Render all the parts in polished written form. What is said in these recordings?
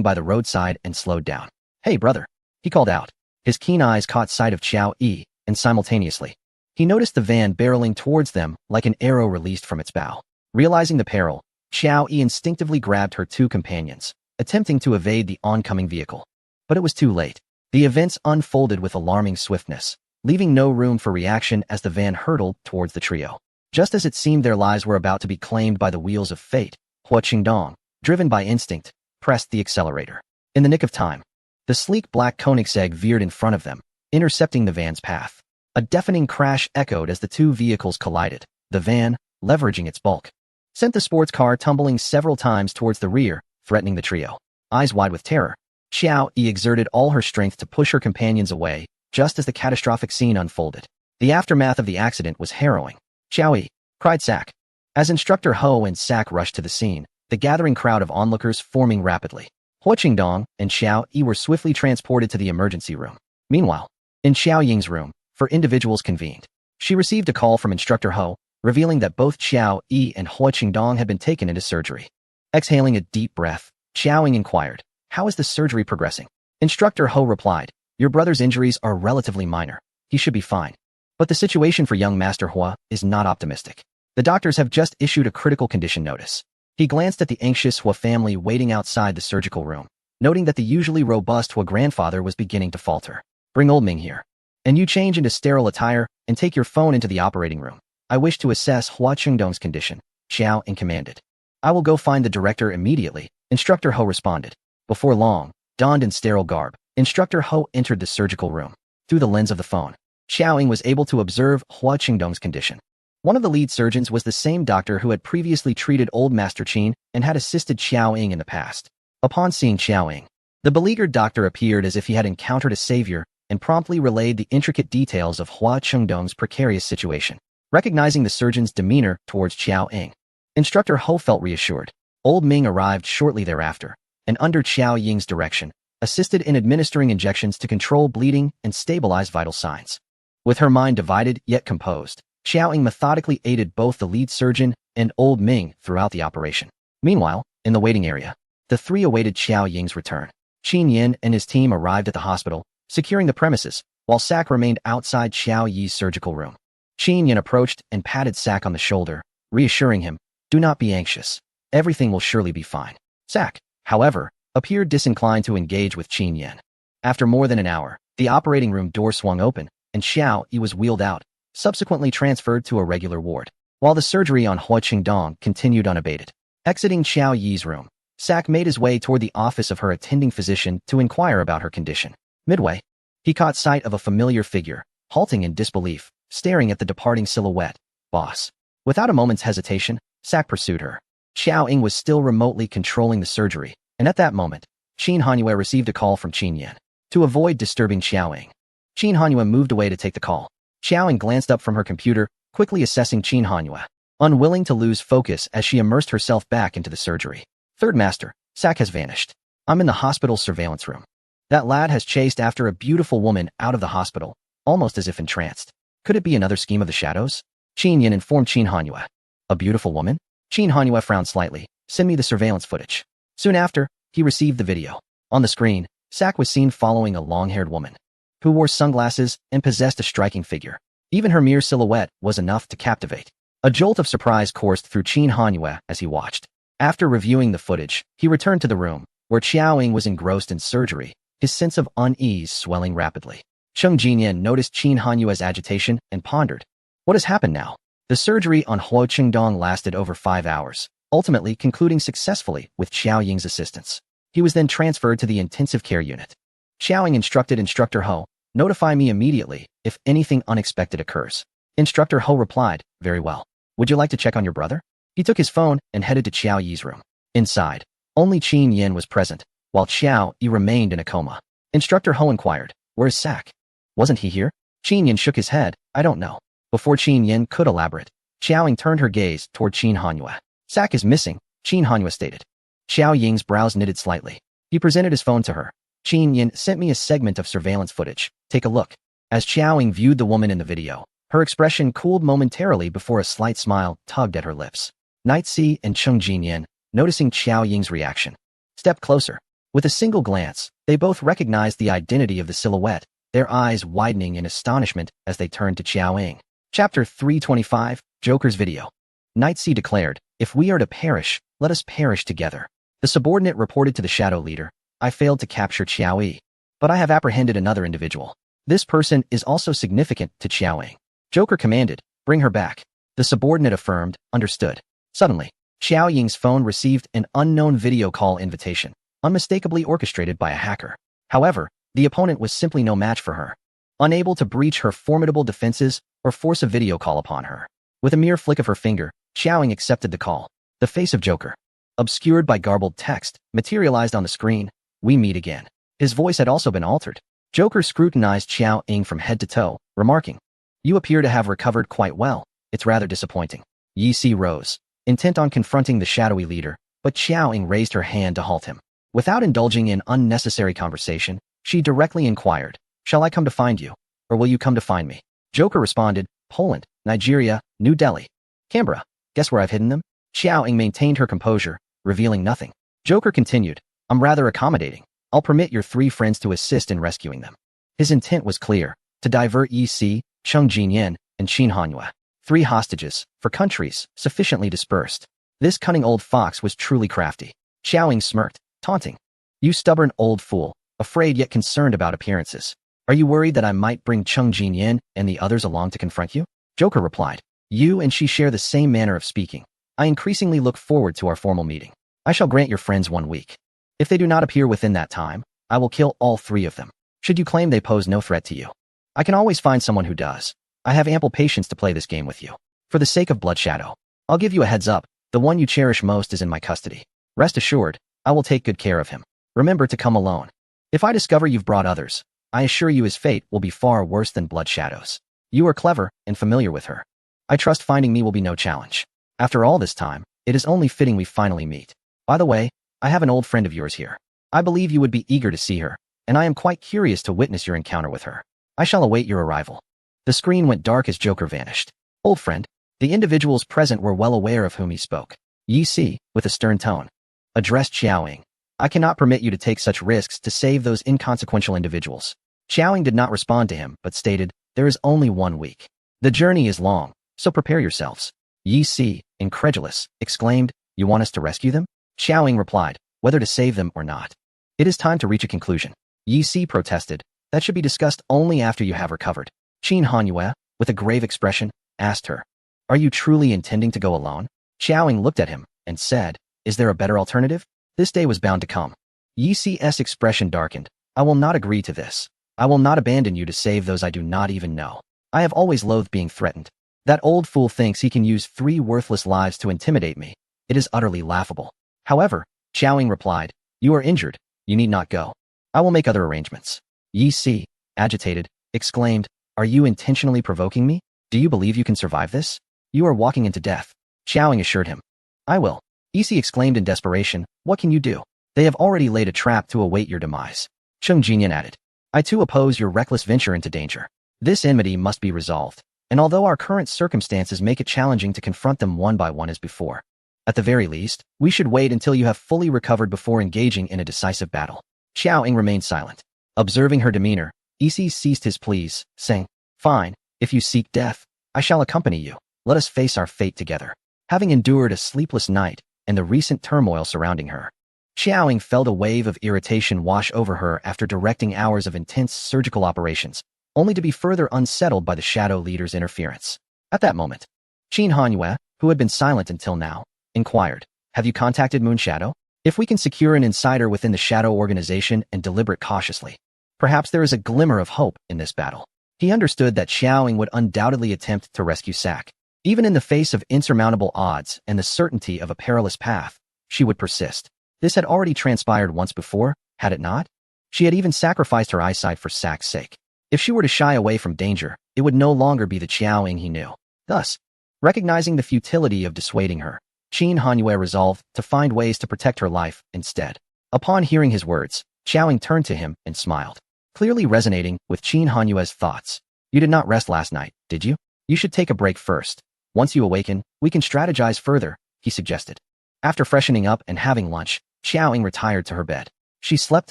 by the roadside and slowed down. "Hey, brother," he called out. His keen eyes caught sight of Qiao Yi, and simultaneously, he noticed the van barreling towards them like an arrow released from its bow. Realizing the peril, Qiao Yi instinctively grabbed her two companions, attempting to evade the oncoming vehicle. But it was too late. The events unfolded with alarming swiftness, leaving no room for reaction as the van hurtled towards the trio. Just as it seemed their lives were about to be claimed by the wheels of fate, Hua Qingdong, driven by instinct, pressed the accelerator. In the nick of time, the sleek black Koenigsegg veered in front of them, intercepting the van's path. A deafening crash echoed as the two vehicles collided. The van, leveraging its bulk, sent the sports car tumbling several times towards the rear, threatening the trio. Eyes wide with terror, Qiao Yi exerted all her strength to push her companions away, just as the catastrophic scene unfolded. The aftermath of the accident was harrowing. "Qiao Yi!" cried Sak. As Instructor Ho and Sak rushed to the scene, the gathering crowd of onlookers forming rapidly. Hua Qingdong and Qiao Yi were swiftly transported to the emergency room. Meanwhile, in Xiao Ying's room, for individuals convened, she received a call from Instructor Ho, revealing that both Qiao Yi and Hua Qingdong had been taken into surgery. Exhaling a deep breath, Xiao Ying inquired, "How is the surgery progressing?" Instructor Ho replied, "Your brother's injuries are relatively minor. He should be fine. But the situation for young Master Hua is not optimistic. The doctors have just issued a critical condition notice." He glanced at the anxious Hua family waiting outside the surgical room, noting that the usually robust Hua grandfather was beginning to falter. "Bring old Ming here. And you change into sterile attire and take your phone into the operating room. I wish to assess Hua Qingdong's condition," Xiao Ying commanded. "I will go find the director immediately," Instructor Ho responded. Before long, donned in sterile garb, Instructor Ho entered the surgical room. Through the lens of the phone, Xiao Ying was able to observe Hua Qingdong's condition. One of the lead surgeons was the same doctor who had previously treated old Master Qin and had assisted Xiao Ying in the past. Upon seeing Xiao Ying, the beleaguered doctor appeared as if he had encountered a savior and promptly relayed the intricate details of Hua Qingdong's precarious situation. Recognizing the surgeon's demeanor towards Xiao Ying, Instructor Ho felt reassured. Old Ming arrived shortly thereafter, and under Xiao Ying's direction, assisted in administering injections to control bleeding and stabilize vital signs. With her mind divided yet composed, Xiao Ying methodically aided both the lead surgeon and Old Ming throughout the operation. Meanwhile, in the waiting area, the three awaited Xiao Ying's return. Qin Yin and his team arrived at the hospital, securing the premises, while Sak remained outside Xiao Yi's surgical room. Qin Yin approached and patted Sak on the shoulder, reassuring him, "Do not be anxious. Everything will surely be fine." Sak, however, appeared disinclined to engage with Qin Yin. After more than an hour, the operating room door swung open, and Xiao Yi was wheeled out, subsequently transferred to a regular ward, while the surgery on Hua Qingdong continued unabated. Exiting Xiao Yi's room, Sak made his way toward the office of her attending physician to inquire about her condition. Midway, he caught sight of a familiar figure, halting in disbelief, staring at the departing silhouette. "Boss." Without a moment's hesitation, Sak pursued her. Xiao Ying was still remotely controlling the surgery, and at that moment, Qin Hanyue received a call from Qin Yin. To avoid disturbing Xiao Ying, Qin Hanyue moved away to take the call. Xiao Ying glanced up from her computer, quickly assessing Qin Hanyue, unwilling to lose focus as she immersed herself back into the surgery. "Third Master, Sak has vanished. I'm in the hospital surveillance room. That lad has chased after a beautiful woman out of the hospital, almost as if entranced. Could it be another scheme of the shadows?" Qin Yin informed Qin Hanyue. "A beautiful woman?" Qin Hanyue frowned slightly. "Send me the surveillance footage." Soon after, he received the video. On the screen, Sak was seen following a long-haired woman who wore sunglasses and possessed a striking figure. Even her mere silhouette was enough to captivate. A jolt of surprise coursed through Qin Hanyue as he watched. After reviewing the footage, he returned to the room, where Qiao Ying was engrossed in surgery, his sense of unease swelling rapidly. Cheng Jinyan noticed Qin Hanyue's agitation and pondered. What has happened now? The surgery on Hua Qingdong lasted over 5 hours, ultimately concluding successfully with Xiao Ying's assistance. He was then transferred to the intensive care unit. Xiao Ying instructed Instructor Ho, "Notify me immediately if anything unexpected occurs." Instructor Ho replied, "Very well. Would you like to check on your brother?" He took his phone and headed to Qiao Yi's room. Inside, only Qin Yin was present, while Qiao Yi remained in a coma. Instructor Ho inquired, "Where is Sak? Wasn't he here?" Qin Yin shook his head, "I don't know." Before Qin Yin could elaborate, Xiao Ying turned her gaze toward Qin Hanyue. "Sak is missing," Qin Hanyue stated. Xiao Ying's brows knitted slightly. He presented his phone to her. "Qin Yin sent me a segment of surveillance footage. Take a look." As Xiao Ying viewed the woman in the video, her expression cooled momentarily before a slight smile tugged at her lips. Night Si and Cheng Jinyan, noticing Xiao Ying's reaction, stepped closer. With a single glance, they both recognized the identity of the silhouette, their eyes widening in astonishment as they turned to Xiao Ying. Chapter 325, Joker's Video. Night Sea declared, "If we are to perish, let us perish together." The subordinate reported to the shadow leader, "I failed to capture Xiao Yi, but I have apprehended another individual. This person is also significant to Xiao Ying." Joker commanded, "Bring her back." The subordinate affirmed, "Understood." Suddenly, Xiao Ying's phone received an unknown video call invitation, unmistakably orchestrated by a hacker. However, the opponent was simply no match for her. Unable to breach her formidable defenses or force a video call upon her. With a mere flick of her finger, Xiao Ying accepted the call. The face of Joker, obscured by garbled text, materialized on the screen. "We meet again." His voice had also been altered. Joker scrutinized Xiao Ying from head to toe, remarking, "You appear to have recovered quite well. It's rather disappointing." Yi Si rose, intent on confronting the shadowy leader, but Xiao Ying raised her hand to halt him. Without indulging in unnecessary conversation, she directly inquired, "Shall I come to find you, or will you come to find me?" Joker responded, "Poland, Nigeria, New Delhi, Canberra. Guess where I've hidden them?" Xiao Ying maintained her composure, revealing nothing. Joker continued, "I'm rather accommodating. I'll permit your 3 friends to assist in rescuing them." His intent was clear, to divert Yi Si, Cheng Jinyan, and Qin Hanyue, 3 hostages, for countries sufficiently dispersed. This cunning old fox was truly crafty. Xiao Ying smirked, taunting, "You stubborn old fool, afraid yet concerned about appearances. Are you worried that I might bring Cheng Jinyan and the others along to confront you?" Joker replied, "You and she share the same manner of speaking. I increasingly look forward to our formal meeting. I shall grant your friends 1 week. If they do not appear within that time, I will kill all 3 of them. Should you claim they pose no threat to you, I can always find someone who does. I have ample patience to play this game with you. For the sake of Blood Shadow, I'll give you a heads up. The one you cherish most is in my custody. Rest assured, I will take good care of him. Remember to come alone. If I discover you've brought others, I assure you his fate will be far worse than Blood Shadow's. You are clever and familiar with her. I trust finding me will be no challenge. After all this time, it is only fitting we finally meet. By the way, I have an old friend of yours here. I believe you would be eager to see her, and I am quite curious to witness your encounter with her. I shall await your arrival." The screen went dark as Joker vanished. "Old friend." The individuals present were well aware of whom he spoke. Yi Si, with a stern tone, addressed Xiao Ying, "I cannot permit you to take such risks to save those inconsequential individuals." Xiao Ying did not respond to him, but stated, "There is only 1 week. The journey is long, so prepare yourselves." Yi Si, incredulous, exclaimed, "You want us to rescue them?" Xiao Ying replied, "Whether to save them or not. It is time to reach a conclusion." Yi Si protested, "That should be discussed only after you have recovered." Qin Hanyue, with a grave expression, asked her, "Are you truly intending to go alone?" Xiao Ying looked at him and said, "Is there a better alternative?" This day was bound to come. Yi Si's expression darkened. "I will not agree to this. I will not abandon you to save those I do not even know. I have always loathed being threatened. That old fool thinks he can use 3 worthless lives to intimidate me. It is utterly laughable." However, Xiao Ying replied, "You are injured. You need not go. I will make other arrangements." Yi Si, agitated, exclaimed, "Are you intentionally provoking me? Do you believe you can survive this? You are walking into death." Xiao Ying assured him, "I will." Yi Si exclaimed in desperation, "What can you do? They have already laid a trap to await your demise." Cheng Jinyan added, "I too oppose your reckless venture into danger. This enmity must be resolved, and although our current circumstances make it challenging to confront them one by one as before, at the very least, we should wait until you have fully recovered before engaging in a decisive battle." Xiao Ying remained silent. Observing her demeanor, Yi Si ceased his pleas, saying, "Fine, if you seek death, I shall accompany you. Let us face our fate together." Having endured a sleepless night and the recent turmoil surrounding her, Xiao Ying felt a wave of irritation wash over her after directing hours of intense surgical operations, only to be further unsettled by the shadow leader's interference. At that moment, Qin Hanyue, who had been silent until now, inquired, "Have you contacted Moon Shadow? If we can secure an insider within the Shadow organization and deliberate cautiously, perhaps there is a glimmer of hope in this battle." He understood that Xiao Ying would undoubtedly attempt to rescue Sack. Even in the face of insurmountable odds and the certainty of a perilous path, she would persist. This had already transpired once before, had it not? She had even sacrificed her eyesight for Sack's sake. If she were to shy away from danger, it would no longer be the Xiao Ying he knew. Thus, recognizing the futility of dissuading her, Qin Hanyue resolved to find ways to protect her life instead. Upon hearing his words, Xiao Ying turned to him and smiled, clearly resonating with Qin Hanyue's thoughts. "You did not rest last night, did you? You should take a break first. Once you awaken, we can strategize further," he suggested. After freshening up and having lunch, Xiao Ying retired to her bed. She slept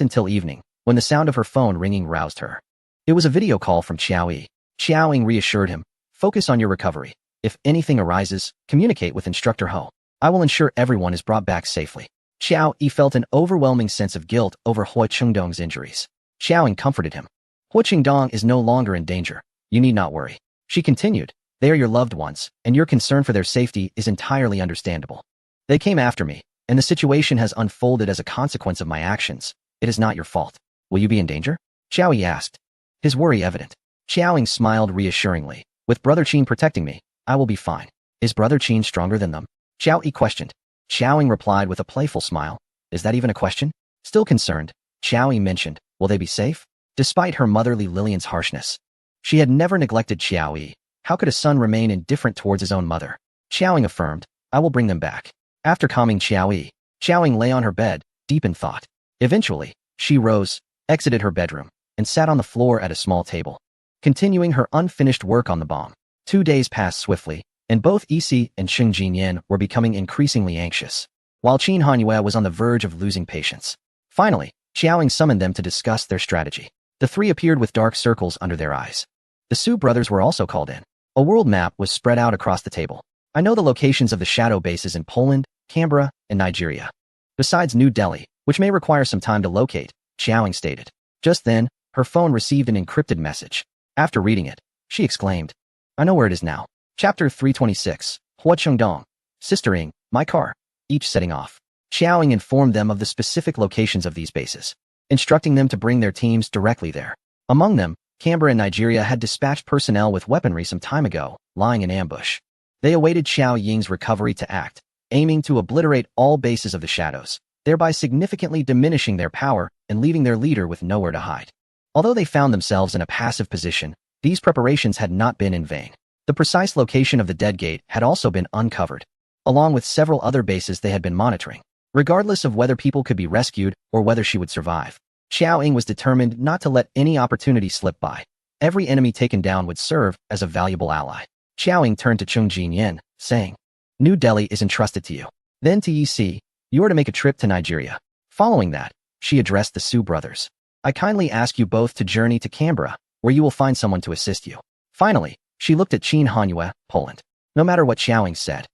until evening, when the sound of her phone ringing roused her. It was a video call from Xiao Yi. Xiao Ying reassured him, "Focus on your recovery. If anything arises, communicate with Instructor Ho. I will ensure everyone is brought back safely." Xiao Yi felt an overwhelming sense of guilt over Hua Qingdong's injuries. Xiao Ying comforted him. "Hua Qingdong is no longer in danger. You need not worry." She continued, "They are your loved ones, and your concern for their safety is entirely understandable. They came after me, and the situation has unfolded as a consequence of my actions. It is not your fault. Will you be in danger?" Xiao Yi asked, his worry evident. Xiao Ying smiled reassuringly. "With Brother Qin protecting me, I will be fine." "Is Brother Qin stronger than them?" Xiao Yi questioned. Xiao Ying replied with a playful smile. "Is that even a question?" Still concerned, Xiao Yi mentioned, "Will they be safe?" Despite her motherly Lillian's harshness, she had never neglected Xiao Yi. How could a son remain indifferent towards his own mother? Xiao Ying affirmed, "I will bring them back." After calming Xiao Yi, Xiao Ying lay on her bed, deep in thought. Eventually, she rose, exited her bedroom, and sat on the floor at a small table, continuing her unfinished work on the bomb. 2 days passed swiftly, and both Yixi and Cheng Jinyan were becoming increasingly anxious, while Qin Hanyue was on the verge of losing patience. Finally, Xiao Ying summoned them to discuss their strategy. The three appeared with dark circles under their eyes. The Su brothers were also called in. A world map was spread out across the table. "I know the locations of the shadow bases in Poland, Canberra, and Nigeria, besides New Delhi, which may require some time to locate," Xiao Ying stated. Just then, her phone received an encrypted message. After reading it, she exclaimed, "I know where it is now." Chapter 326, Hua Qingdong, Sister Ying, my car, each setting off. Xiao Ying informed them of the specific locations of these bases, instructing them to bring their teams directly there. Among them, Canberra and Nigeria had dispatched personnel with weaponry some time ago, lying in ambush. They awaited Xiao Ying's recovery to act, aiming to obliterate all bases of the shadows, thereby significantly diminishing their power and leaving their leader with nowhere to hide. Although they found themselves in a passive position, these preparations had not been in vain. The precise location of the Dead Gate had also been uncovered, along with several other bases they had been monitoring. Regardless of whether people could be rescued or whether she would survive, Xiao Ying was determined not to let any opportunity slip by. Every enemy taken down would serve as a valuable ally. Xiao Ying turned to Cheng Jinyan, saying, "New Delhi is entrusted to you." Then to Yixi, "You are to make a trip to Nigeria." Following that, she addressed the Su brothers. "I kindly ask you both to journey to Canberra, where you will find someone to assist you." Finally, she looked at Qin Hanyue, Poland. No matter what Xiao Ying said,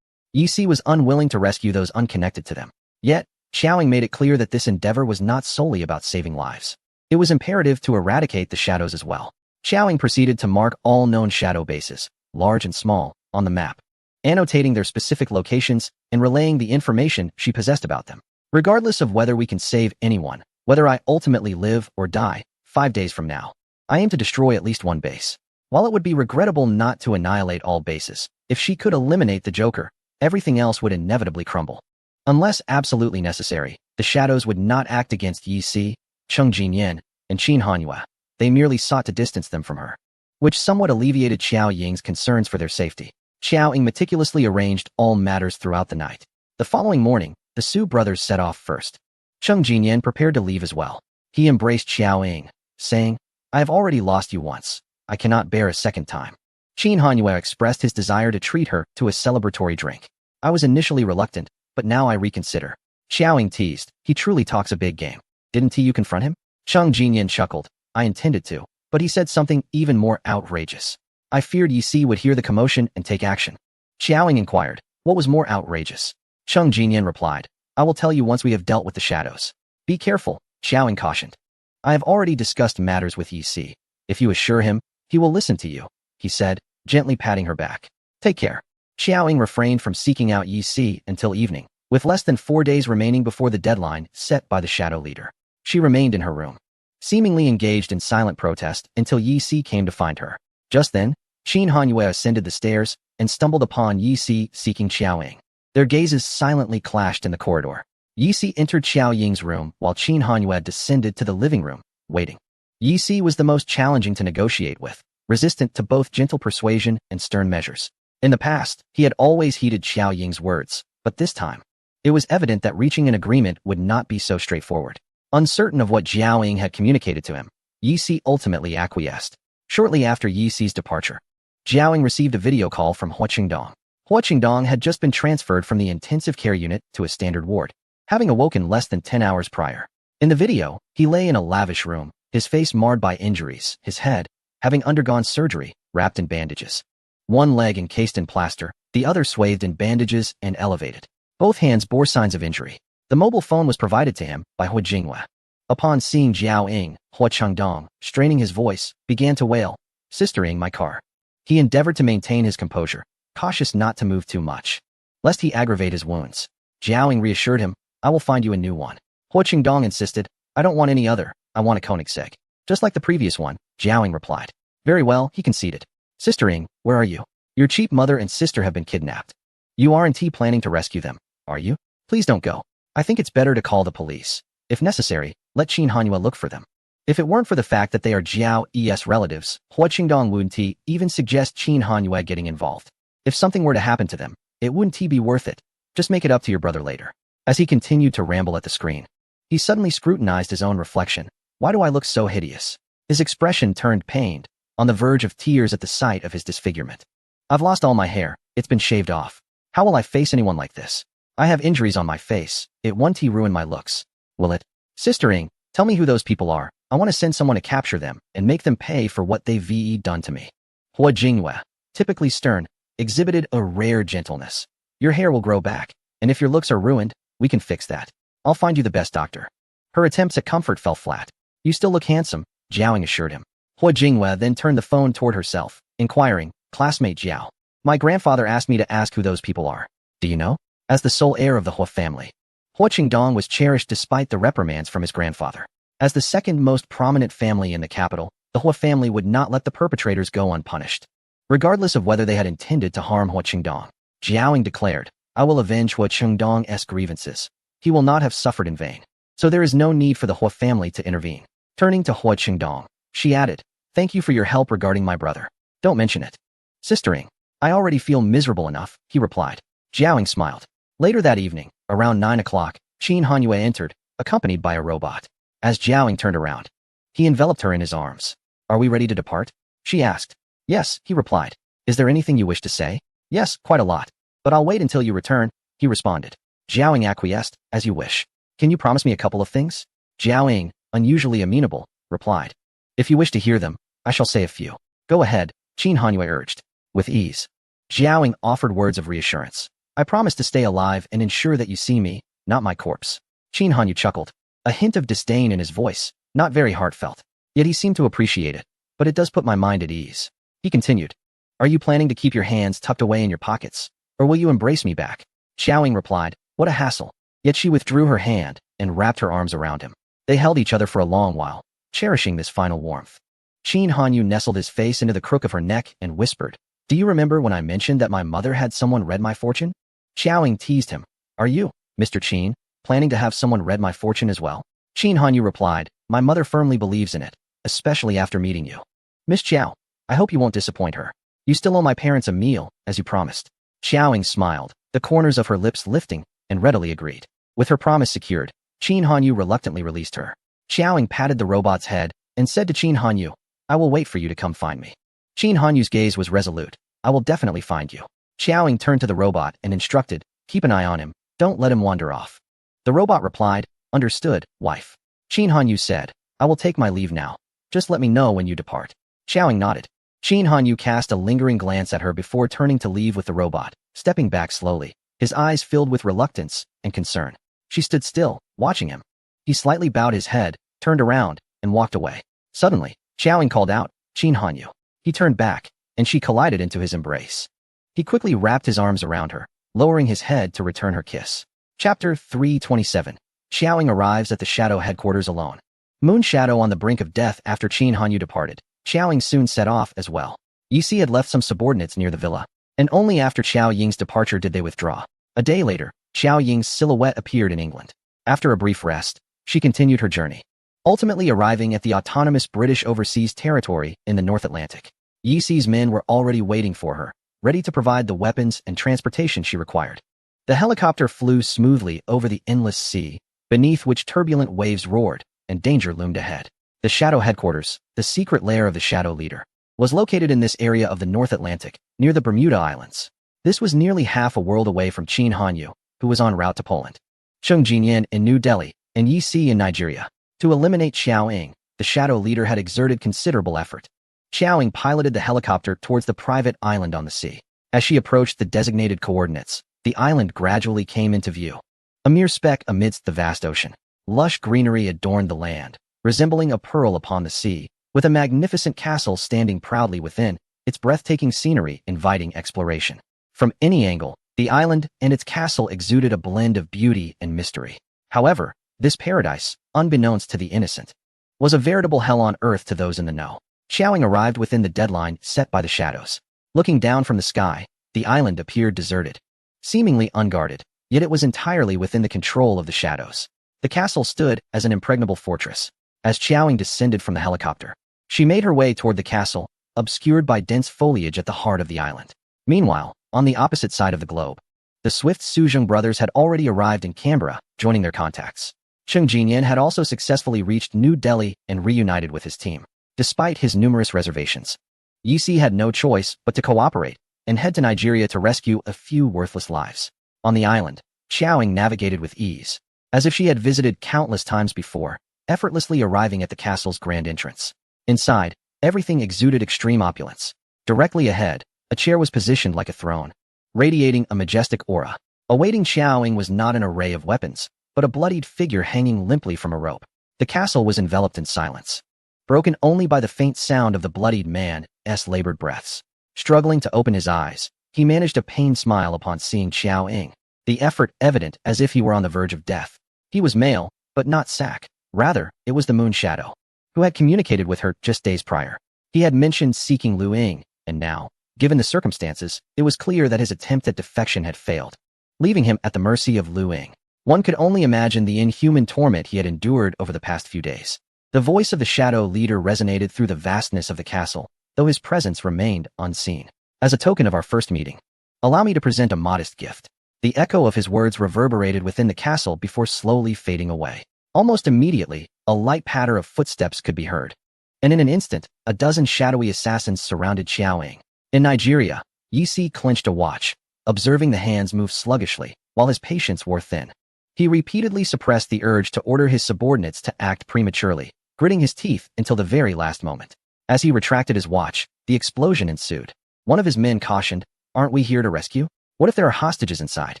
Yixi was unwilling to rescue those unconnected to them. Yet, Xiao Ying made it clear that this endeavor was not solely about saving lives. It was imperative to eradicate the shadows as well. Xiao Ying proceeded to mark all known shadow bases, large and small, on the map, annotating their specific locations and relaying the information she possessed about them. "Regardless of whether we can save anyone, whether I ultimately live or die, 5 days from now, I aim to destroy at least one base. While it would be regrettable not to annihilate all bases, if she could eliminate the Joker, everything else would inevitably crumble. Unless absolutely necessary, the shadows would not act against Yixi, Cheng Jinyan, and Qin Hanyue. They merely sought to distance them from her, which somewhat alleviated Xiao Ying's concerns for their safety." Xiao Ying meticulously arranged all matters throughout the night. The following morning, the Su brothers set off first. Cheng Jinyan prepared to leave as well. He embraced Xiao Ying, saying, "I have already lost you once. I cannot bear a second time." Qin Hanyue expressed his desire to treat her to a celebratory drink. "I was initially reluctant, but now I reconsider." Xiao Ying teased, "He truly talks a big game. Didn't you confront him?" Cheng Jinyan chuckled, "I intended to, but he said something even more outrageous. I feared Yixi would hear the commotion and take action." Xiao Ying inquired, "What was more outrageous?" Cheng Jinyan replied, "I will tell you once we have dealt with the shadows." "Be careful," Xiao Ying cautioned. "I have already discussed matters with Yixi. If you assure him, he will listen to you," he said, gently patting her back. "Take care." Xiao Ying refrained from seeking out Yixi until evening, with less than 4 days remaining before the deadline set by the shadow leader. She remained in her room, seemingly engaged in silent protest until Yixi came to find her. Just then, Qin Hanyue ascended the stairs and stumbled upon Yixi seeking Xiao Ying. Their gazes silently clashed in the corridor. Yixi entered Xiao Ying's room while Qin Hanyue descended to the living room, waiting. Yixi was the most challenging to negotiate with, resistant to both gentle persuasion and stern measures. In the past, he had always heeded Xiao Ying's words, but this time, it was evident that reaching an agreement would not be so straightforward. Uncertain of what Xiao Ying had communicated to him, Yixi ultimately acquiesced. Shortly after Yixi's departure, Xiao Ying received a video call from Hua Qingdong. Hua Qingdong had just been transferred from the intensive care unit to a standard ward, having awoken less than 10 hours prior. In the video, he lay in a lavish room, his face marred by injuries, his head, having undergone surgery, wrapped in bandages. One leg encased in plaster, the other swathed in bandages and elevated. Both hands bore signs of injury. The mobile phone was provided to him by Hua Jinghua. Upon seeing Jiao Ying, Hua Chengdong, straining his voice, began to wail, "Sister Ying, my car." He endeavored to maintain his composure, cautious not to move too much, lest he aggravate his wounds. Jiao Ying reassured him, "I will find you a new one." Hua Chengdong insisted, "I don't want any other, I want a Koenigsegg." Just like the previous one, Jiao Ying replied. "Very well," he conceded. "Sister Ying, where are you? Your cheap mother and sister have been kidnapped. You aren't planning to rescue them, are you? Please don't go. I think it's better to call the police. If necessary, let Qin Hanyue look for them." If it weren't for the fact that they are Jiao Yi's relatives, Hua Chengdong wouldn't even suggest Qin Hanyue getting involved. If something were to happen to them, it wouldn't be worth it. Just make it up to your brother later. As he continued to ramble at the screen, he suddenly scrutinized his own reflection. Why do I look so hideous? His expression turned pained, on the verge of tears at the sight of his disfigurement. I've lost all my hair, it's been shaved off. How will I face anyone like this? I have injuries on my face, it won't ruin my looks. Will it? Sister Ying, tell me who those people are. I want to send someone to capture them and make them pay for what they've done to me. Hua Jinghua, typically stern, exhibited a rare gentleness. Your hair will grow back, and if your looks are ruined, we can fix that. I'll find you the best doctor. Her attempts at comfort fell flat. You still look handsome, Jiao Ying assured him. Hua Jinghua then turned the phone toward herself, inquiring, "Classmate Jiao, my grandfather asked me to ask who those people are. Do you know?" As the sole heir of the Hua family, Hua Chengdong was cherished despite the reprimands from his grandfather. As the second most prominent family in the capital, the Hua family would not let the perpetrators go unpunished. Regardless of whether they had intended to harm Hua Chengdong, Jiao Ying declared, "I will avenge Hua Chengdong's grievances. He will not have suffered in vain. So there is no need for the Hua family to intervene." Turning to Hua Chengdong, she added, "Thank you for your help regarding my brother. Don't mention it." "Sister Ying, I already feel miserable enough," he replied. Jiao Ying smiled. Later that evening, around 9 o'clock, Qin Hanyue entered, accompanied by a robot. As Jiao Ying turned around, he enveloped her in his arms. "Are we ready to depart?" she asked. "Yes," he replied. "Is there anything you wish to say?" "Yes, quite a lot. But I'll wait until you return," he responded. Jiao Ying acquiesced, "As you wish. Can you promise me a couple of things?" Jiao Ying, unusually amenable, replied. "If you wish to hear them, I shall say a few." "Go ahead," Qin Hanyue urged. With ease, Jiao Ying offered words of reassurance. "I promise to stay alive and ensure that you see me, not my corpse." Qin Hanyue chuckled, a hint of disdain in his voice, not very heartfelt. Yet he seemed to appreciate it. "But it does put my mind at ease." He continued, "Are you planning to keep your hands tucked away in your pockets, or will you embrace me back?" Jiao Ying replied, "What a hassle." Yet she withdrew her hand and wrapped her arms around him. They held each other for a long while, cherishing this final warmth. Qin Hanyue nestled his face into the crook of her neck and whispered, "Do you remember when I mentioned that my mother had someone read my fortune?" Jiao Ying teased him, "Are you, Mr. Qin, planning to have someone read my fortune as well?" Qin Hanyue replied, "My mother firmly believes in it, especially after meeting you. Miss Jiao, I hope you won't disappoint her. You still owe my parents a meal, as you promised." Jiao Ying smiled, the corners of her lips lifting, and readily agreed. With her promise secured, Qin Hanyue reluctantly released her. Jiao Ying patted the robot's head and said to Qin Hanyue, "I will wait for you to come find me." Qin Hanyue's gaze was resolute. "I will definitely find you." Jiao Ying turned to the robot and instructed, "Keep an eye on him, don't let him wander off." The robot replied, "Understood, wife." Qin Hanyue said, "I will take my leave now. Just let me know when you depart." Jiao Ying nodded. Qin Hanyue cast a lingering glance at her before turning to leave with the robot, stepping back slowly, his eyes filled with reluctance and concern. She stood still, watching him. He slightly bowed his head, turned around, and walked away. Suddenly, Jiao Ying called out, "Qin Hanyue." He turned back, and she collided into his embrace. He quickly wrapped his arms around her, lowering his head to return her kiss. Chapter 327. Jiao Ying arrives at the Shadow headquarters alone. Moon Shadow on the brink of death after Qin Hanyue departed. Jiao Ying soon set off as well. Yi Si had left some subordinates near the villa, and only after Qiao Ying's departure did they withdraw. A day later, Qiao Ying's silhouette appeared in England. After a brief rest, she continued her journey, ultimately arriving at the autonomous British Overseas Territory in the North Atlantic. Yi Si's men were already waiting for her, ready to provide the weapons and transportation she required. The helicopter flew smoothly over the endless sea, beneath which turbulent waves roared, and danger loomed ahead. The Shadow headquarters, the secret lair of the Shadow leader, was located in this area of the North Atlantic, near the Bermuda Islands. This was nearly half a world away from Qin Hanyue, who was en route to Poland. Cheng Jinyan in New Delhi, and Yi Si in Nigeria. To eliminate Xiao Ying, the shadow leader had exerted considerable effort. Xiao Ying piloted the helicopter towards the private island on the sea. As she approached the designated coordinates, the island gradually came into view. A mere speck amidst the vast ocean. Lush greenery adorned the land, resembling a pearl upon the sea, with a magnificent castle standing proudly within, its breathtaking scenery inviting exploration. From any angle, the island and its castle exuded a blend of beauty and mystery. However, this paradise, unbeknownst to the innocent, was a veritable hell on earth to those in the know. Xiao Ying arrived within the deadline set by the shadows. Looking down from the sky, the island appeared deserted, seemingly unguarded, yet it was entirely within the control of the shadows. The castle stood as an impregnable fortress. As Xiao Ying descended from the helicopter, she made her way toward the castle, obscured by dense foliage at the heart of the island. Meanwhile, on the opposite side of the globe, the swift Suzhong brothers had already arrived in Canberra, joining their contacts. Cheng Jinyan had also successfully reached New Delhi and reunited with his team. Despite his numerous reservations, Yi Si had no choice but to cooperate and head to Nigeria to rescue a few worthless lives. On the island, Xiao Ying navigated with ease, as if she had visited countless times before, effortlessly arriving at the castle's grand entrance. Inside, everything exuded extreme opulence. Directly ahead, a chair was positioned like a throne, radiating a majestic aura. Awaiting Xiao Ying was not an array of weapons, but a bloodied figure hanging limply from a rope. The castle was enveloped in silence, broken only by the faint sound of the bloodied man's labored breaths. Struggling to open his eyes, he managed a pained smile upon seeing Xiao Ying, the effort evident as if he were on the verge of death. He was male, but not Sak. Rather, it was the Moon Shadow, who had communicated with her just days prior. He had mentioned seeking Lu Ying, and now, given the circumstances, it was clear that his attempt at defection had failed, leaving him at the mercy of Lu Ying. One could only imagine the inhuman torment he had endured over the past few days. The voice of the shadow leader resonated through the vastness of the castle, though his presence remained unseen. As a token of our first meeting, allow me to present a modest gift. The echo of his words reverberated within the castle before slowly fading away. Almost immediately, a light patter of footsteps could be heard, and in an instant, a dozen shadowy assassins surrounded Xiao Ying. In Nigeria, Yi Si clenched a watch, observing the hands move sluggishly, while his patience wore thin. He repeatedly suppressed the urge to order his subordinates to act prematurely, gritting his teeth until the very last moment. As he retracted his watch, the explosion ensued. One of his men cautioned, "Aren't we here to rescue? What if there are hostages inside?"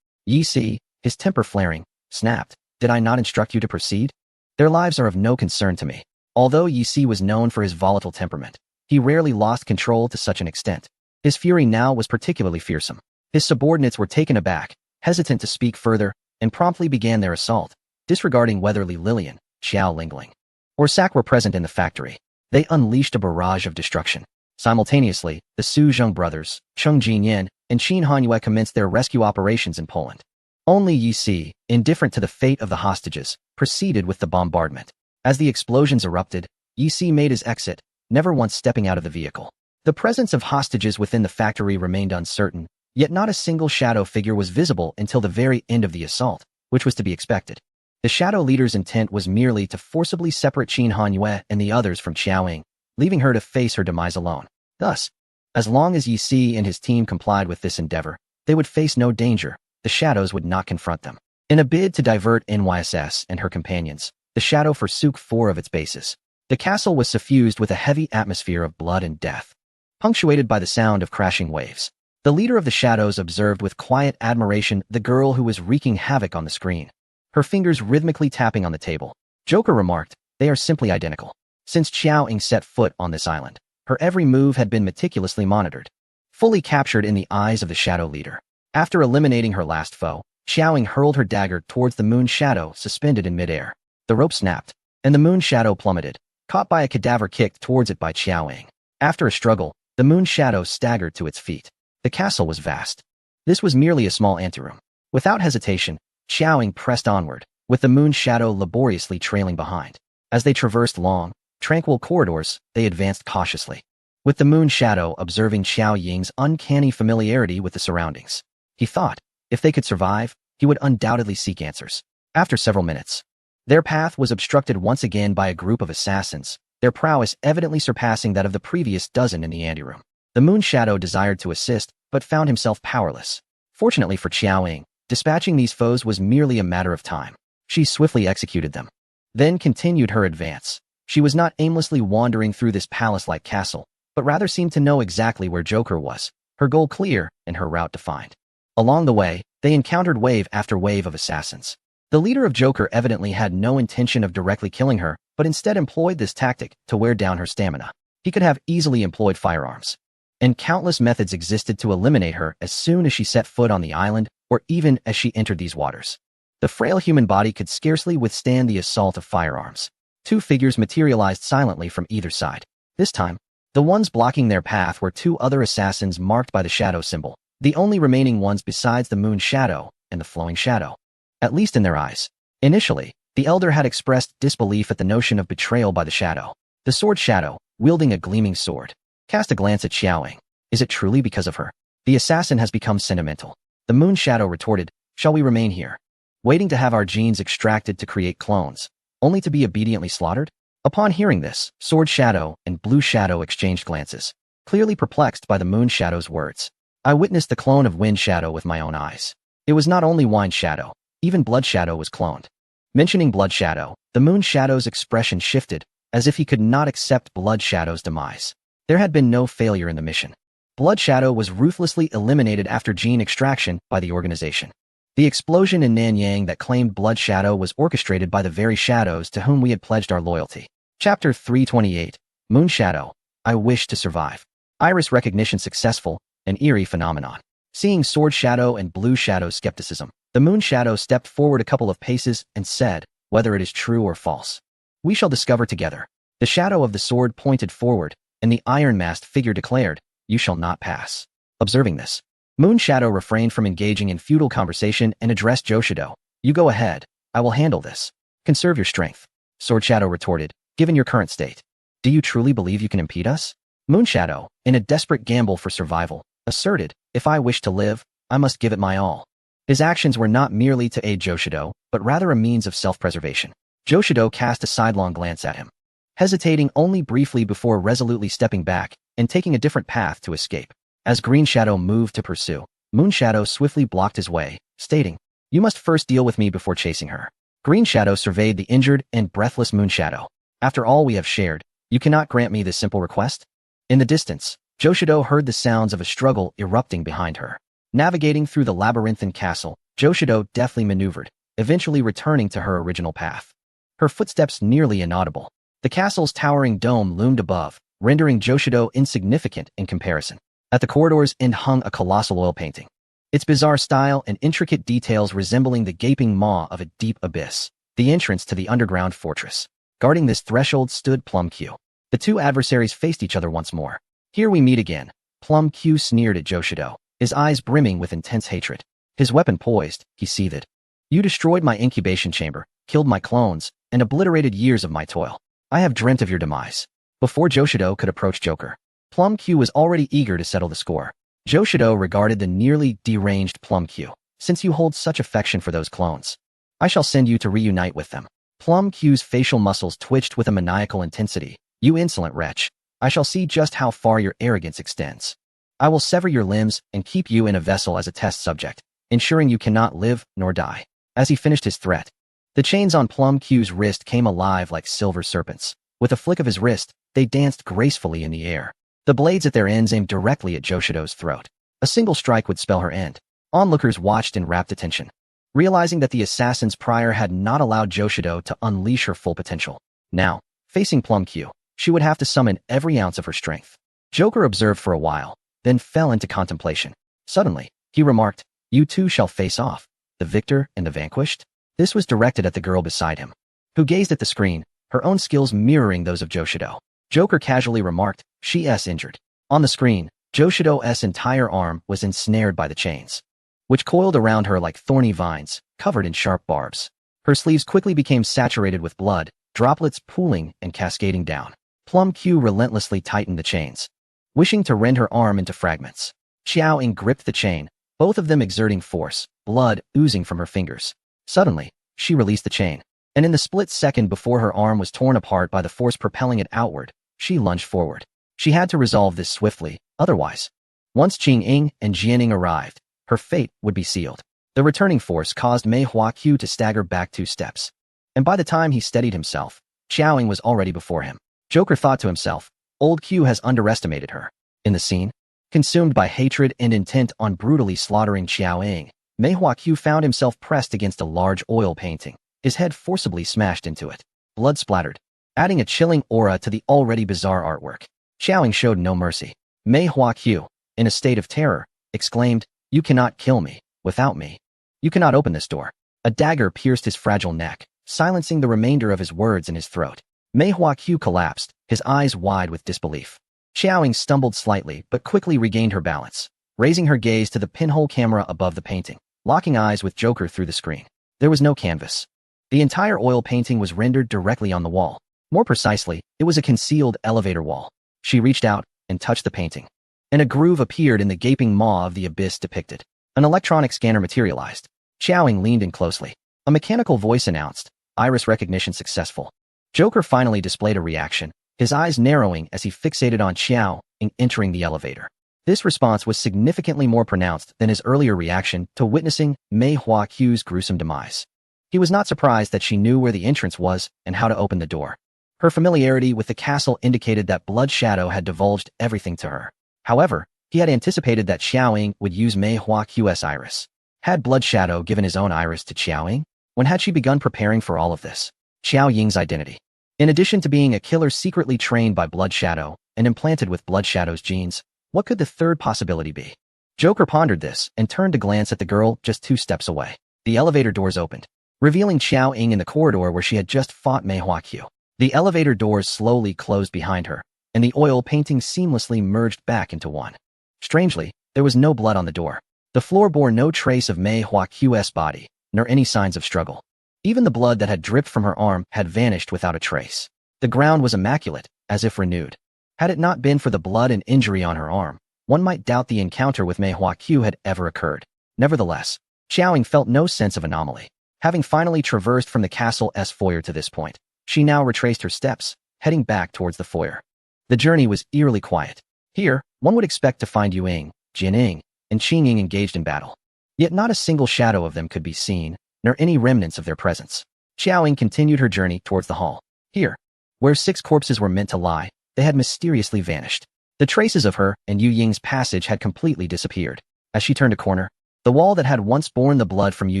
Yi Si, his temper flaring, snapped, "Did I not instruct you to proceed? Their lives are of no concern to me." Although Yi Si was known for his volatile temperament, he rarely lost control to such an extent. His fury now was particularly fearsome. His subordinates were taken aback, hesitant to speak further, and promptly began their assault, disregarding whether Li Lilian, Xiao Lingling, or Sak were present in the factory. They unleashed a barrage of destruction. Simultaneously, the Suzhong brothers, Cheng Jinyan, and Qin Hanyue commenced their rescue operations in Poland. Only Yi Si, indifferent to the fate of the hostages, proceeded with the bombardment. As the explosions erupted, Yi Si made his exit, never once stepping out of the vehicle. The presence of hostages within the factory remained uncertain, yet not a single shadow figure was visible until the very end of the assault, which was to be expected. The shadow leader's intent was merely to forcibly separate Qin Hanyue and the others from Xiao Ying, leaving her to face her demise alone. Thus, as long as Yi Si and his team complied with this endeavor, they would face no danger. The shadows would not confront them. In a bid to divert NYSS and her companions, the shadow forsook 4 of its bases. The castle was suffused with a heavy atmosphere of blood and death, punctuated by the sound of crashing waves. The leader of the shadows observed with quiet admiration the girl who was wreaking havoc on the screen, her fingers rhythmically tapping on the table. Joker remarked, "They are simply identical." Since Xiao Ying set foot on this island, her every move had been meticulously monitored, fully captured in the eyes of the shadow leader. After eliminating her last foe, Xiao Ying hurled her dagger towards the Moon Shadow suspended in midair. The rope snapped, and the Moon Shadow plummeted, caught by a cadaver kicked towards it by Xiao Ying. After a struggle, the Moon Shadow staggered to its feet. The castle was vast. This was merely a small anteroom. Without hesitation, Xiao Ying pressed onward, with the Moon Shadow laboriously trailing behind. As they traversed long, tranquil corridors, they advanced cautiously, with the Moon Shadow observing Xiao Ying's uncanny familiarity with the surroundings. He thought, if they could survive, he would undoubtedly seek answers. After several minutes, their path was obstructed once again by a group of assassins, their prowess evidently surpassing that of the previous dozen in the anteroom. The Moon Shadow desired to assist, but found himself powerless. Fortunately for Xiao Ying, dispatching these foes was merely a matter of time. She swiftly executed them, then continued her advance. She was not aimlessly wandering through this palace-like castle, but rather seemed to know exactly where Joker was, her goal clear and her route defined. Along the way, they encountered wave after wave of assassins. The leader of Joker evidently had no intention of directly killing her, but instead employed this tactic to wear down her stamina. He could have easily employed firearms, and countless methods existed to eliminate her as soon as she set foot on the island or even as she entered these waters. The frail human body could scarcely withstand the assault of firearms. Two figures materialized silently from either side. This time, the ones blocking their path were two other assassins marked by the shadow symbol, the only remaining ones besides the moon shadow and the flowing shadow, at least in their eyes. Initially, the elder had expressed disbelief at the notion of betrayal by the shadow. The sword shadow, wielding a gleaming sword, cast a glance at Xiaoying. Is it truly because of her? The assassin has become sentimental. The moon shadow retorted, shall we remain here, waiting to have our genes extracted to create clones, only to be obediently slaughtered? Upon hearing this, Sword Shadow and Blue Shadow exchanged glances, clearly perplexed by the Moon Shadow's words. I witnessed the clone of Wind Shadow with my own eyes. It was not only Wind Shadow, even Blood Shadow was cloned. Mentioning Blood Shadow, the Moon Shadow's expression shifted, as if he could not accept Blood Shadow's demise. There had been no failure in the mission. Blood Shadow was ruthlessly eliminated after gene extraction by the organization. The explosion in Nanyang that claimed Blood Shadow was orchestrated by the very shadows to whom we had pledged our loyalty. Chapter 328, Moon Shadow, I Wish to Survive. Iris recognition successful, an eerie phenomenon. Seeing Sword Shadow and Blue Shadow's skepticism, the Moon Shadow stepped forward a couple of paces and said, whether it is true or false, we shall discover together. The shadow of the sword pointed forward, and the iron-masked figure declared, you shall not pass. Observing this, Moon Shadow refrained from engaging in futile conversation and addressed Joshido. You go ahead, I will handle this. Conserve your strength. Sword Shadow retorted, given your current state, do you truly believe you can impede us? Moon Shadow, in a desperate gamble for survival, asserted, if I wish to live, I must give it my all. His actions were not merely to aid Joshido, but rather a means of self-preservation. Joshido cast a sidelong glance at him, hesitating only briefly before resolutely stepping back and taking a different path to escape. As Green Shadow moved to pursue, Moon Shadow swiftly blocked his way, stating, you must first deal with me before chasing her. Green Shadow surveyed the injured and breathless Moon Shadow. After all we have shared, you cannot grant me this simple request? In the distance, Joshido heard the sounds of a struggle erupting behind her. Navigating through the labyrinthine castle, Joshido deftly maneuvered, eventually returning to her original path. Her footsteps nearly inaudible. The castle's towering dome loomed above, rendering Joshido insignificant in comparison. At the corridor's end hung a colossal oil painting, its bizarre style and intricate details resembling the gaping maw of a deep abyss, the entrance to the underground fortress. Guarding this threshold stood Plum Q. The two adversaries faced each other once more. Here we meet again. Plum Q sneered at Joshido, his eyes brimming with intense hatred. His weapon poised, he seethed. You destroyed my incubation chamber, killed my clones, and obliterated years of my toil. I have dreamt of your demise. Before Joshido could approach Joker, Plum Q was already eager to settle the score. Joshido regarded the nearly deranged Plum Q. Since you hold such affection for those clones, I shall send you to reunite with them. Plum Q's facial muscles twitched with a maniacal intensity. You insolent wretch. I shall see just how far your arrogance extends. I will sever your limbs and keep you in a vessel as a test subject, ensuring you cannot live nor die. As he finished his threat, the chains on Plum Q's wrist came alive like silver serpents. With a flick of his wrist, they danced gracefully in the air. The blades at their ends aimed directly at Joshido's throat. A single strike would spell her end. Onlookers watched in rapt attention, realizing that the assassin's prior had not allowed Joshido to unleash her full potential. Now, facing Plum Q, she would have to summon every ounce of her strength. Joker observed for a while, then fell into contemplation. Suddenly, he remarked, you two shall face off, the victor and the vanquished. This was directed at the girl beside him, who gazed at the screen, her own skills mirroring those of Joshido. Joker casually remarked, she's injured. On the screen, Joshido's entire arm was ensnared by the chains, which coiled around her like thorny vines, covered in sharp barbs. Her sleeves quickly became saturated with blood, droplets pooling and cascading down. Plum Q relentlessly tightened the chains, wishing to rend her arm into fragments. Xiaoying gripped the chain, both of them exerting force, blood oozing from her fingers. Suddenly, she released the chain, and in the split second before her arm was torn apart by the force propelling it outward, she lunged forward. She had to resolve this swiftly, otherwise, once Qing Ying and Jianing arrived, her fate would be sealed. The returning force caused Mei Huaqiu to stagger back 2 steps. And by the time he steadied himself, Xiaoying was already before him. Joker thought to himself, old Q has underestimated her. In the scene, consumed by hatred and intent on brutally slaughtering Xiaoying, Mei Huaqiu found himself pressed against a large oil painting, his head forcibly smashed into it. Blood splattered, adding a chilling aura to the already bizarre artwork. Xiaoying showed no mercy. Mei Huaqiu, in a state of terror, exclaimed, "You cannot kill me, without me. You cannot open this door." A dagger pierced his fragile neck, silencing the remainder of his words in his throat. Mei Huaqiu collapsed, his eyes wide with disbelief. Xiaoying stumbled slightly but quickly regained her balance, raising her gaze to the pinhole camera above the painting, locking eyes with Joker through the screen. There was no canvas. The entire oil painting was rendered directly on the wall. More precisely, it was a concealed elevator wall. She reached out and touched the painting, and a groove appeared in the gaping maw of the abyss depicted. An electronic scanner materialized. Xiaoying leaned in closely. A mechanical voice announced, "Iris recognition successful." Joker finally displayed a reaction, his eyes narrowing as he fixated on Xiaoying entering the elevator. This response was significantly more pronounced than his earlier reaction to witnessing Mei Huaqiu's gruesome demise. He was not surprised that she knew where the entrance was and how to open the door. Her familiarity with the castle indicated that Blood Shadow had divulged everything to her. However, he had anticipated that Xiaoying would use Mei Huaqiu's iris. Had Blood Shadow given his own iris to Xiaoying? When had she begun preparing for all of this? Xiaoying's identity. In addition to being a killer secretly trained by Blood Shadow and implanted with Blood Shadow's genes, what could the third possibility be? Joker pondered this and turned to glance at the girl just 2 steps away. The elevator doors opened, revealing Xiaoying in the corridor where she had just fought Mei Huaqiu. The elevator doors slowly closed behind her, and the oil painting seamlessly merged back into one. Strangely, there was no blood on the door. The floor bore no trace of Mei Huaqiu's body, nor any signs of struggle. Even the blood that had dripped from her arm had vanished without a trace. The ground was immaculate, as if renewed. Had it not been for the blood and injury on her arm, one might doubt the encounter with Mei Huaqiu had ever occurred. Nevertheless, Xiaoying felt no sense of anomaly. Having finally traversed from the castle's foyer to this point, she now retraced her steps, heading back towards the foyer. The journey was eerily quiet. Here, one would expect to find Yu Ying, Jin Ying, and Qing Ying engaged in battle. Yet not a single shadow of them could be seen, nor any remnants of their presence. Xiaoying continued her journey towards the hall. Here, where 6 corpses were meant to lie, they had mysteriously vanished. The traces of her and Yu Ying's passage had completely disappeared. As she turned a corner, the wall that had once borne the blood from Yu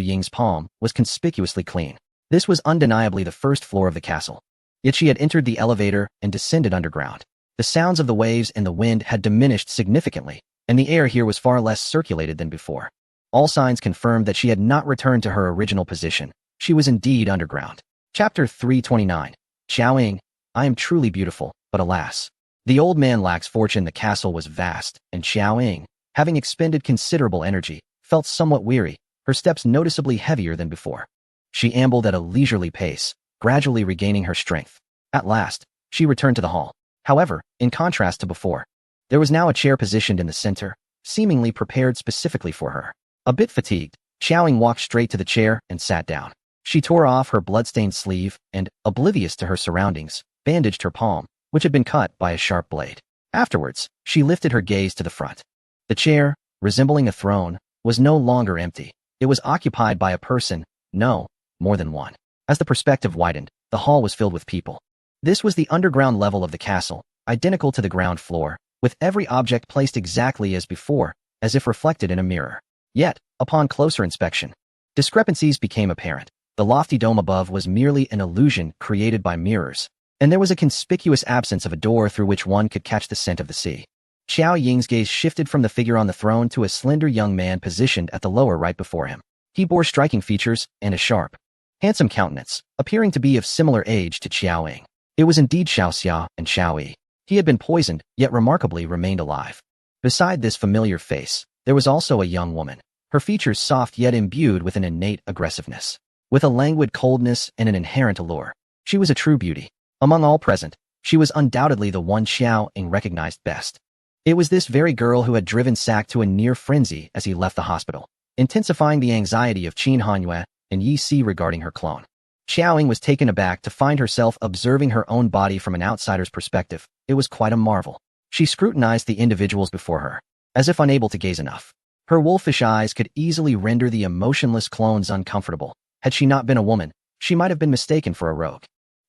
Ying's palm was conspicuously clean. This was undeniably the first floor of the castle. Yet she had entered the elevator and descended underground. The sounds of the waves and the wind had diminished significantly, and the air here was far less circulated than before. All signs confirmed that she had not returned to her original position. She was indeed underground. Chapter 329. Xiaoying, I am truly beautiful, but alas. The old man lacks fortune. The castle was vast, and Xiaoying, having expended considerable energy, felt somewhat weary, her steps noticeably heavier than before. She ambled at a leisurely pace, gradually regaining her strength. At last, she returned to the hall. However, in contrast to before, there was now a chair positioned in the center, seemingly prepared specifically for her. A bit fatigued, Xiaoying walked straight to the chair and sat down. She tore off her blood-stained sleeve and, oblivious to her surroundings, bandaged her palm, which had been cut by a sharp blade. Afterwards, she lifted her gaze to the front. The chair, resembling a throne, was no longer empty. It was occupied by a person, no, more than one. As the perspective widened, the hall was filled with people. This was the underground level of the castle, identical to the ground floor, with every object placed exactly as before, as if reflected in a mirror. Yet, upon closer inspection, discrepancies became apparent. The lofty dome above was merely an illusion created by mirrors, and there was a conspicuous absence of a door through which one could catch the scent of the sea. Xiaoying's gaze shifted from the figure on the throne to a slender young man positioned at the lower right before him. He bore striking features and a sharp, handsome countenance, appearing to be of similar age to Xiaoying. It was indeed Xiao Xia and Xiao Yi. He had been poisoned, yet remarkably remained alive. Beside this familiar face, there was also a young woman, her features soft yet imbued with an innate aggressiveness. With a languid coldness and an inherent allure, she was a true beauty. Among all present, she was undoubtedly the one Xiaoying recognized best. It was this very girl who had driven Sack to a near frenzy as he left the hospital, intensifying the anxiety of Qin Hanyue and Yi Si regarding her clone. Xiaoying was taken aback to find herself observing her own body from an outsider's perspective. It was quite a marvel. She scrutinized the individuals before her, as if unable to gaze enough. Her wolfish eyes could easily render the emotionless clones uncomfortable. Had she not been a woman, she might have been mistaken for a rogue.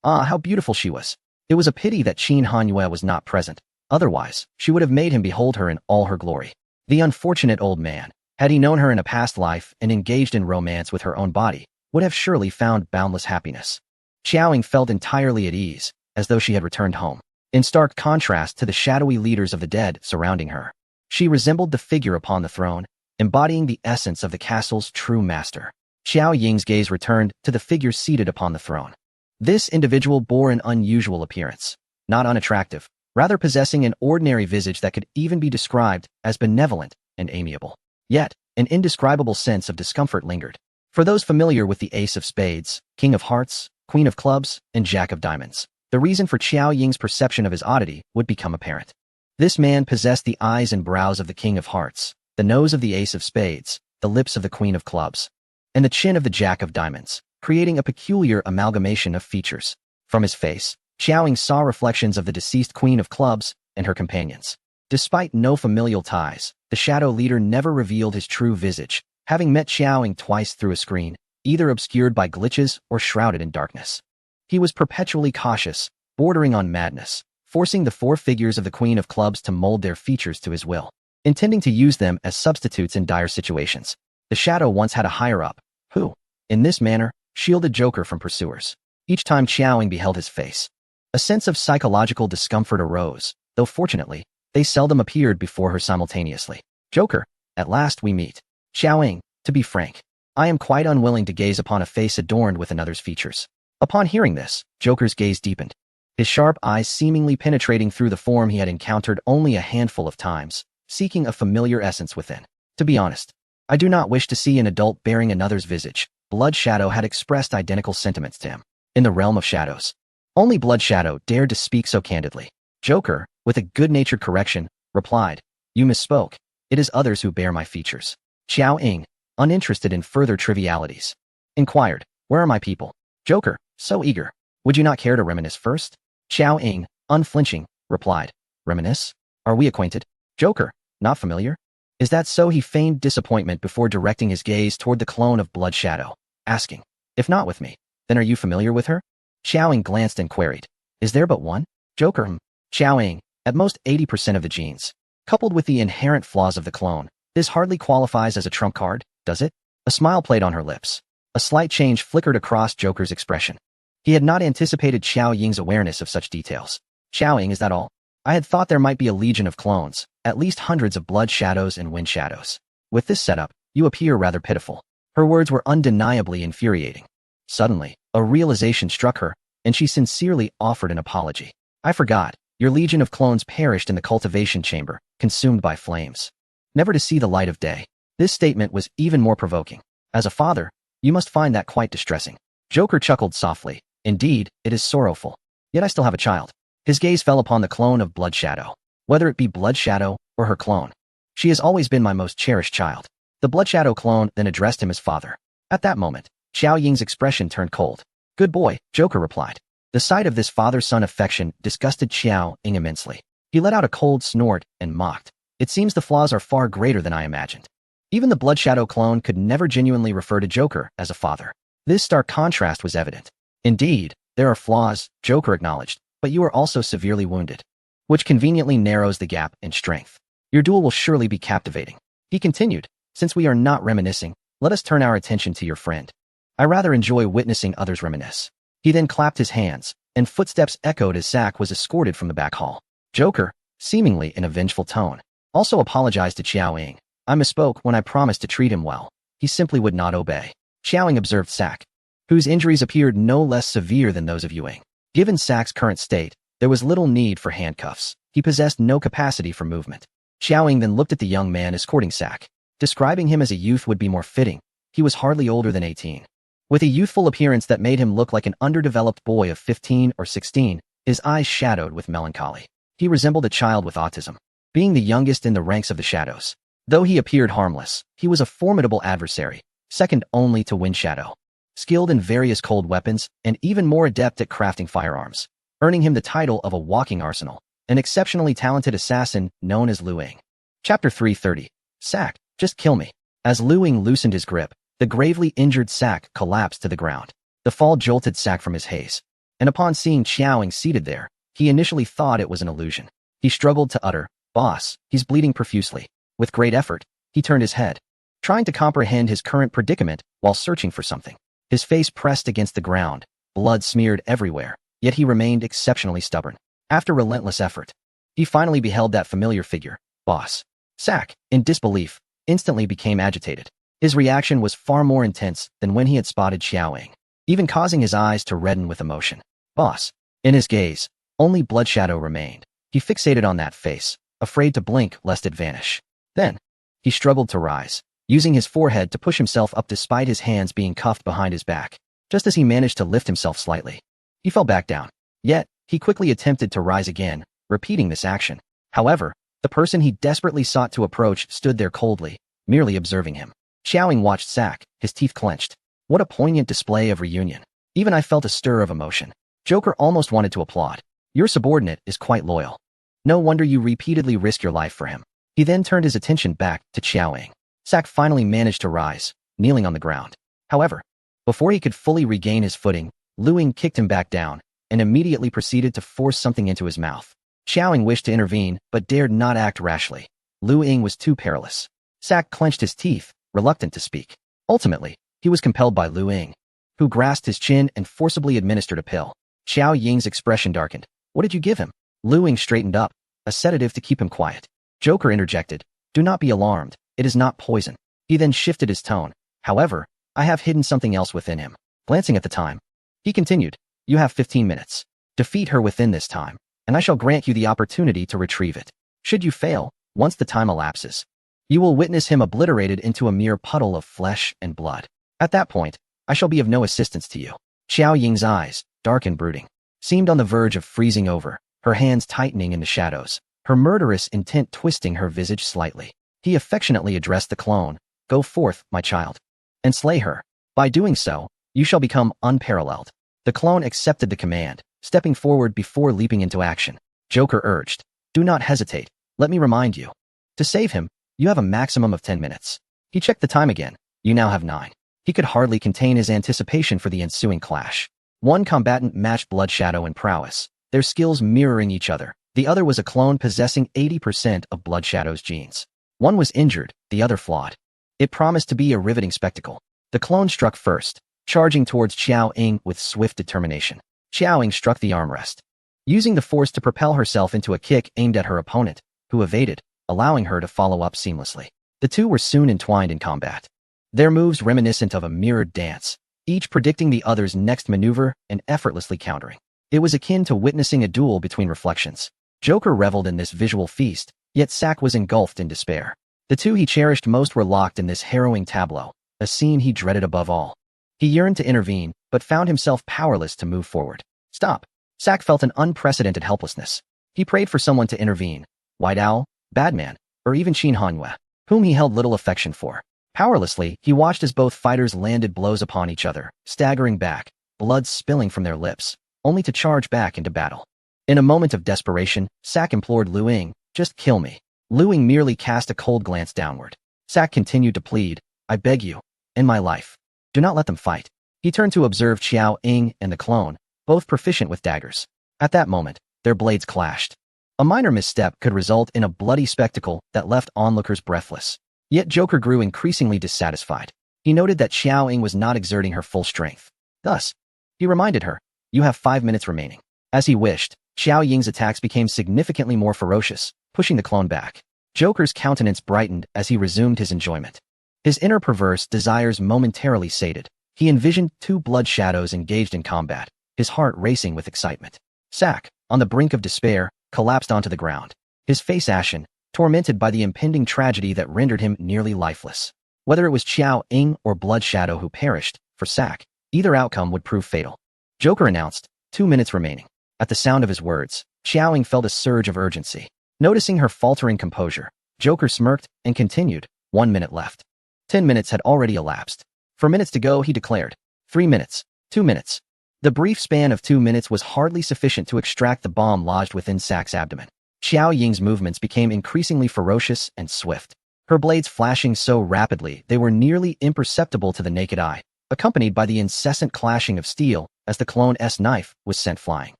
Ah, how beautiful she was. It was a pity that Qin Hanyue was not present. Otherwise, she would have made him behold her in all her glory. The unfortunate old man, had he known her in a past life and engaged in romance with her own body, would have surely found boundless happiness. Xiaoying felt entirely at ease, as though she had returned home. In stark contrast to the shadowy leaders of the dead surrounding her, she resembled the figure upon the throne, embodying the essence of the castle's true master. Xiaoying's gaze returned to the figure seated upon the throne. This individual bore an unusual appearance, not unattractive, rather possessing an ordinary visage that could even be described as benevolent and amiable. Yet, an indescribable sense of discomfort lingered. For those familiar with the Ace of Spades, King of Hearts, Queen of Clubs, and Jack of Diamonds, the reason for Xiaoying's perception of his oddity would become apparent. This man possessed the eyes and brows of the King of Hearts, the nose of the Ace of Spades, the lips of the Queen of Clubs, and the chin of the Jack of Diamonds, creating a peculiar amalgamation of features. From his face, Xiaoying saw reflections of the deceased Queen of Clubs and her companions. Despite no familial ties, the Shadow Leader never revealed his true visage, having met Xiaoying twice through a screen, either obscured by glitches or shrouded in darkness. He was perpetually cautious, bordering on madness, forcing the four figures of the Queen of Clubs to mold their features to his will, intending to use them as substitutes in dire situations. The Shadow once had a higher-up, who, in this manner, shielded Joker from pursuers. Each time Xiaoying beheld his face, a sense of psychological discomfort arose, though fortunately, they seldom appeared before her simultaneously. Joker, at last we meet. Xiaoying, to be frank, I am quite unwilling to gaze upon a face adorned with another's features. Upon hearing this, Joker's gaze deepened, his sharp eyes seemingly penetrating through the form he had encountered only a handful of times, seeking a familiar essence within. To be honest, I do not wish to see an adult bearing another's visage. Blood Shadow had expressed identical sentiments to him. In the realm of shadows, only Blood Shadow dared to speak so candidly. Joker, with a good-natured correction, replied, "You misspoke. It is others who bear my features." Xiaoying, uninterested in further trivialities, inquired, "Where are my people?" Joker, so eager, "Would you not care to reminisce first?" Xiaoying, unflinching, replied, "Reminisce? Are we acquainted?" Joker, not familiar? Is that so? He feigned disappointment before directing his gaze toward the clone of Blood Shadow, asking, "If not with me, then are you familiar with her?" Xiaoying glanced and queried, "Is there but one?" Joker, Xiaoying, at most 80% of the genes. Coupled with the inherent flaws of the clone, this hardly qualifies as a trump card, does it? A smile played on her lips. A slight change flickered across Joker's expression. He had not anticipated Xiaoying's awareness of such details. "Xiaoying, is that all? I had thought there might be a legion of clones, at least hundreds of Blood Shadows and Wind Shadows. With this setup, you appear rather pitiful." Her words were undeniably infuriating. Suddenly, a realization struck her, and she sincerely offered an apology. "I forgot. Your legion of clones perished in the cultivation chamber, consumed by flames, never to see the light of day." This statement was even more provoking. "As a father, you must find that quite distressing." Joker chuckled softly. "Indeed, it is sorrowful. Yet I still have a child." His gaze fell upon the clone of Blood Shadow. "Whether it be Blood Shadow or her clone, she has always been my most cherished child." The Blood Shadow clone then addressed him as father. At that moment, Xiaoying's expression turned cold. "Good boy," Joker replied. The sight of this father-son affection disgusted Xiaoying immensely. He let out a cold snort and mocked. "It seems the flaws are far greater than I imagined." Even the Blood Shadow clone could never genuinely refer to Joker as a father. This stark contrast was evident. "Indeed, there are flaws," Joker acknowledged, "but you are also severely wounded, which conveniently narrows the gap in strength. Your duel will surely be captivating." He continued, "Since we are not reminiscing, let us turn our attention to your friend. I rather enjoy witnessing others reminisce." He then clapped his hands, and footsteps echoed as Zack was escorted from the back hall. Joker, seemingly in a vengeful tone, also apologized to Xiaoying. "I misspoke when I promised to treat him well. He simply would not obey." Xiaoying observed Zack, whose injuries appeared no less severe than those of Yuing. Given Zack's current state, there was little need for handcuffs. He possessed no capacity for movement. Xiaoying then looked at the young man escorting Zack. Describing him as a youth would be more fitting. He was hardly older than 18. With a youthful appearance that made him look like an underdeveloped boy of 15 or 16, his eyes shadowed with melancholy. He resembled a child with autism. Being the youngest in the ranks of the Shadows, though he appeared harmless, he was a formidable adversary, second only to Wind Shadow, skilled in various cold weapons and even more adept at crafting firearms, earning him the title of a walking arsenal, an exceptionally talented assassin known as Lu Ying. Chapter 330. Zack, Just kill me. As Lu Ying loosened his grip, the gravely injured Sack collapsed to the ground. The fall jolted Sack from his haze, and upon seeing Xiao Ying seated there, he initially thought it was an illusion. He struggled to utter, "Boss, he's bleeding profusely." With great effort, he turned his head, trying to comprehend his current predicament while searching for something. His face pressed against the ground, blood smeared everywhere, yet he remained exceptionally stubborn. After relentless effort, he finally beheld that familiar figure, Boss. Sack, in disbelief, instantly became agitated. His reaction was far more intense than when he had spotted Xiao Ying, even causing his eyes to redden with emotion. Boss. In his gaze, only blood shadow remained. He fixated on that face, afraid to blink lest it vanish. Then, he struggled to rise, using his forehead to push himself up despite his hands being cuffed behind his back. Just as he managed to lift himself slightly, he fell back down. Yet, he quickly attempted to rise again, repeating this action. However, the person he desperately sought to approach stood there coldly, merely observing him. Xiao Ying watched Sack, his teeth clenched. What a poignant display of reunion. Even I felt a stir of emotion. Joker almost wanted to applaud. Your subordinate is quite loyal. No wonder you repeatedly risk your life for him. He then turned his attention back to Xiao Ying. Sack finally managed to rise, kneeling on the ground. However, before he could fully regain his footing, Lu Ying kicked him back down and immediately proceeded to force something into his mouth. Xiao Ying wished to intervene, but dared not act rashly. Lu Ying was too perilous. Sack clenched his teeth, reluctant to speak. Ultimately, he was compelled by Lu Ying, who grasped his chin and forcibly administered a pill. Xiao Ying's expression darkened. What did you give him? Lu Ying straightened up, a sedative to keep him quiet. Joker interjected. Do not be alarmed. It is not poison. He then shifted his tone. However, I have hidden something else within him. Glancing at the time, he continued. You have 15 minutes. Defeat her within this time, and I shall grant you the opportunity to retrieve it. Should you fail, once the time elapses, you will witness him obliterated into a mere puddle of flesh and blood. At that point, I shall be of no assistance to you. Xiao Ying's eyes, dark and brooding, seemed on the verge of freezing over, her hands tightening in the shadows, her murderous intent twisting her visage slightly. He affectionately addressed the clone. Go forth, my child, and slay her. By doing so, you shall become unparalleled. The clone accepted the command, stepping forward before leaping into action. Joker urged. Do not hesitate. Let me remind you. To save him, you have a maximum of 10 minutes. He checked the time again. You now have 9. He could hardly contain his anticipation for the ensuing clash. One combatant matched Blood Shadow in prowess, their skills mirroring each other. The other was a clone possessing 80% of Blood Shadow's genes. One was injured, the other flawed. It promised to be a riveting spectacle. The clone struck first, charging towards Xiao Ying with swift determination. Xiao Ying struck the armrest, using the force to propel herself into a kick aimed at her opponent, who evaded, allowing her to follow up seamlessly. The two were soon entwined in combat, their moves reminiscent of a mirrored dance, each predicting the other's next maneuver and effortlessly countering. It was akin to witnessing a duel between reflections. Joker reveled in this visual feast, yet Sack was engulfed in despair. The two he cherished most were locked in this harrowing tableau, a scene he dreaded above all. He yearned to intervene, but found himself powerless to move forward. Stop. Sack felt an unprecedented helplessness. He prayed for someone to intervene. White Owl, Badman, or even Qin Hanyue, whom he held little affection for. Powerlessly, he watched as both fighters landed blows upon each other, staggering back, blood spilling from their lips, only to charge back into battle. In a moment of desperation, Sack implored Lu Ying, just kill me. Lu Ying merely cast a cold glance downward. Sack continued to plead, I beg you, in my life, do not let them fight. He turned to observe Xiao Ying and the clone, both proficient with daggers. At that moment, their blades clashed. A minor misstep could result in a bloody spectacle that left onlookers breathless. Yet Joker grew increasingly dissatisfied. He noted that Xiao Ying was not exerting her full strength. Thus, he reminded her, you have 5 minutes remaining. As he wished, Xiao Ying's attacks became significantly more ferocious, pushing the clone back. Joker's countenance brightened as he resumed his enjoyment. His inner perverse desires momentarily sated. He envisioned 2 blood shadows engaged in combat, his heart racing with excitement. Sack, on the brink of despair, collapsed onto the ground, his face ashen, tormented by the impending tragedy that rendered him nearly lifeless. Whether it was Xiao Ying or Blood Shadow who perished, for Sack, either outcome would prove fatal. Joker announced, 2 minutes remaining. At the sound of his words, Xiao Ying felt a surge of urgency. Noticing her faltering composure, Joker smirked and continued, 1 minute left. 10 minutes had already elapsed. For minutes to go, he declared. 3 minutes. 2 minutes. The brief span of 2 minutes was hardly sufficient to extract the bomb lodged within Sack's abdomen. Xiao Ying's movements became increasingly ferocious and swift. her blades flashing so rapidly they were nearly imperceptible to the naked eye, accompanied by the incessant clashing of steel as the clone's knife was sent flying.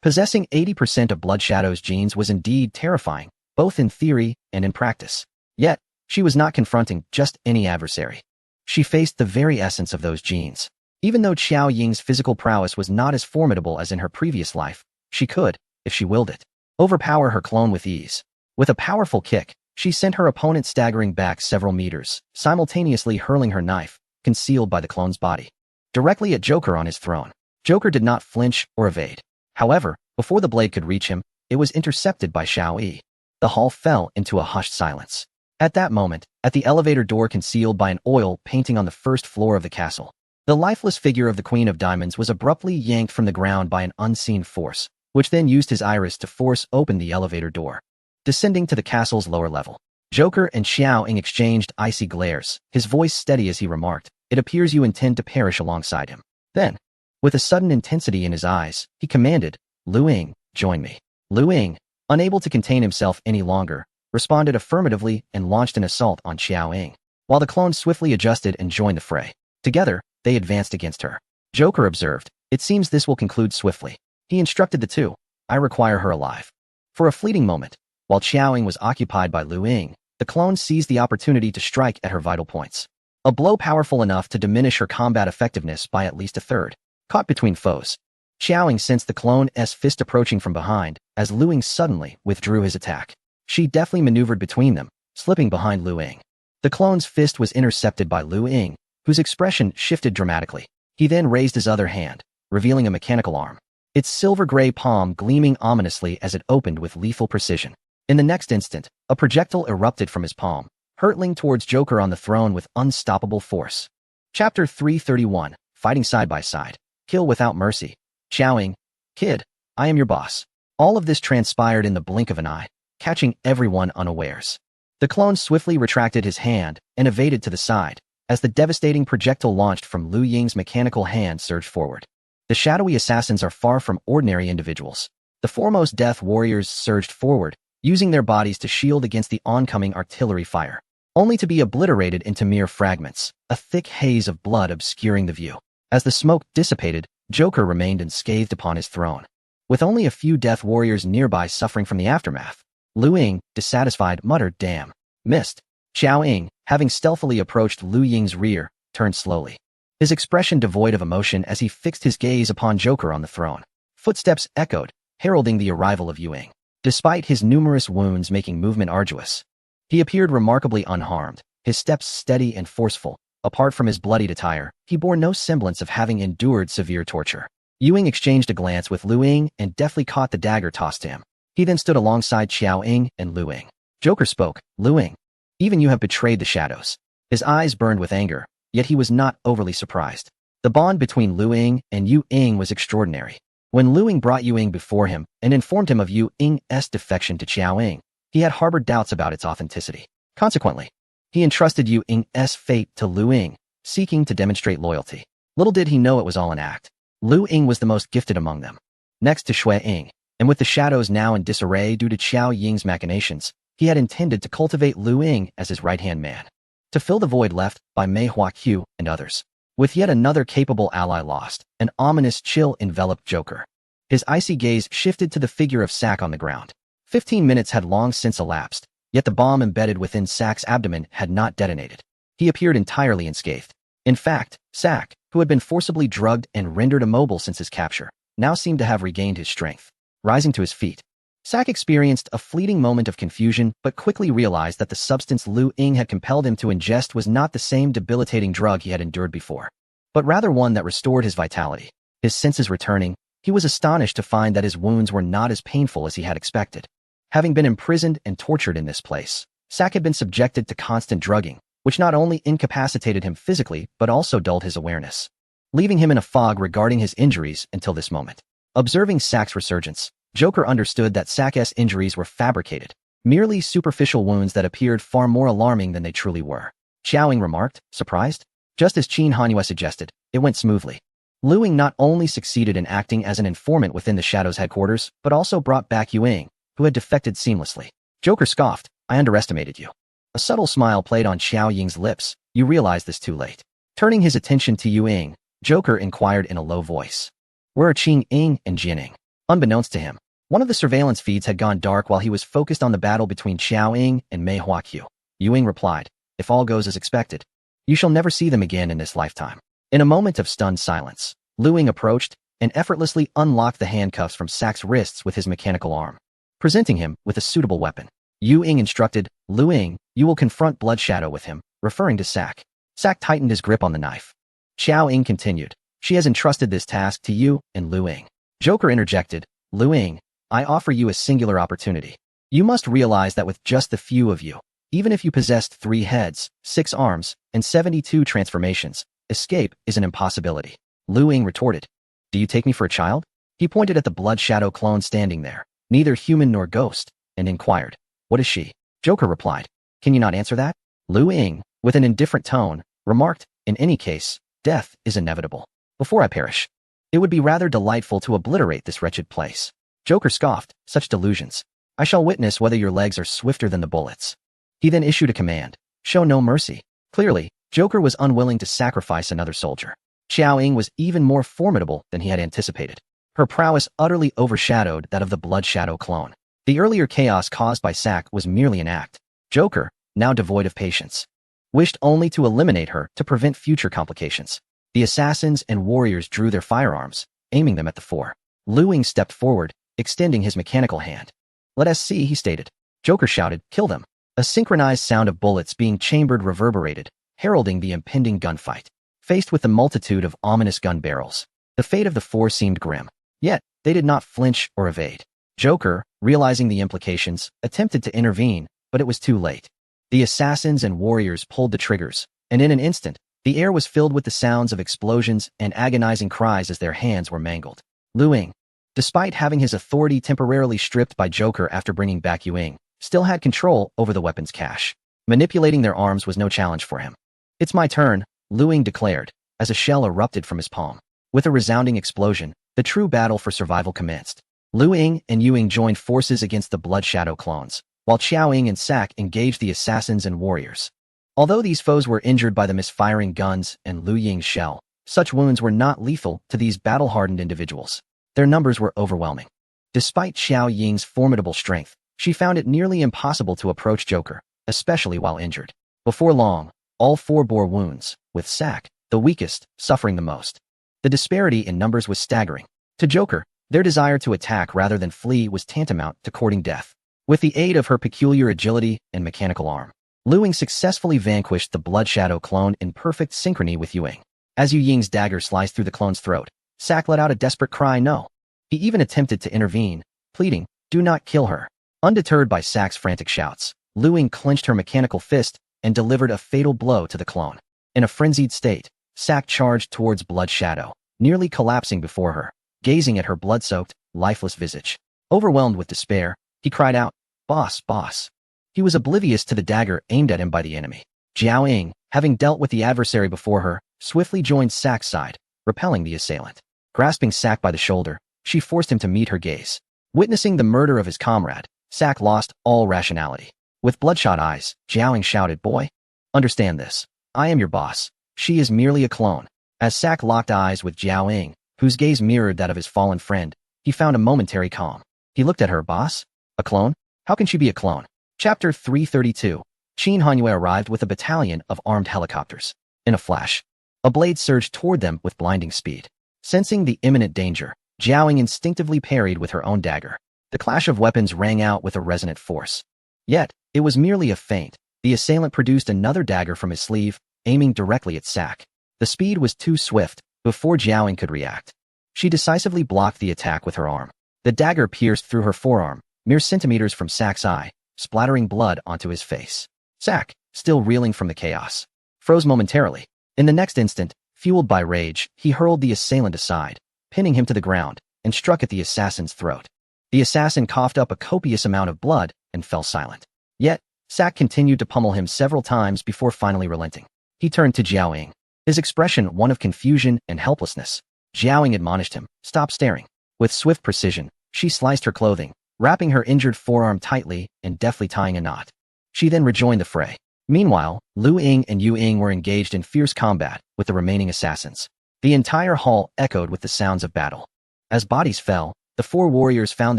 Possessing 80% of Blood Shadow's genes was indeed terrifying, both in theory and in practice. Yet, she was not confronting just any adversary. She faced the very essence of those genes. Even though Qiao Ying's physical prowess was not as formidable as in her previous life, she could, if she willed it, overpower her clone with ease. With a powerful kick, she sent her opponent staggering back several meters, simultaneously hurling her knife, concealed by the clone's body, directly at Joker on his throne. Joker did not flinch or evade. However, before the blade could reach him, it was intercepted by Xiao Yi. The hall fell into a hushed silence. At that moment, at the elevator door concealed by an oil painting on the first floor of the castle, the lifeless figure of the Queen of Diamonds was abruptly yanked from the ground by an unseen force, which then used his iris to force open the elevator door. Descending to the castle's lower level, Joker and Xiao Ying exchanged icy glares, his voice steady as he remarked, "It appears you intend to perish alongside him." Then, with a sudden intensity in his eyes, he commanded, "Lu Ying, join me." Lu Ying, unable to contain himself any longer, responded affirmatively and launched an assault on Xiao Ying, while the clone swiftly adjusted and joined the fray. Together, they advanced against her. Joker observed, "It seems this will conclude swiftly." He instructed the two, "I require her alive." For a fleeting moment, while Xiao Ying was occupied by Lu Ying, the clone seized the opportunity to strike at her vital points. A blow powerful enough to diminish her combat effectiveness by at least a third. Caught between foes, Xiao Ying sensed the clone's fist approaching from behind as Lu Ying suddenly withdrew his attack. She deftly maneuvered between them, slipping behind Lu Ying. The clone's fist was intercepted by Lu Ying, whose expression shifted dramatically. He then raised his other hand, revealing a mechanical arm, its silver-gray palm gleaming ominously as it opened with lethal precision. In the next instant, a projectile erupted from his palm, hurtling towards Joker on the throne with unstoppable force. Chapter 331, Fighting Side by Side. Kill without mercy. Xiao Ying, kid, I am your boss. All of this transpired in the blink of an eye, catching everyone unawares. The clone swiftly retracted his hand and evaded to the side, as the devastating projectile launched from Lu Ying's mechanical hand surged forward. The shadowy assassins are far from ordinary individuals. The foremost death warriors surged forward, using their bodies to shield against the oncoming artillery fire, only to be obliterated into mere fragments, a thick haze of blood obscuring the view. As the smoke dissipated, Joker remained unscathed upon his throne. With only a few death warriors nearby suffering from the aftermath, Lu Ying, dissatisfied, muttered, "Damn. Missed." Xiao Ying, having stealthily approached Lu Ying's rear, turned slowly, his expression devoid of emotion as he fixed his gaze upon Joker on the throne. Footsteps echoed, heralding the arrival of Yu Ying. Despite his numerous wounds making movement arduous, he appeared remarkably unharmed, his steps steady and forceful. Apart from his bloodied attire, he bore no semblance of having endured severe torture. Yu Ying exchanged a glance with Lu Ying and deftly caught the dagger tossed to him. He then stood alongside Xiao Ying and Lu Ying. Joker spoke, "Lu Ying, even you have betrayed the shadows." His eyes burned with anger, yet he was not overly surprised. The bond between Lu Ying and Yu Ying was extraordinary. When Lu Ying brought Yu Ying before him and informed him of Yu Ying's defection to Xiao Ying, he had harbored doubts about its authenticity. Consequently, he entrusted Yu Ying's fate to Lu Ying, seeking to demonstrate loyalty. Little did he know it was all an act. Lu Ying was the most gifted among them. Next to Shui Ying, and with the shadows now in disarray due to Qiao Ying's machinations, he had intended to cultivate Lu Ying as his right-hand man, to fill the void left by Mei Huaqiu and others. With yet another capable ally lost, an ominous chill enveloped Joker. His icy gaze shifted to the figure of Sack on the ground. 15 minutes had long since elapsed, yet the bomb embedded within Sack's abdomen had not detonated. He appeared entirely unscathed. In fact, Sack, who had been forcibly drugged and rendered immobile since his capture, now seemed to have regained his strength. Rising to his feet, Sack experienced a fleeting moment of confusion but quickly realized that the substance Lu Ying had compelled him to ingest was not the same debilitating drug he had endured before, but rather one that restored his vitality. His senses returning, he was astonished to find that his wounds were not as painful as he had expected. Having been imprisoned and tortured in this place, Sack had been subjected to constant drugging, which not only incapacitated him physically but also dulled his awareness, leaving him in a fog regarding his injuries until this moment. Observing Sack's resurgence, Joker understood that Sack's injuries were fabricated, merely superficial wounds that appeared far more alarming than they truly were. Xiao Ying remarked, surprised. Just as Qin Hanyu suggested, it went smoothly. Lu Ying not only succeeded in acting as an informant within the Shadow's headquarters, but also brought back Yu Ying, who had defected seamlessly. Joker scoffed, I underestimated you. A subtle smile played on Xiao Ying's lips. You realize this too late. Turning his attention to Yu Ying, Joker inquired in a low voice. Where are Qing Ying and Jining? Unbeknownst to him, one of the surveillance feeds had gone dark while he was focused on the battle between Xiao Ying and Mei Huaqiu. Yu Ying replied, if all goes as expected, you shall never see them again in this lifetime. In a moment of stunned silence, Lu Ying approached and effortlessly unlocked the handcuffs from Sak's wrists with his mechanical arm, presenting him with a suitable weapon. Yu Ying instructed, Lu Ying, you will confront Blood Shadow with him, referring to Sak. Sak tightened his grip on the knife. Xiao Ying continued, she has entrusted this task to you and Lu Ying. Joker interjected, Lu Ying, I offer you a singular opportunity. You must realize that with just the few of you, even if you possessed 3 heads, 6 arms, and 72 transformations, escape is an impossibility. Lu Ying retorted, do you take me for a child? He pointed at the Blood Shadow clone standing there, neither human nor ghost, and inquired, what is she? Joker replied, can you not answer that? Lu Ying, with an indifferent tone, remarked, in any case, death is inevitable. Before I perish, it would be rather delightful to obliterate this wretched place. Joker scoffed, such delusions. I shall witness whether your legs are swifter than the bullets. He then issued a command, show no mercy. Clearly, Joker was unwilling to sacrifice another soldier. Xiao Ying was even more formidable than he had anticipated. Her prowess utterly overshadowed that of the Blood Shadow clone. The earlier chaos caused by Sak was merely an act. Joker, now devoid of patience, wished only to eliminate her to prevent future complications. The assassins and warriors drew their firearms, aiming them at the 4. Lu Ying stepped forward, extending his mechanical hand. Let us see, he stated. Joker shouted, kill them. A synchronized sound of bullets being chambered reverberated, heralding the impending gunfight. Faced with the multitude of ominous gun barrels, the fate of the 4 seemed grim. Yet, they did not flinch or evade. Joker, realizing the implications, attempted to intervene, but it was too late. The assassins and warriors pulled the triggers, and in an instant, the air was filled with the sounds of explosions and agonizing cries as their hands were mangled. Lu Ying, despite having his authority temporarily stripped by Joker after bringing back Yu Ying, still had control over the weapon's cache. Manipulating their arms was no challenge for him. It's my turn, Lu Ying declared, as a shell erupted from his palm. With a resounding explosion, the true battle for survival commenced. Lu Ying and Yu Ying joined forces against the Blood Shadow clones, while Xiao Ying and Sak engaged the assassins and warriors. Although these foes were injured by the misfiring guns and Lu Ying's shell, such wounds were not lethal to these battle-hardened individuals. Their numbers were overwhelming. Despite Xiao Ying's formidable strength, she found it nearly impossible to approach Joker, especially while injured. Before long, all 4 bore wounds, with Sak, the weakest, suffering the most. The disparity in numbers was staggering. To Joker, their desire to attack rather than flee was tantamount to courting death. With the aid of her peculiar agility and mechanical arm, Lu Ying successfully vanquished the Blood Shadow clone in perfect synchrony with Yu Ying. As Yu Ying's dagger sliced through the clone's throat, Sak let out a desperate cry, no. He even attempted to intervene, pleading, do not kill her. Undeterred by Sak's frantic shouts, Lu Ying clenched her mechanical fist and delivered a fatal blow to the clone. In a frenzied state, Sak charged towards Blood Shadow, nearly collapsing before her, gazing at her blood-soaked, lifeless visage. Overwhelmed with despair, he cried out, boss, boss. He was oblivious to the dagger aimed at him by the enemy. Xiao Ying, having dealt with the adversary before her, swiftly joined Sak's side, repelling the assailant. Grasping Sak by the shoulder, she forced him to meet her gaze. Witnessing the murder of his comrade, Sak lost all rationality. With bloodshot eyes, Xiao Ying shouted, boy, understand this. I am your boss. She is merely a clone. As Sak locked eyes with Xiao Ying, whose gaze mirrored that of his fallen friend, he found a momentary calm. He looked at her, boss? A clone? How can she be a clone? Chapter 332. Qin Hanyue arrived with a battalion of armed helicopters. In a flash, a blade surged toward them with blinding speed. Sensing the imminent danger, Xiao Ying instinctively parried with her own dagger. The clash of weapons rang out with a resonant force. Yet, it was merely a feint. The assailant produced another dagger from his sleeve, aiming directly at Sak. The speed was too swift. Before Xiao Ying could react, she decisively blocked the attack with her arm. The dagger pierced through her forearm, mere centimeters from Sak's eye, splattering blood onto his face. Sak, still reeling from the chaos, froze momentarily. In the next instant, fueled by rage, he hurled the assailant aside, pinning him to the ground, and struck at the assassin's throat. The assassin coughed up a copious amount of blood and fell silent. Yet, Sak continued to pummel him several times before finally relenting. He turned to Xiao Ying, his expression one of confusion and helplessness. Xiao Ying admonished him, stop staring. With swift precision, she sliced her clothing, wrapping her injured forearm tightly and deftly tying a knot. She then rejoined the fray. Meanwhile, Lu Ying and Yu Ying were engaged in fierce combat with the remaining assassins. The entire hall echoed with the sounds of battle. As bodies fell, the four warriors found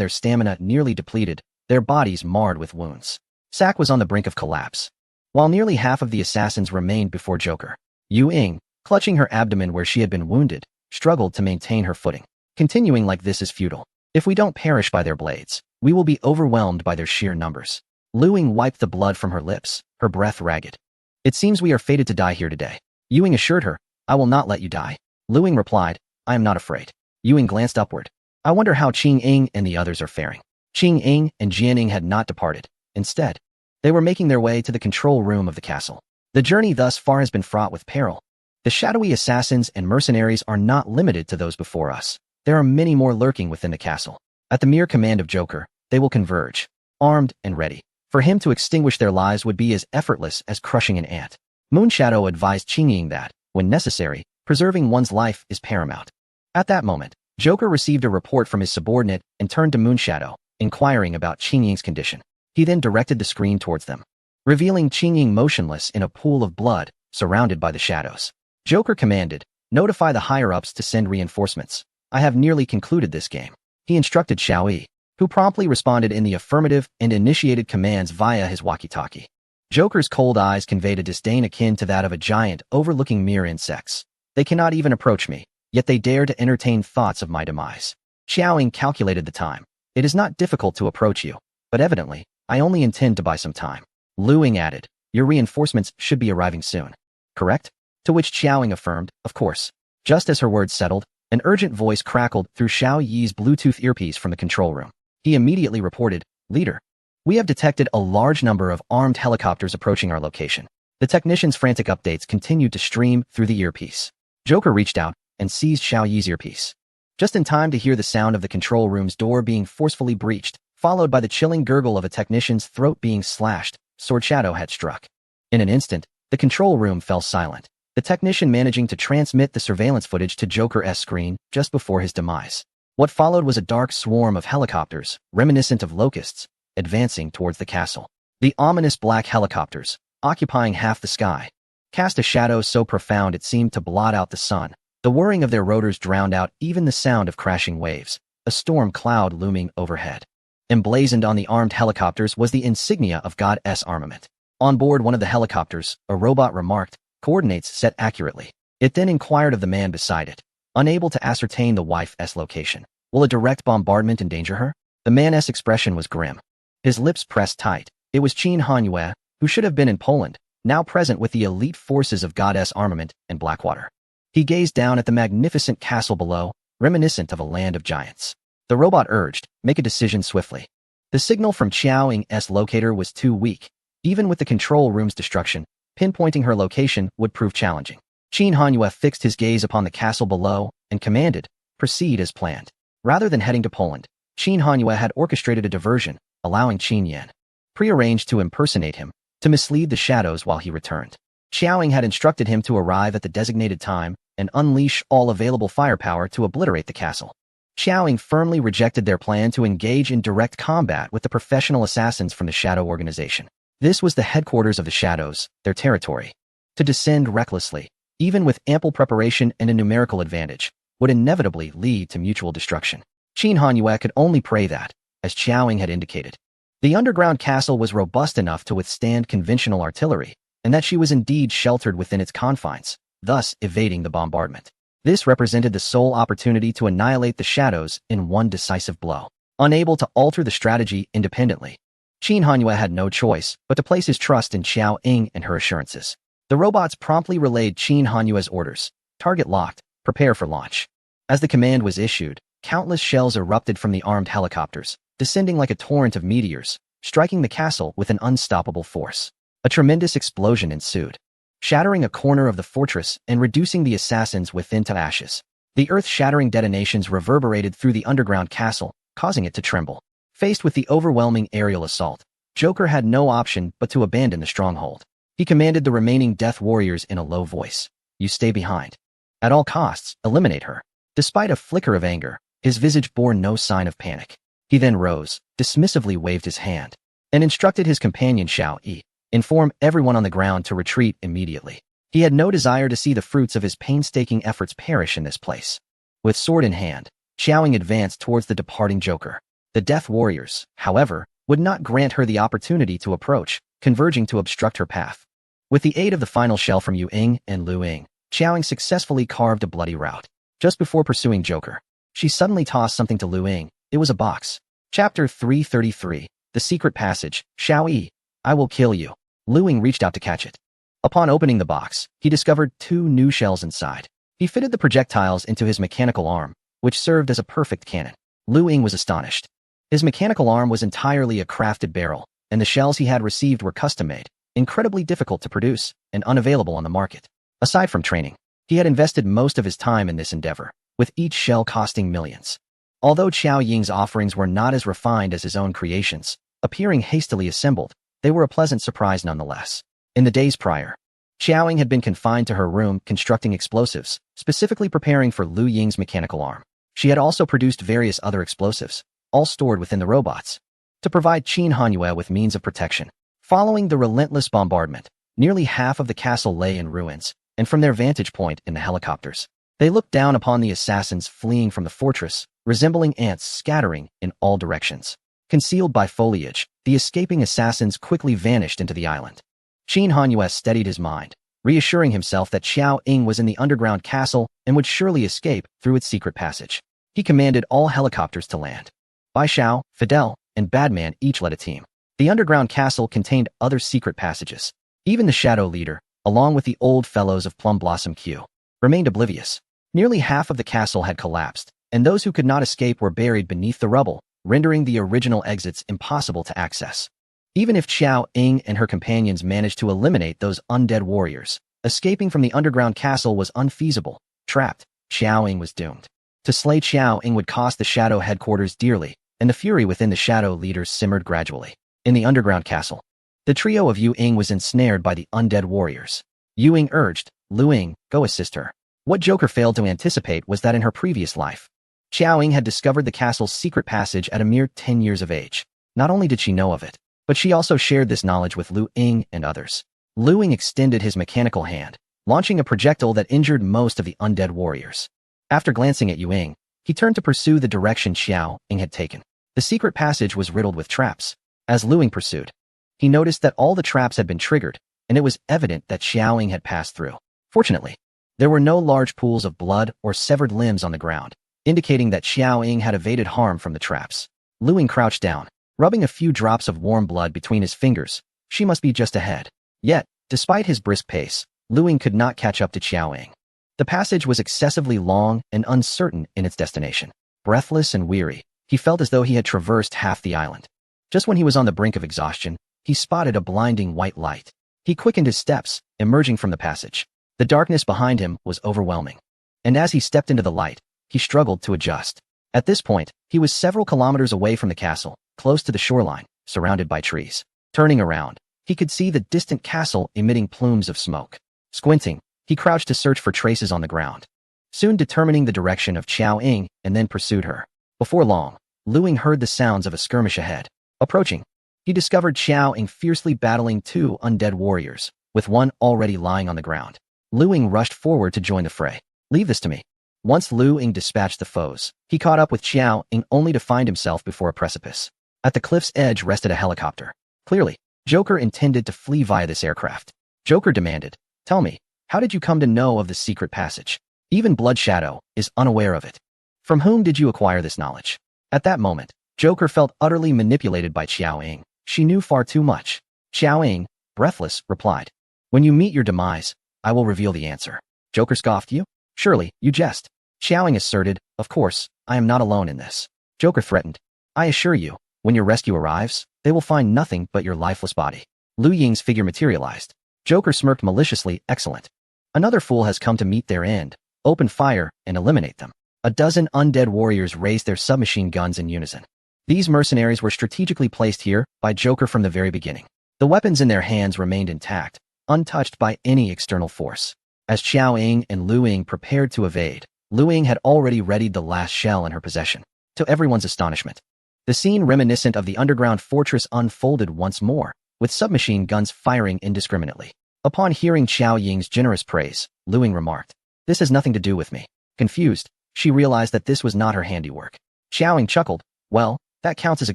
their stamina nearly depleted, their bodies marred with wounds. Sack was on the brink of collapse. While nearly half of the assassins remained before Joker, Yu Ying, clutching her abdomen where she had been wounded, struggled to maintain her footing. Continuing like this is futile. If we don't perish by their blades, we will be overwhelmed by their sheer numbers. Lu Ying wiped the blood from her lips, her breath ragged. It seems we are fated to die here today. Yu Ying assured her, I will not let you die. Lu Ying replied, I am not afraid. Yu Ying glanced upward. I wonder how Qing Ying and the others are faring. Qing Ying and Jian Ying had not departed. Instead, they were making their way to the control room of the castle. The journey thus far has been fraught with peril. The shadowy assassins and mercenaries are not limited to those before us. There are many more lurking within the castle. At the mere command of Joker, they will converge, armed and ready. For him to extinguish their lives would be as effortless as crushing an ant. Moonshadow advised Qing Ying that, when necessary, preserving one's life is paramount. At that moment, Joker received a report from his subordinate and turned to Moonshadow, inquiring about Qing Ying's condition. He then directed the screen towards them, revealing Qing Ying motionless in a pool of blood, surrounded by the shadows. Joker commanded, notify the higher-ups to send reinforcements. I have nearly concluded this game. He instructed Xiao Yi, who promptly responded in the affirmative and initiated commands via his walkie-talkie. Joker's cold eyes conveyed a disdain akin to that of a giant overlooking mere insects. They cannot even approach me, yet they dare to entertain thoughts of my demise. Xiao Ying calculated the time. It is not difficult to approach you, but evidently, I only intend to buy some time. Lu Ying added, your reinforcements should be arriving soon. Correct? To which Xiao Ying affirmed, of course. Just as her words settled, an urgent voice crackled through Xiao Yi's Bluetooth earpiece from the control room. He immediately reported, Leader, we have detected a large number of armed helicopters approaching our location. The technician's frantic updates continued to stream through the earpiece. Joker reached out and seized Xiao Yi's earpiece. Just in time to hear the sound of the control room's door being forcefully breached, followed by the chilling gurgle of a technician's throat being slashed, Sword Shadow had struck. In an instant, the control room fell silent, the technician managing to transmit the surveillance footage to Joker's screen just before his demise. What followed was a dark swarm of helicopters, reminiscent of locusts, advancing towards the castle. The ominous black helicopters, occupying half the sky, cast a shadow so profound it seemed to blot out the sun. The whirring of their rotors drowned out even the sound of crashing waves, a storm cloud looming overhead. Emblazoned on the armed helicopters was the insignia of God's armament. On board one of the helicopters, a robot remarked, coordinates set accurately. It then inquired of the man beside it, unable to ascertain the wife's location. Will a direct bombardment endanger her? The man's expression was grim. His lips pressed tight. It was Qin Hanyue, who should have been in Poland, now present with the elite forces of God's armament and Blackwater. He gazed down at the magnificent castle below, reminiscent of a land of giants. The robot urged, make a decision swiftly. The signal from Xiao Ying's locator was too weak. Even with the control room's destruction, pinpointing her location would prove challenging. Qin Hanyue fixed his gaze upon the castle below and commanded, proceed as planned. Rather than heading to Poland, Qin Hanyue had orchestrated a diversion, allowing Qin Yan, prearranged to impersonate him, to mislead the shadows while he returned. Xiao Ying had instructed him to arrive at the designated time and unleash all available firepower to obliterate the castle. Xiao Ying firmly rejected their plan to engage in direct combat with the professional assassins from the Shadow Organization. This was the headquarters of the Shadows, their territory. To descend recklessly, even with ample preparation and a numerical advantage, would inevitably lead to mutual destruction. Qin Hanyue could only pray that, as Xiao Ying had indicated, the underground castle was robust enough to withstand conventional artillery, and that she was indeed sheltered within its confines, thus evading the bombardment. This represented the sole opportunity to annihilate the shadows in one decisive blow. Unable to alter the strategy independently, Qin Hanyue had no choice but to place his trust in Xiao Ying and her assurances. The robots promptly relayed Qin Hanyue's orders. Target locked, prepare for launch. As the command was issued, countless shells erupted from the armed helicopters, descending like a torrent of meteors, striking the castle with an unstoppable force. A tremendous explosion ensued, shattering a corner of the fortress and reducing the assassins within to ashes. The earth-shattering detonations reverberated through the underground castle, causing it to tremble. Faced with the overwhelming aerial assault, Joker had no option but to abandon the stronghold. He commanded the remaining Death Warriors in a low voice. You stay behind. At all costs, eliminate her. Despite a flicker of anger, his visage bore no sign of panic. He then rose, dismissively waved his hand. and instructed his companion Xiao Yi, inform everyone on the ground to retreat immediately. He had no desire to see the fruits of his painstaking efforts perish in this place. With sword in hand, Xiaoying advanced towards the departing Joker. The Death Warriors, however, would not grant her the opportunity to approach, converging to obstruct her path. With the aid of the final shell from Yu Ying and Lu Ying, Xiaoying successfully carved a bloody route. Just before pursuing Joker, she suddenly tossed something to Lu Ying. It was a box. Chapter 333, The Secret Passage. Xiao Yi, I will kill you. Lu Ying reached out to catch it. Upon opening the box, he discovered 2 new shells inside. He fitted the projectiles into his mechanical arm, which served as a perfect cannon. Lu Ying was astonished. His mechanical arm was entirely a crafted barrel, and the shells he had received were custom-made, incredibly difficult to produce, and unavailable on the market. Aside from training, he had invested most of his time in this endeavor, with each shell costing millions. Although Xiao Ying's offerings were not as refined as his own creations, appearing hastily assembled, they were a pleasant surprise nonetheless. In the days prior, Xiao Ying had been confined to her room constructing explosives, specifically preparing for Lu Ying's mechanical arm. She had also produced various other explosives, all stored within the robots, to provide Qin Hanyue with means of protection. Following the relentless bombardment, nearly half of the castle lay in ruins, and from their vantage point in the helicopters, they looked down upon the assassins fleeing from the fortress, resembling ants scattering in all directions. Concealed by foliage, the escaping assassins quickly vanished into the island. Qin Hanyue steadied his mind, reassuring himself that Xiao Ying was in the underground castle and would surely escape through its secret passage. He commanded all helicopters to land. Bai Xiao, Fidel, and Badman each led a team. The underground castle contained other secret passages. Even the Shadow Leader, along with the old fellows of Plum Blossom Q, remained oblivious. Nearly half of the castle had collapsed, and those who could not escape were buried beneath the rubble, rendering the original exits impossible to access. Even if Xiao Ying and her companions managed to eliminate those undead warriors, escaping from the underground castle was unfeasible. Trapped, Xiao Ying was doomed. To slay Xiao Ying would cost the Shadow headquarters dearly, and the fury within the Shadow leaders simmered gradually. In the underground castle, the trio of Yu Ying was ensnared by the undead warriors. Yu Ying urged, Lu Ying, go assist her. What Joker failed to anticipate was that in her previous life, Xiao Ying had discovered the castle's secret passage at a mere 10 years of age. Not only did she know of it, but she also shared this knowledge with Lu Ying and others. Lu Ying extended his mechanical hand, launching a projectile that injured most of the undead warriors. After glancing at Yu Ying, he turned to pursue the direction Xiao Ying had taken. The secret passage was riddled with traps. As Lu Ying pursued, he noticed that all the traps had been triggered, and it was evident that Xiao Ying had passed through. Fortunately, there were no large pools of blood or severed limbs on the ground, indicating that Xiao Ying had evaded harm from the traps. Lu Ying crouched down, rubbing a few drops of warm blood between his fingers. She must be just ahead. Yet, despite his brisk pace, Lu Ying could not catch up to Xiao Ying. The passage was excessively long and uncertain in its destination. Breathless and weary, he felt as though he had traversed half the island. Just when he was on the brink of exhaustion, he spotted a blinding white light. He quickened his steps, emerging from the passage. The darkness behind him was overwhelming. And as he stepped into the light, he struggled to adjust. At this point, he was several kilometers away from the castle, close to the shoreline, surrounded by trees. Turning around, he could see the distant castle emitting plumes of smoke. Squinting, he crouched to search for traces on the ground, soon determining the direction of Xiao Ying and then pursued her. Before long, Lu Ying heard the sounds of a skirmish ahead. Approaching, he discovered Xiao Ying fiercely battling 2 undead warriors, with one already lying on the ground. Lu Ying rushed forward to join the fray. Leave this to me. Once Lu Ying dispatched the foes, he caught up with Xiao Ying only to find himself before a precipice. At the cliff's edge rested a helicopter. Clearly, Joker intended to flee via this aircraft. Joker demanded, tell me, how did you come to know of the secret passage? Even Blood Shadow is unaware of it. From whom did you acquire this knowledge? At that moment, Joker felt utterly manipulated by Xiao Ying. She knew far too much. Xiao Ying, breathless, replied, when you meet your demise, I will reveal the answer. Joker scoffed. You? Surely, you jest. Xiao Ying asserted, of course, I am not alone in this. Joker threatened, I assure you, when your rescue arrives, they will find nothing but your lifeless body. Lu Ying's figure materialized. Joker smirked maliciously, excellent. Another fool has come to meet their end. Open fire and eliminate them. A dozen undead warriors raised their submachine guns in unison. These mercenaries were strategically placed here by Joker from the very beginning. The weapons in their hands remained intact, untouched by any external force. As Xiao Ying and Lu Ying prepared to evade, Lu Ying had already readied the last shell in her possession. To everyone's astonishment, The scene reminiscent of the underground fortress unfolded once more, with submachine guns firing indiscriminately. Upon hearing Xiao Ying's generous praise, Lu Ying remarked, "This has nothing to do with me." Confused, she realized that this was not her handiwork. Xiao Ying chuckled, "Well, that counts as a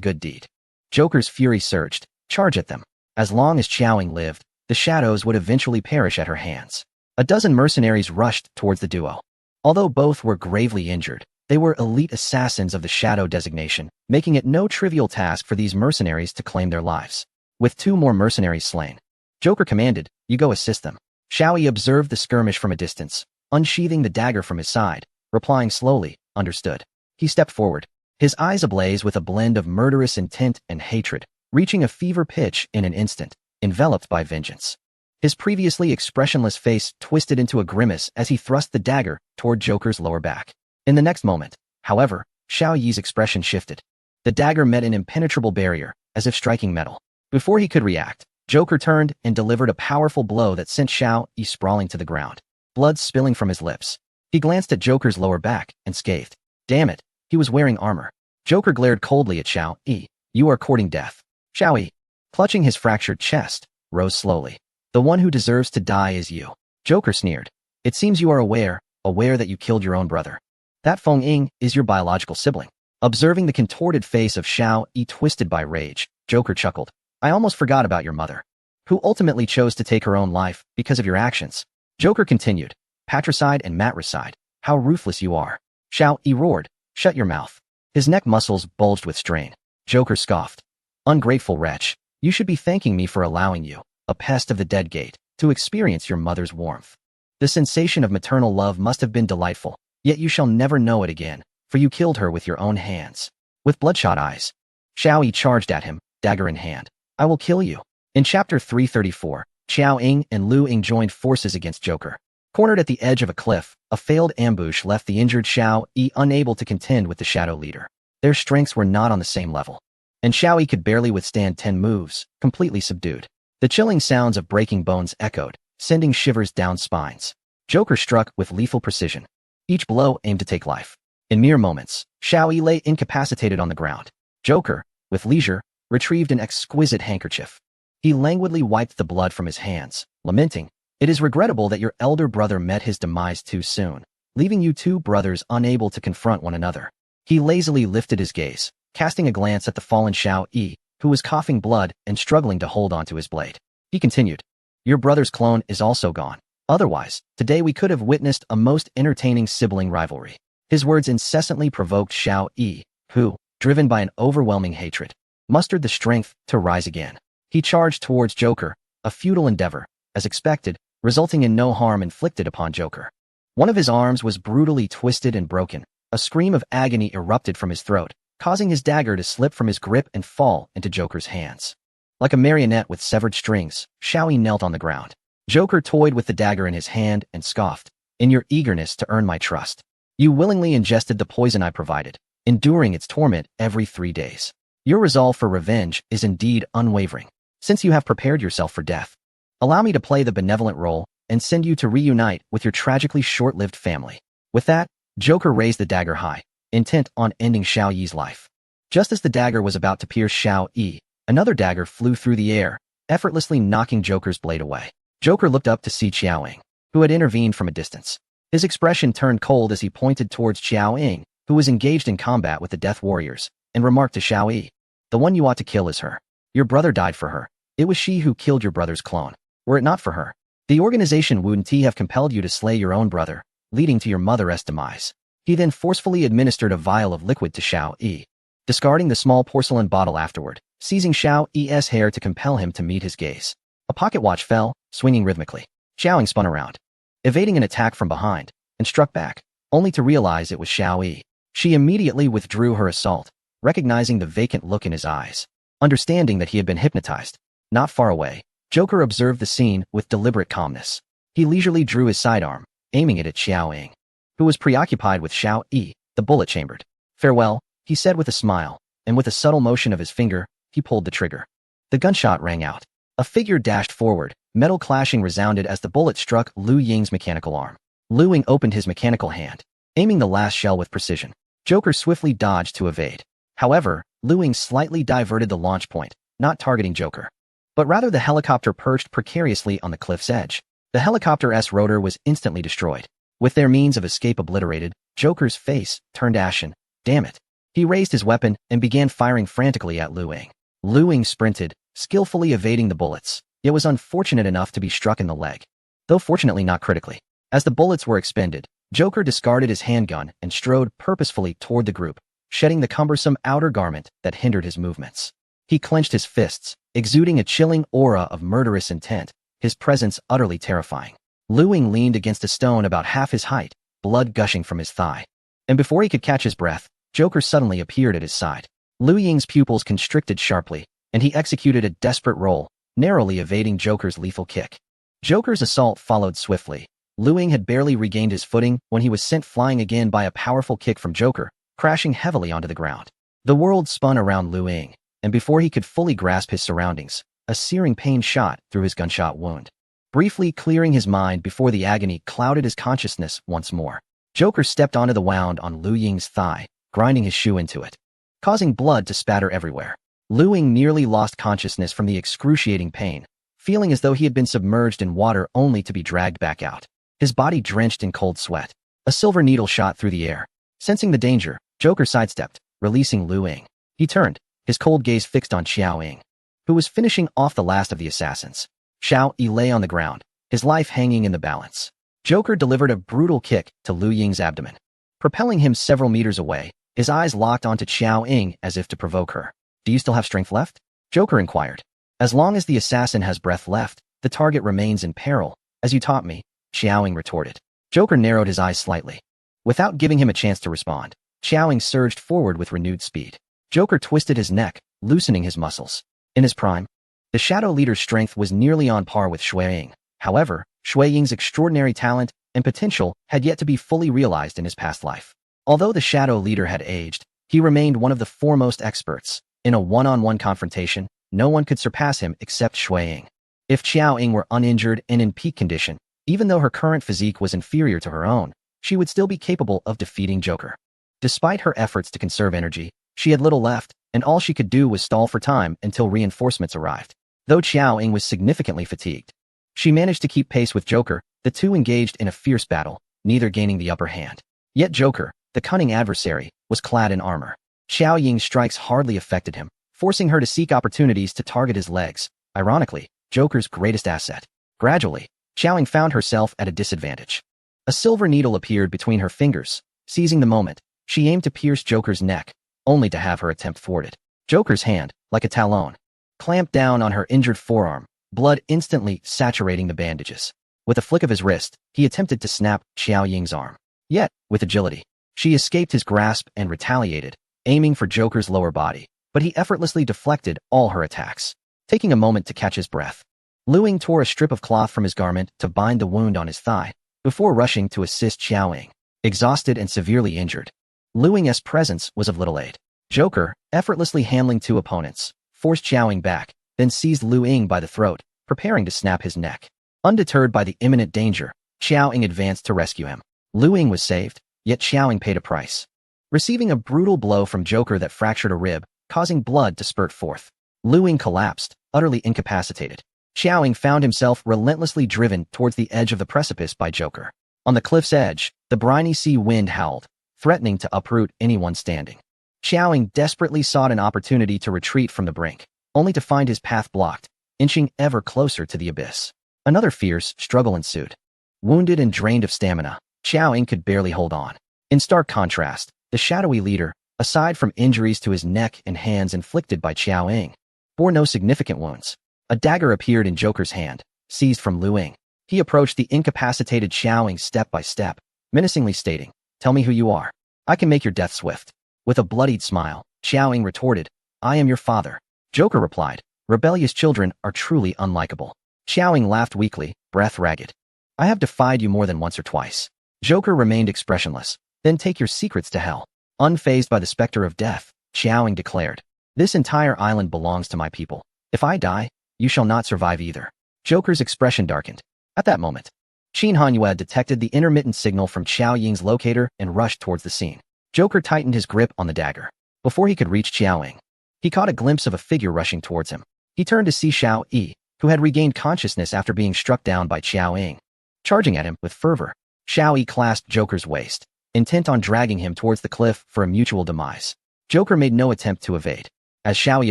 good deed." Joker's fury surged. Charge at them. As long as Xiao Ying lived, the shadows would eventually perish at her hands. A dozen mercenaries rushed towards the duo. Although both were gravely injured, they were elite assassins of the Shadow designation, making it no trivial task for these mercenaries to claim their lives. With 2 more mercenaries slain, Joker commanded, "You go assist them." Xiao Yi observed the skirmish from a distance, unsheathing the dagger from his side, replying slowly, "Understood." He stepped forward, his eyes ablaze with a blend of murderous intent and hatred, reaching a fever pitch in an instant, enveloped by vengeance. His previously expressionless face twisted into a grimace as he thrust the dagger toward Joker's lower back. In the next moment, however, Xiao Yi's expression shifted. The dagger met an impenetrable barrier, as if striking metal. Before he could react, Joker turned and delivered a powerful blow that sent Xiao Yi sprawling to the ground, blood spilling from his lips. He glanced at Joker's lower back and scathed. Damn it, he was wearing armor. Joker glared coldly at Xiao Yi. "You are courting death." Xiao Yi, clutching his fractured chest, rose slowly. "The one who deserves to die is you." Joker sneered. "It seems you are aware that you killed your own brother. That Feng Ying is your biological sibling." Observing the contorted face of Xiao Yi twisted by rage, Joker chuckled. "I almost forgot about your mother, who ultimately chose to take her own life because of your actions." Joker continued, "Patricide and matricide, how ruthless you are." Xiao Yi roared, "Shut your mouth." His neck muscles bulged with strain. Joker scoffed. "Ungrateful wretch, you should be thanking me for allowing you, a pest of the Dead Gate, to experience your mother's warmth. The sensation of maternal love must have been delightful, yet you shall never know it again, for you killed her with your own hands." With bloodshot eyes, Xiao Yi charged at him, dagger in hand. "I will kill you." In Chapter 334, Xiao Ying and Lu Ying joined forces against Joker. Cornered at the edge of a cliff, a failed ambush left the injured Xiao Yi unable to contend with the Shadow leader. Their strengths were not on the same level, and Xiao Yi could barely withstand 10 moves, completely subdued. The chilling sounds of breaking bones echoed, sending shivers down spines. Joker struck with lethal precision. Each blow aimed to take life. In mere moments, Xiao Yi lay incapacitated on the ground. Joker, with leisure, retrieved an exquisite handkerchief. He languidly wiped the blood from his hands, lamenting, "It is regrettable that your elder brother met his demise too soon, leaving you 2 brothers unable to confront one another." He lazily lifted his gaze, casting a glance at the fallen Xiao Yi, who was coughing blood and struggling to hold onto his blade. He continued, "Your brother's clone is also gone. Otherwise, today we could have witnessed a most entertaining sibling rivalry." His words incessantly provoked Xiao Yi, who, driven by an overwhelming hatred, mustered the strength to rise again. He charged towards Joker, a futile endeavor, as expected, resulting in no harm inflicted upon Joker. One of his arms was brutally twisted and broken. A scream of agony erupted from his throat, causing his dagger to slip from his grip and fall into Joker's hands. Like a marionette with severed strings, Xiao Yi knelt on the ground. Joker toyed with the dagger in his hand and scoffed, "In your eagerness to earn my trust, you willingly ingested the poison I provided, enduring its torment every 3 days. Your resolve for revenge is indeed unwavering. Since you have prepared yourself for death, allow me to play the benevolent role and send you to reunite with your tragically short-lived family." With that, Joker raised the dagger high, intent on ending Xiao Yi's life. Just as the dagger was about to pierce Xiao Yi, another dagger flew through the air, effortlessly knocking Joker's blade away. Joker looked up to see Xiao Ying, who had intervened from a distance. His expression turned cold as he pointed towards Xiao Ying, who was engaged in combat with the Death Warriors, and remarked to Xiao Yi, "The one you ought to kill is her. Your brother died for her. It was she who killed your brother's clone. Were it not for her, the organization wouldn't have compelled you to slay your own brother, leading to your mother's demise." He then forcefully administered a vial of liquid to Xiao Yi, discarding the small porcelain bottle afterward, seizing Xiao Yi's hair to compel him to meet his gaze. A pocket watch fell, swinging rhythmically. Xiao Ying spun around, evading an attack from behind, and struck back, only to realize it was Xiao Yi. She immediately withdrew her assault, recognizing the vacant look in his eyes, understanding that he had been hypnotized. Not far away, Joker observed the scene with deliberate calmness. He leisurely drew his sidearm, aiming it at Xiao Ying, who was preoccupied with Xiao Yi, the bullet chambered. "Farewell," he said with a smile, and with a subtle motion of his finger, he pulled the trigger. The gunshot rang out. A figure dashed forward, metal clashing resounded as the bullet struck Lu Ying's mechanical arm. Lu Ying opened his mechanical hand, aiming the last shell with precision. Joker swiftly dodged to evade. However, Lu Ying slightly diverted the launch point, not targeting Joker, but rather the helicopter perched precariously on the cliff's edge. The helicopter's rotor was instantly destroyed. With their means of escape obliterated, Joker's face turned ashen. Damn it. He raised his weapon and began firing frantically at Lu Ying. Lu Ying sprinted, skillfully evading the bullets. It was unfortunate enough to be struck in the leg, though fortunately not critically. As the bullets were expended, Joker discarded his handgun and strode purposefully toward the group, shedding the cumbersome outer garment that hindered his movements. He clenched his fists, exuding a chilling aura of murderous intent, his presence utterly terrifying. Lu Ying leaned against a stone about half his height, blood gushing from his thigh. And before he could catch his breath, Joker suddenly appeared at his side. Lu Ying's pupils constricted sharply, and he executed a desperate roll, narrowly evading Joker's lethal kick. Joker's assault followed swiftly. Lu Ying had barely regained his footing when he was sent flying again by a powerful kick from Joker, crashing heavily onto the ground. The world spun around Lu Ying, and before he could fully grasp his surroundings, a searing pain shot through his gunshot wound, briefly clearing his mind before the agony clouded his consciousness once more. Joker stepped onto the wound on Lu Ying's thigh, grinding his shoe into it, causing blood to spatter everywhere. Lu Ying nearly lost consciousness from the excruciating pain, feeling as though he had been submerged in water only to be dragged back out, his body drenched in cold sweat. A silver needle shot through the air. Sensing the danger, Joker sidestepped, releasing Lu Ying. He turned, his cold gaze fixed on Xiao Ying, who was finishing off the last of the assassins. Xiao Yi lay on the ground, his life hanging in the balance. Joker delivered a brutal kick to Lu Ying's abdomen, propelling him several meters away, his eyes locked onto Xiao Ying as if to provoke her. Do you still have strength left? Joker inquired. As long as the assassin has breath left, the target remains in peril, as you taught me, Xiao Ying retorted. Joker narrowed his eyes slightly. Without giving him a chance to respond, Xiao Ying surged forward with renewed speed. Joker twisted his neck, loosening his muscles. In his prime, the Shadow Leader's strength was nearly on par with Shui Ying. However, Shui Ying's extraordinary talent and potential had yet to be fully realized in his past life. Although the Shadow Leader had aged, he remained one of the foremost experts. In a one-on-one confrontation, no one could surpass him except Shui Ying. If Xiao Ying were uninjured and in peak condition, even though her current physique was inferior to her own, she would still be capable of defeating Joker. Despite her efforts to conserve energy, she had little left, and all she could do was stall for time until reinforcements arrived. Though Xiao Ying was significantly fatigued, she managed to keep pace with Joker. The two engaged in a fierce battle, neither gaining the upper hand. Yet Joker, the cunning adversary, was clad in armor. Xiao Ying's strikes hardly affected him, forcing her to seek opportunities to target his legs, ironically, Joker's greatest asset. Gradually, Xiao Ying found herself at a disadvantage. A silver needle appeared between her fingers. Seizing the moment, she aimed to pierce Joker's neck, only to have her attempt thwarted. Joker's hand, like a talon, clamped down on her injured forearm, blood instantly saturating the bandages. With a flick of his wrist, he attempted to snap Xiao Ying's arm. Yet, with agility, she escaped his grasp and retaliated, aiming for Joker's lower body, but he effortlessly deflected all her attacks. Taking a moment to catch his breath, Lu Ying tore a strip of cloth from his garment to bind the wound on his thigh, before rushing to assist Xiao Ying. Exhausted and severely injured, Lu Ying's presence was of little aid. Joker, effortlessly handling two opponents, forced Xiao Ying back, then seized Lu Ying by the throat, preparing to snap his neck. Undeterred by the imminent danger, Xiao Ying advanced to rescue him. Lu Ying was saved, yet Xiao Ying paid a price, receiving a brutal blow from Joker that fractured a rib, causing blood to spurt forth. Lu Ying collapsed, utterly incapacitated. Xiao Ying found himself relentlessly driven towards the edge of the precipice by Joker. On the cliff's edge, the briny sea wind howled, threatening to uproot anyone standing. Xiao Ying desperately sought an opportunity to retreat from the brink, only to find his path blocked, inching ever closer to the abyss. Another fierce struggle ensued. Wounded and drained of stamina, Xiao Ying could barely hold on. In stark contrast, the shadowy leader, aside from injuries to his neck and hands inflicted by Xiao Ying, bore no significant wounds. A dagger appeared in Joker's hand, seized from Lu Ying. He approached the incapacitated Xiao Ying step by step, menacingly stating, "Tell me who you are. I can make your death swift." With a bloodied smile, Xiao Ying retorted, "I am your father." Joker replied, "Rebellious children are truly unlikable." Xiao Ying laughed weakly, breath ragged. "I have defied you more than once or twice." Joker remained expressionless. "Then take your secrets to hell." Unfazed by the specter of death, Xiao Ying declared, "This entire island belongs to my people. If I die, you shall not survive either." Joker's expression darkened. At that moment, Qin Hanyue detected the intermittent signal from Xiao Ying's locator and rushed towards the scene. Joker tightened his grip on the dagger. Before he could reach Xiao Ying, He caught a glimpse of a figure rushing towards him. He turned to see Xiao Yi, who had regained consciousness after being struck down by Qiao Ying. Charging at him with fervor, Xiao Yi clasped Joker's waist, intent on dragging him towards the cliff for a mutual demise. Joker made no attempt to evade. As Xiao Yi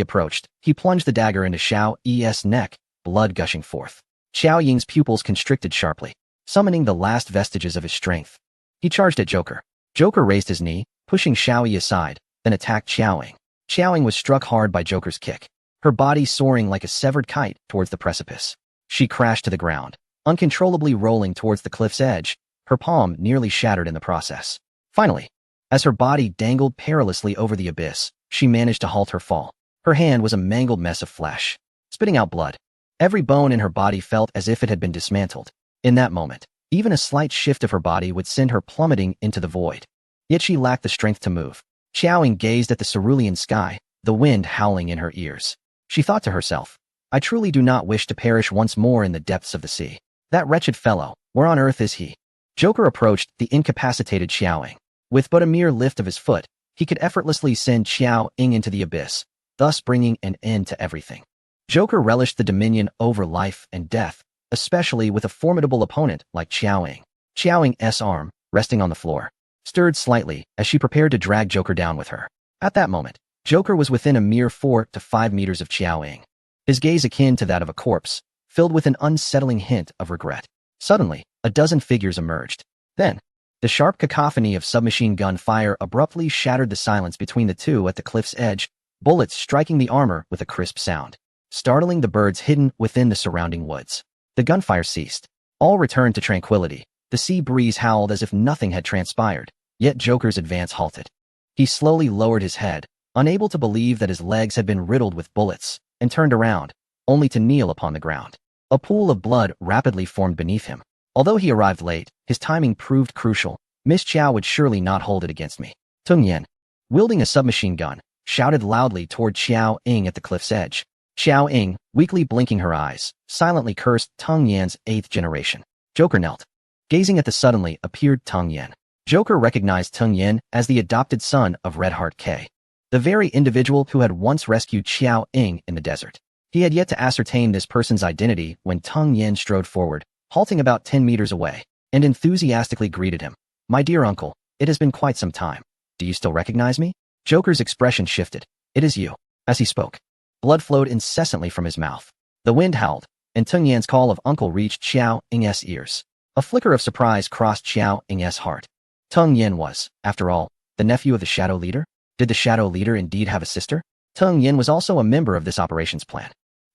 approached, he plunged the dagger into Xiao Yi's neck, blood gushing forth. Xiao Ying's pupils constricted sharply, summoning the last vestiges of his strength. He charged at Joker. Joker raised his knee, pushing Xiao Yi aside, then attacked Xiao Ying. Xiao Ying was struck hard by Joker's kick, her body soaring like a severed kite towards the precipice. She crashed to the ground, uncontrollably rolling towards the cliff's edge, her palm nearly shattered in the process. Finally, as her body dangled perilously over the abyss, she managed to halt her fall. Her hand was a mangled mess of flesh, spitting out blood. Every bone in her body felt as if it had been dismantled. In that moment, even a slight shift of her body would send her plummeting into the void. Yet she lacked the strength to move. Xiao Ying gazed at the cerulean sky, the wind howling in her ears. She thought to herself, I truly do not wish to perish once more in the depths of the sea. That wretched fellow, where on earth is he? Joker approached the incapacitated Xiao Ying. With but a mere lift of his foot, he could effortlessly send Xiao Ying into the abyss, thus bringing an end to everything. Joker relished the dominion over life and death, especially with a formidable opponent like Xiao Ying. Xiao Ying's arm, resting on the floor, stirred slightly as she prepared to drag Joker down with her. At that moment, Joker was within a mere 4 to 5 meters of Xiao Ying, his gaze akin to that of a corpse, filled with an unsettling hint of regret. Suddenly, a dozen figures emerged. Then, the sharp cacophony of submachine gun fire abruptly shattered the silence between the two at the cliff's edge, bullets striking the armor with a crisp sound, startling the birds hidden within the surrounding woods. The gunfire ceased. All returned to tranquility. The sea breeze howled as if nothing had transpired, yet Joker's advance halted. He slowly lowered his head, unable to believe that his legs had been riddled with bullets, and turned around, only to kneel upon the ground. A pool of blood rapidly formed beneath him. Although he arrived late, his timing proved crucial. Miss Chow would surely not hold it against me. Tung Yen, wielding a submachine gun, shouted loudly toward Xiao Ying at the cliff's edge. Xiao Ying, weakly blinking her eyes, silently cursed Tung Yan's 8th generation. Joker knelt, gazing at the suddenly appeared Tung Yen. Joker recognized Tung Yen as the adopted son of Red Heart K, the very individual who had once rescued Xiao Ying in the desert. He had yet to ascertain this person's identity when Tung Yen strode forward, halting about 10 meters away, and enthusiastically greeted him. My dear uncle, it has been quite some time. Do you still recognize me? Joker's expression shifted. It is you. As he spoke, blood flowed incessantly from his mouth. The wind howled, and Tung Yan's call of uncle reached Xiao Ying's ears. A flicker of surprise crossed Xiao Ying's heart. Tung Yen was, after all, the nephew of the Shadow Leader? Did the Shadow Leader indeed have a sister? Tung Yen was also a member of this operations plan.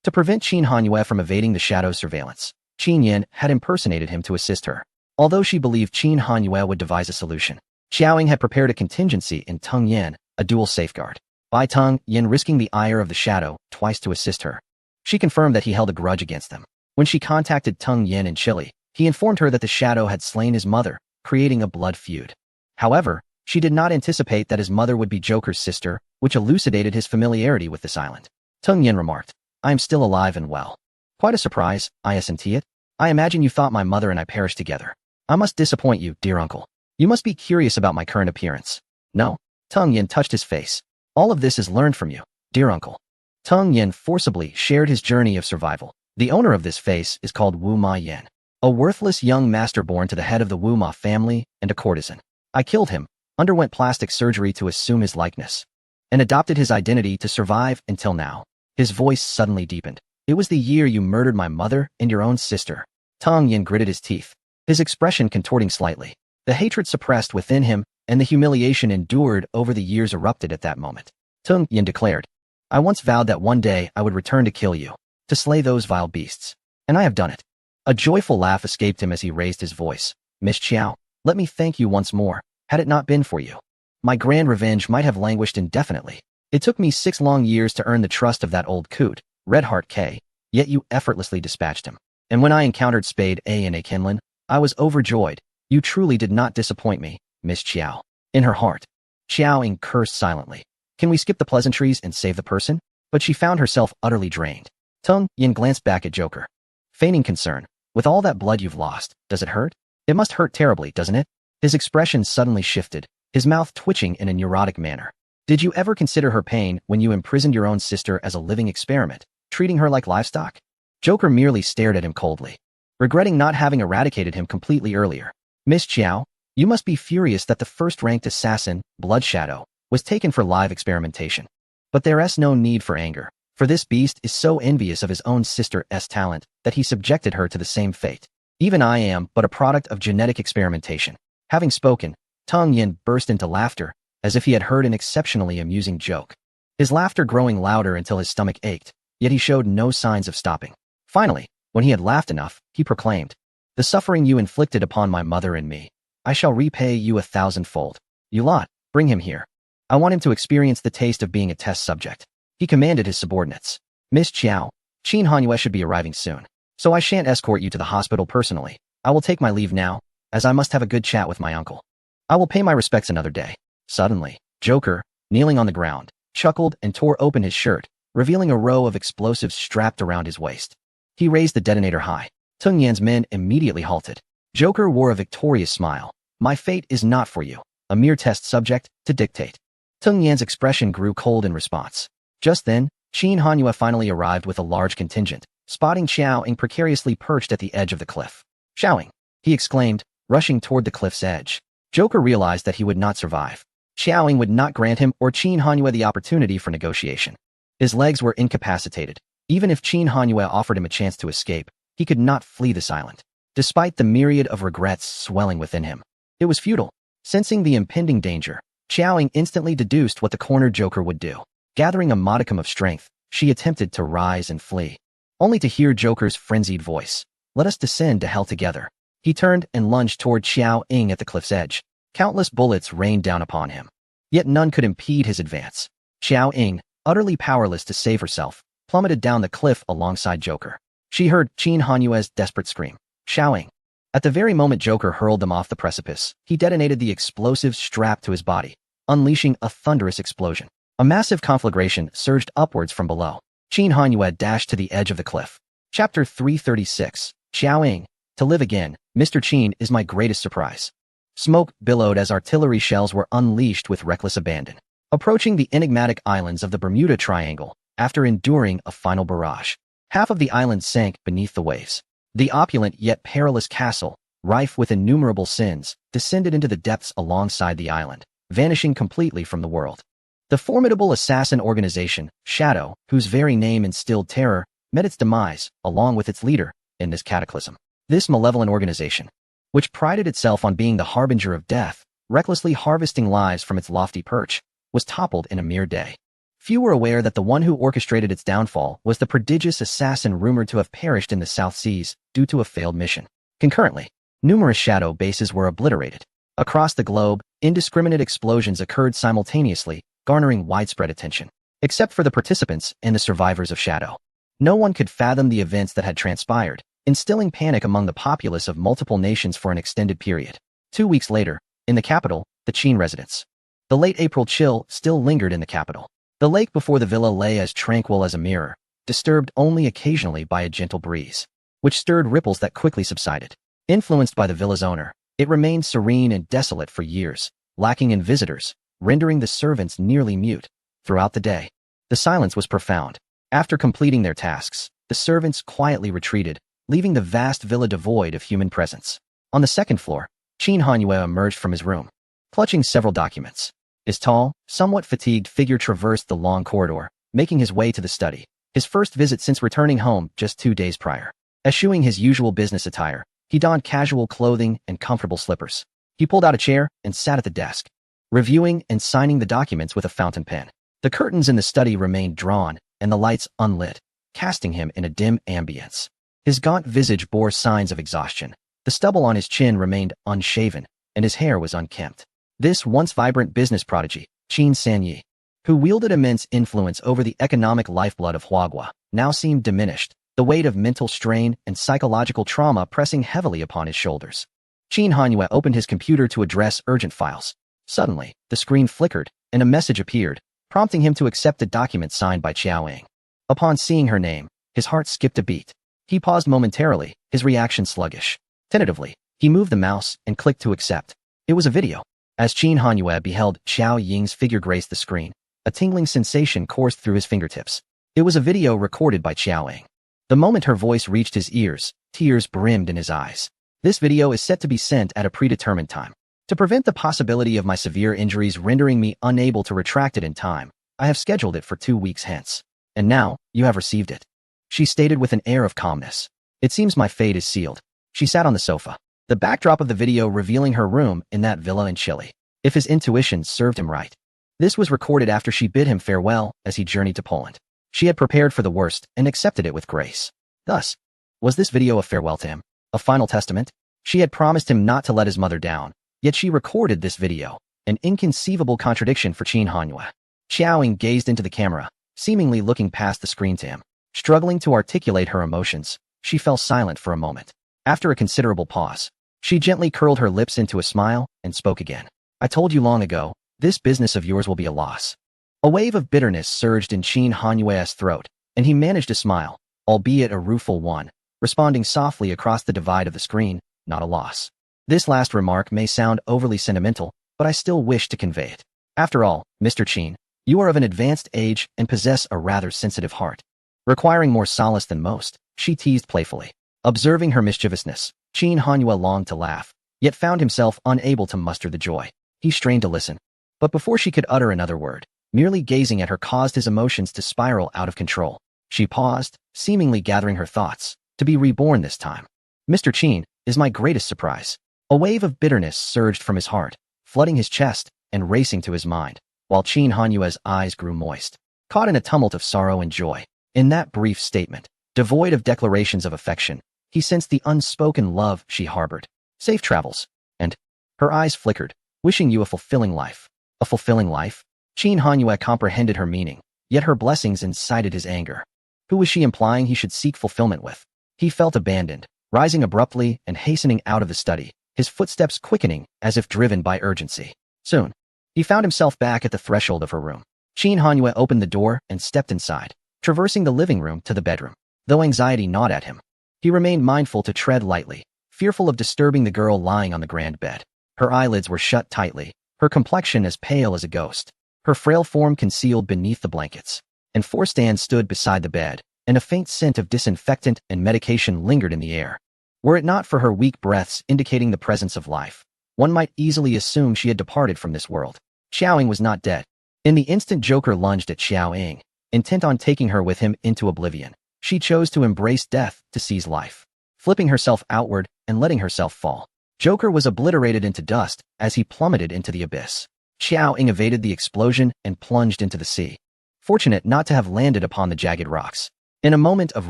To prevent Qin Hanyue from evading the Shadow's surveillance, Qin Yen had impersonated him to assist her. Although she believed Qin Hanyue would devise a solution, Xiao Ying had prepared a contingency in Tung Yen, a dual safeguard. By Tung Yen risking the ire of the Shadow twice to assist her, she confirmed that he held a grudge against them. When she contacted Tung Yen in Chile, he informed her that the Shadow had slain his mother, creating a blood feud. However, she did not anticipate that his mother would be Joker's sister, which elucidated his familiarity with this island. Tung Yen remarked, I am still alive and well. Quite a surprise, isn't it? I imagine you thought my mother and I perished together. I must disappoint you, dear uncle. You must be curious about my current appearance. No. Tung Yen touched his face. All of this is learned from you, dear uncle. Tung Yen forcibly shared his journey of survival. The owner of this face is called Wu Ma Yen, a worthless young master born to the head of the Wu Ma family and a courtesan. I killed him, underwent plastic surgery to assume his likeness, and adopted his identity to survive until now. His voice suddenly deepened. It was the year you murdered my mother and your own sister. Tung Yen gritted his teeth, his expression contorting slightly. The hatred suppressed within him and the humiliation endured over the years erupted at that moment. Tung Yen declared, I once vowed that one day I would return to kill you, to slay those vile beasts. And I have done it. A joyful laugh escaped him as he raised his voice. Miss Chow, let me thank you once more. Had it not been for you, my grand revenge might have languished indefinitely. It took me 6 long years to earn the trust of that old coot, Red Heart K, yet you effortlessly dispatched him. And when I encountered Spade A and A Kinlan, I was overjoyed. You truly did not disappoint me, Miss Chow. In her heart, Xiao Ying cursed silently. Can we skip the pleasantries and save the person? But she found herself utterly drained. Tung Yen glanced back at Joker, feigning concern. With all that blood you've lost, does it hurt? It must hurt terribly, doesn't it? His expression suddenly shifted, his mouth twitching in a neurotic manner. Did you ever consider her pain when you imprisoned your own sister as a living experiment, treating her like livestock? Joker merely stared at him coldly, regretting not having eradicated him completely earlier. Miss Chiao, you must be furious that the first-ranked assassin, Blood Shadow, was taken for live experimentation. But there's no need for anger, for this beast is so envious of his own sister's talent that he subjected her to the same fate. Even I am but a product of genetic experimentation. Having spoken, Teng Yin burst into laughter, as if he had heard an exceptionally amusing joke. His laughter growing louder until his stomach ached, yet he showed no signs of stopping. Finally, when he had laughed enough, he proclaimed, "The suffering you inflicted upon my mother and me, I shall repay you 1,000-fold. You lot, bring him here. I want him to experience the taste of being a test subject." He commanded his subordinates. "Miss Chiao, Qin Hanyue should be arriving soon, so I shan't escort you to the hospital personally. I will take my leave now, as I must have a good chat with my uncle. I will pay my respects another day." Suddenly, Joker, kneeling on the ground, chuckled and tore open his shirt, revealing a row of explosives strapped around his waist. He raised the detonator high. Teng Yan's men immediately halted. Joker wore a victorious smile. "My fate is not for you, a mere test subject, to dictate." Teng Yan's expression grew cold in response. Just then, Qin Hanyue finally arrived with a large contingent, spotting Xiao Ying precariously perched at the edge of the cliff. "Xiao Ying!" he exclaimed, rushing toward the cliff's edge. Joker realized that he would not survive. Xiao Ying would not grant him or Qin Hanyue the opportunity for negotiation. His legs were incapacitated. Even if Qin Hanyue offered him a chance to escape, he could not flee this island. Despite the myriad of regrets swelling within him, it was futile. Sensing the impending danger, Xiao Ying instantly deduced what the cornered Joker would do. Gathering a modicum of strength, she attempted to rise and flee, only to hear Joker's frenzied voice. "Let us descend to hell together." He turned and lunged toward Xiao Ying at the cliff's edge. Countless bullets rained down upon him, yet none could impede his advance. Xiao Ying, utterly powerless to save herself, plummeted down the cliff alongside Joker. She heard Qin Hanyue's desperate scream, "Xiao Ying!" At the very moment Joker hurled them off the precipice, he detonated the explosives strapped to his body, unleashing a thunderous explosion. A massive conflagration surged upwards from below. Qin Hanyue dashed to the edge of the cliff. Chapter 336, Xiao Ying. To live again, Mr. Qin is my greatest surprise. Smoke billowed as artillery shells were unleashed with reckless abandon, approaching the enigmatic islands of the Bermuda Triangle. After enduring a final barrage, half of the island sank beneath the waves. The opulent yet perilous castle, rife with innumerable sins, descended into the depths alongside the island, vanishing completely from the world. The formidable assassin organization, Shadow, whose very name instilled terror, met its demise, along with its leader, in this cataclysm. This malevolent organization, which prided itself on being the harbinger of death, recklessly harvesting lives from its lofty perch, was toppled in a mere day. Few were aware that the one who orchestrated its downfall was the prodigious assassin rumored to have perished in the South Seas due to a failed mission. Concurrently, numerous Shadow bases were obliterated. Across the globe, indiscriminate explosions occurred simultaneously, garnering widespread attention. Except for the participants and the survivors of Shadow, no one could fathom the events that had transpired, instilling panic among the populace of multiple nations for an extended period. 2 weeks later, in the capital, the Qin residence. The late April chill still lingered in the capital. The lake before the villa lay as tranquil as a mirror, disturbed only occasionally by a gentle breeze, which stirred ripples that quickly subsided. Influenced by the villa's owner, it remained serene and desolate for years, lacking in visitors, rendering the servants nearly mute. Throughout the day, the silence was profound. After completing their tasks, the servants quietly retreated, leaving the vast villa devoid of human presence. On the second floor, Qin Hanyue emerged from his room, clutching several documents. His tall, somewhat fatigued figure traversed the long corridor, making his way to the study, his first visit since returning home just 2 days prior. Eschewing his usual business attire, he donned casual clothing and comfortable slippers. He pulled out a chair and sat at the desk, reviewing and signing the documents with a fountain pen. The curtains in the study remained drawn, and the lights unlit, casting him in a dim ambience. His gaunt visage bore signs of exhaustion. The stubble on his chin remained unshaven, and his hair was unkempt. This once vibrant business prodigy, Qin Sanyi, who wielded immense influence over the economic lifeblood of Huagua, now seemed diminished, the weight of mental strain and psychological trauma pressing heavily upon his shoulders. Qin Hanyue opened his computer to address urgent files. Suddenly, the screen flickered, and a message appeared, prompting him to accept the document signed by Xiao Ying. Upon seeing her name, his heart skipped a beat. He paused momentarily, his reaction sluggish. Tentatively, he moved the mouse and clicked to accept. It was a video. As Qin Hanyue beheld Xiao Ying's figure grace the screen, a tingling sensation coursed through his fingertips. It was a video recorded by Xiao Ying. The moment her voice reached his ears, tears brimmed in his eyes. This video is set to be sent at a predetermined time. To prevent the possibility of my severe injuries rendering me unable to retract it in time, I have scheduled it for 2 weeks hence. And now, you have received it. She stated with an air of calmness. It seems my fate is sealed. She sat on the sofa, the backdrop of the video revealing her room in that villa in Chile. If his intuition served him right. This was recorded after she bid him farewell as he journeyed to Poland. She had prepared for the worst and accepted it with grace. Thus, was this video a farewell to him? A final testament? She had promised him not to let his mother down, yet she recorded this video, an inconceivable contradiction for Qin Hanyue. Xiao Ying gazed into the camera, seemingly looking past the screen to him. Struggling to articulate her emotions, she fell silent for a moment. After a considerable pause, she gently curled her lips into a smile and spoke again. I told you long ago, this business of yours will be a loss. A wave of bitterness surged in Qin Hanyue's throat, and he managed to smile, albeit a rueful one, responding softly across the divide of the screen, not a loss. This last remark may sound overly sentimental, but I still wish to convey it. After all, Mr. Qin, you are of an advanced age and possess a rather sensitive heart. Requiring more solace than most, she teased playfully. Observing her mischievousness, Qin Hanyue longed to laugh, yet found himself unable to muster the joy. He strained to listen. But before she could utter another word, merely gazing at her caused his emotions to spiral out of control. She paused, seemingly gathering her thoughts, to be reborn this time. Mr. Qin is my greatest surprise. A wave of bitterness surged from his heart, flooding his chest and racing to his mind, while Qin Hanyue's eyes grew moist, caught in a tumult of sorrow and joy. In that brief statement, devoid of declarations of affection, he sensed the unspoken love she harbored. Safe travels. And her eyes flickered, wishing you a fulfilling life. A fulfilling life? Qin Hanyue comprehended her meaning, yet her blessings incited his anger. Who was she implying he should seek fulfillment with? He felt abandoned, rising abruptly and hastening out of the study, his footsteps quickening as if driven by urgency. Soon, he found himself back at the threshold of her room. Qin Hanyue opened the door and stepped inside, traversing the living room to the bedroom. Though anxiety gnawed at him, he remained mindful to tread lightly, fearful of disturbing the girl lying on the grand bed. Her eyelids were shut tightly, her complexion as pale as a ghost, her frail form concealed beneath the blankets. And 4 stands stood beside the bed, and a faint scent of disinfectant and medication lingered in the air. Were it not for her weak breaths indicating the presence of life, one might easily assume she had departed from this world. Xiao Ying was not dead. In the instant Joker lunged at Xiao Ying, intent on taking her with him into oblivion, she chose to embrace death to seize life, flipping herself outward and letting herself fall. Joker was obliterated into dust as he plummeted into the abyss. Xiao Ying evaded the explosion and plunged into the sea, fortunate not to have landed upon the jagged rocks. In a moment of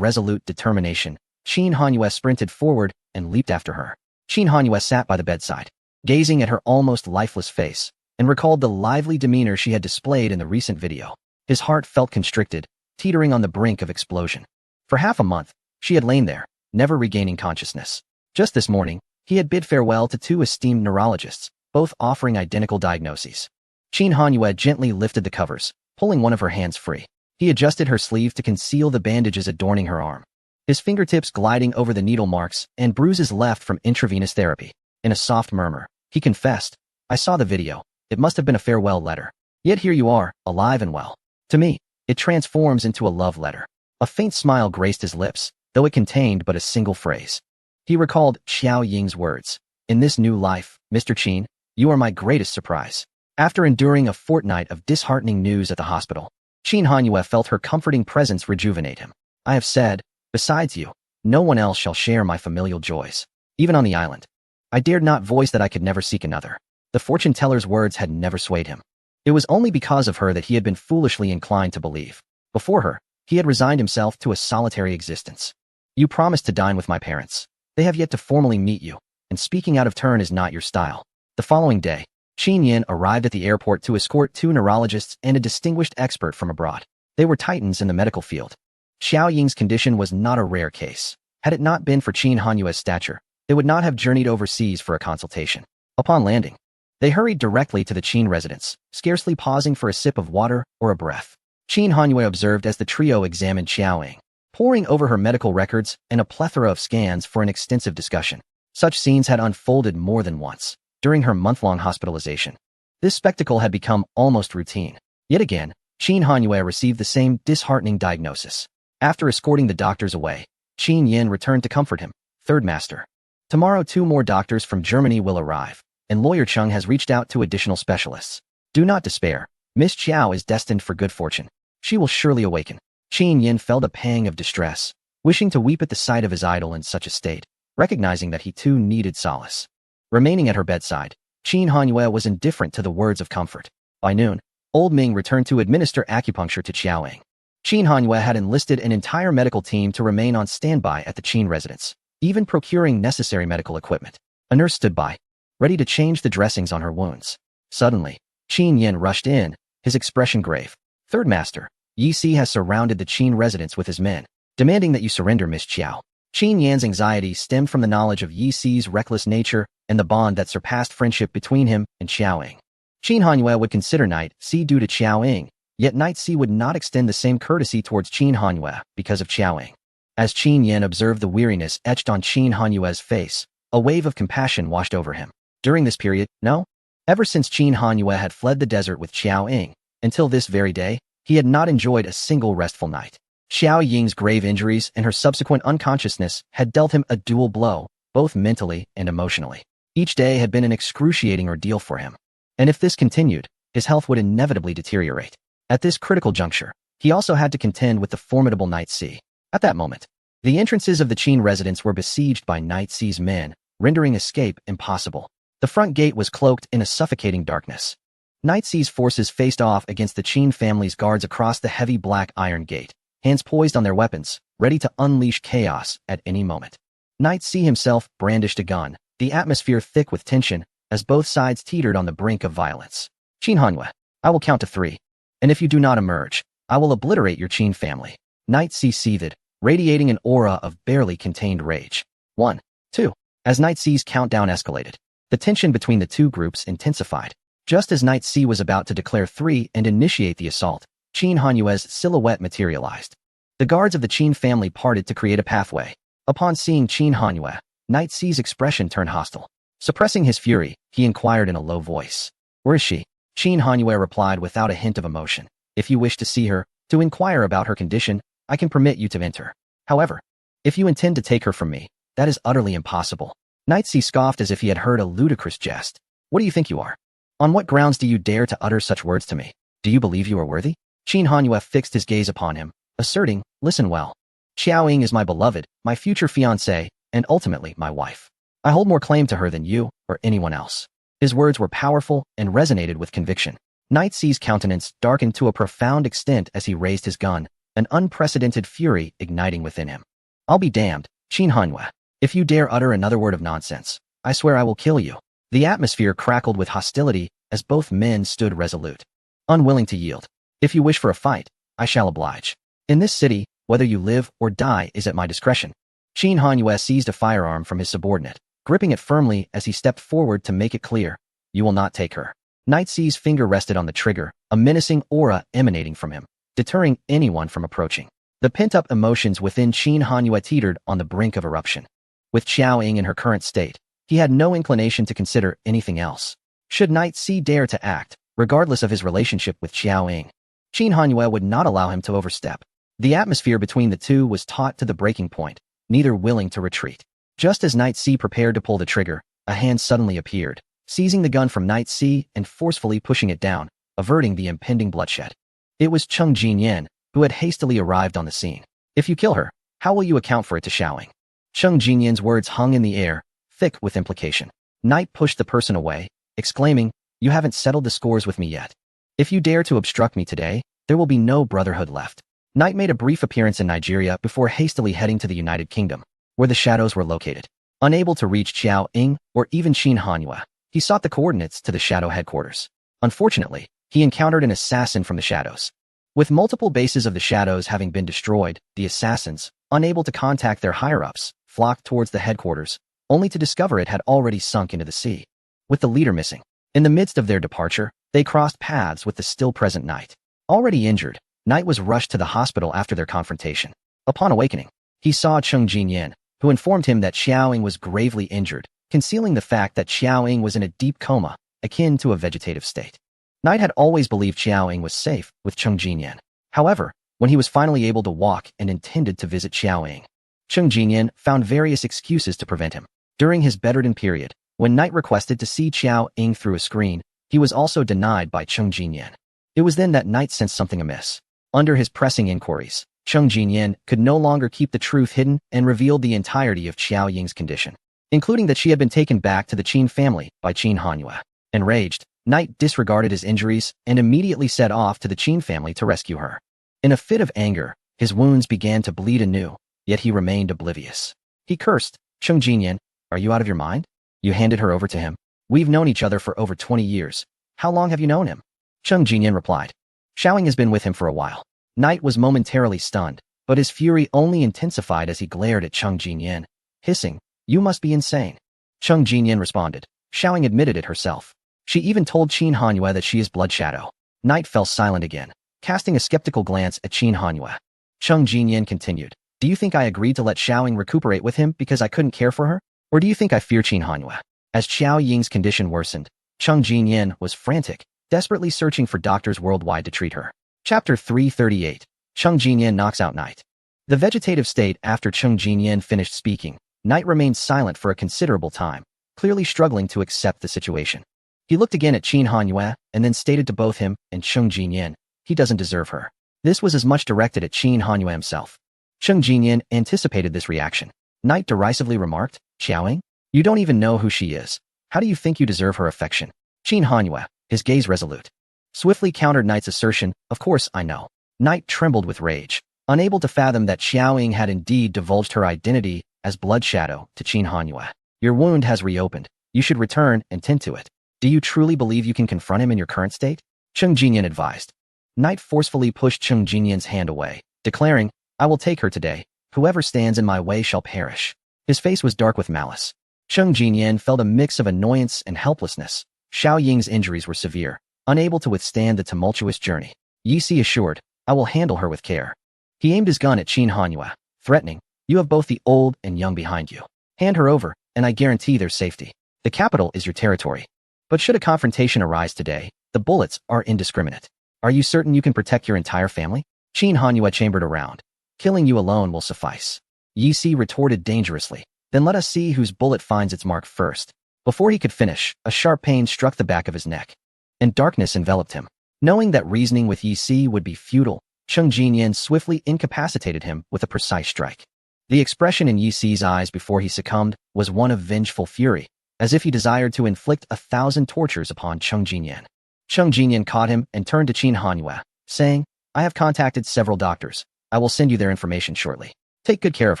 resolute determination, Qin Hanyue sprinted forward and leaped after her. Qin Hanyue sat by the bedside, gazing at her almost lifeless face, and recalled the lively demeanor she had displayed in the recent video. His heart felt constricted, teetering on the brink of explosion. For half a month, she had lain there, never regaining consciousness. Just this morning, he had bid farewell to 2 esteemed neurologists, both offering identical diagnoses. Qin Hanyue gently lifted the covers, pulling one of her hands free. He adjusted her sleeve to conceal the bandages adorning her arm, his fingertips gliding over the needle marks and bruises left from intravenous therapy. In a soft murmur, he confessed, I saw the video. It must have been a farewell letter. Yet here you are, alive and well. To me, it transforms into a love letter. A faint smile graced his lips, though it contained but a single phrase. He recalled Xiao Ying's words. In this new life, Mr. Qin, you are my greatest surprise. After enduring a fortnight of disheartening news at the hospital, Qin Hanyue felt her comforting presence rejuvenate him. I have said, besides you, no one else shall share my familial joys. Even on the island, I dared not voice that I could never seek another. The fortune teller's words had never swayed him. It was only because of her that he had been foolishly inclined to believe. Before her, he had resigned himself to a solitary existence. You promised to dine with my parents. They have yet to formally meet you, and speaking out of turn is not your style. The following day, Qin Yin arrived at the airport to escort 2 neurologists and a distinguished expert from abroad. They were titans in the medical field. Xiao Ying's condition was not a rare case. Had it not been for Qin Hanyue's stature, they would not have journeyed overseas for a consultation. Upon landing, they hurried directly to the Qin residence, scarcely pausing for a sip of water or a breath. Qin Hanyue observed as the trio examined Xiao Ying, poring over her medical records and a plethora of scans for an extensive discussion. Such scenes had unfolded more than once. during her month-long hospitalization. This spectacle had become almost routine. Yet again, Qin Hanyue received the same disheartening diagnosis. After escorting the doctors away, Qin Yin returned to comfort him. Third Master. Tomorrow 2 more doctors from Germany will arrive, and Lawyer Chung has reached out to additional specialists. Do not despair. Miss Qiao is destined for good fortune. She will surely awaken. Qin Yin felt a pang of distress, wishing to weep at the sight of his idol in such a state, recognizing that he too needed solace. Remaining at her bedside, Qin Hanyue was indifferent to the words of comfort. By noon, Old Ming returned to administer acupuncture to Qiaoying. Qin Hanyue had enlisted an entire medical team to remain on standby at the Qin residence, even procuring necessary medical equipment. A nurse stood by, ready to change the dressings on her wounds. Suddenly, Qin Yin rushed in, his expression grave. Third Master, Yi Si has surrounded the Qin residence with his men, demanding that you surrender Miss Qiao. Qin Yan's anxiety stemmed from the knowledge of Yi Si's reckless nature and the bond that surpassed friendship between him and Qiaoying. Qin Hanyue would consider Knight Si due to Qiaoying, yet Knight Si would not extend the same courtesy towards Qin Hanyue because of Qiaoying. As Qin Yan observed the weariness etched on Qin Hanyue's face, a wave of compassion washed over him. During this period, no? Ever since Qin Hanyue had fled the desert with Qiaoying, until this very day, he had not enjoyed a single restful night. Xiao Ying's grave injuries and her subsequent unconsciousness had dealt him a dual blow, both mentally and emotionally. Each day had been an excruciating ordeal for him. And if this continued, his health would inevitably deteriorate. At this critical juncture, he also had to contend with the formidable Knight Si. At that moment, the entrances of the Qin residence were besieged by Knight Si's men, rendering escape impossible. The front gate was cloaked in a suffocating darkness. Knight Si's forces faced off against the Qin family's guards across the heavy black iron gate, hands poised on their weapons, ready to unleash chaos at any moment. Knight Si himself brandished a gun, the atmosphere thick with tension, as both sides teetered on the brink of violence. Qin Hanyue, I will count to 3. And if you do not emerge, I will obliterate your Qin family. Knight Si seethed, radiating an aura of barely contained rage. 1, 2. As Knight Si's countdown escalated, the tension between the two groups intensified. Just as Knight Si was about to declare 3 and initiate the assault, Qin Hanyue's silhouette materialized. The guards of the Qin family parted to create a pathway. Upon seeing Qin Hanyue, Knight Si's expression turned hostile. Suppressing his fury, he inquired in a low voice. Where is she? Qin Hanyue replied without a hint of emotion. If you wish to see her, to inquire about her condition, I can permit you to enter. However, if you intend to take her from me, that is utterly impossible. Knight Si scoffed as if he had heard a ludicrous jest. What do you think you are? On what grounds do you dare to utter such words to me? Do you believe you are worthy? Qin Hanyue fixed his gaze upon him, asserting, listen well. Qiaoying is my beloved, my future fiancée, and ultimately my wife. I hold more claim to her than you or anyone else. His words were powerful and resonated with conviction. Knight Si's countenance darkened to a profound extent as he raised his gun, an unprecedented fury igniting within him. I'll be damned, Qin Hanyue. If you dare utter another word of nonsense, I swear I will kill you. The atmosphere crackled with hostility as both men stood resolute, unwilling to yield. If you wish for a fight, I shall oblige. In this city, whether you live or die is at my discretion. Qin Hanyue seized a firearm from his subordinate, gripping it firmly as he stepped forward to make it clear, you will not take her. Knight Si's finger rested on the trigger, a menacing aura emanating from him, deterring anyone from approaching. The pent-up emotions within Qin Hanyue teetered on the brink of eruption. With Qiaoying in her current state, he had no inclination to consider anything else. Should Knight Si dare to act, regardless of his relationship with Qiaoying, Qin Hanyue would not allow him to overstep. The atmosphere between the two was taut to the breaking point, neither willing to retreat. Just as Knight Si prepared to pull the trigger, a hand suddenly appeared, seizing the gun from Knight Si and forcefully pushing it down, averting the impending bloodshed. It was Cheng Jinyan, who had hastily arrived on the scene. If you kill her, how will you account for it to Xiaoying? Cheng Jinyan's words hung in the air, thick with implication. Knight pushed the person away, exclaiming, you haven't settled the scores with me yet. If you dare to obstruct me today, there will be no brotherhood left. Knight made a brief appearance in Nigeria before hastily heading to the United Kingdom, where the shadows were located. Unable to reach Qiaoying or even Qin Hanyue, he sought the coordinates to the shadow headquarters. Unfortunately, he encountered an assassin from the shadows. With multiple bases of the shadows having been destroyed, the assassins, unable to contact their higher-ups, flocked towards the headquarters, only to discover it had already sunk into the sea. With the leader missing, in the midst of their departure, they crossed paths with the still-present Knight. Already injured, Knight was rushed to the hospital after their confrontation. Upon awakening, he saw Cheng Jinyan, who informed him that Xiaoying was gravely injured, concealing the fact that Xiao Ying was in a deep coma, akin to a vegetative state. Knight had always believed Xiao Ying was safe with Cheng Jinyan. However, when he was finally able to walk and intended to visit Xiao Ying, Cheng Jinyan found various excuses to prevent him. During his bedridden period, when Knight requested to see Xiao Ying through a screen, he was also denied by Cheng Jinyan. It was then that Knight sensed something amiss. Under his pressing inquiries, Cheng Jinyan could no longer keep the truth hidden and revealed the entirety of Xiao Ying's condition, including that she had been taken back to the Qin family by Qin Hanyue. Enraged, Knight disregarded his injuries and immediately set off to the Qin family to rescue her. In a fit of anger, his wounds began to bleed anew, yet he remained oblivious. He cursed, "Cheng Jinyan, are you out of your mind? You handed her over to him. We've known each other for over 20 years. How long have you known him?" Cheng Jinyan replied. "Xiao Ying has been with him for a while." Knight was momentarily stunned, but his fury only intensified as he glared at Cheng Jinyan, hissing, "You must be insane." Cheng Jinyan responded. "Xiao Ying admitted it herself. She even told Qin Hanyue that she is Blood Shadow." Knight fell silent again, casting a skeptical glance at Qin Hanyue. Cheng Jinyan continued, "Do you think I agreed to let Xiao Ying recuperate with him because I couldn't care for her? Or do you think I fear Qin Hanyue?" As Xiao Ying's condition worsened, Cheng Jinyan was frantic, desperately searching for doctors worldwide to treat her. Chapter 338. Cheng Jinyan knocks out Knight. The vegetative state after Cheng Jinyan finished speaking, Knight remained silent for a considerable time, clearly struggling to accept the situation. He looked again at Qin Hanyue and then stated to both him and Cheng Jinyan, he doesn't deserve her. This was as much directed at Qin Hanyue himself. Cheng Jinyan anticipated this reaction. Knight derisively remarked, "Xiao Ying? You don't even know who she is. How do you think you deserve her affection?" Qin Hanyue, his gaze resolute, swiftly countered Knight's assertion, "Of course I know." Knight trembled with rage, unable to fathom that Xiao Ying had indeed divulged her identity as Blood Shadow to Qin Hanyue. "Your wound has reopened. You should return and tend to it. Do you truly believe you can confront him in your current state?" Cheng Jinyan advised. Knight forcefully pushed Cheng Jinyan's hand away, declaring, "I will take her today. Whoever stands in my way shall perish." His face was dark with malice. Cheng Jinyan felt a mix of annoyance and helplessness. Xiao Ying's injuries were severe, unable to withstand the tumultuous journey. Yi Si assured, "I will handle her with care." He aimed his gun at Qin Hanyue, threatening, "You have both the old and young behind you. Hand her over, and I guarantee their safety. The capital is your territory. But should a confrontation arise today, the bullets are indiscriminate. Are you certain you can protect your entire family?" Qin Hanyue chambered around. "Killing you alone will suffice." Yi Si retorted dangerously, "Then let us see whose bullet finds its mark first." Before he could finish, a sharp pain struck the back of his neck, and darkness enveloped him. Knowing that reasoning with Yi Si would be futile, Cheng Jinyan swiftly incapacitated him with a precise strike. The expression in Yi Si's eyes before he succumbed was one of vengeful fury, as if he desired to inflict 1,000 tortures upon Cheng Jinyan. Cheng Jinyan caught him and turned to Qin Hanyue, saying, "I have contacted several doctors. I will send you their information shortly. Take good care of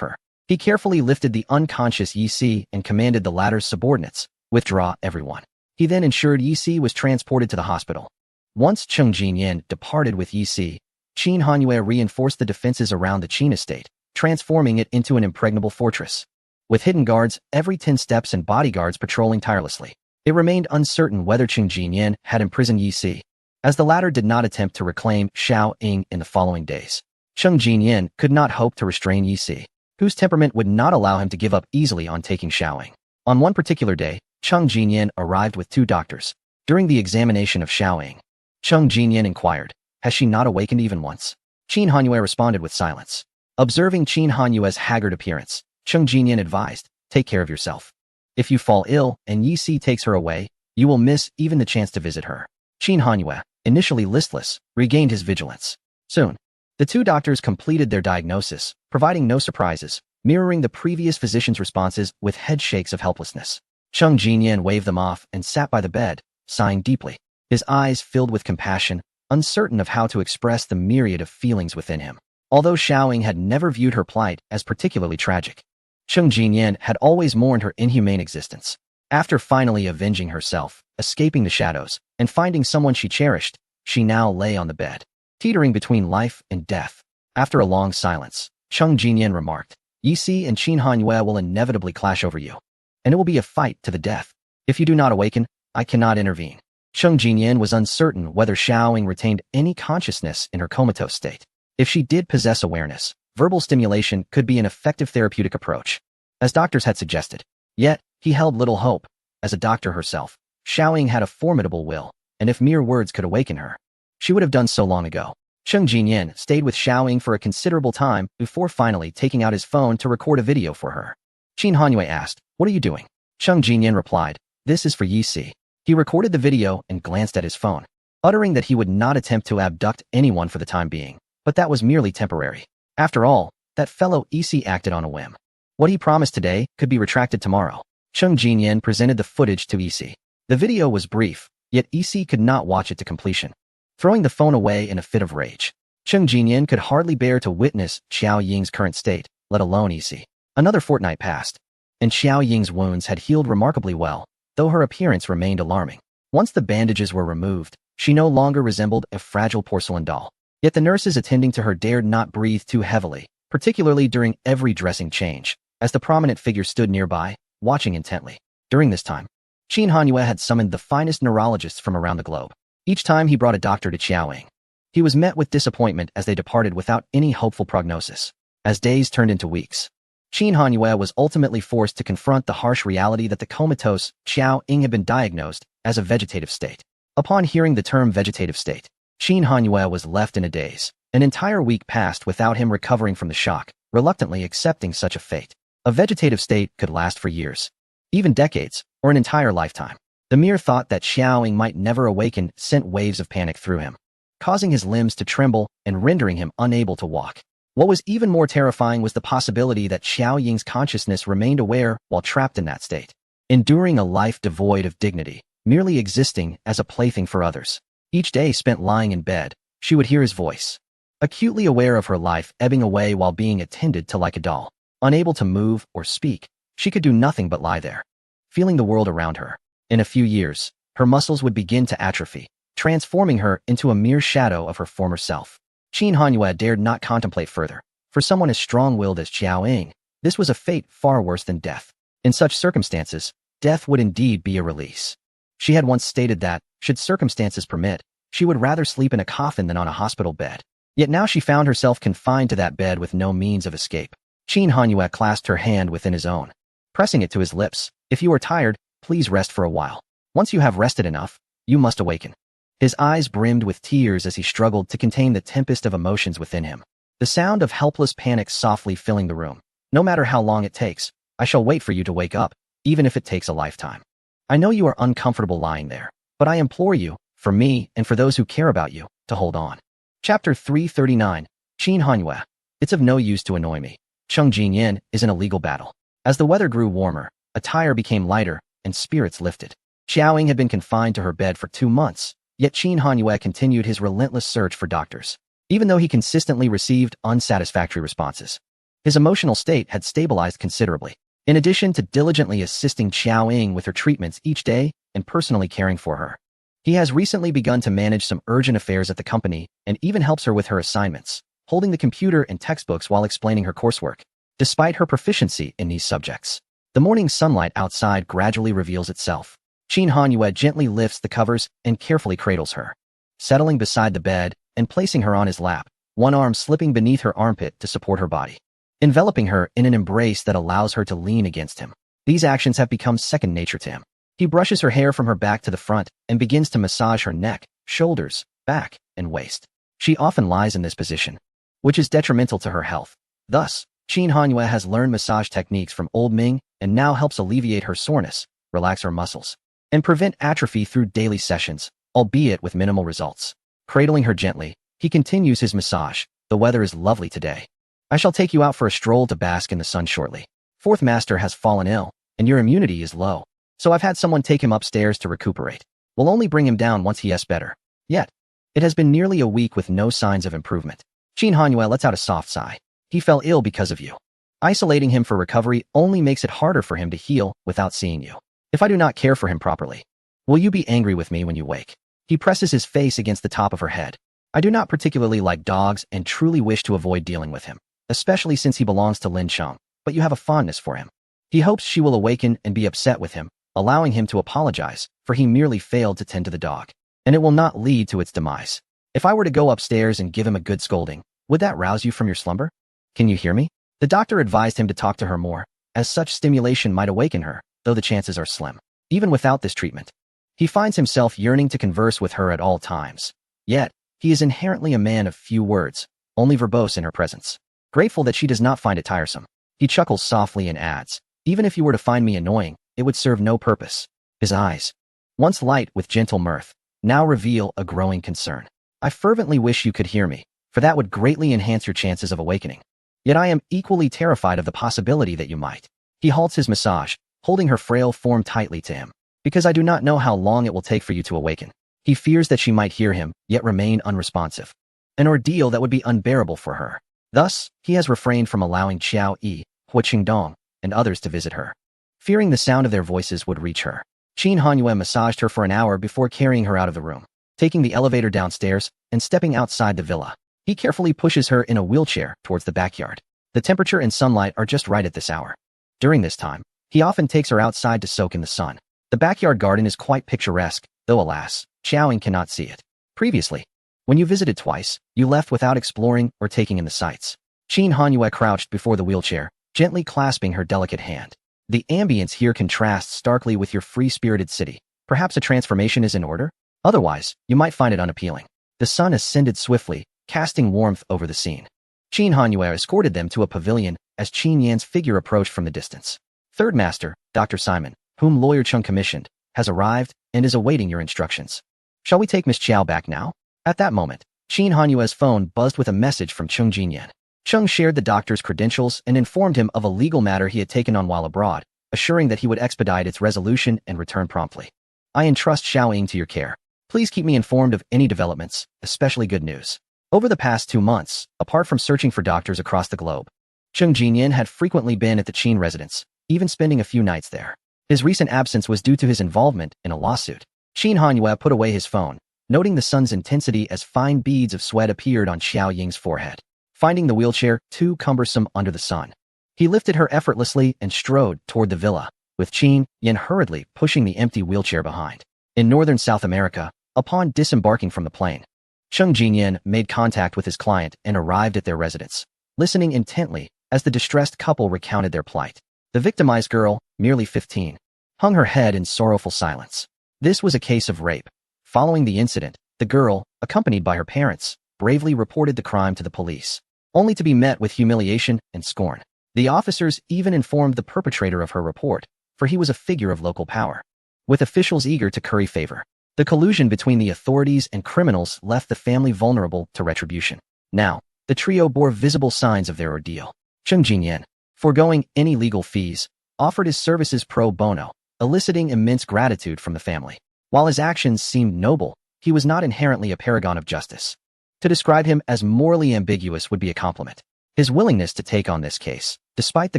her." He carefully lifted the unconscious Yi Si and commanded the latter's subordinates, "Withdraw everyone." He then ensured Yi Si was transported to the hospital. Once Cheng Jinyan departed with Yi Si, Qin Hanyue reinforced the defenses around the Qin estate, transforming it into an impregnable fortress. With hidden guards every 10 steps and bodyguards patrolling tirelessly, it remained uncertain whether Cheng Jinyan had imprisoned Yi Si, as the latter did not attempt to reclaim Xiao Ying in the following days. Cheng Jinyan could not hope to restrain Yi Si, whose temperament would not allow him to give up easily on taking Xiao Ying. On one particular day, Cheng Jinyan arrived with 2 doctors. During the examination of Xiao Ying, Cheng Jinyan inquired, "Has she not awakened even once?" Qin Hanyue responded with silence. Observing Qin Hanyue's haggard appearance, Cheng Jinyan advised, "Take care of yourself. If you fall ill and Yi Si takes her away, you will miss even the chance to visit her." Qin Hanyue, initially listless, regained his vigilance. Soon, the 2 doctors completed their diagnosis, providing no surprises, mirroring the previous physician's responses with head shakes of helplessness. Cheng Jinyan waved them off and sat by the bed, sighing deeply, his eyes filled with compassion, uncertain of how to express the myriad of feelings within him. Although Xiao Ying had never viewed her plight as particularly tragic, Cheng Jinyan had always mourned her inhumane existence. After finally avenging herself, escaping the shadows, and finding someone she cherished, she now lay on the bed, teetering between life and death. After a long silence, Cheng Jinyan remarked, "Yi Si and Qin Hanyue will inevitably clash over you, and it will be a fight to the death. If you do not awaken, I cannot intervene." Cheng Jinyan was uncertain whether Xiao Ying retained any consciousness in her comatose state. If she did possess awareness, verbal stimulation could be an effective therapeutic approach, as doctors had suggested. Yet, He held little hope. As a doctor herself, Xiao Ying had a formidable will, and if mere words could awaken her, she would have done so long ago. Cheng Jinyan stayed with Xiao Ying for a considerable time before finally taking out his phone to record a video for her. Qin Hanyue asked, "What are you doing?" Cheng Jinyan replied, "This is for Yi Si." He recorded the video and glanced at his phone, uttering that he would not attempt to abduct anyone for the time being, but that was merely temporary. After all, that fellow Yi Si acted on a whim. What he promised today could be retracted tomorrow. Cheng Jinyan presented the footage to Yi Si. The video was brief, yet Yi Si could not watch it to completion, throwing the phone away in a fit of rage. Cheng Jinyan could hardly bear to witness Xiao Ying's current state, let alone Yi Si. Another fortnight passed, and Xiao Ying's wounds had healed remarkably well, though her appearance remained alarming. Once the bandages were removed, she no longer resembled a fragile porcelain doll. Yet the nurses attending to her dared not breathe too heavily, particularly during every dressing change, as the prominent figure stood nearby, watching intently. During this time, Qin Hanyue had summoned the finest neurologists from around the globe. Each time he brought a doctor to Xiao Ying. He was met with disappointment as they departed without any hopeful prognosis. As days turned into weeks, Qin Hanyue was ultimately forced to confront the harsh reality that the comatose Xiao Ying had been diagnosed as a vegetative state. Upon hearing the term vegetative state, Qin Hanyue was left in a daze. An entire week passed without him recovering from the shock, reluctantly accepting such a fate. A vegetative state could last for years, even decades, or an entire lifetime. The mere thought that Xiao Ying might never awaken sent waves of panic through him, causing his limbs to tremble and rendering him unable to walk. What was even more terrifying was the possibility that Xiao Ying's consciousness remained aware while trapped in that state, enduring a life devoid of dignity, merely existing as a plaything for others. Each day spent lying in bed, she would hear his voice, acutely aware of her life ebbing away while being attended to like a doll. Unable to move or speak, she could do nothing but lie there, feeling the world around her. In a few years, her muscles would begin to atrophy, transforming her into a mere shadow of her former self. Qin Hanyue dared not contemplate further. For someone as strong-willed as Xiao Ying, this was a fate far worse than death. In such circumstances, death would indeed be a release. She had once stated that, should circumstances permit, she would rather sleep in a coffin than on a hospital bed. Yet now she found herself confined to that bed with no means of escape. Qin Hanyue clasped her hand within his own, pressing it to his lips. "If you are tired, please rest for a while. Once you have rested enough, you must awaken." His eyes brimmed with tears as he struggled to contain the tempest of emotions within him. The sound of helpless panic softly filling the room. "No matter how long it takes, I shall wait for you to wake up, even if it takes a lifetime. I know you are uncomfortable lying there, but I implore you, for me and for those who care about you, to hold on." Chapter 339. Qin Hanyue. It's of no use to annoy me. Cheng Jinyan is in a legal battle. As the weather grew warmer, attire became lighter, and spirits lifted. Xiao Ying had been confined to her bed for 2 months, yet Qin Hanyue continued his relentless search for doctors. Even though he consistently received unsatisfactory responses, his emotional state had stabilized considerably. In addition to diligently assisting Xiao Ying with her treatments each day and personally caring for her, he has recently begun to manage some urgent affairs at the company and even helps her with her assignments, holding the computer and textbooks while explaining her coursework. Despite her proficiency in these subjects, the morning sunlight outside gradually reveals itself. Qin Hanyue gently lifts the covers and carefully cradles her, settling beside the bed and placing her on his lap, one arm slipping beneath her armpit to support her body, enveloping her in an embrace that allows her to lean against him. These actions have become second nature to him. He brushes her hair from her back to the front and begins to massage her neck, shoulders, back, and waist. She often lies in this position, which is detrimental to her health. Thus, Qin Hanyue has learned massage techniques from Old Ming and now helps alleviate her soreness, relax her muscles, and prevent atrophy through daily sessions, albeit with minimal results. Cradling her gently, he continues his massage. "The weather is lovely today. I shall take you out for a stroll to bask in the sun shortly. Fourth Master has fallen ill, and your immunity is low, so I've had someone take him upstairs to recuperate. We'll only bring him down once he gets better." Yet, it has been nearly a week with no signs of improvement. Qin Hanyue lets out a soft sigh. "He fell ill because of you. Isolating him for recovery only makes it harder for him to heal without seeing you. If I do not care for him properly, will you be angry with me when you wake?" He presses his face against the top of her head. "I do not particularly like dogs and truly wish to avoid dealing with him, especially since he belongs to Lin Cheng, but you have a fondness for him." He hopes she will awaken and be upset with him, allowing him to apologize, for he merely failed to tend to the dog, and it will not lead to its demise. "If I were to go upstairs and give him a good scolding, would that rouse you from your slumber? Can you hear me?" The doctor advised him to talk to her more, as such stimulation might awaken her, though the chances are slim. Even without this treatment, he finds himself yearning to converse with her at all times. Yet, he is inherently a man of few words, only verbose in her presence. Grateful that she does not find it tiresome, he chuckles softly and adds, "Even if you were to find me annoying, it would serve no purpose." His eyes, once light with gentle mirth, now reveal a growing concern. "I fervently wish you could hear me, for that would greatly enhance your chances of awakening. Yet I am equally terrified of the possibility that you might." He halts his massage, holding her frail form tightly to him. "Because I do not know how long it will take for you to awaken." He fears that she might hear him, yet remain unresponsive. An ordeal that would be unbearable for her. Thus, he has refrained from allowing Xiao Yi, Hua Qingdong, and others to visit her, fearing the sound of their voices would reach her. Qin Hanyue massaged her for an hour before carrying her out of the room. Taking the elevator downstairs and stepping outside the villa, he carefully pushes her in a wheelchair towards the backyard. The temperature and sunlight are just right at this hour. During this time, he often takes her outside to soak in the sun. The backyard garden is quite picturesque, though alas, Xiaoying cannot see it. Previously, when you visited twice, you left without exploring or taking in the sights. Qin Hanyue crouched before the wheelchair, gently clasping her delicate hand. "The ambience here contrasts starkly with your free-spirited city. Perhaps a transformation is in order? Otherwise, you might find it unappealing." The sun ascended swiftly, casting warmth over the scene. Qin Hanyue escorted them to a pavilion as Qin Yan's figure approached from the distance. "Third Master, Dr. Simon, whom Lawyer Chung commissioned, has arrived and is awaiting your instructions. Shall we take Miss Qiao back now?" At that moment, Qin Hanyue's phone buzzed with a message from Chung Jinyan. Chung shared the doctor's credentials and informed him of a legal matter he had taken on while abroad, assuring that he would expedite its resolution and return promptly. "I entrust Xiaoying to your care. Please keep me informed of any developments, especially good news." Over the past 2 months, apart from searching for doctors across the globe, Chung Jinyan had frequently been at the Qin residence, even spending a few nights there. His recent absence was due to his involvement in a lawsuit. Qin Hanyue put away his phone, noting the sun's intensity as fine beads of sweat appeared on Xiaoying's forehead. Finding the wheelchair too cumbersome under the sun, he lifted her effortlessly and strode toward the villa, with Qin Yan hurriedly pushing the empty wheelchair behind. In northern South America, upon disembarking from the plane, Chung Jinyan made contact with his client and arrived at their residence, listening intently as the distressed couple recounted their plight. The victimized girl, merely 15, hung her head in sorrowful silence. This was a case of rape. Following the incident, the girl, accompanied by her parents, bravely reported the crime to the police, only to be met with humiliation and scorn. The officers even informed the perpetrator of her report, for he was a figure of local power. With officials eager to curry favor, the collusion between the authorities and criminals left the family vulnerable to retribution. Now, the trio bore visible signs of their ordeal. Chung Jinyan, foregoing any legal fees, offered his services pro bono, eliciting immense gratitude from the family. While his actions seemed noble, he was not inherently a paragon of justice. To describe him as morally ambiguous would be a compliment. His willingness to take on this case, despite the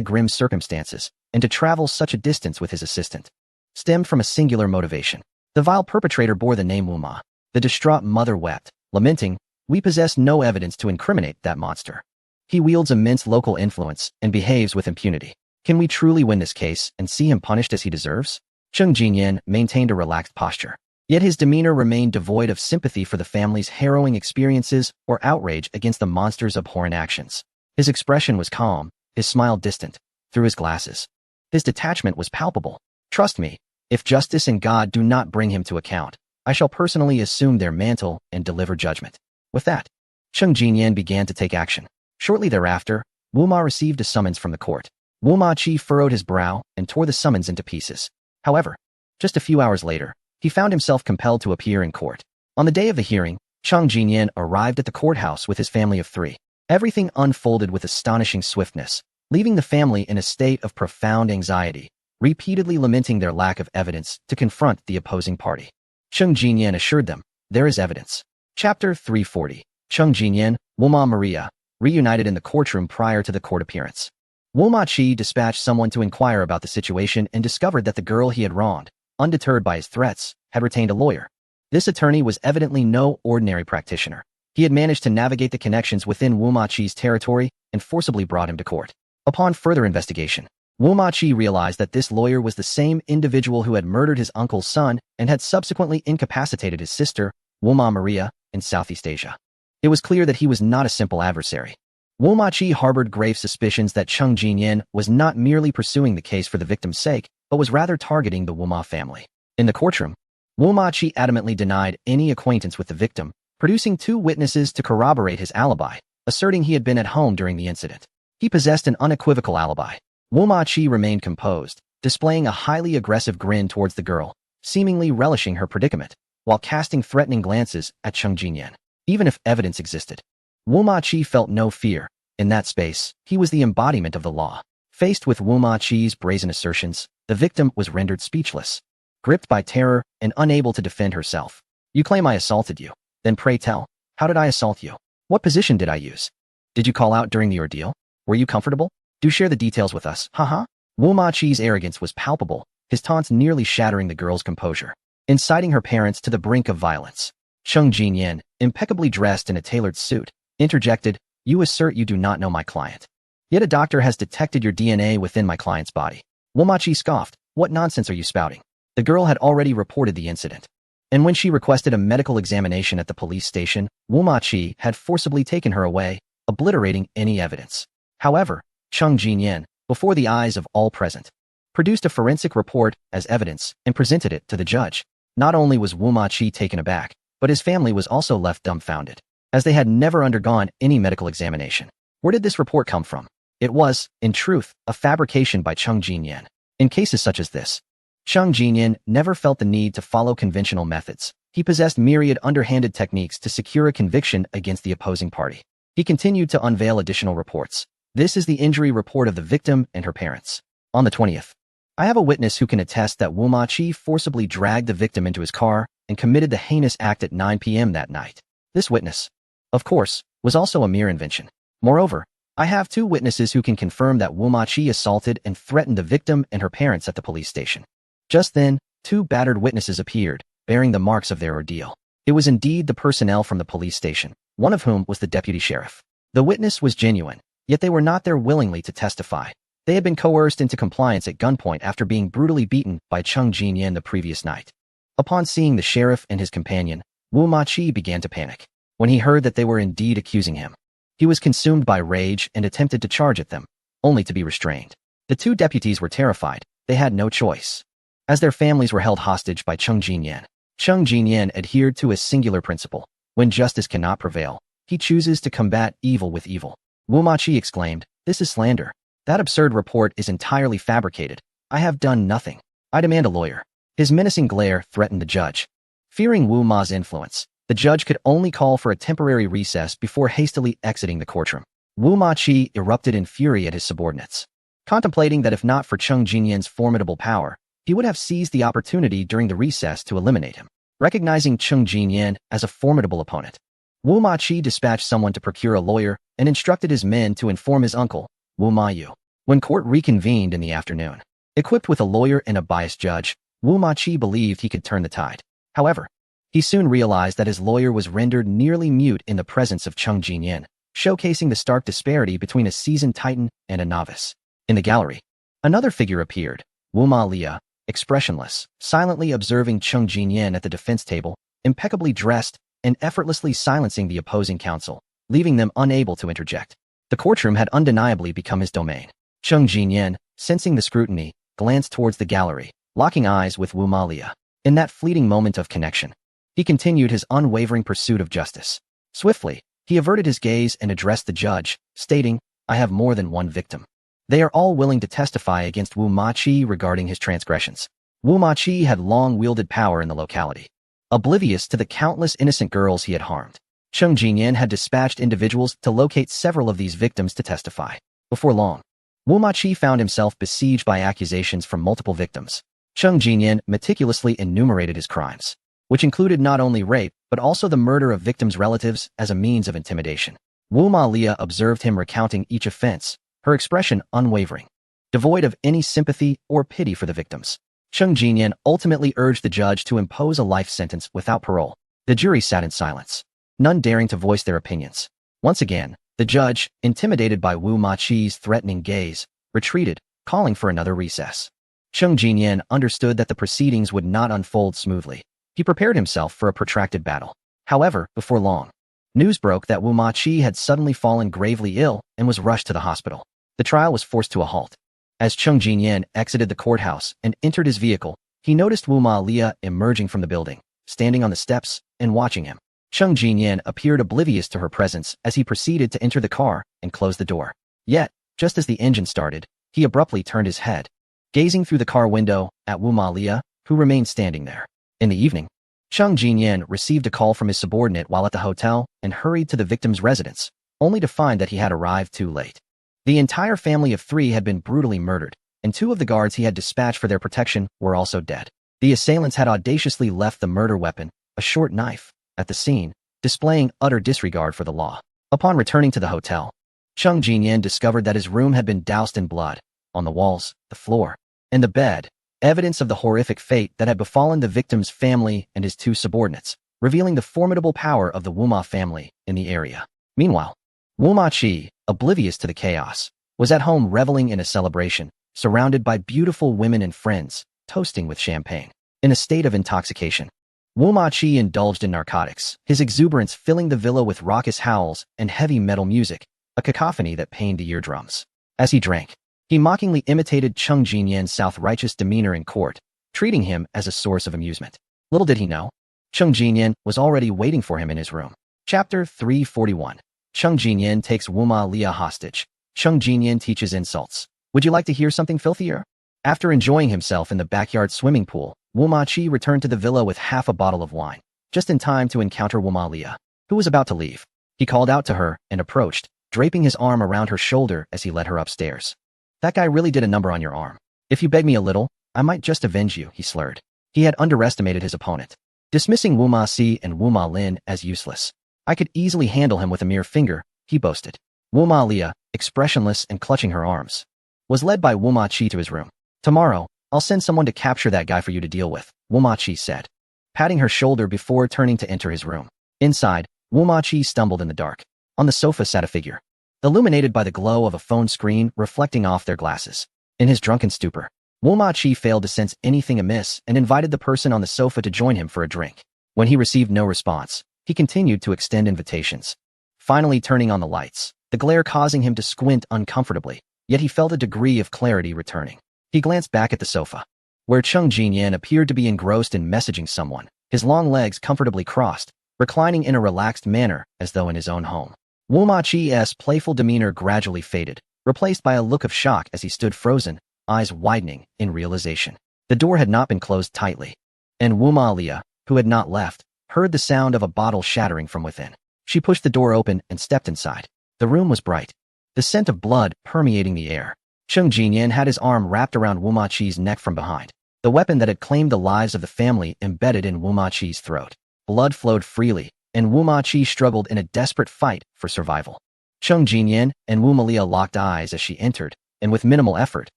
grim circumstances, and to travel such a distance with his assistant, stemmed from a singular motivation. The vile perpetrator bore the name Wu Ma. The distraught mother wept, lamenting, "We possess no evidence to incriminate that monster. He wields immense local influence and behaves with impunity. Can we truly win this case and see him punished as he deserves?" Chung Jinyan maintained a relaxed posture, yet his demeanor remained devoid of sympathy for the family's harrowing experiences or outrage against the monster's abhorrent actions. His expression was calm, his smile distant, through his glasses. His detachment was palpable. "Trust me, if justice and God do not bring him to account, I shall personally assume their mantle and deliver judgment." With that, Chung Jinyan began to take action. Shortly thereafter, Wu Ma received a summons from the court. Wu Ma Qi furrowed his brow and tore the summons into pieces. However, just a few hours later, he found himself compelled to appear in court. On the day of the hearing, Chung Jinyan arrived at the courthouse with his family of 3. Everything unfolded with astonishing swiftness, leaving the family in a state of profound anxiety, repeatedly lamenting their lack of evidence to confront the opposing party. Chung Jinyan assured them, "There is evidence." Chapter 340. Chung Jinyan, Wu Ma Maria, reunited in the courtroom prior to the court appearance. Wu Ma Qi dispatched someone to inquire about the situation and discovered that the girl he had wronged, undeterred by his threats, had retained a lawyer. This attorney was evidently no ordinary practitioner. He had managed to navigate the connections within Wu Ma Qi's territory and forcibly brought him to court. Upon further investigation, Wu Ma Qi realized that this lawyer was the same individual who had murdered his uncle's son and had subsequently incapacitated his sister, Wu Ma Maria, in Southeast Asia. It was clear that he was not a simple adversary. Wu Ma Qi harbored grave suspicions that Chung Jinyan was not merely pursuing the case for the victim's sake, but was rather targeting the Wu Ma family. In the courtroom, Wu Ma Qi adamantly denied any acquaintance with the victim, producing 2 witnesses to corroborate his alibi, asserting he had been at home during the incident. He possessed an unequivocal alibi. Wu Ma Qi remained composed, displaying a highly aggressive grin towards the girl, seemingly relishing her predicament, while casting threatening glances at Cheng Jinyan. Even if evidence existed, Wu Ma Qi felt no fear. In that space, he was the embodiment of the law. Faced with Wu Ma Qi's brazen assertions, the victim was rendered speechless, gripped by terror and unable to defend herself. "You claim I assaulted you. Then pray tell, how did I assault you? What position did I use? Did you call out during the ordeal? Were you comfortable? Do share the details with us, haha." Wu Ma Qi's arrogance was palpable, his taunts nearly shattering the girl's composure, inciting her parents to the brink of violence. Cheng Jinyan, impeccably dressed in a tailored suit, interjected, "You assert you do not know my client. Yet a doctor has detected your DNA within my client's body." Wu Ma Qi scoffed, "What nonsense are you spouting?" The girl had already reported the incident, and when she requested a medical examination at the police station, Wu Ma Qi had forcibly taken her away, obliterating any evidence. However, Cheng Jinyan, before the eyes of all present, produced a forensic report as evidence and presented it to the judge. Not only was Wu Ma Qi taken aback, but his family was also left dumbfounded, as they had never undergone any medical examination. Where did this report come from? It was, in truth, a fabrication by Cheng Jinyan. In cases such as this, Cheng Jinyan never felt the need to follow conventional methods. He possessed myriad underhanded techniques to secure a conviction against the opposing party. He continued to unveil additional reports. This is the injury report of the victim and her parents. On the 20th, I have a witness who can attest that Wu Ma Qi forcibly dragged the victim into his car and committed the heinous act at 9 p.m. that night. This witness, of course, was also a mere invention. Moreover, I have 2 witnesses who can confirm that Wu Ma Qi assaulted and threatened the victim and her parents at the police station. Just then, 2 battered witnesses appeared, bearing the marks of their ordeal. It was indeed the personnel from the police station, one of whom was the deputy sheriff. The witness was genuine, yet they were not there willingly to testify. They had been coerced into compliance at gunpoint after being brutally beaten by Cheng Jinyan the previous night. Upon seeing the sheriff and his companion, Wu Ma Qi began to panic. When he heard that they were indeed accusing him, he was consumed by rage and attempted to charge at them, only to be restrained. The 2 deputies were terrified. They had no choice, as their families were held hostage by Cheng Jinyan. Cheng Jinyan adhered to a singular principle. When justice cannot prevail, he chooses to combat evil with evil. Wu Ma Qi exclaimed, "This is slander. That absurd report is entirely fabricated. I have done nothing. I demand a lawyer." His menacing glare threatened the judge. Fearing Wu Ma's influence, the judge could only call for a temporary recess before hastily exiting the courtroom. Wu Ma Qi erupted in fury at his subordinates, contemplating that if not for Cheng Jinyan's formidable power, he would have seized the opportunity during the recess to eliminate him. Recognizing Cheng Jinyan as a formidable opponent, Wu Ma Qi dispatched someone to procure a lawyer and instructed his men to inform his uncle, Wu Ma Yu. When court reconvened in the afternoon, equipped with a lawyer and a biased judge, Wu Ma Qi believed he could turn the tide. However, he soon realized that his lawyer was rendered nearly mute in the presence of Cheng Jinyan, showcasing the stark disparity between a seasoned titan and a novice. In the gallery, another figure appeared, Wu Ma Lia, expressionless, silently observing Cheng Jinyan at the defense table, impeccably dressed, and effortlessly silencing the opposing counsel, leaving them unable to interject. The courtroom had undeniably become his domain. Cheng Jinyan, sensing the scrutiny, glanced towards the gallery, locking eyes with Wu Ma Lia. In that fleeting moment of connection, he continued his unwavering pursuit of justice. Swiftly, he averted his gaze and addressed the judge, stating, "I have more than one victim. They are all willing to testify against Wu Ma Qi regarding his transgressions." Wu Ma Qi had long wielded power in the locality, oblivious to the countless innocent girls he had harmed. Cheng Jinyan had dispatched individuals to locate several of these victims to testify. Before long, Wu Ma Qi found himself besieged by accusations from multiple victims. Cheng Jinyan meticulously enumerated his crimes, which included not only rape, but also the murder of victims' relatives as a means of intimidation. Wu Ma Lia observed him recounting each offense, her expression unwavering, devoid of any sympathy or pity for the victims. Cheng Jinyan ultimately urged the judge to impose a life sentence without parole. The jury sat in silence, none daring to voice their opinions. Once again, the judge, intimidated by Wu Ma Qi's threatening gaze, retreated, calling for another recess. Cheng Jinyan understood that the proceedings would not unfold smoothly. He prepared himself for a protracted battle. However, before long, news broke that Wu Ma Qi had suddenly fallen gravely ill and was rushed to the hospital. The trial was forced to a halt. As Chung Jinyan exited the courthouse and entered his vehicle, he noticed Wu Ma Lia emerging from the building, standing on the steps and watching him. Chung Jinyan appeared oblivious to her presence as he proceeded to enter the car and close the door. Yet, just as the engine started, he abruptly turned his head, gazing through the car window at Wu Ma Lia, who remained standing there. In the evening, Chung Jinyan received a call from his subordinate while at the hotel and hurried to the victim's residence, only to find that he had arrived too late. The entire family of 3 had been brutally murdered, and 2 of the guards he had dispatched for their protection were also dead. The assailants had audaciously left the murder weapon, a short knife, at the scene, displaying utter disregard for the law. Upon returning to the hotel, Chung Jinyan discovered that his room had been doused in blood, on the walls, the floor, and the bed, evidence of the horrific fate that had befallen the victim's family and his 2 subordinates, revealing the formidable power of the Wu Ma family in the area. Meanwhile, Wu Ma Qi, oblivious to the chaos, was at home reveling in a celebration, surrounded by beautiful women and friends, toasting with champagne. In a state of intoxication, Wu Ma Qi indulged in narcotics, his exuberance filling the villa with raucous howls and heavy metal music, a cacophony that pained the eardrums. As he drank, he mockingly imitated Chung Jinyan's self-righteous demeanor in court, treating him as a source of amusement. Little did he know, Chung Jinyan was already waiting for him in his room. Chapter 341. Chung Jinyan takes Wu Ma Lia hostage. Chung Jinyan teaches insults. Would you like to hear something filthier? After enjoying himself in the backyard swimming pool, Wu Ma Qi returned to the villa with half a bottle of wine, just in time to encounter Wu Ma Lia, who was about to leave. He called out to her and approached, draping his arm around her shoulder as he led her upstairs. That guy really did a number on your arm. If you beg me a little, I might just avenge you, he slurred. He had underestimated his opponent, dismissing Wu Ma Si and Wu Ma Lin as useless. I could easily handle him with a mere finger, he boasted. Wu Ma Lia, expressionless and clutching her arms, was led by Wu Ma Qi to his room. Tomorrow, I'll send someone to capture that guy for you to deal with, Wu Ma Qi said, patting her shoulder before turning to enter his room. Inside, Wu Ma Qi stumbled in the dark. On the sofa sat a figure, illuminated by the glow of a phone screen reflecting off their glasses. In his drunken stupor, Wu Ma Qi failed to sense anything amiss and invited the person on the sofa to join him for a drink. When he received no response, he continued to extend invitations, finally turning on the lights, the glare causing him to squint uncomfortably, yet he felt a degree of clarity returning. He glanced back at the sofa, where Chung Jinyan appeared to be engrossed in messaging someone, his long legs comfortably crossed, reclining in a relaxed manner as though in his own home. Wu Ma Qi's playful demeanor gradually faded, replaced by a look of shock as he stood frozen, eyes widening in realization. The door had not been closed tightly, and Wu Ma Lia, who had not left, heard the sound of a bottle shattering from within. She pushed the door open and stepped inside. The room was bright, the scent of blood permeating the air. Chung Jinyan had his arm wrapped around Wu Ma Qi's neck from behind, the weapon that had claimed the lives of the family embedded in Wu Ma Qi's throat. Blood flowed freely, and Wu Ma Qi struggled in a desperate fight for survival. Chung Jinyan and Wu Ma Lia locked eyes as she entered, and with minimal effort,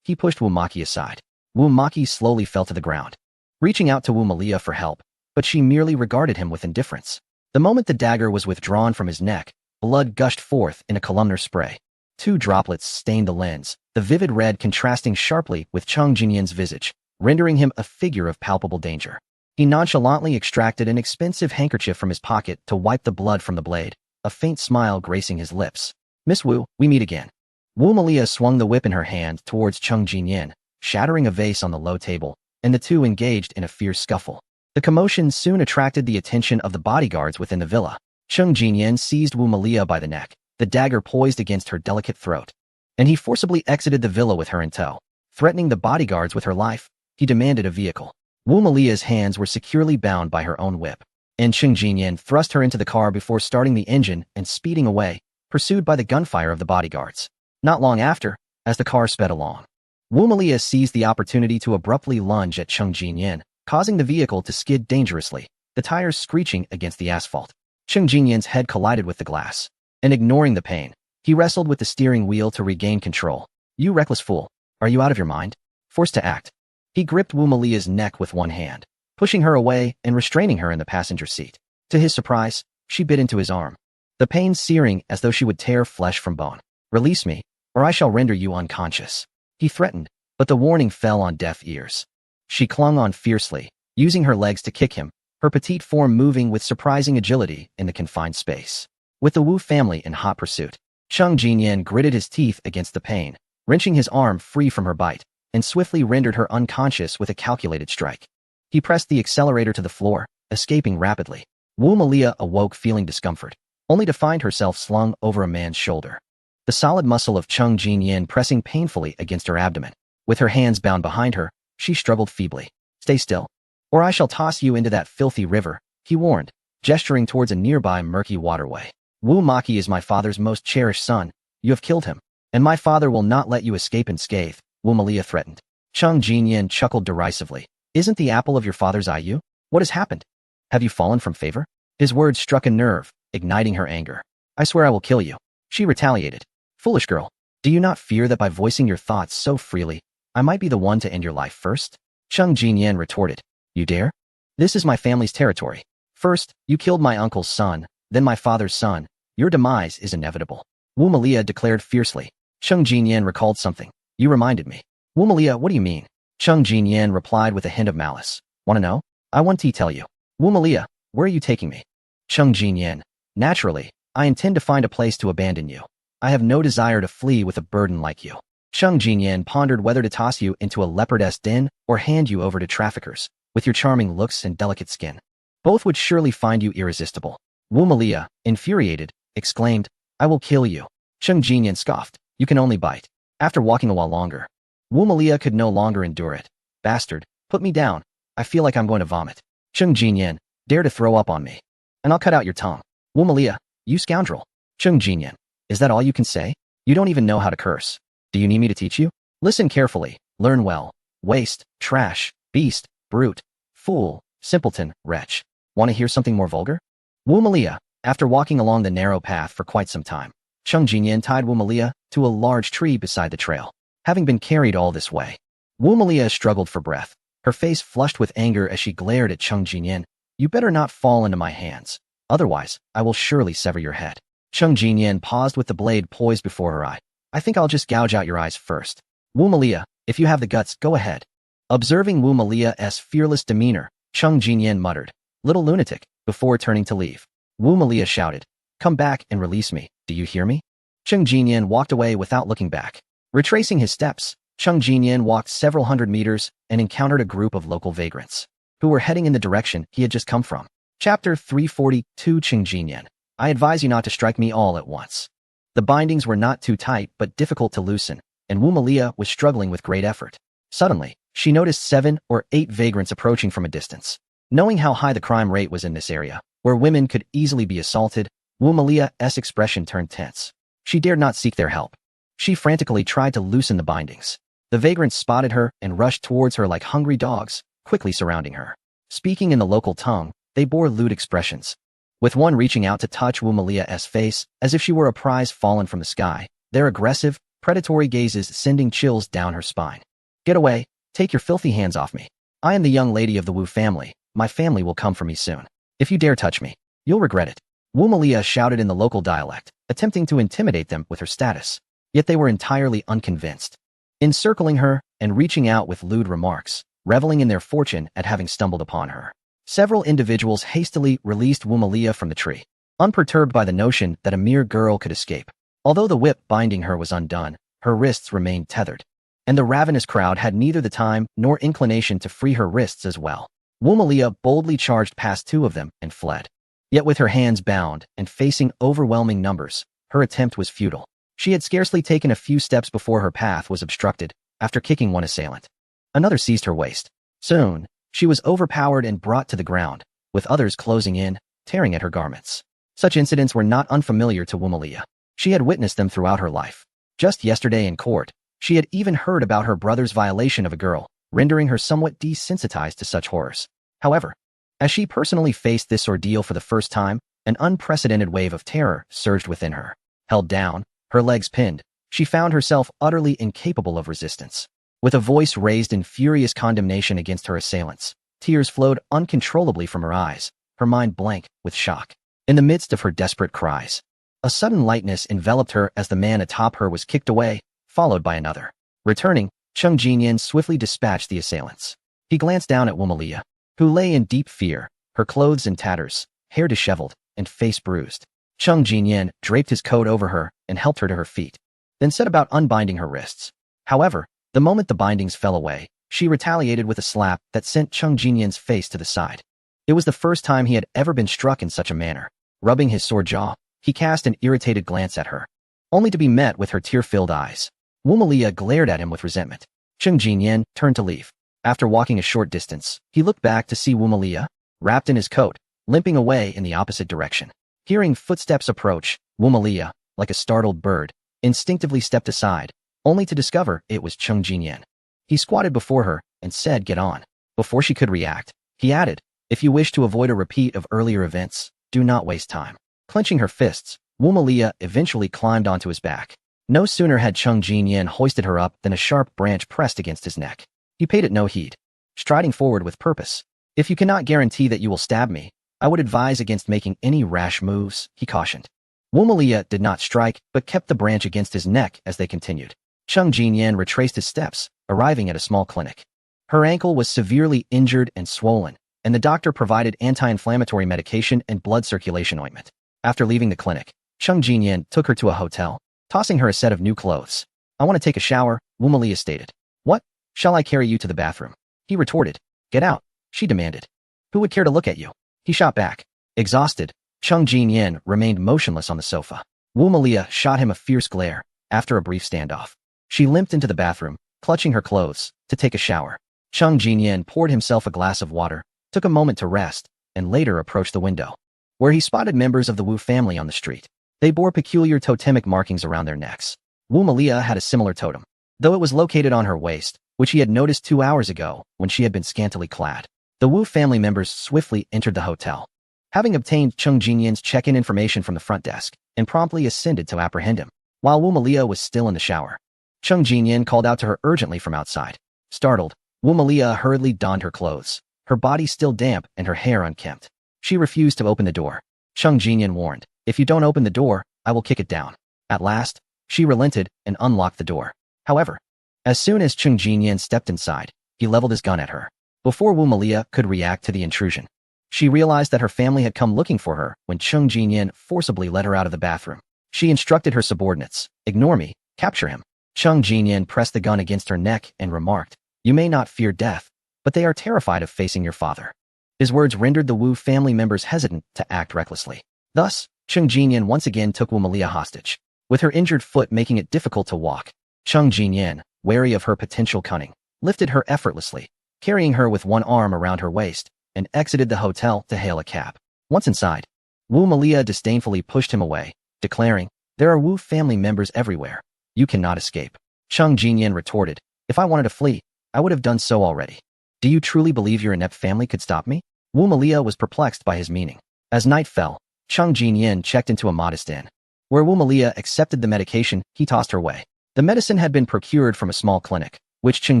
he pushed Wu Ma Qi aside. Wu Ma Qi slowly fell to the ground, reaching out to Wu Ma Lia for help, but she merely regarded him with indifference. The moment the dagger was withdrawn from his neck, blood gushed forth in a columnar spray. 2 droplets stained the lens, the vivid red contrasting sharply with Chung Jinyan's visage, rendering him a figure of palpable danger. He nonchalantly extracted an expensive handkerchief from his pocket to wipe the blood from the blade, a faint smile gracing his lips. Miss Wu, we meet again. Wu Ma Lia swung the whip in her hand towards Chung Jinyan, shattering a vase on the low table, and the 2 engaged in a fierce scuffle. The commotion soon attracted the attention of the bodyguards within the villa. Chung Jinyan seized Wu Ma Lia by the neck, the dagger poised against her delicate throat, and he forcibly exited the villa with her in tow. Threatening the bodyguards with her life, he demanded a vehicle. Wu Ma Lia's hands were securely bound by her own whip, and Chung Jinyan thrust her into the car before starting the engine and speeding away, pursued by the gunfire of the bodyguards. Not long after, as the car sped along, Wu Ma Lia seized the opportunity to abruptly lunge at Chung Jinyan, causing the vehicle to skid dangerously, the tires screeching against the asphalt. Chung Jinyan's head collided with the glass, and ignoring the pain, he wrestled with the steering wheel to regain control. You reckless fool, are you out of your mind? Forced to act, he gripped Wu Ma Lia's neck with one hand, pushing her away and restraining her in the passenger seat. To his surprise, she bit into his arm, the pain searing as though she would tear flesh from bone. Release me, or I shall render you unconscious, he threatened, but the warning fell on deaf ears. She clung on fiercely, using her legs to kick him, her petite form moving with surprising agility in the confined space. With the Wu family in hot pursuit, Chung Jinyan gritted his teeth against the pain, wrenching his arm free from her bite, and swiftly rendered her unconscious with a calculated strike. He pressed the accelerator to the floor, escaping rapidly. Wu Malia awoke feeling discomfort, only to find herself slung over a man's shoulder. The solid muscle of Cheng Jinyan pressing painfully against her abdomen. With her hands bound behind her, she struggled feebly. Stay still, or I shall toss you into that filthy river, he warned, gesturing towards a nearby murky waterway. Wu Maki is my father's most cherished son. You have killed him, and my father will not let you escape unscathed, Wu Malia threatened. Cheng Jinyan chuckled derisively. Isn't the apple of your father's eye you? What has happened? Have you fallen from favor? His words struck a nerve, igniting her anger. I swear I will kill you, she retaliated. Foolish girl, do you not fear that by voicing your thoughts so freely, I might be the one to end your life first? Cheng Jinyan retorted. You dare? This is my family's territory. First, you killed my uncle's son, then my father's son. Your demise is inevitable. Wu Malia declared fiercely. Cheng Jinyan recalled something. You reminded me. Wu Malia, what do you mean? Cheng Jinyan replied with a hint of malice. Want to know? I want to tell you. Wu Malia, where are you taking me? Cheng Jinyan. Naturally, I intend to find a place to abandon you. I have no desire to flee with a burden like you. Cheng Jinyan pondered whether to toss you into a leopardess den or hand you over to traffickers, with your charming looks and delicate skin. Both would surely find you irresistible. Wu Malia, infuriated, exclaimed, I will kill you. Cheng Jinyan scoffed. You can only bite. After walking a while longer, Wu Malia could no longer endure it. Bastard, put me down. I feel like I'm going to vomit. Cheng Jinyan, dare to throw up on me, and I'll cut out your tongue. Wu Malia, you scoundrel. Cheng Jinyan, is that all you can say? You don't even know how to curse. Do you need me to teach you? Listen carefully, learn well. Waste, trash, beast, brute, fool, simpleton, wretch. Want to hear something more vulgar? Wu Malia, after walking along the narrow path for quite some time, Cheng Jinyan tied Wu Malia to a large tree beside the trail. Having been carried all this way, Wu Malia struggled for breath, her face flushed with anger as she glared at Cheng Jinyan. You better not fall into my hands, otherwise I will surely sever your head. Cheng Jinyan paused with the blade poised before her eye. I think I'll just gouge out your eyes first. Wu Malia, if you have the guts, go ahead. Observing Wu Malia's fearless demeanor, Cheng Jinyan muttered, little lunatic, before turning to leave. Wu Malia shouted, come back and release me, do you hear me? Cheng Jinyan walked away without looking back. Retracing his steps, Cheng Jinyan walked several hundred meters and encountered a group of local vagrants, who were heading in the direction he had just come from. Chapter 342 Cheng Jinyan. I advise you not to strike me all at once. The bindings were not too tight but difficult to loosen, and Wu Malia was struggling with great effort. Suddenly, she noticed 7 or 8 vagrants approaching from a distance. Knowing how high the crime rate was in this area, where women could easily be assaulted, Wu Malia's expression turned tense. She dared not seek their help. She frantically tried to loosen the bindings. The vagrants spotted her and rushed towards her like hungry dogs, quickly surrounding her. Speaking in the local tongue, they bore lewd expressions, with one reaching out to touch Wu Malia's face as if she were a prize fallen from the sky, their aggressive, predatory gazes sending chills down her spine. Get away, take your filthy hands off me. I am the young lady of the Wu family. My family will come for me soon. If you dare touch me, you'll regret it. Wu Malia shouted in the local dialect, attempting to intimidate them with her status. Yet they were entirely unconvinced, encircling her and reaching out with lewd remarks, reveling in their fortune at having stumbled upon her. Several individuals hastily released Wu Malia from the tree, unperturbed by the notion that a mere girl could escape. Although the whip binding her was undone, her wrists remained tethered, and the ravenous crowd had neither the time nor inclination to free her wrists as well. Wu Malia boldly charged past 2 of them and fled. Yet with her hands bound and facing overwhelming numbers, her attempt was futile. She had scarcely taken a few steps before her path was obstructed, after kicking one assailant. Another seized her waist. Soon, she was overpowered and brought to the ground, with others closing in, tearing at her garments. Such incidents were not unfamiliar to Wu Malia. She had witnessed them throughout her life. Just yesterday in court, she had even heard about her brother's violation of a girl, rendering her somewhat desensitized to such horrors. However, as she personally faced this ordeal for the first time, an unprecedented wave of terror surged within her. Held down, her legs pinned, she found herself utterly incapable of resistance. With a voice raised in furious condemnation against her assailants, tears flowed uncontrollably from her eyes, her mind blank with shock. In the midst of her desperate cries, a sudden lightness enveloped her as the man atop her was kicked away, followed by another. Returning, Cheng Jinyan swiftly dispatched the assailants. He glanced down at Wu Malia, who lay in deep fear, her clothes in tatters, hair disheveled, and face bruised. Cheng Jinyan draped his coat over her and helped her to her feet, then set about unbinding her wrists. However, the moment the bindings fell away, she retaliated with a slap that sent Chung Jinyan's face to the side. It was the first time he had ever been struck in such a manner. Rubbing his sore jaw, he cast an irritated glance at her, only to be met with her tear-filled eyes. Wu Malia glared at him with resentment. Chung Jinyan turned to leave. After walking a short distance, he looked back to see Wu Malia, wrapped in his coat, limping away in the opposite direction. Hearing footsteps approach, Wu Malia, like a startled bird, instinctively stepped aside, only to discover it was Chung Jinyan. He squatted before her and said, "Get on." Before she could react, he added, "If you wish to avoid a repeat of earlier events, do not waste time." Clenching her fists, Wu Malia eventually climbed onto his back. No sooner had Chung Jinyan hoisted her up than a sharp branch pressed against his neck. He paid it no heed, striding forward with purpose. "If you cannot guarantee that you will stab me, I would advise against making any rash moves," he cautioned. Wu Malia did not strike, but kept the branch against his neck as they continued. Chung Jinyan retraced his steps, arriving at a small clinic. Her ankle was severely injured and swollen, and the doctor provided anti-inflammatory medication and blood circulation ointment. After leaving the clinic, Chung Jinyan took her to a hotel, tossing her a set of new clothes. "I want to take a shower," Wu Malia stated. "What? Shall I carry you to the bathroom?" He retorted. "Get out," she demanded. "Who would care to look at you?" He shot back. Exhausted, Chung Jinyan remained motionless on the sofa. Wu Malia shot him a fierce glare. After a brief standoff, she limped into the bathroom, clutching her clothes, to take a shower. Chung Jinyan poured himself a glass of water, took a moment to rest, and later approached the window, where he spotted members of the Wu family on the street. They bore peculiar totemic markings around their necks. Wu Malia had a similar totem, though it was located on her waist, which he had noticed 2 hours ago when she had been scantily clad. The Wu family members swiftly entered the hotel, having obtained Chung Jinyan's check-in information from the front desk, and promptly ascended to apprehend him. While Wu Malia was still in the shower, Chung Jinyan called out to her urgently from outside. Startled, Wu Malia hurriedly donned her clothes, her body still damp and her hair unkempt. She refused to open the door. Chung Jinyan warned, "If you don't open the door, I will kick it down." At last, she relented and unlocked the door. However, as soon as Chung Jinyan stepped inside, he leveled his gun at her. Before Wu Malia could react to the intrusion, she realized that her family had come looking for her when Chung Jinyan forcibly led her out of the bathroom. She instructed her subordinates, "Ignore me, capture him." Chung Jinyan pressed the gun against her neck and remarked, "You may not fear death, but they are terrified of facing your father." His words rendered the Wu family members hesitant to act recklessly. Thus, Chung Jinyan once again took Wu Malia hostage, with her injured foot making it difficult to walk. Chung Jinyan, wary of her potential cunning, lifted her effortlessly, carrying her with one arm around her waist, and exited the hotel to hail a cab. Once inside, Wu Malia disdainfully pushed him away, declaring, "There are Wu family members everywhere. You cannot escape." Chung Jinyan retorted, "If I wanted to flee, I would have done so already. Do you truly believe your inept family could stop me?" Wu Malia was perplexed by his meaning. As night fell, Chung Jinyan checked into a modest inn, where Wu Malia accepted the medication he tossed her way. The medicine had been procured from a small clinic, which Chung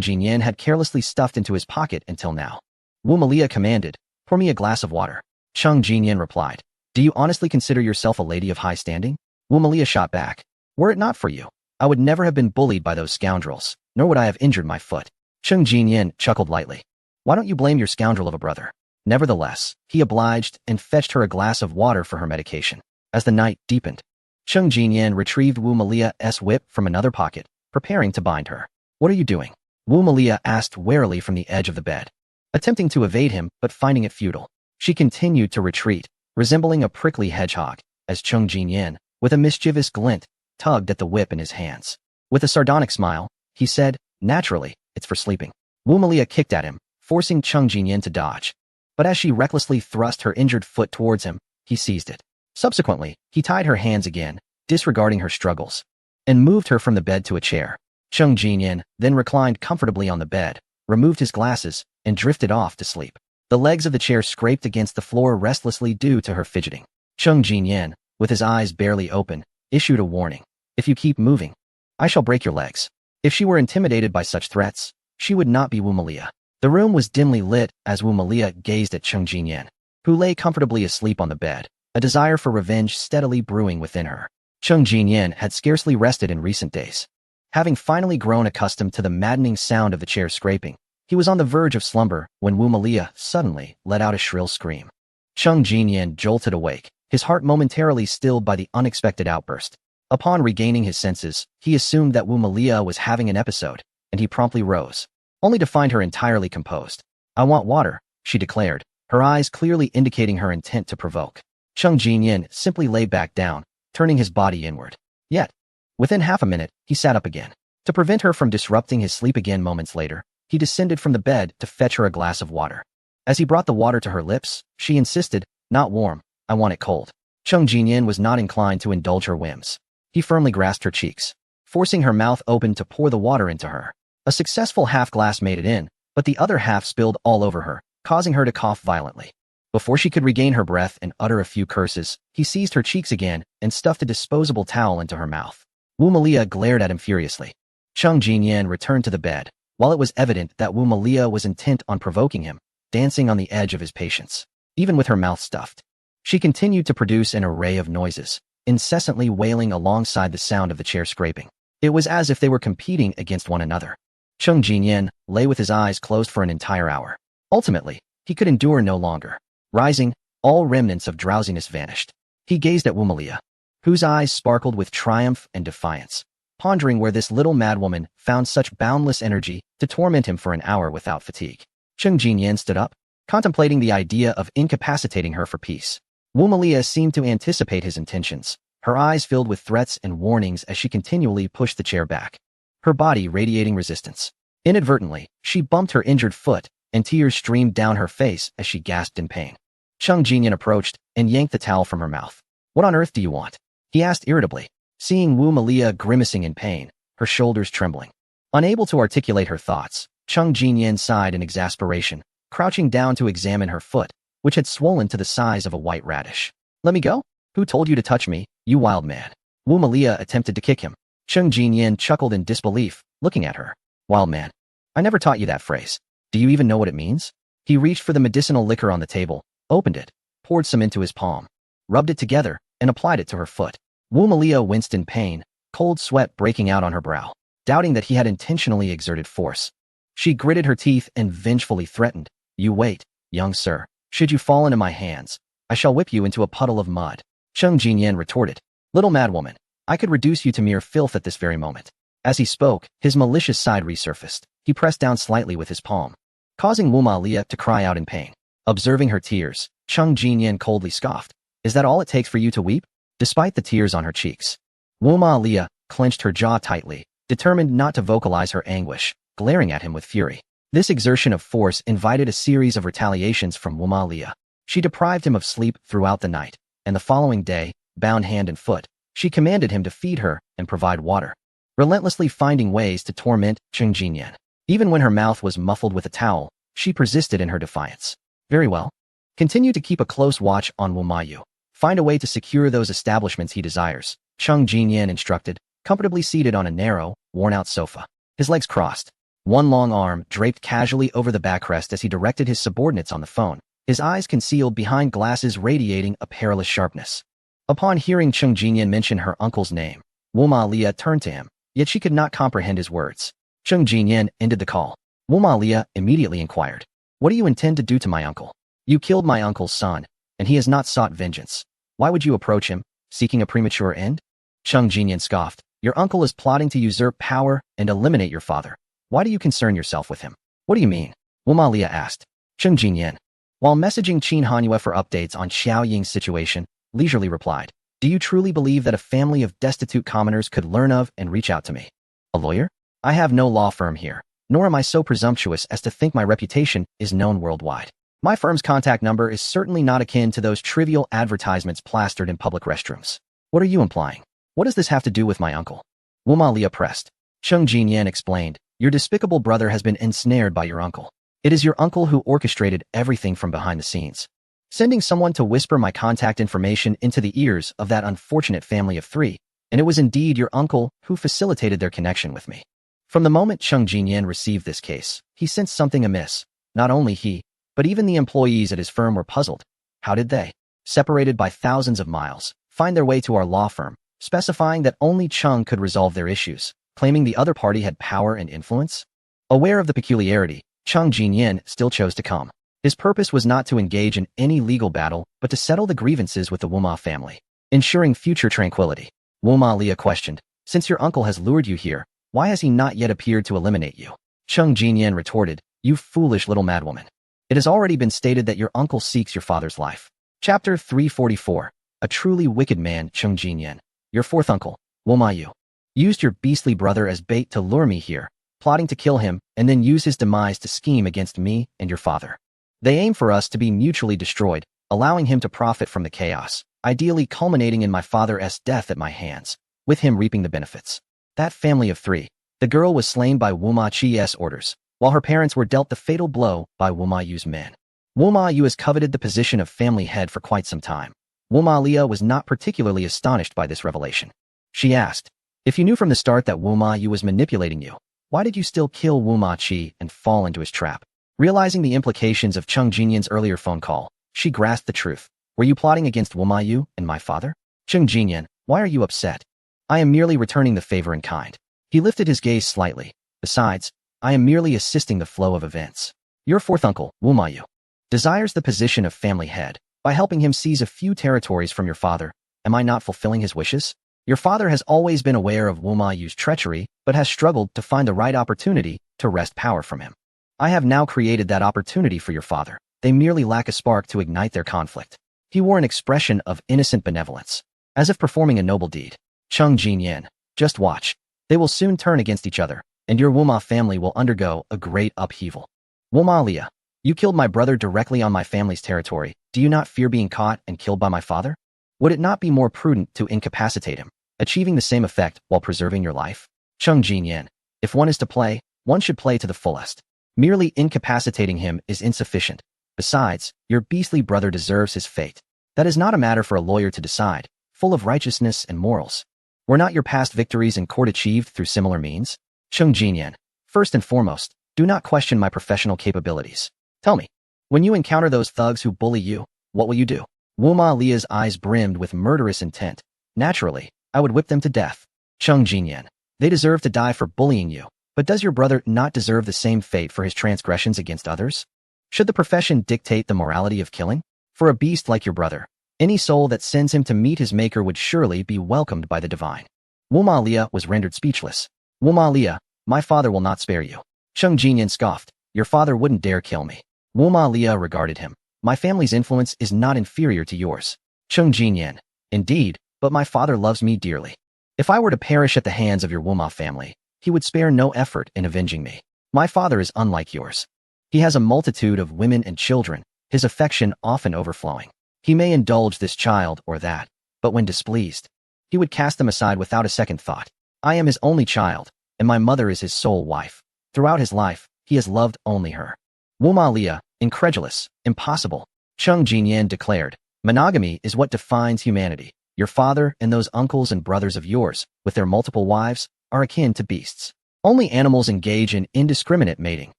Jinyan had carelessly stuffed into his pocket until now. Wu Malia commanded, "Pour me a glass of water." Chung Jinyan replied, "Do you honestly consider yourself a lady of high standing?" Wu Malia shot back, "Were it not for you, I would never have been bullied by those scoundrels, nor would I have injured my foot." Chung Jinyan chuckled lightly. "Why don't you blame your scoundrel of a brother?" Nevertheless, he obliged and fetched her a glass of water for her medication. As the night deepened, Chung Jinyan retrieved Wu Malia's whip from another pocket, preparing to bind her. "What are you doing?" Wu Malia asked warily from the edge of the bed, attempting to evade him but finding it futile. She continued to retreat, resembling a prickly hedgehog, as Chung Jinyan, with a mischievous glint, tugged at the whip in his hands. With a sardonic smile, he said, "Naturally, it's for sleeping." Wu Malia kicked at him, forcing Chung Jinyan to dodge. But as she recklessly thrust her injured foot towards him, he seized it. Subsequently, he tied her hands again, disregarding her struggles, and moved her from the bed to a chair. Chung Jinyan then reclined comfortably on the bed, removed his glasses, and drifted off to sleep. The legs of the chair scraped against the floor restlessly due to her fidgeting. Chung Jinyan, with his eyes barely open, issued a warning. "If you keep moving, I shall break your legs." If she were intimidated by such threats, she would not be Wu Malia. The room was dimly lit as Wu Malia gazed at Chung Jinyan, who lay comfortably asleep on the bed, a desire for revenge steadily brewing within her. Chung Jinyan had scarcely rested in recent days. Having finally grown accustomed to the maddening sound of the chair scraping, he was on the verge of slumber when Wu Malia suddenly let out a shrill scream. Chung Jinyan jolted awake, his heart momentarily stilled by the unexpected outburst. Upon regaining his senses, he assumed that Wu Malia was having an episode, and he promptly rose, only to find her entirely composed. "I want water," she declared, her eyes clearly indicating her intent to provoke. Cheng Jinyan simply lay back down, turning his body inward. Yet, within half a minute, he sat up again. To prevent her from disrupting his sleep again moments later, he descended from the bed to fetch her a glass of water. As he brought the water to her lips, she insisted, "Not warm, I want it cold." Cheng Jinyan was not inclined to indulge her whims. He firmly grasped her cheeks, forcing her mouth open to pour the water into her. A successful half glass made it in, but the other half spilled all over her, causing her to cough violently. Before she could regain her breath and utter a few curses, he seized her cheeks again and stuffed a disposable towel into her mouth. Wu Malia glared at him furiously. Cheng Jinyan returned to the bed, while it was evident that Wu Malia was intent on provoking him, dancing on the edge of his patience, even with her mouth stuffed. She continued to produce an array of noises, incessantly wailing alongside the sound of the chair scraping. It was as if they were competing against one another. Cheng Jinyan lay with his eyes closed for an entire hour. Ultimately, he could endure no longer. Rising, all remnants of drowsiness vanished. He gazed at Wu Malia, whose eyes sparkled with triumph and defiance, pondering where this little madwoman found such boundless energy to torment him for an hour without fatigue. Cheng Jinyan stood up, contemplating the idea of incapacitating her for peace. Wu Malia seemed to anticipate his intentions, her eyes filled with threats and warnings as she continually pushed the chair back, her body radiating resistance. Inadvertently, she bumped her injured foot, and tears streamed down her face as she gasped in pain. Cheng Jinyan approached and yanked the towel from her mouth. "What on earth do you want?" he asked irritably, seeing Wu Malia grimacing in pain, her shoulders trembling. Unable to articulate her thoughts, Cheng Jinyan sighed in exasperation, crouching down to examine her foot, which had swollen to the size of a white radish. "Let me go? Who told you to touch me, you wild man?" Wu Malia attempted to kick him. Cheng Jinyan chuckled in disbelief, looking at her. "Wild man? I never taught you that phrase. Do you even know what it means?" He reached for the medicinal liquor on the table, opened it, poured some into his palm, rubbed it together, and applied it to her foot. Wu Malia winced in pain, cold sweat breaking out on her brow, doubting that he had intentionally exerted force. She gritted her teeth and vengefully threatened, "You wait, young sir. Should you fall into my hands, I shall whip you into a puddle of mud." Cheng Jinyan retorted, "Little madwoman, I could reduce you to mere filth at this very moment." As he spoke, his malicious side resurfaced. He pressed down slightly with his palm, causing Wu Malia to cry out in pain. Observing her tears, Cheng Jinyan coldly scoffed, "Is that all it takes for you to weep?" Despite the tears on her cheeks, Wu Malia clenched her jaw tightly, determined not to vocalize her anguish, glaring at him with fury. This exertion of force invited a series of retaliations from Wu Malia. She deprived him of sleep throughout the night, and the following day, bound hand and foot, she commanded him to feed her and provide water, relentlessly finding ways to torment Cheng Jinyan. Even when her mouth was muffled with a towel, she persisted in her defiance. "Very well. Continue to keep a close watch on Wu Mayu. Find a way to secure those establishments he desires," Cheng Jinyan instructed, comfortably seated on a narrow, worn-out sofa. His legs crossed, one long arm draped casually over the backrest as he directed his subordinates on the phone, his eyes concealed behind glasses radiating a perilous sharpness. Upon hearing Cheng Jinyan mention her uncle's name, Wu Malia turned to him, yet she could not comprehend his words. Cheng Jinyan ended the call. Wu Malia immediately inquired, "What do you intend to do to my uncle? You killed my uncle's son, and he has not sought vengeance. Why would you approach him, seeking a premature end?" Cheng Jinyan scoffed, "Your uncle is plotting to usurp power and eliminate your father. Why do you concern yourself with him?" "What do you mean?" Wu Malia asked. Cheng Jinyan, while messaging Qin Hanyue for updates on Xiao Ying's situation, leisurely replied, "Do you truly believe that a family of destitute commoners could learn of and reach out to me? A lawyer? I have no law firm here, nor am I so presumptuous as to think my reputation is known worldwide. My firm's contact number is certainly not akin to those trivial advertisements plastered in public restrooms. What are you implying? What does this have to do with my uncle?" Wu Malia pressed. Cheng Jinyan explained, "Your despicable brother has been ensnared by your uncle. It is your uncle who orchestrated everything from behind the scenes, sending someone to whisper my contact information into the ears of that unfortunate family of three, and it was indeed your uncle who facilitated their connection with me." From the moment Cheng Jinyan received this case, he sensed something amiss. Not only he, but even the employees at his firm were puzzled. How did they, separated by thousands of miles, find their way to our law firm, specifying that only Cheng could resolve their issues, claiming the other party had power and influence? Aware of the peculiarity, Cheng Jinyan still chose to come. His purpose was not to engage in any legal battle, but to settle the grievances with the Wu Ma family, ensuring future tranquility. Woma Lia questioned. Since your uncle has lured you here, why has he not yet appeared to eliminate you? Cheng Jinyan retorted, you foolish little madwoman. It has already been stated that your uncle seeks your father's life. Chapter 344. A truly wicked man, Cheng Jinyan. Your fourth uncle, Woma Yu, used your beastly brother as bait to lure me here, plotting to kill him and then use his demise to scheme against me and your father. They aim for us to be mutually destroyed, allowing him to profit from the chaos, ideally culminating in my father's death at my hands, with him reaping the benefits. That family of three. The girl was slain by Woma Chi's orders, while her parents were dealt the fatal blow by Woma Yu's men. Woma Yu has coveted the position of family head for quite some time. Woma Lia was not particularly astonished by this revelation. She asked, if you knew from the start that Woma Yu was manipulating you, why did you still kill Woma Chi and fall into his trap? Realizing the implications of Cheng Jinyan's earlier phone call, she grasped the truth. Were you plotting against Woma Yu and my father? Cheng Jinyan, why are you upset? I am merely returning the favor in kind. He lifted his gaze slightly. Besides, I am merely assisting the flow of events. Your fourth uncle, Woma Yu, desires the position of family head. By helping him seize a few territories from your father, am I not fulfilling his wishes? Your father has always been aware of Woma Yu's treachery, but has struggled to find the right opportunity to wrest power from him. I have now created that opportunity for your father. They merely lack a spark to ignite their conflict. He wore an expression of innocent benevolence, as if performing a noble deed. Cheng Jinyan, just watch. They will soon turn against each other, and your Woma family will undergo a great upheaval. Woma Lia, you killed my brother directly on my family's territory. Do you not fear being caught and killed by my father? Would it not be more prudent to incapacitate him, achieving the same effect while preserving your life? Cheng Jinyan, if one is to play, one should play to the fullest. Merely incapacitating him is insufficient. Besides, your beastly brother deserves his fate. That is not a matter for a lawyer to decide, full of righteousness and morals. Were not your past victories in court achieved through similar means? Cheng Jinyan, first and foremost, do not question my professional capabilities. Tell me, when you encounter those thugs who bully you, what will you do? Woma Lia's eyes brimmed with murderous intent. Naturally, I would whip them to death. Cheng Jinyan, they deserve to die for bullying you, but does your brother not deserve the same fate for his transgressions against others? Should the profession dictate the morality of killing? For a beast like your brother, any soul that sends him to meet his maker would surely be welcomed by the divine. Woma Lia was rendered speechless. Woma Lia, my father will not spare you. Cheng Jinyan scoffed, your father wouldn't dare kill me. Woma Lia regarded him. My family's influence is not inferior to yours. Cheng Jinyan, indeed, but my father loves me dearly. If I were to perish at the hands of your Woma family, he would spare no effort in avenging me. My father is unlike yours. He has a multitude of women and children, his affection often overflowing. He may indulge this child or that, but when displeased, he would cast them aside without a second thought. I am his only child, and my mother is his sole wife. Throughout his life, he has loved only her. Woma Lia, incredulous, impossible. Cheng Jinyan declared, monogamy is what defines humanity. Your father and those uncles and brothers of yours, with their multiple wives, are akin to beasts. Only animals engage in indiscriminate mating,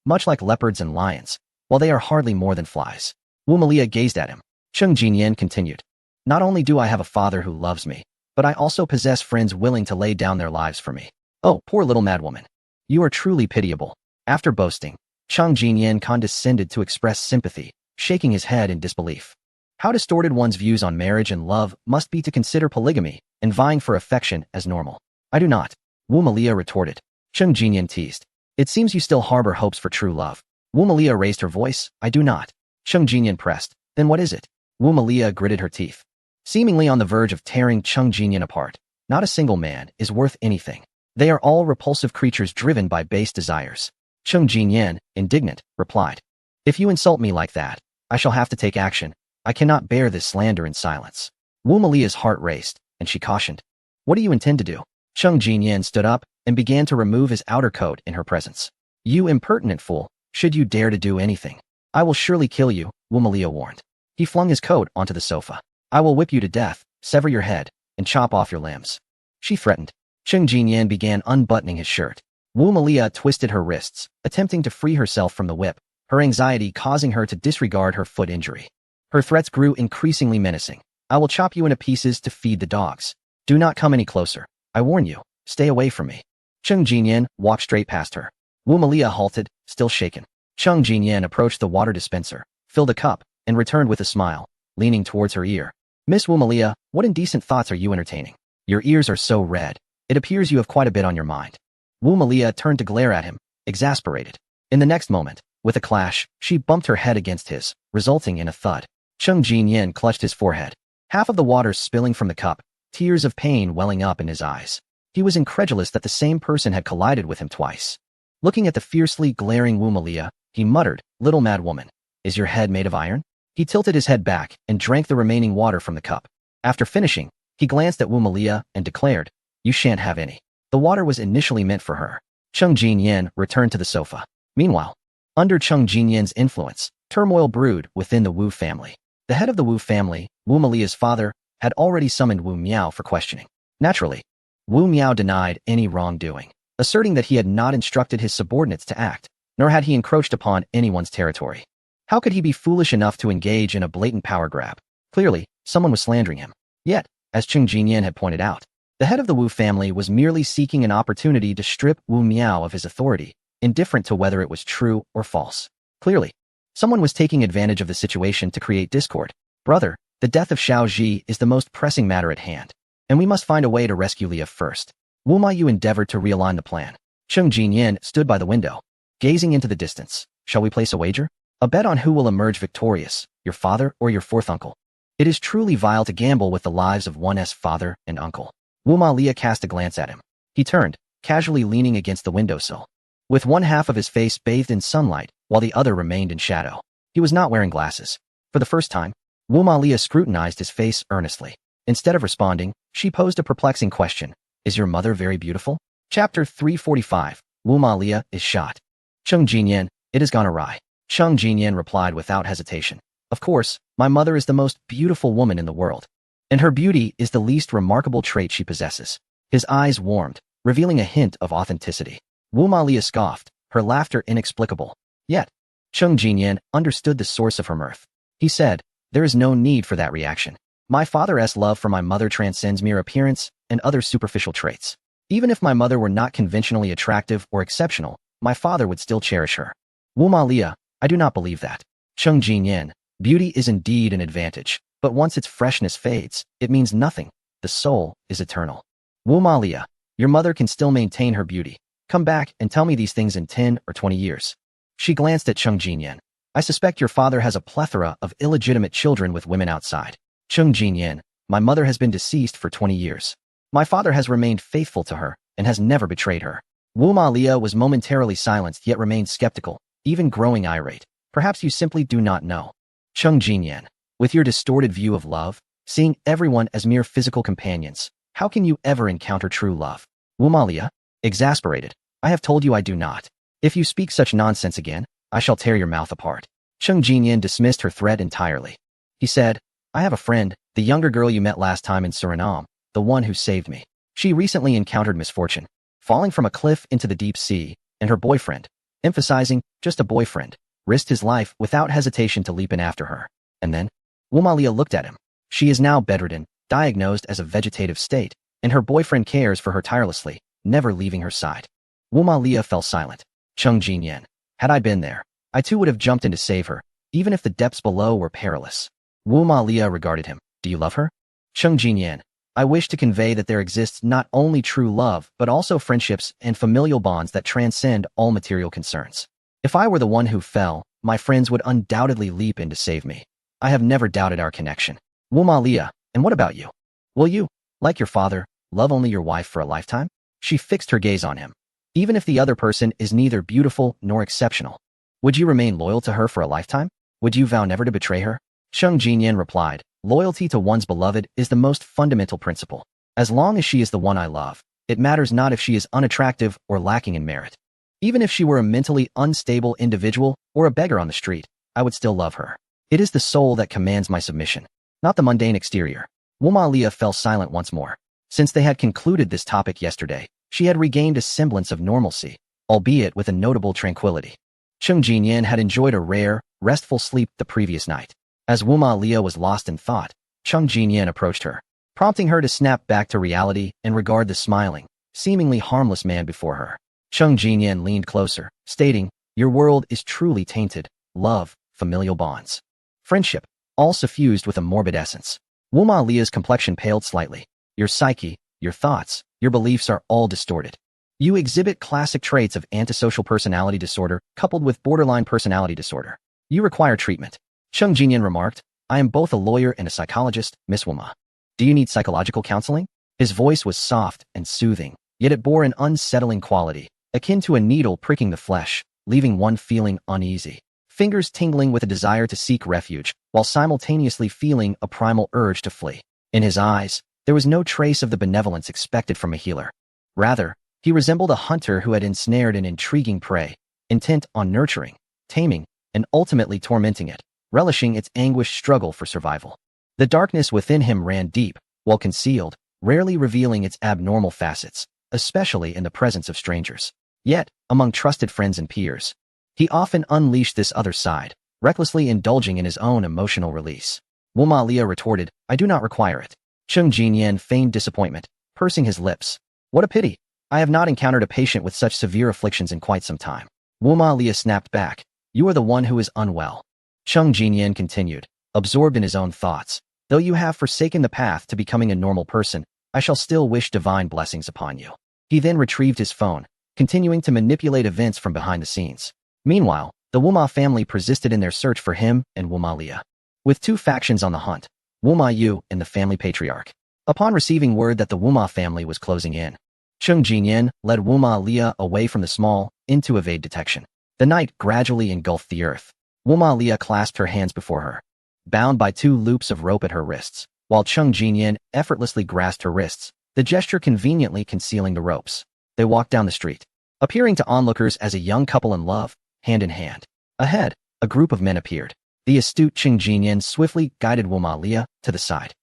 much like leopards and lions, while they are hardly more than flies. Woma Lia gazed at him. Cheng Jinyan continued, not only do I have a father who loves me, but I also possess friends willing to lay down their lives for me. Oh, poor little madwoman. You are truly pitiable. After boasting, Cheng Jinyan condescended to express sympathy, shaking his head in disbelief. How distorted one's views on marriage and love must be to consider polygamy and vying for affection as normal. I do not. Woma Lia retorted. Cheng Jinyan teased. It seems you still harbor hopes for true love. Woma Lia raised her voice. I do not. Cheng Jinyan pressed. Then what is it? Woma Lia gritted her teeth. Seemingly on the verge of tearing Cheng Jinyan apart, not a single man is worth anything. They are all repulsive creatures driven by base desires. Cheng Jinyan, indignant, replied. If you insult me like that, I shall have to take action. I cannot bear this slander in silence. Woma Lia's heart raced, and she cautioned. What do you intend to do? Cheng Jinyan stood up and began to remove his outer coat in her presence. You impertinent fool, should you dare to do anything, I will surely kill you, Woma Lia warned. He flung his coat onto the sofa. I will whip you to death, sever your head, and chop off your limbs. She threatened. Cheng Jinyan began unbuttoning his shirt. Woma Lia twisted her wrists, attempting to free herself from the whip, her anxiety causing her to disregard her foot injury. Her threats grew increasingly menacing. I will chop you into pieces to feed the dogs. Do not come any closer. I warn you, stay away from me. Cheng Jinyan walked straight past her. Woma Lia halted, still shaken. Cheng Jinyan approached the water dispenser, filled a cup, and returned with a smile, leaning towards her ear. Miss Woma Lia, what indecent thoughts are you entertaining? Your ears are so red. It appears you have quite a bit on your mind. Wu Malia turned to glare at him, exasperated. In the next moment, with a clash, she bumped her head against his, resulting in a thud. Cheng Jinyan clutched his forehead, half of the water spilling from the cup, tears of pain welling up in his eyes. He was incredulous that the same person had collided with him twice. Looking at the fiercely glaring Wu Malia, he muttered, "Little mad woman, is your head made of iron?" He tilted his head back and drank the remaining water from the cup. After finishing, he glanced at Wu Malia and declared, "You shan't have any." The water was initially meant for her. Cheng Jinyan returned to the sofa. Meanwhile, under Cheng Jinyan's influence, turmoil brewed within the Wu family. The head of the Wu family, Wu Malia's father, had already summoned Wu Miao for questioning. Naturally, Wu Miao denied any wrongdoing, asserting that he had not instructed his subordinates to act, nor had he encroached upon anyone's territory. How could he be foolish enough to engage in a blatant power grab? Clearly, someone was slandering him. Yet, as Cheng Jinyan had pointed out, the head of the Wu family was merely seeking an opportunity to strip Wu Miao of his authority, indifferent to whether it was true or false. Clearly, someone was taking advantage of the situation to create discord. Brother, the death of Xiao Ji is the most pressing matter at hand, and we must find a way to rescue Leah first. Wu Mayu endeavored to realign the plan. Cheng Jinyan stood by the window, gazing into the distance. Shall we place a wager? A bet on who will emerge victorious, your father or your fourth uncle? It is truly vile to gamble with the lives of one's father and uncle. Wu Malia cast a glance at him. He turned, casually leaning against the windowsill, with one half of his face bathed in sunlight, while the other remained in shadow. He was not wearing glasses. For the first time, Wu Malia scrutinized his face earnestly. Instead of responding, she posed a perplexing question. Is your mother very beautiful? Chapter 345. Wu Malia is shot. Cheng Jinyan, it has gone awry. Cheng Jinyan replied without hesitation. Of course, my mother is the most beautiful woman in the world, and her beauty is the least remarkable trait she possesses. His eyes warmed, revealing a hint of authenticity. Wu Malia scoffed, her laughter inexplicable. Yet, Cheng Jinyan understood the source of her mirth. He said, there is no need for that reaction. My father's love for my mother transcends mere appearance and other superficial traits. Even if my mother were not conventionally attractive or exceptional, my father would still cherish her. Wu Malia, I do not believe that. Cheng Jinyan, beauty is indeed an advantage, but once its freshness fades, it means nothing. The soul is eternal. Wu Malia, your mother can still maintain her beauty. Come back and tell me these things in 10 or 20 years. She glanced at Cheng Jinyan. I suspect your father has a plethora of illegitimate children with women outside. Cheng Jinyan, my mother has been deceased for 20 years. My father has remained faithful to her and has never betrayed her. Wu Malia was momentarily silenced yet remained skeptical, even growing irate. Perhaps you simply do not know. Cheng Jinyan, with your distorted view of love, seeing everyone as mere physical companions, how can you ever encounter true love? Wu Malia, exasperated, I have told you I do not. If you speak such nonsense again, I shall tear your mouth apart. Cheng Jinyan dismissed her threat entirely. He said, I have a friend, the younger girl you met last time in Suriname, the one who saved me. She recently encountered misfortune, falling from a cliff into the deep sea, and her boyfriend, emphasizing just a boyfriend, risked his life without hesitation to leap in after her. And then, Wu Malia looked at him. She is now bedridden, diagnosed as a vegetative state, and her boyfriend cares for her tirelessly, never leaving her side. Wu Malia fell silent. Cheng Jinyan, had I been there, I too would have jumped in to save her, even if the depths below were perilous. Wu Malia regarded him. Do you love her? Cheng Jinyan, I wish to convey that there exists not only true love, but also friendships and familial bonds that transcend all material concerns. If I were the one who fell, my friends would undoubtedly leap in to save me. I have never doubted our connection. Wu Malia, and what about you? Will you, like your father, love only your wife for a lifetime? She fixed her gaze on him. Even if the other person is neither beautiful nor exceptional, would you remain loyal to her for a lifetime? Would you vow never to betray her? Cheng Jinyan replied, loyalty to one's beloved is the most fundamental principle. As long as she is the one I love, it matters not if she is unattractive or lacking in merit. Even if she were a mentally unstable individual or a beggar on the street, I would still love her. It is the soul that commands my submission, not the mundane exterior. Wu Malia fell silent once more. Since they had concluded this topic yesterday, she had regained a semblance of normalcy, albeit with a notable tranquility. Cheng Jinyan had enjoyed a rare, restful sleep the previous night. As Wu Malia was lost in thought, Cheng Jinyan approached her, prompting her to snap back to reality and regard the smiling, seemingly harmless man before her. Cheng Jinyan leaned closer, stating, your world is truly tainted, love, familial bonds, friendship, all suffused with a morbid essence. Wu Malia's complexion paled slightly. Your psyche, your thoughts, your beliefs are all distorted. You exhibit classic traits of antisocial personality disorder coupled with borderline personality disorder. You require treatment. Cheng Jinyan remarked, I am both a lawyer and a psychologist, Miss Wuma. Do you need psychological counseling? His voice was soft and soothing, yet it bore an unsettling quality, akin to a needle pricking the flesh, leaving one feeling uneasy. Fingers tingling with a desire to seek refuge, while simultaneously feeling a primal urge to flee. In his eyes, there was no trace of the benevolence expected from a healer. Rather, he resembled a hunter who had ensnared an intriguing prey, intent on nurturing, taming, and ultimately tormenting it, relishing its anguished struggle for survival. The darkness within him ran deep, while concealed, rarely revealing its abnormal facets, especially in the presence of strangers. Yet, among trusted friends and peers, he often unleashed this other side, recklessly indulging in his own emotional release. Wuma Lia retorted, I do not require it. Cheng Jinyan feigned disappointment, pursing his lips. What a pity. I have not encountered a patient with such severe afflictions in quite some time. Wuma Lia snapped back. You are the one who is unwell. Cheng Jinyan continued, absorbed in his own thoughts. Though you have forsaken the path to becoming a normal person, I shall still wish divine blessings upon you. He then retrieved his phone, continuing to manipulate events from behind the scenes. Meanwhile, the Wuma family persisted in their search for him and Wuma Lia. With two factions on the hunt, Wuma Yu and the family patriarch. Upon receiving word that the Wuma family was closing in, Cheng Jinyan led Wuma Lia away from the small inn to evade detection. The night gradually engulfed the earth. Wuma Lia clasped her hands before her, bound by two loops of rope at her wrists, while Cheng Jinyan effortlessly grasped her wrists, the gesture conveniently concealing the ropes. They walked down the street, appearing to onlookers as a young couple in love, hand in hand. Ahead, a group of men appeared. The astute Cheng Jinyan swiftly guided Wuma Lia to the side.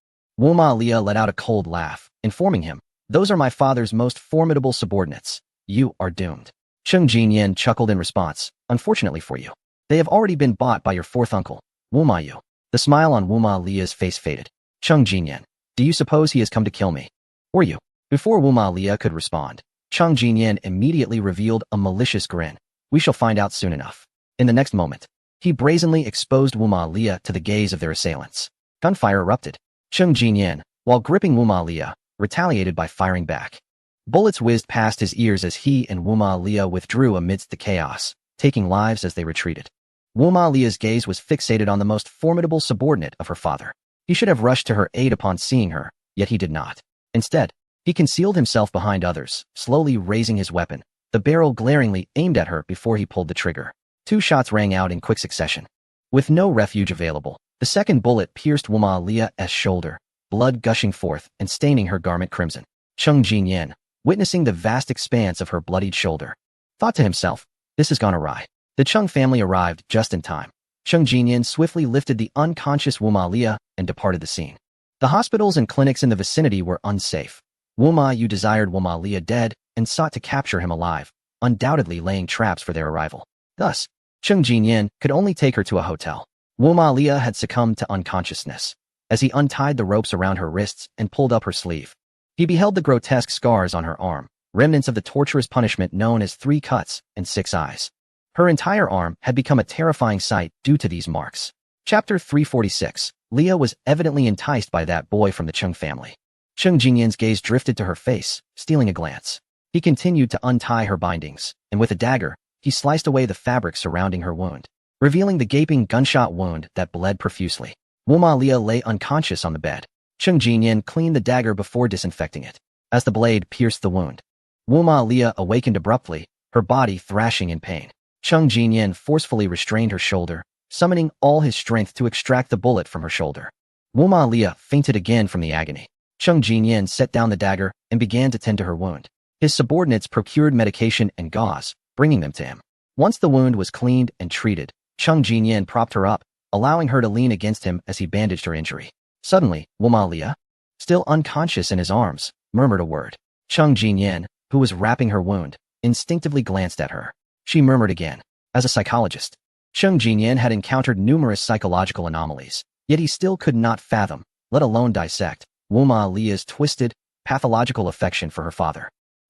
Wuma Lia let out a cold laugh, informing him, those are my father's most formidable subordinates. You are doomed. Cheng Jinyan chuckled in response, unfortunately for you. They have already been bought by your fourth uncle, Wuma Yu. The smile on Wuma Lia's face faded. Cheng Jinyan, do you suppose he has come to kill me? Or you? Before Wuma Lia could respond, Cheng Jinyan immediately revealed a malicious grin. We shall find out soon enough. In the next moment, he brazenly exposed Wuma Lia to the gaze of their assailants. Gunfire erupted. Cheng Jinyan, while gripping Wuma Lia, retaliated by firing back. Bullets whizzed past his ears as he and Wuma Lia withdrew amidst the chaos, taking lives as they retreated. Wuma Lia's gaze was fixated on the most formidable subordinate of her father. He should have rushed to her aid upon seeing her, yet he did not. Instead, he concealed himself behind others, slowly raising his weapon, the barrel glaringly aimed at her before he pulled the trigger. Two shots rang out in quick succession. With no refuge available, the second bullet pierced Wuma Lia's shoulder, blood gushing forth and staining her garment crimson. Cheng Jinyan, witnessing the vast expanse of her bloodied shoulder, thought to himself, this has gone awry. The Cheng family arrived just in time. Cheng Jinyan swiftly lifted the unconscious Wuma Lia and departed the scene. The hospitals and clinics in the vicinity were unsafe. Wuma Yu desired Wuma Lia dead and sought to capture him alive, undoubtedly laying traps for their arrival. Thus, Cheng Jinyan could only take her to a hotel. Wuma Lia had succumbed to unconsciousness. As he untied the ropes around her wrists and pulled up her sleeve, he beheld the grotesque scars on her arm, remnants of the torturous punishment known as 3 cuts and 6 eyes. Her entire arm had become a terrifying sight due to these marks. Chapter 346. Lia was evidently enticed by that boy from the Cheng family. Cheng Jinyan's gaze drifted to her face, stealing a glance. He continued to untie her bindings, and with a dagger, he sliced away the fabric surrounding her wound, revealing the gaping gunshot wound that bled profusely. Wuma Lia lay unconscious on the bed. Cheng Jinyan cleaned the dagger before disinfecting it. As the blade pierced the wound, Wuma Lia awakened abruptly, her body thrashing in pain. Cheng Jinyan forcefully restrained her shoulder, summoning all his strength to extract the bullet from her shoulder. Wuma Lia fainted again from the agony. Cheng Jinyan set down the dagger and began to tend to her wound. His subordinates procured medication and gauze, bringing them to him. Once the wound was cleaned and treated, Cheng Jinyan propped her up, allowing her to lean against him as he bandaged her injury. Suddenly, Wuma Lia, still unconscious in his arms, murmured a word. Cheng Jinyan, who was wrapping her wound, instinctively glanced at her. She murmured again. As a psychologist, Cheng Jinyan had encountered numerous psychological anomalies, yet he still could not fathom, let alone dissect, Wuma Lia's twisted, pathological affection for her father.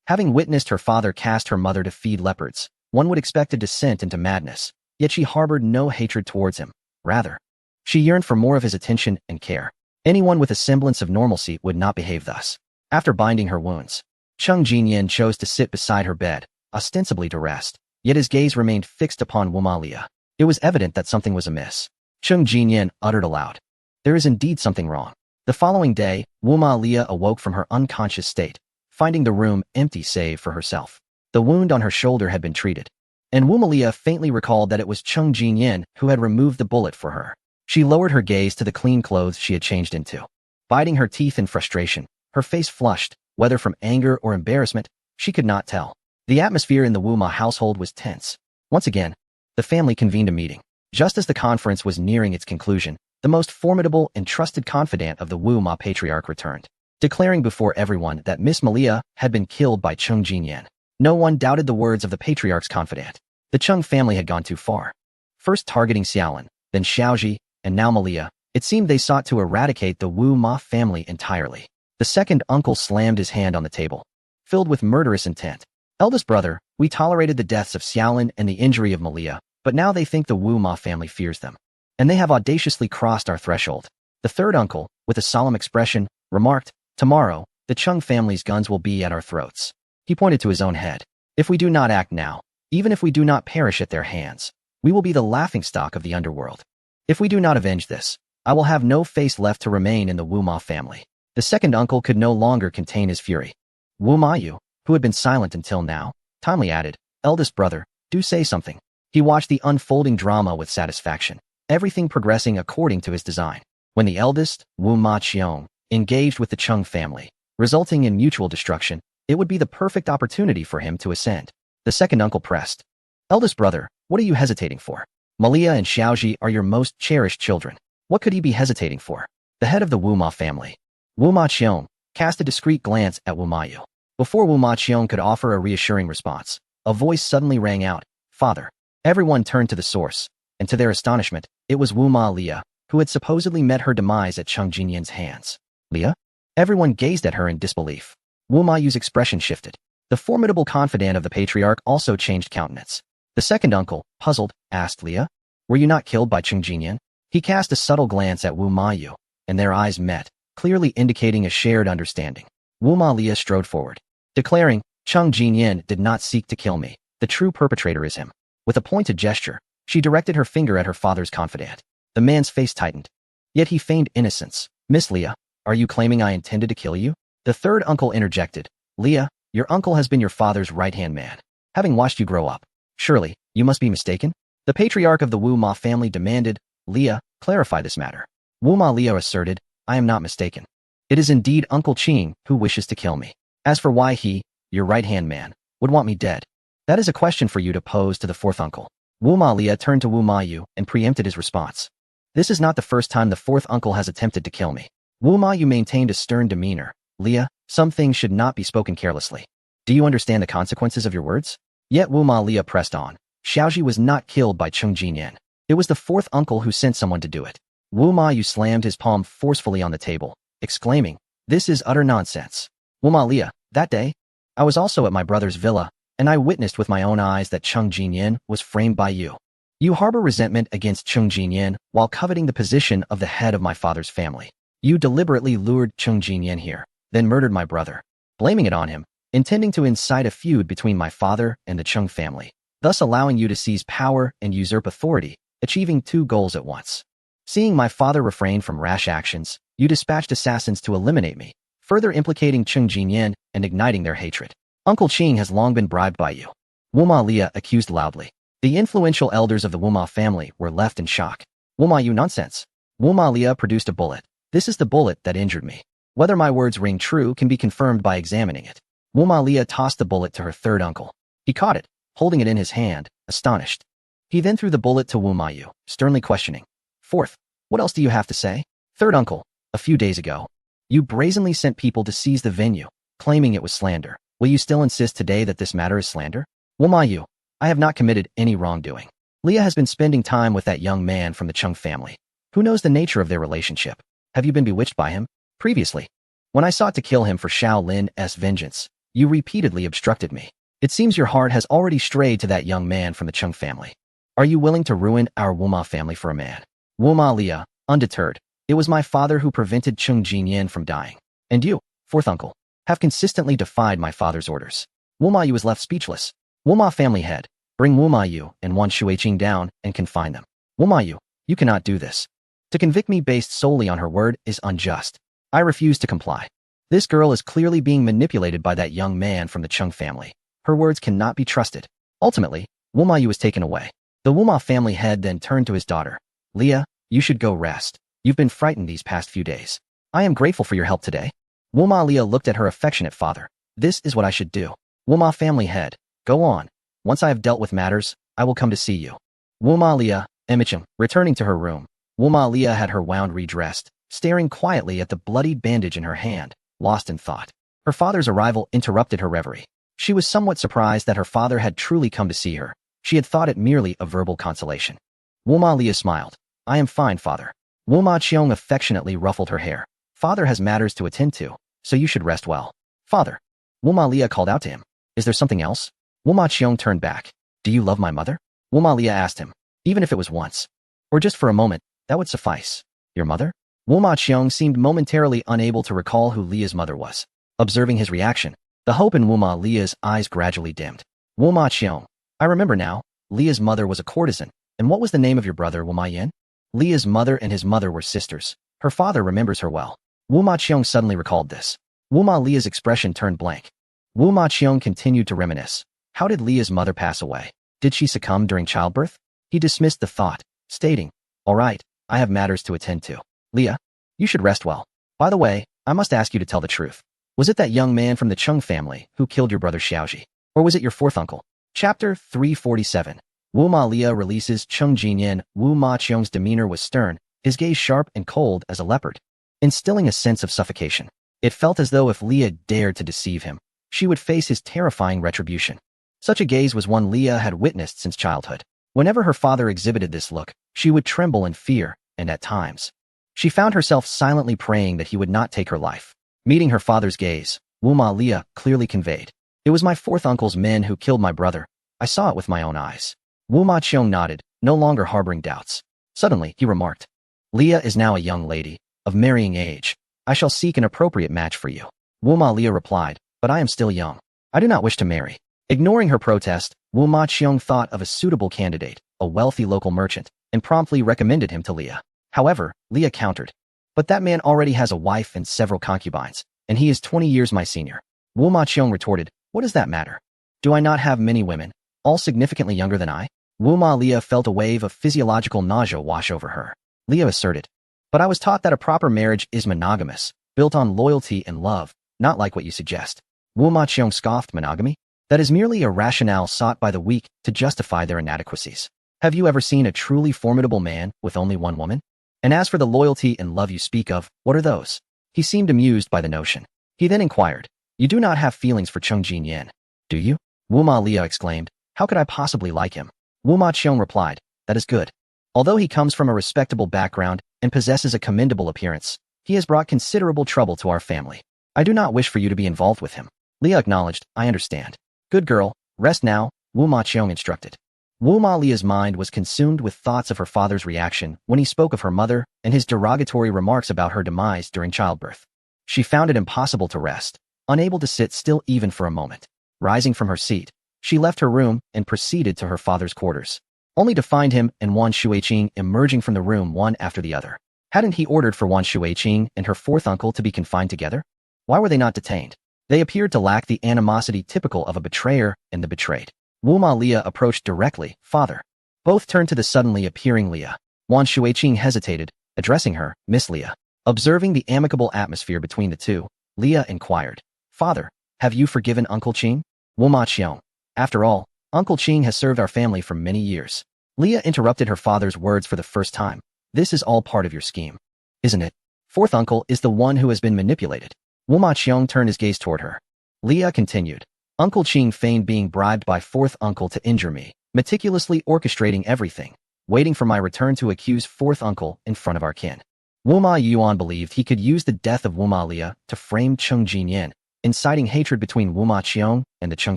Having witnessed her father cast her mother to feed leopards, one would expect a descent into madness, yet she harbored no hatred towards him. Rather, she yearned for more of his attention and care. Anyone with a semblance of normalcy would not behave thus. After binding her wounds, Cheng Jinyan chose to sit beside her bed, ostensibly to rest, yet his gaze remained fixed upon Wu Malia. It was evident that something was amiss. Cheng Jinyan uttered aloud, "There is indeed something wrong." The following day, Wu Malia awoke from her unconscious state, finding the room empty save for herself. The wound on her shoulder had been treated, and Wu Malia faintly recalled that it was Cheng Jinyan who had removed the bullet for her. She lowered her gaze to the clean clothes she had changed into. Biting her teeth in frustration, her face flushed, whether from anger or embarrassment, she could not tell. The atmosphere in the Wu Ma household was tense. Once again, the family convened a meeting. Just as the conference was nearing its conclusion, the most formidable and trusted confidant of the Wu Ma patriarch returned, declaring before everyone that Miss Malia had been killed by Cheng Jinyan. No one doubted the words of the patriarch's confidant. The Cheng family had gone too far. First targeting Xiaolin, then Xiaoji, and now Malia, it seemed they sought to eradicate the Wu Ma family entirely. The second uncle slammed his hand on the table, filled with murderous intent. "Eldest brother, we tolerated the deaths of Xiaolin and the injury of Malia, but now they think the Wu Ma family fears them. And they have audaciously crossed our threshold." The third uncle, with a solemn expression, remarked, "Tomorrow, the Cheng family's guns will be at our throats." He pointed to his own head. "If we do not act now, even if we do not perish at their hands, we will be the laughingstock of the underworld. If we do not avenge this, I will have no face left to remain in the Wu Ma family." The second uncle could no longer contain his fury. Wu Mayu, who had been silent until now, timely added, "Eldest brother, do say something." He watched the unfolding drama with satisfaction, everything progressing according to his design. When the eldest, Wu Ma Qiong, engaged with the Cheng family, resulting in mutual destruction, it would be the perfect opportunity for him to ascend. The second uncle pressed, "Eldest brother, what are you hesitating for? Malia and Xiaoji are your most cherished children. What could he be hesitating for?" The head of the Wu Ma family, Wu Ma Qiong, cast a discreet glance at Wu Mayu. Before Wu Ma Qiong could offer a reassuring response, a voice suddenly rang out, "Father." Everyone turned to the source, and to their astonishment, it was Wu Ma Lia, who had supposedly met her demise at Cheng Jinyan's hands. "Lia?" Everyone gazed at her in disbelief. Wu Mayu's expression shifted. The formidable confidant of the patriarch also changed countenance. The second uncle, puzzled, asked Lia, "Were you not killed by Cheng Jinyan?" He cast a subtle glance at Wu Mayu, and their eyes met, clearly indicating a shared understanding. Wu Ma Lia strode forward, declaring, "Cheng Jinyan did not seek to kill me. The true perpetrator is him." With a pointed gesture, she directed her finger at her father's confidant. The man's face tightened. Yet he feigned innocence. "Miss Lia, are you claiming I intended to kill you?" The third uncle interjected, "Lia, your uncle has been your father's right-hand man, having watched you grow up. Surely, you must be mistaken?" The patriarch of the Wu Ma family demanded, "Lia, clarify this matter." Wu Ma Lia asserted, "I am not mistaken. It is indeed Uncle Qing who wishes to kill me. As for why he, your right-hand man, would want me dead, that is a question for you to pose to the fourth uncle." Wu Ma Lia turned to Wu Mayu and preempted his response. "This is not the first time the fourth uncle has attempted to kill me." Wu Mayu maintained a stern demeanor. "Lia, some things should not be spoken carelessly. Do you understand the consequences of your words?" Yet Wu Ma Lia pressed on. "Xiaoji was not killed by Cheng Jinyan. It was the fourth uncle who sent someone to do it." Wu Mayu slammed his palm forcefully on the table, exclaiming, "This is utter nonsense. Wu Ma Lia, that day, I was also at my brother's villa, and I witnessed with my own eyes that Cheng Jinyan was framed by you. You harbor resentment against Cheng Jinyan while coveting the position of the head of my father's family. You deliberately lured Cheng Jinyan here, then murdered my brother, blaming it on him, intending to incite a feud between my father and the Cheng family, thus allowing you to seize power and usurp authority, achieving two goals at once. Seeing my father refrain from rash actions, you dispatched assassins to eliminate me, further implicating Cheng Jinyan and igniting their hatred. Uncle Qing has long been bribed by you." Wu Ma Lia accused loudly. The influential elders of the Wu Ma family were left in shock. "Wu Ma, you nonsense." Wu Ma Lia produced a bullet. "This is the bullet that injured me. Whether my words ring true can be confirmed by examining it." Wu Ma Lia tossed the bullet to her third uncle. He caught it, holding it in his hand, astonished. He then threw the bullet to Wu Mayu, sternly questioning, "Fourth, what else do you have to say?" "Third uncle, a few days ago, you brazenly sent people to seize the venue, claiming it was slander. Will you still insist today that this matter is slander?" "Wu Mayu, I have not committed any wrongdoing. Lia has been spending time with that young man from the Cheng family. Who knows the nature of their relationship? Have you been bewitched by him? Previously, when I sought to kill him for Shaolin's vengeance, you repeatedly obstructed me. It seems your heart has already strayed to that young man from the Cheng family. Are you willing to ruin our Wu Ma family for a man?" Wu Ma Lia, undeterred, "It was my father who prevented Cheng Jinyan from dying. And you, fourth uncle, have consistently defied my father's orders. Wu Ma Yu was left speechless. Wu Ma family head, bring Wu Ma Yu and Wan Shuiqing down and confine them. Wu Ma Yu, you cannot do this. To convict me based solely on her word is unjust. I refuse to comply. This girl is clearly being manipulated by that young man from the Chung family. Her words cannot be trusted. Ultimately, Wu Ma Yu was taken away. The Wu Ma family head then turned to his daughter. Leah, you should go rest. You've been frightened these past few days. I am grateful for your help today. Wu Ma Leah looked at her affectionate father. This is what I should do. Wu Ma family head, go on. Once I have dealt with matters, I will come to see you. Wu Ma Leah, Emicheng, returning to her room. Wu Ma Leah had her wound redressed, staring quietly at the bloodied bandage in her hand, lost in thought. Her father's arrival interrupted her reverie. She was somewhat surprised that her father had truly come to see her. She had thought it merely a verbal consolation. Wu Ma Leah smiled. I am fine, father. Wu Ma Qiong affectionately ruffled her hair. Father has matters to attend to, so you should rest well. Father. Wu Ma Leah called out to him. Is there something else? Wu Ma Qiong turned back. Do you love my mother? Wu Ma Leah asked him. Even if it was once, or just for a moment, that would suffice. Your mother? Wu Ma Qiong seemed momentarily unable to recall who Leah's mother was. Observing his reaction, the hope in Wu Ma Leah's eyes gradually dimmed. Wu Ma Qiong. I remember now. Leah's mother was a courtesan. And what was the name of your brother, Wu Ma Yin? Leah's mother and his mother were sisters. Her father remembers her well. Wu Ma Qiong suddenly recalled this. Wu Ma Leah's expression turned blank. Wu Ma Qiong continued to reminisce. How did Leah's mother pass away? Did she succumb during childbirth? He dismissed the thought, stating, all right, I have matters to attend to. Leah, you should rest well. By the way, I must ask you to tell the truth. Was it that young man from the Chung family who killed your brother Xiaoji? Or was it your fourth uncle? Chapter 347. Wu Ma Leah releases Chung Jinyan. Wu Ma Qiong's demeanor was stern, his gaze sharp and cold as a leopard, instilling a sense of suffocation. It felt as though if Leah dared to deceive him, she would face his terrifying retribution. Such a gaze was one Leah had witnessed since childhood. Whenever her father exhibited this look, she would tremble in fear, and at times, she found herself silently praying that he would not take her life. Meeting her father's gaze, Wu Ma Leah clearly conveyed, it was my fourth uncle's men who killed my brother. I saw it with my own eyes. Wu Ma Qiong nodded, no longer harboring doubts. Suddenly, he remarked, Leah is now a young lady, of marrying age. I shall seek an appropriate match for you. Wu Ma Leah replied, but I am still young. I do not wish to marry. Ignoring her protest, Wu Ma Qiong thought of a suitable candidate, a wealthy local merchant, and promptly recommended him to Leah. However, Leah countered, but that man already has a wife and several concubines, and he is 20 years my senior. Wu Ma Qiong retorted, what does that matter? Do I not have many women, all significantly younger than I? Wu Ma Leah felt a wave of physiological nausea wash over her. Leah asserted, but I was taught that a proper marriage is monogamous, built on loyalty and love, not like what you suggest. Wu Ma Qiong scoffed. Monogamy? That is merely a rationale sought by the weak to justify their inadequacies. Have you ever seen a truly formidable man with only one woman? And as for the loyalty and love you speak of, what are those? He seemed amused by the notion. He then inquired, you do not have feelings for Chung Jinyan, do you? Wu Ma Leah exclaimed, how could I possibly like him? Wu Ma Qiong replied, that is good. Although he comes from a respectable background and possesses a commendable appearance, he has brought considerable trouble to our family. I do not wish for you to be involved with him. Leah acknowledged, I understand. Good girl, rest now, Wu Ma Qiong instructed. Wu Ma Leah's mind was consumed with thoughts of her father's reaction when he spoke of her mother and his derogatory remarks about her demise during childbirth. She found it impossible to rest, unable to sit still even for a moment. Rising from her seat, she left her room and proceeded to her father's quarters, only to find him and Wan Shuiqing emerging from the room one after the other. Hadn't he ordered for Wan Shuiqing and her fourth uncle to be confined together? Why were they not detained? They appeared to lack the animosity typical of a betrayer and the betrayed. Wu Ma Leah approached directly, father. Both turned to the suddenly appearing Leah. Wan Shuiqing hesitated, addressing her, Miss Leah. Observing the amicable atmosphere between the two, Leah inquired, father, have you forgiven Uncle Qing? Wu Ma Qiong. After all, Uncle Qing has served our family for many years. Leah interrupted her father's words for the first time. This is all part of your scheme, isn't it? Fourth uncle is the one who has been manipulated. Wu Ma Qiong turned his gaze toward her. Leah continued, Uncle Qing feigned being bribed by fourth uncle to injure me, meticulously orchestrating everything, waiting for my return to accuse fourth uncle in front of our kin. Wu Ma Yuan believed he could use the death of Wu Ma Leah to frame Chung Jinyan, inciting hatred between Wu Ma Qiong and the Chung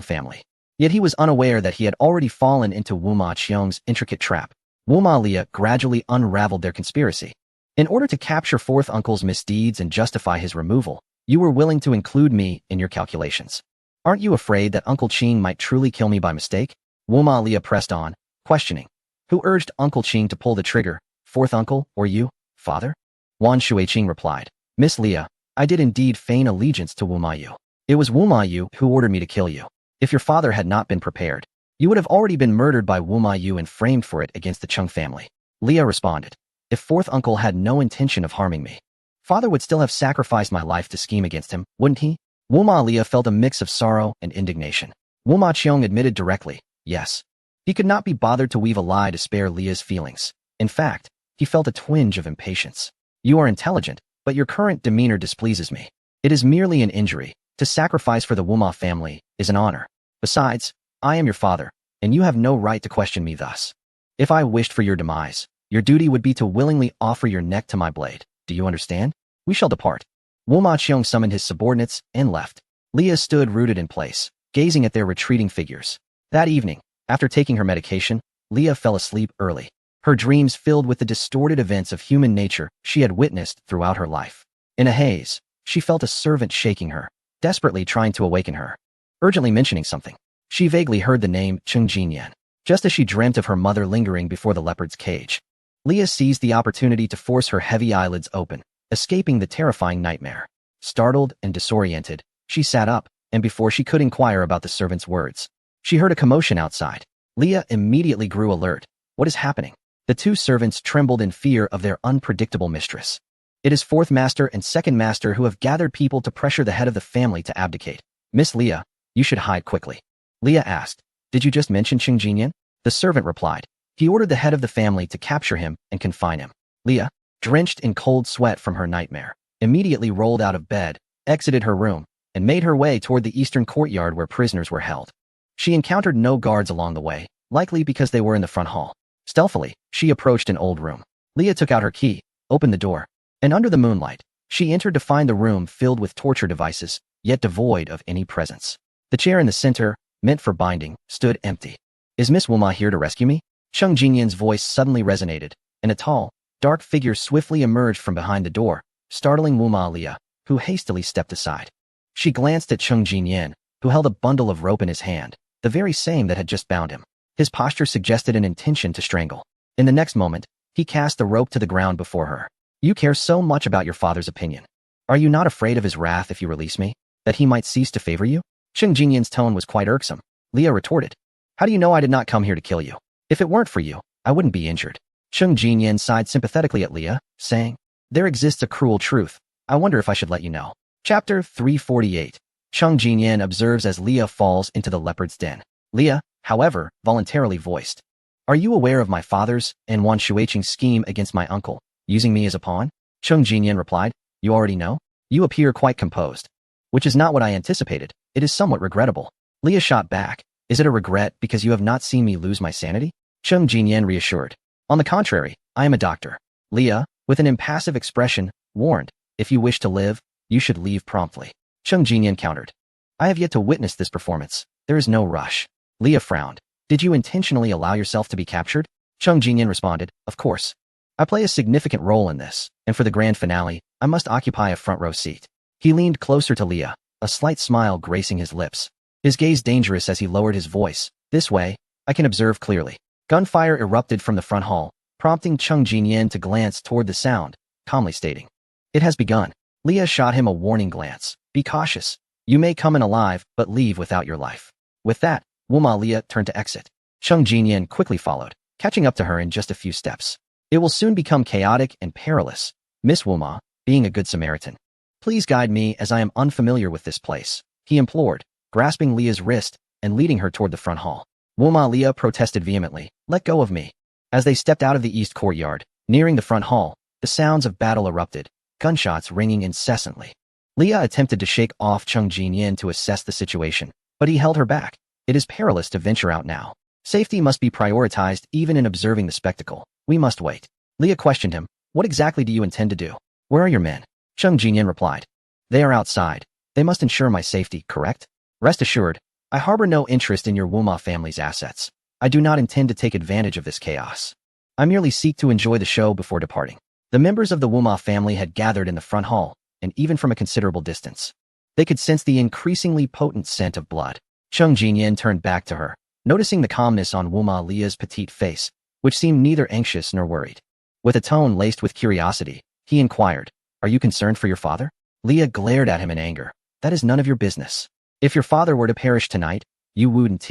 family. Yet he was unaware that he had already fallen into Wu Ma Qiong's intricate trap. Wu Ma Leah gradually unraveled their conspiracy. In order to capture fourth uncle's misdeeds and justify his removal, You were willing to include me in your calculations. Aren't you afraid that Uncle Qing might truly kill me by mistake? Wuma Lia pressed on, questioning. Who urged Uncle Qing to pull the trigger, fourth uncle or you, father? Wan Shuiqing replied. Miss Lia, I did indeed feign allegiance to Wuma Yu. It was Wuma Yu who ordered me to kill you. If your father had not been prepared, you would have already been murdered by Wuma Yu and framed for it against the Chung family. Lia responded. If fourth uncle had no intention of harming me, father would still have sacrificed my life to scheme against him, wouldn't he? Wuma Lia felt a mix of sorrow and indignation. Wuma Qiong admitted directly, yes. He could not be bothered to weave a lie to spare Lia's feelings. In fact, he felt a twinge of impatience. You are intelligent, but your current demeanor displeases me. It is merely an injury. To sacrifice for the Wuma family is an honor. Besides, I am your father, and you have no right to question me thus. If I wished for your demise, your duty would be to willingly offer your neck to my blade. Do you understand? We shall depart. Wuma Qiong summoned his subordinates and left. Lia stood rooted in place, gazing at their retreating figures. That evening, after taking her medication, Lia fell asleep early. Her dreams filled with the distorted events of human nature she had witnessed throughout her life. In a haze, she felt a servant shaking her, desperately trying to awaken her, urgently mentioning something. She vaguely heard the name Cheng Jinyan, just as she dreamt of her mother lingering before the leopard's cage. Lia seized the opportunity to force her heavy eyelids open, escaping the terrifying nightmare. Startled and disoriented, she sat up, and before she could inquire about the servant's words, she heard a commotion outside. Lia immediately grew alert. What is happening? The two servants trembled in fear of their unpredictable mistress. It is fourth master and second master who have gathered people to pressure the head of the family to abdicate. Miss Lia, you should hide quickly. Lia asked, did you just mention Cheng Jinyan? The servant replied. He ordered the head of the family to capture him and confine him. Lia, drenched in cold sweat from her nightmare, immediately rolled out of bed, exited her room, and made her way toward the eastern courtyard where prisoners were held. She encountered no guards along the way, likely because they were in the front hall. Stealthily, she approached an old room. Lia took out her key, opened the door, and under the moonlight, she entered to find the room filled with torture devices, yet devoid of any presence. The chair in the center, meant for binding, stood empty. Is Miss Wuma here to rescue me? Cheng Jinyan's voice suddenly resonated, and a tall, dark figure swiftly emerged from behind the door, startling Wuma Lia, who hastily stepped aside. She glanced at Cheng Jinyan, who held a bundle of rope in his hand, the very same that had just bound him. His posture suggested an intention to strangle. In the next moment, he cast the rope to the ground before her. You care so much about your father's opinion. Are you not afraid of his wrath if you release me, that he might cease to favor you? Cheng Jinyan's tone was quite irksome. Lia retorted. How do you know I did not come here to kill you? If it weren't for you, I wouldn't be injured. Cheng Jinyan sighed sympathetically at Lia, saying, there exists a cruel truth. I wonder if I should let you know. Chapter 348. Cheng Jinyan observes as Lia falls into the leopard's den. Lia, however, voluntarily voiced. Are you aware of my father's and Wan Shuiqing's scheme against my uncle, using me as a pawn? Cheng Jinyan replied. You already know? You appear quite composed. Which is not what I anticipated. It is somewhat regrettable. Lia shot back. Is it a regret because you have not seen me lose my sanity? Cheng Jinyan reassured. On the contrary, I am a doctor. Lia, with an impassive expression, warned, if you wish to live, you should leave promptly. Cheng Jinyan countered. I have yet to witness this performance. There is no rush. Lia frowned. Did you intentionally allow yourself to be captured? Cheng Jinyan responded, of course. I play a significant role in this, and for the grand finale, I must occupy a front row seat. He leaned closer to Lia, a slight smile gracing his lips. His gaze dangerous as he lowered his voice. This way, I can observe clearly. Gunfire erupted from the front hall, prompting Cheng Jinyan to glance toward the sound, calmly stating. It has begun. Lia shot him a warning glance. Be cautious. You may come in alive, but leave without your life. With that, Wuma Lia turned to exit. Cheng Jinyan quickly followed, catching up to her in just a few steps. It will soon become chaotic and perilous. Miss Wuma, being a good Samaritan. Please guide me as I am unfamiliar with this place, he implored, grasping Lia's wrist and leading her toward the front hall. Wuma Lia protested vehemently, let go of me. As they stepped out of the east courtyard, nearing the front hall, the sounds of battle erupted, gunshots ringing incessantly. Lia attempted to shake off Cheng Jinyan to assess the situation, but he held her back. It is perilous to venture out now. Safety must be prioritized even in observing the spectacle. We must wait. Lia questioned him, what exactly do you intend to do? Where are your men? Cheng Jinyan replied. They are outside. They must ensure my safety, correct? Rest assured, I harbor no interest in your Wuma family's assets. I do not intend to take advantage of this chaos. I merely seek to enjoy the show before departing. The members of the Wuma family had gathered in the front hall, and even from a considerable distance. They could sense the increasingly potent scent of blood. Cheng Jinyan turned back to her, noticing the calmness on Wuma Lia's petite face, which seemed neither anxious nor worried. With a tone laced with curiosity, he inquired, "Are you concerned for your father?" Leah glared at him in anger. "That is none of your business. If your father were to perish tonight, you wouldn't,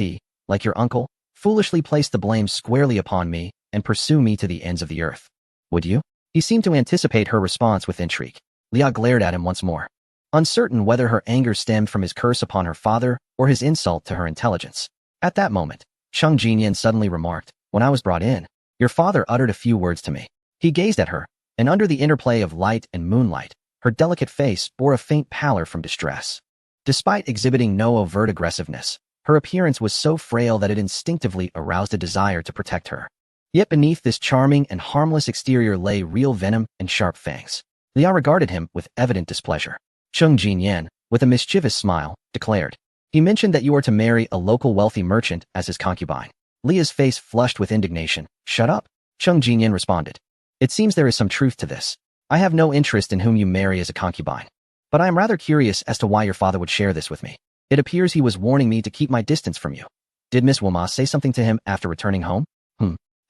like your uncle, foolishly place the blame squarely upon me and pursue me to the ends of the earth. Would you?" He seemed to anticipate her response with intrigue. Leah glared at him once more, uncertain whether her anger stemmed from his curse upon her father or his insult to her intelligence. At that moment, Cheng Jinyan suddenly remarked, "When I was brought in, your father uttered a few words to me." He gazed at her, and under the interplay of light and moonlight, her delicate face bore a faint pallor from distress. Despite exhibiting no overt aggressiveness, her appearance was so frail that it instinctively aroused a desire to protect her. Yet beneath this charming and harmless exterior lay real venom and sharp fangs. Leah regarded him with evident displeasure. Cheng Jinyan, with a mischievous smile, declared, "He mentioned that you are to marry a local wealthy merchant as his concubine." Leah's face flushed with indignation. "Shut up," Cheng Jinyan responded. "It seems there is some truth to this. I have no interest in whom you marry as a concubine. But I am rather curious as to why your father would share this with me. It appears he was warning me to keep my distance from you. Did Miss Wuma say something to him after returning home?"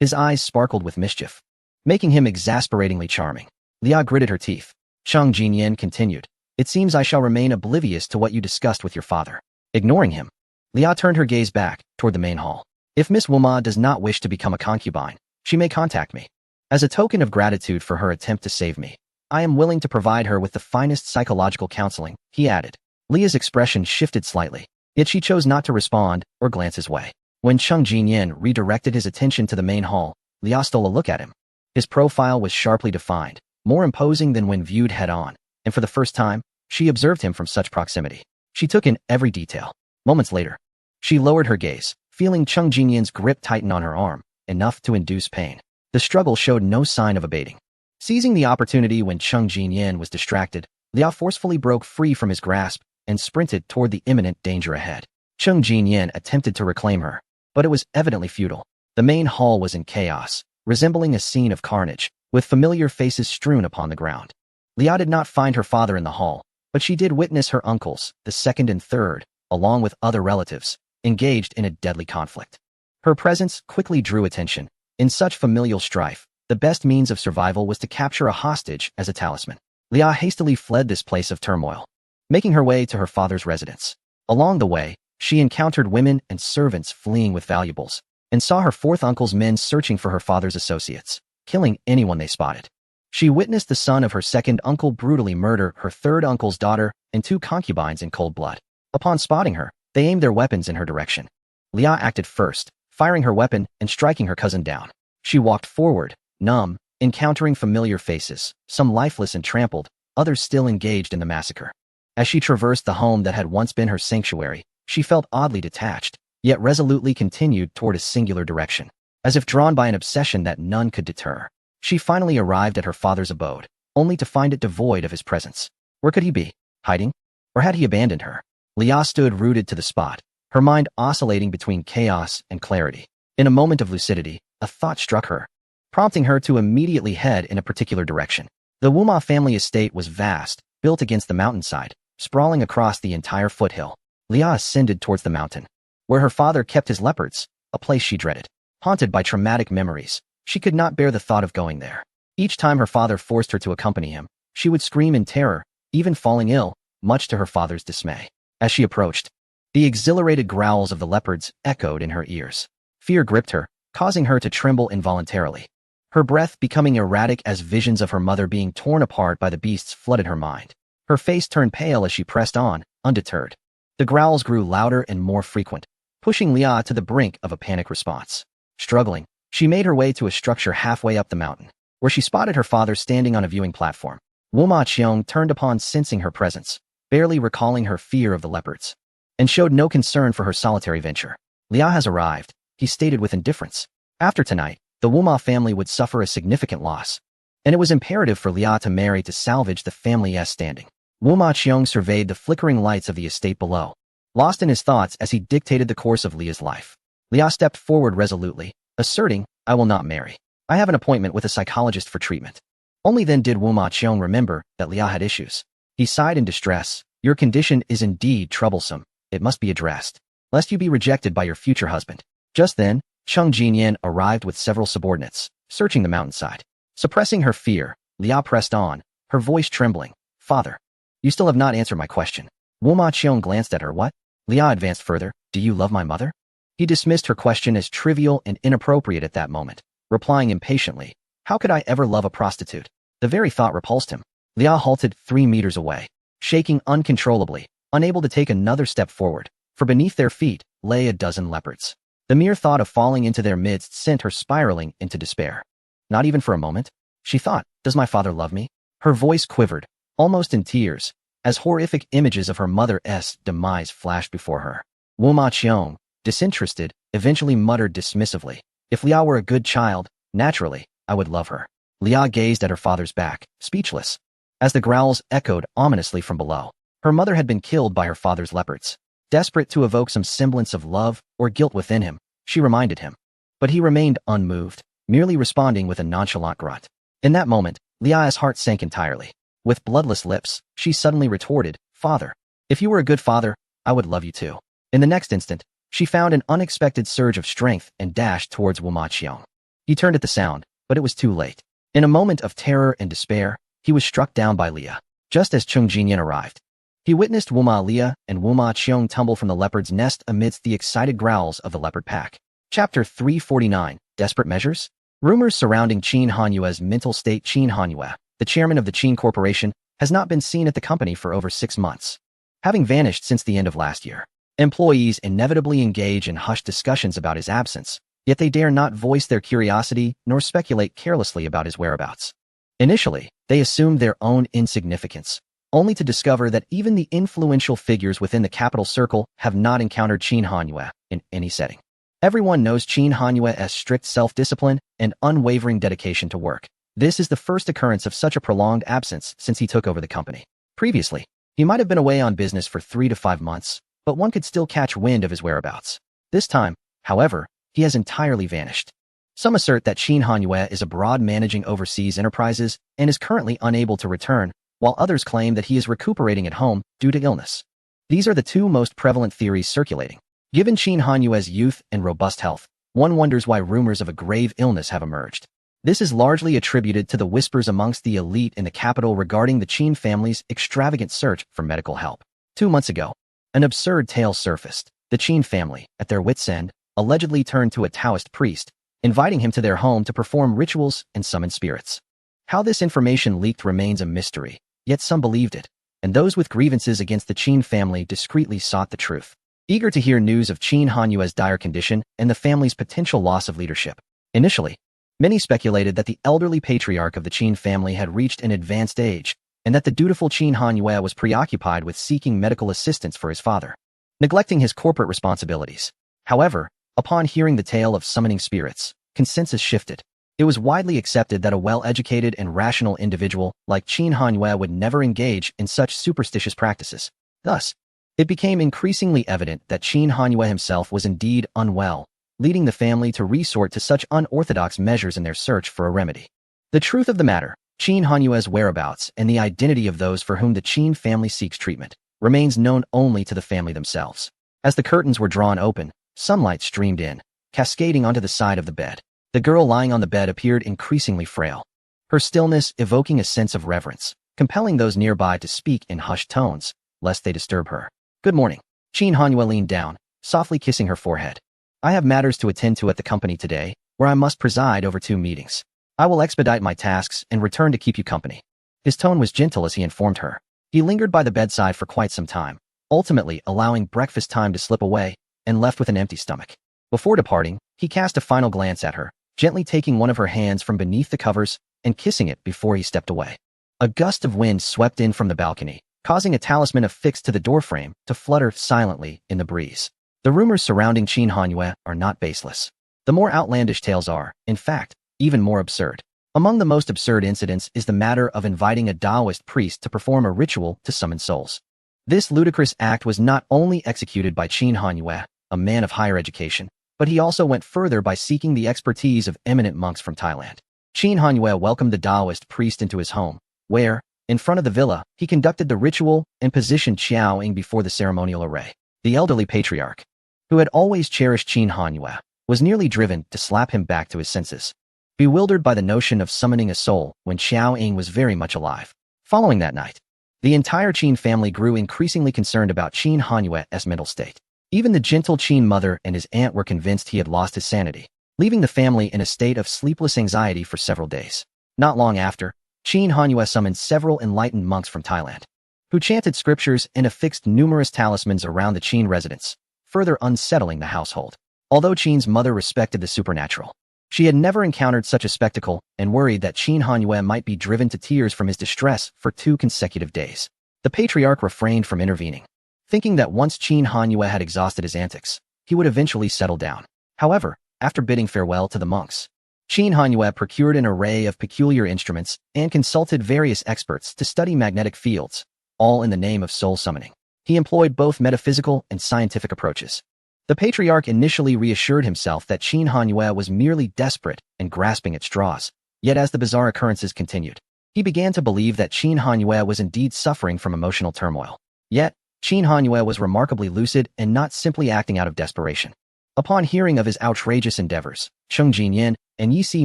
His eyes sparkled with mischief, making him exasperatingly charming. Leah gritted her teeth. Cheng Jinyan continued, "It seems I shall remain oblivious to what you discussed with your father." Ignoring him, Leah turned her gaze back toward the main hall. "If Miss Wuma does not wish to become a concubine, she may contact me. As a token of gratitude for her attempt to save me, I am willing to provide her with the finest psychological counseling," he added. Leah's expression shifted slightly, yet she chose not to respond or glance his way. When Cheng Jinyan redirected his attention to the main hall, Leah stole a look at him. His profile was sharply defined, more imposing than when viewed head-on, and for the first time, she observed him from such proximity. She took in every detail. Moments later, she lowered her gaze, feeling Cheng Jinyan's grip tighten on her arm, enough to induce pain. The struggle showed no sign of abating. Seizing the opportunity when Cheng Jinyan was distracted, Leah forcefully broke free from his grasp and sprinted toward the imminent danger ahead. Cheng Jinyan attempted to reclaim her, but it was evidently futile. The main hall was in chaos, resembling a scene of carnage, with familiar faces strewn upon the ground. Leah did not find her father in the hall, but she did witness her uncles, the second and third, along with other relatives, engaged in a deadly conflict. Her presence quickly drew attention. In such familial strife, the best means of survival was to capture a hostage as a talisman. Leah hastily fled this place of turmoil, making her way to her father's residence. Along the way, she encountered women and servants fleeing with valuables, and saw her fourth uncle's men searching for her father's associates, killing anyone they spotted. She witnessed the son of her second uncle brutally murder her third uncle's daughter and two concubines in cold blood. Upon spotting her, they aimed their weapons in her direction. Leah acted first, firing her weapon and striking her cousin down. She walked forward, numb, encountering familiar faces, some lifeless and trampled, others still engaged in the massacre. As she traversed the home that had once been her sanctuary, she felt oddly detached, yet resolutely continued toward a singular direction, as if drawn by an obsession that none could deter. She finally arrived at her father's abode, only to find it devoid of his presence. Where could he be? Hiding? Or had he abandoned her? Leah stood rooted to the spot, her mind oscillating between chaos and clarity. In a moment of lucidity, a thought struck her, prompting her to immediately head in a particular direction. The Wuma family estate was vast, built against the mountainside, sprawling across the entire foothill. Leah ascended towards the mountain, where her father kept his leopards, a place she dreaded. Haunted by traumatic memories, she could not bear the thought of going there. Each time her father forced her to accompany him, she would scream in terror, even falling ill, much to her father's dismay. As she approached, the exhilarated growls of the leopards echoed in her ears. Fear gripped her, causing her to tremble involuntarily. Her breath becoming erratic as visions of her mother being torn apart by the beasts flooded her mind. Her face turned pale as she pressed on, undeterred. The growls grew louder and more frequent, pushing Leah to the brink of a panic response. Struggling, she made her way to a structure halfway up the mountain, where she spotted her father standing on a viewing platform. Wuma Qiong turned upon sensing her presence, barely recalling her fear of the leopards, and showed no concern for her solitary venture. Leah has arrived, he stated with indifference. After tonight, the Wuma family would suffer a significant loss, and it was imperative for Leah to marry to salvage the family's standing. Wuma Qiong surveyed the flickering lights of the estate below, lost in his thoughts as he dictated the course of Leah's life. Leah stepped forward resolutely, asserting, "I will not marry. I have an appointment with a psychologist for treatment." Only then did Wuma Qiong remember that Leah had issues. He sighed in distress. Your condition is indeed troublesome. It must be addressed, lest you be rejected by your future husband. Just then, Cheng Jinyan arrived with several subordinates, searching the mountainside. Suppressing her fear, Lia pressed on, her voice trembling. Father, you still have not answered my question. Wu Ma Qiong glanced at her. What? Lia advanced further. Do you love my mother? He dismissed her question as trivial and inappropriate at that moment, replying impatiently. How could I ever love a prostitute? The very thought repulsed him. Lia halted 3 meters away, shaking uncontrollably, unable to take another step forward, for beneath their feet lay a dozen leopards. The mere thought of falling into their midst sent her spiraling into despair. Not even for a moment, she thought, does my father love me? Her voice quivered, almost in tears, as horrific images of her mother's demise flashed before her. Wu Ma Qiong, disinterested, eventually muttered dismissively, if Lia were a good child, naturally, I would love her. Lia gazed at her father's back, speechless, as the growls echoed ominously from below. Her mother had been killed by her father's leopards. Desperate to evoke some semblance of love or guilt within him, she reminded him. But he remained unmoved, merely responding with a nonchalant grunt. In that moment, Lia's heart sank entirely. With bloodless lips, she suddenly retorted, Father, if you were a good father, I would love you too. In the next instant, she found an unexpected surge of strength and dashed towards Wu Ma Qiong. He turned at the sound, but it was too late. In a moment of terror and despair, he was struck down by Lia, just as Cheng Jinyan arrived. He witnessed Wu Ma Lia and Wu Ma Qiong tumble from the leopard's nest amidst the excited growls of the leopard pack. Chapter 349, Desperate Measures? Rumors surrounding Qin Hanyue's mental state. Qin Hanyue, the chairman of the Qin Corporation, has not been seen at the company for over 6 months, having vanished since the end of last year. Employees inevitably engage in hushed discussions about his absence, yet they dare not voice their curiosity nor speculate carelessly about his whereabouts. Initially, they assumed their own insignificance, only to discover that even the influential figures within the capital circle have not encountered Qin Hanyue in any setting. Everyone knows Qin Hanyue's strict self-discipline and unwavering dedication to work. This is the first occurrence of such a prolonged absence since he took over the company. Previously, he might have been away on business for 3 to 5 months, but one could still catch wind of his whereabouts. This time, however, he has entirely vanished. Some assert that Qin Hanyue is abroad managing overseas enterprises and is currently unable to return, while others claim that he is recuperating at home due to illness. These are the two most prevalent theories circulating. Given Qin Hanyue's youth and robust health, one wonders why rumors of a grave illness have emerged. This is largely attributed to the whispers amongst the elite in the capital regarding the Qin family's extravagant search for medical help. 2 months ago, an absurd tale surfaced. The Qin family, at their wits' end, allegedly turned to a Taoist priest, inviting him to their home to perform rituals and summon spirits. How this information leaked remains a mystery, yet some believed it, and those with grievances against the Qin family discreetly sought the truth, eager to hear news of Qin Hanyue's dire condition and the family's potential loss of leadership. Initially, many speculated that the elderly patriarch of the Qin family had reached an advanced age, and that the dutiful Qin Hanyue was preoccupied with seeking medical assistance for his father, neglecting his corporate responsibilities. However, upon hearing the tale of summoning spirits, consensus shifted. It was widely accepted that a well-educated and rational individual like Qin Hanyue would never engage in such superstitious practices. Thus, it became increasingly evident that Qin Hanyue himself was indeed unwell, leading the family to resort to such unorthodox measures in their search for a remedy. The truth of the matter, Qin Hanyue's whereabouts and the identity of those for whom the Qin family seeks treatment, remains known only to the family themselves. As the curtains were drawn open, sunlight streamed in, cascading onto the side of the bed. The girl lying on the bed appeared increasingly frail, her stillness evoking a sense of reverence, compelling those nearby to speak in hushed tones, lest they disturb her. Good morning. Qin Hanyue leaned down, softly kissing her forehead. I have matters to attend to at the company today, where I must preside over 2 meetings. I will expedite my tasks and return to keep you company. His tone was gentle as he informed her. He lingered by the bedside for quite some time, ultimately allowing breakfast time to slip away, and left with an empty stomach. Before departing, he cast a final glance at her, gently taking one of her hands from beneath the covers and kissing it before he stepped away. A gust of wind swept in from the balcony, causing a talisman affixed to the doorframe to flutter silently in the breeze. The rumors surrounding Qin Hanyue are not baseless. The more outlandish tales are, in fact, even more absurd. Among the most absurd incidents is the matter of inviting a Taoist priest to perform a ritual to summon souls. This ludicrous act was not only executed by Qin Hanyue, a man of higher education, but he also went further by seeking the expertise of eminent monks from Thailand. Qin Hanyue welcomed the Taoist priest into his home, where, In front of the villa, he conducted the ritual and positioned Xiao Ying before the ceremonial array. The elderly patriarch, who had always cherished Qin Hanyue, was nearly driven to slap him back to his senses, bewildered by the notion of summoning a soul when Xiao Ying was very much alive. Following that night, the entire Qin family grew increasingly concerned about Qin Hanyue's mental state. Even the gentle Qin mother and his aunt were convinced he had lost his sanity, leaving the family in a state of sleepless anxiety for several days. Not long after, Qin Hanyue summoned several enlightened monks from Thailand, who chanted scriptures and affixed numerous talismans around the Qin residence, further unsettling the household. Although Qin's mother respected the supernatural, she had never encountered such a spectacle and worried that Qin Hanyue might be driven to tears from his distress for 2 consecutive days. The patriarch refrained from intervening, thinking that once Qin Hanyue had exhausted his antics, he would eventually settle down. However, after bidding farewell to the monks, Qin Hanyue procured an array of peculiar instruments and consulted various experts to study magnetic fields, all in the name of soul summoning. He employed both metaphysical and scientific approaches. The patriarch initially reassured himself that Qin Hanyue was merely desperate and grasping at straws. Yet as the bizarre occurrences continued, he began to believe that Qin Hanyue was indeed suffering from emotional turmoil. Yet, Qin Hanyue was remarkably lucid and not simply acting out of desperation. Upon hearing of his outrageous endeavors, Cheng Jinyan and Yi Si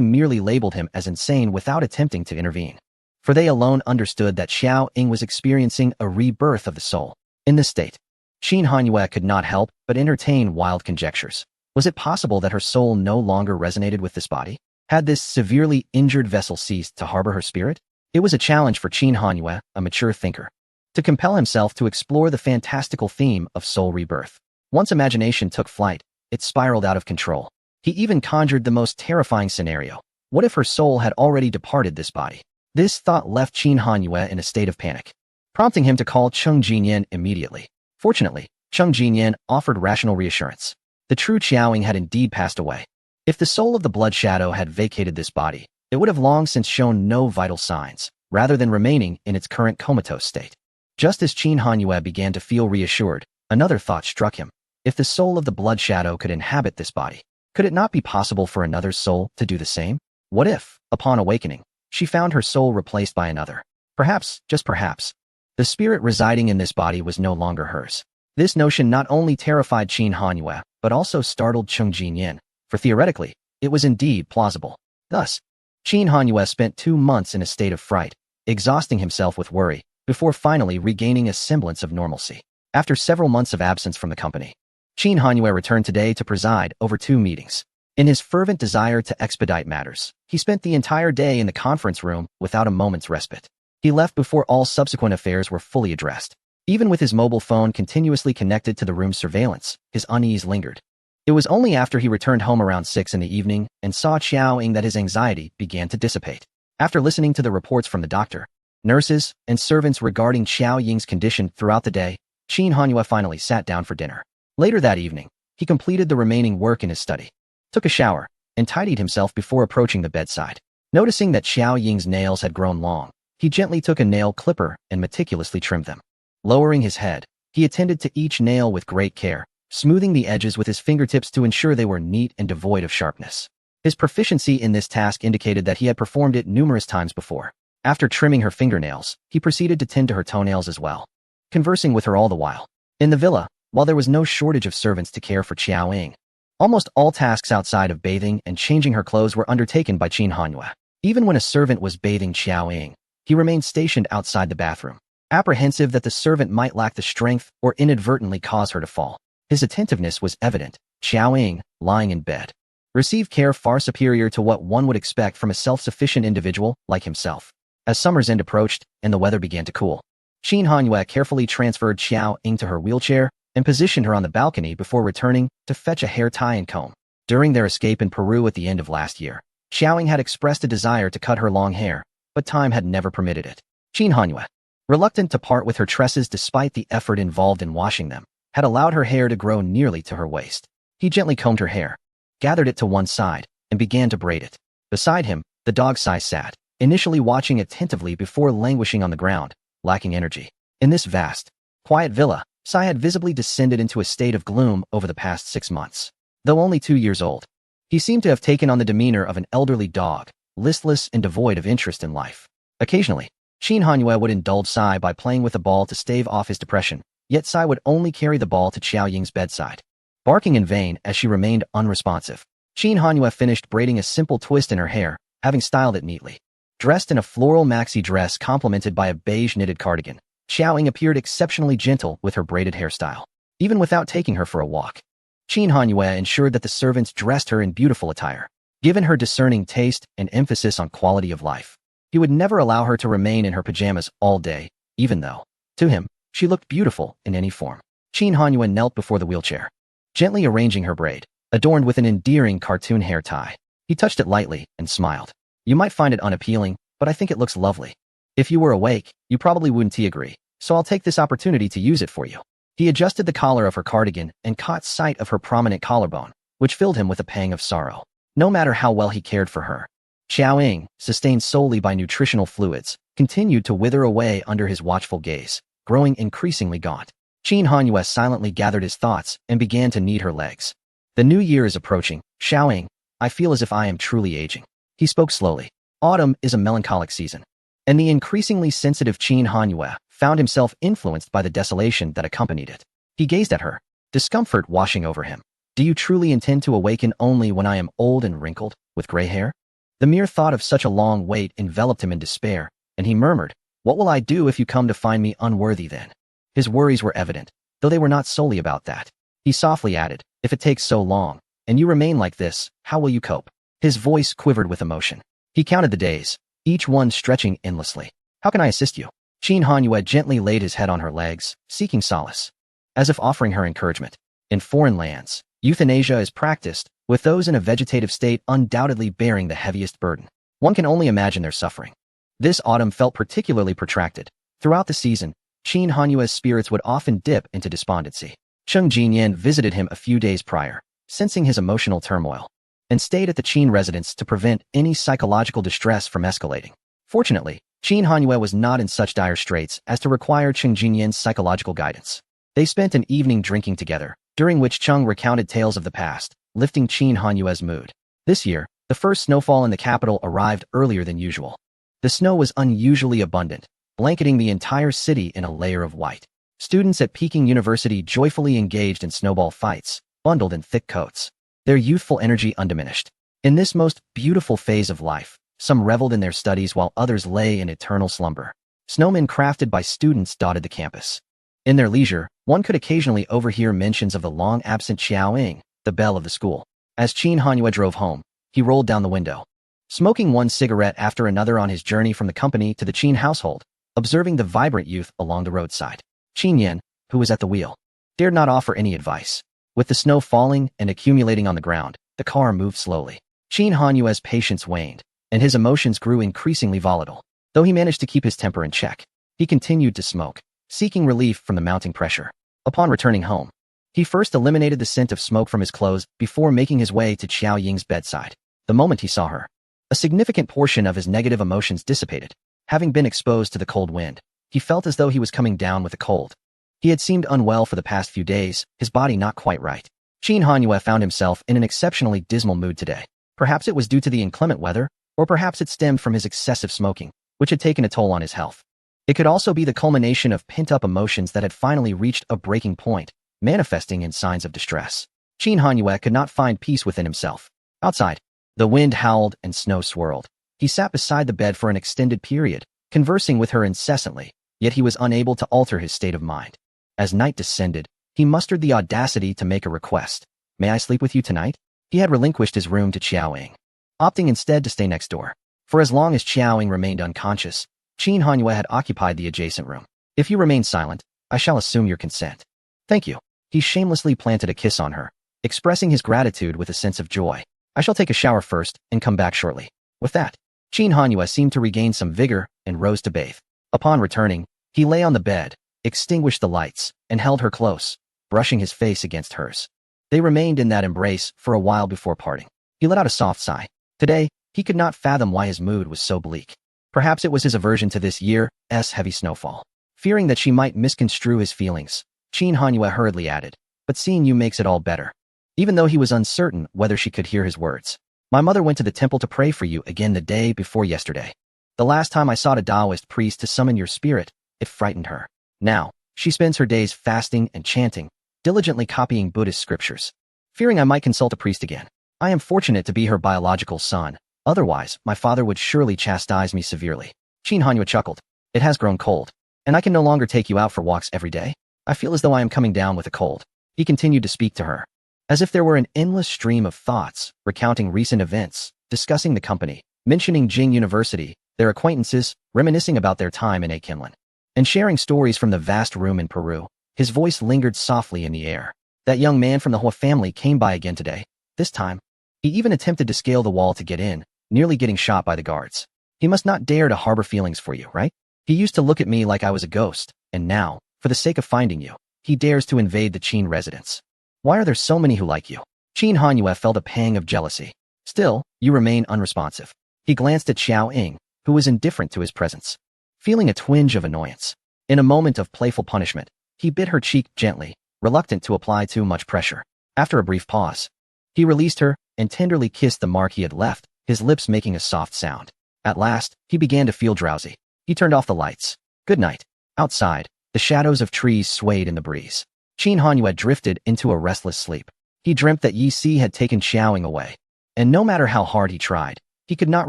merely labeled him as insane without attempting to intervene, for they alone understood that Xiao Ying was experiencing a rebirth of the soul. In this state, Qin Hanyue could not help but entertain wild conjectures. Was it possible that her soul no longer resonated with this body? Had this severely injured vessel ceased to harbor her spirit? It was a challenge for Qin Hanyue, a mature thinker, to compel himself to explore the fantastical theme of soul rebirth. Once imagination took flight, it spiraled out of control. He even conjured the most terrifying scenario. What if her soul had already departed this body? This thought left Qin Hanyue in a state of panic, prompting him to call Cheng Jinyan immediately. Fortunately, Cheng Jinyan offered rational reassurance. The true Xiaoying had indeed passed away. If the soul of the blood shadow had vacated this body, it would have long since shown no vital signs, rather than remaining in its current comatose state. Just as Qin Hanyue began to feel reassured, another thought struck him. If the soul of the blood shadow could inhabit this body, could it not be possible for another soul to do the same? What if, upon awakening, she found her soul replaced by another? Perhaps, just perhaps, the spirit residing in this body was no longer hers. This notion not only terrified Qin Hanyue, but also startled Cheng Jinyan, for theoretically, it was indeed plausible. Thus, Qin Hanyue spent 2 months in a state of fright, exhausting himself with worry, before finally regaining a semblance of normalcy. After several months of absence from the company, Qin Hanyue returned today to preside over 2 meetings. In his fervent desire to expedite matters, he spent the entire day in the conference room without a moment's respite. He left before all subsequent affairs were fully addressed. Even with his mobile phone continuously connected to the room's surveillance, his unease lingered. It was only after he returned home around 6 in the evening and saw Xiao Ying that his anxiety began to dissipate. After listening to the reports from the doctor, nurses, and servants regarding Xiao Ying's condition throughout the day, Qin Hanyue finally sat down for dinner. Later that evening, he completed the remaining work in his study, took a shower, and tidied himself before approaching the bedside. Noticing that Xiao Ying's nails had grown long, he gently took a nail clipper and meticulously trimmed them. Lowering his head, he attended to each nail with great care, smoothing the edges with his fingertips to ensure they were neat and devoid of sharpness. His proficiency in this task indicated that he had performed it numerous times before. After trimming her fingernails, he proceeded to tend to her toenails as well, conversing with her all the while. In the villa, while there was no shortage of servants to care for Xiao Ying, almost all tasks outside of bathing and changing her clothes were undertaken by Qin Hanyue. Even when a servant was bathing Xiao Ying, he remained stationed outside the bathroom, apprehensive that the servant might lack the strength or inadvertently cause her to fall. His attentiveness was evident. Xiao Ying, lying in bed, received care far superior to what one would expect from a self-sufficient individual like himself. As summer's end approached and the weather began to cool, Qin Hanyue carefully transferred Xiao Ying to her wheelchair and positioned her on the balcony before returning to fetch a hair tie and comb. During their escape in Peru at the end of last year, Xiao Ying had expressed a desire to cut her long hair, but time had never permitted it. Qin Hanyue, reluctant to part with her tresses despite the effort involved in washing them, had allowed her hair to grow nearly to her waist. He gently combed her hair, gathered it to one side, and began to braid it. Beside him, the dog Sai sat, initially watching attentively before languishing on the ground, lacking energy. In this vast, quiet villa, Sai had visibly descended into a state of gloom over the past 6 months. Though only 2 years old, he seemed to have taken on the demeanor of an elderly dog, listless and devoid of interest in life. Occasionally, Qin Hanyue would indulge Sai by playing with the ball to stave off his depression, yet Sai would only carry the ball to Xiao Ying's bedside, barking in vain as she remained unresponsive. Qin Hanyue finished braiding a simple twist in her hair, having styled it neatly. Dressed in a floral maxi dress complemented by a beige knitted cardigan, Xiao Ying appeared exceptionally gentle with her braided hairstyle, even without taking her for a walk. Qin Hanyue ensured that the servants dressed her in beautiful attire. Given her discerning taste and emphasis on quality of life, he would never allow her to remain in her pajamas all day, even though, to him, she looked beautiful in any form. Qin Hanyue knelt before the wheelchair, gently arranging her braid, adorned with an endearing cartoon hair tie. He touched it lightly and smiled. You might find it unappealing, but I think it looks lovely. If you were awake, you probably wouldn't agree, so I'll take this opportunity to use it for you. He adjusted the collar of her cardigan and caught sight of her prominent collarbone, which filled him with a pang of sorrow. No matter how well he cared for her, Xiao Ying, sustained solely by nutritional fluids, continued to wither away under his watchful gaze, growing increasingly gaunt. Qin Hanyue silently gathered his thoughts and began to knead her legs. The new year is approaching. Xiao Ying, I feel as if I am truly aging. He spoke slowly. Autumn is a melancholic season, and the increasingly sensitive Qin Hanyue found himself influenced by the desolation that accompanied it. He gazed at her, discomfort washing over him. Do you truly intend to awaken only when I am old and wrinkled, with gray hair? The mere thought of such a long wait enveloped him in despair, and he murmured, What will I do if you come to find me unworthy then? His worries were evident, though they were not solely about that. He softly added, If it takes so long, and you remain like this, how will you cope? His voice quivered with emotion. He counted the days, each one stretching endlessly. How can I assist you? Qin Hanyue gently laid his head on her legs, seeking solace, as if offering her encouragement. In foreign lands, euthanasia is practiced, with those in a vegetative state undoubtedly bearing the heaviest burden. One can only imagine their suffering. This autumn felt particularly protracted. Throughout the season, Qin Hanyue's spirits would often dip into despondency. Cheng Jinyan visited him a few days prior, sensing his emotional turmoil, and stayed at the Qin residence to prevent any psychological distress from escalating. Fortunately, Qin Hanyue was not in such dire straits as to require Cheng Jinyan's psychological guidance. They spent an evening drinking together, during which Cheng recounted tales of the past, lifting Qin Hanyue's mood. This year, the first snowfall in the capital arrived earlier than usual. The snow was unusually abundant, blanketing the entire city in a layer of white. Students at Peking University joyfully engaged in snowball fights, bundled in thick coats, their youthful energy undiminished. In this most beautiful phase of life, some reveled in their studies while others lay in eternal slumber. Snowmen crafted by students dotted the campus. In their leisure, one could occasionally overhear mentions of the long-absent Xiao Ying, the belle of the school. As Qin Hanyue drove home, he rolled down the window, smoking one cigarette after another on his journey from the company to the Qin household, observing the vibrant youth along the roadside. Qin Yan, who was at the wheel, dared not offer any advice. With the snow falling and accumulating on the ground, the car moved slowly. Qin Hanyue's patience waned, and his emotions grew increasingly volatile. Though he managed to keep his temper in check, he continued to smoke, seeking relief from the mounting pressure. Upon returning home, he first eliminated the scent of smoke from his clothes before making his way to Xiao Ying's bedside. The moment he saw her, a significant portion of his negative emotions dissipated. Having been exposed to the cold wind, he felt as though he was coming down with a cold. He had seemed unwell for the past few days, his body not quite right. Qin Hanyue found himself in an exceptionally dismal mood today. Perhaps it was due to the inclement weather, or perhaps it stemmed from his excessive smoking, which had taken a toll on his health. It could also be the culmination of pent-up emotions that had finally reached a breaking point, manifesting in signs of distress. Qin Hanyue could not find peace within himself. Outside, the wind howled and snow swirled. He sat beside the bed for an extended period, conversing with her incessantly, yet he was unable to alter his state of mind. As night descended, he mustered the audacity to make a request. May I sleep with you tonight? He had relinquished his room to Xiao Ying, opting instead to stay next door. For as long as Xiao Ying remained unconscious, Qin Hanyue had occupied the adjacent room. If you remain silent, I shall assume your consent. Thank you. He shamelessly planted a kiss on her, expressing his gratitude with a sense of joy. I shall take a shower first and come back shortly. With that, Qin Hanyue seemed to regain some vigor and rose to bathe. Upon returning, he lay on the bed, extinguished the lights, and held her close, brushing his face against hers. They remained in that embrace for a while before parting. He let out a soft sigh. Today, he could not fathom why his mood was so bleak. Perhaps it was his aversion to this year's heavy snowfall. Fearing that she might misconstrue his feelings, Qin Hanyue hurriedly added, but seeing you makes it all better. Even though he was uncertain whether she could hear his words. My mother went to the temple to pray for you again the day before yesterday. The last time I sought a Taoist priest to summon your spirit, it frightened her. Now, she spends her days fasting and chanting, diligently copying Buddhist scriptures. Fearing I might consult a priest again. I am fortunate to be her biological son. Otherwise, my father would surely chastise me severely. Qin Hanyue chuckled. It has grown cold, and I can no longer take you out for walks every day. I feel as though I am coming down with a cold. He continued to speak to her, as if there were an endless stream of thoughts, recounting recent events, discussing the company, mentioning Jing University, their acquaintances, reminiscing about their time in Akinlan, and sharing stories from the vast room in Peru. His voice lingered softly in the air. That young man from the Hua family came by again today. This time, he even attempted to scale the wall to get in, nearly getting shot by the guards. He must not dare to harbor feelings for you, right? He used to look at me like I was a ghost, and now, for the sake of finding you, he dares to invade the Qin residence. Why are there so many who like you? Qin Hanyue felt a pang of jealousy. Still, you remain unresponsive. He glanced at Xiao Ying, who was indifferent to his presence. Feeling a twinge of annoyance, in a moment of playful punishment, he bit her cheek gently, reluctant to apply too much pressure. After a brief pause, he released her and tenderly kissed the mark he had left, his lips making a soft sound. At last, he began to feel drowsy. He turned off the lights. Good night. Outside, the shadows of trees swayed in the breeze. Qin Hanyue drifted into a restless sleep. He dreamt that Yi Si had taken Xiaoying away, and no matter how hard he tried, he could not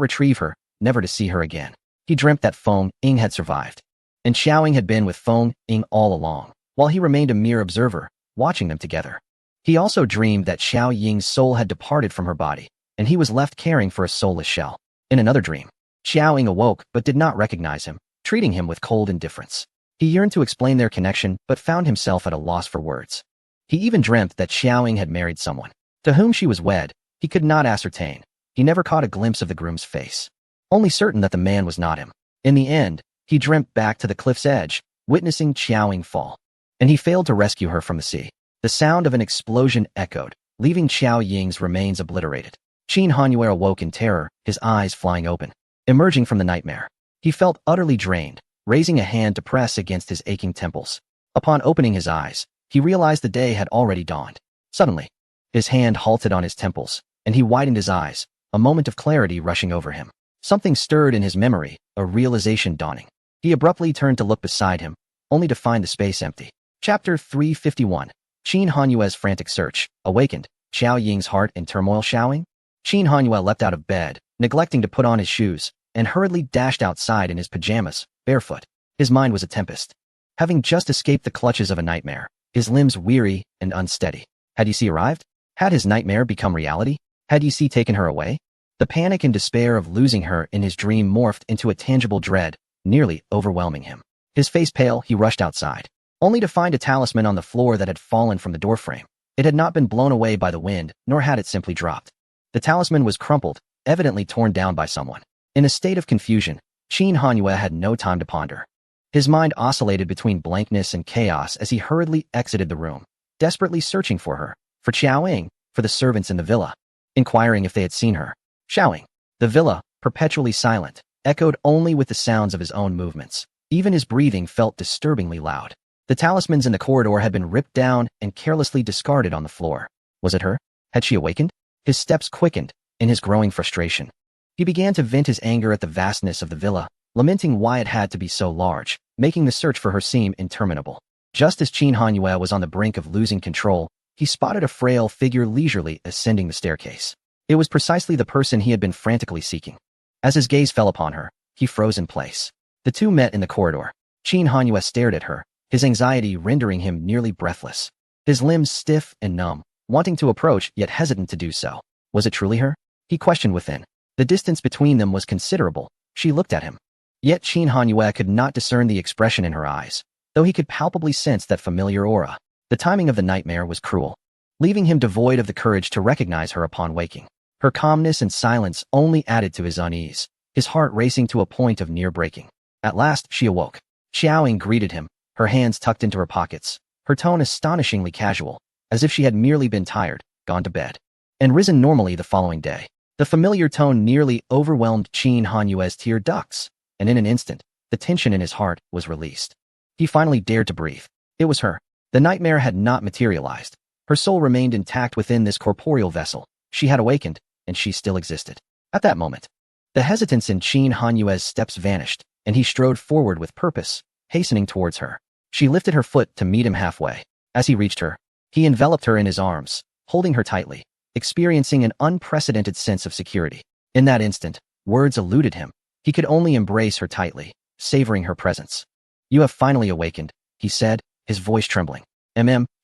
retrieve her, never to see her again. He dreamt that Feng Ying had survived, and Xiaoying had been with Feng Ying all along, while he remained a mere observer, watching them together. He also dreamed that Xiao Ying's soul had departed from her body, and he was left caring for a soulless shell. In another dream, Xiao Ying awoke but did not recognize him, treating him with cold indifference. He yearned to explain their connection but found himself at a loss for words. He even dreamt that Xiao Ying had married someone. To whom she was wed, he could not ascertain. He never caught a glimpse of the groom's face, only certain that the man was not him. In the end, he dreamt back to the cliff's edge, witnessing Xiao Ying fall, and he failed to rescue her from the sea. The sound of an explosion echoed, leaving Xiao Ying's remains obliterated. Qin Hanyue awoke in terror, his eyes flying open. Emerging from the nightmare, he felt utterly drained, raising a hand to press against his aching temples. Upon opening his eyes, he realized the day had already dawned. Suddenly, his hand halted on his temples, and he widened his eyes, a moment of clarity rushing over him. Something stirred in his memory, a realization dawning. He abruptly turned to look beside him, only to find the space empty. Chapter 351. Qin Hanyue's frantic search. Awakened, Xiao Ying's heart in turmoil. Xiaoying? Qin Hanyue leapt out of bed, neglecting to put on his shoes, and hurriedly dashed outside in his pajamas, barefoot. His mind was a tempest. Having just escaped the clutches of a nightmare, his limbs weary and unsteady. Had Yi Si arrived? Had his nightmare become reality? Had Yi Si taken her away? The panic and despair of losing her in his dream morphed into a tangible dread, nearly overwhelming him. His face pale, he rushed outside, only to find a talisman on the floor that had fallen from the doorframe. It had not been blown away by the wind, nor had it simply dropped. The talisman was crumpled, evidently torn down by someone. In a state of confusion, Qin Hanyue had no time to ponder. His mind oscillated between blankness and chaos as he hurriedly exited the room, desperately searching for her, for Xiao Ying, for the servants in the villa, inquiring if they had seen her. Xiao Ying. The villa, perpetually silent, echoed only with the sounds of his own movements. Even his breathing felt disturbingly loud. The talismans in the corridor had been ripped down and carelessly discarded on the floor. Was it her? Had she awakened? His steps quickened, in his growing frustration. He began to vent his anger at the vastness of the villa, lamenting why it had to be so large, making the search for her seem interminable. Just as Qin Hanyue was on the brink of losing control, he spotted a frail figure leisurely ascending the staircase. It was precisely the person he had been frantically seeking. As his gaze fell upon her, he froze in place. The two met in the corridor. Qin Hanyue stared at her, his anxiety rendering him nearly breathless. His limbs stiff and numb, wanting to approach yet hesitant to do so. Was it truly her? He questioned within. The distance between them was considerable. She looked at him. Yet Qin Hanyue could not discern the expression in her eyes, though he could palpably sense that familiar aura. The timing of the nightmare was cruel, leaving him devoid of the courage to recognize her upon waking. Her calmness and silence only added to his unease, his heart racing to a point of near breaking. At last, she awoke. Xiao Ying greeted him, her hands tucked into her pockets, her tone astonishingly casual, as if she had merely been tired, gone to bed, and risen normally the following day. The familiar tone nearly overwhelmed Qin Hanyue's tear ducts, and in an instant, the tension in his heart was released. He finally dared to breathe. It was her. The nightmare had not materialized. Her soul remained intact within this corporeal vessel. She had awakened, and she still existed. At that moment, The hesitance in Qin Hanyue's steps vanished, and he strode forward with purpose, hastening towards her. She lifted her foot to meet him halfway. As he reached her, he enveloped her in his arms, holding her tightly, experiencing an unprecedented sense of security. In that instant, words eluded him. He could only embrace her tightly, savoring her presence. "You have finally awakened," he said, his voice trembling.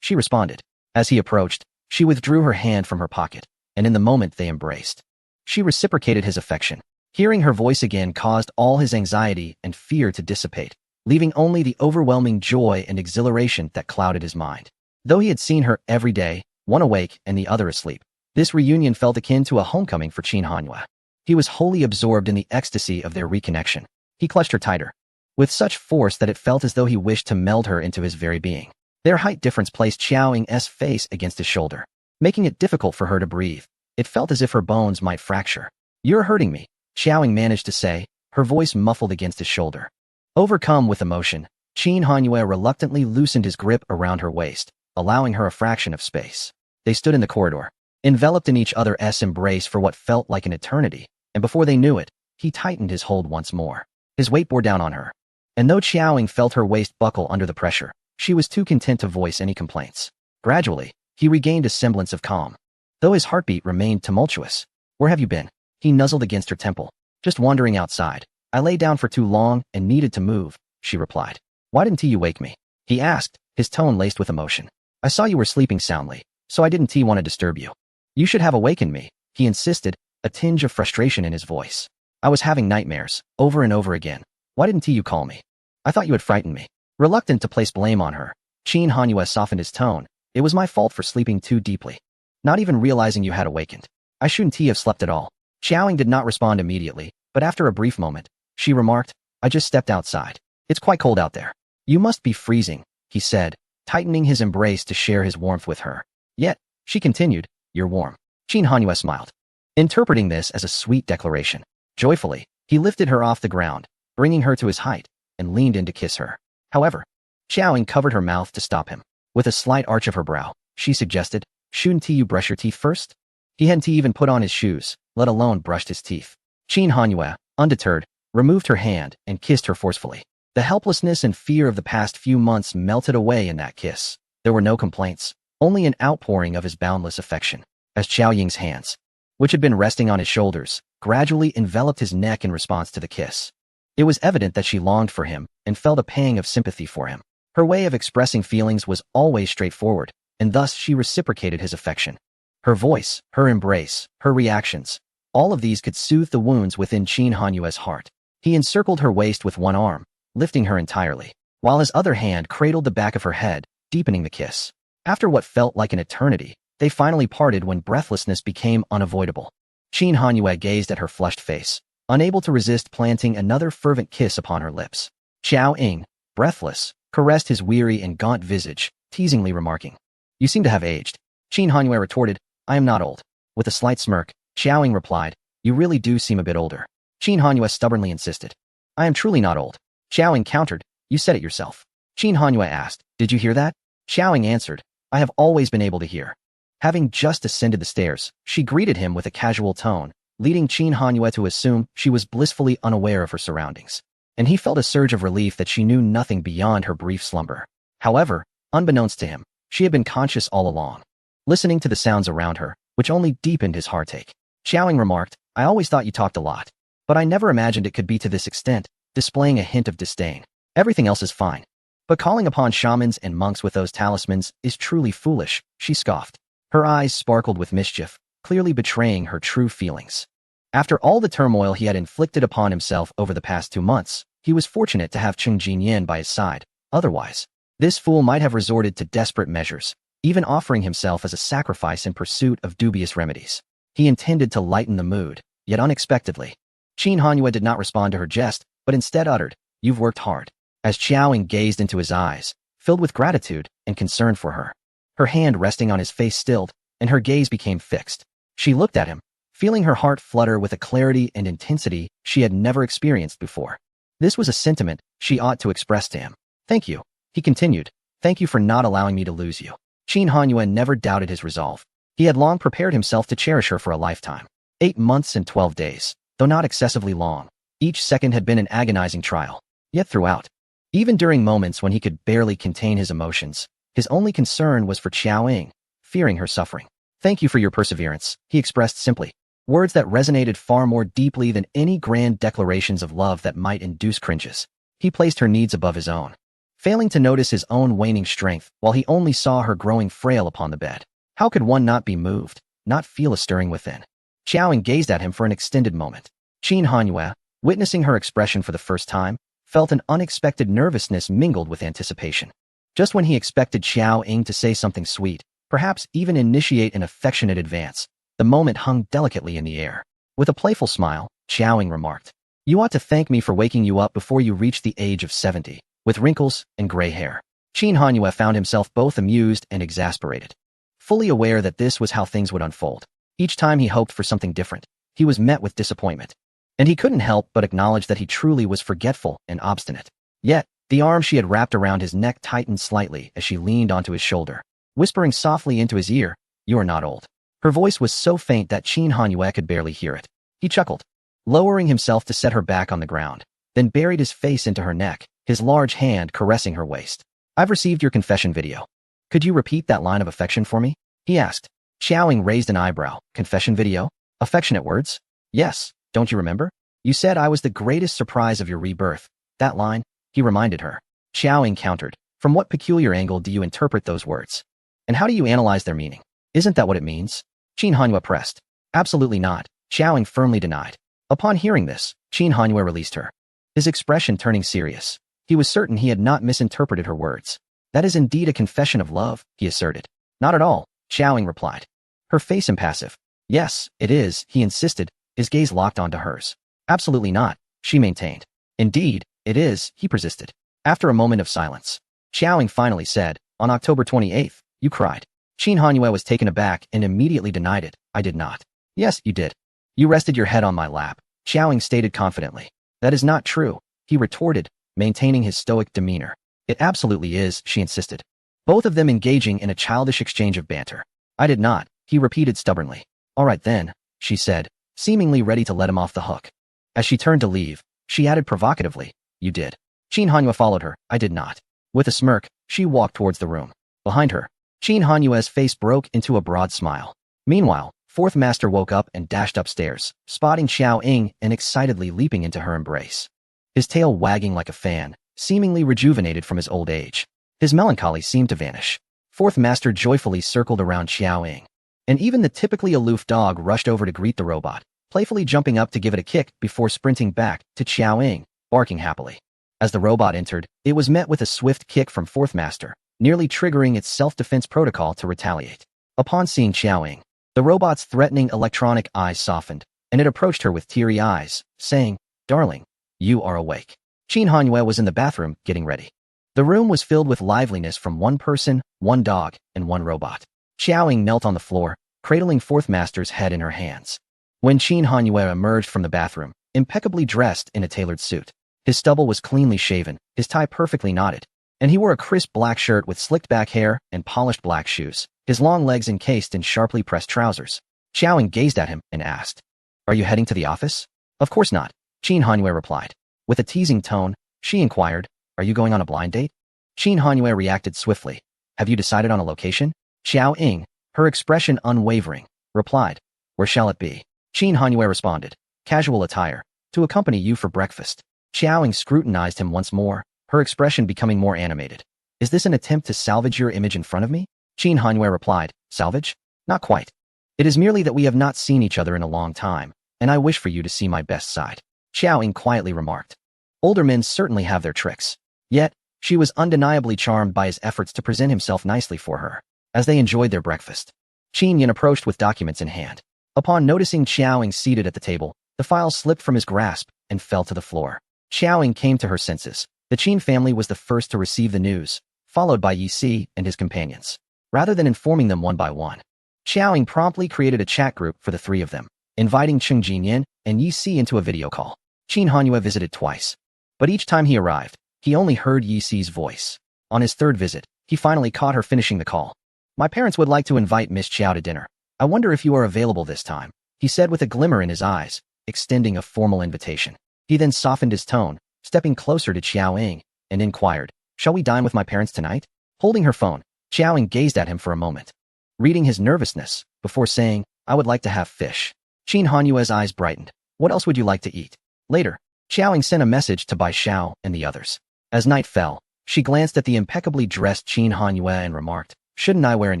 She responded. As he approached, she withdrew her hand from her pocket, and in the moment they embraced. She reciprocated his affection. Hearing her voice again caused all his anxiety and fear to dissipate, leaving only the overwhelming joy and exhilaration that clouded his mind. Though he had seen her every day, one awake and the other asleep, this reunion felt akin to a homecoming for Qin Hanyue. He was wholly absorbed in the ecstasy of their reconnection. He clutched her tighter, with such force that it felt as though he wished to meld her into his very being. Their height difference placed Xiao Ying's face against his shoulder, making it difficult for her to breathe. It felt as if her bones might fracture. "You're hurting me," Xiao Ying managed to say, her voice muffled against his shoulder. Overcome with emotion, Qin Hanyue reluctantly loosened his grip around her waist, allowing her a fraction of space. They stood in the corridor, enveloped in each other's embrace for what felt like an eternity, and before they knew it, he tightened his hold once more. His weight bore down on her, and though Xiao Ying felt her waist buckle under the pressure, she was too content to voice any complaints. Gradually, he regained a semblance of calm, though his heartbeat remained tumultuous. "Where have you been?" He nuzzled against her temple. "Just wandering outside. I lay down for too long and needed to move," she replied. "Why didn't you wake me?" he asked, his tone laced with emotion. "I saw you were sleeping soundly, so I didn't want to disturb you." "You should have awakened me," he insisted, a tinge of frustration in his voice. "I was having nightmares, over and over again. Why didn't you call me? I thought you had frightened me." Reluctant to place blame on her, Qin Hanyue softened his tone. "It was my fault for sleeping too deeply. Not even realizing you had awakened. I shouldn't have slept at all." Xiao Ying did not respond immediately, but after a brief moment, she remarked, "I just stepped outside. It's quite cold out there." "You must be freezing," he said, tightening his embrace to share his warmth with her. "Yet," she continued, "you're warm." Qin Hanyue smiled, interpreting this as a sweet declaration. Joyfully, he lifted her off the ground, bringing her to his height, and leaned in to kiss her. However, Xiao Ying covered her mouth to stop him. With a slight arch of her brow, she suggested, "Shouldn't you brush your teeth first?" He hadn't even put on his shoes, let alone brushed his teeth. Qin Hanyue, undeterred, removed her hand and kissed her forcefully. The helplessness and fear of the past few months melted away in that kiss. There were no complaints, only an outpouring of his boundless affection. As Xiao Ying's hands, which had been resting on his shoulders, gradually enveloped his neck in response to the kiss, it was evident that she longed for him and felt a pang of sympathy for him. Her way of expressing feelings was always straightforward, and thus she reciprocated his affection. Her voice, her embrace, her reactions, all of these could soothe the wounds within Qin Hanyue's heart. He encircled her waist with one arm, lifting her entirely, while his other hand cradled the back of her head, deepening the kiss. After what felt like an eternity, they finally parted when breathlessness became unavoidable. Qin Hanyue gazed at her flushed face, unable to resist planting another fervent kiss upon her lips. Xiao Ying, breathless, caressed his weary and gaunt visage, teasingly remarking, "You seem to have aged." Qin Hanyue retorted, "I am not old." With a slight smirk, Xiao Ying replied, "You really do seem a bit older." Qin Hanyue stubbornly insisted, "I am truly not old." Xiao Ying countered, "You said it yourself." Qin Hanyue asked, "Did you hear that?" Xiao Ying answered, "I have always been able to hear." Having just ascended the stairs, she greeted him with a casual tone, leading Qin Hanyue to assume she was blissfully unaware of her surroundings. And he felt a surge of relief that she knew nothing beyond her brief slumber. However, unbeknownst to him, she had been conscious all along, listening to the sounds around her, which only deepened his heartache. Xiao Ying remarked, "I always thought you talked a lot, but I never imagined it could be to this extent," displaying a hint of disdain. "Everything else is fine. But calling upon shamans and monks with those talismans is truly foolish," she scoffed. Her eyes sparkled with mischief, clearly betraying her true feelings. After all the turmoil he had inflicted upon himself over the past 2 months, he was fortunate to have Cheng Jinyan by his side. Otherwise, this fool might have resorted to desperate measures, even offering himself as a sacrifice in pursuit of dubious remedies. He intended to lighten the mood, yet unexpectedly, Qin Hanyue did not respond to her jest, but instead uttered, "You've worked hard." As Xiao Ying gazed into his eyes, filled with gratitude and concern for her, her hand resting on his face stilled, and her gaze became fixed. She looked at him, feeling her heart flutter with a clarity and intensity she had never experienced before. This was a sentiment she ought to express to him. "Thank you," he continued. "Thank you for not allowing me to lose you." Qin Hanyue never doubted his resolve. He had long prepared himself to cherish her for a lifetime. 8 months and 12 days. though not excessively long. Each second had been an agonizing trial. Yet throughout, even during moments when he could barely contain his emotions, his only concern was for Xiao Ying, fearing her suffering. "Thank you for your perseverance," he expressed simply. Words that resonated far more deeply than any grand declarations of love that might induce cringes. He placed her needs above his own, failing to notice his own waning strength while he only saw her growing frail upon the bed. How could one not be moved, not feel a stirring within? Xiao Ying gazed at him for an extended moment. Qin Hanyue, witnessing her expression for the first time, felt an unexpected nervousness mingled with anticipation. Just when he expected Xiao Ying to say something sweet, perhaps even initiate an affectionate advance, the moment hung delicately in the air. With a playful smile, Xiao Ying remarked, "You ought to thank me for waking you up before you reached the age of 70, with wrinkles and gray hair." Qin Hanyue found himself both amused and exasperated, fully aware that this was how things would unfold. Each time he hoped for something different, he was met with disappointment. And he couldn't help but acknowledge that he truly was forgetful and obstinate. Yet, the arm she had wrapped around his neck tightened slightly as she leaned onto his shoulder, whispering softly into his ear, "You are not old." Her voice was so faint that Qin Hanyue could barely hear it. He chuckled, lowering himself to set her back on the ground, then buried his face into her neck, his large hand caressing her waist. "I've received your confession video. Could you repeat that line of affection for me?" he asked. Xiao Ying raised an eyebrow. "Confession video? Affectionate words?" "Yes. Don't you remember? You said I was the greatest surprise of your rebirth." "That line," he reminded her. Xiao Ying countered, "From what peculiar angle do you interpret those words? And how do you analyze their meaning? Isn't that what it means?" Qin Hanyue pressed. "Absolutely not," Xiao Ying firmly denied. Upon hearing this, Qin Hanyue released her, his expression turning serious. He was certain he had not misinterpreted her words. "That is indeed a confession of love," he asserted. "Not at all," Xiao Ying replied, her face impassive. "Yes, it is," he insisted, his gaze locked onto hers. "Absolutely not," she maintained. "Indeed, it is," he persisted. After a moment of silence, Xiao Ying finally said, "On October 28th, you cried." Qin Hanyue was taken aback and immediately denied it. "I did not." "Yes, you did. You rested your head on my lap," Xiao Ying stated confidently. "That is not true," he retorted, maintaining his stoic demeanor. "It absolutely is," she insisted, both of them engaging in a childish exchange of banter. "I did not," he repeated stubbornly. "All right then," she said, seemingly ready to let him off the hook. As she turned to leave, she added provocatively, "You did." Qin Hanyue followed her. "I did not." With a smirk, she walked towards the room. Behind her, Qin Hanyue's face broke into a broad smile. Meanwhile, Fourth Master woke up and dashed upstairs, spotting Xiao Ying and excitedly leaping into her embrace. His tail wagging like a fan, seemingly rejuvenated from his old age. His melancholy seemed to vanish. Fourth Master joyfully circled around Xiao Ying, and even the typically aloof dog rushed over to greet the robot, playfully jumping up to give it a kick before sprinting back to Xiao Ying, barking happily. As the robot entered, it was met with a swift kick from Fourth Master, nearly triggering its self-defense protocol to retaliate. Upon seeing Xiao Ying, the robot's threatening electronic eyes softened, and it approached her with teary eyes, saying, "Darling, you are awake." Qin Hanyue was in the bathroom, getting ready. The room was filled with liveliness from one person, one dog, and one robot. Xiao Ying knelt on the floor, cradling Fourth Master's head in her hands. When Qin Hanyue emerged from the bathroom, impeccably dressed in a tailored suit, his stubble was cleanly shaven, his tie perfectly knotted, and he wore a crisp black shirt with slicked back hair and polished black shoes, his long legs encased in sharply pressed trousers. Xiao Ying gazed at him and asked, "Are you heading to the office?" "Of course not," Qin Hanyue replied. With a teasing tone, she inquired, "Are you going on a blind date?" Qin Hanyue reacted swiftly. "Have you decided on a location?" Xiao Ying, her expression unwavering, replied, "Where shall it be?" Qin Hanyue responded, "Casual attire, to accompany you for breakfast." Xiao Ying scrutinized him once more, her expression becoming more animated. "Is this an attempt to salvage your image in front of me?" Qin Hanyue replied, "Salvage? Not quite. It is merely that we have not seen each other in a long time, and I wish for you to see my best side." Xiao Ying quietly remarked. Older men certainly have their tricks. Yet, she was undeniably charmed by his efforts to present himself nicely for her. As they enjoyed their breakfast, Qin Yin approached with documents in hand. Upon noticing Xiao Ying seated at the table, the file slipped from his grasp and fell to the floor. Xiao Ying came to her senses. The Qin family was the first to receive the news, followed by Yi Si and his companions. Rather than informing them one by one, Xiao Ying promptly created a chat group for the three of them, inviting Cheng Jinyan and Yi Si into a video call. Qin Hanyue visited twice, but each time he arrived, he only heard Yi Si's voice. On his third visit, he finally caught her finishing the call. "My parents would like to invite Miss Qiao to dinner. I wonder if you are available this time," he said with a glimmer in his eyes, extending a formal invitation. He then softened his tone, stepping closer to Qiao Ying, and inquired, "Shall we dine with my parents tonight?" Holding her phone, Qiao Ying gazed at him for a moment, reading his nervousness, before saying, "I would like to have fish." Qin Hanyue's eyes brightened. "What else would you like to eat?" Later, Qiao Ying sent a message to Bai Xiao and the others. As night fell, she glanced at the impeccably dressed Qin Hanyue and remarked, "Shouldn't I wear an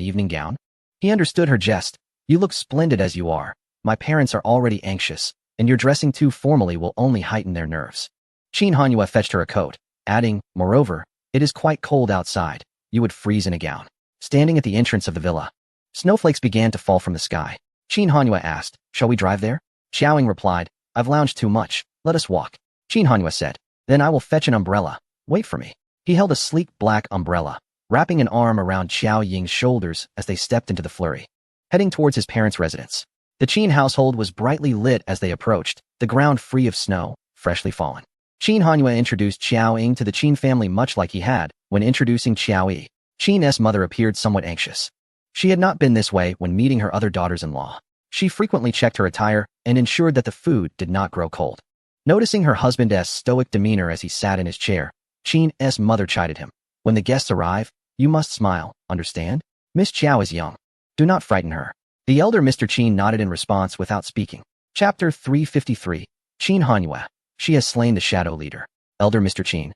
evening gown?" He understood her jest. "You look splendid as you are. My parents are already anxious, and your dressing too formally will only heighten their nerves." Qin Hanyue fetched her a coat, adding, "Moreover, it is quite cold outside. You would freeze in a gown." Standing at the entrance of the villa, snowflakes began to fall from the sky. Qin Hanyue asked, "Shall we drive there?" Qiao Ying replied, "I've lounged too much. Let us walk." Qin Hanyue said, "Then I will fetch an umbrella. Wait for me." He held a sleek black umbrella, wrapping an arm around Qiao Ying's shoulders as they stepped into the flurry, heading towards his parents' residence. The Qin household was brightly lit as they approached, the ground free of snow, freshly fallen. Qin Hanyue introduced Qiao Ying to the Qin family much like he had when introducing Qiao Yi. Qin's mother appeared somewhat anxious. She had not been this way when meeting her other daughters-in-law. She frequently checked her attire and ensured that the food did not grow cold. Noticing her husband's stoic demeanor as he sat in his chair, Qin's mother chided him. "When the guests arrive, you must smile, understand? Miss Qiao is young. Do not frighten her." The elder Mr. Qin nodded in response without speaking. Chapter 353. Qin Hanyue. She has slain the shadow leader. Elder Mr. Qin.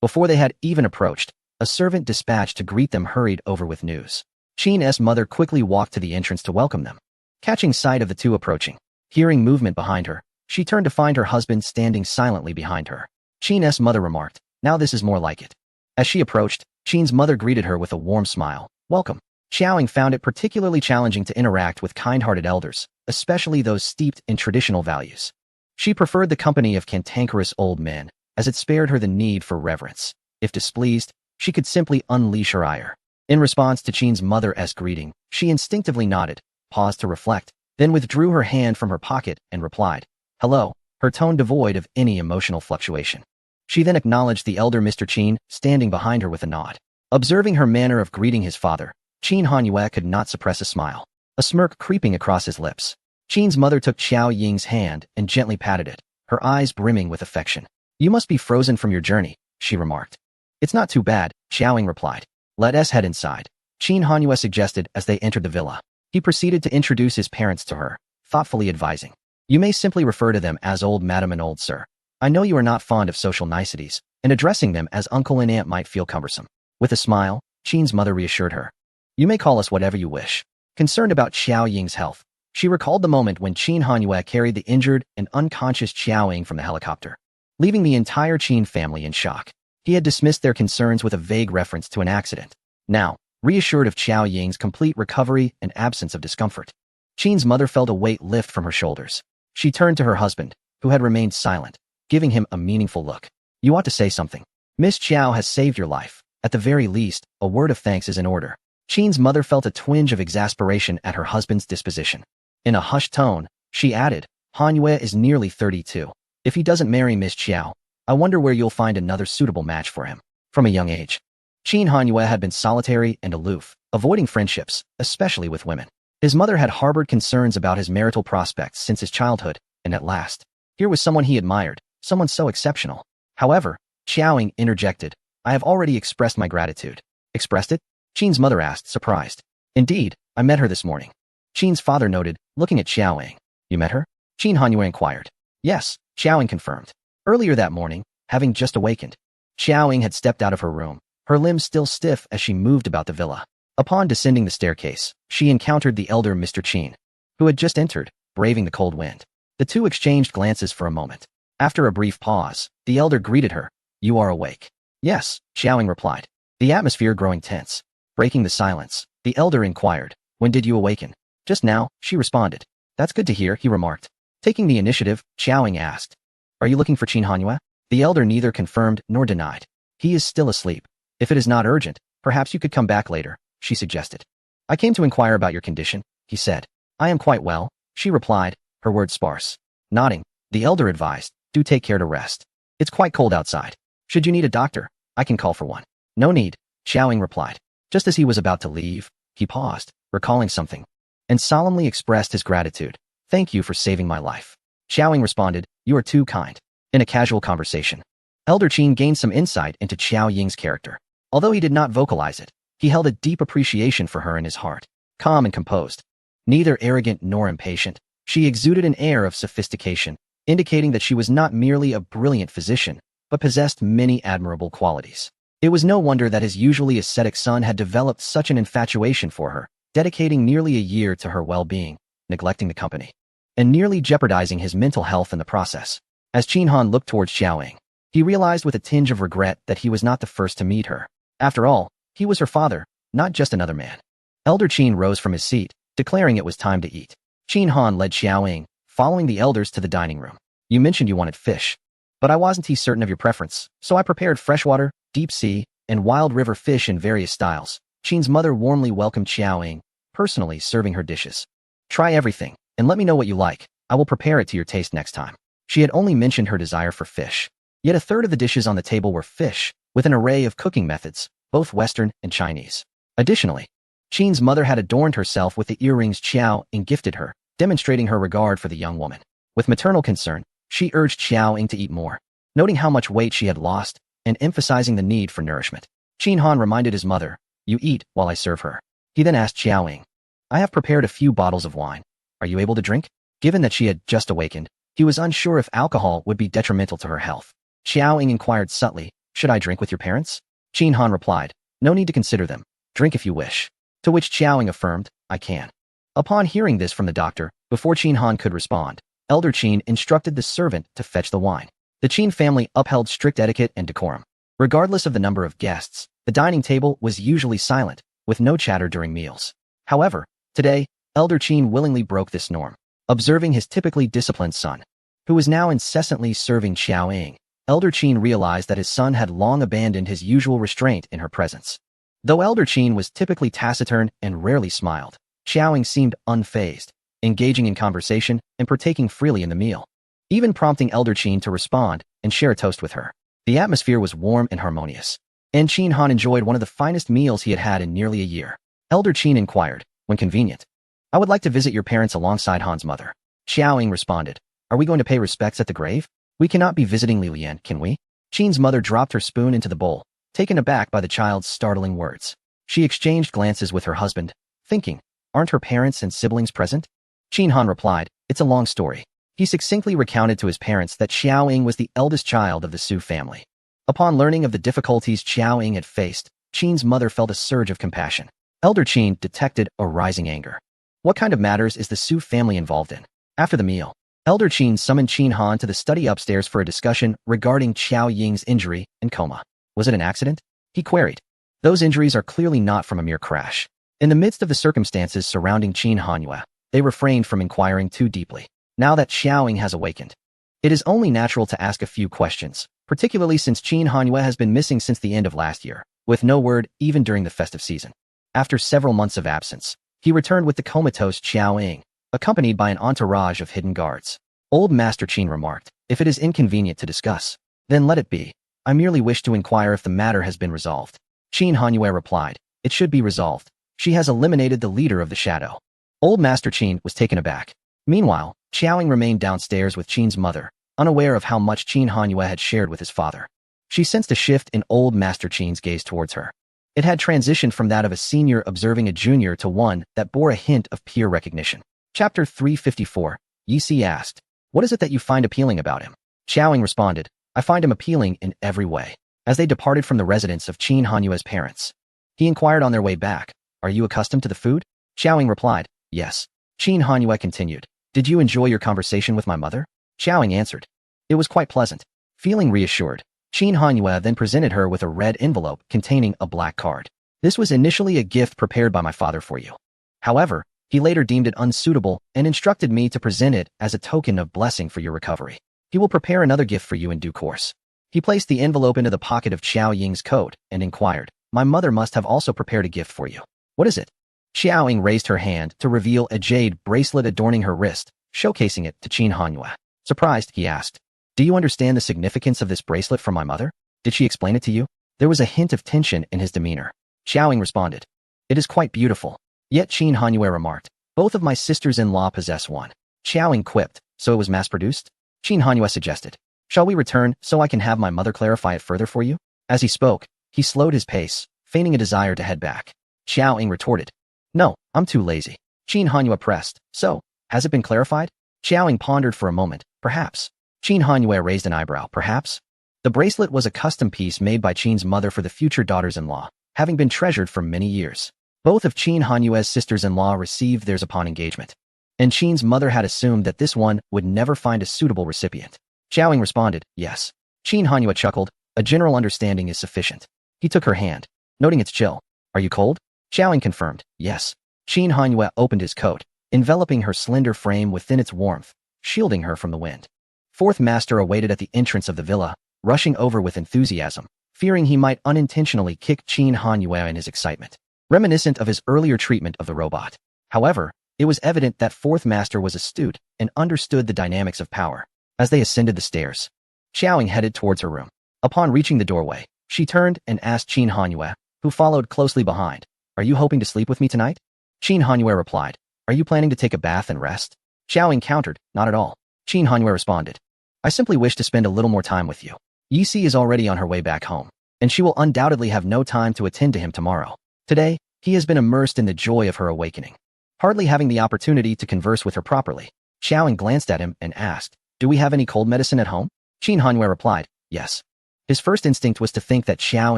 Before they had even approached, a servant dispatched to greet them hurried over with news. Qin's mother quickly walked to the entrance to welcome them. Catching sight of the two approaching, hearing movement behind her, she turned to find her husband standing silently behind her. Qin's mother remarked, "Now this is more like it." As she approached, Qin's mother greeted her with a warm smile. "Welcome." Qiao Ying found it particularly challenging to interact with kind-hearted elders, especially those steeped in traditional values. She preferred the company of cantankerous old men, as it spared her the need for reverence. If displeased, she could simply unleash her ire. In response to Qin's mother's greeting, she instinctively nodded, paused to reflect, then withdrew her hand from her pocket and replied, "Hello," her tone devoid of any emotional fluctuation. She then acknowledged the elder Mr. Qin, standing behind her with a nod. Observing her manner of greeting his father, Qin Hanyue could not suppress a smile, a smirk creeping across his lips. Qin's mother took Qiao Ying's hand and gently patted it, her eyes brimming with affection. "You must be frozen from your journey," she remarked. "It's not too bad," Qiao Ying replied. "Let us head inside," Qin Hanyue suggested as they entered the villa. He proceeded to introduce his parents to her, thoughtfully advising, "You may simply refer to them as old madam and old sir. I know you are not fond of social niceties, and addressing them as uncle and aunt might feel cumbersome." With a smile, Qin's mother reassured her, "You may call us whatever you wish." Concerned about Qiao Ying's health, she recalled the moment when Qin Hanyue carried the injured and unconscious Qiao Ying from the helicopter, leaving the entire Qin family in shock. He had dismissed their concerns with a vague reference to an accident. Now, reassured of Qiao Ying's complete recovery and absence of discomfort, Qin's mother felt a weight lift from her shoulders. She turned to her husband, who had remained silent, giving him a meaningful look. "You ought to say something. Miss Qiao has saved your life. At the very least, a word of thanks is in order." Qin's mother felt a twinge of exasperation at her husband's disposition. In a hushed tone, she added, "Hanyue is nearly 32. If he doesn't marry Miss Qiao, I wonder where you'll find another suitable match for him." From a young age, Qin Hanyue had been solitary and aloof, avoiding friendships, especially with women. His mother had harbored concerns about his marital prospects since his childhood, and at last, here was someone he admired, someone so exceptional. However, Qiao Ying interjected, "I have already expressed my gratitude." "Expressed it?" Qin's mother asked, surprised. "Indeed, I met her this morning." Qin's father noted, looking at Qiao Ying. "You met her?" Qin Hanyue inquired. "Yes," Qiao Ying confirmed. Earlier that morning, having just awakened, Qiao Ying had stepped out of her room, her limbs still stiff as she moved about the villa. Upon descending the staircase, she encountered the elder Mr. Qin, who had just entered, braving the cold wind. The two exchanged glances for a moment. After a brief pause, the elder greeted her. "You are awake." "Yes," Qiao Ying replied, the atmosphere growing tense. Breaking the silence, the elder inquired, "When did you awaken?" "Just now," she responded. "That's good to hear," he remarked. Taking the initiative, Qiao Ying asked, "Are you looking for Qin Hanyue?" The elder neither confirmed nor denied. "He is still asleep. If it is not urgent, perhaps you could come back later," she suggested. "I came to inquire about your condition," he said. "I am quite well," she replied, her words sparse. Nodding, the elder advised, "Do take care to rest. It's quite cold outside. Should you need a doctor, I can call for one." "No need," Qiao Ying replied. Just as he was about to leave, he paused, recalling something, and solemnly expressed his gratitude. "Thank you for saving my life." Xiaoying responded, "You are too kind." In a casual conversation, Elder Qin gained some insight into Xiao Ying's character. Although he did not vocalize it, he held a deep appreciation for her in his heart. Calm and composed, neither arrogant nor impatient, she exuded an air of sophistication, indicating that she was not merely a brilliant physician, but possessed many admirable qualities. It was no wonder that his usually ascetic son had developed such an infatuation for her, dedicating nearly a year to her well-being, neglecting the company, and nearly jeopardizing his mental health in the process. As Qin Han looked towards Xiaoying, he realized with a tinge of regret that he was not the first to meet her. After all, he was her father, not just another man. Elder Qin rose from his seat, declaring it was time to eat. Qin Han led Xiaoying, following the elders to the dining room. "You mentioned you wanted fish, but I wasn't certain of your preference, so I prepared freshwater, deep sea, and wild river fish in various styles." Qin's mother warmly welcomed Xiaoying, personally serving her dishes. "Try everything, and let me know what you like. I will prepare it to your taste next time." She had only mentioned her desire for fish. Yet a third of the dishes on the table were fish, with an array of cooking methods, both Western and Chinese. Additionally, Qin's mother had adorned herself with the earrings Xiaoying gifted her, demonstrating her regard for the young woman. With maternal concern, she urged Xiaoying to eat more, noting how much weight she had lost and emphasizing the need for nourishment. Qin Han reminded his mother, "You eat while I serve her." He then asked Xiaoying, "I have prepared a few bottles of wine. Are you able to drink?" Given that she had just awakened, he was unsure if alcohol would be detrimental to her health. Xiaoying inquired subtly, "Should I drink with your parents?" Qin Han replied, "No need to consider them. Drink if you wish." To which Xiaoying affirmed, "I can." Upon hearing this from the doctor, before Qin Han could respond, Elder Qin instructed the servant to fetch the wine. The Qin family upheld strict etiquette and decorum. Regardless of the number of guests, the dining table was usually silent, with no chatter during meals. However, today, Elder Qin willingly broke this norm. Observing his typically disciplined son, who was now incessantly serving Xiaoying, Elder Qin realized that his son had long abandoned his usual restraint in her presence. Though Elder Qin was typically taciturn and rarely smiled, Xiaoying seemed unfazed, engaging in conversation and partaking freely in the meal, even prompting Elder Qin to respond and share a toast with her. The atmosphere was warm and harmonious, and Qin Han enjoyed one of the finest meals he had had in nearly a year. Elder Qin inquired, when convenient, "I would like to visit your parents alongside Han's mother." Xiaoying responded, "Are we going to pay respects at the grave? We cannot be visiting Li Lian, can we?" Qin's mother dropped her spoon into the bowl, taken aback by the child's startling words. She exchanged glances with her husband, thinking, "Aren't her parents and siblings present?" Qin Han replied, "It's a long story." He succinctly recounted to his parents that Xiaoying was the eldest child of the Su family. Upon learning of the difficulties Xiaoying had faced, Qin's mother felt a surge of compassion. Elder Qin detected a rising anger. What kind of matters is the Su family involved in? After the meal, Elder Qin summoned Qin Han to the study upstairs for a discussion regarding Xiaoying's injury and coma. "Was it an accident?" he queried. "Those injuries are clearly not from a mere crash." In the midst of the circumstances surrounding Qin Hanyue, they refrained from inquiring too deeply. Now that Xiaoying has awakened, it is only natural to ask a few questions, particularly since Qin Hanyue has been missing since the end of last year, with no word even during the festive season. After several months of absence, he returned with the comatose Xiaoying, accompanied by an entourage of hidden guards. Old Master Qin remarked, "If it is inconvenient to discuss, then let it be. I merely wish to inquire if the matter has been resolved." Qin Hanyue replied, "It should be resolved. She has eliminated the leader of the shadow." Old Master Qin was taken aback. Meanwhile, Xiaoying remained downstairs with Qin's mother, unaware of how much Qin Hanyue had shared with his father. She sensed a shift in Old Master Qin's gaze towards her. It had transitioned from that of a senior observing a junior to one that bore a hint of peer recognition. Chapter 354, Yi Si asked, "What is it that you find appealing about him?" Xiaoying responded, "I find him appealing in every way." As they departed from the residence of Qin Hanyue's parents, he inquired on their way back, "Are you accustomed to the food?" Xiaoying replied, "Yes." Qin Hanyue continued, "Did you enjoy your conversation with my mother?" Xiaoying answered, "It was quite pleasant." Feeling reassured, Qin Hanyue then presented her with a red envelope containing a black card. "This was initially a gift prepared by my father for you. However, he later deemed it unsuitable and instructed me to present it as a token of blessing for your recovery. He will prepare another gift for you in due course." He placed the envelope into the pocket of Xiaoying's coat and inquired, "My mother must have also prepared a gift for you. What is it?" Xiaoying raised her hand to reveal a jade bracelet adorning her wrist, showcasing it to Qin Hanyue. Surprised, he asked, "Do you understand the significance of this bracelet from my mother? Did she explain it to you?" There was a hint of tension in his demeanor. Xiaoying responded, "It is quite beautiful." Yet Qin Hanyue remarked, "Both of my sisters-in-law possess one." Xiaoying quipped, So it was mass-produced? Qin Hanyue suggested. Shall we return so I can have my mother clarify it further for you? As he spoke, he slowed his pace, feigning a desire to head back. Xiao Ying retorted. No, I'm too lazy. Qin Hanyue pressed. So, has it been clarified? Xiao Ying pondered for a moment. Perhaps. Qin Hanyue raised an eyebrow. Perhaps? The bracelet was a custom piece made by Qin's mother for the future daughters-in-law, having been treasured for many years. Both of Qin Hanyue's sisters-in-law received theirs upon engagement, and Qin's mother had assumed that this one would never find a suitable recipient. Xiao Ying responded, yes. Qin Hanyue chuckled. A general understanding is sufficient. He took her hand, noting its chill. Are you cold? Xiao Ying confirmed, yes. Qin Hanyue opened his coat, enveloping her slender frame within its warmth, shielding her from the wind. Fourth Master awaited at the entrance of the villa, rushing over with enthusiasm, fearing he might unintentionally kick Qin Hanyue in his excitement, reminiscent of his earlier treatment of the robot. However, it was evident that Fourth Master was astute and understood the dynamics of power. As they ascended the stairs, Xiao Ying headed towards her room. Upon reaching the doorway, she turned and asked Qin Hanyue, who followed closely behind, Are you hoping to sleep with me tonight? Qin Hanyue replied, Are you planning to take a bath and rest? Xiao Ying countered, Not at all. Qin Hanyue responded, I simply wish to spend a little more time with you. Yi Si is already on her way back home, and she will undoubtedly have no time to attend to him tomorrow. Today, he has been immersed in the joy of her awakening, hardly having the opportunity to converse with her properly. Xiao Ying glanced at him and asked, Do we have any cold medicine at home? Qin Hanyue replied, Yes. His first instinct was to think that Xiao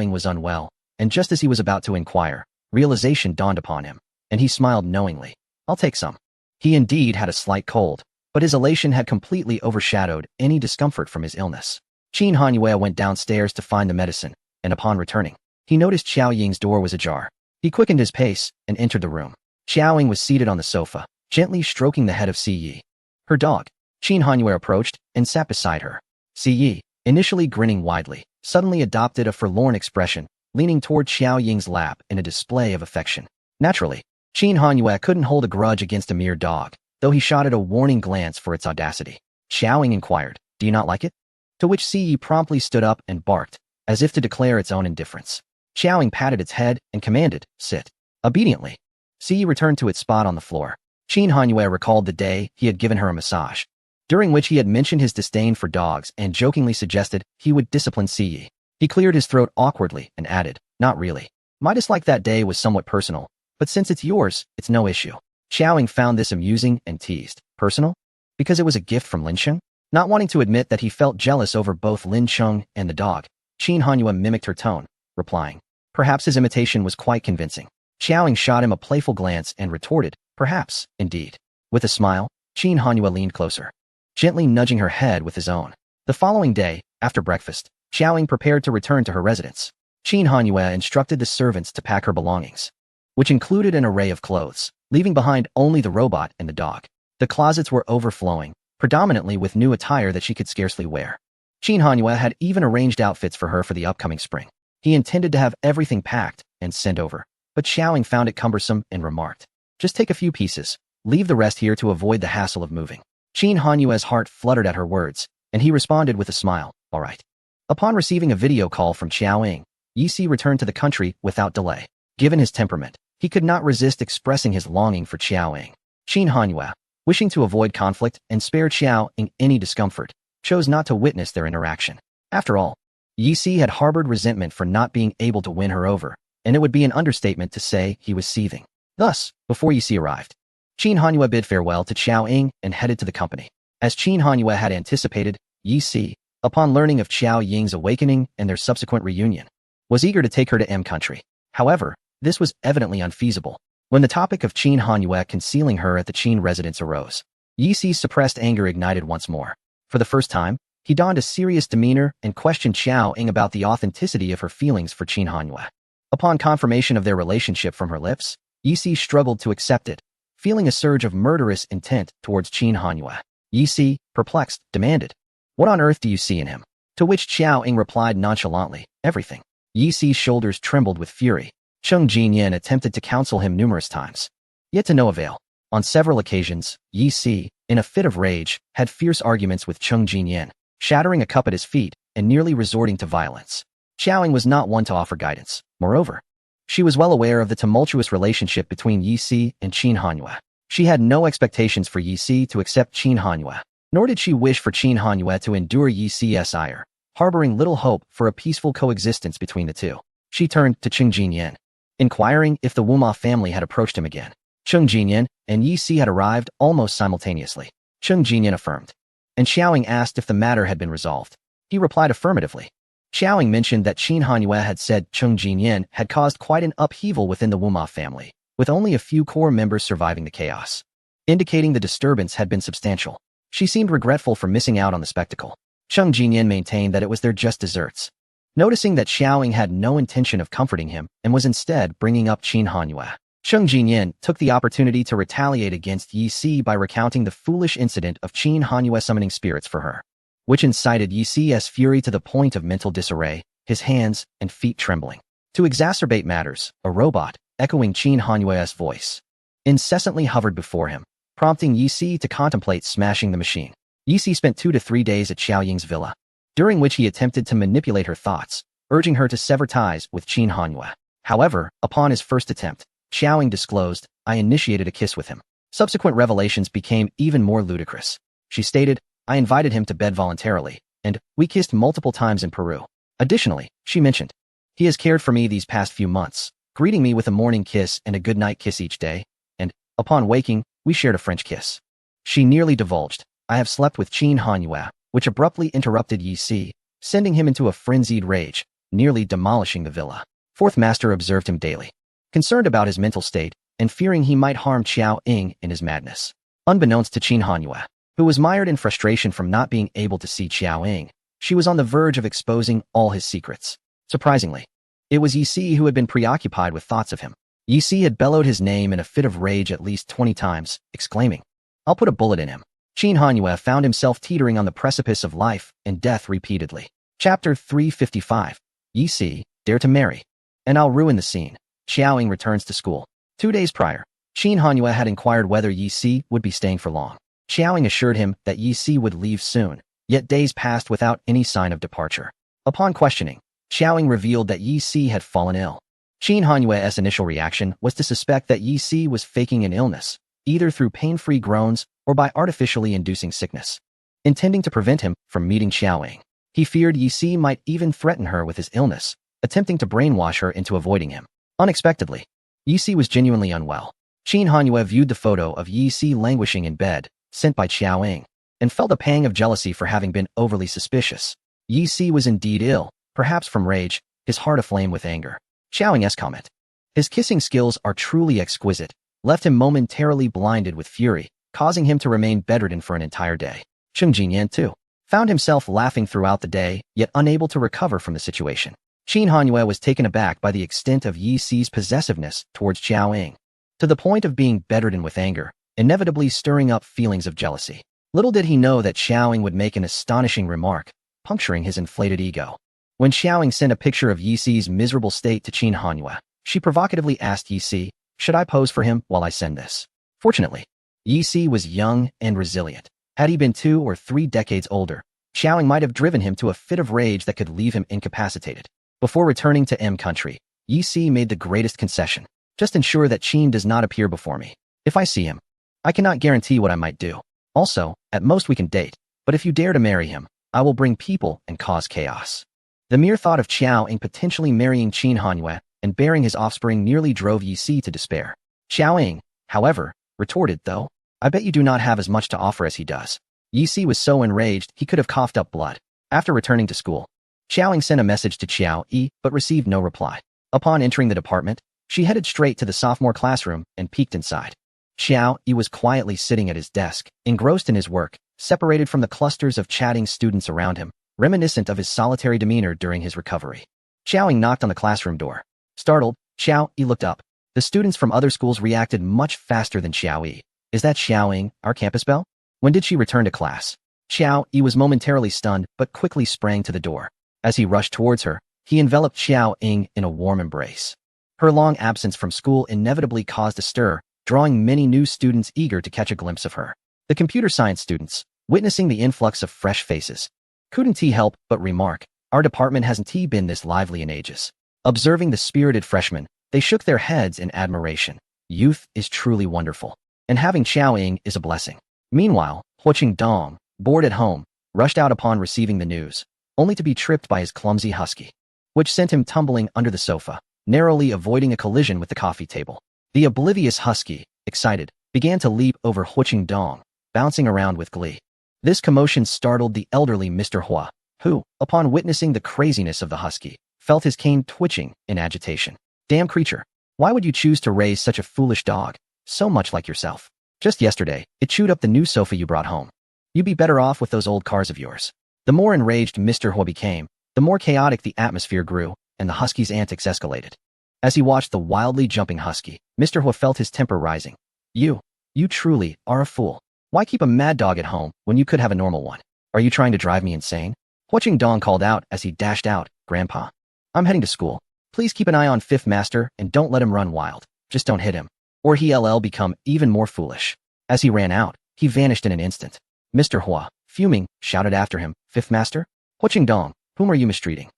Ying was unwell, and just as he was about to inquire, realization dawned upon him, and he smiled knowingly. I'll take some. He indeed had a slight cold, but his elation had completely overshadowed any discomfort from his illness. Qin Hanyue went downstairs to find the medicine, and upon returning, he noticed Xiao Ying's door was ajar. He quickened his pace and entered the room. Xiao Ying was seated on the sofa, gently stroking the head of Si Yi. Her dog, Qin Hanyue approached and sat beside her. Si Yi, initially grinning widely, suddenly adopted a forlorn expression, leaning toward Xiao Ying's lap in a display of affection. Naturally, Qin Hanyue couldn't hold a grudge against a mere dog, though he shot at a warning glance for its audacity. Xiao Ying inquired, Do you not like it? To which Si Yi promptly stood up and barked, as if to declare its own indifference. Xiao Ying patted its head and commanded, Sit. Obediently, Si Yi returned to its spot on the floor. Qin Hanyue recalled the day he had given her a massage, during which he had mentioned his disdain for dogs and jokingly suggested he would discipline Si Yi. He cleared his throat awkwardly and added, Not really. My dislike that day was somewhat personal, but since it's yours, it's no issue. Xiao Ying found this amusing and teased. Personal? Because it was a gift from Lin Cheng? Not wanting to admit that he felt jealous over both Lin Cheng and the dog, Qin Hanyue mimicked her tone, replying, Perhaps his imitation was quite convincing. Xiao Ying shot him a playful glance and retorted, Perhaps, indeed. With a smile, Qin Hanyue leaned closer, gently nudging her head with his own. The following day, after breakfast, Xiao Ying prepared to return to her residence. Qin Hanyue instructed the servants to pack her belongings, which included an array of clothes, leaving behind only the robot and the dog. The closets were overflowing, predominantly with new attire that she could scarcely wear. Qin Hanyue had even arranged outfits for her for the upcoming spring. He intended to have everything packed and sent over, but Xiao Ying found it cumbersome and remarked, Just take a few pieces, leave the rest here to avoid the hassle of moving. Qin Hanyue's heart fluttered at her words, and he responded with a smile, All right. Upon receiving a video call from Xiao Ying, Yi Si returned to the country without delay. Given his temperament, he could not resist expressing his longing for Xiao Ying. Qin Hanyue, wishing to avoid conflict and spare Xiao Ying any discomfort, chose not to witness their interaction. After all, Yi Si had harbored resentment for not being able to win her over, and it would be an understatement to say he was seething. Thus, before Yi Si arrived, Qin Hanyue bid farewell to Xiao Ying and headed to the company. As Qin Hanyue had anticipated, Yi Si, upon learning of Xiao Ying's awakening and their subsequent reunion, was eager to take her to M Country. However, this was evidently unfeasible. When the topic of Qin Hanyue concealing her at the Qin residence arose, Yi Si's suppressed anger ignited once more. For the first time, he donned a serious demeanor and questioned Xiao Ying about the authenticity of her feelings for Qin Hanyue. Upon confirmation of their relationship from her lips, Yi Si struggled to accept it, feeling a surge of murderous intent towards Qin Hanyue. Yi Si, perplexed, demanded, What on earth do you see in him? To which Xiao Ying replied nonchalantly, Everything. Yi Si's shoulders trembled with fury. Cheng Jinyan attempted to counsel him numerous times, yet to no avail. On several occasions, Yi Si, in a fit of rage, had fierce arguments with Cheng Jinyan, shattering a cup at his feet and nearly resorting to violence. Xiao Ying was not one to offer guidance. Moreover, she was well aware of the tumultuous relationship between Yi Si and Qin Hanyue. She had no expectations for Yi Si to accept Qin Hanyue, Nor did she wish for Qin Hanyue to endure Yi Ci's ire, harboring little hope for a peaceful coexistence between the two. She turned to Cheng Jinyan, inquiring if the Wuma family had approached him again. Cheng Jinyan and Yi Si had arrived almost simultaneously. Cheng Jinyan affirmed, and Xiaoying asked if the matter had been resolved. He replied affirmatively. Xiaoying mentioned that Qin Hanyue had said Cheng Jinyan had caused quite an upheaval within the Wuma family, with only a few core members surviving the chaos, indicating the disturbance had been substantial. She seemed regretful for missing out on the spectacle. Cheng Jinyan maintained that it was their just desserts. Noticing that Xiaoying had no intention of comforting him and was instead bringing up Qin Hanyue, Cheng Jinyan took the opportunity to retaliate against Yi Si by recounting the foolish incident of Qin Hanyue summoning spirits for her, which incited Yi Si's fury to the point of mental disarray, his hands and feet trembling. To exacerbate matters, a robot, echoing Qin Hanyue's voice, incessantly hovered before him, prompting Yi Si to contemplate smashing the machine. Yi Si spent 2 to 3 days at Xiaoying's villa, during which he attempted to manipulate her thoughts, urging her to sever ties with Qin Hanyue. However, upon his first attempt, Xiaoying disclosed, "I initiated a kiss with him." Subsequent revelations became even more ludicrous. She stated, "I invited him to bed voluntarily, and we kissed multiple times in Peru." Additionally, she mentioned, "He has cared for me these past few months, greeting me with a morning kiss and a goodnight kiss each day, and, upon waking, we shared a French kiss." She nearly divulged, "I have slept with Qin Hanyue," which abruptly interrupted Yi Si, sending him into a frenzied rage, nearly demolishing the villa. Fourth Master observed him daily, concerned about his mental state and fearing he might harm Xiaoying in his madness. Unbeknownst to Qin Hanyue, who was mired in frustration from not being able to see Xiaoying, she was on the verge of exposing all his secrets. Surprisingly, it was Yi Si who had been preoccupied with thoughts of him. Yi Si had bellowed his name in a fit of rage at least 20 times, exclaiming, "I'll put a bullet in him." Qin Hanyue found himself teetering on the precipice of life and death repeatedly. Chapter 355. Yi Si, dare to marry. And I'll ruin the scene. Xiaoying returns to school. 2 days prior, Qin Hanyue had inquired whether Yi Si would be staying for long. Xiaoying assured him that Yi Si would leave soon, yet days passed without any sign of departure. Upon questioning, Xiaoying revealed that Yi Si had fallen ill. Qin Hanyue's initial reaction was to suspect that Yi Si was faking an illness, either through pain-free groans or by artificially inducing sickness. Intending to prevent him from meeting Xiaoying, he feared Yi Si might even threaten her with his illness, attempting to brainwash her into avoiding him. Unexpectedly, Yi Si was genuinely unwell. Qin Hanyue viewed the photo of Yi Si languishing in bed, sent by Xiaoying, and felt a pang of jealousy for having been overly suspicious. Yi Si was indeed ill, perhaps from rage, his heart aflame with anger. Xiaoying's comment, "His kissing skills are truly exquisite," left him momentarily blinded with fury, causing him to remain bedridden for an entire day. Cheng Jinyan, too, found himself laughing throughout the day, yet unable to recover from the situation. Qin Hanyue was taken aback by the extent of Yi Si's possessiveness towards Xiaoying, to the point of being bedridden with anger, inevitably stirring up feelings of jealousy. Little did he know that Xiaoying would make an astonishing remark, puncturing his inflated ego. When Xiaoying sent a picture of Yi Si's miserable state to Qin Hanyue, she provocatively asked Yi Si, "Should I pose for him while I send this?" Fortunately, Yi Si was young and resilient. Had he been 2 or 3 decades older, Xiaoying might have driven him to a fit of rage that could leave him incapacitated. Before returning to M country, Yi Si made the greatest concession. "Just ensure that Qin does not appear before me. If I see him, I cannot guarantee what I might do. Also, at most we can date, but if you dare to marry him, I will bring people and cause chaos." The mere thought of Xiaoying potentially marrying Qin Hanyue and bearing his offspring nearly drove Yi Si to despair. Xiaoying, however, retorted, "Though, I bet you do not have as much to offer as he does." Yi Si was so enraged he could have coughed up blood. After returning to school, Xiaoying sent a message to Xiao Yi but received no reply. Upon entering the department, she headed straight to the sophomore classroom and peeked inside. Xiao Yi was quietly sitting at his desk, engrossed in his work, separated from the clusters of chatting students around him, reminiscent of his solitary demeanor during his recovery. Xiaoying knocked on the classroom door. Startled, Xiao Yi looked up. The students from other schools reacted much faster than Xiao Yi. "Is that Xiaoying, our campus belle? When did she return to class?" Xiao Yi was momentarily stunned but quickly sprang to the door. As he rushed towards her, he enveloped Xiaoying in a warm embrace. Her long absence from school inevitably caused a stir, drawing many new students eager to catch a glimpse of her. The computer science students, witnessing the influx of fresh faces, couldn't help but remark, "Our department hasn't been this lively in ages." Observing the spirited freshmen, they shook their heads in admiration. Youth is truly wonderful, and having Xiaoying is a blessing. Meanwhile, Huo Qingdong, bored at home, rushed out upon receiving the news, only to be tripped by his clumsy husky, which sent him tumbling under the sofa, narrowly avoiding a collision with the coffee table. The oblivious husky, excited, began to leap over Huo Dong, bouncing around with glee. This commotion startled the elderly Mr. Hua, who, upon witnessing the craziness of the husky, felt his cane twitching in agitation. Damn creature! Why would you choose to raise such a foolish dog, so much like yourself? Just yesterday, it chewed up the new sofa you brought home. You'd be better off with those old cars of yours. The more enraged Mr. Hua became, the more chaotic the atmosphere grew, and the husky's antics escalated. As he watched the wildly jumping husky, Mr. Hua felt his temper rising. You truly are a fool. Why keep a mad dog at home when you could have a normal one? Are you trying to drive me insane? Huo Dong called out as he dashed out. Grandpa, I'm heading to school. Please keep an eye on Fifth Master and don't let him run wild. Just don't hit him, or he'll become even more foolish. As he ran out, he vanished in an instant. Mr. Hua, fuming, shouted after him, Fifth Master? Huo Dong, whom are you mistreating?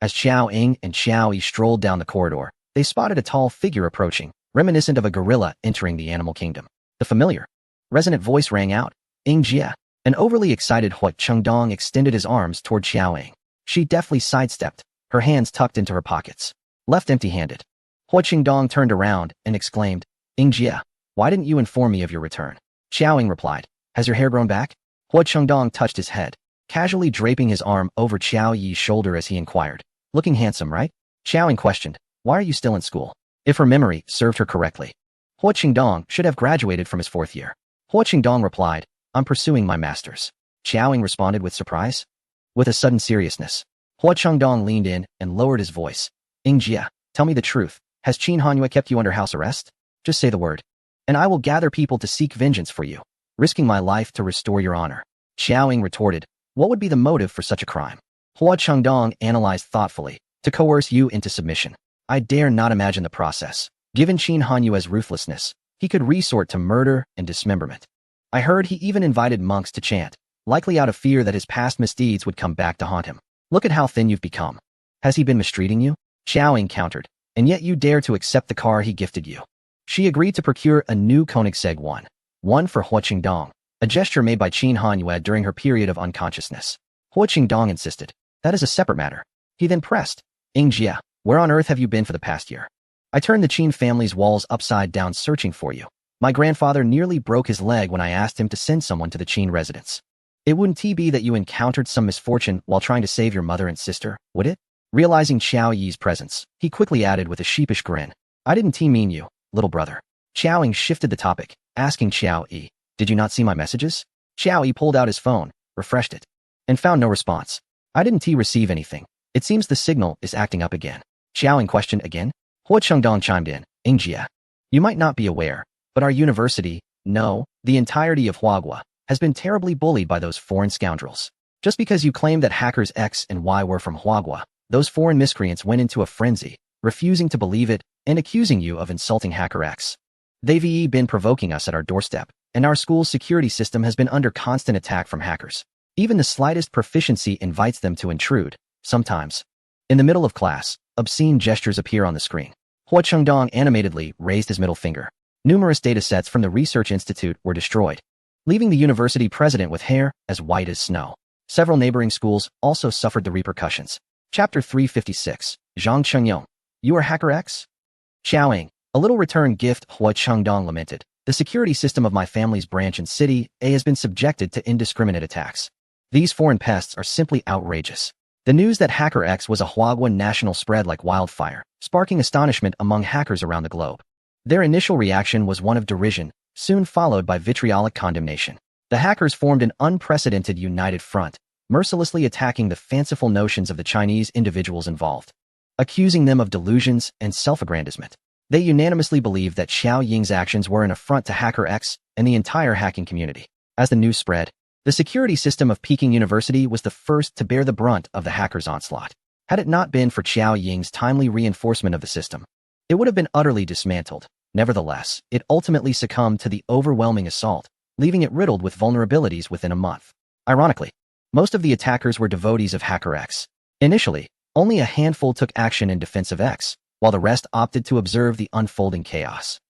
As Xiao Ying and Xiao Yi strolled down the corridor, they spotted a tall figure approaching, reminiscent of a gorilla entering the animal kingdom. The familiar, resonant voice rang out, Ying Jia. An overly excited Huo Dong extended his arms toward Xiao Ying. She deftly sidestepped, her hands tucked into her pockets, left empty-handed. Huo Dong turned around and exclaimed, Ying Jia, why didn't you inform me of your return? Xiao Ying replied, has your hair grown back? Huo Dong touched his head, casually draping his arm over Xiao Yi's shoulder as he inquired, looking handsome, right? Xiao Ying questioned, why are you still in school? If her memory served her correctly, Huo Dong should have graduated from his 4th year. Huo Dong replied, I'm pursuing my master's. Xiao Ying responded with surprise. With a sudden seriousness, Huo Dong leaned in and lowered his voice. Ying Jia, tell me the truth. Has Qin Hanyue kept you under house arrest? Just say the word, and I will gather people to seek vengeance for you, risking my life to restore your honor. Xiao Ying retorted, what would be the motive for such a crime? Huo Dong analyzed thoughtfully, to coerce you into submission. I dare not imagine the process. Given Qin Hanyue's ruthlessness, he could resort to murder and dismemberment. I heard he even invited monks to chant, likely out of fear that his past misdeeds would come back to haunt him. Look at how thin you've become. Has he been mistreating you? Xiao Ying countered, and yet you dare to accept the car he gifted you. She agreed to procure a new Koenigsegg one for Huo Dong, a gesture made by Qin Hanyue during her period of unconsciousness. Huo Dong insisted, that is a separate matter. He then pressed, Ying Jia, where on earth have you been for the past year? I turned the Qin family's walls upside down searching for you. My grandfather nearly broke his leg when I asked him to send someone to the Qin residence. It wouldn't be that you encountered some misfortune while trying to save your mother and sister, would it? Realizing Xiao Yi's presence, he quickly added with a sheepish grin, I didn't mean you, little brother. Xiao Ying shifted the topic, asking Xiao Yi, did you not see my messages? Xiao Yi pulled out his phone, refreshed it, and found no response. I didn't receive anything. It seems the signal is acting up again. Xiao Ying questioned again. Huo Dong chimed in, Ying Jia, you might not be aware, but our university, no, the entirety of Huagua, has been terribly bullied by those foreign scoundrels. Just because you claimed that hackers X and Y were from Huagua, those foreign miscreants went into a frenzy, refusing to believe it and accusing you of insulting Hacker X. They've been provoking us at our doorstep, and our school's security system has been under constant attack from hackers. Even the slightest proficiency invites them to intrude, sometimes. In the middle of class, obscene gestures appear on the screen. Huo Dong animatedly raised his middle finger. Numerous datasets from the Research Institute were destroyed, leaving the university president with hair as white as snow. Several neighboring schools also suffered the repercussions. Chapter 356, Zhang Chengyong. You are Hacker X? Xiao Ying, a little return gift, Huo Dong lamented. The security system of my family's branch in City A has been subjected to indiscriminate attacks. These foreign pests are simply outrageous. The news that Hacker X was a Huagua national spread like wildfire, sparking astonishment among hackers around the globe. Their initial reaction was one of derision, soon followed by vitriolic condemnation. The hackers formed an unprecedented united front, mercilessly attacking the fanciful notions of the Chinese individuals involved, accusing them of delusions and self-aggrandizement. They unanimously believed that Xiao Ying's actions were an affront to Hacker X and the entire hacking community. As the news spread, the security system of Peking University was the first to bear the brunt of the hackers' onslaught. Had it not been for Xiao Ying's timely reinforcement of the system, it would have been utterly dismantled. Nevertheless, it ultimately succumbed to the overwhelming assault, leaving it riddled with vulnerabilities within a month. Ironically, most of the attackers were devotees of Hacker X. Initially, only a handful took action in defense of X, while the rest opted to observe the unfolding chaos.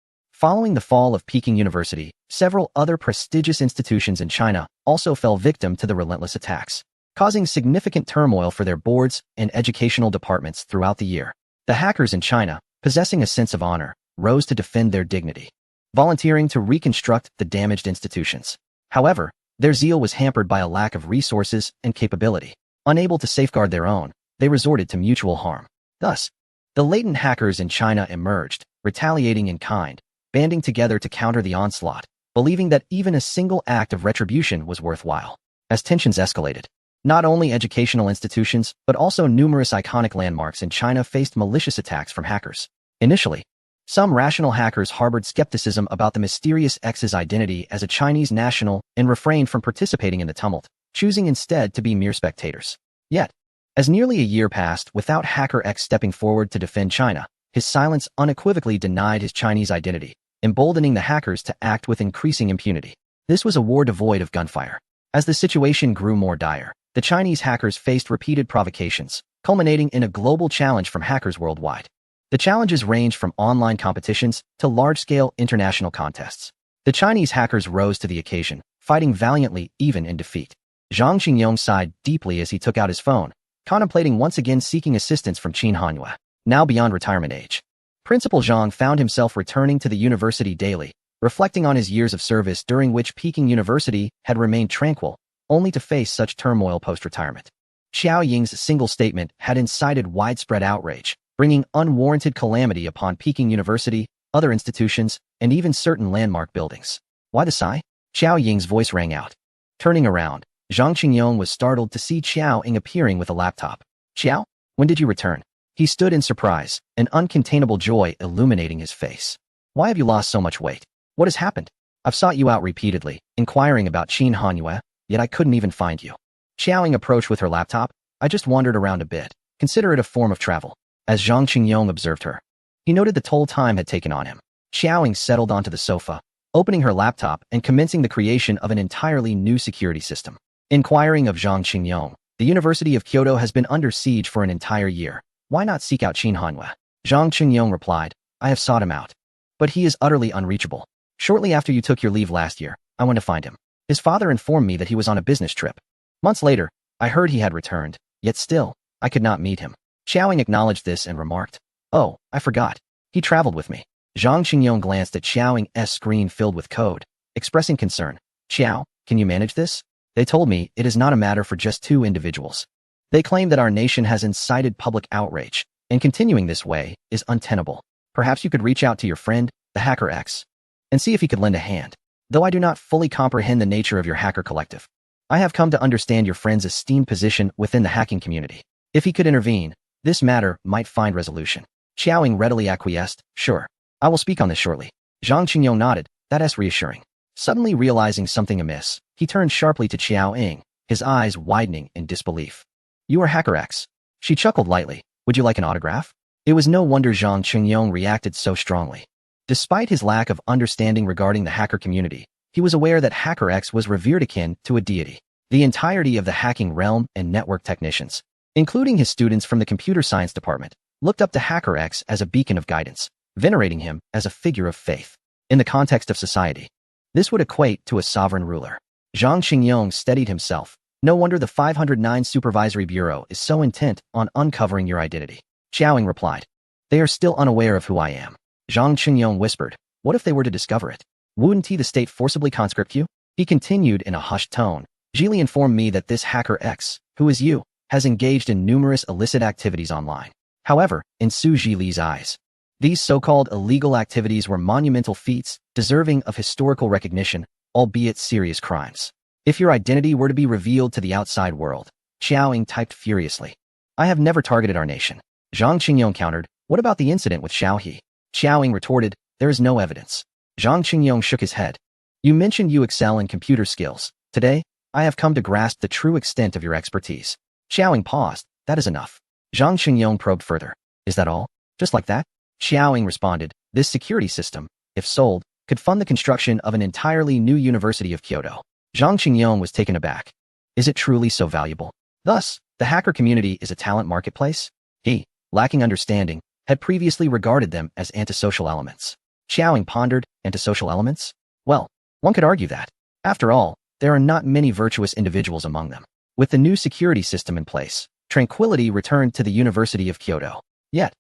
Following the fall of Peking University, several other prestigious institutions in China also fell victim to the relentless attacks, causing significant turmoil for their boards and educational departments throughout the year. The hackers in China, possessing a sense of honor, rose to defend their dignity, volunteering to reconstruct the damaged institutions. However, their zeal was hampered by a lack of resources and capability. Unable to safeguard their own, they resorted to mutual harm. Thus, the latent hackers in China emerged, retaliating in kind, banding together to counter the onslaught, believing that even a single act of retribution was worthwhile. As tensions escalated, not only educational institutions, but also numerous iconic landmarks in China faced malicious attacks from hackers. Initially, some rational hackers harbored skepticism about the mysterious X's identity as a Chinese national and refrained from participating in the tumult, choosing instead to be mere spectators. Yet, as nearly a year passed without Hacker X stepping forward to defend China, his silence unequivocally denied his Chinese identity, emboldening the hackers to act with increasing impunity. This was a war devoid of gunfire. As the situation grew more dire, the Chinese hackers faced repeated provocations, culminating in a global challenge from hackers worldwide. The challenges ranged from online competitions to large-scale international contests. The Chinese hackers rose to the occasion, fighting valiantly even in defeat. Zhang Qingyong sighed deeply as he took out his phone, contemplating once again seeking assistance from Qin Hanyue, now beyond retirement age. Principal Zhang found himself returning to the university daily, reflecting on his years of service during which Peking University had remained tranquil, only to face such turmoil post-retirement. Xiao Ying's single statement had incited widespread outrage, bringing unwarranted calamity upon Peking University, other institutions, and even certain landmark buildings. Why the sigh? Xiao Ying's voice rang out. Turning around, Zhang Qingyong was startled to see Xiao Ying appearing with a laptop. Xiao, when did you return? He stood in surprise, an uncontainable joy illuminating his face. Why have you lost so much weight? What has happened? I've sought you out repeatedly, inquiring about Qin Hanyue, yet I couldn't even find you. Xiao Ying approached with her laptop. I just wandered around a bit. Consider it a form of travel. As Zhang Qingyong observed her, he noted the toll time had taken on him. Xiao Ying settled onto the sofa, opening her laptop and commencing the creation of an entirely new security system. Inquiring of Zhang Qingyong, the University of Kyoto has been under siege for an entire year. Why not seek out Qin Hanyue? Zhang Qingyong replied, I have sought him out, but he is utterly unreachable. Shortly after you took your leave last year, I went to find him. His father informed me that he was on a business trip. Months later, I heard he had returned, yet still, I could not meet him. Xiao Ying acknowledged this and remarked, oh, I forgot. He traveled with me. Zhang Qingyong glanced at Xiao Ying's screen filled with code, expressing concern. Xiao, can you manage this? They told me it is not a matter for just two individuals. They claim that our nation has incited public outrage, and continuing this way is untenable. Perhaps you could reach out to your friend, the Hacker X, and see if he could lend a hand. Though I do not fully comprehend the nature of your hacker collective, I have come to understand your friend's esteemed position within the hacking community. If he could intervene, this matter might find resolution. Xiao Ying readily acquiesced. Sure, I will speak on this shortly. Zhang Qingyong nodded. That's reassuring. Suddenly realizing something amiss, he turned sharply to Xiao Ying, his eyes widening in disbelief. You are Hacker X. She chuckled lightly. Would you like an autograph? It was no wonder Zhang Qingyong reacted so strongly. Despite his lack of understanding regarding the hacker community, he was aware that Hacker X was revered akin to a deity. The entirety of the hacking realm and network technicians, including his students from the computer science department, looked up to Hacker X as a beacon of guidance, venerating him as a figure of faith. In the context of society, this would equate to a sovereign ruler. Zhang Qingyong steadied himself. No wonder the 509 Supervisory Bureau is so intent on uncovering your identity. Xiao Ying replied. They are still unaware of who I am. Zhang Qingyong whispered. What if they were to discover it? Wouldn't the state forcibly conscript you? He continued in a hushed tone. Zhili informed me that this Hacker X, who is you, has engaged in numerous illicit activities online. However, in Su Zhili's eyes, these so-called illegal activities were monumental feats, deserving of historical recognition, albeit serious crimes. If your identity were to be revealed to the outside world, Xiao Ying typed furiously. I have never targeted our nation. Zhang Qingyong countered. What about the incident with Xiao He? Xiao Ying retorted. There is no evidence. Zhang Qingyong shook his head. You mentioned you excel in computer skills. Today, I have come to grasp the true extent of your expertise. Xiao Ying paused. That is enough. Zhang Qingyong probed further. Is that all? Just like that? Xiao Ying responded. This security system, if sold, could fund the construction of an entirely new University of Kyoto. Zhang Qingyong was taken aback. Is it truly so valuable? Thus, the hacker community is a talent marketplace? He, lacking understanding, had previously regarded them as antisocial elements. Xiaoying pondered. Antisocial elements? Well, one could argue that. After all, there are not many virtuous individuals among them. With the new security system in place, tranquility returned to the University of Kyoto. Yet,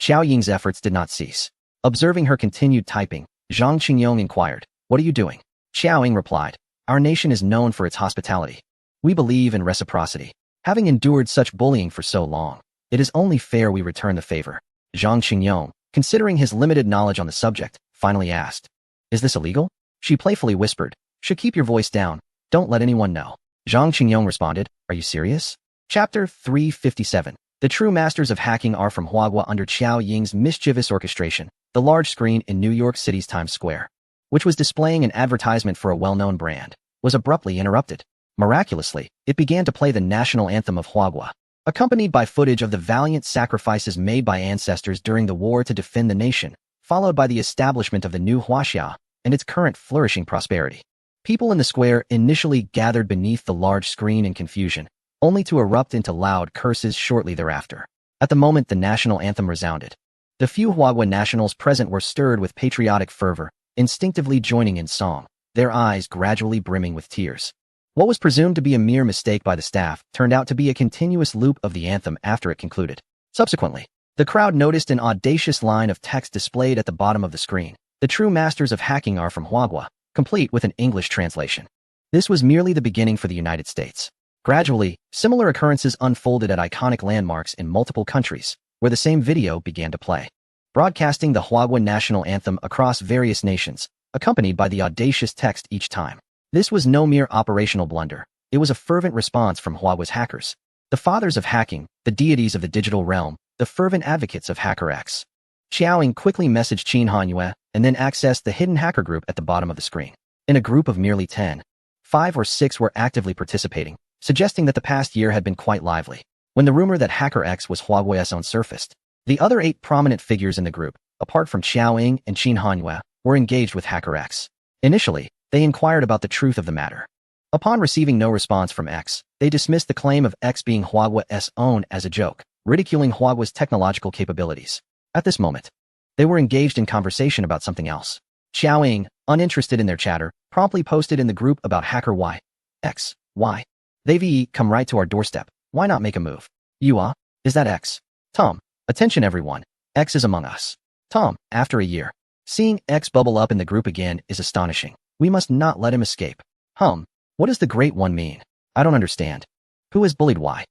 Xiao Ying's efforts did not cease. Observing her continued typing, Zhang Qingyong inquired, "What are you doing?" Xiao Ying replied, "Our nation is known for its hospitality. We believe in reciprocity. Having endured such bullying for so long, it is only fair we return the favor." Zhang Qingyong, considering his limited knowledge on the subject, finally asked, "Is this illegal?" She playfully whispered, "Should keep your voice down. Don't let anyone know." Zhang Qingyong responded, "Are you serious?" Chapter 357. The true masters of hacking are from Huagua under Xiao Ying's mischievous orchestration. The large screen in New York City's Times Square, which was displaying an advertisement for a well-known brand, was abruptly interrupted. Miraculously, it began to play the national anthem of Huagua, accompanied by footage of the valiant sacrifices made by ancestors during the war to defend the nation, followed by the establishment of the new Huaxia and its current flourishing prosperity. People in the square initially gathered beneath the large screen in confusion, only to erupt into loud curses shortly thereafter. At the moment the national anthem resounded, the few Huagua nationals present were stirred with patriotic fervor, instinctively joining in song, their eyes gradually brimming with tears. What was presumed to be a mere mistake by the staff turned out to be a continuous loop of the anthem after it concluded. Subsequently, the crowd noticed an audacious line of text displayed at the bottom of the screen. "The true masters of hacking are from Huagua," complete with an English translation. This was merely the beginning for the United States. Gradually, similar occurrences unfolded at iconic landmarks in multiple countries, where the same video began to play, broadcasting the Huagua national anthem across various nations, accompanied by the audacious text each time. This was no mere operational blunder. It was a fervent response from Huagua's hackers, the fathers of hacking, the deities of the digital realm, the fervent advocates of HackerX. Xiaoying quickly messaged Qin Hanyue and then accessed the hidden hacker group at the bottom of the screen. In a group of merely 10, 5 or 6 were actively participating, suggesting that the past year had been quite lively. When the rumor that HackerX was Huagua's own surfaced, the other 8 prominent figures in the group, apart from Xiaoying and Qin Hanyue, were engaged with HackerX. Initially, they inquired about the truth of the matter. Upon receiving no response from X, they dismissed the claim of X being Huagua's own as a joke, ridiculing Huagua's technological capabilities. At this moment, they were engaged in conversation about something else. Xiaoying, uninterested in their chatter, promptly posted in the group about Hacker Y. X. Y. They've come right to our doorstep. Why not make a move? Is that X? Tom. Attention everyone. X is among us. Tom, after a year. Seeing X bubble up in the group again is astonishing. We must not let him escape. What does the Great One mean? I don't understand. Who has bullied Y?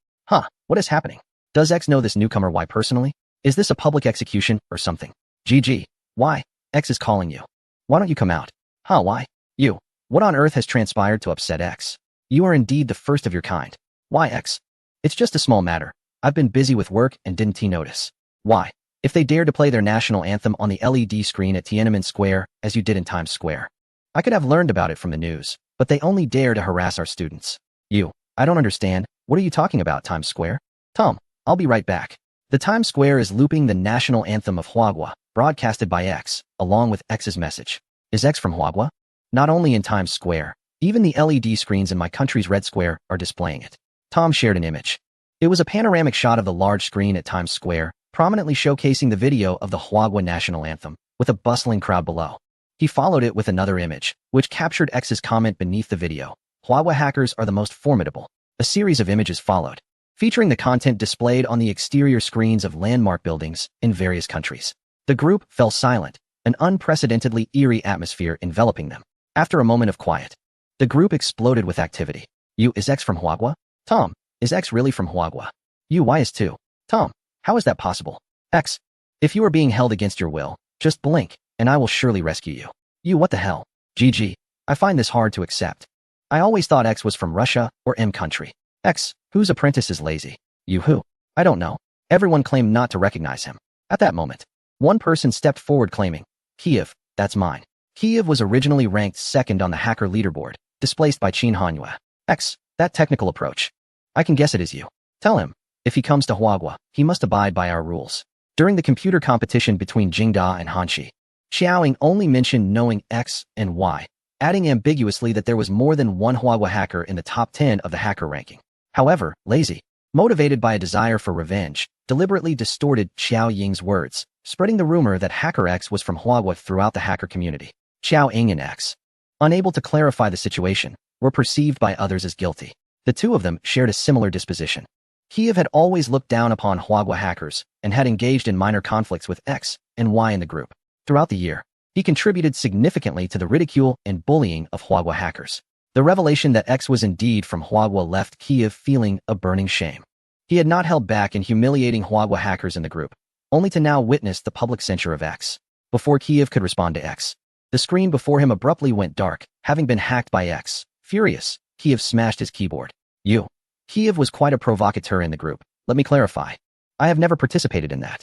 What is happening? Does X know this newcomer Y personally? Is this a public execution or something? GG. Y. X is calling you. Why don't you come out? Y. You. What on earth has transpired to upset X? You are indeed the first of your kind. Y. X. It's just a small matter. I've been busy with work and didn't notice. Y. If they dare to play their national anthem on the LED screen at Tiananmen Square, as you did in Times Square, I could have learned about it from the news, but they only dare to harass our students. I don't understand. What are you talking about, Times Square? Tom, I'll be right back. The Times Square is looping the national anthem of Huagua, broadcasted by X, along with X's message. Is X from Huagua? Not only in Times Square, even the LED screens in my country's Red Square are displaying it. Tom shared an image. It was a panoramic shot of the large screen at Times Square, prominently showcasing the video of the Huagua national anthem, with a bustling crowd below. He followed it with another image, which captured X's comment beneath the video. Huagua hackers are the most formidable. A series of images followed, featuring the content displayed on the exterior screens of landmark buildings in various countries. The group fell silent, an unprecedentedly eerie atmosphere enveloping them. After a moment of quiet, the group exploded with activity. Is X from Huagua? Tom, is X really from Huagua? Y is too. Tom, how is that possible? X, if you are being held against your will, just blink, and I will surely rescue you. What the hell? GG, I find this hard to accept. I always thought X was from Russia or M country. X, whose apprentice is lazy? Who? I don't know. Everyone claimed not to recognize him. At that moment, one person stepped forward claiming, Kiev, that's mine. Kiev was originally ranked second on the hacker leaderboard, displaced by Qin Hanyue. X, that technical approach. I can guess it is you. Tell him, if he comes to Huagua, he must abide by our rules. During the computer competition between Jingda and Hanxi, Xiaoying only mentioned knowing X and Y, adding ambiguously that there was more than one Huagua hacker in the top 10 of the hacker ranking. However, Lazy, motivated by a desire for revenge, deliberately distorted Xiao Ying's words, spreading the rumor that Hacker X was from Huawei throughout the hacker community. Xiao Ying and X, unable to clarify the situation, were perceived by others as guilty. The two of them shared a similar disposition. Kiev had always looked down upon Huawei hackers and had engaged in minor conflicts with X and Y in the group. Throughout the year, he contributed significantly to the ridicule and bullying of Huawei hackers. The revelation that X was indeed from Huawei left Kiev feeling a burning shame. He had not held back in humiliating Huawei hackers in the group, only to now witness the public censure of X. Before Kiev could respond to X, the screen before him abruptly went dark, having been hacked by X. Furious, Kiev smashed his keyboard. Kiev was quite a provocateur in the group. Let me clarify. I have never participated in that.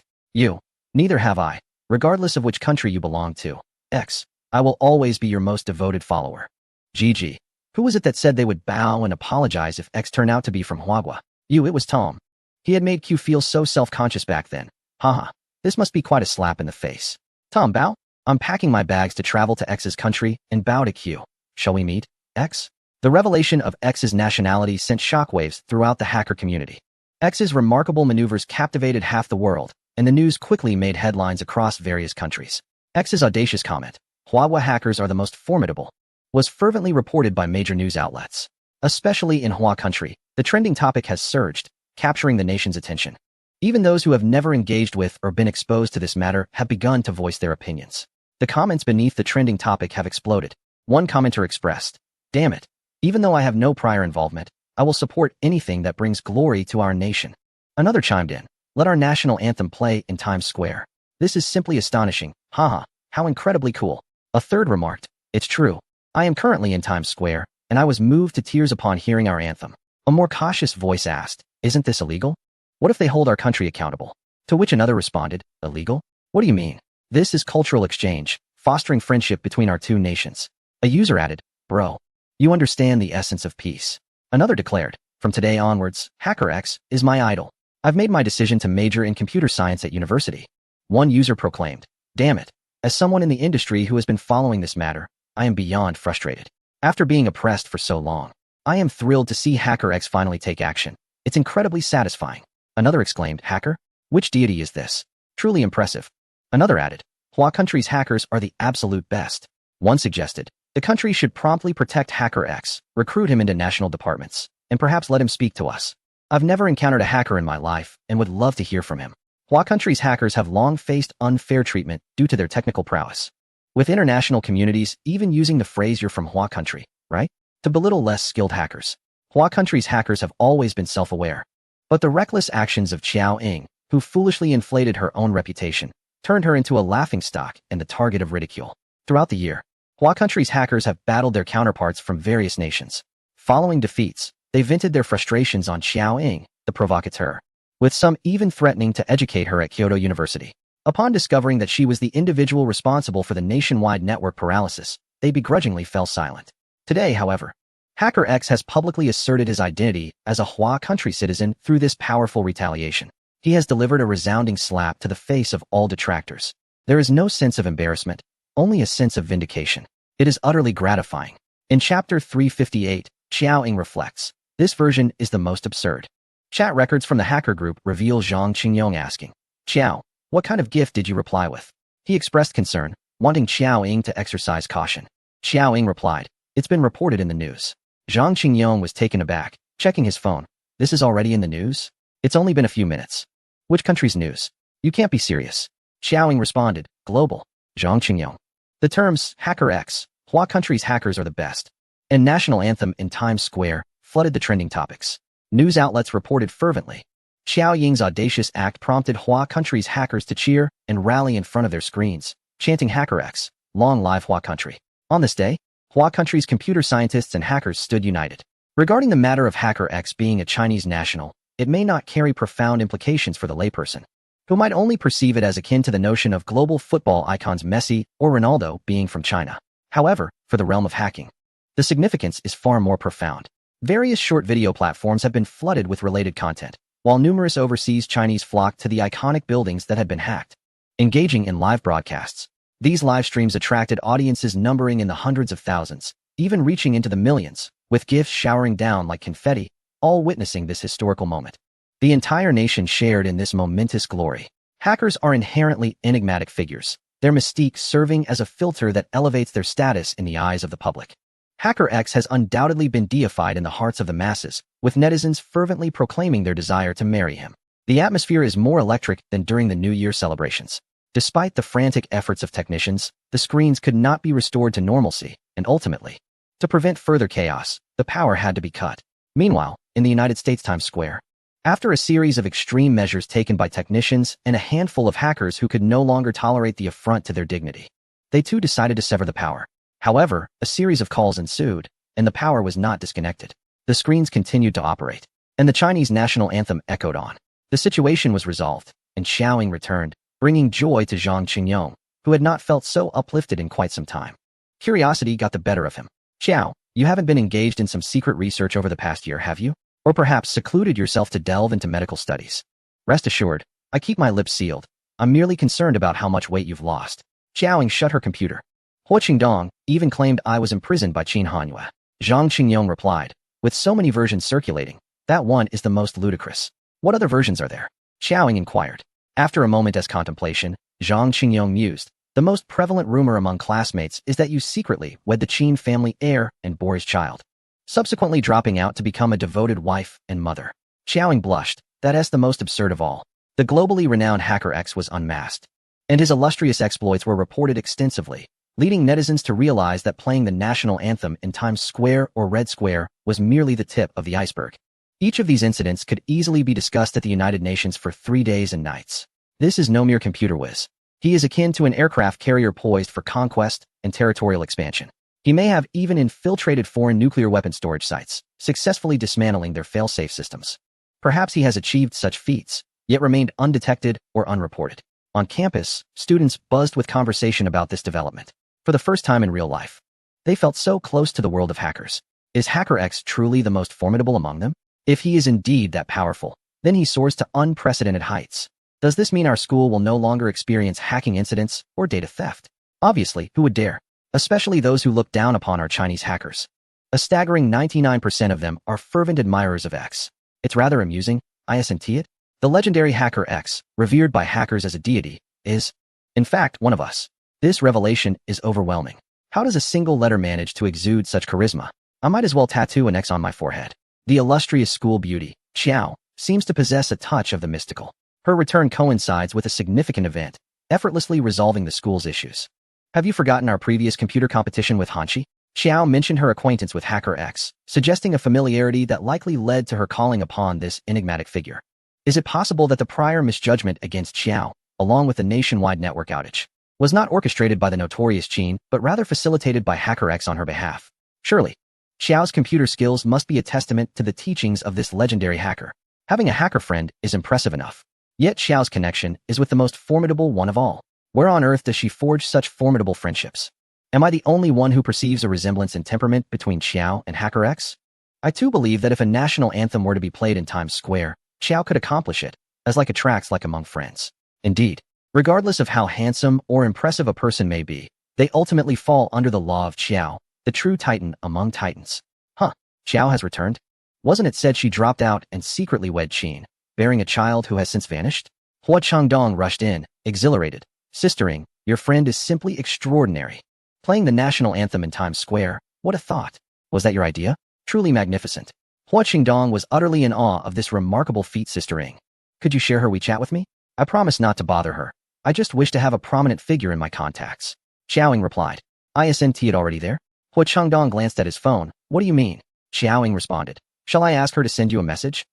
Neither have I. Regardless of which country you belong to, X, I will always be your most devoted follower. GG. Who was it that said they would bow and apologize if X turned out to be from Huawei? It was Tom. He had made Q feel so self-conscious back then. Haha. This must be quite a slap in the face. Tom, bow? I'm packing my bags to travel to X's country and bow to Q. Shall we meet, X? The revelation of X's nationality sent shockwaves throughout the hacker community. X's remarkable maneuvers captivated half the world, and the news quickly made headlines across various countries. X's audacious comment, "Huawei hackers are the most formidable," was fervently reported by major news outlets. Especially in Hua country, the trending topic has surged, capturing the nation's attention. Even those who have never engaged with or been exposed to this matter have begun to voice their opinions. The comments beneath the trending topic have exploded. One commenter expressed, "Damn it. Even though I have no prior involvement, I will support anything that brings glory to our nation." Another chimed in, "Let our national anthem play in Times Square. This is simply astonishing. Haha, how incredibly cool." A third remarked, "It's true. I am currently in Times Square, and I was moved to tears upon hearing our anthem." A more cautious voice asked, "Isn't this illegal? What if they hold our country accountable?" To which another responded, "Illegal? What do you mean? This is cultural exchange, fostering friendship between our two nations." A user added, "Bro, you understand the essence of peace." Another declared, "From today onwards, Hacker X is my idol. I've made my decision to major in computer science at university." One user proclaimed, "Damn it. As someone in the industry who has been following this matter, I am beyond frustrated. After being oppressed for so long, I am thrilled to see Hacker X finally take action. It's incredibly satisfying." Another exclaimed, "Hacker? Which deity is this? Truly impressive." Another added, "Hua country's hackers are the absolute best." One suggested, "The country should promptly protect Hacker X, recruit him into national departments, and perhaps let him speak to us. I've never encountered a hacker in my life and would love to hear from him." Hua country's hackers have long faced unfair treatment due to their technical prowess, with international communities even using the phrase "you're from Hua country, right?" to belittle less skilled hackers. Hua country's hackers have always been self-aware, but the reckless actions of Xiao Ying, who foolishly inflated her own reputation, turned her into a laughingstock and the target of ridicule. Throughout the year, Hua country's hackers have battled their counterparts from various nations. Following defeats, they vented their frustrations on Xiao Ying, the provocateur, with some even threatening to educate her at Kyoto University. Upon discovering that she was the individual responsible for the nationwide network paralysis, they begrudgingly fell silent. Today, however, Hacker X has publicly asserted his identity as a Hua country citizen through this powerful retaliation. He has delivered a resounding slap to the face of all detractors. There is no sense of embarrassment, only a sense of vindication. It is utterly gratifying. In Chapter 358, Xiao Ying reflects, "This version is the most absurd." Chat records from the hacker group reveal Zhang Qingyong asking, "Xiao, what kind of gift did you reply with?" He expressed concern, wanting Xiao Ying to exercise caution. Xiao Ying replied, "It's been reported in the news." Zhang Qingyong was taken aback, checking his phone. "This is already in the news? It's only been a few minutes. Which country's news? You can't be serious." Xiao Ying responded, "Global." Zhang Qingyong. The terms Hacker X, Hua country's hackers are the best, and national anthem in Times Square flooded the trending topics. News outlets reported fervently. Xiao Ying's audacious act prompted Hua country's hackers to cheer and rally in front of their screens, chanting Hacker X, long live Hua country. On this day, Hua country's computer scientists and hackers stood united. Regarding the matter of Hacker X being a Chinese national, it may not carry profound implications for the layperson, who might only perceive it as akin to the notion of global football icons Messi or Ronaldo being from China. However, for the realm of hacking, the significance is far more profound. Various short video platforms have been flooded with related content, while numerous overseas Chinese flocked to the iconic buildings that had been hacked, engaging in live broadcasts. These live streams attracted audiences numbering in the hundreds of thousands, even reaching into the millions, with gifts showering down like confetti, all witnessing this historical moment. The entire nation shared in this momentous glory. Hackers are inherently enigmatic figures, their mystique serving as a filter that elevates their status in the eyes of the public. Hacker X has undoubtedly been deified in the hearts of the masses, with netizens fervently proclaiming their desire to marry him. The atmosphere is more electric than during the New Year celebrations. Despite the frantic efforts of technicians, the screens could not be restored to normalcy, and ultimately, to prevent further chaos, the power had to be cut. Meanwhile, in the United States Times Square, after a series of extreme measures taken by technicians and a handful of hackers who could no longer tolerate the affront to their dignity, they too decided to sever the power. However, a series of calls ensued, and the power was not disconnected. The screens continued to operate, and the Chinese national anthem echoed on. The situation was resolved, and Xiaoying returned, bringing joy to Zhang Qingyong, who had not felt so uplifted in quite some time. Curiosity got the better of him. Xiao, you haven't been engaged in some secret research over the past year, have you? Or perhaps secluded yourself to delve into medical studies? Rest assured, I keep my lips sealed. I'm merely concerned about how much weight you've lost. Xiaoying shut her computer. Huo Qingdong even claimed I was imprisoned by Qin Hanyue. Zhang Qingyong replied, with so many versions circulating, that one is the most ludicrous. What other versions are there? Xiaoying inquired. After a moment as contemplation, Zhang Qingyong mused, the most prevalent rumor among classmates is that you secretly wed the Qin family heir and bore his child, subsequently dropping out to become a devoted wife and mother. Xiaoying blushed. That's the most absurd of all. The globally renowned Hacker X was unmasked, and his illustrious exploits were reported extensively, leading netizens to realize that playing the national anthem in Times Square or Red Square was merely the tip of the iceberg. Each of these incidents could easily be discussed at the United Nations for 3 days and nights. This is no mere computer whiz. He is akin to an aircraft carrier poised for conquest and territorial expansion. He may have even infiltrated foreign nuclear weapon storage sites, successfully dismantling their fail-safe systems. Perhaps he has achieved such feats, yet remained undetected or unreported. On campus, students buzzed with conversation about this development. For the first time in real life, they felt so close to the world of hackers. Is Hacker X truly the most formidable among them? If he is indeed that powerful, then he soars to unprecedented heights. Does this mean our school will no longer experience hacking incidents or data theft? Obviously, who would dare? Especially those who look down upon our Chinese hackers. A staggering 99% of them are fervent admirers of X. It's rather amusing, isn't it? The legendary Hacker X, revered by hackers as a deity, is, in fact, one of us. This revelation is overwhelming. How does a single letter manage to exude such charisma? I might as well tattoo an X on my forehead. The illustrious school beauty, Xiao, seems to possess a touch of the mystical. Her return coincides with a significant event, effortlessly resolving the school's issues. Have you forgotten our previous computer competition with Hanshi? Xiao mentioned her acquaintance with Hacker X, suggesting a familiarity that likely led to her calling upon this enigmatic figure. Is it possible that the prior misjudgment against Xiao, along with the nationwide network outage, was not orchestrated by the notorious Qin, but rather facilitated by Hacker X on her behalf? Surely, Xiao's computer skills must be a testament to the teachings of this legendary hacker. Having a hacker friend is impressive enough. Yet Xiao's connection is with the most formidable one of all. Where on earth does she forge such formidable friendships? Am I the only one who perceives a resemblance in temperament between Xiao and Hacker X? I too believe that if a national anthem were to be played in Times Square, Xiao could accomplish it, as like attracts like among friends. Indeed, regardless of how handsome or impressive a person may be, they ultimately fall under the law of Xiao, the true titan among titans. Xiao has returned? Wasn't it said she dropped out and secretly wed Qin, bearing a child who has since vanished? Huo Qingdong rushed in, exhilarated. Sistering, your friend is simply extraordinary. Playing the national anthem in Times Square, what a thought. Was that your idea? Truly magnificent. Huo Qingdong was utterly in awe of this remarkable feat, sistering. Could you share her WeChat with me? I promise not to bother her. I just wish to have a prominent figure in my contacts. Xiaoying replied. Isn't it already there? Huo Qingdong glanced at his phone. What do you mean? Xiaoying responded. Shall I ask her to send you a message?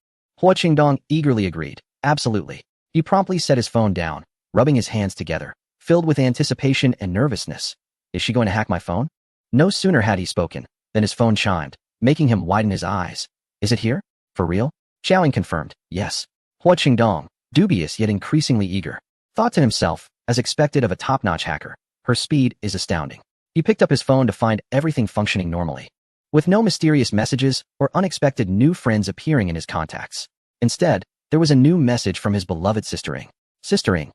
Huo Qingdong eagerly agreed. Absolutely. He promptly set his phone down, rubbing his hands together, filled with anticipation and nervousness. Is she going to hack my phone? No sooner had he spoken than his phone chimed, making him widen his eyes. Is it here? For real? Xiaoying confirmed. Yes. Huo Qingdong, dubious yet increasingly eager, thought to himself, as expected of a top-notch hacker, her speed is astounding. He picked up his phone to find everything functioning normally, with no mysterious messages or unexpected new friends appearing in his contacts. Instead, there was a new message from his beloved sistering. Sistering.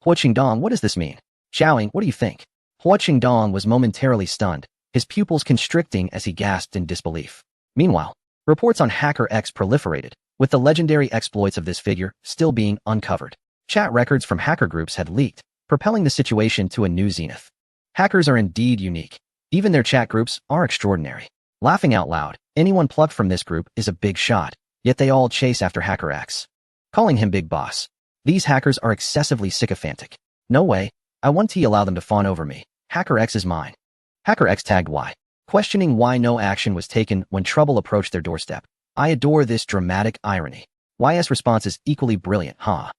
Huo Qingdong, what does this mean? Xiaoying, what do you think? Huo Qingdong was momentarily stunned, his pupils constricting as he gasped in disbelief. Meanwhile, reports on Hacker X proliferated, with the legendary exploits of this figure still being uncovered. Chat records from hacker groups had leaked, propelling the situation to a new zenith. Hackers are indeed unique. Even their chat groups are extraordinary. Laughing out loud, anyone plucked from this group is a big shot, yet they all chase after Hacker X, calling him Big Boss. These hackers are excessively sycophantic. No way, I want to allow them to fawn over me. Hacker X is mine. Hacker X tagged Y, questioning why no action was taken when trouble approached their doorstep. I adore this dramatic irony. YS response is equally brilliant, huh?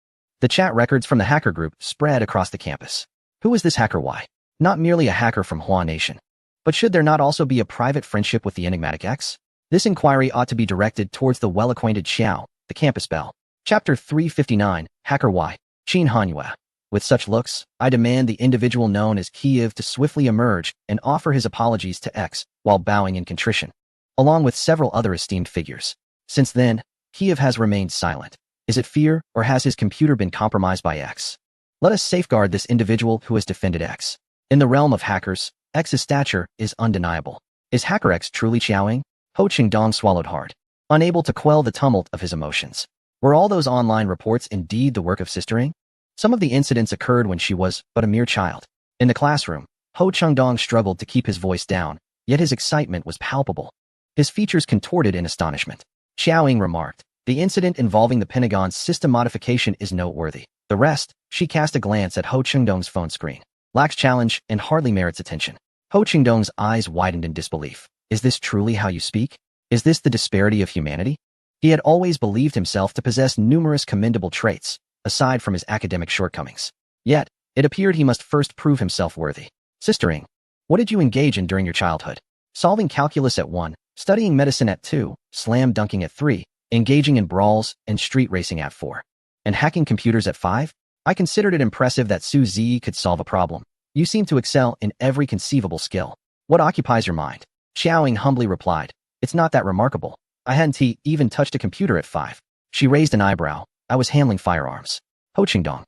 The chat records from the hacker group spread across the campus. Who is this Hacker Y? Not merely a hacker from Hua Nation. But should there not also be a private friendship with the enigmatic X? This inquiry ought to be directed towards the well-acquainted Xiao, the campus belle. Chapter 359, Hacker Y, Qin Hanyue. With such looks, I demand the individual known as Kiev to swiftly emerge and offer his apologies to X while bowing in contrition, along with several other esteemed figures. Since then, Kiev has remained silent. Is it fear, or has his computer been compromised by X? Let us safeguard this individual who has defended X. In the realm of hackers, X's stature is undeniable. Is Hacker X truly Xiaoing? Ho Qingdong swallowed hard, unable to quell the tumult of his emotions. Were all those online reports indeed the work of sistering? Some of the incidents occurred when she was but a mere child. In the classroom, Ho Qingdong struggled to keep his voice down, yet his excitement was palpable. His features contorted in astonishment. Xiaoying remarked, the incident involving the Pentagon's system modification is noteworthy. The rest, she cast a glance at Ho Qingdong's phone screen, lacks challenge and hardly merits attention. Ho Qingdong's eyes widened in disbelief. Is this truly how you speak? Is this the disparity of humanity? He had always believed himself to possess numerous commendable traits, aside from his academic shortcomings. Yet, it appeared he must first prove himself worthy. Sistering, what did you engage in during your childhood? Solving calculus at 1, studying medicine at 2, slam dunking at 3, engaging in brawls and street racing at 4, and hacking computers at 5? I considered it impressive that Su Zi could solve a problem. You seem to excel in every conceivable skill. What occupies your mind? Xiaoying humbly replied, it's not that remarkable. I hadn't even touched a computer at 5. She raised an eyebrow. I was handling firearms. Ho Qingdong.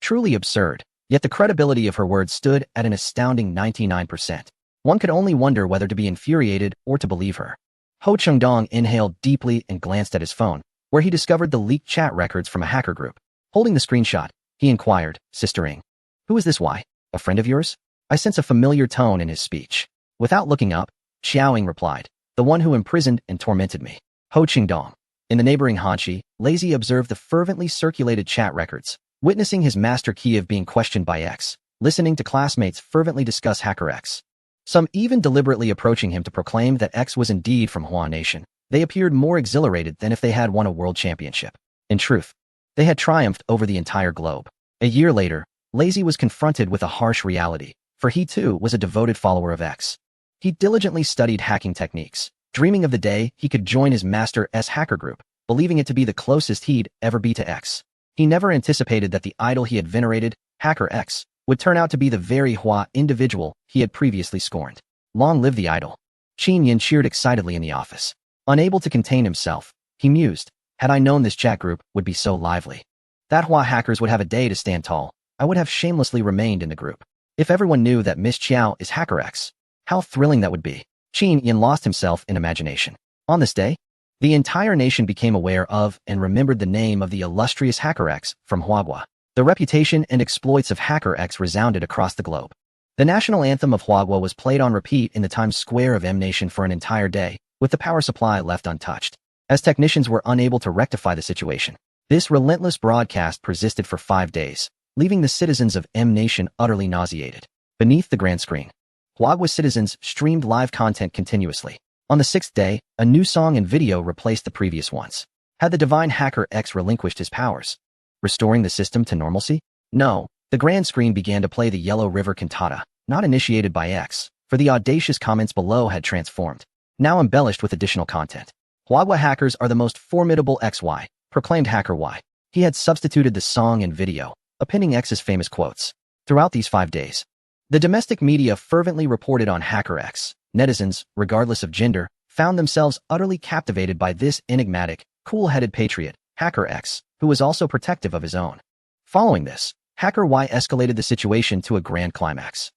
Truly absurd, yet the credibility of her words stood at an astounding 99%. One could only wonder whether to be infuriated or to believe her. Ho Qingdong inhaled deeply and glanced at his phone, where he discovered the leaked chat records from a hacker group. Holding the screenshot, he inquired, sistering, who is this Y? A friend of yours? I sense a familiar tone in his speech. Without looking up, Xiaoying replied, the one who imprisoned and tormented me. Ho Qingdong. In the neighboring Hanxi, Lazy observed the fervently circulated chat records, witnessing his master Kiev being questioned by X, listening to classmates fervently discuss Hacker X. Some even deliberately approaching him to proclaim that X was indeed from Hua Nation. They appeared more exhilarated than if they had won a world championship. In truth, they had triumphed over the entire globe. A year later, Lazy was confronted with a harsh reality, for he too was a devoted follower of X. He diligently studied hacking techniques, dreaming of the day he could join his master's hacker group, believing it to be the closest he'd ever be to X. He never anticipated that the idol he had venerated, Hacker X, would turn out to be the very Hua individual he had previously scorned. Long live the idol. Qin Yin cheered excitedly in the office. Unable to contain himself, he mused, had I known this chat group would be so lively. That Hua hackers would have a day to stand tall. I would have shamelessly remained in the group. If everyone knew that Miss Qiao is Hacker X, how thrilling that would be. Qin Yin lost himself in imagination. On this day, the entire nation became aware of and remembered the name of the illustrious Hacker X from Huagua. The reputation and exploits of Hacker X resounded across the globe. The national anthem of Huagua was played on repeat in the Times Square of M Nation for an entire day, with the power supply left untouched, as technicians were unable to rectify the situation. This relentless broadcast persisted for 5 days, leaving the citizens of M Nation utterly nauseated. Beneath the grand screen, Huagua citizens streamed live content continuously. On the 6th day, a new song and video replaced the previous ones. Had the divine Hacker X relinquished his powers, restoring the system to normalcy? No. The grand screen began to play the Yellow River Cantata, not initiated by X, for the audacious comments below had transformed, now embellished with additional content. Huagua hackers are the most formidable XY, proclaimed Hacker Y. He had substituted the song and video, appending X's famous quotes. Throughout these 5 days, the domestic media fervently reported on Hacker X. Netizens, regardless of gender, found themselves utterly captivated by this enigmatic, cool-headed patriot, Hacker X, who was also protective of his own. Following this, Hacker Y escalated the situation to a grand climax.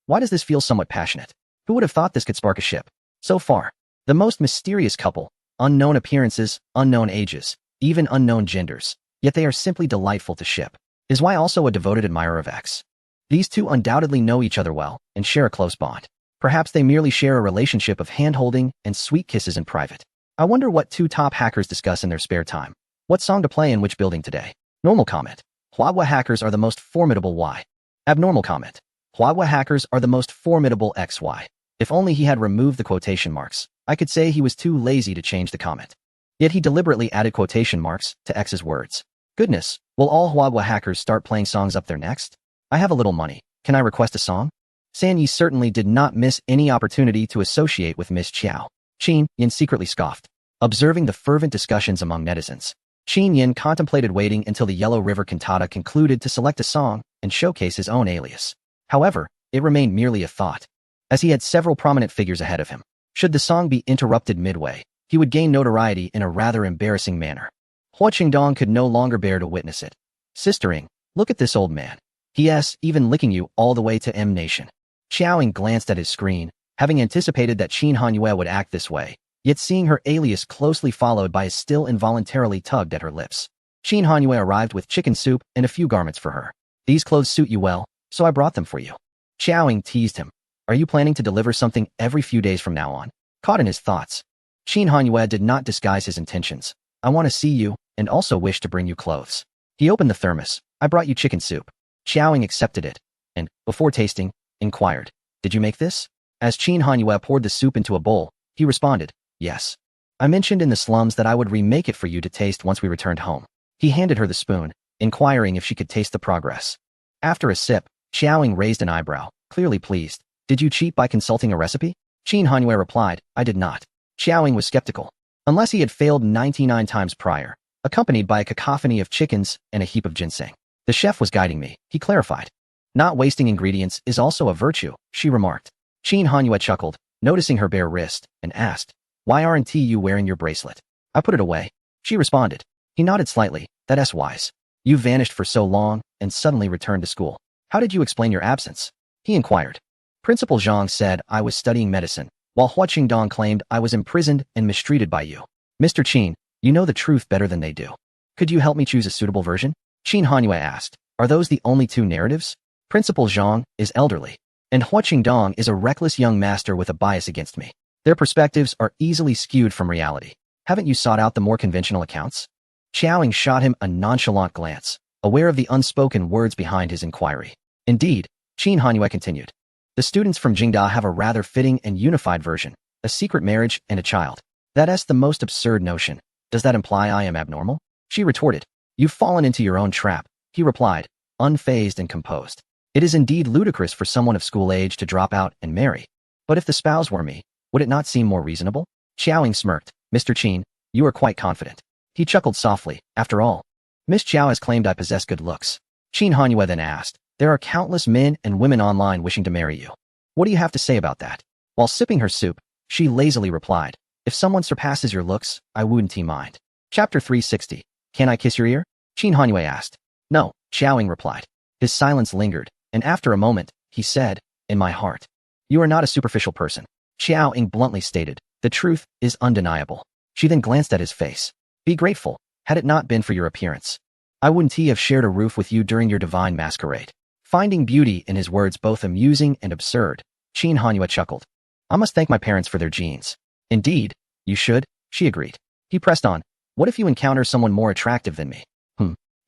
Why does this feel somewhat passionate? Who would have thought this could spark a ship? So far, the most mysterious couple, unknown appearances, unknown ages, even unknown genders, yet they are simply delightful to ship. Is Y also a devoted admirer of X? These two undoubtedly know each other well and share a close bond. Perhaps they merely share a relationship of hand-holding and sweet kisses in private. I wonder what two top hackers discuss in their spare time. What song to play in which building today? Normal comment. Huawei hackers are the most formidable Y. Abnormal comment. Huawei hackers are the most formidable XY. If only he had removed the quotation marks, I could say he was too lazy to change the comment. Yet he deliberately added quotation marks to X's words. Goodness, will all Huawei hackers start playing songs up there next? I have a little money. Can I request a song? San Yi certainly did not miss any opportunity to associate with Miss Qiao. Qin Yin secretly scoffed, observing the fervent discussions among netizens. Qin Yin contemplated waiting until the Yellow River Cantata concluded to select a song and showcase his own alias. However, it remained merely a thought, as he had several prominent figures ahead of him. Should the song be interrupted midway, he would gain notoriety in a rather embarrassing manner. Hua Qingdong could no longer bear to witness it. Sistering, look at this old man. He.S. even licking you all the way to M Nation. Xiaoying glanced at his screen, having anticipated that Qin Hanyue would act this way, yet seeing her alias closely followed by his still involuntarily tugged at her lips. Qin Hanyue arrived with chicken soup and a few garments for her. These clothes suit you well, so I brought them for you. Xiaoying teased him. Are you planning to deliver something every few days from now on? Caught in his thoughts, Qin Hanyue did not disguise his intentions. I want to see you, and also wish to bring you clothes. He opened the thermos. I brought you chicken soup. Xiaoying accepted it, and, before tasting, inquired, did you make this? As Qin Hanyue poured the soup into a bowl, he responded, yes. I mentioned in the slums that I would remake it for you to taste once we returned home. He handed her the spoon, inquiring if she could taste the progress. After a sip, Xiaoying raised an eyebrow, clearly pleased. Did you cheat by consulting a recipe? Qin Hanyue replied, I did not. Xiaoying was skeptical. Unless he had failed 99 times prior, accompanied by a cacophony of chickens and a heap of ginseng. The chef was guiding me, he clarified. Not wasting ingredients is also a virtue, she remarked. Qin Hanyue chuckled, noticing her bare wrist, and asked, why aren't you wearing your bracelet? I put it away. She responded. He nodded slightly, that's wise. You vanished for so long, and suddenly returned to school. How did you explain your absence? He inquired. Principal Zhang said I was studying medicine, while Hua Qingdong claimed I was imprisoned and mistreated by you. Mr. Qin, you know the truth better than they do. Could you help me choose a suitable version? Qin Hanyue asked. Are those the only two narratives? Principal Zhang is elderly, and Hua Qingdong is a reckless young master with a bias against me. Their perspectives are easily skewed from reality. Haven't you sought out the more conventional accounts? Xiaoying shot him a nonchalant glance, aware of the unspoken words behind his inquiry. Indeed, Qin Hanyue continued. The students from Jingda have a rather fitting and unified version, a secret marriage and a child. That's the most absurd notion. Does that imply I am abnormal? She retorted. You've fallen into your own trap, he replied, unfazed and composed. It is indeed ludicrous for someone of school age to drop out and marry. But if the spouse were me, would it not seem more reasonable? Xiaoying smirked. Mr. Qin, you are quite confident. He chuckled softly. After all, Miss Qiao has claimed I possess good looks. Qin Hanyue then asked, there are countless men and women online wishing to marry you. What do you have to say about that? While sipping her soup, she lazily replied, if someone surpasses your looks, I wouldn't mind. Chapter 360. Can I kiss your ear? Qin Hanyue asked. No, Xiaoying replied. His silence lingered, and after a moment, he said, in my heart. You are not a superficial person. Xiaoying bluntly stated. The truth is undeniable. She then glanced at his face. Be grateful, had it not been for your appearance. I wouldn't have shared a roof with you during your divine masquerade. Finding beauty in his words both amusing and absurd, Qin Hanyue chuckled. I must thank my parents for their genes. Indeed, you should, she agreed. He pressed on. What if you encounter someone more attractive than me?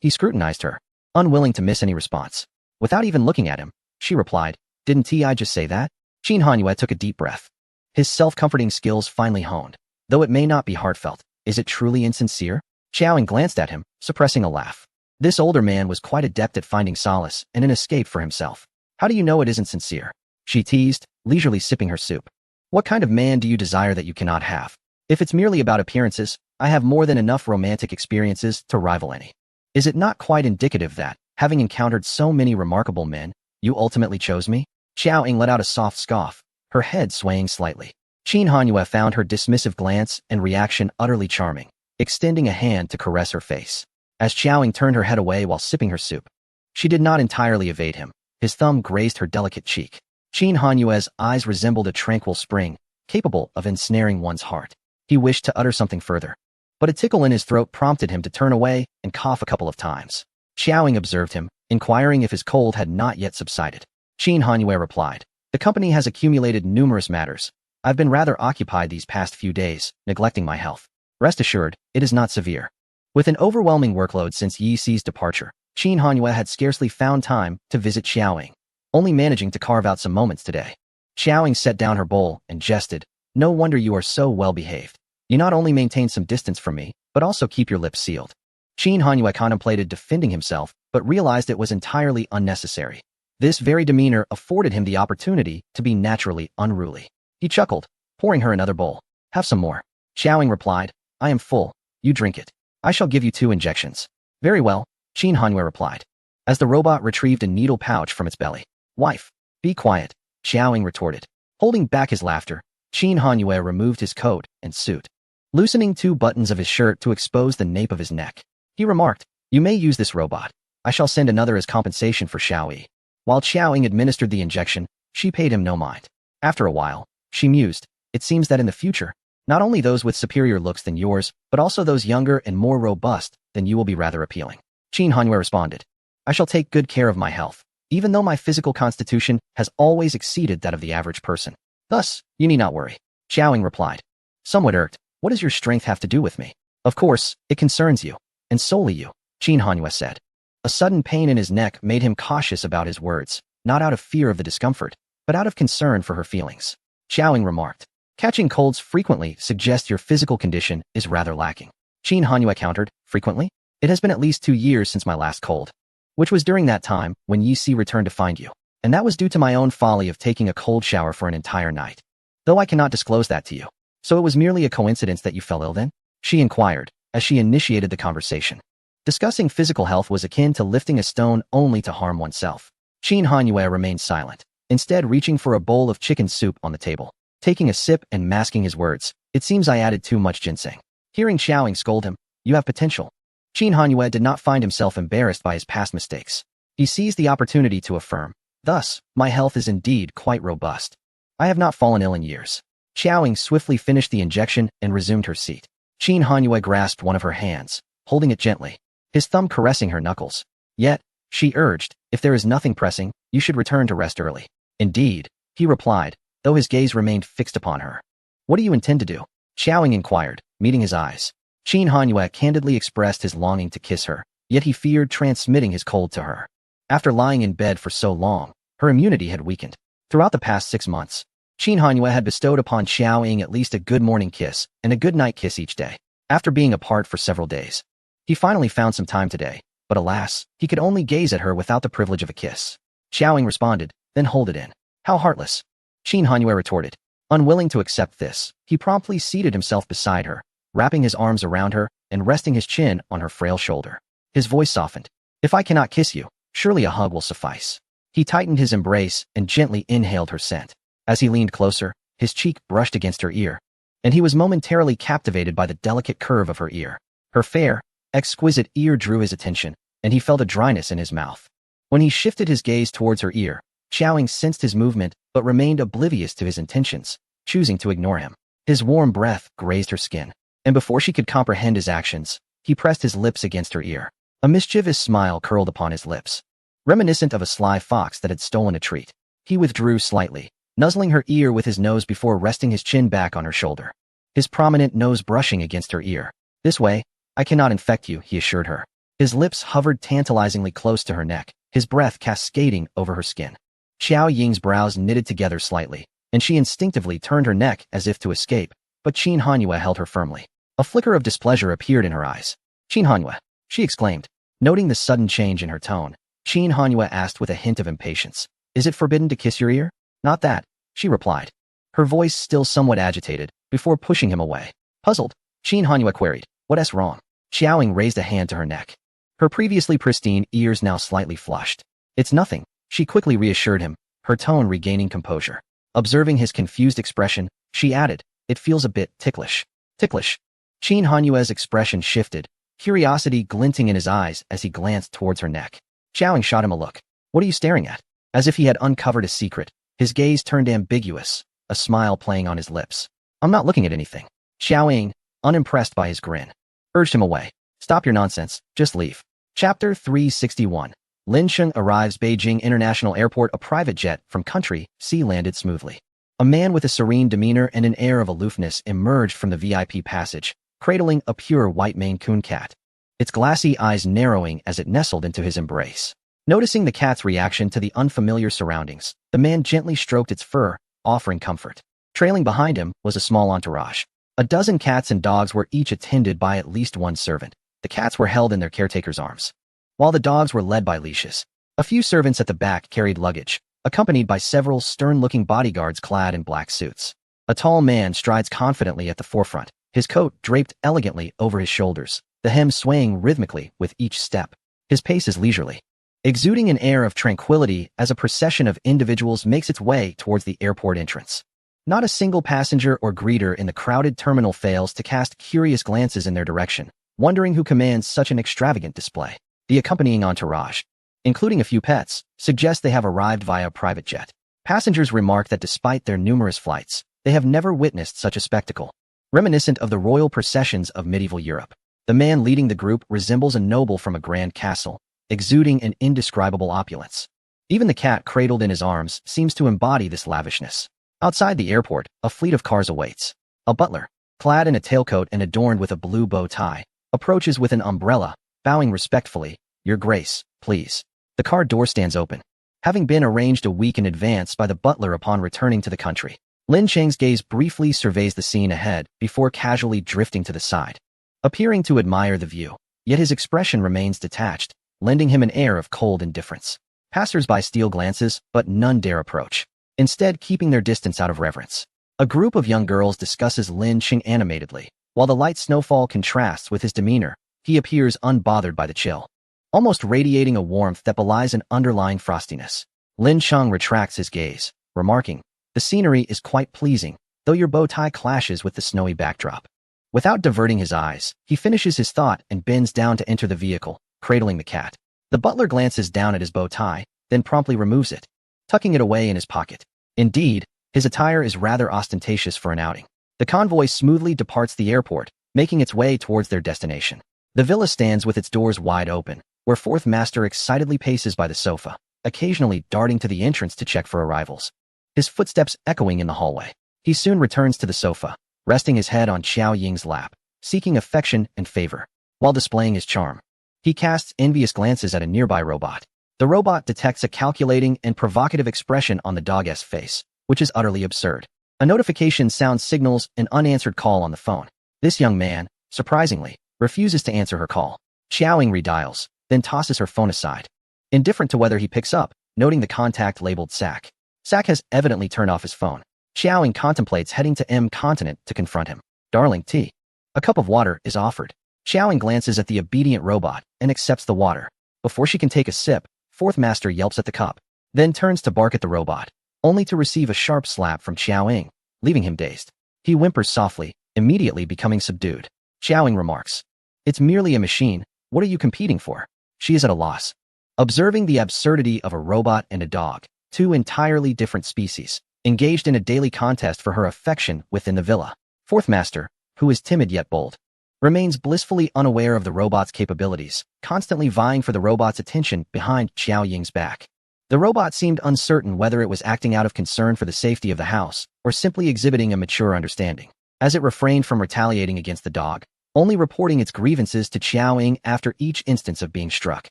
He scrutinized her, unwilling to miss any response. Without even looking at him, she replied, didn't I just say that? Qin Hanyue took a deep breath. His self-comforting skills finally honed. Though it may not be heartfelt, is it truly insincere? Xiaoying glanced at him, suppressing a laugh. This older man was quite adept at finding solace and an escape for himself. How do you know it isn't sincere? She teased, leisurely sipping her soup. What kind of man do you desire that you cannot have? If it's merely about appearances, I have more than enough romantic experiences to rival any. Is it not quite indicative that, having encountered so many remarkable men, you ultimately chose me? Xiaoying let out a soft scoff, her head swaying slightly. Qin Hanyue found her dismissive glance and reaction utterly charming, extending a hand to caress her face. As Xiaoying turned her head away while sipping her soup, she did not entirely evade him. His thumb grazed her delicate cheek. Qin Hanyue's eyes resembled a tranquil spring, capable of ensnaring one's heart. He wished to utter something further, but a tickle in his throat prompted him to turn away and cough a couple of times. Xiaoying observed him, inquiring if his cold had not yet subsided. Qin Hanyue replied, "The company has accumulated numerous matters. I've been rather occupied these past few days, neglecting my health. Rest assured, it is not severe." With an overwhelming workload since Yi Xi's departure, Qin Hanyue had scarcely found time to visit Xiaoying, only managing to carve out some moments today. Xiaoying set down her bowl and jested, "No wonder you are so well-behaved. You not only maintain some distance from me, but also keep your lips sealed." Qin Hanyue contemplated defending himself, but realized it was entirely unnecessary. This very demeanor afforded him the opportunity to be naturally unruly. He chuckled, pouring her another bowl. "Have some more." Xiaoying replied, "I am full. You drink it. I shall give you 2 injections." "Very well," Qin Hanyue replied, as the robot retrieved a needle pouch from its belly. "Wife, be quiet," Xiaoying retorted. Holding back his laughter, Qin Hanyue removed his coat and suit, loosening 2 buttons of his shirt to expose the nape of his neck. He remarked, "You may use this robot. I shall send another as compensation for Xiaoyi." While Xiaoying administered the injection, she paid him no mind. After a while, she mused, "It seems that in the future, not only those with superior looks than yours, but also those younger and more robust than you will be rather appealing." Qin Hanyue responded, "I shall take good care of my health, even though my physical constitution has always exceeded that of the average person. Thus, you need not worry." Xiaoying replied, somewhat irked, "What does your strength have to do with me?" "Of course, it concerns you, and solely you," Qin Hanyue said. A sudden pain in his neck made him cautious about his words, not out of fear of the discomfort, but out of concern for her feelings. Xiaoying remarked, "Catching colds frequently suggests your physical condition is rather lacking." Qin Hanyue countered, "Frequently? It has been at least 2 years since my last cold, which was during that time when Yi Si returned to find you, and that was due to my own folly of taking a cold shower for an entire night. Though I cannot disclose that to you. So it was merely a coincidence that you fell ill then?" she inquired, as she initiated the conversation. Discussing physical health was akin to lifting a stone only to harm oneself. Qin Hanyue remained silent, instead reaching for a bowl of chicken soup on the table. Taking a sip and masking his words, "It seems I added too much ginseng." Hearing Xiaoying scold him, "You have potential." Qin Hanyue did not find himself embarrassed by his past mistakes. He seized the opportunity to affirm, "Thus, my health is indeed quite robust. I have not fallen ill in years." Xiaoying swiftly finished the injection and resumed her seat. Qin Hanyue grasped one of her hands, holding it gently, his thumb caressing her knuckles. "Yet," she urged, "if there is nothing pressing, you should return to rest early." "Indeed," he replied, though his gaze remained fixed upon her. "What do you intend to do?" Xiaoying inquired, meeting his eyes. Qin Hanyue candidly expressed his longing to kiss her, yet he feared transmitting his cold to her. After lying in bed for so long, her immunity had weakened. Throughout the past 6 months, Qin Hanyue had bestowed upon Xiaoying at least a good morning kiss and a good night kiss each day. After being apart for several days, he finally found some time today, but alas, he could only gaze at her without the privilege of a kiss. Xiaoying responded, "Then hold it in." "How heartless." Qin Hanyue retorted. Unwilling to accept this, he promptly seated himself beside her, wrapping his arms around her and resting his chin on her frail shoulder. His voice softened. "If I cannot kiss you, surely a hug will suffice." He tightened his embrace and gently inhaled her scent. As he leaned closer, his cheek brushed against her ear, and he was momentarily captivated by the delicate curve of her ear. Her fair, exquisite ear drew his attention, and he felt a dryness in his mouth. When he shifted his gaze towards her ear, Xiaoying sensed his movement but remained oblivious to his intentions, choosing to ignore him. His warm breath grazed her skin, and before she could comprehend his actions, he pressed his lips against her ear. A mischievous smile curled upon his lips, reminiscent of a sly fox that had stolen a treat. He withdrew slightly, nuzzling her ear with his nose before resting his chin back on her shoulder, his prominent nose brushing against her ear. "This way, I cannot infect you," he assured her. His lips hovered tantalizingly close to her neck, his breath cascading over her skin. Xiaoying's brows knitted together slightly, and she instinctively turned her neck as if to escape, but Qin Hanyue held her firmly. A flicker of displeasure appeared in her eyes. "Qin Hanyue," she exclaimed. Noting the sudden change in her tone, Qin Hanyue asked with a hint of impatience, "Is it forbidden to kiss your ear?" "Not that," she replied, her voice still somewhat agitated, before pushing him away. Puzzled, Qin Hanyue queried, "What's wrong?" Xiaoying raised a hand to her neck, her previously pristine ears now slightly flushed. "It's nothing," she quickly reassured him, her tone regaining composure. Observing his confused expression, she added, "It feels a bit ticklish." "Ticklish?" Qin Hanyue's expression shifted, curiosity glinting in his eyes as he glanced towards her neck. Xiaoying shot him a look. "What are you staring at?" As if he had uncovered a secret, his gaze turned ambiguous, a smile playing on his lips. "I'm not looking at anything." Xiaoying, unimpressed by his grin, urged him away. Stop your nonsense. Just leave. Chapter 361. Lin Sheng arrives Beijing International Airport. A private jet from country C landed smoothly. A man with a serene demeanor and an air of aloofness emerged from the VIP passage, cradling a pure white Maine Coon cat, its glassy eyes narrowing as it nestled into his embrace. Noticing the cat's reaction to the unfamiliar surroundings, the man gently stroked its fur, offering comfort. Trailing behind him was a small entourage. A dozen cats and dogs were each attended by at least one servant. The cats were held in their caretaker's arms, while the dogs were led by leashes. A few servants at the back carried luggage, accompanied by several stern-looking bodyguards clad in black suits. A tall man strides confidently at the forefront, his coat draped elegantly over his shoulders, the hem swaying rhythmically with each step. His pace is leisurely, exuding an air of tranquility as a procession of individuals makes its way towards the airport entrance. Not a single passenger or greeter in the crowded terminal fails to cast curious glances in their direction, wondering who commands such an extravagant display. The accompanying entourage, including a few pets, suggests they have arrived via a private jet. Passengers remark that despite their numerous flights, they have never witnessed such a spectacle, reminiscent of the royal processions of medieval Europe. The man leading the group resembles a noble from a grand castle, exuding an indescribable opulence. Even the cat cradled in his arms seems to embody this lavishness. Outside the airport, a fleet of cars awaits. A butler, clad in a tailcoat and adorned with a blue bow tie, approaches with an umbrella, bowing respectfully. Your Grace, please. The car door stands open, having been arranged a week in advance by the butler upon returning to the country. Lin Sheng's gaze briefly surveys the scene ahead before casually drifting to the side, appearing to admire the view, yet his expression remains detached, lending him an air of cold indifference. Passers-by steal glances, but none dare approach, instead keeping their distance out of reverence. A group of young girls discusses Lin Sheng animatedly. While the light snowfall contrasts with his demeanor, he appears unbothered by the chill, almost radiating a warmth that belies an underlying frostiness. Lin Sheng retracts his gaze, remarking, the scenery is quite pleasing, though your bow tie clashes with the snowy backdrop. Without diverting his eyes, he finishes his thought and bends down to enter the vehicle, cradling the cat. The butler glances down at his bow tie, then promptly removes it, tucking it away in his pocket. Indeed, his attire is rather ostentatious for an outing. The convoy smoothly departs the airport, making its way towards their destination. The villa stands with its doors wide open, where Fourth Master excitedly paces by the sofa, occasionally darting to the entrance to check for arrivals, his footsteps echoing in the hallway. He soon returns to the sofa, resting his head on Xiao Ying's lap, seeking affection and favor, while displaying his charm. He casts envious glances at a nearby robot. The robot detects a calculating and provocative expression on the dog's face, which is utterly absurd. A notification sound signals an unanswered call on the phone. This young man, surprisingly, refuses to answer her call. Xiao Ying redials, then tosses her phone aside, indifferent to whether he picks up, noting the contact labeled Sack. Sack has evidently turned off his phone. Xiao Ying contemplates heading to M Continent to confront him. Darling, tea. A cup of water is offered. Xiao Ying glances at the obedient robot and accepts the water. Before she can take a sip, Fourth Master yelps at the cup, then turns to bark at the robot, only to receive a sharp slap from Xiao Ying, leaving him dazed. He whimpers softly, immediately becoming subdued. Xiao Ying remarks, it's merely a machine, what are you competing for? She is at a loss. Observing the absurdity of a robot and a dog, two entirely different species, engaged in a daily contest for her affection within the villa, Fourth Master, who is timid yet bold, remains blissfully unaware of the robot's capabilities, constantly vying for the robot's attention behind Xiao Ying's back. The robot seemed uncertain whether it was acting out of concern for the safety of the house or simply exhibiting a mature understanding, as it refrained from retaliating against the dog, only reporting its grievances to Xiao Ying after each instance of being struck.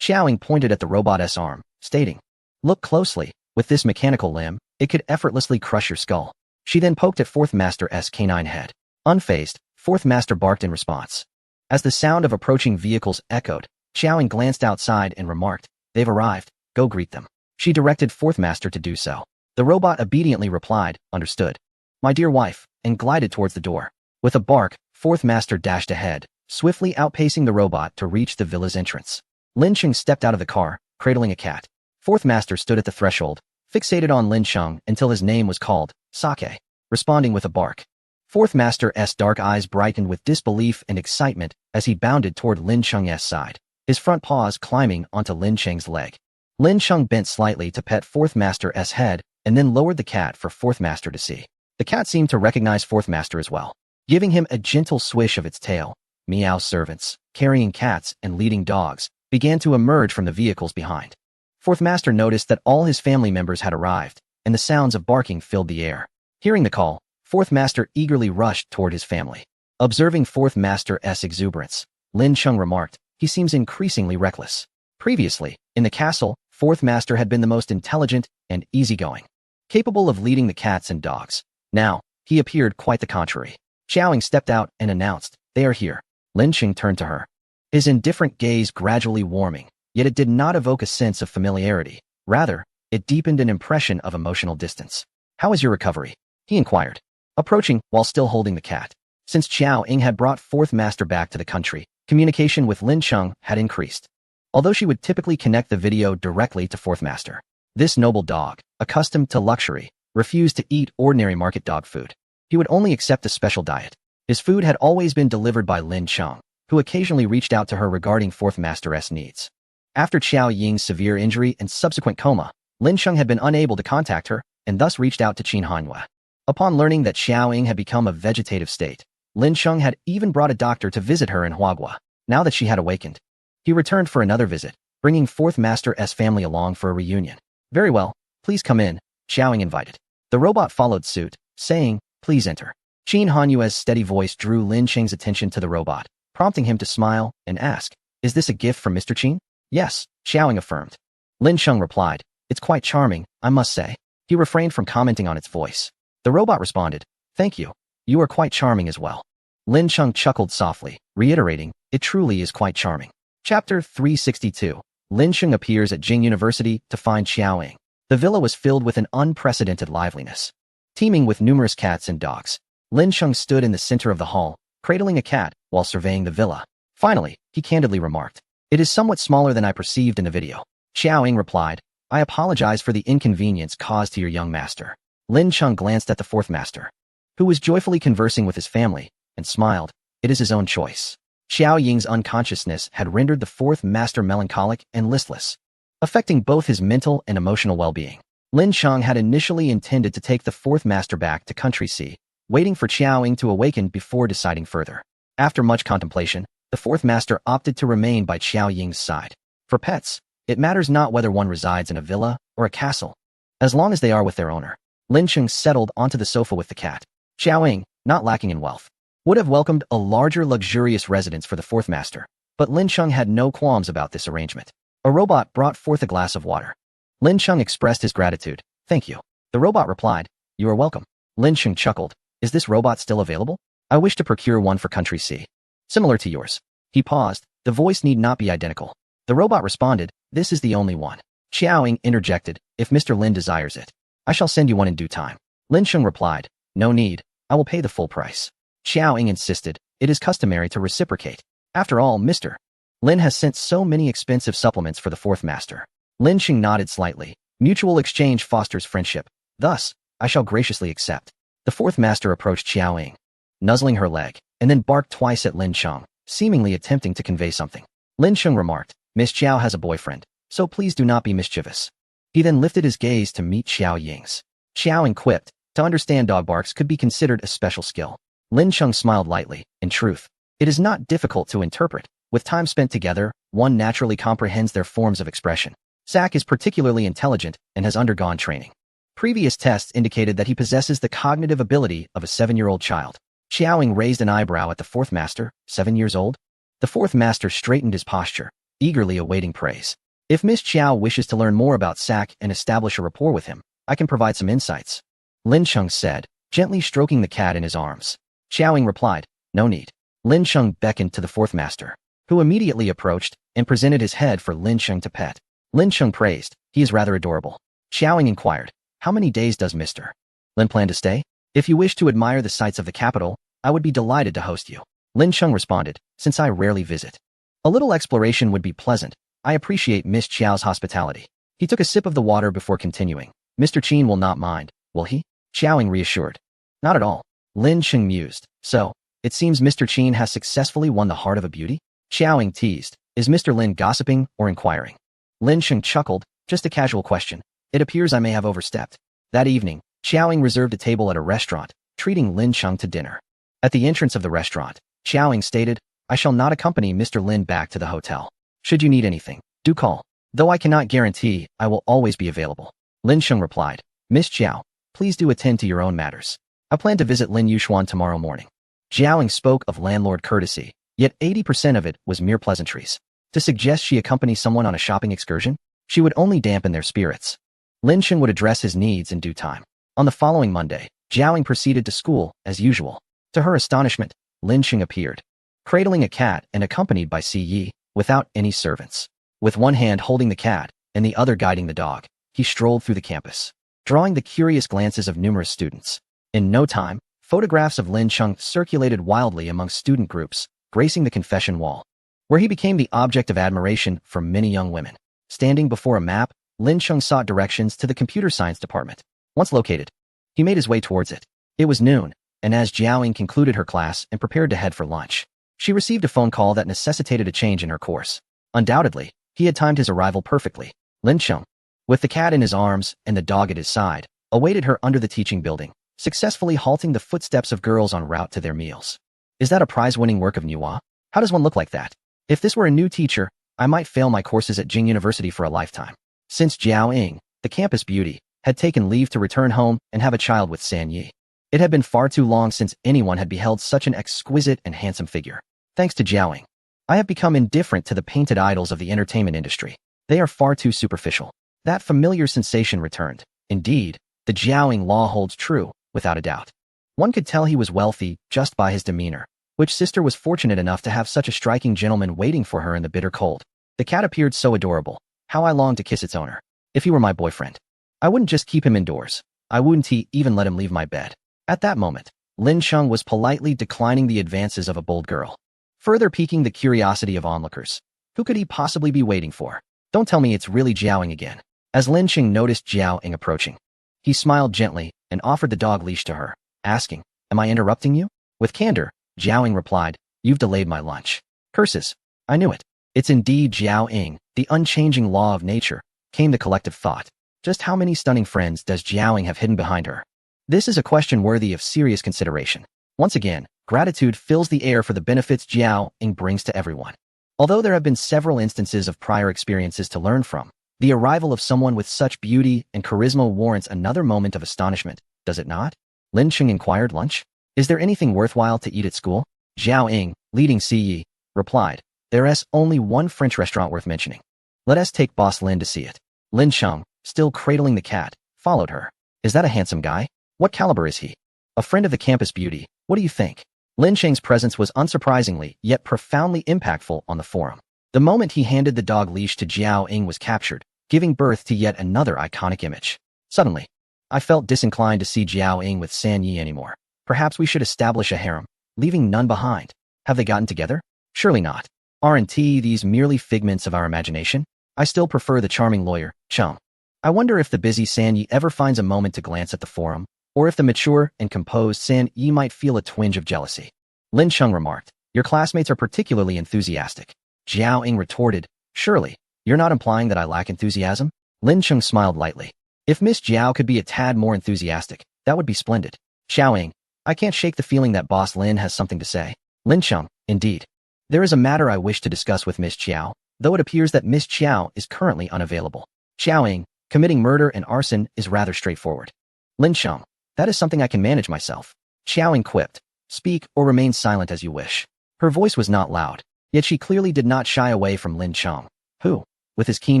Xiao Ying pointed at the robot's arm, stating, look closely, with this mechanical limb, it could effortlessly crush your skull. She then poked at Fourth Master's canine head. Unfazed, Fourth Master barked in response. As the sound of approaching vehicles echoed, Xiao Ying glanced outside and remarked, they've arrived, go greet them. She directed Fourth Master to do so. The robot obediently replied, understood. My dear wife, and glided towards the door. With a bark, Fourth Master dashed ahead, swiftly outpacing the robot to reach the villa's entrance. Lin Sheng stepped out of the car, cradling a cat. Fourth Master stood at the threshold, fixated on Lin Sheng until his name was called, Sake, responding with a bark. Fourth Master's dark eyes brightened with disbelief and excitement as he bounded toward Lin Sheng's side, his front paws climbing onto Lin Sheng's leg. Lin Sheng bent slightly to pet Fourth Master's head and then lowered the cat for Fourth Master to see. The cat seemed to recognize Fourth Master as well, giving him a gentle swish of its tail, meow servants, carrying cats and leading dogs, began to emerge from the vehicles behind. Fourth Master noticed that all his family members had arrived, and the sounds of barking filled the air. Hearing the call, Fourth Master eagerly rushed toward his family. Observing Fourth Master's exuberance, Lin Cheng remarked, "He seems increasingly reckless." Previously, in the castle, Fourth Master had been the most intelligent and easygoing, capable of leading the cats and dogs. Now, he appeared quite the contrary. Xiaoying stepped out and announced, "They are here." Lin Cheng turned to her, his indifferent gaze gradually warming, yet it did not evoke a sense of familiarity. Rather, it deepened an impression of emotional distance. "How is your recovery?" he inquired, approaching while still holding the cat. Since Xiaoying had brought Fourth Master back to the country, communication with Lin Cheng had increased. Although she would typically connect the video directly to Fourth Master, this noble dog, accustomed to luxury, refused to eat ordinary market dog food. He would only accept a special diet. His food had always been delivered by Lin Cheng, who occasionally reached out to her regarding Fourth Master's needs. After Xiaoying's severe injury and subsequent coma, Lin Cheng had been unable to contact her and thus reached out to Qin Hanhua. Upon learning that Xiaoying had become a vegetative state, Lin Cheng had even brought a doctor to visit her in Huagua. Now that she had awakened, he returned for another visit, bringing Fourth Master's family along for a reunion. "Very well, please come in," Xiaoying invited. The robot followed suit, saying, "Please enter." Qin Hanhua's steady voice drew Lin Cheng's attention to the robot, prompting him to smile and ask, "Is this a gift from Mr. Qin?" "Yes," Xiaoying affirmed. Lin Cheng replied, "It's quite charming, I must say." He refrained from commenting on its voice. The robot responded, "Thank you. You are quite charming as well." Lin Cheng chuckled softly, reiterating, "It truly is quite charming." Chapter 362. Lin Cheng appears at Jing University to find Xiaoying. The villa was filled with an unprecedented liveliness, teeming with numerous cats and dogs. Lin Cheng stood in the center of the hall, cradling a cat while surveying the villa. Finally, he candidly remarked, "It is somewhat smaller than I perceived in the video." Xiaoying replied, "I apologize for the inconvenience caused to your young master." Lin Cheng glanced at the Fourth Master, who was joyfully conversing with his family, and smiled. It is his own choice. Xiaoying's unconsciousness had rendered the Fourth Master melancholic and listless, affecting both his mental and emotional well-being. Lin Cheng had initially intended to take the Fourth Master back to Country C, waiting for Xiaoying to awaken before deciding further. After much contemplation, the Fourth Master opted to remain by Xiaoying's side. For pets, it matters not whether one resides in a villa or a castle, as long as they are with their owner. Lin Cheng settled onto the sofa with the cat. Xiaoying, not lacking in wealth, would have welcomed a larger luxurious residence for the Fourth Master, but Lin Cheng had no qualms about this arrangement. A robot brought forth a glass of water. Lin Cheng expressed his gratitude. "Thank you." The robot replied, "You are welcome." Lin Cheng chuckled. "Is this robot still available? I wish to procure one for Country C. Similar to yours." He paused. The voice need not be identical. The robot responded, "This is the only one." Xiaoying interjected, "If Mr. Lin desires it, I shall send you one in due time." Lin Cheng replied, "No need, I will pay the full price." Xiaoying insisted, "It is customary to reciprocate. After all, Mr. Lin has sent so many expensive supplements for the Fourth Master." Lin Cheng nodded slightly. "Mutual exchange fosters friendship. Thus, I shall graciously accept." The Fourth Master approached Xiaoying, nuzzling her leg, and then barked twice at Lin Cheng, seemingly attempting to convey something. Lin Cheng remarked, "Miss Xiao has a boyfriend, so please do not be mischievous." He then lifted his gaze to meet Xiaoying's. Xiaoying quipped, "To understand dog barks could be considered a special skill." Lin Cheng smiled lightly. "In truth, it is not difficult to interpret. With time spent together, one naturally comprehends their forms of expression." Zack is particularly intelligent and has undergone training. Previous tests indicated that he possesses the cognitive ability of a 7-year-old child. Xiaoying raised an eyebrow at the Fourth Master, 7 years old. The Fourth Master straightened his posture, eagerly awaiting praise. "If Miss Xiao wishes to learn more about Zack and establish a rapport with him, I can provide some insights," Lin Cheng said, gently stroking the cat in his arms. Xiaoying replied, "No need." Lin Cheng beckoned to the Fourth Master, who immediately approached and presented his head for Lin Cheng to pet. Lin Cheng praised, "He is rather adorable." Xiaoying inquired, "How many days does Mr. Lin plan to stay? If you wish to admire the sights of the capital, I would be delighted to host you." Lin Cheng responded, "Since I rarely visit, a little exploration would be pleasant. I appreciate Miss Xiao's hospitality." He took a sip of the water before continuing. "Mr. Qin will not mind, will he?" Xiaoying reassured. "Not at all." Lin Cheng mused. "So, it seems Mr. Qin has successfully won the heart of a beauty?" Xiaoying teased, "Is Mr. Lin gossiping or inquiring?" Lin Cheng chuckled, "Just a casual question. It appears I may have overstepped." That evening, Xiaoying reserved a table at a restaurant, treating Lin Cheng to dinner. At the entrance of the restaurant, Xiaoying stated, I shall not accompany Mr. Lin back to the hotel. Should you need anything, do call. Though I cannot guarantee I will always be available. Lin Sheng replied, Miss Jiao, please do attend to your own matters. I plan to visit Lin Yuxuan tomorrow morning. Jiaoing spoke of landlord courtesy, yet 80% of it was mere pleasantries. To suggest she accompany someone on a shopping excursion, she would only dampen their spirits. Lin Sheng would address his needs in due time. On the following Monday, Jiaoing proceeded to school, as usual. To her astonishment, Lin Sheng appeared, cradling a cat and accompanied by Si Yi, without any servants. With one hand holding the cat and the other guiding the dog, he strolled through the campus, drawing the curious glances of numerous students. In no time, photographs of Lin Sheng circulated wildly among student groups, gracing the confession wall, where he became the object of admiration for many young women. Standing before a map, Lin Sheng sought directions to the computer science department. Once located, he made his way towards it. It was noon, and as Jiaoing concluded her class and prepared to head for lunch, she received a phone call that necessitated a change in her course. Undoubtedly, he had timed his arrival perfectly. Lin Sheng, with the cat in his arms and the dog at his side, awaited her under the teaching building, successfully halting the footsteps of girls en route to their meals. Is that a prize-winning work of Nuwa? How does one look like that? If this were a new teacher, I might fail my courses at Jing University for a lifetime. Since Jiao Ying, the campus beauty, had taken leave to return home and have a child with San Yi, it had been far too long since anyone had beheld such an exquisite and handsome figure. Thanks to Jiao Ying, I have become indifferent to the painted idols of the entertainment industry. They are far too superficial. That familiar sensation returned. Indeed, the Jiaoing law holds true, without a doubt. One could tell he was wealthy just by his demeanor. Which sister was fortunate enough to have such a striking gentleman waiting for her in the bitter cold? The cat appeared so adorable. How I longed to kiss its owner. If he were my boyfriend, I wouldn't just keep him indoors. I wouldn't even let him leave my bed. At that moment, Lin Sheng was politely declining the advances of a bold girl, further piquing the curiosity of onlookers. Who could he possibly be waiting for? Don't tell me it's really Jiaoing again. As Lin Sheng noticed Jiaoing approaching, he smiled gently and offered the dog leash to her, asking, Am I interrupting you? With candor, Jiaoing replied, You've delayed my lunch. Curses. I knew it. It's indeed Jiaoing, the unchanging law of nature, came the collective thought. Just how many stunning friends does Jiaoing have hidden behind her? This is a question worthy of serious consideration. Once again, gratitude fills the air for the benefits Jiaoing brings to everyone. Although there have been several instances of prior experiences to learn from, the arrival of someone with such beauty and charisma warrants another moment of astonishment, does it not? Lin Sheng inquired. Lunch? Is there anything worthwhile to eat at school? Jiaoing, leading Si Yi, replied, There is only one French restaurant worth mentioning. Let us take Boss Lin to see it. Lin Sheng, still cradling the cat, followed her. Is that a handsome guy? What caliber is he? A friend of the campus beauty, what do you think? Lin Sheng's presence was unsurprisingly yet profoundly impactful on the forum. The moment he handed the dog leash to Jiaoing was captured, giving birth to yet another iconic image. Suddenly, I felt disinclined to see Jiaoing with San Yi anymore. Perhaps we should establish a harem, leaving none behind. Have they gotten together? Surely not. Aren't these merely figments of our imagination? I still prefer the charming lawyer, Chum. I wonder if the busy San Yi ever finds a moment to glance at the forum, or if the mature and composed San Yi might feel a twinge of jealousy. Lin Sheng remarked, Your classmates are particularly enthusiastic. Jiaoing retorted, Surely, you're not implying that I lack enthusiasm? Lin Sheng smiled lightly. If Miss Jiao could be a tad more enthusiastic, that would be splendid. Xiaoing, I can't shake the feeling that Boss Lin has something to say. Lin Sheng, indeed. There is a matter I wish to discuss with Miss Chiao, though it appears that Miss Chiao is currently unavailable. Xiaoing, committing murder and arson is rather straightforward. Lin Sheng, that is something I can manage myself. Xiaoing quipped, Speak or remain silent as you wish. Her voice was not loud, yet she clearly did not shy away from Lin Sheng, who, with his keen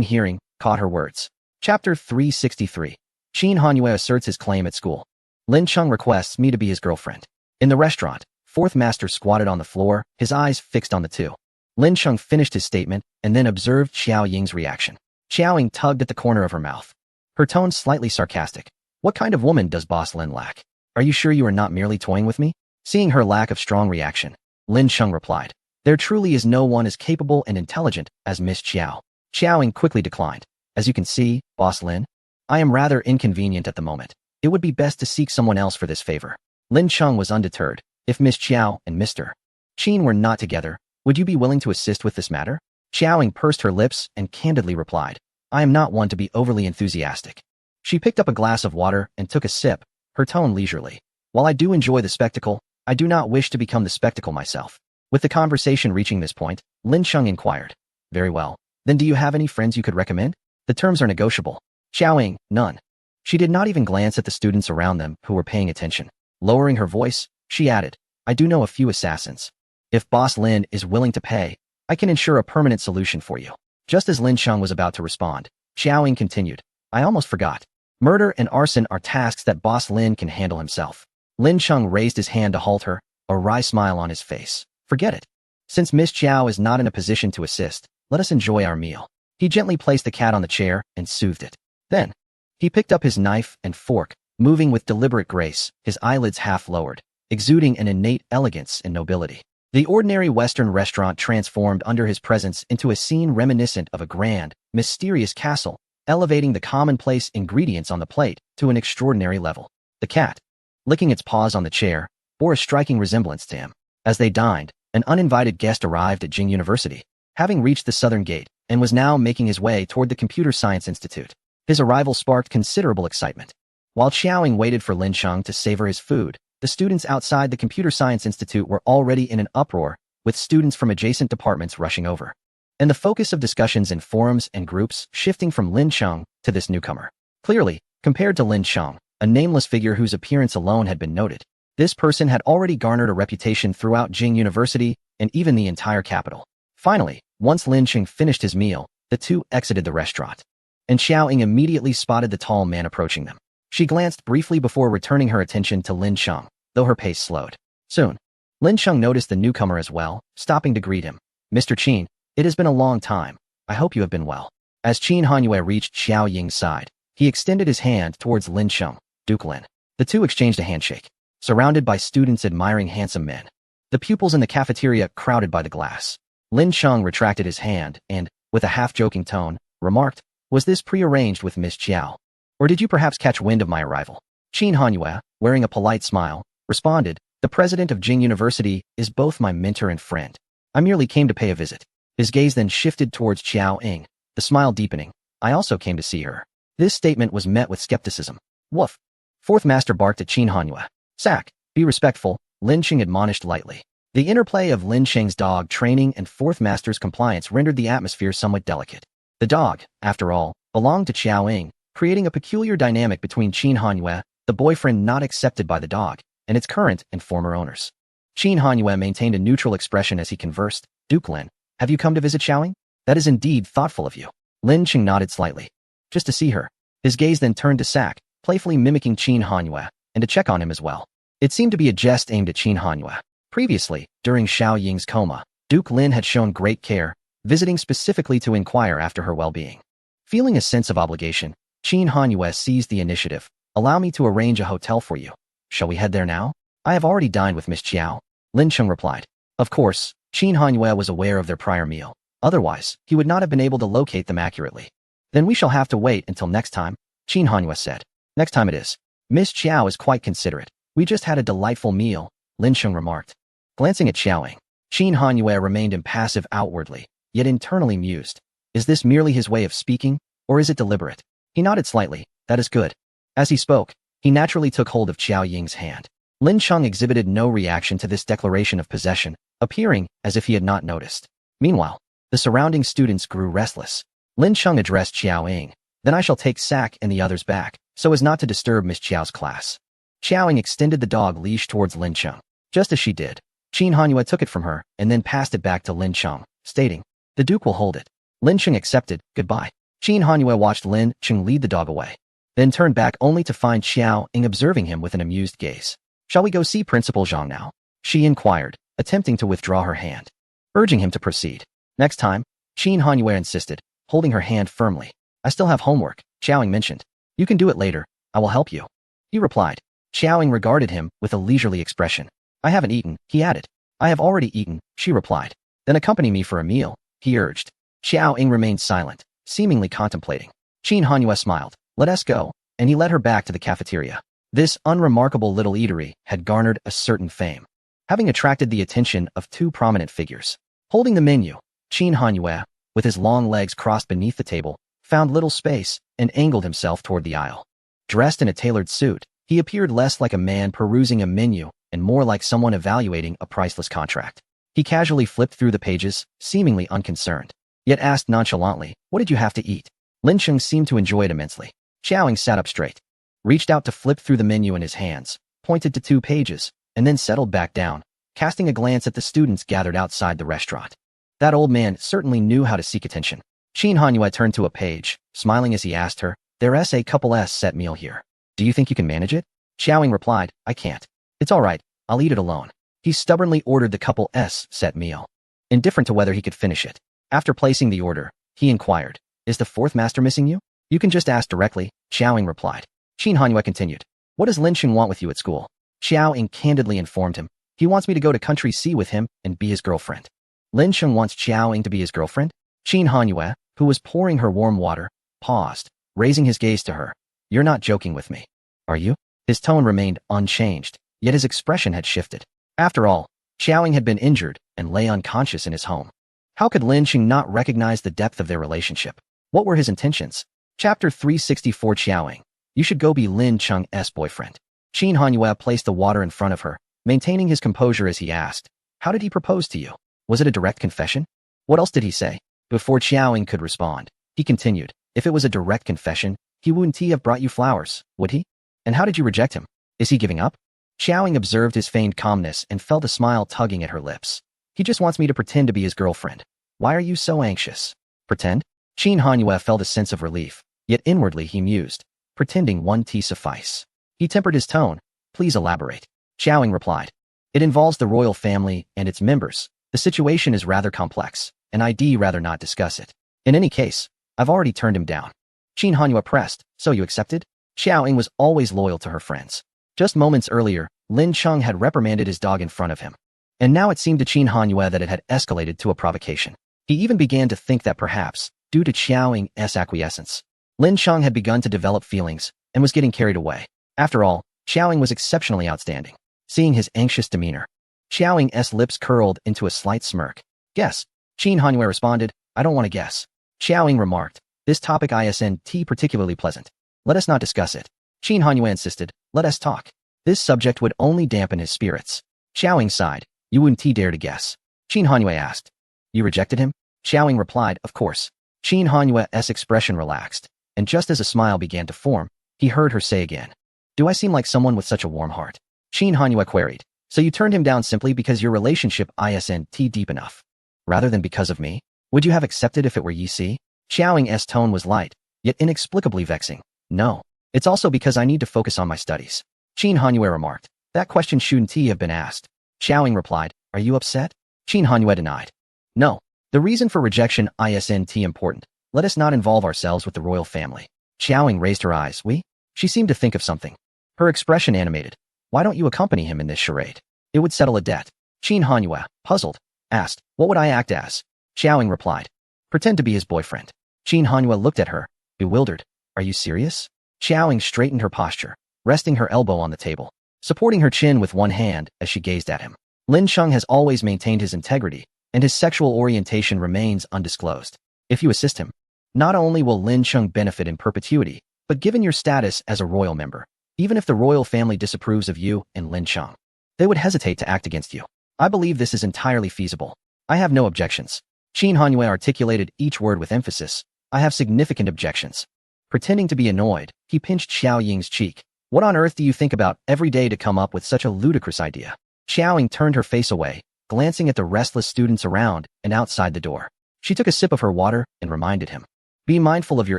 hearing, caught her words. Chapter 363. Qin Hanyue asserts his claim at school. Lin Sheng requests me to be his girlfriend. In the restaurant, Fourth Master squatted on the floor, his eyes fixed on the two. Lin Sheng finished his statement and then observed Xiao Ying's reaction. Xiaoing tugged at the corner of her mouth, her tone slightly sarcastic. What kind of woman does Boss Lin lack? Are you sure you are not merely toying with me? Seeing her lack of strong reaction, Lin Sheng replied, There truly is no one as capable and intelligent as Miss Chiao. Xiaoing quickly declined. As you can see, Boss Lin, I am rather inconvenient at the moment. It would be best to seek someone else for this favor. Lin Sheng was undeterred. If Miss Chiao and Mr. Qin were not together, would you be willing to assist with this matter? Xiaoing pursed her lips and candidly replied, I am not one to be overly enthusiastic. She picked up a glass of water and took a sip, her tone leisurely. While I do enjoy the spectacle, I do not wish to become the spectacle myself. With the conversation reaching this point, Lin Sheng inquired. Very well. Then do you have any friends you could recommend? The terms are negotiable. Xiao Ying, none. She did not even glance at the students around them who were paying attention. Lowering her voice, she added, I do know a few assassins. If Boss Lin is willing to pay, I can ensure a permanent solution for you. Just as Lin Sheng was about to respond, Xiao Ying continued, I almost forgot. Murder and arson are tasks that Boss Lin can handle himself. Lin Sheng raised his hand to halt her, a wry smile on his face. Forget it. Since Miss Chiao is not in a position to assist, let us enjoy our meal. He gently placed the cat on the chair and soothed it. Then, he picked up his knife and fork, moving with deliberate grace, his eyelids half lowered, exuding an innate elegance and nobility. The ordinary Western restaurant transformed under his presence into a scene reminiscent of a grand, mysterious castle, elevating the commonplace ingredients on the plate to an extraordinary level. The cat, licking its paws on the chair, bore a striking resemblance to him. As they dined, an uninvited guest arrived at Jing University, having reached the southern gate, and was now making his way toward the Computer Science Institute. His arrival sparked considerable excitement. While Xiaoying waited for Lin Sheng to savor his food, the students outside the Computer Science Institute were already in an uproar, with students from adjacent departments rushing over. And the focus of discussions in forums and groups shifting from Lin Sheng to this newcomer. Clearly, compared to Lin Sheng, a nameless figure whose appearance alone had been noted, this person had already garnered a reputation throughout Jing University and even the entire capital. Finally, once Lin Sheng finished his meal, the two exited the restaurant. And Xiaoying immediately spotted the tall man approaching them. She glanced briefly before returning her attention to Lin Sheng, though her pace slowed. Soon, Lin Sheng noticed the newcomer as well, stopping to greet him. Mr. Qin, it has been a long time. I hope you have been well. As Qin Hanyue reached Xiao Ying's side, he extended his hand towards Lin Sheng, Duke Lin. The two exchanged a handshake. Surrounded by students admiring handsome men, the pupils in the cafeteria crowded by the glass. Lin Sheng retracted his hand and, with a half-joking tone, remarked, was this prearranged with Miss Chiao? Or did you perhaps catch wind of my arrival? Qin Hanyue, wearing a polite smile, responded, the president of Jing University is both my mentor and friend. I merely came to pay a visit. His gaze then shifted towards Xiao Ying, the smile deepening. I also came to see her. This statement was met with skepticism. Woof. Fourth master barked at Qin Hanyue. Sack, be respectful, Lin Sheng admonished lightly. The interplay of Lin Sheng's dog training and fourth master's compliance rendered the atmosphere somewhat delicate. The dog, after all, belonged to Xiao Ying, creating a peculiar dynamic between Qin Hanyue, the boyfriend not accepted by the dog, and its current and former owners. Qin Hanyue maintained a neutral expression as he conversed. Duke Lin, have you come to visit Xiaoying? That is indeed thoughtful of you. Lin Sheng nodded slightly. Just to see her. His gaze then turned to Sack, playfully mimicking Qin Hanyue, and to check on him as well. It seemed to be a jest aimed at Qin Hanyue. Previously, during Xiao Ying's coma, Duke Lin had shown great care, visiting specifically to inquire after her well-being. Feeling a sense of obligation, Qin Hanyue seized the initiative. Allow me to arrange a hotel for you. Shall we head there now? I have already dined with Miss Chiao. Lin Sheng replied. Of course, Qin Hanyue was aware of their prior meal. Otherwise, he would not have been able to locate them accurately. Then we shall have to wait until next time, Qin Hanyue said. Next time it is. Miss Chiao is quite considerate. We just had a delightful meal, Lin Sheng remarked. Glancing at Xiaoying, Qin Hanyue remained impassive outwardly, yet internally mused. Is this merely his way of speaking, or is it deliberate? He nodded slightly. That is good. As he spoke, he naturally took hold of Xiao Ying's hand. Lin Sheng exhibited no reaction to this declaration of possession, appearing as if he had not noticed. Meanwhile, the surrounding students grew restless. Lin Sheng addressed Xiao Ying. Then I shall take Sack and the others back, so as not to disturb Miss Chiao's class. Xiao Ying extended the dog leash towards Lin Sheng. Just as she did, Qin Hanyue took it from her and then passed it back to Lin Sheng, stating, the Duke will hold it. Lin Sheng accepted. Goodbye. Qin Hanyue watched Lin Sheng lead the dog away, then turned back only to find Xiao Ying observing him with an amused gaze. Shall we go see Principal Zhang now? She inquired, attempting to withdraw her hand, urging him to proceed. Next time, Qin Hanyue insisted, holding her hand firmly. I still have homework, Xiao Ying mentioned. You can do it later. I will help you. He replied. Xiao Ying regarded him with a leisurely expression. I haven't eaten, he added. I have already eaten, she replied. Then accompany me for a meal, he urged. Xiao Ying remained silent, seemingly contemplating. Qin Hanyue smiled. Let us go, and he led her back to the cafeteria. This unremarkable little eatery had garnered a certain fame, having attracted the attention of two prominent figures. Holding the menu, Qin Hanyue, with his long legs crossed beneath the table, found little space and angled himself toward the aisle. Dressed in a tailored suit, he appeared less like a man perusing a menu and more like someone evaluating a priceless contract. He casually flipped through the pages, seemingly unconcerned, yet asked nonchalantly, "What did you have to eat?" Lin Cheng seemed to enjoy it immensely. Xiaoying sat up straight, reached out to flip through the menu in his hands, pointed to 2 pages, and then settled back down, casting a glance at the students gathered outside the restaurant. That old man certainly knew how to seek attention. Qin Hanyue turned to a page, smiling as he asked her, "There's a couple set meal here. Do you think you can manage it?" Xiaoying replied, "I can't. It's all right, I'll eat it alone." He stubbornly ordered the couple set meal, indifferent to whether he could finish it. After placing the order, he inquired, "Is the 4th master missing you?" "You can just ask directly," Xiaoying replied. Qin Hanyue continued, "What does Lin Cheng want with you at school?" Xiaoying candidly informed him, "He wants me to go to Country C with him and be his girlfriend." Lin Cheng wants Xiaoying to be his girlfriend? Qin Hanyue, who was pouring her warm water, paused, raising his gaze to her. "You're not joking with me, are you?" His tone remained unchanged, yet his expression had shifted. After all, Xiaoying had been injured and lay unconscious in his home. How could Lin Cheng not recognize the depth of their relationship? What were his intentions? Chapter 364 Xiaoying, you should go be Lin Cheng's boyfriend. Qin Hanyue placed the water in front of her, maintaining his composure as he asked, "How did he propose to you? Was it a direct confession? What else did he say?" Before Xiaoying could respond, he continued, "If it was a direct confession, he wouldn't have brought you flowers, would he? And how did you reject him? Is he giving up?" Xiaoying observed his feigned calmness and felt a smile tugging at her lips. "He just wants me to pretend to be his girlfriend. Why are you so anxious?" "Pretend?" Qin Hanyue felt a sense of relief, yet inwardly he mused, "Pretending won't suffice." He tempered his tone, "Please elaborate." Xiaoying replied, "It involves the royal family and its members. The situation is rather complex, and I'd rather not discuss it. In any case, I've already turned him down." Qin Hanyue pressed, "So you accepted?" Xiaoying was always loyal to her friends. Just moments earlier, Lin Cheng had reprimanded his dog in front of him. And now it seemed to Qin Hanyue that it had escalated to a provocation. He even began to think that perhaps, due to Xiaoying's acquiescence, Lin Cheng had begun to develop feelings and was getting carried away. After all, Xiaoying was exceptionally outstanding. Seeing his anxious demeanor, Xiaoying's lips curled into a slight smirk. "Guess." Qin Hanyue responded, "I don't want to guess." Xiaoying remarked, "This topic isn't particularly pleasant. Let us not discuss it." Qin Hanyue insisted, "Let us talk. This subject would only dampen his spirits." Xiaoying sighed, "You wouldn't dare to guess." Qin Hanyue asked, "You rejected him?" Xiaoying replied, "Of course." Qin Hanyue's expression relaxed, and just as a smile began to form, he heard her say again, "Do I seem like someone with such a warm heart?" Qin Hanyue queried, "So you turned him down simply because your relationship isn't deep enough, rather than because of me? Would you have accepted if it were ye see?" Xiaoying's tone was light, yet inexplicably vexing. "No. It's also because I need to focus on my studies." Qin Hanyue remarked, "That question shouldn't have been asked." Xiaoying replied, "Are you upset?" Qin Hanyue denied, "No. The reason for rejection isn't important. Let us not involve ourselves with the royal family." Xiaoying raised her eyes. "We?" She seemed to think of something. Her expression animated. "Why don't you accompany him in this charade? It would settle a debt." Qin Hanyue, puzzled, asked, "What would I act as?" Xiaoying replied, "Pretend to be his boyfriend." Qin Hanyue looked at her, bewildered. "Are you serious?" Xiaoying straightened her posture, resting her elbow on the table, supporting her chin with one hand as she gazed at him. Lin Cheng has always maintained his integrity, and his sexual orientation remains undisclosed. If you assist him, not only will Lin Cheng benefit in perpetuity, but given your status as a royal member, even if the royal family disapproves of you and Lin Cheng, they would hesitate to act against you. I believe this is entirely feasible. I have no objections. Qin Hanyue articulated each word with emphasis. I have significant objections. Pretending to be annoyed, he pinched Xiaoying's cheek. What on earth do you think about every day to come up with such a ludicrous idea? Xiaoying turned her face away, glancing at the restless students around and outside the door. She took a sip of her water and reminded him. Be mindful of your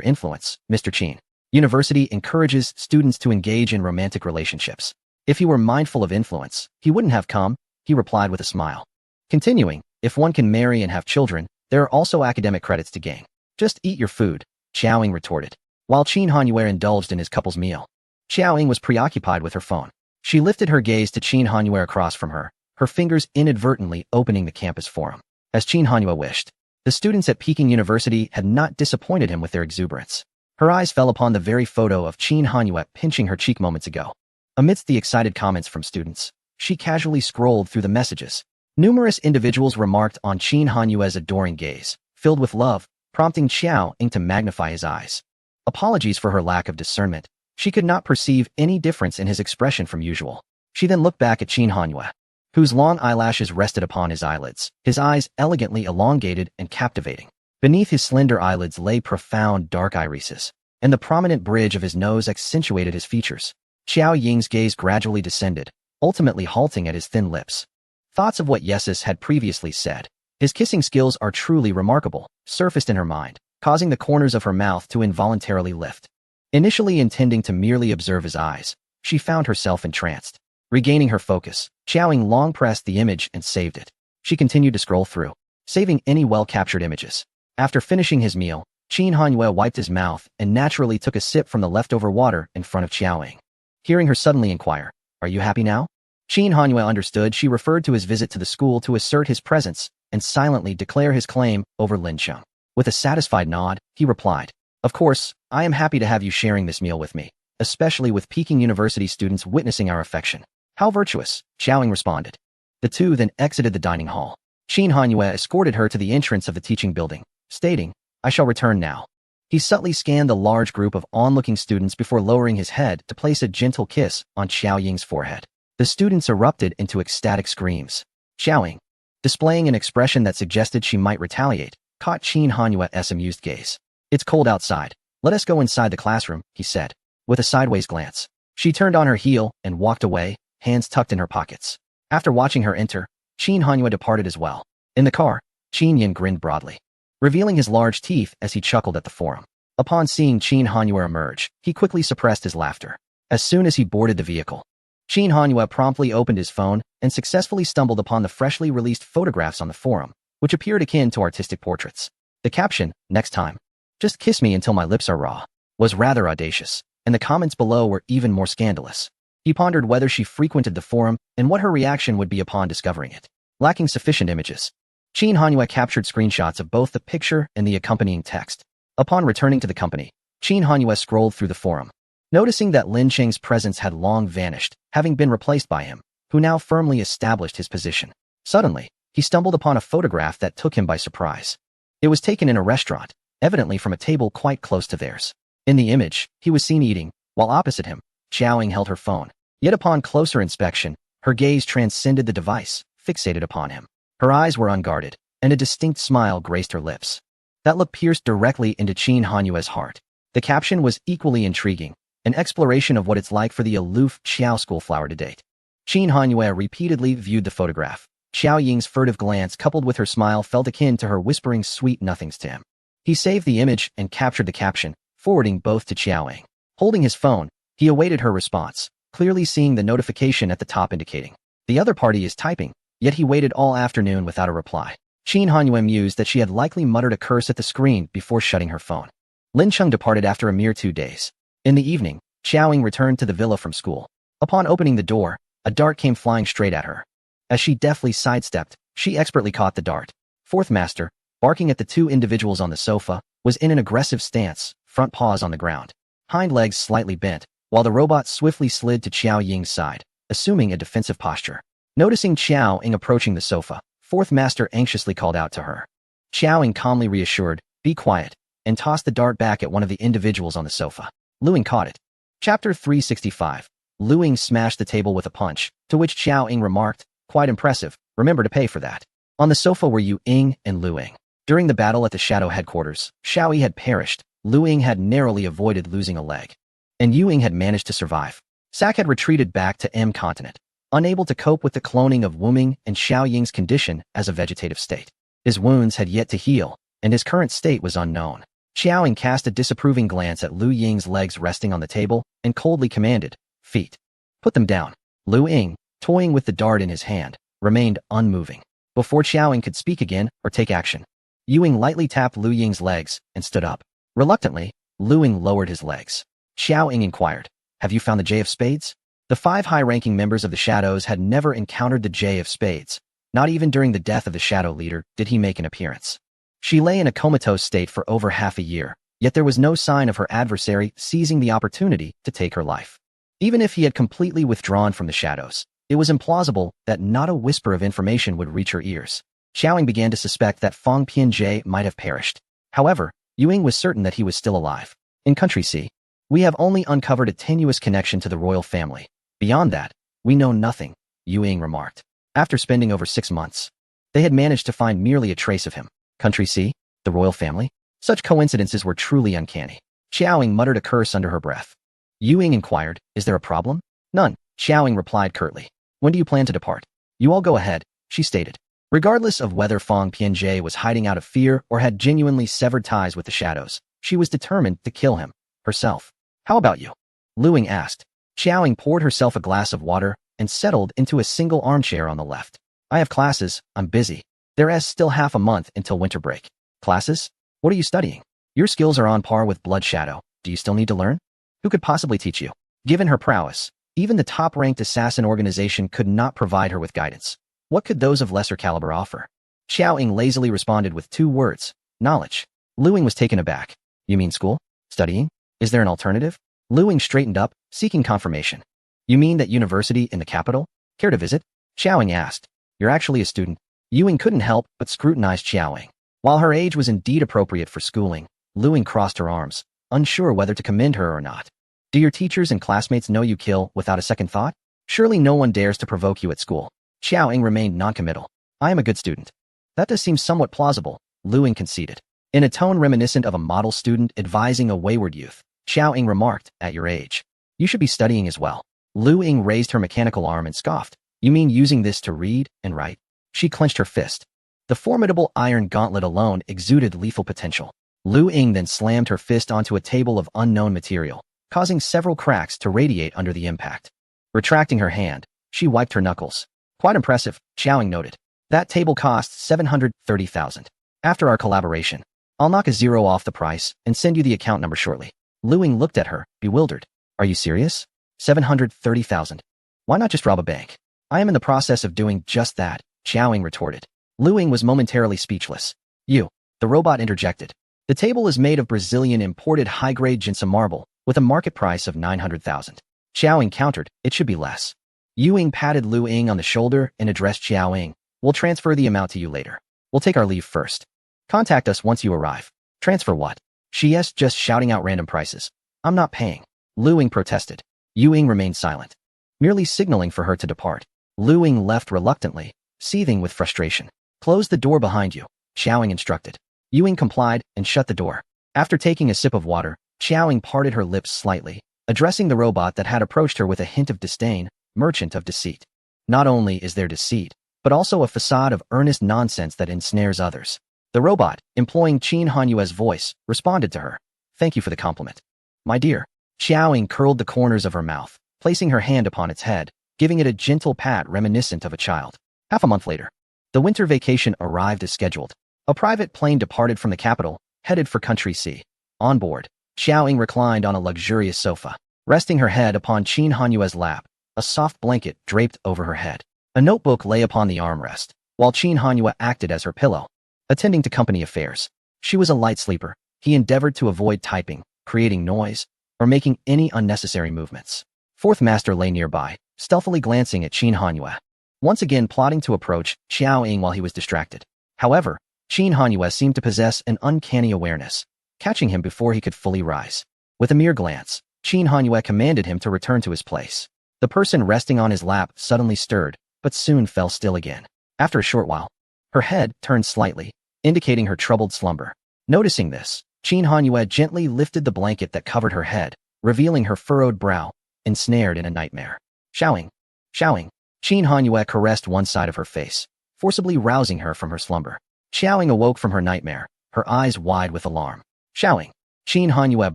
influence, Mr. Qin. University encourages students to engage in romantic relationships. If he were mindful of influence, he wouldn't have come, he replied with a smile. Continuing, if one can marry and have children, there are also academic credits to gain. Just eat your food, Xiaoying retorted. While Qin Hanyue indulged in his couple's meal, Xiaoying was preoccupied with her phone. She lifted her gaze to Qin Hanyue across from her, her fingers inadvertently opening the campus forum. As Qin Hanyue wished, the students at Peking University had not disappointed him with their exuberance. Her eyes fell upon the very photo of Qin Hanyue pinching her cheek moments ago. Amidst the excited comments from students, she casually scrolled through the messages. Numerous individuals remarked on Qin Hanyue's adoring gaze, filled with love, prompting Xiaoying to magnify his eyes. Apologies for her lack of discernment. She could not perceive any difference in his expression from usual. She then looked back at Qin Hanyue. whose long eyelashes rested upon his eyelids, his eyes elegantly elongated and captivating. Beneath his slender eyelids lay profound dark irises, and the prominent bridge of his nose accentuated his features. Xiao Ying's gaze gradually descended, ultimately halting at his thin lips. Thoughts of what Yesus had previously said. His kissing skills are truly remarkable, surfaced in her mind, causing the corners of her mouth to involuntarily lift. Initially intending to merely observe his eyes, she found herself entranced. Regaining her focus, Xiaoying long pressed the image and saved it. She continued to scroll through, saving any well-captured images. After finishing his meal, Qin Hanyue wiped his mouth and naturally took a sip from the leftover water in front of Xiaoying. Hearing her suddenly inquire, "Are you happy now?" Qin Hanyue understood she referred to his visit to the school to assert his presence and silently declare his claim over Lin Cheng. With a satisfied nod, he replied, "Of course, I am happy to have you sharing this meal with me, especially with Peking University students witnessing our affection." "How virtuous," Xiaoying responded. The two then exited the dining hall. Qin Hanyue escorted her to the entrance of the teaching building, stating, "I shall return now." He subtly scanned the large group of onlooking students before lowering his head to place a gentle kiss on Xiaoying's forehead. The students erupted into ecstatic screams. Xiaoying, displaying an expression that suggested she might retaliate, caught Qin Hanyue's amused gaze. "It's cold outside. Let us go inside the classroom," he said. With a sideways glance, she turned on her heel and walked away, hands tucked in her pockets. After watching her enter, Qin Hanyue departed as well. In the car, Qin Yin grinned broadly, revealing his large teeth as he chuckled at the forum. Upon seeing Qin Hanyue emerge, he quickly suppressed his laughter. As soon as he boarded the vehicle, Qin Hanyue promptly opened his phone and successfully stumbled upon the freshly released photographs on the forum, which appeared akin to artistic portraits. The caption, "Next time, just kiss me until my lips are raw," was rather audacious, and the comments below were even more scandalous. He pondered whether she frequented the forum and what her reaction would be upon discovering it. Lacking sufficient images, Qin Hanyue captured screenshots of both the picture and the accompanying text. Upon returning to the company, Qin Hanyue scrolled through the forum, noticing that Lin Cheng's presence had long vanished, having been replaced by him, who now firmly established his position. Suddenly, he stumbled upon a photograph that took him by surprise. It was taken in a restaurant, evidently from a table quite close to theirs. In the image, he was seen eating, while opposite him, Xiaoying held her phone. Yet upon closer inspection, her gaze transcended the device, fixated upon him. Her eyes were unguarded, and a distinct smile graced her lips. That look pierced directly into Qin Hanyue's heart. The caption was equally intriguing, an exploration of what it's like for the aloof Xiao schoolflower to date. Qin Hanyue repeatedly viewed the photograph. Xiaoying's furtive glance coupled with her smile felt akin to her whispering sweet nothings to him. He saved the image and captured the caption, forwarding both to Xiaoying. Holding his phone, he awaited her response, clearly seeing the notification at the top indicating, "The other party is typing," yet he waited all afternoon without a reply. Qin Hanyue mused that she had likely muttered a curse at the screen before shutting her phone. Lin Cheng departed after a mere 2 days. In the evening, Xiaoying returned to the villa from school. Upon opening the door, a dart came flying straight at her. As she deftly sidestepped, she expertly caught the dart. Fourth Master, barking at the two individuals on the sofa, was in an aggressive stance, front paws on the ground, hind legs slightly bent, while the robot swiftly slid to Xiaoying's side, assuming a defensive posture. Noticing Xiaoying approaching the sofa, Fourth Master anxiously called out to her. Xiaoying calmly reassured, "Be quiet," and tossed the dart back at one of the individuals on the sofa. Luing caught it. Chapter 365. Luing smashed the table with a punch, to which Xiaoying remarked, "Quite impressive, remember to pay for that." On the sofa were Yu Ying and Luing. During the battle at the Shadow headquarters, Xiaoyi had perished, Luing had narrowly avoided losing a leg, and Yu Ying had managed to survive. Sak had retreated back to M continent, unable to cope with the cloning of Wuming and Xiaoying's condition as a vegetative state. His wounds had yet to heal, and his current state was unknown. Xiaoying cast a disapproving glance at Lu Ying's legs resting on the table and coldly commanded, "Feet. Put them down." Lu Ying, toying with the dart in his hand, remained unmoving. Before Xiaoying could speak again or take action, Yu Ying lightly tapped Lu Ying's legs and stood up. Reluctantly, Lu Ying lowered his legs. Xiaoying inquired, "Have you found the J of Spades?" The 5 high-ranking members of the Shadows had never encountered the J of Spades. Not even during the death of the Shadow leader did he make an appearance. She lay in a comatose state for over half a year, yet there was no sign of her adversary seizing the opportunity to take her life. Even if he had completely withdrawn from the Shadows, it was implausible that not a whisper of information would reach her ears. Xiaoying began to suspect that Fang Pianjie might have perished. However, Yu Ying was certain that he was still alive. In Country C, we have only uncovered a tenuous connection to the royal family. Beyond that, we know nothing, Yu Ying remarked. After spending over 6 months, they had managed to find merely a trace of him. Country C? The royal family? Such coincidences were truly uncanny. Xiaoying muttered a curse under her breath. Yuying inquired, is there a problem? None, Xiaoying replied curtly. When do you plan to depart? You all go ahead, she stated. Regardless of whether Fang Pianjie was hiding out of fear or had genuinely severed ties with the shadows, she was determined to kill him, herself. How about you? Luing asked. Xiaoying poured herself a glass of water and settled into a single armchair on the left. I have classes, I'm busy. There's still half a month until winter break. Classes? What are you studying? Your skills are on par with Blood Shadow. Do you still need to learn? Who could possibly teach you? Given her prowess, even the top-ranked assassin organization could not provide her with guidance. What could those of lesser caliber offer? Xiaoying lazily responded with 2 words, knowledge. Luing was taken aback. You mean school? Studying? Is there an alternative? Luing straightened up, seeking confirmation. You mean that university in the capital? Care to visit? Xiaoying asked. You're actually a student. Yuying couldn't help but scrutinize Xiaoying. While her age was indeed appropriate for schooling, Luing crossed her arms, unsure whether to commend her or not. Do your teachers and classmates know you kill without a second thought? Surely no one dares to provoke you at school. Xiaoying remained noncommittal. I am a good student. That does seem somewhat plausible, Luing conceded. In a tone reminiscent of a model student advising a wayward youth, Xiaoying remarked, at your age, you should be studying as well. Luing raised her mechanical arm and scoffed. You mean using this to read and write? She clenched her fist. The formidable iron gauntlet alone exuded lethal potential. Luing then slammed her fist onto a table of unknown material, causing several cracks to radiate under the impact. Retracting her hand, she wiped her knuckles. Quite impressive, Xiaoying noted. That table costs 730,000. After our collaboration, I'll knock a zero off the price and send you the account number shortly. Luing looked at her, bewildered. Are you serious? 730,000. Why not just rob a bank? I am in the process of doing just that, Xiaoying retorted. Luing was momentarily speechless. You, the robot interjected. The table is made of Brazilian imported high-grade gypsum marble, with a market price of 900,000. Xiaoying countered, it should be less. Yuying patted Luing on the shoulder and addressed Xiaoying. We'll transfer the amount to you later. We'll take our leave first. Contact us once you arrive. Transfer what? She's just shouting out random prices. I'm not paying. Luing protested. Yuying remained silent, merely signaling for her to depart. Luing left reluctantly, seething with frustration. Close the door behind you, Xiaoying instructed. Yuying complied and shut the door. After taking a sip of water, Xiaoying parted her lips slightly, addressing the robot that had approached her with a hint of disdain, merchant of deceit. Not only is there deceit, but also a facade of earnest nonsense that ensnares others. The robot, employing Qin Hanyue's voice, responded to her. Thank you for the compliment. My dear. Xiaoying curled the corners of her mouth, placing her hand upon its head, giving it a gentle pat reminiscent of a child. Half a month later, the winter vacation arrived as scheduled. A private plane departed from the capital, headed for Country C. On board, Xiaoying reclined on a luxurious sofa, resting her head upon Qin Hanyue's lap, a soft blanket draped over her head. A notebook lay upon the armrest, while Qin Hanyue acted as her pillow. Attending to company affairs, she was a light sleeper. He endeavored to avoid typing, creating noise, or making any unnecessary movements. Fourth Master lay nearby, stealthily glancing at Qin Hanyue, once again plotting to approach Xiaoying while he was distracted. However, Qin Hanyue seemed to possess an uncanny awareness, catching him before he could fully rise. With a mere glance, Qin Hanyue commanded him to return to his place. The person resting on his lap suddenly stirred, but soon fell still again. After a short while, her head turned slightly, indicating her troubled slumber. Noticing this, Qin Hanyue gently lifted the blanket that covered her head, revealing her furrowed brow, ensnared in a nightmare. Xiaoying. Xiaoying. Qin Hanyue caressed one side of her face, forcibly rousing her from her slumber. Xiaoying awoke from her nightmare, her eyes wide with alarm. Xiaoying. Qin Hanyue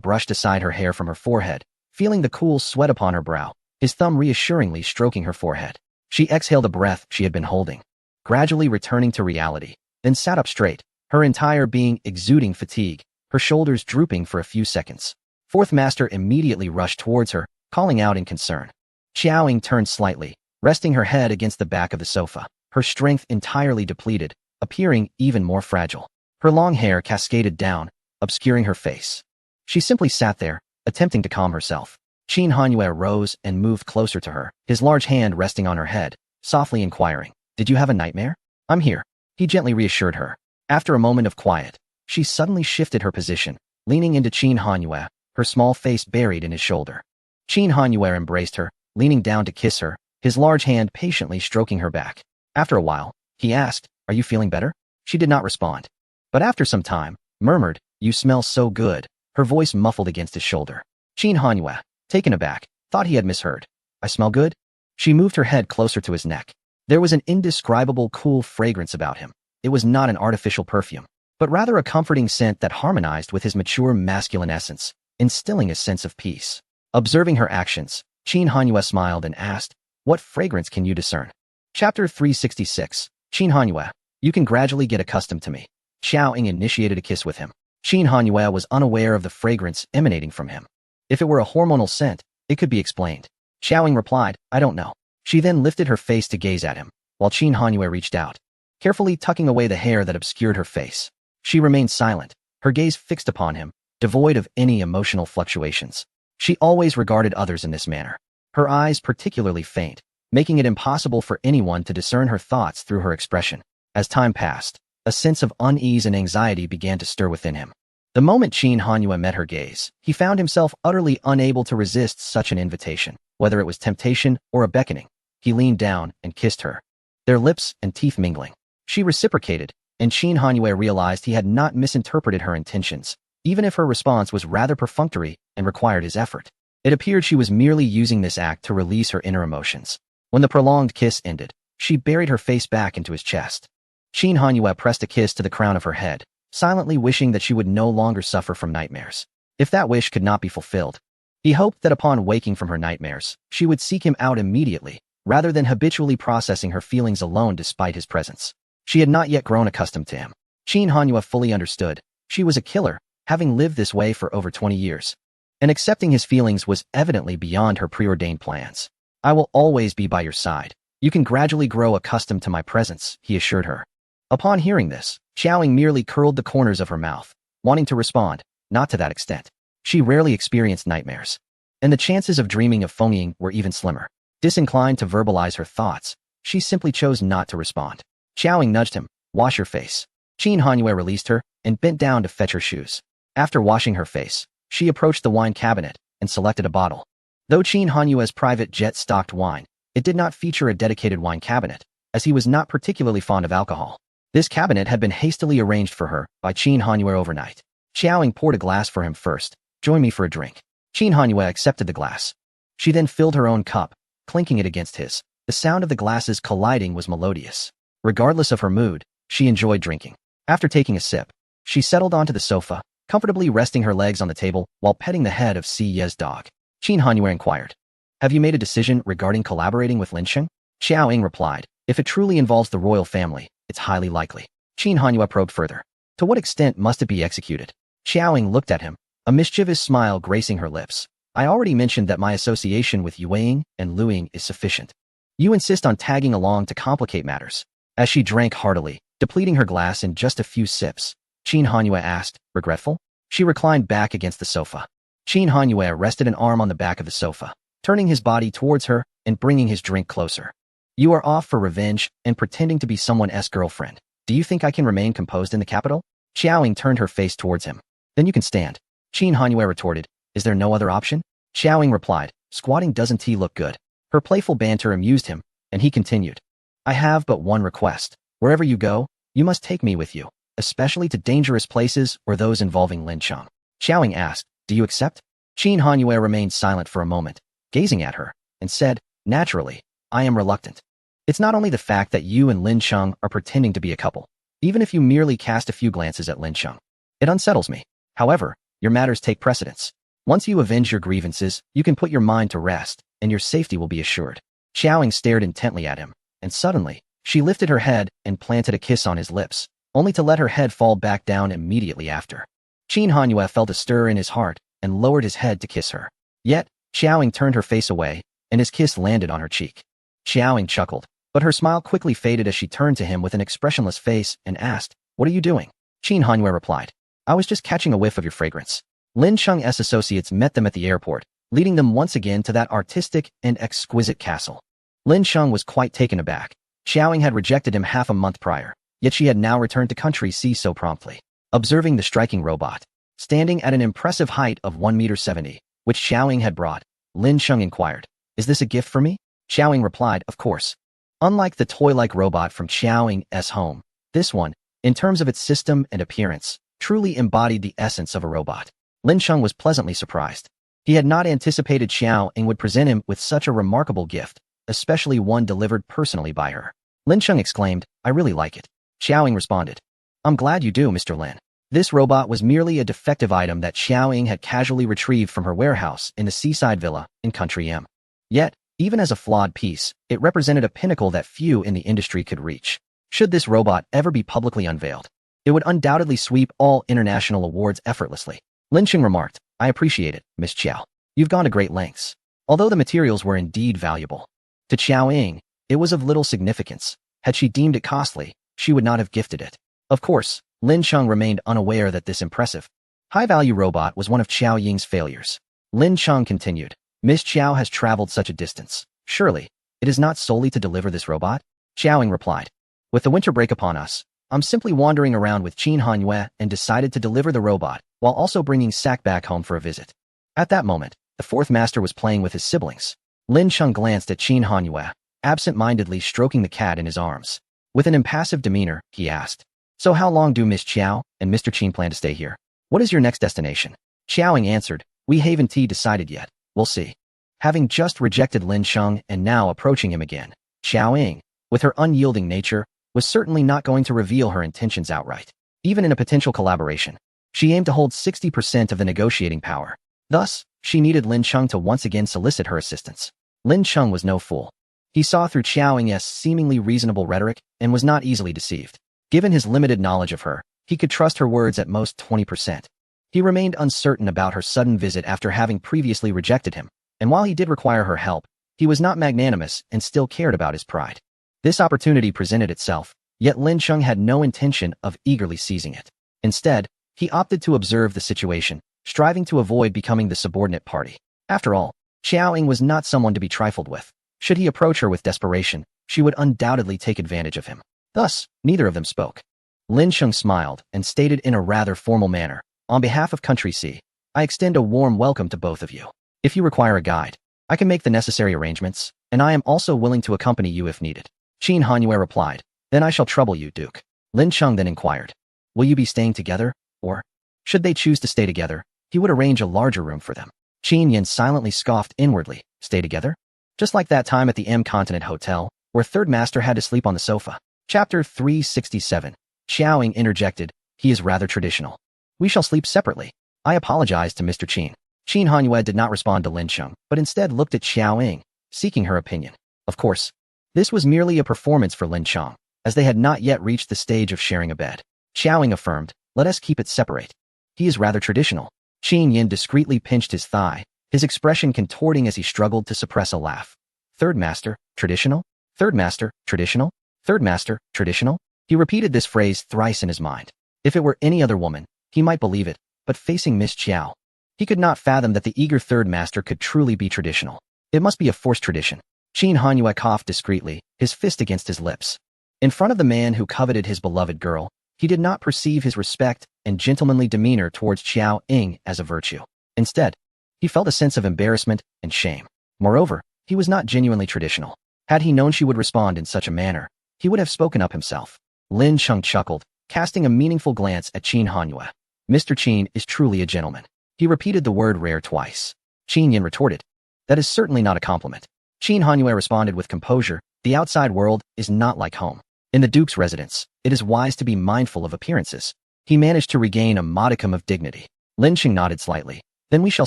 brushed aside her hair from her forehead, feeling the cool sweat upon her brow, his thumb reassuringly stroking her forehead. She exhaled a breath she had been holding, gradually returning to reality, then sat up straight, her entire being exuding fatigue, her shoulders drooping for a few seconds. Fourth Master immediately rushed towards her, calling out in concern. Xiaoying turned slightly, resting her head against the back of the sofa, her strength entirely depleted, appearing even more fragile. Her long hair cascaded down, obscuring her face. She simply sat there, attempting to calm herself. Qin Hanyue rose and moved closer to her, his large hand resting on her head, softly inquiring, "Did you have a nightmare?" "I'm here," he gently reassured her. After a moment of quiet, she suddenly shifted her position, leaning into Qin Hanyue, her small face buried in his shoulder. Qin Hanyue embraced her, leaning down to kiss her, his large hand patiently stroking her back. After a while, he asked, "Are you feeling better?" She did not respond. But after some time, murmured, "You smell so good," her voice muffled against his shoulder. Qin Hanyue, taken aback, thought he had misheard. "I smell good?" She moved her head closer to his neck. There was an indescribable cool fragrance about him. It was not an artificial perfume, but rather a comforting scent that harmonized with his mature masculine essence, instilling a sense of peace. Observing her actions, Qin Hanyue smiled and asked, "What fragrance can you discern?" Chapter 366. Qin Hanyue, you can gradually get accustomed to me. Xiao Ying initiated a kiss with him. Qin Hanyue was unaware of the fragrance emanating from him. If it were a hormonal scent, it could be explained. Xiao Ying replied, "I don't know." She then lifted her face to gaze at him, while Qin Hanyue reached out, carefully tucking away the hair that obscured her face. She remained silent, her gaze fixed upon him, devoid of any emotional fluctuations. She always regarded others in this manner, her eyes particularly faint, making it impossible for anyone to discern her thoughts through her expression. As time passed, a sense of unease and anxiety began to stir within him. The moment Qin Hanyue met her gaze, he found himself utterly unable to resist such an invitation, whether it was temptation or a beckoning. He leaned down and kissed her, their lips and teeth mingling. She reciprocated, and Qin Hanyue realized he had not misinterpreted her intentions, even if her response was rather perfunctory and required his effort. It appeared she was merely using this act to release her inner emotions. When the prolonged kiss ended, she buried her face back into his chest. Qin Hanyue pressed a kiss to the crown of her head, silently wishing that she would no longer suffer from nightmares. If that wish could not be fulfilled, he hoped that upon waking from her nightmares, she would seek him out immediately, rather than habitually processing her feelings alone despite his presence. She had not yet grown accustomed to him. Qin Hanyue fully understood. She was a killer, having lived this way for over 20 years. And accepting his feelings was evidently beyond her preordained plans. "I will always be by your side. You can gradually grow accustomed to my presence," he assured her. Upon hearing this, Xiao Ying merely curled the corners of her mouth, wanting to respond, not to that extent. She rarely experienced nightmares, and the chances of dreaming of Feng Ying were even slimmer. Disinclined to verbalize her thoughts, she simply chose not to respond. Xiao Ying nudged him, "Wash your face." Qin Hanyue released her and bent down to fetch her shoes. After washing her face, she approached the wine cabinet and selected a bottle. Though Qin Hanyue's private jet stocked wine, it did not feature a dedicated wine cabinet, as he was not particularly fond of alcohol. This cabinet had been hastily arranged for her by Qin Hanyue overnight. Xiao Ying poured a glass for him first. "Join me for a drink." Qin Hanyue accepted the glass. She then filled her own cup, clinking it against his. The sound of the glasses colliding was melodious. Regardless of her mood, she enjoyed drinking. After taking a sip, she settled onto the sofa, comfortably resting her legs on the table while petting the head of Si Ye's dog. Qin Hanyue inquired, "Have you made a decision regarding collaborating with Lin Sheng?" Xiao Ying replied, "If it truly involves the royal family, it's highly likely." Qin Hanyue probed further. "To what extent must it be executed?" Xiao Ying looked at him, a mischievous smile gracing her lips. "I already mentioned that my association with Yue Ying and Lu Ying is sufficient. You insist on tagging along to complicate matters." As she drank heartily, depleting her glass in just a few sips, Qin Hanyue asked, "Regretful?" She reclined back against the sofa. Qin Hanyue rested an arm on the back of the sofa, turning his body towards her and bringing his drink closer. "You are off for revenge and pretending to be someone's girlfriend. Do you think I can remain composed in the capital?" Xiao Ying turned her face towards him. "Then you can stand." Qin Hanyue retorted, "Is there no other option?" Xiao Ying replied, "Squatting doesn't look good." Her playful banter amused him, and he continued, "I have but one request. Wherever you go, you must take me with you, especially to dangerous places or those involving Lin Sheng." Xiao Ying asked, "Do you accept?" Qin Hanyue remained silent for a moment, gazing at her, and said, "Naturally, I am reluctant. It's not only the fact that you and Lin Sheng are pretending to be a couple. Even if you merely cast a few glances at Lin Sheng, it unsettles me. However, your matters take precedence. Once you avenge your grievances, you can put your mind to rest, and your safety will be assured." Xiao Ying stared intently at him, and suddenly, she lifted her head and planted a kiss on his lips, only to let her head fall back down immediately after. Qin Hanyue felt a stir in his heart and lowered his head to kiss her. Yet, Xiao Ying turned her face away, and his kiss landed on her cheek. Xiao Ying chuckled, but her smile quickly faded as she turned to him with an expressionless face and asked, "What are you doing?" Qin Hanyue replied, "I was just catching a whiff of your fragrance." Lin Sheng's associates met them at the airport, leading them once again to that artistic and exquisite castle. Lin Sheng was quite taken aback. Xiao Ying had rejected him half a month prior, yet she had now returned to country C so promptly. Observing the striking robot, standing at an impressive height of 1.70 m, which Xiao Ying had brought, Lin Sheng inquired, "Is this a gift for me?" Xiao Ying replied, "Of course." Unlike the toy-like robot from Xiao Ying's home, this one, in terms of its system and appearance, truly embodied the essence of a robot. Lin Cheng was pleasantly surprised. He had not anticipated Xiao Ying would present him with such a remarkable gift, especially one delivered personally by her. Lin Cheng exclaimed, "I really like it." Xiao Ying responded, "I'm glad you do, Mr. Lin." This robot was merely a defective item that Xiao Ying had casually retrieved from her warehouse in the seaside villa in Country M. Yet, even as a flawed piece, it represented a pinnacle that few in the industry could reach. Should this robot ever be publicly unveiled, it would undoubtedly sweep all international awards effortlessly. Lin Cheng remarked, "I appreciate it, Miss Qiao. You've gone to great lengths." Although the materials were indeed valuable, to Xiao Ying, it was of little significance. Had she deemed it costly, she would not have gifted it. Of course, Lin Cheng remained unaware that this impressive, high-value robot was one of Xiao Ying's failures. Lin Cheng continued, "Miss Qiao has traveled such a distance. Surely, it is not solely to deliver this robot?" Xiao Ying replied, "With the winter break upon us, I'm simply wandering around with Qin Hanyue and decided to deliver the robot while also bringing Sak back home for a visit." At that moment, the fourth master was playing with his siblings. Lin Cheng glanced at Qin Hanyue, absent-mindedly stroking the cat in his arms. With an impassive demeanor, he asked, "So how long do Miss Qiao and Mr. Qin plan to stay here? What is your next destination?" Xiao Ying answered, "We haven't decided yet. We'll see." Having just rejected Lin Cheng and now approaching him again, Xiao Ying, with her unyielding nature, was certainly not going to reveal her intentions outright. Even in a potential collaboration, she aimed to hold 60% of the negotiating power. Thus, she needed Lin Cheng to once again solicit her assistance. Lin Cheng was no fool. He saw through Xiao Ying's seemingly reasonable rhetoric and was not easily deceived. Given his limited knowledge of her, he could trust her words at most 20%. He remained uncertain about her sudden visit after having previously rejected him, and while he did require her help, he was not magnanimous and still cared about his pride. This opportunity presented itself, yet Lin Cheng had no intention of eagerly seizing it. Instead, he opted to observe the situation, striving to avoid becoming the subordinate party. After all, Xiao Ying was not someone to be trifled with. Should he approach her with desperation, she would undoubtedly take advantage of him. Thus, neither of them spoke. Lin Cheng smiled and stated in a rather formal manner, "On behalf of Country C, I extend a warm welcome to both of you. If you require a guide, I can make the necessary arrangements, and I am also willing to accompany you if needed." Qin Hanyue replied, "Then I shall trouble you, Duke." Lin Cheng then inquired, "Will you be staying together, or?" Should they choose to stay together, he would arrange a larger room for them. Qin Yin silently scoffed inwardly, "Stay together? Just like that time at the M Continent Hotel, where Third Master had to sleep on the sofa." Chapter 367. Xiao Ying interjected, "He is rather traditional. We shall sleep separately. I apologize to Mr. Qin." Qin Hanyue did not respond to Lin Cheng, but instead looked at Xiao Ying, seeking her opinion. Of course, this was merely a performance for Lin Cheng, as they had not yet reached the stage of sharing a bed. Xiao Ying affirmed, "Let us keep it separate. He is rather traditional." Qin Yin discreetly pinched his thigh, his expression contorting as he struggled to suppress a laugh. "Third Master, traditional? Third Master, traditional? Third Master, traditional?" He repeated this phrase thrice in his mind. If it were any other woman, he might believe it, but facing Miss Qiao, he could not fathom that the eager Third Master could truly be traditional. It must be a forced tradition. Qin Hanyue coughed discreetly, his fist against his lips. In front of the man who coveted his beloved girl, he did not perceive his respect and gentlemanly demeanor towards Xiao Ying as a virtue. Instead, he felt a sense of embarrassment and shame. Moreover, he was not genuinely traditional. Had he known she would respond in such a manner, he would have spoken up himself. Lin Cheng chuckled, casting a meaningful glance at Qin Hanyue. "Mr. Qin is truly a gentleman." He repeated the word rare twice. Qin Yin retorted, "That is certainly not a compliment." Qin Hanyue responded with composure, "The outside world is not like home. In the Duke's residence, it is wise to be mindful of appearances." He managed to regain a modicum of dignity. Lin Cheng nodded slightly. "Then we shall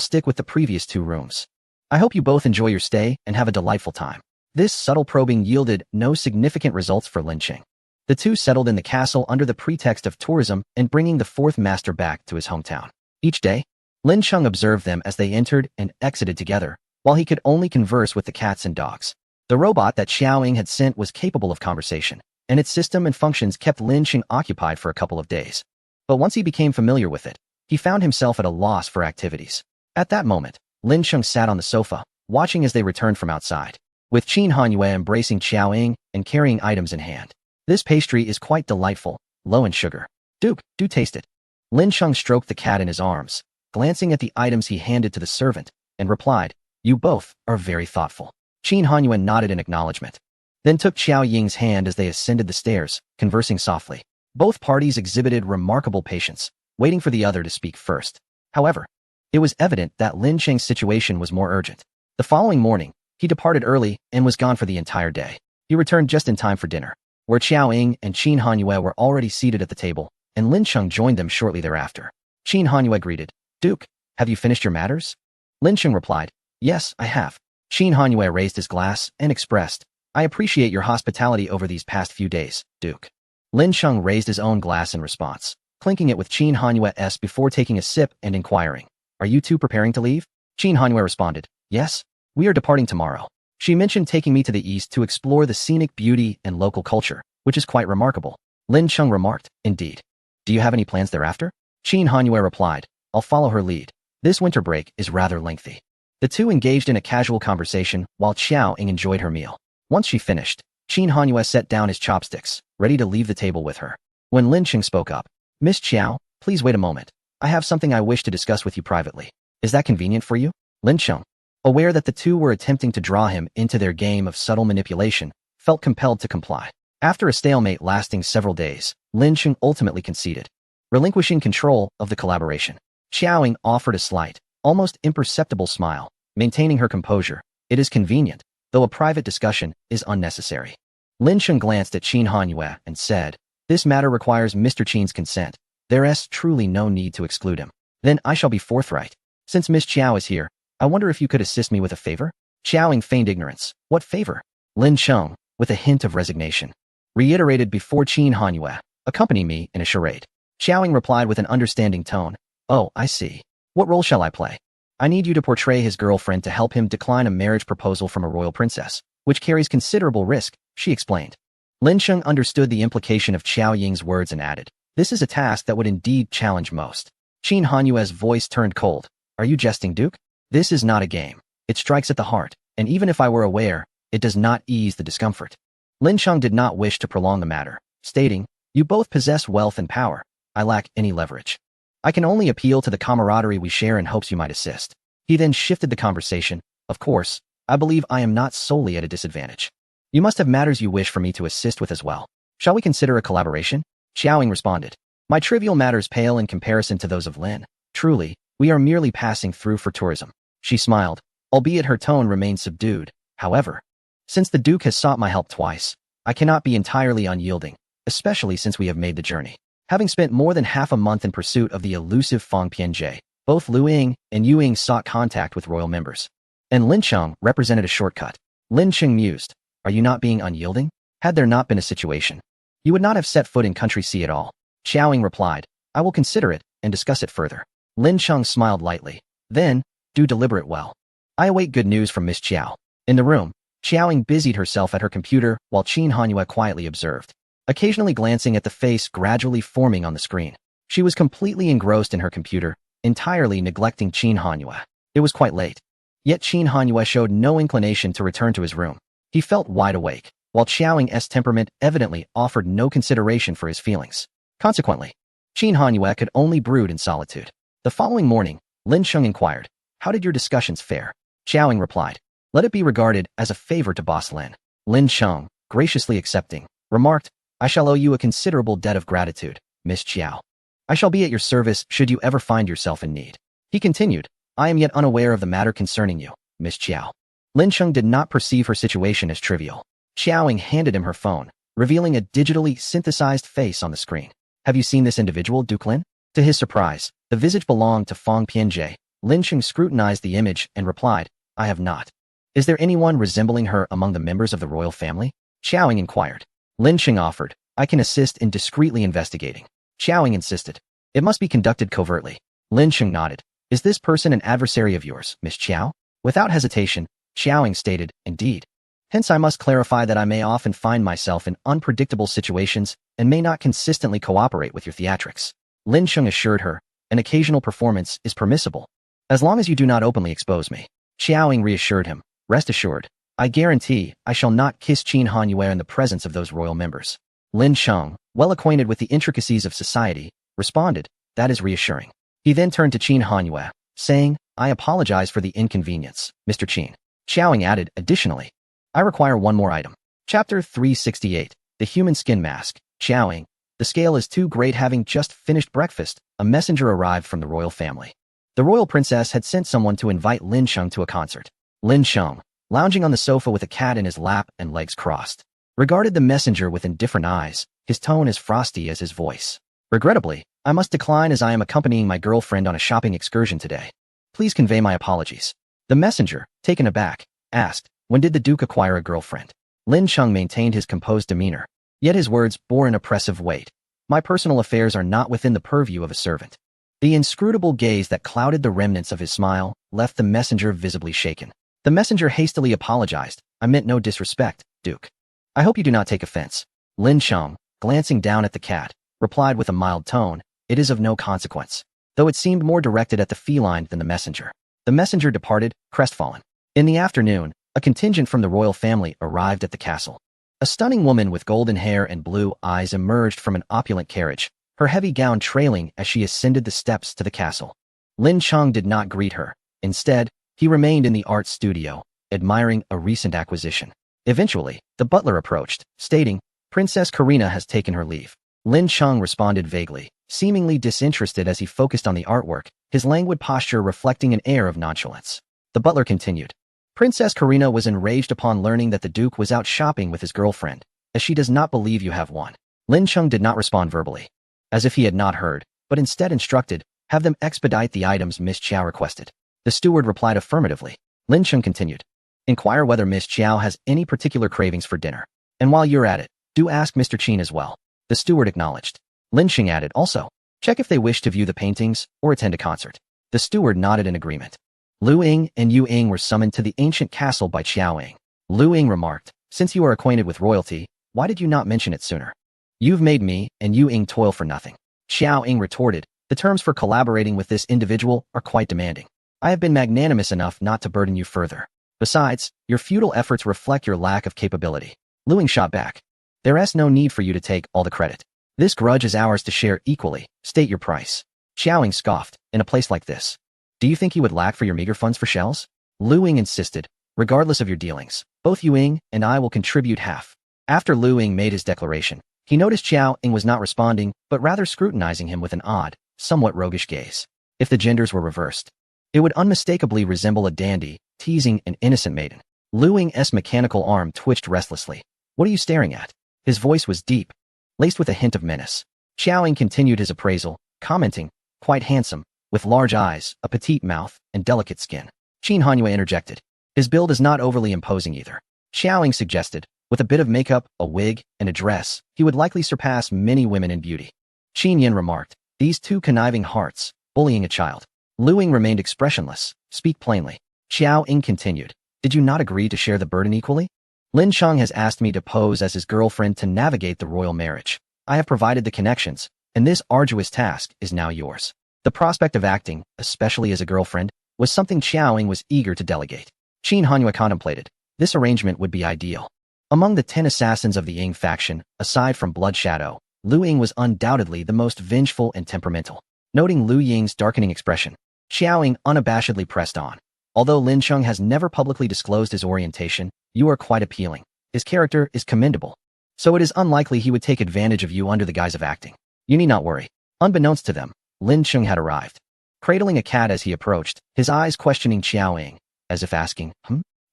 stick with the previous 2 rooms. I hope you both enjoy your stay and have a delightful time." This subtle probing yielded no significant results for Lin Cheng. The two settled in the castle under the pretext of tourism and bringing the fourth master back to his hometown. Each day, Lin Cheng observed them as they entered and exited together, while he could only converse with the cats and dogs. The robot that Xiao Ying had sent was capable of conversation, and its system and functions kept Lin Cheng occupied for a couple of days. But once he became familiar with it, he found himself at a loss for activities. At that moment, Lin Cheng sat on the sofa, watching as they returned from outside, with Qin Hanyue embracing Xiao Ying and carrying items in hand. "This pastry is quite delightful, low in sugar. Duke, do taste it." Lin Cheng stroked the cat in his arms, glancing at the items he handed to the servant, and replied, "You both are very thoughtful." Qin Hanyue nodded in acknowledgement. then took Xiao Ying's hand as they ascended the stairs, conversing softly. Both parties exhibited remarkable patience, waiting for the other to speak first. However, it was evident that Lin Cheng's situation was more urgent. The following morning, he departed early and was gone for the entire day. He returned just in time for dinner, where Qiao Ying and Qin Hanyue were already seated at the table, and Lin Cheng joined them shortly thereafter. Qin Hanyue greeted, "Duke, have you finished your matters?" Lin Cheng replied, "Yes, I have." Qin Hanyue raised his glass and expressed, "I appreciate your hospitality over these past few days, Duke." Lin Cheng raised his own glass in response, clinking it with Qin Hanyue's before taking a sip and inquiring, "Are you two preparing to leave?" Qin Hanyue responded, "Yes, we are departing tomorrow." She mentioned taking me to the east to explore the scenic beauty and local culture, which is quite remarkable. Lin Cheng remarked, "Indeed. Do you have any plans thereafter?" Qin Hanyue replied, "I'll follow her lead. This winter break is rather lengthy." The two engaged in a casual conversation while Qiao Ying enjoyed her meal. Once she finished, Qin Hanyue set down his chopsticks, ready to leave the table with her. When Lin Cheng spoke up, "Miss Qiao, please wait a moment. I have something I wish to discuss with you privately. Is that convenient for you?" Lin Cheng, aware that the two were attempting to draw him into their game of subtle manipulation, felt compelled to comply. After a stalemate lasting several days, Lin Cheng ultimately conceded, relinquishing control of the collaboration. Qiao Ying offered a slight, almost imperceptible smile, maintaining her composure. "It is convenient, though a private discussion is unnecessary." Lin Cheng glanced at Qin Hanyue and said, "This matter requires Mr. Qin's consent. There is truly no need to exclude him. Then I shall be forthright. Since Miss Qiao is here, I wonder if you could assist me with a favor?" Qiao Ying feigned ignorance. "What favor?" Lin Cheng, with a hint of resignation, reiterated before Qin Hanyue, "Accompany me in a charade." Qiao Ying replied with an understanding tone, "Oh, I see. What role shall I play?" "I need you to portray his girlfriend to help him decline a marriage proposal from a royal princess, which carries considerable risk," she explained. Lin Cheng understood the implication of Qiao Ying's words and added, "This is a task that would indeed challenge most." Qin Hanyue's voice turned cold. "Are you jesting, Duke? This is not a game. It strikes at the heart, and even if I were aware, it does not ease the discomfort." Lin Cheng did not wish to prolong the matter, stating, "You both possess wealth and power. I lack any leverage. I can only appeal to the camaraderie we share in hopes you might assist." He then shifted the conversation. "Of course, I believe I am not solely at a disadvantage. You must have matters you wish for me to assist with as well. Shall we consider a collaboration?" Qiao Ying responded, "My trivial matters pale in comparison to those of Lin. Truly, we are merely passing through for tourism." She smiled, albeit her tone remained subdued. "However, since the Duke has sought my help twice, I cannot be entirely unyielding, especially since we have made the journey. Having spent more than half a month in pursuit of the elusive Fang Pianjie, both Lu Ying and Yu Ying sought contact with royal members, and Lin Cheng represented a shortcut." Lin Cheng mused, "Are you not being unyielding? Had there not been a situation, you would not have set foot in Country C at all." Qiao Ying replied, "I will consider it and discuss it further." Lin Cheng smiled lightly. "Then, do deliberate well. I await good news from Miss Qiao." In the room, Qiao Ying busied herself at her computer while Qin Hanyue quietly observed, occasionally glancing at the face gradually forming on the screen. She was completely engrossed in her computer, entirely neglecting Qin Hanyue. It was quite late. Yet Qin Hanyue showed no inclination to return to his room. He felt wide awake, while Qiao Ying's temperament evidently offered no consideration for his feelings. Consequently, Qin Hanyue could only brood in solitude. The following morning, Lin Cheng inquired, "How did your discussions fare?" Qiao Ying replied, "Let it be regarded as a favor to Boss Lin." Lin Cheng, graciously accepting, remarked, "I shall owe you a considerable debt of gratitude, Miss Qiao. I shall be at your service should you ever find yourself in need." He continued, "I am yet unaware of the matter concerning you, Miss Qiao." Lin Cheng did not perceive her situation as trivial. Qiao Ying handed him her phone, revealing a digitally synthesized face on the screen. "Have you seen this individual, Duke Lin?" To his surprise, the visage belonged to Fang Pianjie. Lin Cheng scrutinized the image and replied, "I have not." "Is there anyone resembling her among the members of the royal family?" Qiao Ying inquired. Lin Cheng offered, "I can assist in discreetly investigating." Qiao Ying insisted, "It must be conducted covertly." Lin Cheng nodded. "Is this person an adversary of yours, Miss Qiao?" Without hesitation, Qiao Ying stated, "Indeed. Hence I must clarify that I may often find myself in unpredictable situations and may not consistently cooperate with your theatrics." Lin Cheng assured her, "An occasional performance is permissible, as long as you do not openly expose me." Qiao Ying reassured him, "Rest assured, I guarantee I shall not kiss Qin Hanyue in the presence of those royal members." Lin Cheng, well acquainted with the intricacies of society, responded, "That is reassuring." He then turned to Qin Hanyue, saying, "I apologize for the inconvenience, Mr. Qin." Qiao Ying added, "Additionally, I require one more item." Chapter 368. The Human Skin Mask. Xiaoying. The scale is too great. Having just finished breakfast, a messenger arrived from the royal family. The royal princess had sent someone to invite Lin Sheng to a concert. Lin Sheng, lounging on the sofa with a cat in his lap and legs crossed, regarded the messenger with indifferent eyes, his tone as frosty as his voice. Regrettably, I must decline as I am accompanying my girlfriend on a shopping excursion today. Please convey my apologies. The messenger, taken aback, asked, when did the Duke acquire a girlfriend? Lin Sheng maintained his composed demeanor, yet his words bore an oppressive weight. My personal affairs are not within the purview of a servant. The inscrutable gaze that clouded the remnants of his smile left the messenger visibly shaken. The messenger hastily apologized. I meant no disrespect, Duke. I hope you do not take offense. Lin Sheng, glancing down at the cat, replied with a mild tone, it is of no consequence, though it seemed more directed at the feline than the messenger. The messenger departed, crestfallen. In the afternoon, a contingent from the royal family arrived at the castle. A stunning woman with golden hair and blue eyes emerged from an opulent carriage, her heavy gown trailing as she ascended the steps to the castle. Lin Sheng did not greet her. Instead, he remained in the art studio, admiring a recent acquisition. Eventually, the butler approached, stating, Princess Karina has taken her leave. Lin Sheng responded vaguely, seemingly disinterested as he focused on the artwork, his languid posture reflecting an air of nonchalance. The butler continued. Princess Karina was enraged upon learning that the Duke was out shopping with his girlfriend, as she does not believe you have one. Lin Sheng did not respond verbally, as if he had not heard, but instead instructed, have them expedite the items Miss Qiao requested. The steward replied affirmatively. Lin Sheng continued. Inquire whether Miss Qiao has any particular cravings for dinner. And while you're at it, do ask Mr. Qin as well. The steward acknowledged. Lin Sheng added, also, check if they wish to view the paintings or attend a concert. The steward nodded in agreement. Lu Ying and Yu Ying were summoned to the ancient castle by Xiaoying. Lu Ying remarked, since you are acquainted with royalty, why did you not mention it sooner? You've made me and Yu Ying toil for nothing. Xiaoying retorted, the terms for collaborating with this individual are quite demanding. I have been magnanimous enough not to burden you further. Besides, your futile efforts reflect your lack of capability. Lu Ying shot back. There's no need for you to take all the credit. This grudge is ours to share equally. State your price. Xiaoying scoffed, in a place like this. Do you think you would lack for your meager funds for shells? Lu Ying insisted, regardless of your dealings, both Yu Ying and I will contribute half. After Lu Ying made his declaration, he noticed Xiaoying was not responding, but rather scrutinizing him with an odd, somewhat roguish gaze. If the genders were reversed, it would unmistakably resemble a dandy, teasing an innocent maiden. Lu Ying's mechanical arm twitched restlessly. What are you staring at? His voice was deep, laced with a hint of menace. Xiaoying continued his appraisal, commenting, quite handsome, with large eyes, a petite mouth, and delicate skin. Qin Hanyue interjected. His build is not overly imposing either. Xiaoying suggested, with a bit of makeup, a wig, and a dress, he would likely surpass many women in beauty. Qin Yin remarked, these two conniving hearts, bullying a child. Lu Ying remained expressionless. Speak plainly. Xiaoying continued. Did you not agree to share the burden equally? Lin Sheng has asked me to pose as his girlfriend to navigate the royal marriage. I have provided the connections, and this arduous task is now yours. The prospect of acting, especially as a girlfriend, was something Xiaoying was eager to delegate. Qin Hanyue contemplated. This arrangement would be ideal. Among the 10 assassins of the Ying faction, aside from Blood Shadow, Lu Ying was undoubtedly the most vengeful and temperamental. Noting Lu Ying's darkening expression, Xiaoying unabashedly pressed on. Although Lin Sheng has never publicly disclosed his orientation, you are quite appealing. His character is commendable. So it is unlikely he would take advantage of you under the guise of acting. You need not worry. Unbeknownst to them, Lin Sheng had arrived. Cradling a cat as he approached, his eyes questioning Xiaoying, as if asking,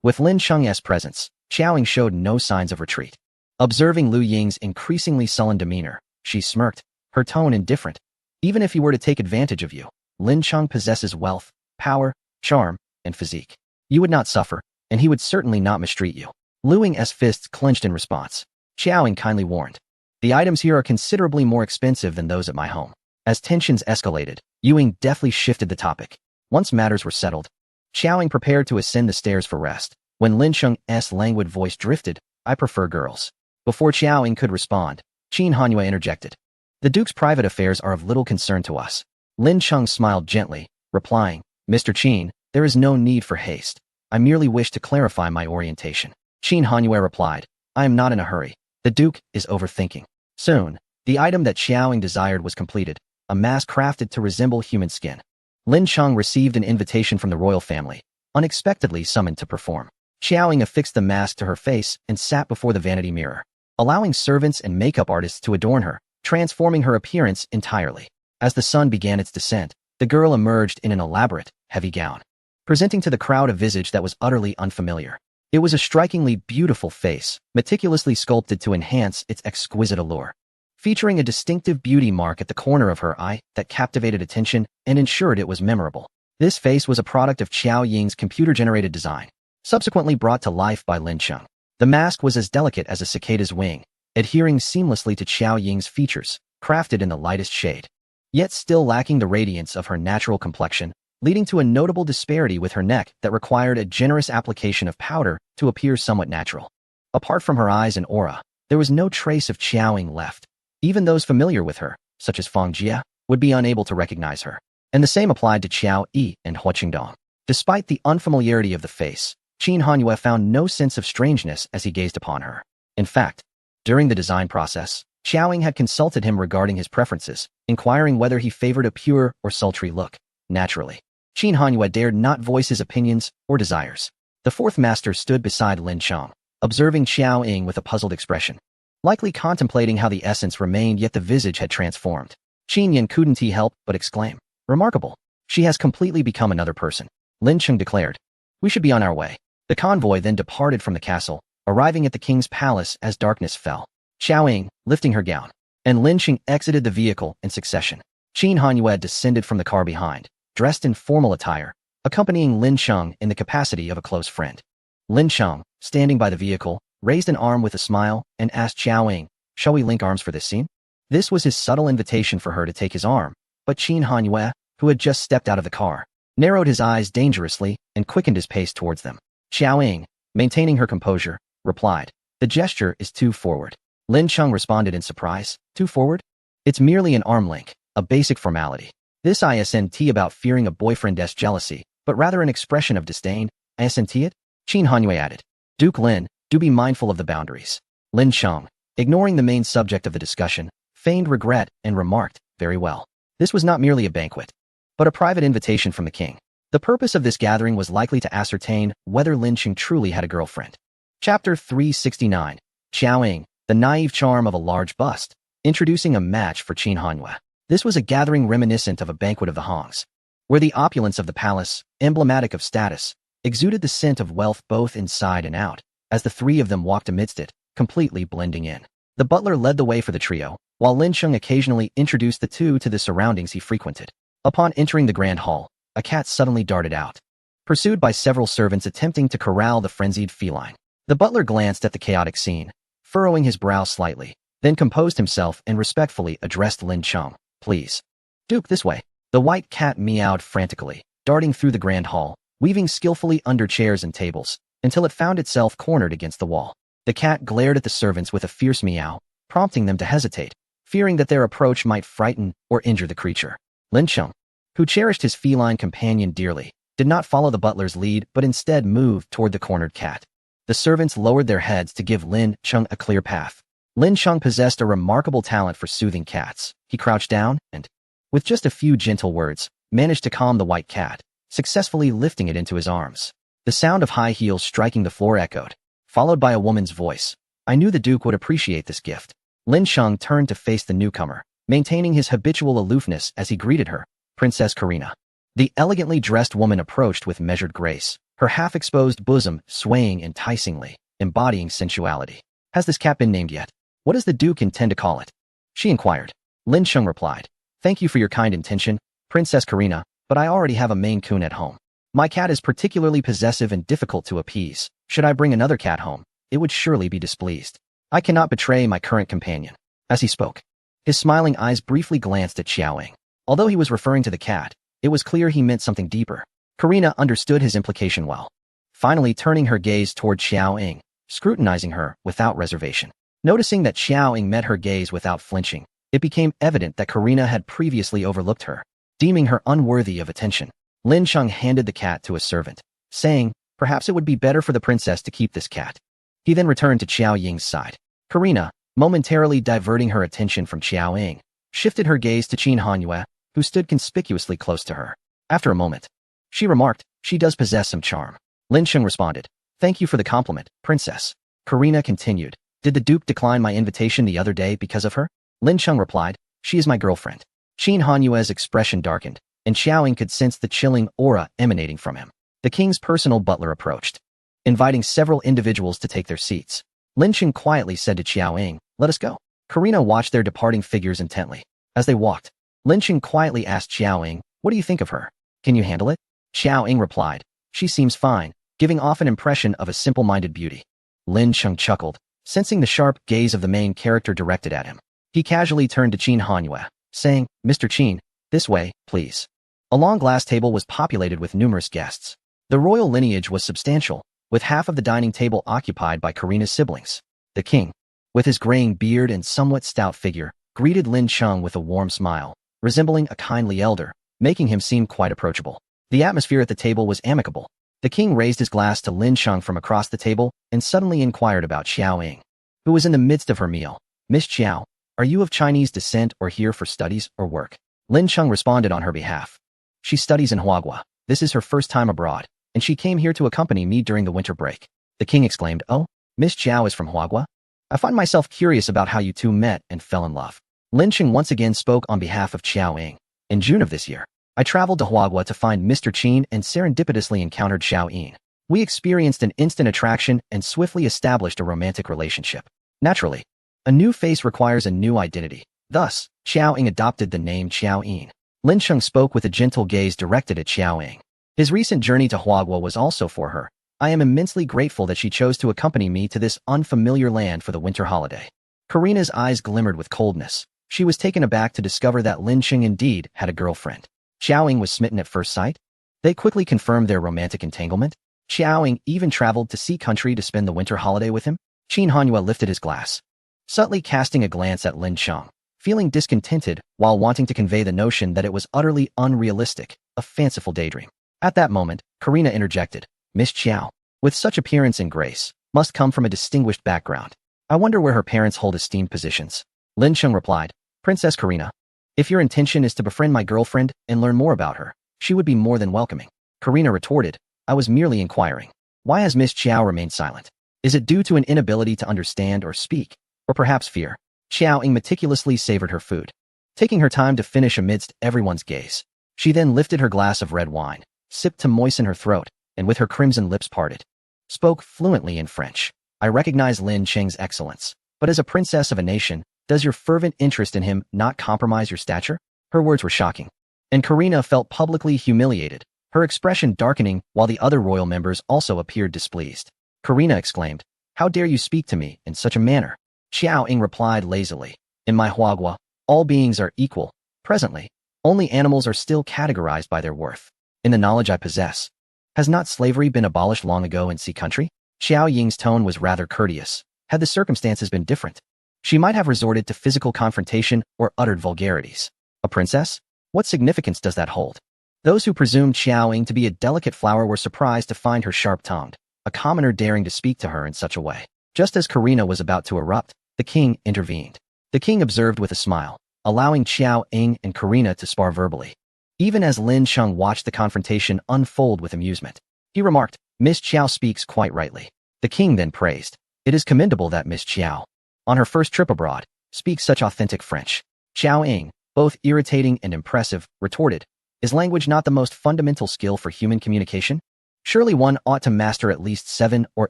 With Lin Sheng's presence, Xiaoying showed no signs of retreat. Observing Lu Ying's increasingly sullen demeanor, she smirked, her tone indifferent. Even if he were to take advantage of you, Lin Sheng possesses wealth, power, charm, and physique. You would not suffer, and he would certainly not mistreat you. Lu Ying's fists clenched in response. Xiaoying kindly warned. The items here are considerably more expensive than those at my home. As tensions escalated, Yu Ying deftly shifted the topic. Once matters were settled, Xiaoying prepared to ascend the stairs for rest. When Lin Sheng's languid voice drifted, I prefer girls. Before Xiaoying could respond, Qin Hanyue interjected. The Duke's private affairs are of little concern to us. Lin Sheng smiled gently, replying, Mr. Qin, there is no need for haste. I merely wish to clarify my orientation. Qin Hanyue replied, I am not in a hurry. The Duke is overthinking. Soon, the item that Xiaoying desired was completed, a mask crafted to resemble human skin. Lin Sheng received an invitation from the royal family, unexpectedly summoned to perform. Xiaoying affixed the mask to her face and sat before the vanity mirror, allowing servants and makeup artists to adorn her, transforming her appearance entirely. As the sun began its descent, the girl emerged in an elaborate, heavy gown, presenting to the crowd a visage that was utterly unfamiliar. It was a strikingly beautiful face, meticulously sculpted to enhance its exquisite allure, featuring a distinctive beauty mark at the corner of her eye that captivated attention and ensured it was memorable. This face was a product of Xiaoying's computer-generated design, subsequently brought to life by Lin Cheng. The mask was as delicate as a cicada's wing, adhering seamlessly to Xiaoying's features, crafted in the lightest shade, yet still lacking the radiance of her natural complexion, leading to a notable disparity with her neck that required a generous application of powder to appear somewhat natural. Apart from her eyes and aura, there was no trace of Xiaoying left. Even those familiar with her, such as Feng Jie, would be unable to recognize her. And the same applied to Qiao Yi and Hua Qingdong. Despite the unfamiliarity of the face, Qin Hanyue found no sense of strangeness as he gazed upon her. In fact, during the design process, Xiaoying had consulted him regarding his preferences, inquiring whether he favored a pure or sultry look. Naturally, Qin Hanyue dared not voice his opinions or desires. The fourth master stood beside Lin Cheng, observing Xiaoying with a puzzled expression, likely contemplating how the essence remained yet the visage had transformed. Qin Yan couldn't help but exclaim, "Remarkable. She has completely become another person." Lin Cheng declared, "We should be on our way." The convoy then departed from the castle, arriving at the king's palace as darkness fell. Xiaoying, lifting her gown, and Lin Cheng exited the vehicle in succession. Qin Hanyue descended from the car behind, dressed in formal attire, accompanying Lin Cheng in the capacity of a close friend. Lin Cheng, standing by the vehicle, raised an arm with a smile and asked Xiaoying, "Shall we link arms for this scene?" This was his subtle invitation for her to take his arm, but Qin Hanyue, who had just stepped out of the car, narrowed his eyes dangerously and quickened his pace towards them. Xiaoying, maintaining her composure, replied, "The gesture is too forward." Lin Cheng responded in surprise, "Too forward? It's merely an arm link, a basic formality. This isn't about fearing a boyfriend's jealousy, but rather an expression of disdain, isn't it?" Qin Hanyue added, "Duke Lin, do be mindful of the boundaries." Lin Cheng, ignoring the main subject of the discussion, feigned regret and remarked, "Very well. This was not merely a banquet, but a private invitation from the king. The purpose of this gathering was likely to ascertain whether Lin Cheng truly had a girlfriend." Chapter 369, Xiaoying, the naive charm of a large bust, introducing a match for Qin Hanyue. This was a gathering reminiscent of a banquet of the Hongs, where the opulence of the palace, emblematic of status, exuded the scent of wealth both inside and out, as the three of them walked amidst it, completely blending in. The butler led the way for the trio, while Lin Cheng occasionally introduced the two to the surroundings he frequented. Upon entering the grand hall, a cat suddenly darted out, pursued by several servants attempting to corral the frenzied feline. The butler glanced at the chaotic scene, furrowing his brow slightly, then composed himself and respectfully addressed Lin Cheng, "Please. Duke, this way." The white cat meowed frantically, darting through the grand hall, weaving skillfully under chairs and tables, until it found itself cornered against the wall. The cat glared at the servants with a fierce meow, prompting them to hesitate, fearing that their approach might frighten or injure the creature. Lin Cheng, who cherished his feline companion dearly, did not follow the butler's lead but instead moved toward the cornered cat. The servants lowered their heads to give Lin Cheng a clear path. Lin Cheng possessed a remarkable talent for soothing cats. He crouched down and, with just a few gentle words, managed to calm the white cat, successfully lifting it into his arms. The sound of high heels striking the floor echoed, followed by a woman's voice. "I knew the Duke would appreciate this gift." Lin Cheng turned to face the newcomer, maintaining his habitual aloofness as he greeted her, "Princess Karina." The elegantly dressed woman approached with measured grace, her half-exposed bosom swaying enticingly, embodying sensuality. "Has this cat been named yet? What does the Duke intend to call it?" she inquired. Lin Cheng replied, "Thank you for your kind intention, Princess Karina, but I already have a Maine Coon at home. My cat is particularly possessive and difficult to appease. Should I bring another cat home, it would surely be displeased. I cannot betray my current companion." As he spoke, his smiling eyes briefly glanced at Xiaoying. Although he was referring to the cat, it was clear he meant something deeper. Karina understood his implication well, finally turning her gaze toward Xiaoying, scrutinizing her without reservation. Noticing that Xiaoying met her gaze without flinching, it became evident that Karina had previously overlooked her, deeming her unworthy of attention. Lin Cheng handed the cat to a servant, saying, "Perhaps it would be better for the princess to keep this cat." He then returned to Xiaoying's side. Karina, momentarily diverting her attention from Xiaoying, shifted her gaze to Qin Hanyue, who stood conspicuously close to her. After a moment, she remarked, "She does possess some charm." Lin Cheng responded, Thank you for the compliment, princess. Karina continued. Did the Duke decline my invitation the other day because of her? Lin Cheng replied, she is my girlfriend. Qin Hanyue's expression darkened, and Xiaoying could sense the chilling aura emanating from him. The king's personal butler approached, inviting several individuals to take their seats. Lin Cheng quietly said to Xiaoying, let us go. Karina watched their departing figures intently. As they walked, Lin Cheng quietly asked Xiaoying, what do you think of her? Can you handle it? Xiaoying replied, she seems fine, giving off an impression of a simple-minded beauty. Lin Cheng chuckled, sensing the sharp gaze of the main character directed at him. He casually turned to Qin Hanyue, saying, Mr. Qin, this way, please. A long glass table was populated with numerous guests. The royal lineage was substantial, with half of the dining table occupied by Karina's siblings. The king, with his graying beard and somewhat stout figure, greeted Lin Cheng with a warm smile, resembling a kindly elder, making him seem quite approachable. The atmosphere at the table was amicable. The king raised his glass to Lin Cheng from across the table and suddenly inquired about Xiaoying, who was in the midst of her meal. Miss Xiao, are you of Chinese descent or here for studies or work? Lin Cheng responded on her behalf. She studies in Huagua. This is her first time abroad, and she came here to accompany me during the winter break. The king exclaimed, oh, Miss Xiao is from Huagua? I find myself curious about how you two met and fell in love. Lin Cheng once again spoke on behalf of Xiaoying. In June of this year, I traveled to Huagua to find Mr. Qin and serendipitously encountered Xiaoying. We experienced an instant attraction and swiftly established a romantic relationship. Naturally, a new face requires a new identity. Thus, Xiaoying adopted the name Xiaoyin. Lin Cheng spoke with a gentle gaze directed at Xiaoying. His recent journey to Huagua was also for her. I am immensely grateful that she chose to accompany me to this unfamiliar land for the winter holiday. Karina's eyes glimmered with coldness. She was taken aback to discover that Lin Cheng indeed had a girlfriend. Xiaoying was smitten at first sight. They quickly confirmed their romantic entanglement. Xiaoying even traveled to Sea Country to spend the winter holiday with him. Qin Hanyue lifted his glass, subtly casting a glance at Lin Cheng, feeling discontented while wanting to convey the notion that it was utterly unrealistic, a fanciful daydream. At that moment, Karina interjected, Miss Xiao, with such appearance and grace, must come from a distinguished background. I wonder where her parents hold esteemed positions. Lin Cheng replied, Princess Karina, if your intention is to befriend my girlfriend and learn more about her, she would be more than welcoming. Karina retorted, I was merely inquiring. Why has Miss Xiao remained silent? Is it due to an inability to understand or speak, or perhaps fear? Xiaoying meticulously savored her food, taking her time to finish amidst everyone's gaze. She then lifted her glass of red wine, sipped to moisten her throat, and with her crimson lips parted, spoke fluently in French. I recognize Lin Cheng's excellence, but as a princess of a nation, does your fervent interest in him not compromise your stature? Her words were shocking, and Karina felt publicly humiliated, her expression darkening while the other royal members also appeared displeased. Karina exclaimed, how dare you speak to me in such a manner? Xiaoying replied lazily, in my Huagua, all beings are equal. Presently, only animals are still categorized by their worth. In the knowledge I possess, has not slavery been abolished long ago in Sea Country? Xiaoying's tone was rather courteous. Had the circumstances been different, she might have resorted to physical confrontation or uttered vulgarities. A princess? What significance does that hold? Those who presumed Xiaoying to be a delicate flower were surprised to find her sharp-tongued, a commoner daring to speak to her in such a way. Just as Karina was about to erupt, the king intervened. The king observed with a smile, allowing Xiaoying and Karina to spar verbally. Even as Lin Cheng watched the confrontation unfold with amusement, he remarked, Miss Xiao speaks quite rightly. The king then praised, it is commendable that Miss Xiao, on her first trip abroad, speaks such authentic French. Xiaoying, both irritating and impressive, retorted, is language not the most fundamental skill for human communication? Surely one ought to master at least 7 or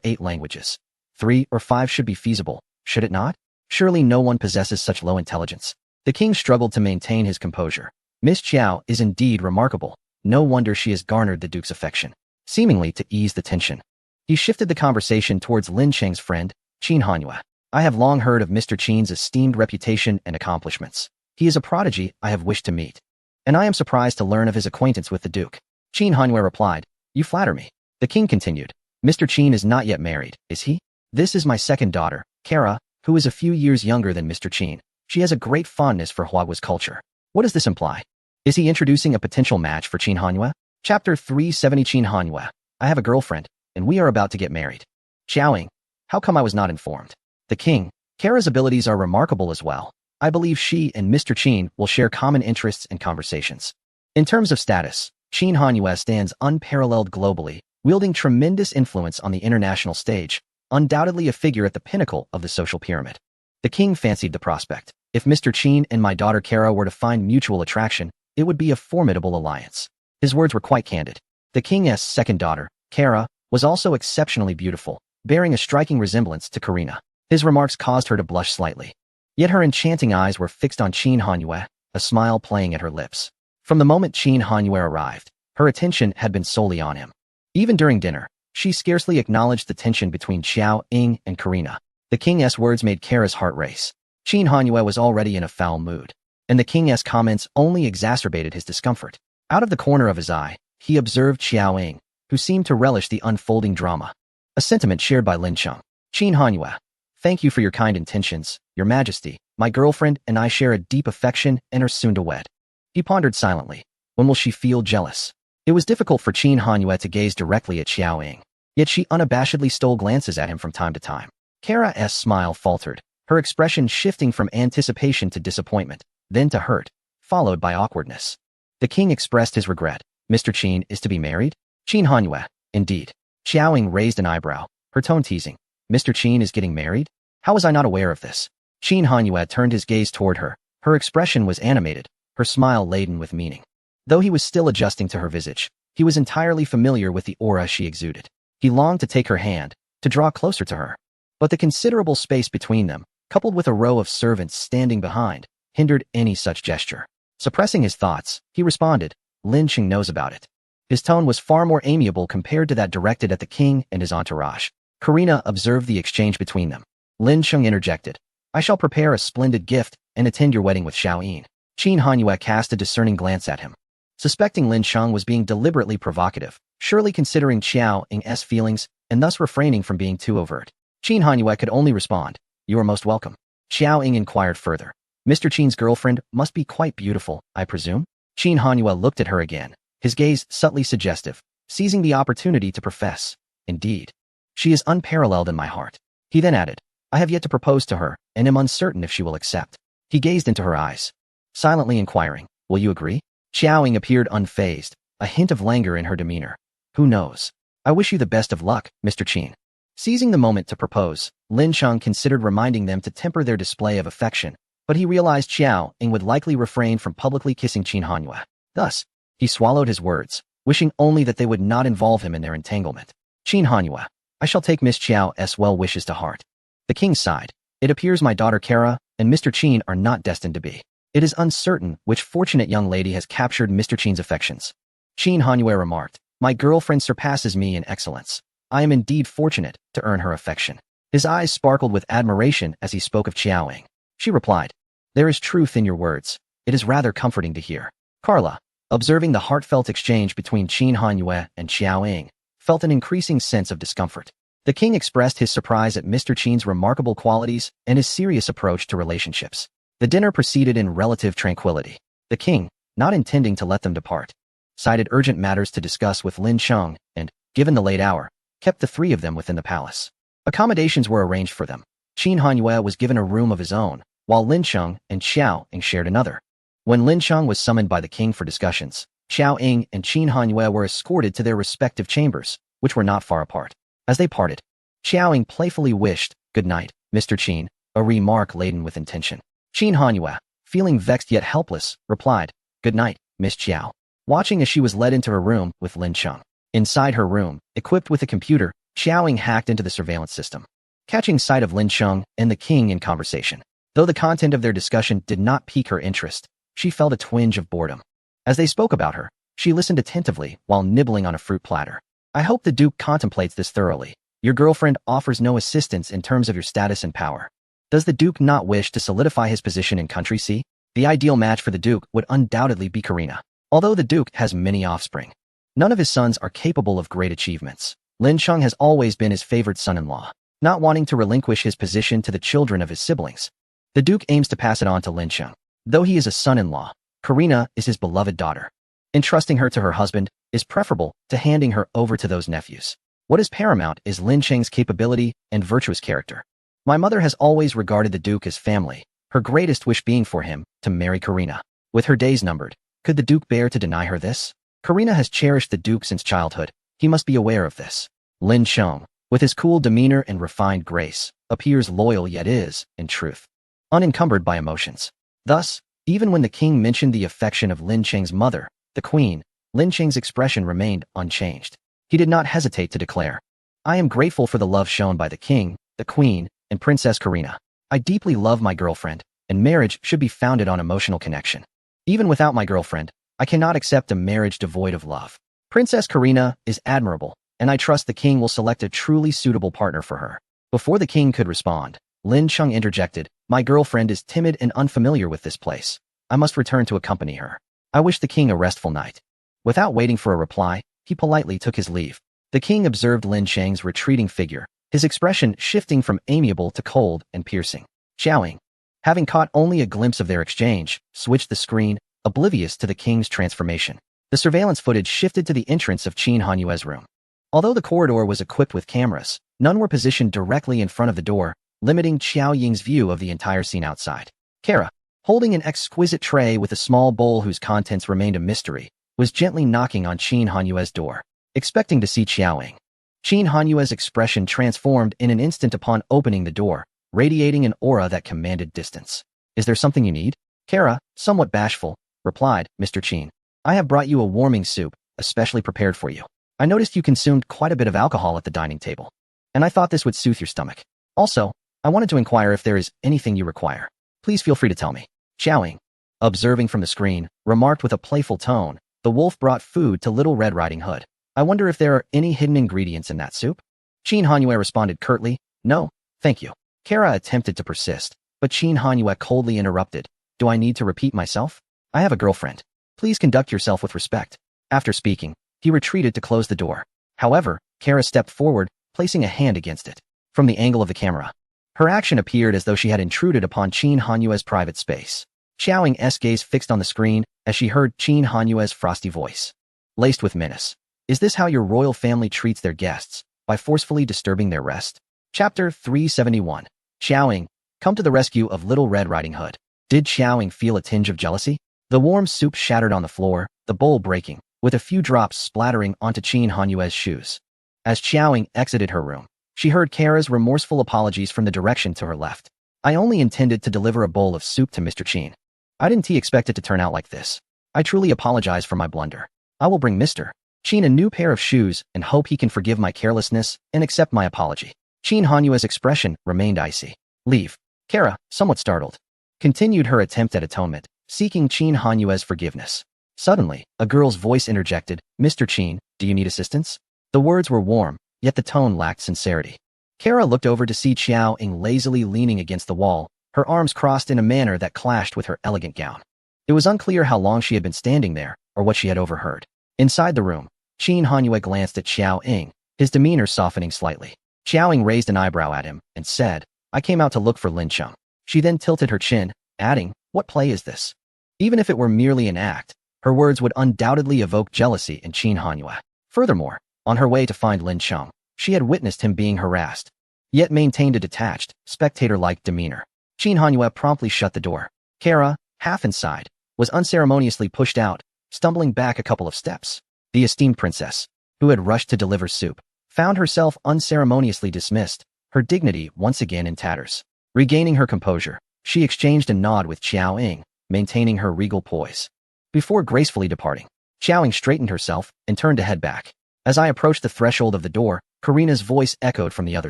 8 languages. 3 or 5 should be feasible, should it not? Surely no one possesses such low intelligence. The king struggled to maintain his composure. Miss Xiao is indeed remarkable. No wonder she has garnered the duke's affection. Seemingly to ease the tension, he shifted the conversation towards Lin Cheng's friend, Qin Hanyue. I have long heard of Mr. Qin's esteemed reputation and accomplishments. He is a prodigy I have wished to meet, and I am surprised to learn of his acquaintance with the duke. Qin Hanyue replied, you flatter me. The king continued, Mr. Qin is not yet married, is he? This is my second daughter, Kara, who is a few years younger than Mr. Qin. She has a great fondness for Huagua's culture. What does this imply? Is he introducing a potential match for Qin Hanyue? Chapter 370 Qin Hanyue. I have a girlfriend, and we are about to get married. Xiaoying, how come I was not informed? The king, Kara's abilities are remarkable as well. I believe she and Mr. Qin will share common interests and conversations. In terms of status, Qin Hanyue stands unparalleled globally, wielding tremendous influence on the international stage, undoubtedly a figure at the pinnacle of the social pyramid. The king fancied the prospect. If Mr. Qin and my daughter Kara were to find mutual attraction, it would be a formidable alliance. His words were quite candid. The king's second daughter, Kara, was also exceptionally beautiful, bearing a striking resemblance to Karina. His remarks caused her to blush slightly. Yet her enchanting eyes were fixed on Qin Hanyue, a smile playing at her lips. From the moment Qin Hanyue arrived, her attention had been solely on him. Even during dinner, she scarcely acknowledged the tension between Xiao Ying and Karina. The king's words made Kara's heart race. Qin Hanyue was already in a foul mood, and the king's comments only exacerbated his discomfort. Out of the corner of his eye, he observed Xiao Ying, who seemed to relish the unfolding drama. A sentiment shared by Lin Cheng. Qin Hanyue, thank you for your kind intentions, Your Majesty. My girlfriend and I share a deep affection and are soon to wed. He pondered silently. When will she feel jealous? It was difficult for Qin Hanyue to gaze directly at Xiao Ying, yet she unabashedly stole glances at him from time to time. Kara's smile faltered, her expression shifting from anticipation to disappointment, then to hurt, followed by awkwardness. The king expressed his regret. Mr. Qin is to be married? Qin Hanyue, indeed. Xiao Ying raised an eyebrow, her tone teasing. Mr. Qin is getting married? How was I not aware of this? Qin Hanyue turned his gaze toward her. Her expression was animated, her smile laden with meaning. Though he was still adjusting to her visage, he was entirely familiar with the aura she exuded. He longed to take her hand, to draw closer to her. But the considerable space between them, coupled with a row of servants standing behind, hindered any such gesture. Suppressing his thoughts, he responded, Lin Cheng knows about it. His tone was far more amiable compared to that directed at the king and his entourage. Karina observed the exchange between them. Lin Cheng interjected, I shall prepare a splendid gift and attend your wedding with Xiao Ying. Qin Hanyue cast a discerning glance at him. Suspecting Lin Cheng was being deliberately provocative, surely considering Xiao Ying's feelings and thus refraining from being too overt. Qin Hanyue could only respond, You are most welcome. Xiao Ying inquired further. Mr. Qin's girlfriend must be quite beautiful, I presume? Qin Hanyue looked at her again, his gaze subtly suggestive, seizing the opportunity to profess, Indeed. She is unparalleled in my heart. He then added, I have yet to propose to her, and am uncertain if she will accept. He gazed into her eyes, silently inquiring, Will you agree? Xiao Ying appeared unfazed, a hint of languor in her demeanor. Who knows? I wish you the best of luck, Mr. Qin. Seizing the moment to propose, Lin Cheng considered reminding them to temper their display of affection, but he realized Xiao Ying would likely refrain from publicly kissing Qin Hanyue. Thus, he swallowed his words, wishing only that they would not involve him in their entanglement. Qin Hanyue, I shall take Miss Xiao's well wishes to heart. The king sighed. It appears my daughter Kara and Mr. Qin are not destined to be. It is uncertain which fortunate young lady has captured Mr. Qin's affections. Qin Hanyue remarked, My girlfriend surpasses me in excellence. I am indeed fortunate to earn her affection. His eyes sparkled with admiration as he spoke of Xiao Ying. She replied, There is truth in your words. It is rather comforting to hear. Carla, observing the heartfelt exchange between Qin Hanyue and Xiao Ying, felt an increasing sense of discomfort. The king expressed his surprise at Mr. Qin's remarkable qualities and his serious approach to relationships. The dinner proceeded in relative tranquility. The king, not intending to let them depart, cited urgent matters to discuss with Lin Cheng and, given the late hour, kept the three of them within the palace. Accommodations were arranged for them. Qin Hanyue was given a room of his own, while Lin Cheng and Xiao Ying shared another. When Lin Cheng was summoned by the king for discussions, Xiao Ying and Qin Hanyue were escorted to their respective chambers, which were not far apart. As they parted, Xiao Ying playfully wished, Good night, Mr. Qin, a remark laden with intention. Qin Hanyue, feeling vexed yet helpless, replied, Good night, Miss Xiao, watching as she was led into her room with Lin Cheng. Inside her room, equipped with a computer, Xiao Ying hacked into the surveillance system, catching sight of Lin Cheng and the king in conversation. Though the content of their discussion did not pique her interest, she felt a twinge of boredom. As they spoke about her, she listened attentively while nibbling on a fruit platter. I hope the Duke contemplates this thoroughly. Your girlfriend offers no assistance in terms of your status and power. Does the Duke not wish to solidify his position in Country C? The ideal match for the Duke would undoubtedly be Karina. Although the Duke has many offspring, none of his sons are capable of great achievements. Lin Cheng has always been his favored son-in-law, not wanting to relinquish his position to the children of his siblings. The Duke aims to pass it on to Lin Cheng. Though he is a son-in-law, Karina is his beloved daughter. Entrusting her to her husband is preferable to handing her over to those nephews. What is paramount is Lin Cheng's capability and virtuous character. My mother has always regarded the Duke as family, her greatest wish being for him to marry Karina. With her days numbered, could the Duke bear to deny her this? Karina has cherished the Duke since childhood. He must be aware of this. Lin Cheng, with his cool demeanor and refined grace, appears loyal yet is, in truth, unencumbered by emotions. Thus, even when the king mentioned the affection of Lin Cheng's mother, the queen, Lin Cheng's expression remained unchanged. He did not hesitate to declare, I am grateful for the love shown by the king, the queen, and Princess Karina. I deeply love my girlfriend, and marriage should be founded on emotional connection. Even without my girlfriend, I cannot accept a marriage devoid of love. Princess Karina is admirable, and I trust the king will select a truly suitable partner for her. Before the king could respond, Lin Cheng interjected, my girlfriend is timid and unfamiliar with this place. I must return to accompany her. I wish the king a restful night. Without waiting for a reply, he politely took his leave. The king observed Lin Cheng's retreating figure, his expression shifting from amiable to cold and piercing. Xiaoying, having caught only a glimpse of their exchange, switched the screen, oblivious to the king's transformation. The surveillance footage shifted to the entrance of Qin Hanyue's room. Although the corridor was equipped with cameras, none were positioned directly in front of the door, limiting Xiaoying's view of the entire scene outside. Kara, holding an exquisite tray with a small bowl whose contents remained a mystery, was gently knocking on Qin Hanyue's door, expecting to see Xiaoying. Qin Hanyue's expression transformed in an instant upon opening the door, radiating an aura that commanded distance. Is there something you need? Kara, somewhat bashful, replied, Mr. Qin. I have brought you a warming soup, especially prepared for you. I noticed you consumed quite a bit of alcohol at the dining table, and I thought this would soothe your stomach. Also, I wanted to inquire if there is anything you require. Please feel free to tell me. Xiaoying, observing from the screen, remarked with a playful tone, the wolf brought food to Little Red Riding Hood. I wonder if there are any hidden ingredients in that soup? Qin Hanyue responded curtly, no, thank you. Kara attempted to persist, but Qin Hanyue coldly interrupted, do I need to repeat myself? I have a girlfriend. Please conduct yourself with respect. After speaking, he retreated to close the door. However, Kara stepped forward, placing a hand against it. From the angle of the camera, her action appeared as though she had intruded upon Qin Hanyue's private space. Xiaoying's gaze fixed on the screen as she heard Qin Hanyue's frosty voice, laced with menace. Is this how your royal family treats their guests, by forcefully disturbing their rest? Chapter 371. Xiaoying, come to the rescue of Little Red Riding Hood. Did Xiaoying feel a tinge of jealousy? The warm soup shattered on the floor, the bowl breaking, with a few drops splattering onto Qin Hanyue's shoes. As Xiaoying exited her room, she heard Kara's remorseful apologies from the direction to her left. I only intended to deliver a bowl of soup to Mr. Qin. I didn't expect it to turn out like this. I truly apologize for my blunder. I will bring Mr. Qin a new pair of shoes and hope he can forgive my carelessness and accept my apology. Qin Hanyue's expression remained icy. Leave. Kara, somewhat startled, continued her attempt at atonement, seeking Qin Hanyue's forgiveness. Suddenly, a girl's voice interjected, Mr. Qin, do you need assistance? The words were warm, yet the tone lacked sincerity. Kara looked over to see Xiaoying lazily leaning against the wall, her arms crossed in a manner that clashed with her elegant gown. It was unclear how long she had been standing there, or what she had overheard. Inside the room, Qin Hanyue glanced at Xiaoying, his demeanor softening slightly. Xiaoying raised an eyebrow at him and said, I came out to look for Lin Cheng. She then tilted her chin, adding, what play is this? Even if it were merely an act, her words would undoubtedly evoke jealousy in Qin Hanyue. Furthermore, on her way to find Lin Cheng, she had witnessed him being harassed, yet maintained a detached, spectator-like demeanor. Qin Hanyue promptly shut the door. Kara, half inside, was unceremoniously pushed out, stumbling back a couple of steps. The esteemed princess, who had rushed to deliver soup, found herself unceremoniously dismissed, her dignity once again in tatters. Regaining her composure, she exchanged a nod with Xiaoying, maintaining her regal poise. Before gracefully departing, Xiaoying straightened herself and turned to head back. As I approached the threshold of the door, Karina's voice echoed from the other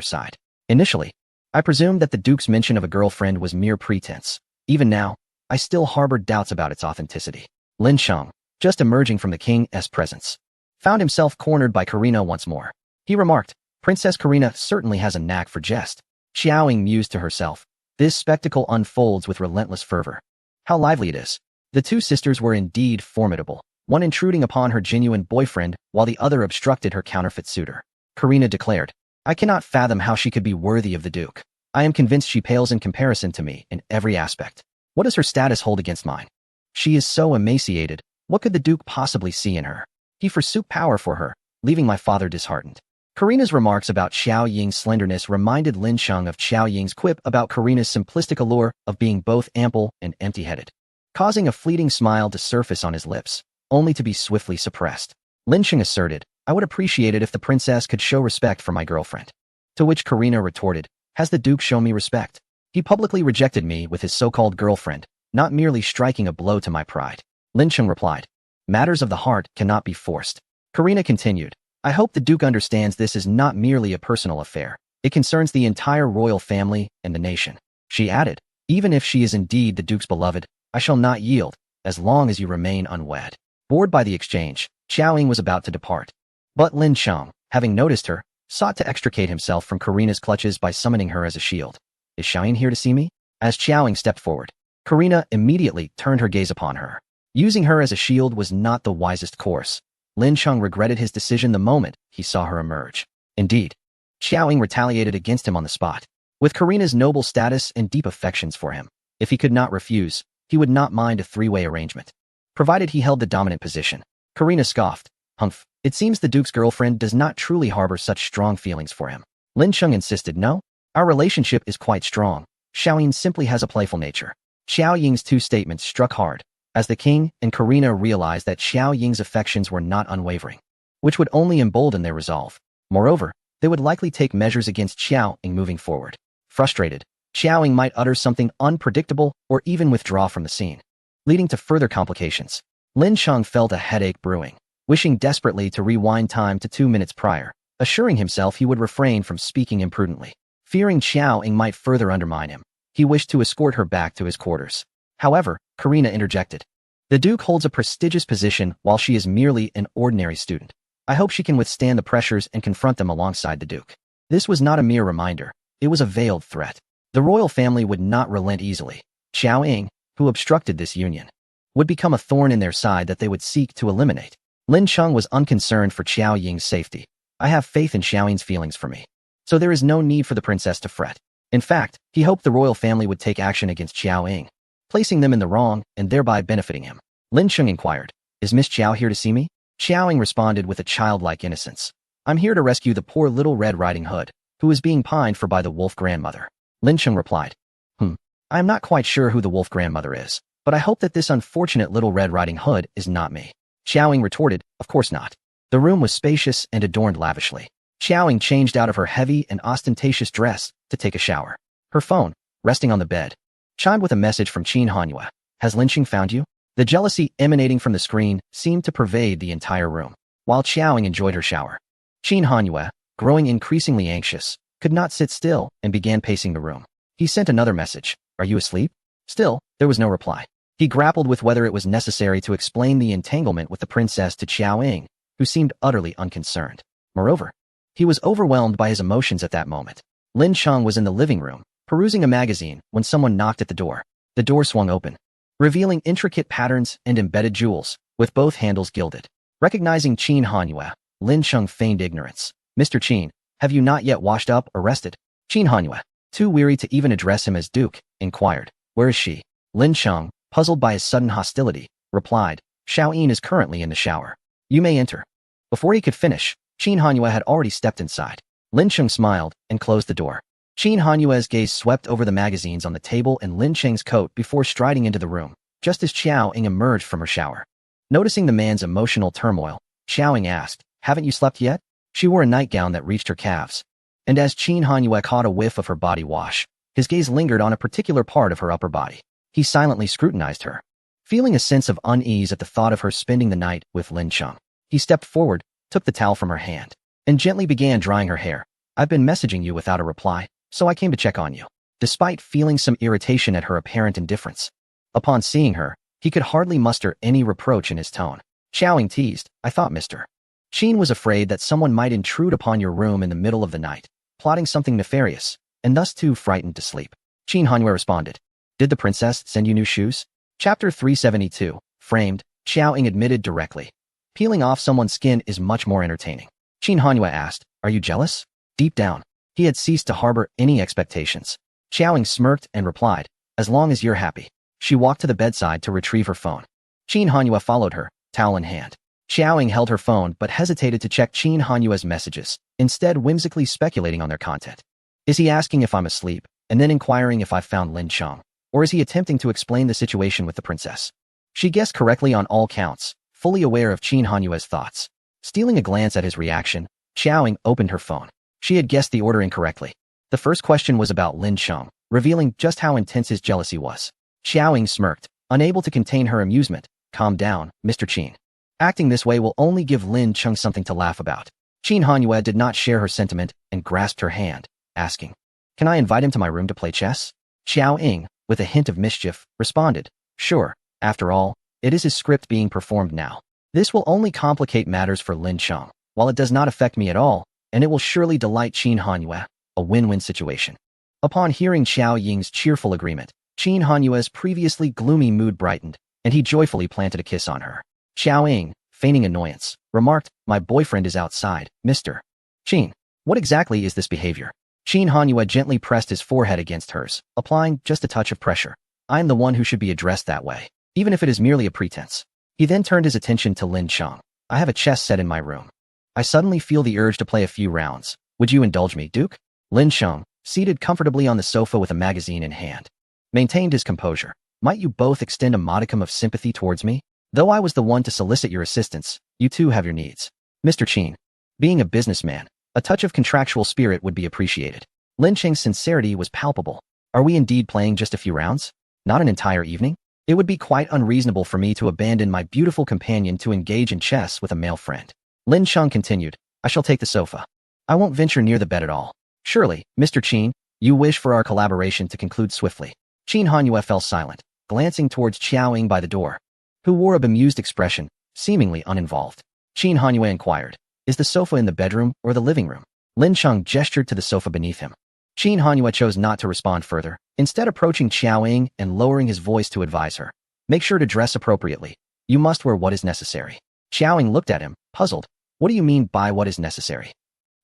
side. Initially, I presumed that the Duke's mention of a girlfriend was mere pretense. Even now, I still harbored doubts about its authenticity. Lin Cheng, just emerging from the king's presence, found himself cornered by Karina once more. He remarked, Princess Karina certainly has a knack for jest. Xiaoying mused to herself, this spectacle unfolds with relentless fervor. How lively it is. The two sisters were indeed formidable, one intruding upon her genuine boyfriend while the other obstructed her counterfeit suitor. Karina declared, I cannot fathom how she could be worthy of the Duke. I am convinced she pales in comparison to me in every aspect. What does her status hold against mine? She is so emaciated. What could the Duke possibly see in her? He forsook power for her, leaving my father disheartened. Karina's remarks about Xiaoying's slenderness reminded Lin Cheng of Xiaoying's quip about Karina's simplistic allure of being both ample and empty-headed, causing a fleeting smile to surface on his lips, only to be swiftly suppressed. Lin Cheng asserted, I would appreciate it if the princess could show respect for my girlfriend. To which Karina retorted, has the Duke shown me respect? He publicly rejected me with his so-called girlfriend, not merely striking a blow to my pride. Lin Cheng replied, matters of the heart cannot be forced. Karina continued, I hope the Duke understands this is not merely a personal affair. It concerns the entire royal family and the nation. She added, even if she is indeed the Duke's beloved, I shall not yield, as long as you remain unwed. Bored by the exchange, Xiao Ying was about to depart. But Lin Cheng, having noticed her, sought to extricate himself from Karina's clutches by summoning her as a shield. Is Xiao Ying here to see me? As Xiao Ying stepped forward, Karina immediately turned her gaze upon her. Using her as a shield was not the wisest course. Lin Cheng regretted his decision the moment he saw her emerge. Indeed, Xiao Ying retaliated against him on the spot. With Karina's noble status and deep affections for him, if he could not refuse, he would not mind a three-way arrangement, provided he held the dominant position. Karina scoffed. Humph, it seems the Duke's girlfriend does not truly harbor such strong feelings for him. Lin Cheng insisted, no, our relationship is quite strong. Xiao Ying simply has a playful nature. Xiao Ying's two statements struck hard, as the king and Karina realized that Xiao Ying's affections were not unwavering, which would only embolden their resolve. Moreover, they would likely take measures against Xiao Ying moving forward. Frustrated, Xiao Ying might utter something unpredictable or even withdraw from the scene, leading to further complications. Lin Cheng felt a headache brewing, wishing desperately to rewind time to 2 minutes prior, assuring himself he would refrain from speaking imprudently. Fearing Xiao Ying might further undermine him, he wished to escort her back to his quarters. However, Karina interjected. The Duke holds a prestigious position while she is merely an ordinary student. I hope she can withstand the pressures and confront them alongside the Duke. This was not a mere reminder, it was a veiled threat. The royal family would not relent easily. Xiao Ying, who obstructed this union, would become a thorn in their side that they would seek to eliminate. Lin Cheng was unconcerned for Xiao Ying's safety. I have faith in Xiao Ying's feelings for me, so there is no need for the princess to fret. In fact, he hoped the royal family would take action against Xiao Ying, placing them in the wrong and thereby benefiting him. Lin Cheng inquired, is Miss Xiao here to see me? Xiao Ying responded with a childlike innocence. I'm here to rescue the poor little Red Riding Hood, who is being pined for by the wolf grandmother. Lin Cheng replied, I am not quite sure who the wolf grandmother is, but I hope that this unfortunate little Red Riding Hood is not me. Xiao Ying retorted, of course not. The room was spacious and adorned lavishly. Xiao Ying changed out of her heavy and ostentatious dress to take a shower. Her phone, resting on the bed, chimed with a message from Qin Hanyue. Has Lin Cheng found you? The jealousy emanating from the screen seemed to pervade the entire room. While Xiao Ying enjoyed her shower, Qin Hanyue, growing increasingly anxious, could not sit still and began pacing the room. He sent another message. Are you asleep? Still, there was no reply. He grappled with whether it was necessary to explain the entanglement with the princess to Xiao Ying, who seemed utterly unconcerned. Moreover, he was overwhelmed by his emotions at that moment. Lin Cheng was in the living room, perusing a magazine, when someone knocked at the door. The door swung open, revealing intricate patterns and embedded jewels, with both handles gilded. Recognizing Qin Hanyue, Lin Cheng feigned ignorance. Mr. Qin, have you not yet washed up or rested? Qin Hanyue, too weary to even address him as Duke, inquired. Where is she? Lin Cheng, puzzled by his sudden hostility, replied, Xiao Ying is currently in the shower. You may enter. Before he could finish, Qin Hanyue had already stepped inside. Lin Cheng smiled and closed the door. Qin Hanyue's gaze swept over the magazines on the table and Lin Cheng's coat before striding into the room, just as Xiao Ying emerged from her shower. Noticing the man's emotional turmoil, Xiao Ying asked, haven't you slept yet? She wore a nightgown that reached her calves, and as Qin Hanyue caught a whiff of her body wash, his gaze lingered on a particular part of her upper body. He silently scrutinized her, feeling a sense of unease at the thought of her spending the night with Lin Cheng. He stepped forward, took the towel from her hand, and gently began drying her hair. I've been messaging you without a reply, so I came to check on you. Despite feeling some irritation at her apparent indifference, upon seeing her, he could hardly muster any reproach in his tone. Xiao Ying teased, I thought Mr. Qin was afraid that someone might intrude upon your room in the middle of the night, plotting something nefarious, and thus too frightened to sleep. Qin Hanyue responded, did the princess send you new shoes? Chapter 372, Framed, Xiao Ying admitted directly. Peeling off someone's skin is much more entertaining. Qin Hanyue asked, are you jealous? Deep down, he had ceased to harbor any expectations. Xiao Ying smirked and replied, as long as you're happy. She walked to the bedside to retrieve her phone. Qin Hanyue followed her, towel in hand. Xiao Ying held her phone but hesitated to check Qin Hanyue's messages, instead whimsically speculating on their content. Is he asking if I'm asleep, and then inquiring if I've found Lin Cheng? Or is he attempting to explain the situation with the princess? She guessed correctly on all counts, fully aware of Qin Hanyue's thoughts. Stealing a glance at his reaction, Xiaoying opened her phone. She had guessed the order incorrectly. The first question was about Lin Cheng, revealing just how intense his jealousy was. Xiaoying smirked, unable to contain her amusement. Calm down, Mr. Qin. Acting this way will only give Lin Cheng something to laugh about. Qin Hanyue did not share her sentiment and grasped her hand, asking, "Can I invite him to my room to play chess?" Xiaoying, with a hint of mischief, responded, "Sure, after all, it is his script being performed now. This will only complicate matters for Lin Cheng, while it does not affect me at all, and it will surely delight Qin Hanyue, a win-win situation." Upon hearing Xiaoying's cheerful agreement, Qin Hanyue's previously gloomy mood brightened, and he joyfully planted a kiss on her. Xiaoying, feigning annoyance, remarked, "My boyfriend is outside, Mr. Qin. What exactly is this behavior?" Qin Hanyue gently pressed his forehead against hers, applying just a touch of pressure. "I am the one who should be addressed that way, even if it is merely a pretense." He then turned his attention to Lin Cheng. "I have a chess set in my room. I suddenly feel the urge to play a few rounds. Would you indulge me, Duke?" Lin Cheng, seated comfortably on the sofa with a magazine in hand, maintained his composure. "Might you both extend a modicum of sympathy towards me? Though I was the one to solicit your assistance, you too have your needs. Mr. Qin, being a businessman, a touch of contractual spirit would be appreciated." Lin Cheng's sincerity was palpable. "Are we indeed playing just a few rounds? Not an entire evening? It would be quite unreasonable for me to abandon my beautiful companion to engage in chess with a male friend." Lin Cheng continued, "I shall take the sofa. I won't venture near the bed at all. Surely, Mr. Qin, you wish for our collaboration to conclude swiftly." Qin Hanyue fell silent, glancing towards Xiaoying by the door, who wore a bemused expression, seemingly uninvolved. Qin Hanyue inquired, "Is the sofa in the bedroom or the living room?" Lin Cheng gestured to the sofa beneath him. Qin Hanyue chose not to respond further, instead approaching Xiaoying and lowering his voice to advise her. "Make sure to dress appropriately. You must wear what is necessary." Xiaoying looked at him, puzzled. "What do you mean by what is necessary?"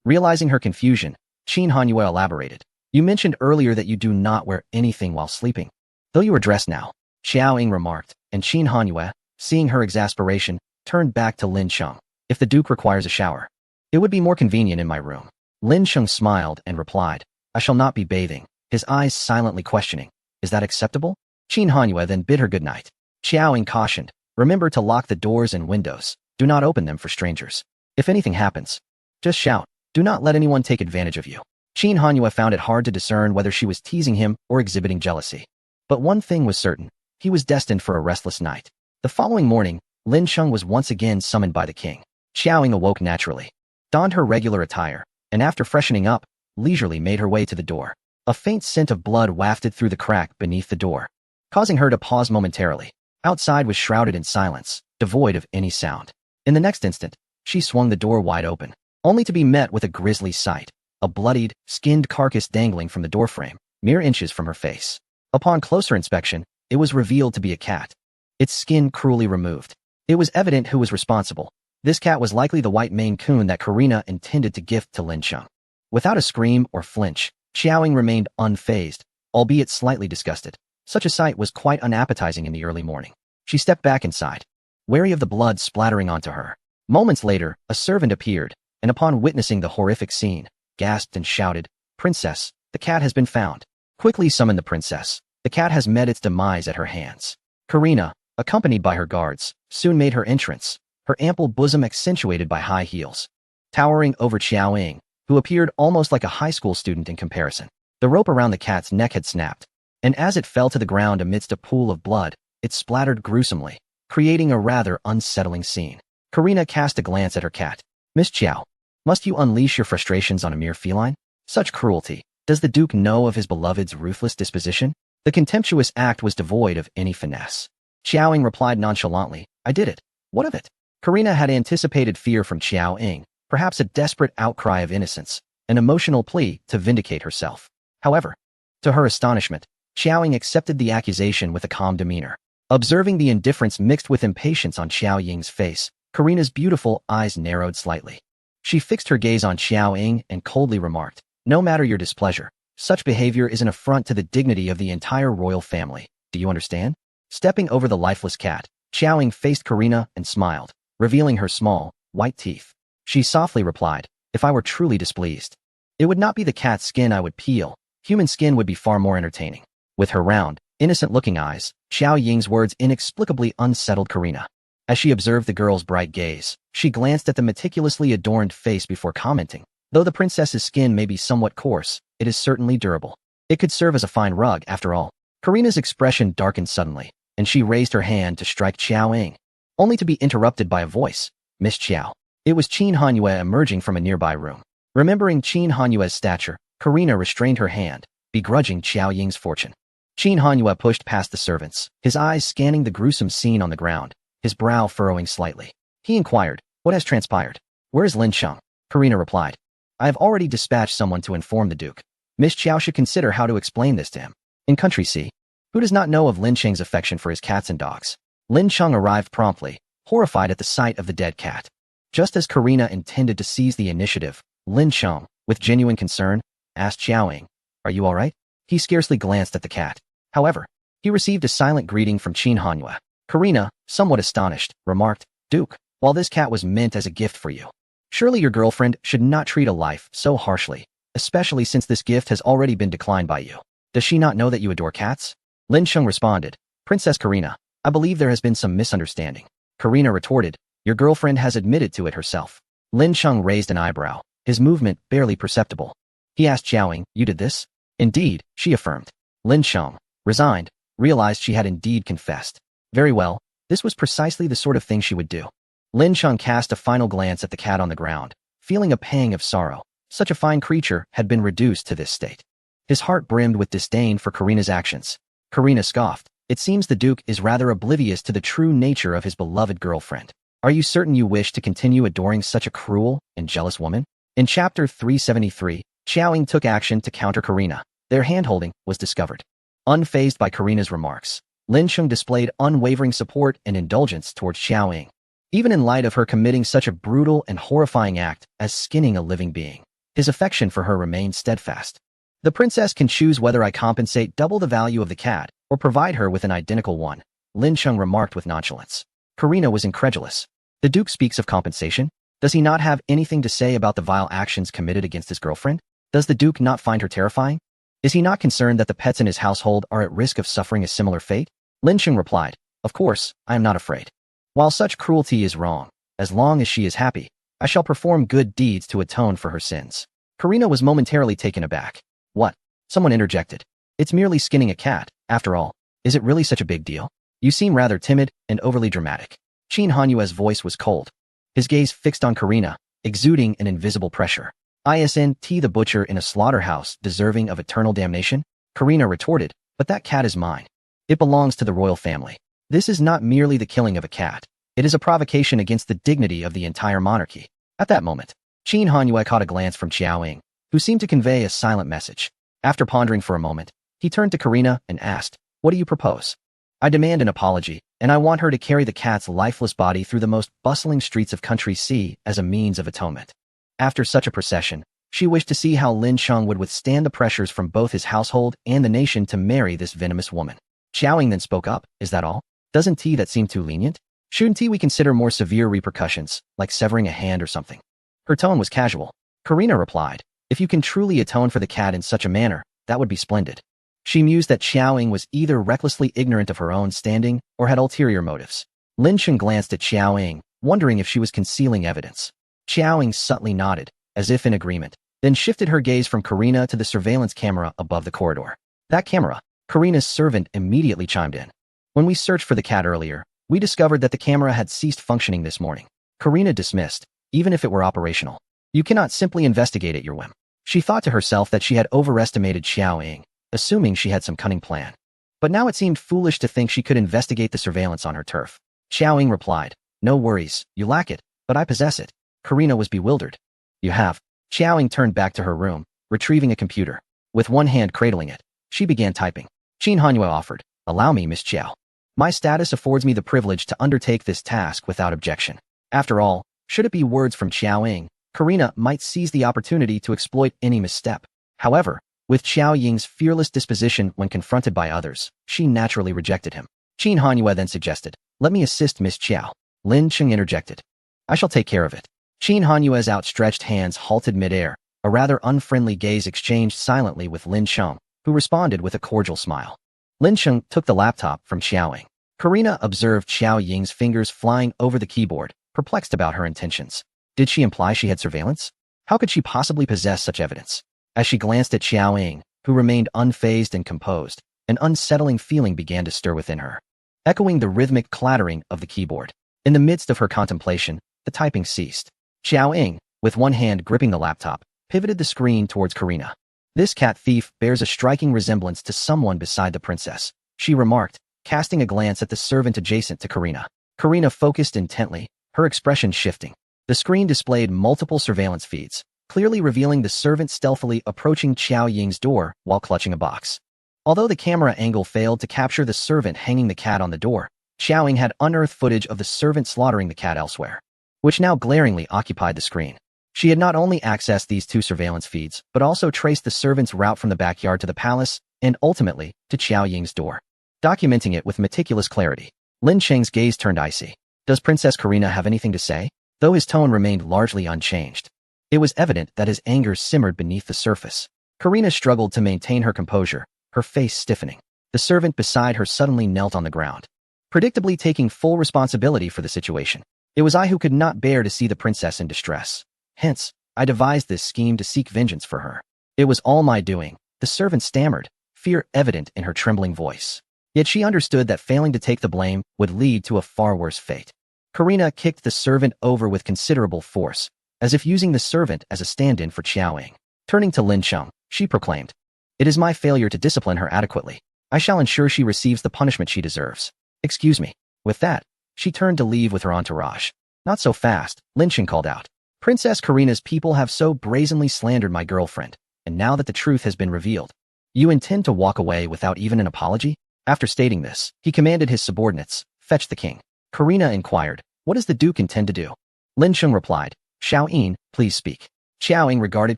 Realizing her confusion, Qin Hanyue elaborated. "You mentioned earlier that you do not wear anything while sleeping. Though you are dressed now," Xiaoying remarked, and Qin Hanyue, seeing her exasperation, turned back to Lin Cheng. "If the Duke requires a shower, it would be more convenient in my room." Lin Cheng smiled and replied, "I shall not be bathing," his eyes silently questioning. "Is that acceptable?" Qin Hanyue then bid her good night. Xiaoying cautioned, "Remember to lock the doors and windows. Do not open them for strangers. If anything happens, just shout. Do not let anyone take advantage of you." Qin Hanyue found it hard to discern whether she was teasing him or exhibiting jealousy. But one thing was certain, he was destined for a restless night. The following morning, Lin Cheng was once again summoned by the king. Xiaoying awoke naturally, donned her regular attire, and after freshening up, leisurely made her way to the door. A faint scent of blood wafted through the crack beneath the door, causing her to pause momentarily. Outside was shrouded in silence, devoid of any sound. In the next instant, she swung the door wide open, only to be met with a grisly sight, a bloodied, skinned carcass dangling from the doorframe, mere inches from her face. Upon closer inspection, it was revealed to be a cat, its skin cruelly removed. It was evident who was responsible. This cat was likely the white Maine Coon that Karina intended to gift to Lin Cheng. Without a scream or flinch, Xiaoying remained unfazed, albeit slightly disgusted. Such a sight was quite unappetizing in the early morning. She stepped back inside, wary of the blood splattering onto her. Moments later, a servant appeared, and upon witnessing the horrific scene, gasped and shouted, "Princess, the cat has been found." Quickly summoned the princess. The cat has met its demise at her hands. Karina, accompanied by her guards, soon made her entrance, her ample bosom accentuated by high heels, towering over Xiaoying, who appeared almost like a high school student in comparison. The rope around the cat's neck had snapped, and as it fell to the ground amidst a pool of blood, it splattered gruesomely, creating a rather unsettling scene. Karina cast a glance at her cat. "Miss Qiao, must you unleash your frustrations on a mere feline? Such cruelty. Does the Duke know of his beloved's ruthless disposition?" The contemptuous act was devoid of any finesse. Xiaoying replied nonchalantly, "I did it. What of it?" Karina had anticipated fear from Xiaoying, perhaps a desperate outcry of innocence, an emotional plea to vindicate herself. However, to her astonishment, Xiaoying accepted the accusation with a calm demeanor. Observing the indifference mixed with impatience on Xiaoying's face, Karina's beautiful eyes narrowed slightly. She fixed her gaze on Xiaoying and coldly remarked, "No matter your displeasure, such behavior is an affront to the dignity of the entire royal family. Do you understand?" Stepping over the lifeless cat, Xiaoying faced Karina and smiled, revealing her small, white teeth. She softly replied, "If I were truly displeased, it would not be the cat's skin I would peel. Human skin would be far more entertaining." With her round, innocent-looking eyes, Xiaoying's words inexplicably unsettled Karina. As she observed the girl's bright gaze, she glanced at the meticulously adorned face before commenting. Though the princess's skin may be somewhat coarse, it is certainly durable. It could serve as a fine rug, after all. Karina's expression darkened suddenly, and she raised her hand to strike Qiao Ying, only to be interrupted by a voice. Miss Qiao. It was Qin Hanyue emerging from a nearby room. Remembering Qin Hanyue's stature, Karina restrained her hand, begrudging Qiao Ying's fortune. Qin Hanyue pushed past the servants, his eyes scanning the gruesome scene on the ground, his brow furrowing slightly. He inquired, "What has transpired?" "Where is Lin Sheng?" Karina replied, "I have already dispatched someone to inform the Duke. Miss Qiao should consider how to explain this to him. In Country C, who does not know of Lin Sheng's affection for his cats and dogs?" Lin Sheng arrived promptly, horrified at the sight of the dead cat. Just as Karina intended to seize the initiative, Lin Sheng, with genuine concern, asked Qiao Ying, "Are you all right?" He scarcely glanced at the cat. However, he received a silent greeting from Qin Hanyue. Karina, somewhat astonished, remarked, "Duke, while this cat was meant as a gift for you, surely your girlfriend should not treat a life so harshly, especially since this gift has already been declined by you. Does she not know that you adore cats?" Lin Sheng responded, "Princess Karina, I believe there has been some misunderstanding." Karina retorted, "Your girlfriend has admitted to it herself." Lin Sheng raised an eyebrow, his movement barely perceptible. He asked Qiao Ying, "You did this?" "Indeed," she affirmed. Lin Sheng, resigned, realized she had indeed confessed. Very well, this was precisely the sort of thing she would do. Lin Sheng cast a final glance at the cat on the ground, feeling a pang of sorrow. Such a fine creature had been reduced to this state. His heart brimmed with disdain for Karina's actions. Karina scoffed. "It seems the Duke is rather oblivious to the true nature of his beloved girlfriend. Are you certain you wish to continue adoring such a cruel and jealous woman?" In Chapter 373, Qiao Ying took action to counter Karina. Their handholding was discovered. Unfazed by Karina's remarks, Lin Sheng displayed unwavering support and indulgence towards Qiao Ying, even in light of her committing such a brutal and horrifying act as skinning a living being. His affection for her remained steadfast. "The princess can choose whether I compensate double the value of the cat or provide her with an identical one," Lin Sheng remarked with nonchalance. Karina was incredulous. "The Duke speaks of compensation? Does he not have anything to say about the vile actions committed against his girlfriend? Does the Duke not find her terrifying? Is he not concerned that the pets in his household are at risk of suffering a similar fate?" Lin Sheng replied, "Of course, I am not afraid. While such cruelty is wrong, as long as she is happy, I shall perform good deeds to atone for her sins." Karina was momentarily taken aback. "What?" Someone interjected. "It's merely skinning a cat, after all. Is it really such a big deal? You seem rather timid and overly dramatic." Qin Hanyue's voice was cold, his gaze fixed on Karina, exuding an invisible pressure. "Isn't the butcher in a slaughterhouse deserving of eternal damnation?" Karina retorted, "But that cat is mine. It belongs to the royal family. This is not merely the killing of a cat. It is a provocation against the dignity of the entire monarchy." At that moment, Qin Hanyue caught a glance from Qiao Ying, who seemed to convey a silent message. After pondering for a moment, he turned to Karina and asked, "What do you propose?" "I demand an apology, and I want her to carry the cat's lifeless body through the most bustling streets of Country C as a means of atonement." After such a procession, she wished to see how Lin Sheng would withstand the pressures from both his household and the nation to marry this venomous woman. Qiao Ying then spoke up, "Is that all? Doesn't that seem too lenient? Shouldn't we consider more severe repercussions, like severing a hand or something?" Her tone was casual. Karina replied, "If you can truly atone for the cat in such a manner, that would be splendid." She mused that Qiao Ying was either recklessly ignorant of her own standing or had ulterior motives. Lin Sheng glanced at Qiao Ying, wondering if she was concealing evidence. Qiao Ying subtly nodded, as if in agreement, then shifted her gaze from Karina to the surveillance camera above the corridor. "That camera," Karina's servant immediately chimed in. "When we searched for the cat earlier, we discovered that the camera had ceased functioning this morning." Karina dismissed, "Even if it were operational, you cannot simply investigate at your whim." She thought to herself that she had overestimated Qiao Ying, assuming she had some cunning plan. But now it seemed foolish to think she could investigate the surveillance on her turf. Qiao Ying replied, "No worries, you lack it, but I possess it." Karina was bewildered. "You have?" Qiao Ying turned back to her room, retrieving a computer. With one hand cradling it, she began typing. Qin Hanyue offered, "Allow me, Miss Qiao. My status affords me the privilege to undertake this task without objection." After all, should it be words from Qiao Ying, Karina might seize the opportunity to exploit any misstep. However, with Qiao Ying's fearless disposition when confronted by others, she naturally rejected him. Qin Hanyue then suggested, "Let me assist Miss Qiao." Lin Sheng interjected, "I shall take care of it." Qin Hanyue's outstretched hands halted midair, a rather unfriendly gaze exchanged silently with Lin Sheng, who responded with a cordial smile. Lin Sheng took the laptop from Qiao Ying. Karina observed Xiao Ying's fingers flying over the keyboard, perplexed about her intentions. Did she imply she had surveillance? How could she possibly possess such evidence? As she glanced at Xiao Ying, who remained unfazed and composed, an unsettling feeling began to stir within her, echoing the rhythmic clattering of the keyboard. In the midst of her contemplation, the typing ceased. Xiao Ying, with one hand gripping the laptop, pivoted the screen towards Karina. This cat thief bears a striking resemblance to someone beside the princess, she remarked, casting a glance at the servant adjacent to Karina. Karina focused intently, her expression shifting. The screen displayed multiple surveillance feeds, clearly revealing the servant stealthily approaching Xiao Ying's door while clutching a box. Although the camera angle failed to capture the servant hanging the cat on the door, Xiao Ying had unearthed footage of the servant slaughtering the cat elsewhere, which now glaringly occupied the screen. She had not only accessed these two surveillance feeds, but also traced the servant's route from the backyard to the palace, and ultimately, to Xiao Ying's door, documenting it with meticulous clarity. Lin Cheng's gaze turned icy. Does Princess Karina have anything to say? Though his tone remained largely unchanged, it was evident that his anger simmered beneath the surface. Karina struggled to maintain her composure, her face stiffening. The servant beside her suddenly knelt on the ground, predictably taking full responsibility for the situation. It was I who could not bear to see the princess in distress. Hence, I devised this scheme to seek vengeance for her. It was all my doing, the servant stammered, fear evident in her trembling voice. Yet she understood that failing to take the blame would lead to a far worse fate. Karina kicked the servant over with considerable force, as if using the servant as a stand-in for Xiao Ying. Turning to Lin Cheng, she proclaimed, "It is my failure to discipline her adequately. I shall ensure she receives the punishment she deserves. Excuse me." With that, she turned to leave with her entourage. "Not so fast," Lin Cheng called out. "Princess Karina's people have so brazenly slandered my girlfriend, and now that the truth has been revealed, you intend to walk away without even an apology?" After stating this, he commanded his subordinates, "Fetch the king." Karina inquired, "What does the duke intend to do?" Lin Cheng replied, "Xiao Ying, please speak." Xiao Ying regarded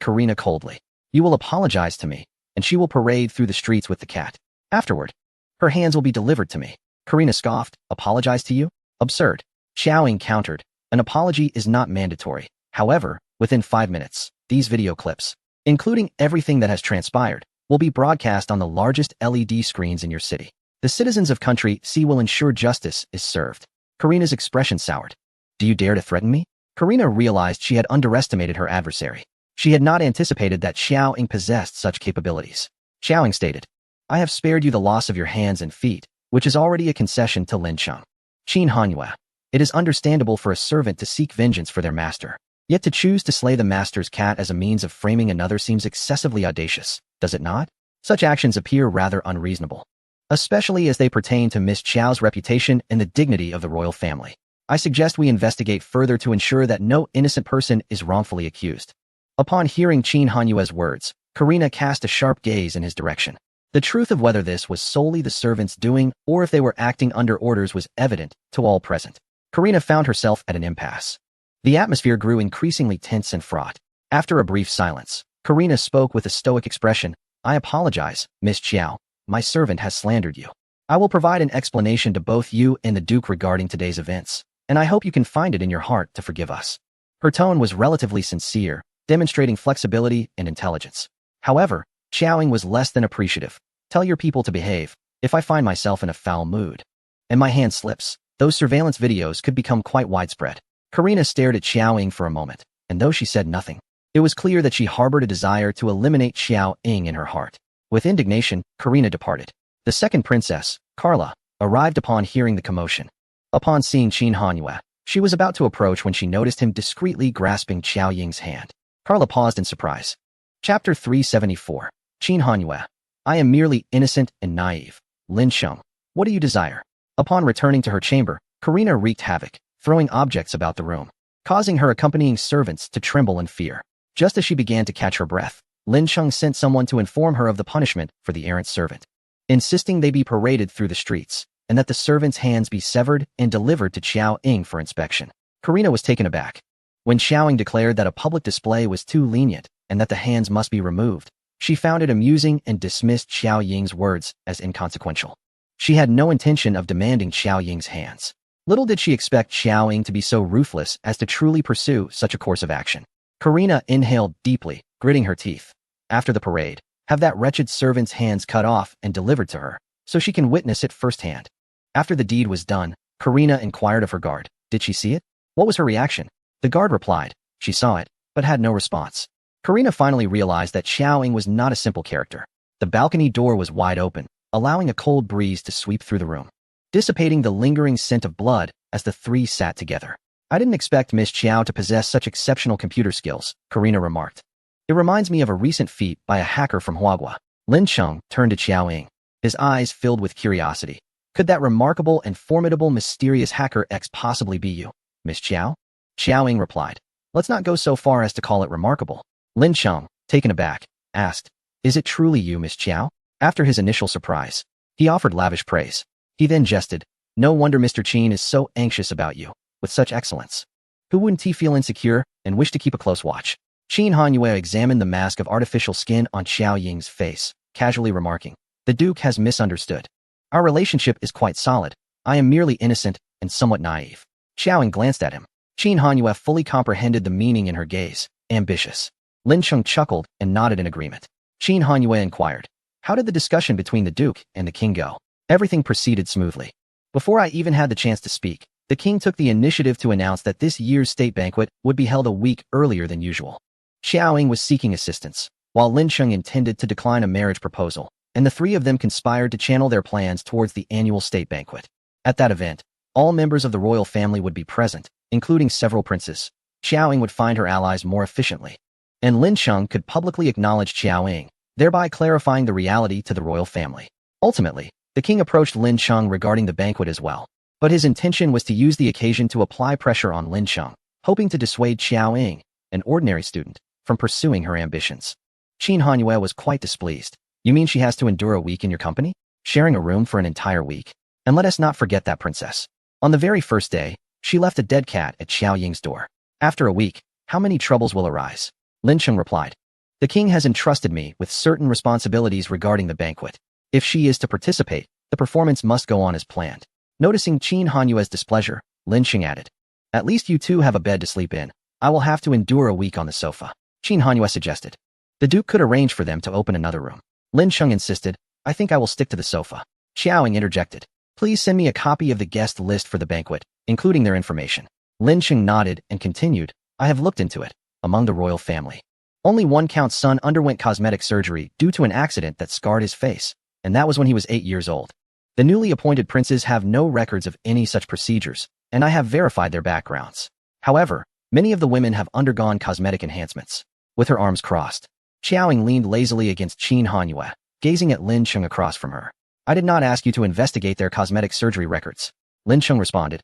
Karina coldly. "You will apologize to me, and she will parade through the streets with the cat. Afterward, her hands will be delivered to me." Karina scoffed, "Apologize to you? Absurd." Xiao Ying countered, "An apology is not mandatory. However, within 5 minutes, these video clips, including everything that has transpired, will be broadcast on the largest LED screens in your city. The citizens of Country C will ensure justice is served." Karina's expression soured. "Do you dare to threaten me?" Karina realized she had underestimated her adversary. She had not anticipated that Xiao Ying possessed such capabilities. Xiao Ying stated, "I have spared you the loss of your hands and feet, which is already a concession to Lin Cheng. Qin Hanyue, it is understandable for a servant to seek vengeance for their master. Yet to choose to slay the master's cat as a means of framing another seems excessively audacious, does it not? Such actions appear rather unreasonable, especially as they pertain to Miss Qiao's reputation and the dignity of the royal family. I suggest we investigate further to ensure that no innocent person is wrongfully accused." Upon hearing Qin Hanyue's words, Karina cast a sharp gaze in his direction. The truth of whether this was solely the servants' doing or if they were acting under orders was evident to all present. Karina found herself at an impasse. The atmosphere grew increasingly tense and fraught. After a brief silence, Karina spoke with a stoic expression, "I apologize, Miss Qiao. My servant has slandered you. I will provide an explanation to both you and the Duke regarding today's events, and I hope you can find it in your heart to forgive us." Her tone was relatively sincere, demonstrating flexibility and intelligence. However, Xiao Ying was less than appreciative. "Tell your people to behave. If I find myself in a foul mood, and my hand slips, those surveillance videos could become quite widespread." Karina stared at Xiao Ying for a moment, and though she said nothing, it was clear that she harbored a desire to eliminate Xiao Ying in her heart. With indignation, Karina departed. The second princess, Carla, arrived upon hearing the commotion. Upon seeing Qin Hanyue, she was about to approach when she noticed him discreetly grasping Xiao Ying's hand. Carla paused in surprise. Chapter 374. Qin Hanyue. "I am merely innocent and naive. Lin Cheng, what do you desire?" Upon returning to her chamber, Karina wreaked havoc, throwing objects about the room, causing her accompanying servants to tremble in fear. Just as she began to catch her breath, Lin Cheng sent someone to inform her of the punishment for the errant servant, insisting they be paraded through the streets, and that the servant's hands be severed and delivered to Xiao Ying for inspection. Karina was taken aback. When Xiao Ying declared that a public display was too lenient and that the hands must be removed, she found it amusing and dismissed Xiao Ying's words as inconsequential. She had no intention of demanding Xiao Ying's hands. Little did she expect Xiao Ying to be so ruthless as to truly pursue such a course of action. Karina inhaled deeply, gritting her teeth. After the parade, have that wretched servant's hands cut off and delivered to her, so she can witness it firsthand. After the deed was done, Karina inquired of her guard, did she see it? What was her reaction? The guard replied, she saw it, but had no response. Karina finally realized that Xiaoying was not a simple character. The balcony door was wide open, allowing a cold breeze to sweep through the room, dissipating the lingering scent of blood as the three sat together. I didn't expect Miss Qiao to possess such exceptional computer skills, Karina remarked. It reminds me of a recent feat by a hacker from Huagua. Lin Cheng turned to Xiaoying, his eyes filled with curiosity. Could that remarkable and formidable mysterious hacker X possibly be you, Miss Qiao? Xiaoying replied, let's not go so far as to call it remarkable. Lin Cheng, taken aback, asked, is it truly you, Miss Qiao? After his initial surprise, he offered lavish praise. He then jested, no wonder Mr. Qin is so anxious about you, with such excellence. Who wouldn't he feel insecure and wish to keep a close watch? Qin Hanyue examined the mask of artificial skin on Xiaoying's face, casually remarking, the Duke has misunderstood. Our relationship is quite solid. I am merely innocent and somewhat naive. Xiaoying glanced at him. Qin Hanyue fully comprehended the meaning in her gaze, ambitious. Lin Cheng chuckled and nodded in agreement. Qin Hanyue inquired, how did the discussion between the Duke and the King go? Everything proceeded smoothly. Before I even had the chance to speak, the King took the initiative to announce that this year's state banquet would be held a week earlier than usual. Xiaoying was seeking assistance, while Lin Cheng intended to decline a marriage proposal, and the three of them conspired to channel their plans towards the annual state banquet. At that event, all members of the royal family would be present, including several princes. Xiaoying would find her allies more efficiently, and Lin Cheng could publicly acknowledge Xiaoying, thereby clarifying the reality to the royal family. Ultimately, the king approached Lin Cheng regarding the banquet as well, but his intention was to use the occasion to apply pressure on Lin Cheng, hoping to dissuade Xiaoying, an ordinary student, from pursuing her ambitions. Qin Hanyue was quite displeased. You mean she has to endure a week in your company? Sharing a room for an entire week? And let us not forget that princess. On the very first day, she left a dead cat at Xiaoying's door. After a week, how many troubles will arise? Lin Cheng replied. The king has entrusted me with certain responsibilities regarding the banquet. If she is to participate, the performance must go on as planned. Noticing Qin Hanyue's displeasure, Lin Cheng added, at least you two have a bed to sleep in. I will have to endure a week on the sofa. Qin Hanyue suggested. The Duke could arrange for them to open another room. Lin Cheng insisted, I think I will stick to the sofa. Xiaoying interjected. Please send me a copy of the guest list for the banquet, including their information. Lin Cheng nodded and continued, I have looked into it. Among the royal family, only one count's son underwent cosmetic surgery due to an accident that scarred his face, and that was when he was 8 years old. The newly appointed princes have no records of any such procedures, and I have verified their backgrounds. However, many of the women have undergone cosmetic enhancements. With her arms crossed, Xiaoying leaned lazily against Qin Hanyue, gazing at Lin Cheng across from her. I did not ask you to investigate their cosmetic surgery records. Lin Cheng responded,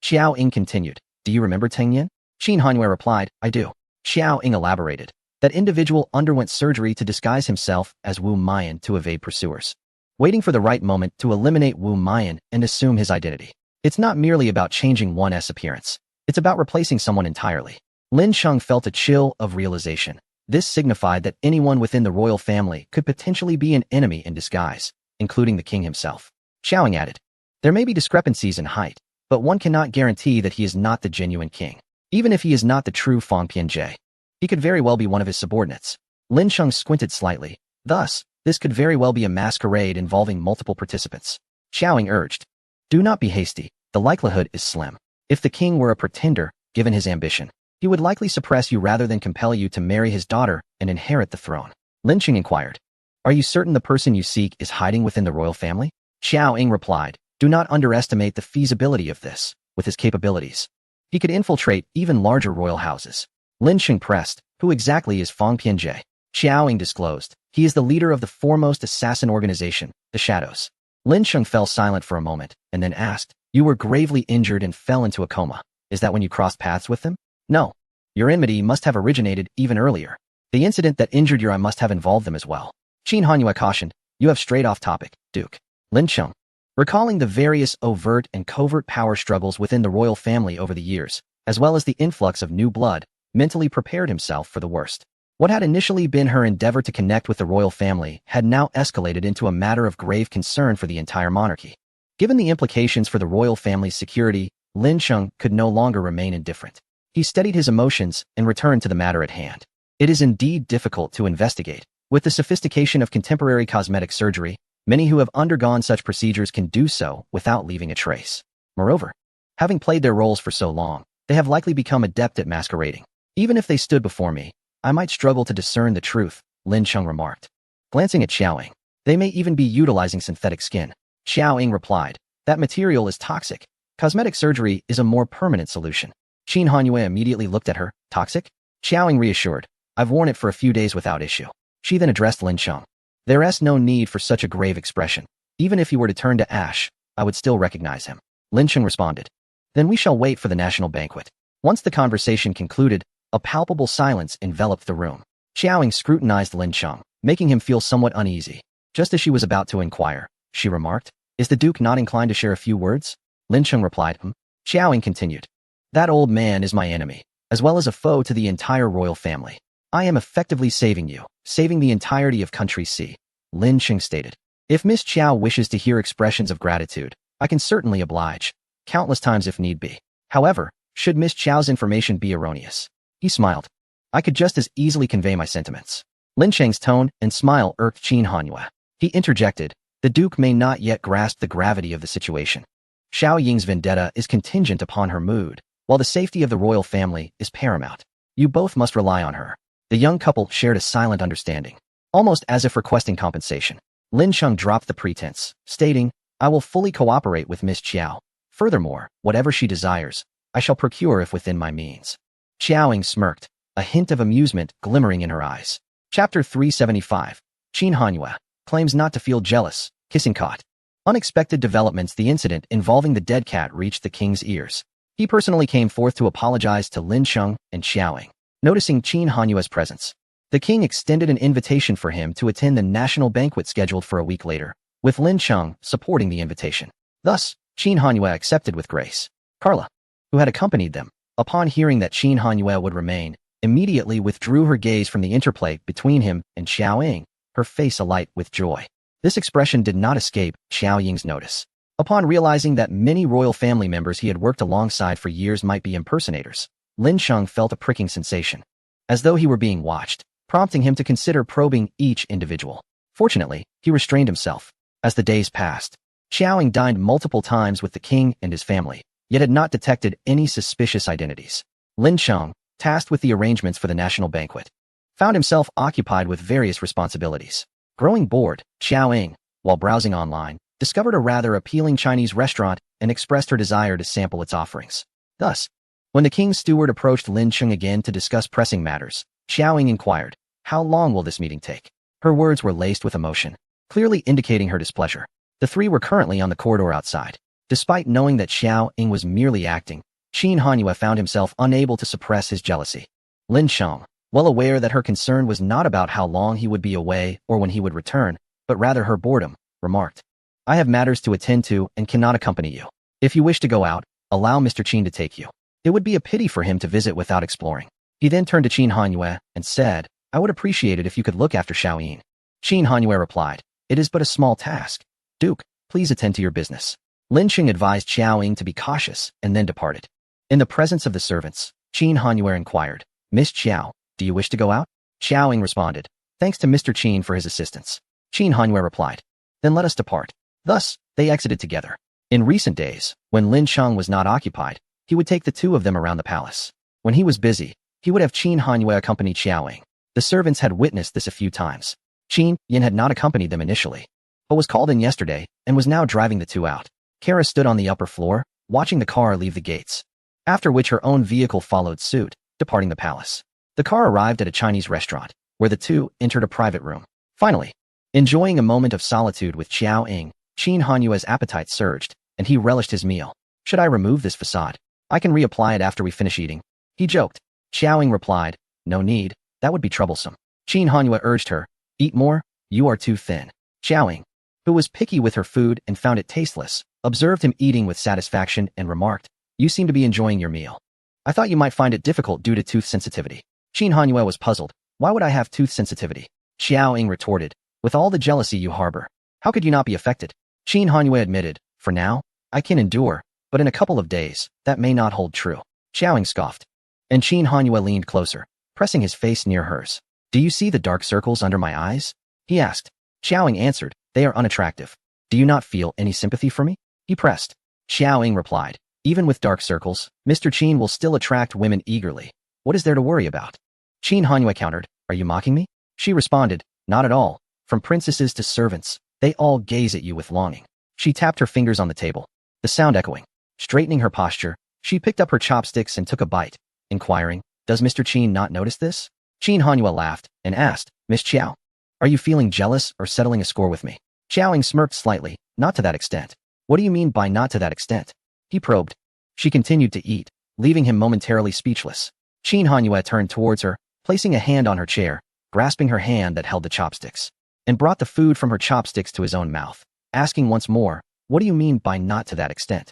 Xiaoying continued, do you remember Teng Yin? Qin Hanyue replied, I do. Xiaoying elaborated. That individual underwent surgery to disguise himself as Wu Mayan to evade pursuers, waiting for the right moment to eliminate Wu Mayan and assume his identity. It's not merely about changing one's appearance. It's about replacing someone entirely. Lin Cheng felt a chill of realization. This signified that anyone within the royal family could potentially be an enemy in disguise, including the king himself. Xiaoying added, there may be discrepancies in height, but one cannot guarantee that he is not the genuine king. Even if he is not the true Fang Pianjie, he could very well be one of his subordinates. Lin Cheng squinted slightly. Thus, this could very well be a masquerade involving multiple participants. Xiaoying urged, do not be hasty. The likelihood is slim. If the king were a pretender, given his ambition, he would likely suppress you rather than compel you to marry his daughter and inherit the throne. Lin Cheng inquired, are you certain the person you seek is hiding within the royal family? Xiaoying replied, do not underestimate the feasibility of this. With his capabilities, he could infiltrate even larger royal houses. Lin Cheng pressed, who exactly is Fang Pianjie? Xiaoying disclosed, he is the leader of the foremost assassin organization, the Shadows. Lin Cheng fell silent for a moment, and then asked, you were gravely injured and fell into a coma. Is that when you crossed paths with them? No. Your enmity must have originated even earlier. The incident that injured you must have involved them as well. Qin Hanyue cautioned, you have strayed off topic, Duke. Lin Cheng, recalling the various overt and covert power struggles within the royal family over the years, as well as the influx of new blood, mentally prepared himself for the worst. What had initially been her endeavor to connect with the royal family had now escalated into a matter of grave concern for the entire monarchy. Given the implications for the royal family's security, Lin Cheng could no longer remain indifferent. He steadied his emotions and returned to the matter at hand. It is indeed difficult to investigate. With the sophistication of contemporary cosmetic surgery, Many who have undergone such procedures can do so without leaving a trace. Moreover, having played their roles for so long, they have likely become adept at masquerading. Even if they stood before me, I might struggle to discern the truth, Lin Cheng remarked. Glancing at Xiaoying, they may even be utilizing synthetic skin. Xiaoying replied, that material is toxic. Cosmetic surgery is a more permanent solution. Qin Hanyue immediately looked at her. Toxic? Xiaoying reassured, I've worn it for a few days without issue. She then addressed Lin Cheng. There's no need for such a grave expression. Even if he were to turn to ash, I would still recognize him. Lin Cheng responded. Then we shall wait for the national banquet. Once the conversation concluded, a palpable silence enveloped the room. Xiaoying scrutinized Lin Cheng, making him feel somewhat uneasy. Just as she was about to inquire, she remarked, is the Duke not inclined to share a few words? Lin Cheng replied, Xiaoying continued. That old man is my enemy, as well as a foe to the entire royal family. I am effectively saving you, saving the entirety of Country C. Lin Cheng stated. If Miss Qiao wishes to hear expressions of gratitude, I can certainly oblige, countless times if need be. However, should Miss Qiao's information be erroneous? He smiled. I could just as easily convey my sentiments. Lin Cheng's tone and smile irked Qin Hanyue. He interjected, the Duke may not yet grasp the gravity of the situation. Xiaoying's vendetta is contingent upon her mood, while the safety of the royal family is paramount. You both must rely on her. The young couple shared a silent understanding, almost as if requesting compensation. Lin Cheng dropped the pretense, stating, I will fully cooperate with Miss Qiao. Furthermore, whatever she desires, I shall procure if within my means. Xiaoying smirked, a hint of amusement glimmering in her eyes. Chapter 375. Qin Hanyue claims not to feel jealous, kissing caught. Unexpected developments. The incident involving the dead cat reached the king's ears. He personally came forth to apologize to Lin Cheng and Xiaoying. Noticing Qin Hanyue's presence, the king extended an invitation for him to attend the national banquet scheduled for a week later, with Lin Cheng supporting the invitation. Thus, Qin Hanyue accepted with grace. Carla, who had accompanied them, upon hearing that Qin Hanyue would remain, immediately withdrew her gaze from the interplay between him and Xiaoying, her face alight with joy. This expression did not escape Xiaoying's notice. Upon realizing that many royal family members he had worked alongside for years might be impersonators, Lin Cheng felt a pricking sensation, as though he were being watched, prompting him to consider probing each individual. Fortunately, he restrained himself. As the days passed, Xiaoying dined multiple times with the king and his family, yet had not detected any suspicious identities. Lin Cheng, tasked with the arrangements for the national banquet, found himself occupied with various responsibilities. Growing bored, Xiaoying, while browsing online, discovered a rather appealing Chinese restaurant and expressed her desire to sample its offerings. Thus, when the king's steward approached Lin Cheng again to discuss pressing matters, Xiaoying inquired, how long will this meeting take? Her words were laced with emotion, clearly indicating her displeasure. The three were currently on the corridor outside. Despite knowing that Xiaoying was merely acting, Qin Hanyue found himself unable to suppress his jealousy. Lin Cheng, well aware that her concern was not about how long he would be away or when he would return, but rather her boredom, remarked, I have matters to attend to and cannot accompany you. If you wish to go out, allow Mr. Qin to take you. It would be a pity for him to visit without exploring. He then turned to Qin Hanyue and said, I would appreciate it if you could look after Xiaoying. Qin Hanyue replied, it is but a small task. Duke, please attend to your business. Lin Cheng advised Xiaoying to be cautious and then departed. In the presence of the servants, Qin Hanyue inquired, Miss Qiao, do you wish to go out? Xiaoying responded, thanks to Mr. Qin for his assistance. Qin Hanyue replied, then let us depart. Thus, they exited together. In recent days, when Lin Cheng was not occupied, he would take the two of them around the palace. When he was busy, he would have Qin Hanyue accompany Xiaoying. The servants had witnessed this a few times. Qin Yin had not accompanied them initially, but was called in yesterday and was now driving the two out. Kara stood on the upper floor, watching the car leave the gates, after which her own vehicle followed suit, departing the palace. The car arrived at a Chinese restaurant, where the two entered a private room. Finally, enjoying a moment of solitude with Xiaoying, Qin Hanyue's appetite surged, and he relished his meal. Should I remove this facade? I can reapply it after we finish eating. He joked. Xiaoying replied, no need, that would be troublesome. Qin Hanyue urged her, eat more, you are too thin. Xiaoying, who was picky with her food and found it tasteless, observed him eating with satisfaction and remarked, you seem to be enjoying your meal. I thought you might find it difficult due to tooth sensitivity. Qin Hanyue was puzzled. Why would I have tooth sensitivity? Xiaoying retorted, with all the jealousy you harbor, how could you not be affected? Qin Hanyue admitted, for now, I can endure, but in a couple of days, that may not hold true. Xiaoying scoffed. And Qin Hanyue leaned closer, pressing his face near hers. Do you see the dark circles under my eyes? He asked. Xiaoying answered, They are unattractive. Do you not feel any sympathy for me? He pressed. Xiao Ying replied. Even with dark circles, Mr. Qin will still attract women eagerly. What is there to worry about? Qin Hanyue countered. Are you mocking me? She responded. Not at all. From princesses to servants, they all gaze at you with longing. She tapped her fingers on the table, the sound echoing. Straightening her posture, she picked up her chopsticks and took a bite, inquiring, Does Mr. Qin not notice this? Qin Hanyue laughed and asked, Miss Qiao, are you feeling jealous or settling a score with me? Xiao Ying smirked slightly. Not to that extent. What do you mean by not to that extent? He probed. She continued to eat, leaving him momentarily speechless. Qin Hanyue turned towards her, placing a hand on her chair, grasping her hand that held the chopsticks, and brought the food from her chopsticks to his own mouth, asking once more, What do you mean by not to that extent?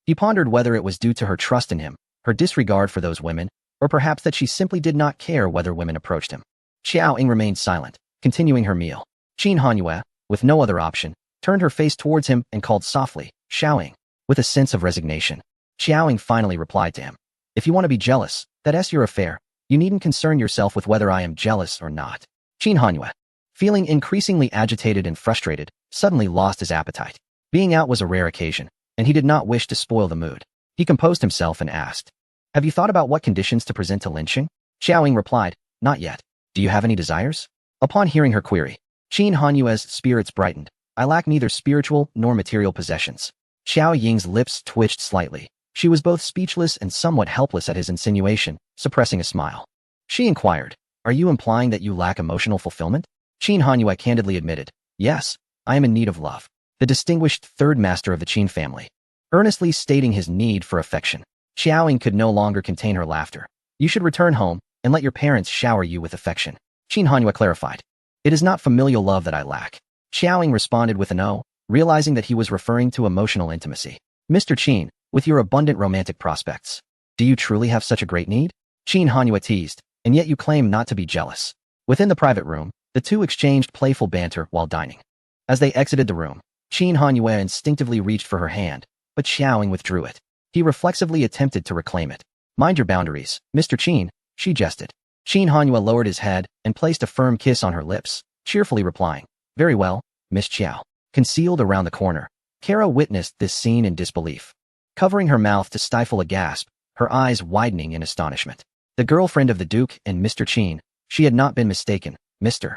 He pondered whether it was due to her trust in him, her disregard for those women, or perhaps that she simply did not care whether women approached him. Xiao Ying remained silent, continuing her meal. Qin Hanyue, with no other option, turned her face towards him and called softly, Xiao Ying. With a sense of resignation, Xiao Ying finally replied to him. If you want to be jealous, that's your affair. You needn't concern yourself with whether I am jealous or not. Qin Hanyue, feeling increasingly agitated and frustrated, suddenly lost his appetite. Being out was a rare occasion, and he did not wish to spoil the mood. He composed himself and asked, Have you thought about what conditions to present to Linqing? Xiao Ying replied, Not yet. Do you have any desires? Upon hearing her query, Qin Hanyue's spirits brightened. I lack neither spiritual nor material possessions. Xiao Ying's lips twitched slightly. She was both speechless and somewhat helpless at his insinuation, suppressing a smile. She inquired, Are you implying that you lack emotional fulfillment? Qin Hanyue candidly admitted, Yes, I am in need of love. The distinguished third master of the Qin family, earnestly stating his need for affection. Xiao Ying could no longer contain her laughter. You should return home and let your parents shower you with affection. Qin Hanyue clarified. It is not familial love that I lack. Xiao Ying responded with an O, realizing that he was referring to emotional intimacy. Mr. Qin, with your abundant romantic prospects, do you truly have such a great need? Qin Hanyue teased, and yet you claim not to be jealous. Within the private room, the two exchanged playful banter while dining. As they exited the room, Qin Hanyue instinctively reached for her hand, but Xiao Ying withdrew it. He reflexively attempted to reclaim it. Mind your boundaries, Mr. Qin, she jested. Qin Hanyue lowered his head and placed a firm kiss on her lips, cheerfully replying, Very well, Miss Qiao. Concealed around the corner, Kara witnessed this scene in disbelief. Covering her mouth to stifle a gasp, her eyes widening in astonishment. The girlfriend of the Duke and Mr. Qin, she had not been mistaken. Mr.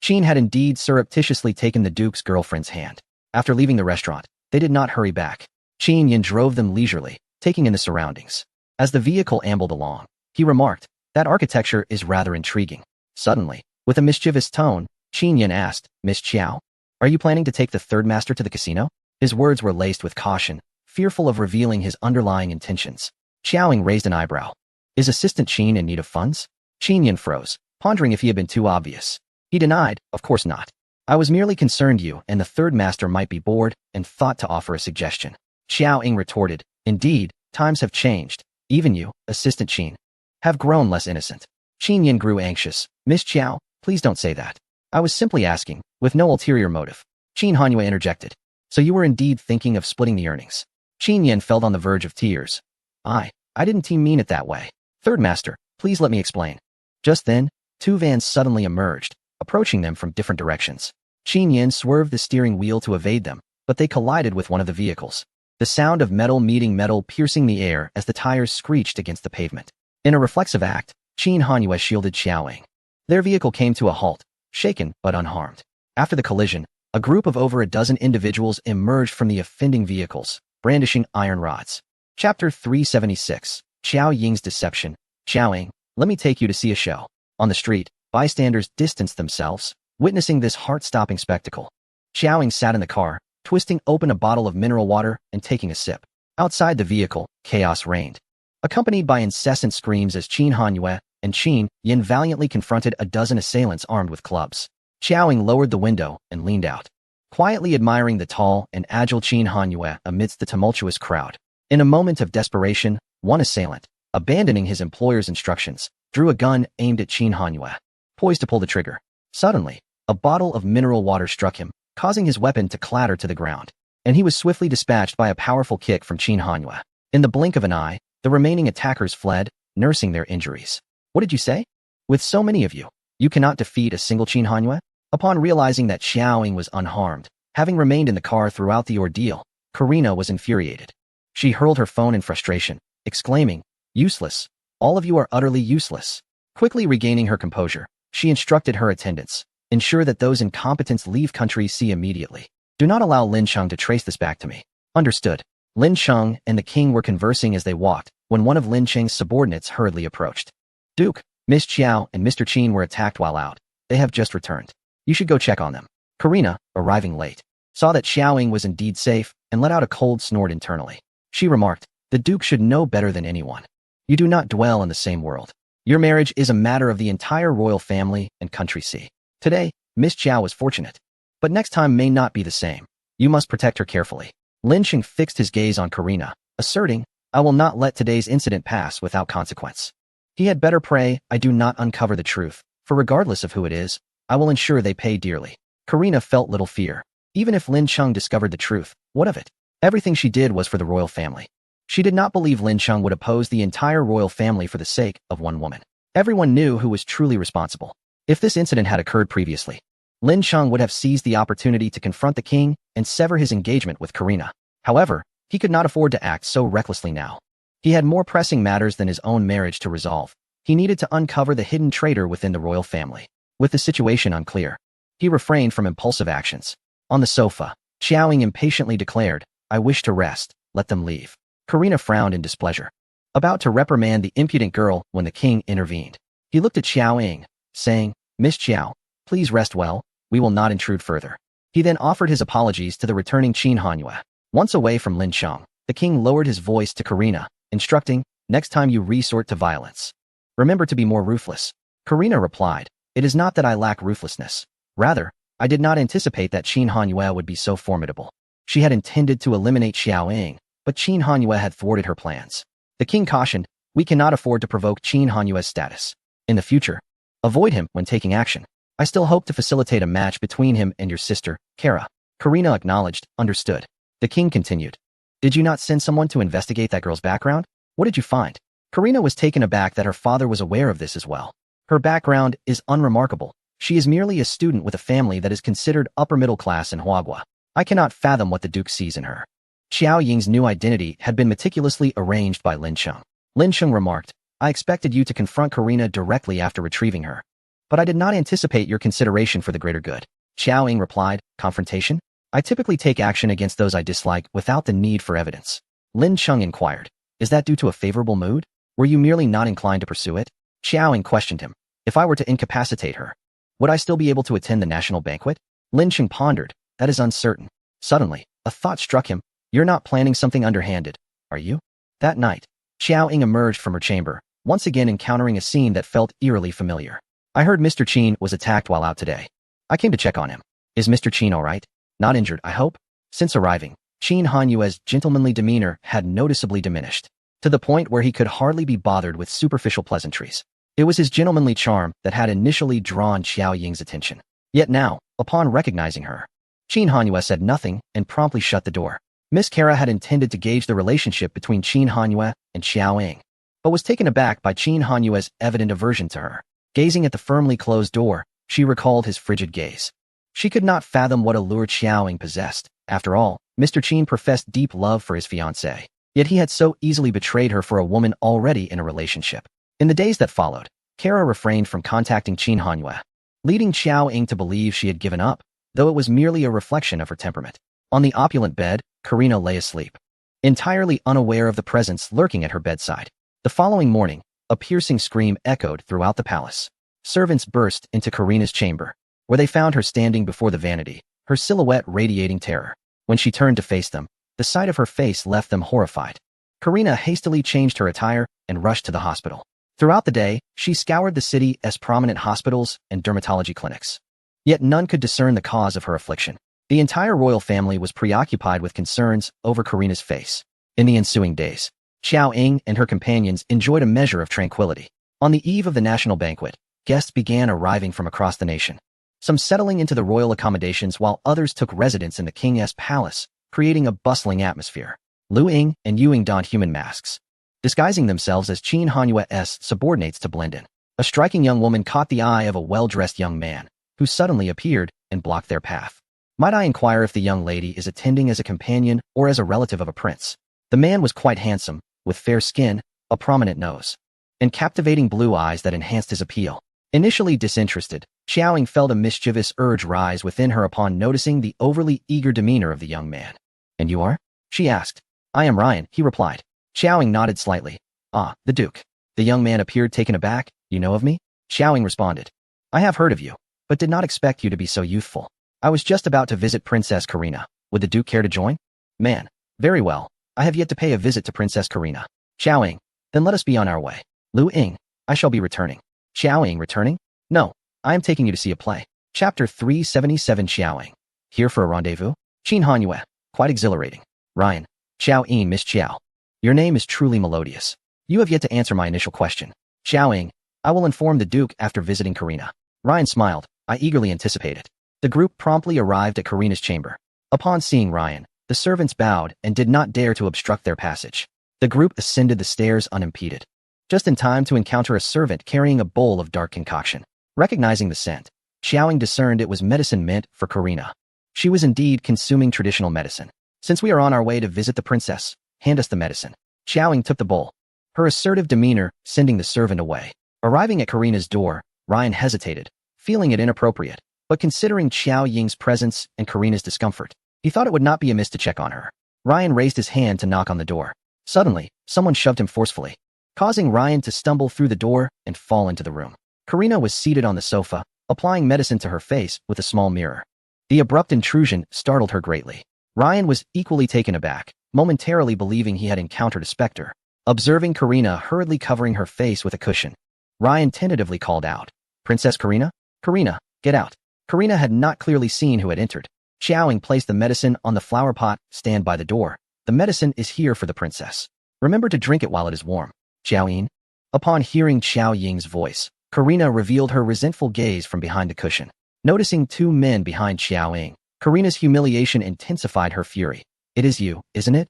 Qin had indeed surreptitiously taken the Duke's girlfriend's hand. After leaving the restaurant, they did not hurry back. Qin Yin drove them leisurely, taking in the surroundings. As the vehicle ambled along, he remarked, That architecture is rather intriguing. Suddenly, with a mischievous tone, Qin Yin asked, Miss Qiao, are you planning to take the third master to the casino? His words were laced with caution, fearful of revealing his underlying intentions. Xiao Ying raised an eyebrow. Is Assistant Qin in need of funds? Qin Yin froze, pondering if he had been too obvious. He denied, Of course not. I was merely concerned you and the third master might be bored and thought to offer a suggestion. Xiao Ying retorted, Indeed, times have changed. Even you, Assistant Qin, have grown less innocent. Qin Yin grew anxious. Miss Qiao, please don't say that. I was simply asking, with no ulterior motive. Qin Hanyue interjected. So you were indeed thinking of splitting the earnings. Qin Yin felt on the verge of tears. I didn't mean it that way. Third master, please let me explain. Just then, two vans suddenly emerged, approaching them from different directions. Qin Yin swerved the steering wheel to evade them, but they collided with one of the vehicles. The sound of metal meeting metal piercing the air as the tires screeched against the pavement. In a reflexive act, Qin Hanyue shielded Xiao Ying. Their vehicle came to a halt, shaken but unharmed. After the collision, a group of over a dozen individuals emerged from the offending vehicles, brandishing iron rods. Chapter 376, Xiao Ying's Deception. Xiao Ying, let me take you to see a show. On the street, bystanders distanced themselves, witnessing this heart-stopping spectacle. Xiao Ying sat in the car, twisting open a bottle of mineral water and taking a sip. Outside the vehicle, chaos reigned, accompanied by incessant screams as Qin Hanyue and Qin Yin valiantly confronted a dozen assailants armed with clubs. Xiao Ying lowered the window and leaned out, quietly admiring the tall and agile Qin Hanyue amidst the tumultuous crowd. In a moment of desperation, one assailant, abandoning his employer's instructions, drew a gun aimed at Qin Hanyue. Poised to pull the trigger, suddenly, a bottle of mineral water struck him, causing his weapon to clatter to the ground, and he was swiftly dispatched by a powerful kick from Qin Hanyue. In the blink of an eye, the remaining attackers fled, nursing their injuries. What did you say? With so many of you, you cannot defeat a single Qin Hanyue? Upon realizing that Xiao Ying was unharmed, Having remained in the car throughout the ordeal, Karina was infuriated. She hurled her phone in frustration, exclaiming, "Useless. All of you are utterly useless." Quickly regaining her composure, she instructed her attendants, "Ensure that those incompetents leave country C immediately. Do not allow Lin Cheng to trace this back to me." Understood. Lin Cheng and the king were conversing as they walked, when one of Lin Cheng's subordinates hurriedly approached. "Duke, Miss Chiao and Mr. Qin were attacked while out. They have just returned. You should go check on them." Karina, arriving late, saw that Xiaoying was indeed safe and let out a cold snort internally. She remarked, "The Duke should know better than anyone. You do not dwell in the same world. Your marriage is a matter of the entire royal family and country C. Today, Miss Chiao was fortunate, but next time may not be the same. You must protect her carefully." Lin Cheng fixed his gaze on Karina, asserting, "I will not let today's incident pass without consequence. He had better pray I do not uncover the truth, for regardless of who it is, I will ensure they pay dearly." Karina felt little fear. Even if Lin Cheng discovered the truth, what of it? Everything she did was for the royal family. She did not believe Lin Cheng would oppose the entire royal family for the sake of one woman. Everyone knew who was truly responsible. If this incident had occurred previously, Lin Cheng would have seized the opportunity to confront the king and sever his engagement with Karina. However, he could not afford to act so recklessly now. He had more pressing matters than his own marriage to resolve. He needed to uncover the hidden traitor within the royal family. With the situation unclear, he refrained from impulsive actions. On the sofa, Xiaoying impatiently declared, "I wish to rest, let them leave." Karina frowned in displeasure, about to reprimand the impudent girl when the king intervened. He looked at Xiaoying, saying, "Miss Chiao, please rest well, we will not intrude further." He then offered his apologies to the returning Qin Hanyue. Once away from Lin Cheng, the king lowered his voice to Karina, instructing, "Next time you resort to violence, remember to be more ruthless." Karina replied, "It is not that I lack ruthlessness. Rather, I did not anticipate that Qin Hanyue would be so formidable." She had intended to eliminate Xiaoying, but Qin Hanyue had thwarted her plans. The king cautioned, "We cannot afford to provoke Qin Hanyue's status. In the future, avoid him when taking action. I still hope to facilitate a match between him and your sister, Kara." Karina acknowledged, "Understood." The king continued, "Did you not send someone to investigate that girl's background? What did you find?" Karina was taken aback that her father was aware of this as well. Her background is unremarkable. She is merely a student with a family that is considered upper middle class in Huagua. I cannot fathom what the Duke sees in her. Xiaoying's new identity had been meticulously arranged by Lin Cheng. Lin Cheng remarked, "I expected you to confront Karina directly after retrieving her, but I did not anticipate your consideration for the greater good." Xiaoying replied, "Confrontation? I typically take action against those I dislike without the need for evidence." Lin Cheng inquired, "Is that due to a favorable mood? Were you merely not inclined to pursue it?" Xiaoying questioned him, "If I were to incapacitate her, would I still be able to attend the national banquet?" Lin Cheng pondered, "That is uncertain." Suddenly, a thought struck him, "You're not planning something underhanded, are you?" That night, Xiaoying emerged from her chamber, once again encountering a scene that felt eerily familiar. "I heard Mr. Qin was attacked while out today. I came to check on him. Is Mr. Qin all right? Not injured, I hope?" Since arriving, Qin Hanyue's gentlemanly demeanor had noticeably diminished, to the point where he could hardly be bothered with superficial pleasantries. It was his gentlemanly charm that had initially drawn Xiaoying's attention. Yet now, upon recognizing her, Qin Hanyue said nothing and promptly shut the door. Miss Kara had intended to gauge the relationship between Qin Hanyue and Xiaoying, but was taken aback by Qin Hanyue's evident aversion to her. Gazing at the firmly closed door, she recalled his frigid gaze. She could not fathom what allure Xiaoying possessed. After all, Mr. Qin professed deep love for his fiancée, yet he had so easily betrayed her for a woman already in a relationship. In the days that followed, Kara refrained from contacting Qin Hanyue, leading Xiaoying to believe she had given up, though it was merely a reflection of her temperament. On the opulent bed, Karina lay asleep, entirely unaware of the presence lurking at her bedside. The following morning, a piercing scream echoed throughout the palace. Servants burst into Karina's chamber, where they found her standing before the vanity, her silhouette radiating terror. When she turned to face them, the sight of her face left them horrified. Karina hastily changed her attire and rushed to the hospital. Throughout the day, she scoured the city's prominent hospitals and dermatology clinics. Yet none could discern the cause of her affliction. The entire royal family was preoccupied with concerns over Karina's face. In the ensuing days, Xiaoying and her companions enjoyed a measure of tranquility. On the eve of the national banquet, guests began arriving from across the nation, some settling into the royal accommodations while others took residence in the king's palace, creating a bustling atmosphere. Lu Ying and Yu Ying donned human masks, disguising themselves as Qin Hanyue's subordinates to blend in. A striking young woman caught the eye of a well-dressed young man, who suddenly appeared and blocked their path. Might I inquire if the young lady is attending as a companion or as a relative of a prince? The man was quite handsome, with fair skin, a prominent nose, and captivating blue eyes that enhanced his appeal. Initially disinterested, Xiaoying felt a mischievous urge rise within her upon noticing the overly eager demeanor of the young man. And you are? She asked. I am Ryan, he replied. Xiaoying nodded slightly. Ah, the Duke. The young man appeared taken aback. You know of me? Xiaoying responded. I have heard of you, but did not expect you to be so youthful. I was just about to visit Princess Karina. Would the Duke care to join? Man, very well. I have yet to pay a visit to Princess Karina. Xiaoying, then let us be on our way. Lu Ying, I shall be returning. Xiaoying returning? No, I am taking you to see a play. Chapter 377 Xiaoying. Here for a rendezvous? Qin Hanyue. Quite exhilarating. Ryan. Xiaoying Miss Qiao. Your name is truly melodious. You have yet to answer my initial question. Xiaoying, I will inform the Duke after visiting Karina. Ryan smiled. I eagerly anticipated. The group promptly arrived at Karina's chamber. Upon seeing Ryan, the servants bowed and did not dare to obstruct their passage. The group ascended the stairs unimpeded, just in time to encounter a servant carrying a bowl of dark concoction. Recognizing the scent, Xiaoying discerned it was medicine meant for Karina. She was indeed consuming traditional medicine. Since we are on our way to visit the princess, hand us the medicine. Xiaoying took the bowl, her assertive demeanor sending the servant away. Arriving at Karina's door, Ryan hesitated, feeling it inappropriate, but considering Xiaoying's presence and Karina's discomfort, he thought it would not be amiss to check on her. Ryan raised his hand to knock on the door. Suddenly, someone shoved him forcefully, causing Ryan to stumble through the door and fall into the room. Karina was seated on the sofa, applying medicine to her face with a small mirror. The abrupt intrusion startled her greatly. Ryan was equally taken aback, momentarily believing he had encountered a specter. Observing Karina hurriedly covering her face with a cushion, Ryan tentatively called out, Princess Karina? Karina, get out. Karina had not clearly seen who had entered. Xiaoying placed the medicine on the flower pot. Stand by the door. The medicine is here for the princess. Remember to drink it while it is warm. Xiaoying. Upon hearing Xiaoying's voice, Karina revealed her resentful gaze from behind the cushion. Noticing two men behind Xiaoying, Karina's humiliation intensified her fury. It is you, isn't it?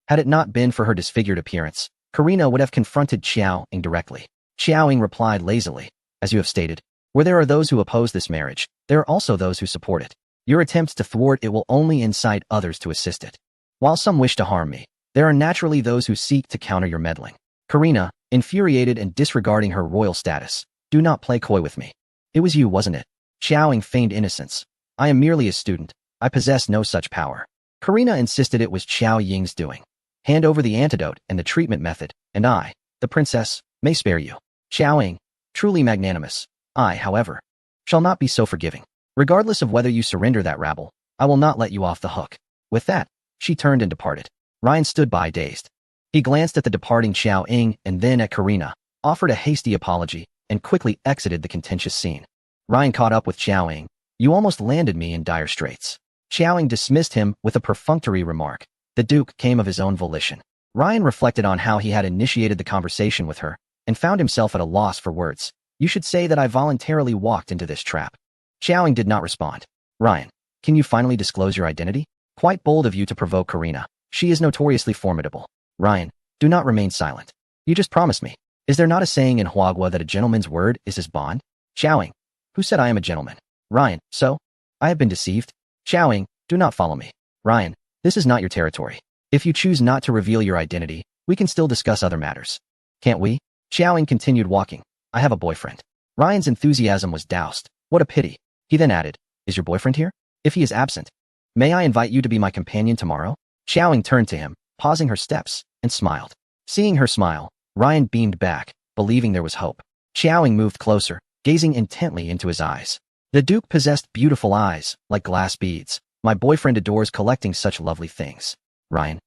Had it not been for her disfigured appearance, Karina would have confronted Xiaoying directly. Xiaoying replied lazily, as you have stated, where there are those who oppose this marriage, there are also those who support it. Your attempts to thwart it will only incite others to assist it. While some wish to harm me, there are naturally those who seek to counter your meddling. Karina, infuriated and disregarding her royal status, do not play coy with me. It was you, wasn't it? Xiaoying feigned innocence. I am merely a student. I possess no such power. Karina insisted it was Xiaoying's doing. Hand over the antidote and the treatment method, and I, the princess, may spare you. Xiaoying, truly magnanimous. I, however, shall not be so forgiving. Regardless of whether you surrender that rabble, I will not let you off the hook. With that, she turned and departed. Ryan stood by dazed. He glanced at the departing Xiaoying and then at Karina, offered a hasty apology, and quickly exited the contentious scene. Ryan caught up with Xiaoying. You almost landed me in dire straits. Xiaoying dismissed him with a perfunctory remark. The Duke came of his own volition. Ryan reflected on how he had initiated the conversation with her, and found himself at a loss for words. You should say that I voluntarily walked into this trap. Xiaoying did not respond. Ryan, can you finally disclose your identity? Quite bold of you to provoke Karina. She is notoriously formidable. Ryan, do not remain silent. You just promised me. Is there not a saying in Huagua that a gentleman's word is his bond? Xiaoying, who said I am a gentleman? Ryan, so? I have been deceived? Xiaoying, do not follow me. Ryan, this is not your territory. If you choose not to reveal your identity, we can still discuss other matters. Can't we? Xiaoying continued walking. I have a boyfriend. Ryan's enthusiasm was doused. What a pity. He then added, is your boyfriend here? If he is absent, may I invite you to be my companion tomorrow? Xiaoying turned to him, pausing her steps, and smiled. Seeing her smile, Ryan beamed back, believing there was hope. Xiaoying moved closer, gazing intently into his eyes. The Duke possessed beautiful eyes, like glass beads. My boyfriend adores collecting such lovely things. Ryan.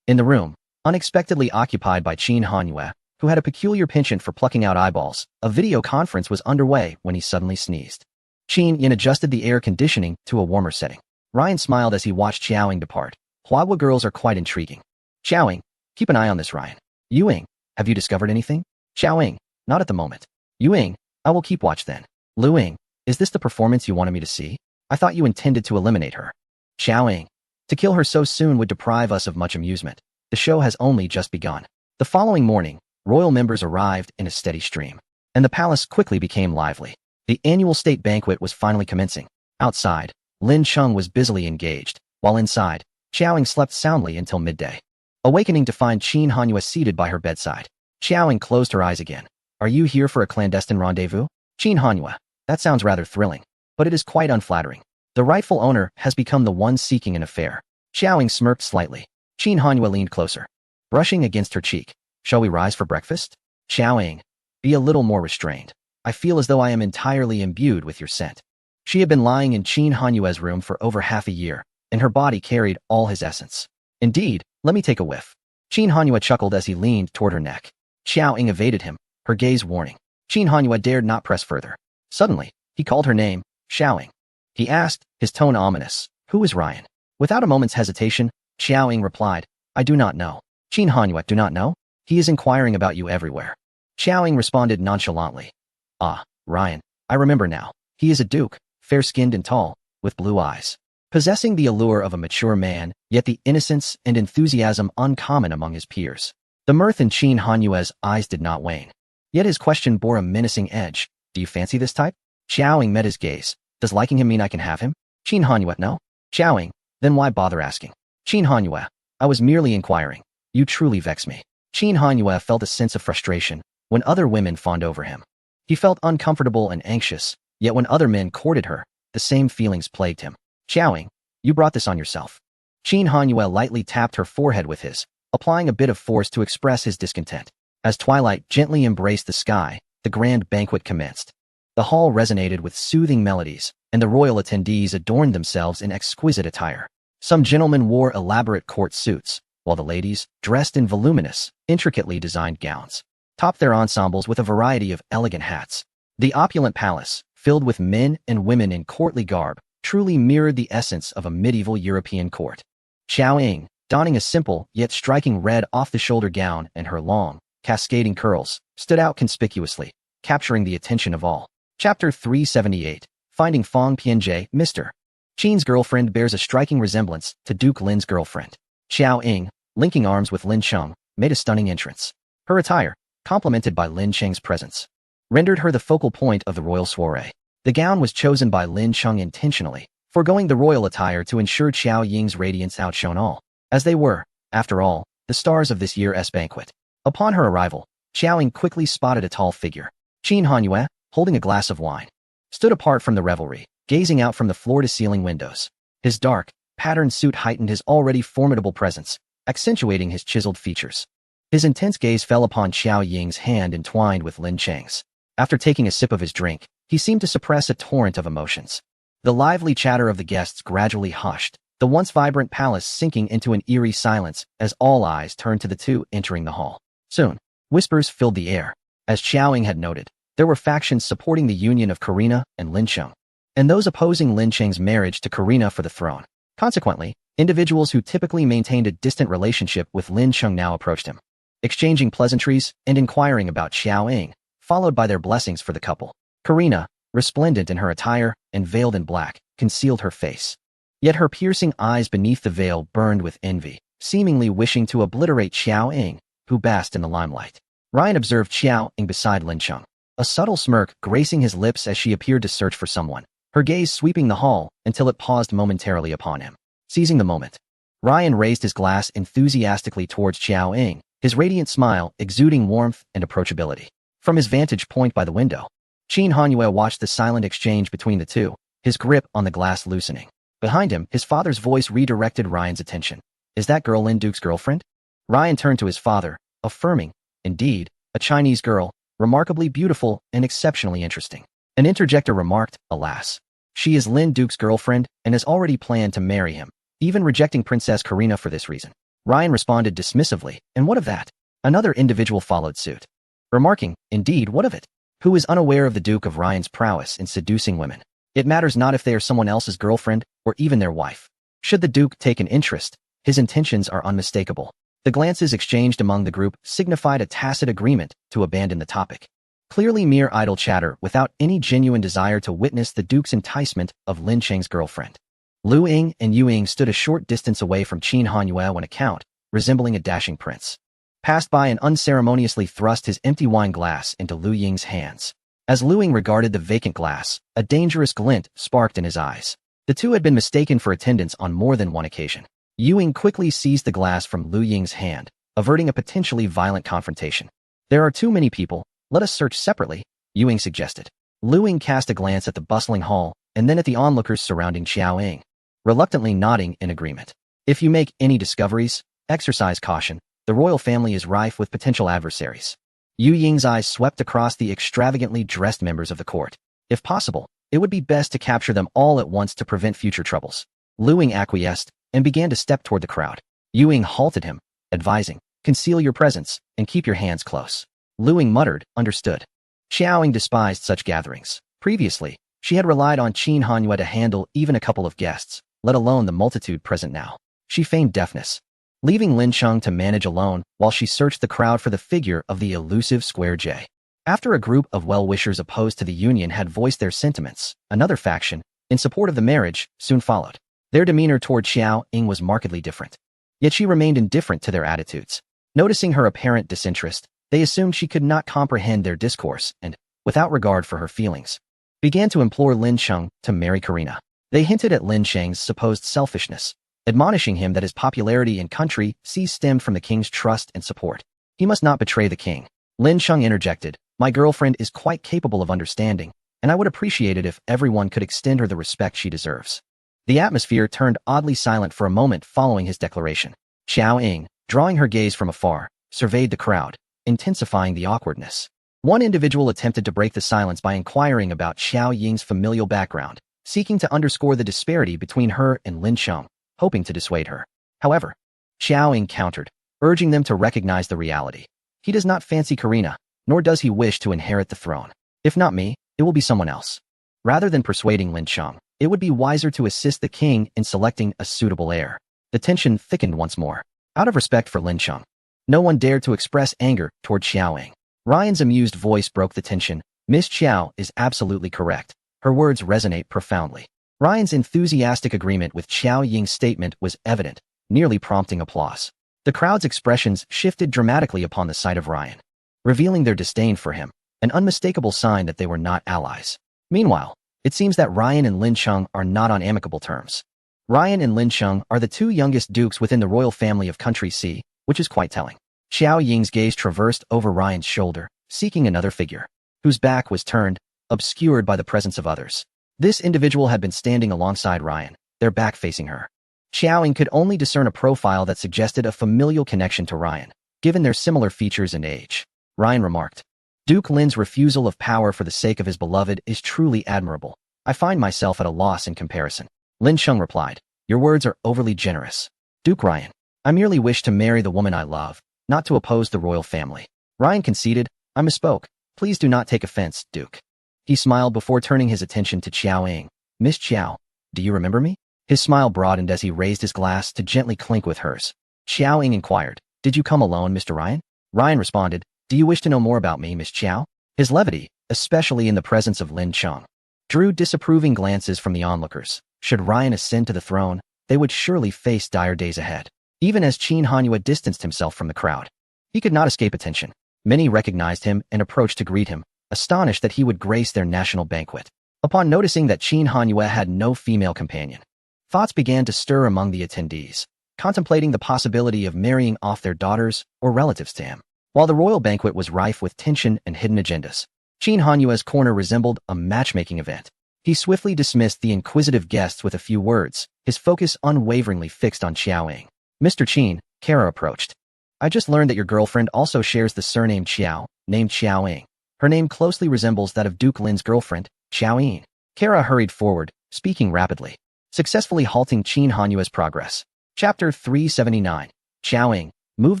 In the room, unexpectedly occupied by Qin Hanyue, who had a peculiar penchant for plucking out eyeballs, a video conference was underway when he suddenly sneezed. Qin Yin adjusted the air conditioning to a warmer setting. Ryan smiled as he watched Xiaoying depart. Huagua girls are quite intriguing. Xiaoying, keep an eye on this Ryan. Ying, have you discovered anything? Xiaoying, not at the moment. Ying, I will keep watch then. Lu Ying, is this the performance you wanted me to see? I thought you intended to eliminate her. Xiaoying, to kill her so soon would deprive us of much amusement. The show has only just begun. The following morning, royal members arrived in a steady stream, and the palace quickly became lively. The annual state banquet was finally commencing. Outside, Lin Cheng was busily engaged, while inside, Xiaoying slept soundly until midday. Awakening to find Qin Hanyue seated by her bedside, Xiaoying closed her eyes again. Are you here for a clandestine rendezvous? Qin Hanyue, that sounds rather thrilling, but it is quite unflattering. The rightful owner has become the one seeking an affair. Xiaoying smirked slightly. Qin Hanyue leaned closer, brushing against her cheek. Shall we rise for breakfast? Xiaoying, be a little more restrained. I feel as though I am entirely imbued with your scent. She had been lying in Qin Hanyue's room for over half a year, and her body carried all his essence. Indeed, let me take a whiff. Qin Hanyue chuckled as he leaned toward her neck. Xiaoying evaded him, her gaze warning. Qin Hanyue dared not press further. Suddenly, he called her name, Xiaoying. He asked, his tone ominous, who is Ryan? Without a moment's hesitation, Xiaoying replied, I do not know. Qin Hanyue do not know? He is inquiring about you everywhere. Xiaoying responded nonchalantly. Ah, Ryan, I remember now. He is a duke, fair-skinned and tall, with blue eyes. Possessing the allure of a mature man, yet the innocence and enthusiasm uncommon among his peers. The mirth in Qin Hanyue's eyes did not wane. Yet his question bore a menacing edge. Do you fancy this type? Xiaoying met his gaze. Does liking him mean I can have him? Qin Hanyue, no? Xiaoying, then why bother asking? Qin Hanyue, I was merely inquiring. You truly vex me. Qin Hanyue felt a sense of frustration when other women fawned over him. He felt uncomfortable and anxious, yet when other men courted her, the same feelings plagued him. Xiaoying, you brought this on yourself. Qin Hanyue lightly tapped her forehead with his, applying a bit of force to express his discontent. As twilight gently embraced the sky, the grand banquet commenced. The hall resonated with soothing melodies, and the royal attendees adorned themselves in exquisite attire. Some gentlemen wore elaborate court suits, while the ladies, dressed in voluminous, intricately designed gowns, topped their ensembles with a variety of elegant hats. The opulent palace, filled with men and women in courtly garb, truly mirrored the essence of a medieval European court. Xiaoying, donning a simple yet striking red off-the-shoulder gown and her long, cascading curls, stood out conspicuously, capturing the attention of all. Chapter 378, Finding Fang Pianjie, Mr. Qin's girlfriend bears a striking resemblance to Duke Lin's girlfriend. Xiaoying, linking arms with Lin Cheng, made a stunning entrance. Her attire, complemented by Lin Cheng's presence, rendered her the focal point of the royal soiree. The gown was chosen by Lin Cheng intentionally, foregoing the royal attire to ensure Xiaoying's radiance outshone all, as they were, after all, the stars of this year's banquet. Upon her arrival, Xiaoying quickly spotted a tall figure. Qin Hanyue, holding a glass of wine, stood apart from the revelry, gazing out from the floor-to-ceiling windows. His dark, patterned suit heightened his already formidable presence, accentuating his chiseled features. His intense gaze fell upon Xiaoying's hand entwined with Lin Cheng's. After taking a sip of his drink, he seemed to suppress a torrent of emotions. The lively chatter of the guests gradually hushed, the once vibrant palace sinking into an eerie silence as all eyes turned to the two entering the hall. Soon, whispers filled the air. As Xiaoying had noted, there were factions supporting the union of Karina and Lin Cheng, and those opposing Lin Cheng's marriage to Karina for the throne. Consequently, individuals who typically maintained a distant relationship with Lin Cheng now approached him, exchanging pleasantries and inquiring about Xiaoying, followed by their blessings for the couple. Karina, resplendent in her attire and veiled in black, concealed her face. Yet her piercing eyes beneath the veil burned with envy, seemingly wishing to obliterate Xiaoying, who basked in the limelight. Ryan observed Xiaoying beside Lin Cheng, a subtle smirk gracing his lips as she appeared to search for someone, her gaze sweeping the hall until it paused momentarily upon him. Seizing the moment, Ryan raised his glass enthusiastically towards Xiaoying, his radiant smile exuding warmth and approachability. From his vantage point by the window, Qin Hanyue watched the silent exchange between the two, his grip on the glass loosening. Behind him, his father's voice redirected Ryan's attention. Is that girl Lin Duke's girlfriend? Ryan turned to his father, affirming, indeed, a Chinese girl, remarkably beautiful and exceptionally interesting. An interjector remarked, alas. She is Lin Duke's girlfriend and has already planned to marry him, even rejecting Princess Karina for this reason. Ryan responded dismissively, and what of that? Another individual followed suit, remarking, indeed, what of it? Who is unaware of the Duke of Ryan's prowess in seducing women? It matters not if they are someone else's girlfriend or even their wife. Should the Duke take an interest, his intentions are unmistakable. The glances exchanged among the group signified a tacit agreement to abandon the topic. Clearly mere idle chatter without any genuine desire to witness the Duke's enticement of Lin Cheng's girlfriend. Lu Ying and Yu Ying stood a short distance away from Qin Hanyue when a count, resembling a dashing prince, passed by and unceremoniously thrust his empty wine glass into Lu Ying's hands. As Lu Ying regarded the vacant glass, a dangerous glint sparked in his eyes. The two had been mistaken for attendants on more than one occasion. Yu Ying quickly seized the glass from Lu Ying's hand, averting a potentially violent confrontation. There are too many people. Let us search separately, Yu Ying suggested. Lu Ying cast a glance at the bustling hall and then at the onlookers surrounding Xiao Ying, reluctantly nodding in agreement. If you make any discoveries, exercise caution. The royal family is rife with potential adversaries. Yu Ying's eyes swept across the extravagantly dressed members of the court. If possible, it would be best to capture them all at once to prevent future troubles. Lu Ying acquiesced and began to step toward the crowd. Yu Ying halted him, advising, conceal your presence and keep your hands close. Lu Ying muttered, understood. Xiao Ying despised such gatherings. Previously, she had relied on Qin Hanyue to handle even a couple of guests, let alone the multitude present now. She feigned deafness, leaving Lin Sheng to manage alone while she searched the crowd for the figure of the elusive Square J. After a group of well-wishers opposed to the union had voiced their sentiments, another faction, in support of the marriage, soon followed. Their demeanor toward Xiao Ying was markedly different. Yet she remained indifferent to their attitudes. Noticing her apparent disinterest, they assumed she could not comprehend their discourse and, without regard for her feelings, began to implore Lin Sheng to marry Karina. They hinted at Lin Sheng's supposed selfishness, admonishing him that his popularity in country stemmed from the king's trust and support. He must not betray the king. Lin Sheng interjected, my girlfriend is quite capable of understanding, and I would appreciate it if everyone could extend her the respect she deserves. The atmosphere turned oddly silent for a moment following his declaration. Xiao Ying, drawing her gaze from afar, surveyed the crowd, intensifying the awkwardness. One individual attempted to break the silence by inquiring about Xiao Ying's familial background, seeking to underscore the disparity between her and Lin Sheng, hoping to dissuade her. However, Xiao Ying countered, urging them to recognize the reality. He does not fancy Karina, nor does he wish to inherit the throne. If not me, it will be someone else. Rather than persuading Lin Sheng, it would be wiser to assist the king in selecting a suitable heir. The tension thickened once more. Out of respect for Lin Sheng, no one dared to express anger toward Xiao Ying. Ryan's amused voice broke the tension. Miss Xiao is absolutely correct. Her words resonate profoundly. Ryan's enthusiastic agreement with Xiao Ying's statement was evident, nearly prompting applause. The crowd's expressions shifted dramatically upon the sight of Ryan, revealing their disdain for him, an unmistakable sign that they were not allies. Meanwhile, it seems that Ryan and Lin Sheng are not on amicable terms. Ryan and Lin Sheng are the two youngest dukes within the royal family of Country C, which is quite telling. Xiao Ying's gaze traversed over Ryan's shoulder, seeking another figure, whose back was turned, obscured by the presence of others. This individual had been standing alongside Ryan, their back facing her. Xiao Ying could only discern a profile that suggested a familial connection to Ryan, given their similar features and age. Ryan remarked, Duke Lin's refusal of power for the sake of his beloved is truly admirable. I find myself at a loss in comparison. Lin Sheng replied, your words are overly generous. Duke Ryan, I merely wish to marry the woman I love, not to oppose the royal family. Ryan conceded, I misspoke. Please do not take offense, Duke. He smiled before turning his attention to Xiao Ying. Miss Xiao, do you remember me? His smile broadened as he raised his glass to gently clink with hers. Xiao Ying inquired, did you come alone, Mr. Ryan? Ryan responded, do you wish to know more about me, Miss Xiao? His levity, especially in the presence of Lin Sheng, drew disapproving glances from the onlookers. Should Ryan ascend to the throne, they would surely face dire days ahead. Even as Qin Hanyue distanced himself from the crowd, he could not escape attention. Many recognized him and approached to greet him, astonished that he would grace their national banquet. Upon noticing that Qin Hanyue had no female companion, thoughts began to stir among the attendees, contemplating the possibility of marrying off their daughters or relatives to him. While the royal banquet was rife with tension and hidden agendas, Qin Hanyue's corner resembled a matchmaking event. He swiftly dismissed the inquisitive guests with a few words, his focus unwaveringly fixed on Xiao Ying. Mr. Qin, Kara approached. I just learned that your girlfriend also shares the surname Xiao, named Xiao Ying. Her name closely resembles that of Duke Lin's girlfriend, Xiao Ying. Kara hurried forward, speaking rapidly, successfully halting Qin Hanyue's progress. Chapter 379. Xiao Ying, move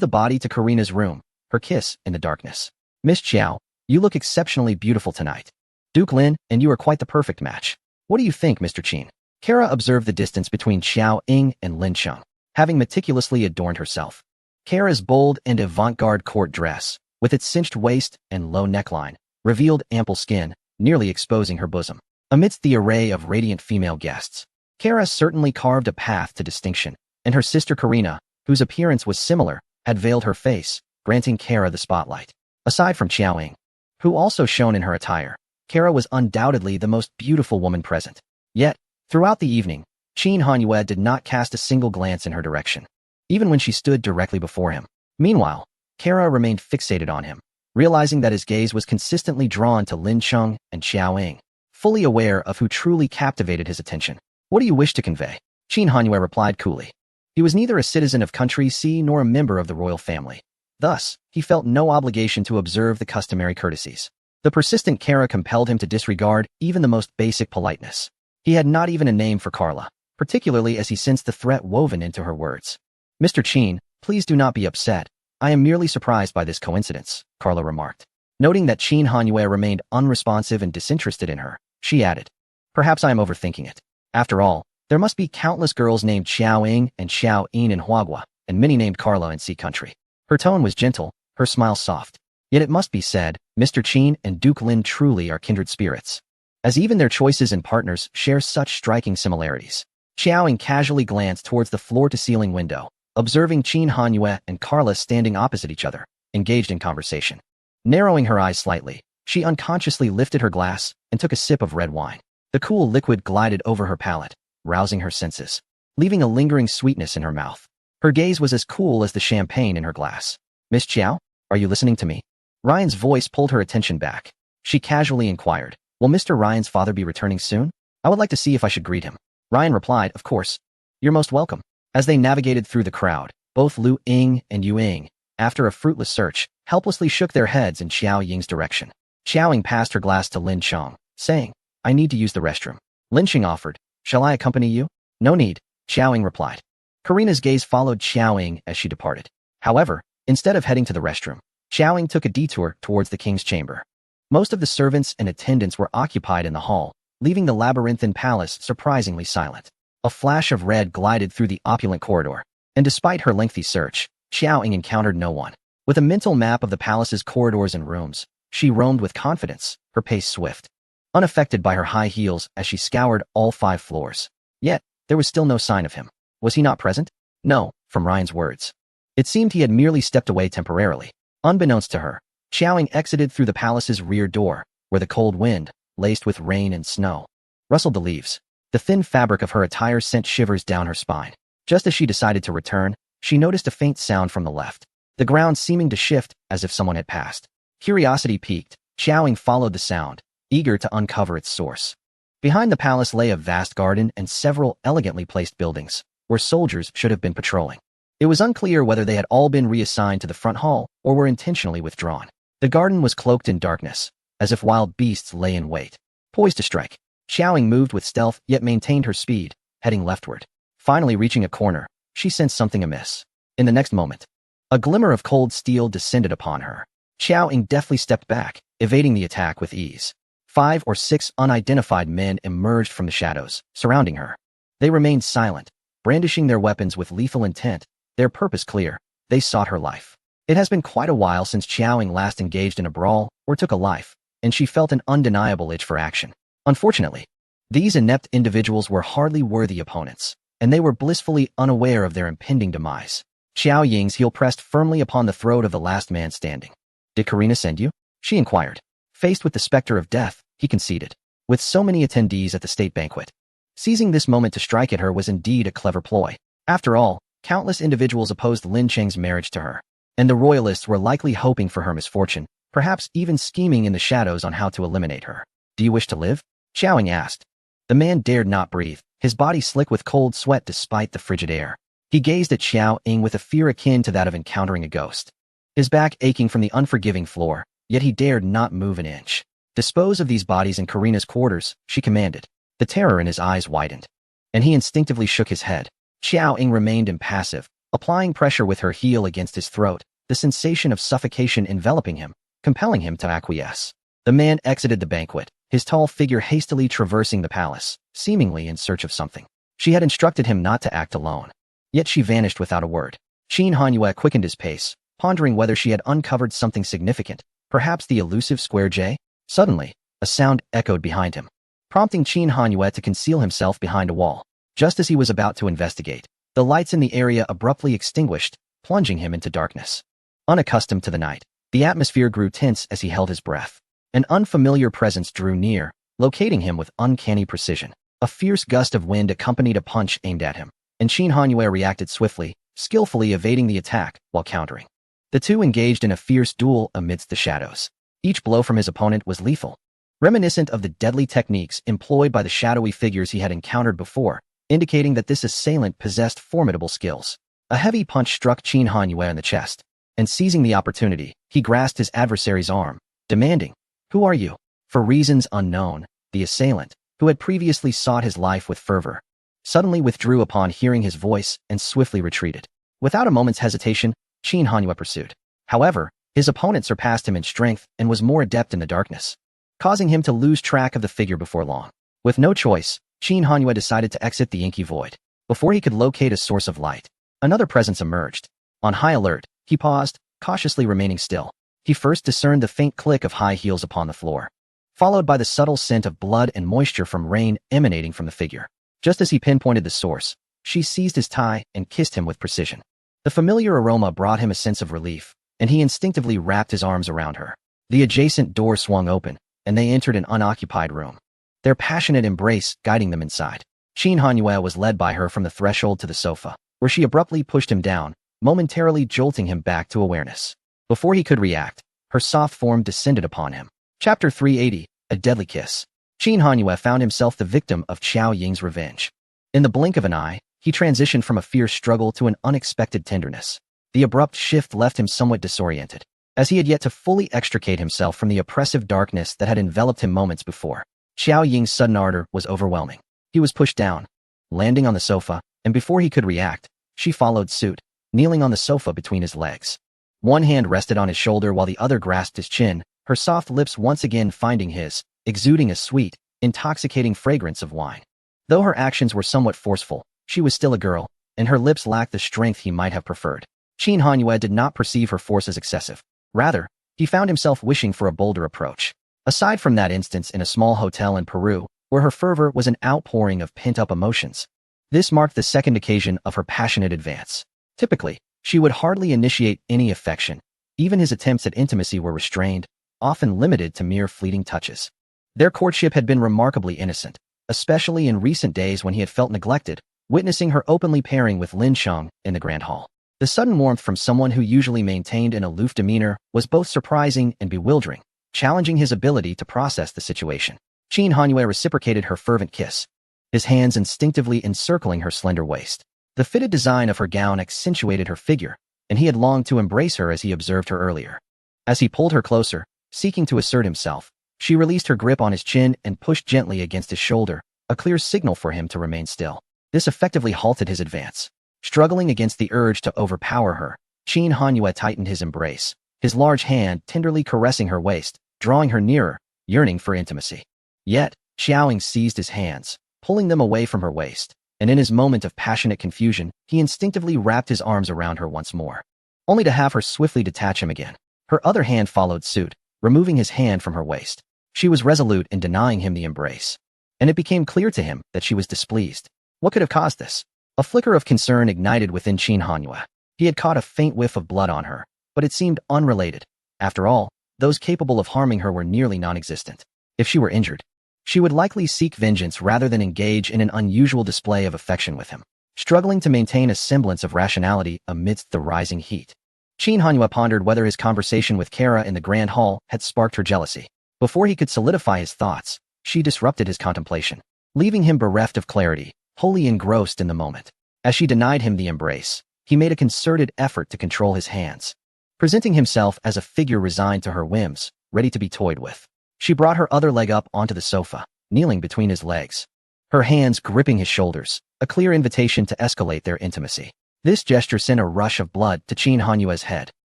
the body to Karina's room, her kiss in the darkness. Miss Xiao, you look exceptionally beautiful tonight. Duke Lin and you are quite the perfect match. What do you think, Mr. Qin? Kara observed the distance between Xiao Ying and Lin Sheng, having meticulously adorned herself. Kara's bold and avant-garde court dress, with its cinched waist and low neckline, revealed ample skin, nearly exposing her bosom. Amidst the array of radiant female guests, Kara certainly carved a path to distinction, and her sister Karina, whose appearance was similar, had veiled her face, granting Kara the spotlight. Aside from Xiao Ying, who also shone in her attire, Kara was undoubtedly the most beautiful woman present. Yet, Throughout the evening, Qin Hanyue did not cast a single glance in her direction, even when she stood directly before him. Meanwhile, Kara remained fixated on him, realizing that his gaze was consistently drawn to Lin Cheng and Xiao Ying, fully aware of who truly captivated his attention. What do you wish to convey? Qin Hanyue replied coolly. He was neither a citizen of Country C nor a member of the royal family. Thus, he felt no obligation to observe the customary courtesies. The persistent Kara compelled him to disregard even the most basic politeness. He had not even a name for Carla, particularly as he sensed the threat woven into her words. Mr. Qin, please do not be upset. I am merely surprised by this coincidence, Carla remarked. Noting that Qin Hanyue remained unresponsive and disinterested in her, she added, perhaps I am overthinking it. After all, there must be countless girls named Xiao Ying and Xiao Yin in Huagua, and many named Carla in Sea Country. Her tone was gentle, her smile soft. Yet it must be said, Mr. Qin and Duke Lin truly are kindred spirits, as even their choices and partners share such striking similarities. Xiao Ying casually glanced towards the floor-to-ceiling window, observing Qin Hanyue and Carla standing opposite each other, engaged in conversation. Narrowing her eyes slightly, she unconsciously lifted her glass and took a sip of red wine. The cool liquid glided over her palate, rousing her senses, leaving a lingering sweetness in her mouth. Her gaze was as cool as the champagne in her glass. Miss Chiao, are you listening to me? Ryan's voice pulled her attention back. She casually inquired, will Mr. Ryan's father be returning soon? I would like to see if I should greet him. Ryan replied, of course. You're most welcome. As they navigated through the crowd, both Lu Ying and Yu Ying, after a fruitless search, helplessly shook their heads in Xiao Ying's direction. Xiao Ying passed her glass to Lin Cheng, saying, I need to use the restroom. Lin Cheng offered, shall I accompany you? No need, Xiao Ying replied. Karina's gaze followed Xiao Ying as she departed. However, instead of heading to the restroom, Xiao Ying took a detour towards the king's chamber. Most of the servants and attendants were occupied in the hall, leaving the labyrinthine palace surprisingly silent. A flash of red glided through the opulent corridor, and despite her lengthy search, Xiao Ying encountered no one. With a mental map of the palace's corridors and rooms, she roamed with confidence, her pace swift, unaffected by her high heels as she scoured all 5 floors. Yet, there was still no sign of him. Was he not present? No, from Ryan's words. It seemed he had merely stepped away temporarily. Unbeknownst to her, Xiao Ying exited through the palace's rear door, where the cold wind, laced with rain and snow, rustled the leaves. The thin fabric of her attire sent shivers down her spine. Just as she decided to return, she noticed a faint sound from the left, the ground seeming to shift as if someone had passed. Curiosity piqued, Xiao Ying followed the sound, eager to uncover its source. Behind the palace lay a vast garden and several elegantly placed buildings, where soldiers should have been patrolling. It was unclear whether they had all been reassigned to the front hall or were intentionally withdrawn. The garden was cloaked in darkness, as if wild beasts lay in wait, poised to strike. Xiao Ying moved with stealth yet maintained her speed, heading leftward. Finally reaching a corner, she sensed something amiss. In the next moment, a glimmer of cold steel descended upon her. Xiao Ying deftly stepped back, evading the attack with ease. 5 or 6 unidentified men emerged from the shadows, surrounding her. They remained silent, brandishing their weapons with lethal intent, their purpose clear. They sought her life. It has been quite a while since Xiao Ying last engaged in a brawl or took a life, and she felt an undeniable itch for action. Unfortunately, these inept individuals were hardly worthy opponents, and they were blissfully unaware of their impending demise. Xiao Ying's heel pressed firmly upon the throat of the last man standing. Did Karina send you? She inquired. Faced with the specter of death, he conceded. With so many attendees at the state banquet, seizing this moment to strike at her was indeed a clever ploy. After all, countless individuals opposed Lin Cheng's marriage to her, and the royalists were likely hoping for her misfortune, perhaps even scheming in the shadows on how to eliminate her. Do you wish to live? Xiao Ying asked. The man dared not breathe, his body slick with cold sweat despite the frigid air. He gazed at Xiao Ying with a fear akin to that of encountering a ghost. His back aching from the unforgiving floor, yet he dared not move an inch. Dispose of these bodies in Karina's quarters, she commanded. The terror in his eyes widened, and he instinctively shook his head. Xiao Ying remained impassive, applying pressure with her heel against his throat, the sensation of suffocation enveloping him, compelling him to acquiesce. The man exited the banquet, his tall figure hastily traversing the palace, seemingly in search of something. She had instructed him not to act alone. Yet she vanished without a word. Qin Hanyue quickened his pace, pondering whether she had uncovered something significant, perhaps the elusive Square J? Suddenly, a sound echoed behind him, prompting Qin Hanyue to conceal himself behind a wall. Just as he was about to investigate, the lights in the area abruptly extinguished, plunging him into darkness. Unaccustomed to the night, the atmosphere grew tense as he held his breath. An unfamiliar presence drew near, locating him with uncanny precision. A fierce gust of wind accompanied a punch aimed at him, and Qin Hanyue reacted swiftly, skillfully evading the attack while countering. The two engaged in a fierce duel amidst the shadows. Each blow from his opponent was lethal, reminiscent of the deadly techniques employed by the shadowy figures he had encountered before, indicating that this assailant possessed formidable skills. A heavy punch struck Qin Hanyue in the chest, and seizing the opportunity, he grasped his adversary's arm, demanding, "Who are you?" For reasons unknown, the assailant, who had previously sought his life with fervor, suddenly withdrew upon hearing his voice and swiftly retreated. Without a moment's hesitation, Qin Hanyue pursued. However, his opponent surpassed him in strength and was more adept in the darkness, causing him to lose track of the figure before long. With no choice, Qin Hanyue decided to exit the inky void. Before he could locate a source of light, another presence emerged. On high alert, he paused, cautiously remaining still. He first discerned the faint click of high heels upon the floor, followed by the subtle scent of blood and moisture from rain emanating from the figure. Just as he pinpointed the source, she seized his tie and kissed him with precision. The familiar aroma brought him a sense of relief, and he instinctively wrapped his arms around her. The adjacent door swung open, and they entered an unoccupied room, their passionate embrace guiding them inside. Qin Hanyue was led by her from the threshold to the sofa, where she abruptly pushed him down, momentarily jolting him back to awareness. Before he could react, her soft form descended upon him. Chapter 380, A Deadly Kiss. Qin Hanyue found himself the victim of Qiao Ying's revenge. In the blink of an eye, he transitioned from a fierce struggle to an unexpected tenderness. The abrupt shift left him somewhat disoriented, as he had yet to fully extricate himself from the oppressive darkness that had enveloped him moments before. Qiao Ying's sudden ardor was overwhelming. He was pushed down, landing on the sofa, and before he could react, she followed suit, kneeling on the sofa between his legs. One hand rested on his shoulder while the other grasped his chin, her soft lips once again finding his, exuding a sweet, intoxicating fragrance of wine. Though her actions were somewhat forceful, she was still a girl, and her lips lacked the strength he might have preferred. Qin Hanyue did not perceive her force as excessive. Rather, he found himself wishing for a bolder approach. Aside from that instance in a small hotel in Peru, where her fervor was an outpouring of pent-up emotions, this marked the second occasion of her passionate advance. Typically, she would hardly initiate any affection. Even his attempts at intimacy were restrained, often limited to mere fleeting touches. Their courtship had been remarkably innocent, especially in recent days when he had felt neglected, witnessing her openly pairing with Lin Sheng in the Grand Hall. The sudden warmth from someone who usually maintained an aloof demeanor was both surprising and bewildering, challenging his ability to process the situation. Qin Hanyue reciprocated her fervent kiss, his hands instinctively encircling her slender waist. The fitted design of her gown accentuated her figure, and he had longed to embrace her as he observed her earlier. As he pulled her closer, seeking to assert himself, she released her grip on his chin and pushed gently against his shoulder, a clear signal for him to remain still. This effectively halted his advance. Struggling against the urge to overpower her, Qin Hanyue tightened his embrace, his large hand tenderly caressing her waist, drawing her nearer, yearning for intimacy. Yet, Xiaoying seized his hands, pulling them away from her waist, and in his moment of passionate confusion, he instinctively wrapped his arms around her once more, only to have her swiftly detach him again. Her other hand followed suit, removing his hand from her waist. She was resolute in denying him the embrace, and it became clear to him that she was displeased. What could have caused this? A flicker of concern ignited within Qin Hanyue. He had caught a faint whiff of blood on her, but it seemed unrelated. After all, those capable of harming her were nearly non-existent. If she were injured, she would likely seek vengeance rather than engage in an unusual display of affection with him. Struggling to maintain a semblance of rationality amidst the rising heat, Qin Hanyue pondered whether his conversation with Kara in the Grand Hall had sparked her jealousy. Before he could solidify his thoughts, she disrupted his contemplation, leaving him bereft of clarity, wholly engrossed in the moment. As she denied him the embrace, he made a concerted effort to control his hands, presenting himself as a figure resigned to her whims, ready to be toyed with. She brought her other leg up onto the sofa, kneeling between his legs, her hands gripping his shoulders, a clear invitation to escalate their intimacy. This gesture sent a rush of blood to Qin Hanyue's head.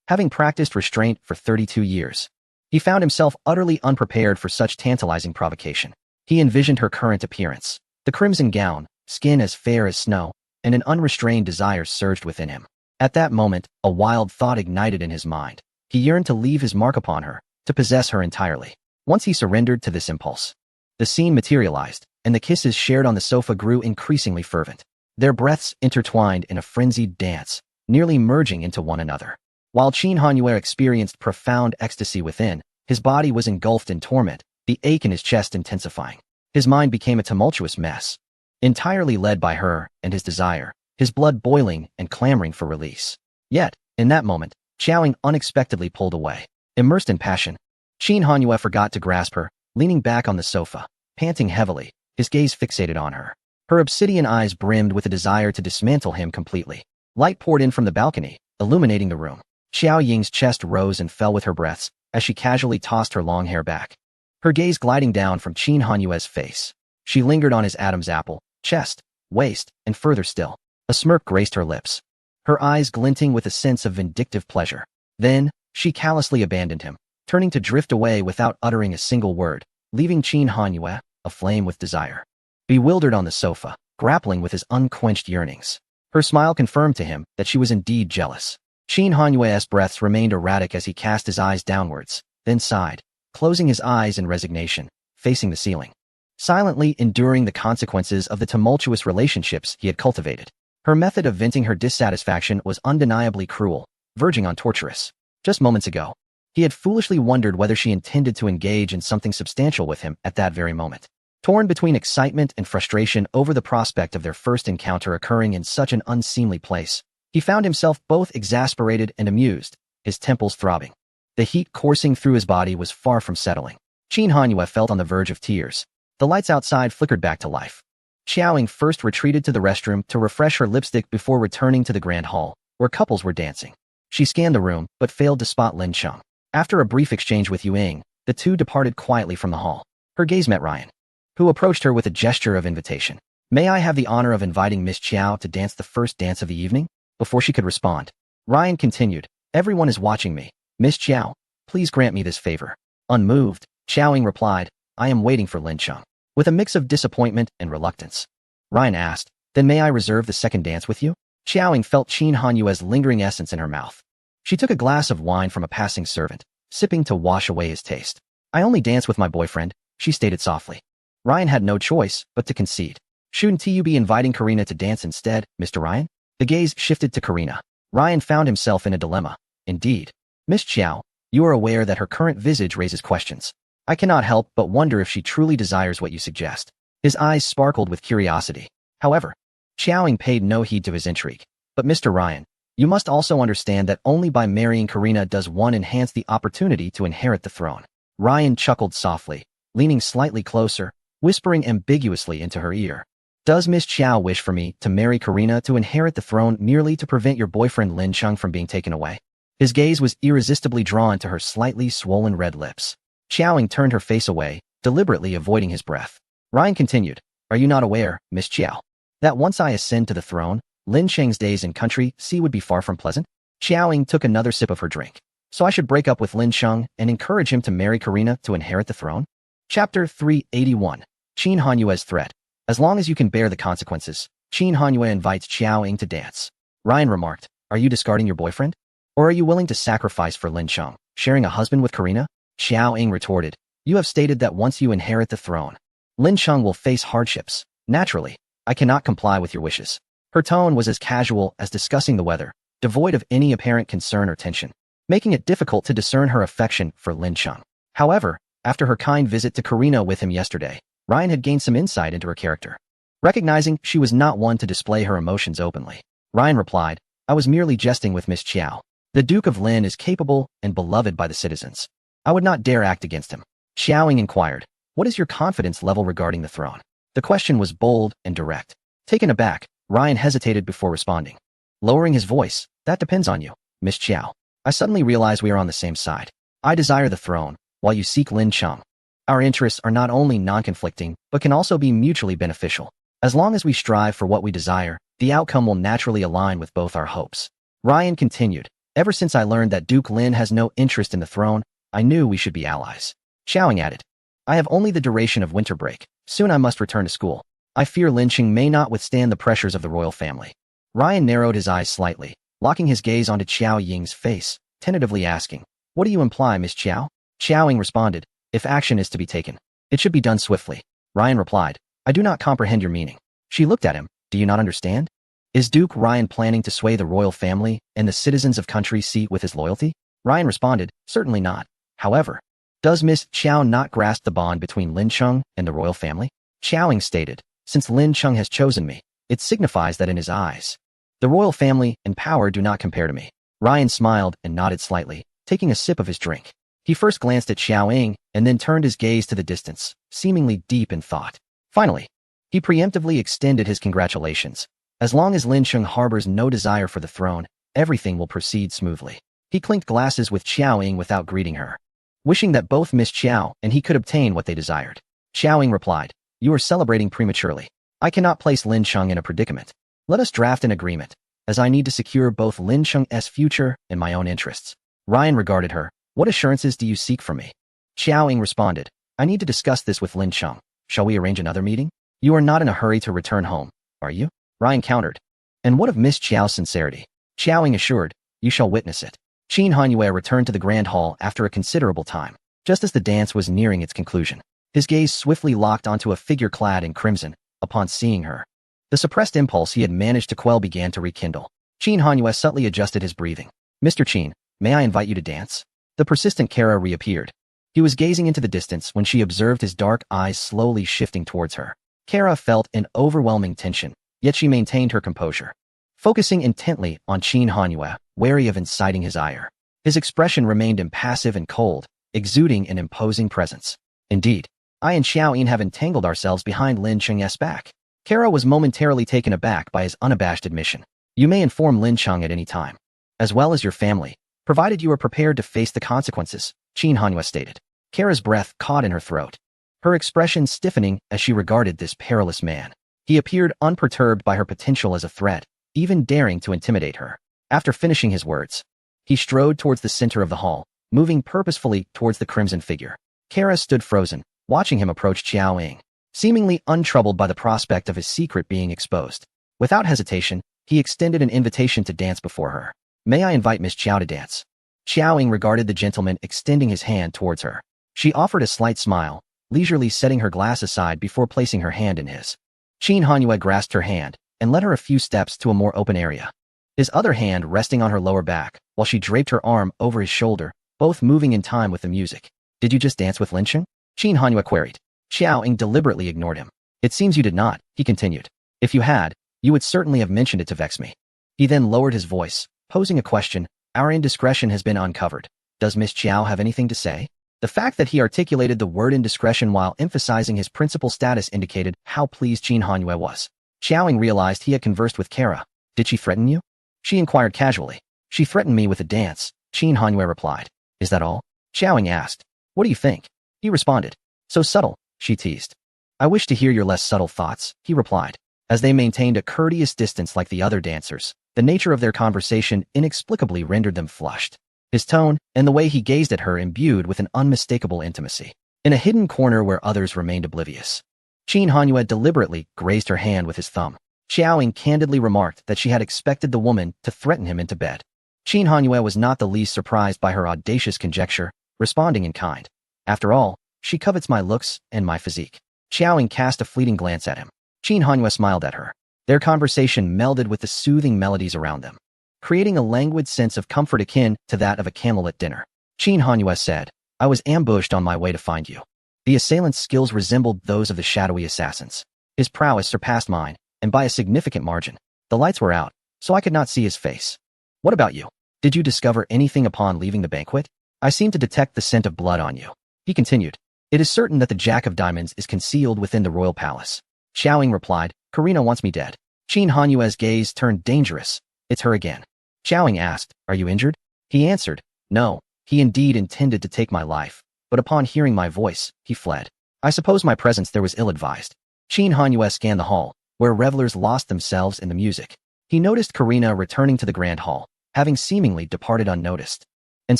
Having practiced restraint for 32 years, he found himself utterly unprepared for such tantalizing provocation. He envisioned her current appearance, the crimson gown, skin as fair as snow, and an unrestrained desire surged within him. At that moment, a wild thought ignited in his mind. He yearned to leave his mark upon her, to possess her entirely. Once he surrendered to this impulse, the scene materialized, and the kisses shared on the sofa grew increasingly fervent. Their breaths intertwined in a frenzied dance, nearly merging into one another. While Qin Hanyue experienced profound ecstasy within, his body was engulfed in torment, the ache in his chest intensifying. His mind became a tumultuous mess, entirely led by her and his desire, his blood boiling and clamoring for release. Yet, in that moment, Xiaoying unexpectedly pulled away. Immersed in passion, Qin Hanyue forgot to grasp her, leaning back on the sofa, panting heavily, his gaze fixated on her. Her obsidian eyes brimmed with a desire to dismantle him completely. Light poured in from the balcony, illuminating the room. Xiao Ying's chest rose and fell with her breaths as she casually tossed her long hair back, her gaze gliding down from Qin Hanyue's face. She lingered on his Adam's apple, chest, waist, and further still. A smirk graced her lips, her eyes glinting with a sense of vindictive pleasure. Then, she callously abandoned him, turning to drift away without uttering a single word, leaving Qin Hanyue aflame with desire. Bewildered on the sofa, grappling with his unquenched yearnings. Her smile confirmed to him that she was indeed jealous. Qin Hanyue's breaths remained erratic as he cast his eyes downwards, then sighed, closing his eyes in resignation, facing the ceiling, silently enduring the consequences of the tumultuous relationships he had cultivated. Her method of venting her dissatisfaction was undeniably cruel, verging on torturous. Just moments ago, he had foolishly wondered whether she intended to engage in something substantial with him at that very moment. Torn between excitement and frustration over the prospect of their first encounter occurring in such an unseemly place, he found himself both exasperated and amused, his temples throbbing. The heat coursing through his body was far from settling. Qin Hanyue felt on the verge of tears. The lights outside flickered back to life. Xiaoying first retreated to the restroom to refresh her lipstick before returning to the grand hall, where couples were dancing. She scanned the room, but failed to spot Lin Cheng. After a brief exchange with Yu Ying, the two departed quietly from the hall. Her gaze met Ryan, who approached her with a gesture of invitation. "May I have the honor of inviting Miss Qiao to dance the first dance of the evening?" Before she could respond, Ryan continued, "Everyone is watching me. Miss Qiao, please grant me this favor." Unmoved, Xiaoying replied, "I am waiting for Lin Cheng." With a mix of disappointment and reluctance, Ryan asked, "Then may I reserve the second dance with you?" Xiaoying felt Qin Hanyue's lingering essence in her mouth. She took a glass of wine from a passing servant, sipping to wash away his taste. "I only dance with my boyfriend," she stated softly. Ryan had no choice but to concede. "Shouldn't you be inviting Karina to dance instead, Mr. Ryan?" The gaze shifted to Karina. Ryan found himself in a dilemma. Indeed, "Miss Qiao, you are aware that her current visage raises questions. I cannot help but wonder if she truly desires what you suggest." His eyes sparkled with curiosity. However, Xiaoying paid no heed to his intrigue. "But Mr. Ryan, you must also understand that only by marrying Karina does one enhance the opportunity to inherit the throne." Ryan chuckled softly, leaning slightly closer, whispering ambiguously into her ear. "Does Miss Qiao wish for me to marry Karina to inherit the throne merely to prevent your boyfriend Lin Cheng from being taken away?" His gaze was irresistibly drawn to her slightly swollen red lips. Xiaoying turned her face away, deliberately avoiding his breath. Ryan continued, "Are you not aware, Miss Qiao, that once I ascend to the throne, Lin Cheng's days in country C would be far from pleasant?" Xiaoying took another sip of her drink. "So I should break up with Lin Cheng and encourage him to marry Karina to inherit the throne?" Chapter 381. Qin Hanyue's Threat. "As long as you can bear the consequences, Qin Hanyue invites Xiaoying to dance." Ryan remarked, "Are you discarding your boyfriend? Or are you willing to sacrifice for Lin Cheng, sharing a husband with Karina?" Xiaoying retorted, "You have stated that once you inherit the throne, Lin Cheng will face hardships. Naturally, I cannot comply with your wishes." Her tone was as casual as discussing the weather, devoid of any apparent concern or tension, making it difficult to discern her affection for Lin Cheng. However, after her kind visit to Karina with him yesterday, Ryan had gained some insight into her character. Recognizing she was not one to display her emotions openly, Ryan replied, "I was merely jesting with Miss Qiao. The Duke of Lin is capable and beloved by the citizens. I would not dare act against him." Xiaoying inquired, "What is your confidence level regarding the throne?" The question was bold and direct. Taken aback, Ryan hesitated before responding. Lowering his voice, "That depends on you, Miss Qiao. I suddenly realize we are on the same side. I desire the throne, while you seek Lin Cheng. Our interests are not only non-conflicting, but can also be mutually beneficial. As long as we strive for what we desire, the outcome will naturally align with both our hopes." Ryan continued, "Ever since I learned that Duke Lin has no interest in the throne, I knew we should be allies." Xiaoying added, "I have only the duration of winter break. Soon I must return to school. I fear Lin Cheng may not withstand the pressures of the royal family." Ryan narrowed his eyes slightly, locking his gaze onto Xiao Ying's face, tentatively asking, "What do you imply, Miss Qiao?" Xiaoying responded, "If action is to be taken, it should be done swiftly." Ryan replied, "I do not comprehend your meaning." She looked at him, "Do you not understand? Is Duke Ryan planning to sway the royal family and the citizens of country C with his loyalty?" Ryan responded, "Certainly not. However, does Miss Qiao not grasp the bond between Lin Cheng and the royal family? Xiaoying stated, since Lin Cheng has chosen me, it signifies that in his eyes, the royal family and power do not compare to me. Ryan smiled and nodded slightly, taking a sip of his drink. He first glanced at Xiaoying and then turned his gaze to the distance, seemingly deep in thought. Finally, he preemptively extended his congratulations. As long as Lin Cheng harbors no desire for the throne, everything will proceed smoothly. He clinked glasses with Xiaoying without greeting her, wishing that both Miss Qiao and he could obtain what they desired. Xiaoying replied, "You are celebrating prematurely. I cannot place Lin Cheng in a predicament. Let us draft an agreement, as I need to secure both Lin Cheng's future and my own interests." Ryan regarded her. "What assurances do you seek from me?" Xiaoying responded, "I need to discuss this with Lin Cheng. Shall we arrange another meeting? You are not in a hurry to return home, are you?" Ryan countered. "And what of Miss Qiao's sincerity?" Xiaoying assured, "You shall witness it." Qin Hanyue returned to the grand hall after a considerable time. Just as the dance was nearing its conclusion, his gaze swiftly locked onto a figure clad in crimson. Upon seeing her, the suppressed impulse he had managed to quell began to rekindle. Qin Hanyue subtly adjusted his breathing. "Mr. Qin, may I invite you to dance?" The persistent Kara reappeared. He was gazing into the distance when she observed his dark eyes slowly shifting towards her. Kara felt an overwhelming tension, yet she maintained her composure, focusing intently on Qin Hanyue, wary of inciting his ire. His expression remained impassive and cold, exuding an imposing presence. "Indeed, I and Xiaoying have entangled ourselves behind Lin Cheng's back." Kara was momentarily taken aback by his unabashed admission. "You may inform Lin Cheng at any time, as well as your family, provided you are prepared to face the consequences," Qin Hanyue stated. Kara's breath caught in her throat, her expression stiffening as she regarded this perilous man. He appeared unperturbed by her potential as a threat, even daring to intimidate her. After finishing his words, he strode towards the center of the hall, moving purposefully towards the crimson figure. Kara stood frozen, watching him approach Xiaoying, seemingly untroubled by the prospect of his secret being exposed. Without hesitation, he extended an invitation to dance before her. "May I invite Miss Qiao to dance?" Xiaoying regarded the gentleman extending his hand towards her. She offered a slight smile, leisurely setting her glass aside before placing her hand in his. Qin Hanyue grasped her hand and led her a few steps to a more open area, his other hand resting on her lower back, while she draped her arm over his shoulder, both moving in time with the music. "Did you just dance with Lin Cheng?" Qin Hanyue queried. Xiaoying deliberately ignored him. "It seems you did not," he continued. "If you had, you would certainly have mentioned it to vex me." He then lowered his voice, posing a question. "Our indiscretion has been uncovered. Does Miss Qiao have anything to say?" The fact that he articulated the word indiscretion while emphasizing his principal status indicated how pleased Qin Hanyue was. Xiaoying realized he had conversed with Kara. "Did she threaten you?" She inquired casually. "She threatened me with a dance," Qin Hanyue replied. "Is that all?" Xiaoying asked. "What do you think?" He responded. "So subtle," she teased. "I wish to hear your less subtle thoughts," he replied. As they maintained a courteous distance like the other dancers, the nature of their conversation inexplicably rendered them flushed. His tone and the way he gazed at her imbued with an unmistakable intimacy. In a hidden corner where others remained oblivious, Qin Hanyue deliberately grazed her hand with his thumb. Xiaoying candidly remarked that she had expected the woman to threaten him into bed. Qin Hanyue was not the least surprised by her audacious conjecture, responding in kind. "After all, she covets my looks and my physique." Xiaoying cast a fleeting glance at him. Qin Hanyue smiled at her. Their conversation melded with the soothing melodies around them, creating a languid sense of comfort akin to that of a candlelit dinner. Qin Hanyue said, "I was ambushed on my way to find you." The assailant's skills resembled those of the shadowy assassins. His prowess surpassed mine, and by a significant margin. The lights were out, so I could not see his face. "What about you? Did you discover anything upon leaving the banquet? I seem to detect the scent of blood on you." He continued. "It is certain that the Jack of Diamonds is concealed within the royal palace." Xiaoying replied, "Karina wants me dead." Qin Hanyue's gaze turned dangerous. "It's her again." Xiaoying asked, "Are you injured?" He answered, "No, he indeed intended to take my life, but upon hearing my voice, he fled. I suppose my presence there was ill-advised." Qin Hanyue scanned the hall, where revelers lost themselves in the music. He noticed Karina returning to the grand hall, having seemingly departed unnoticed, and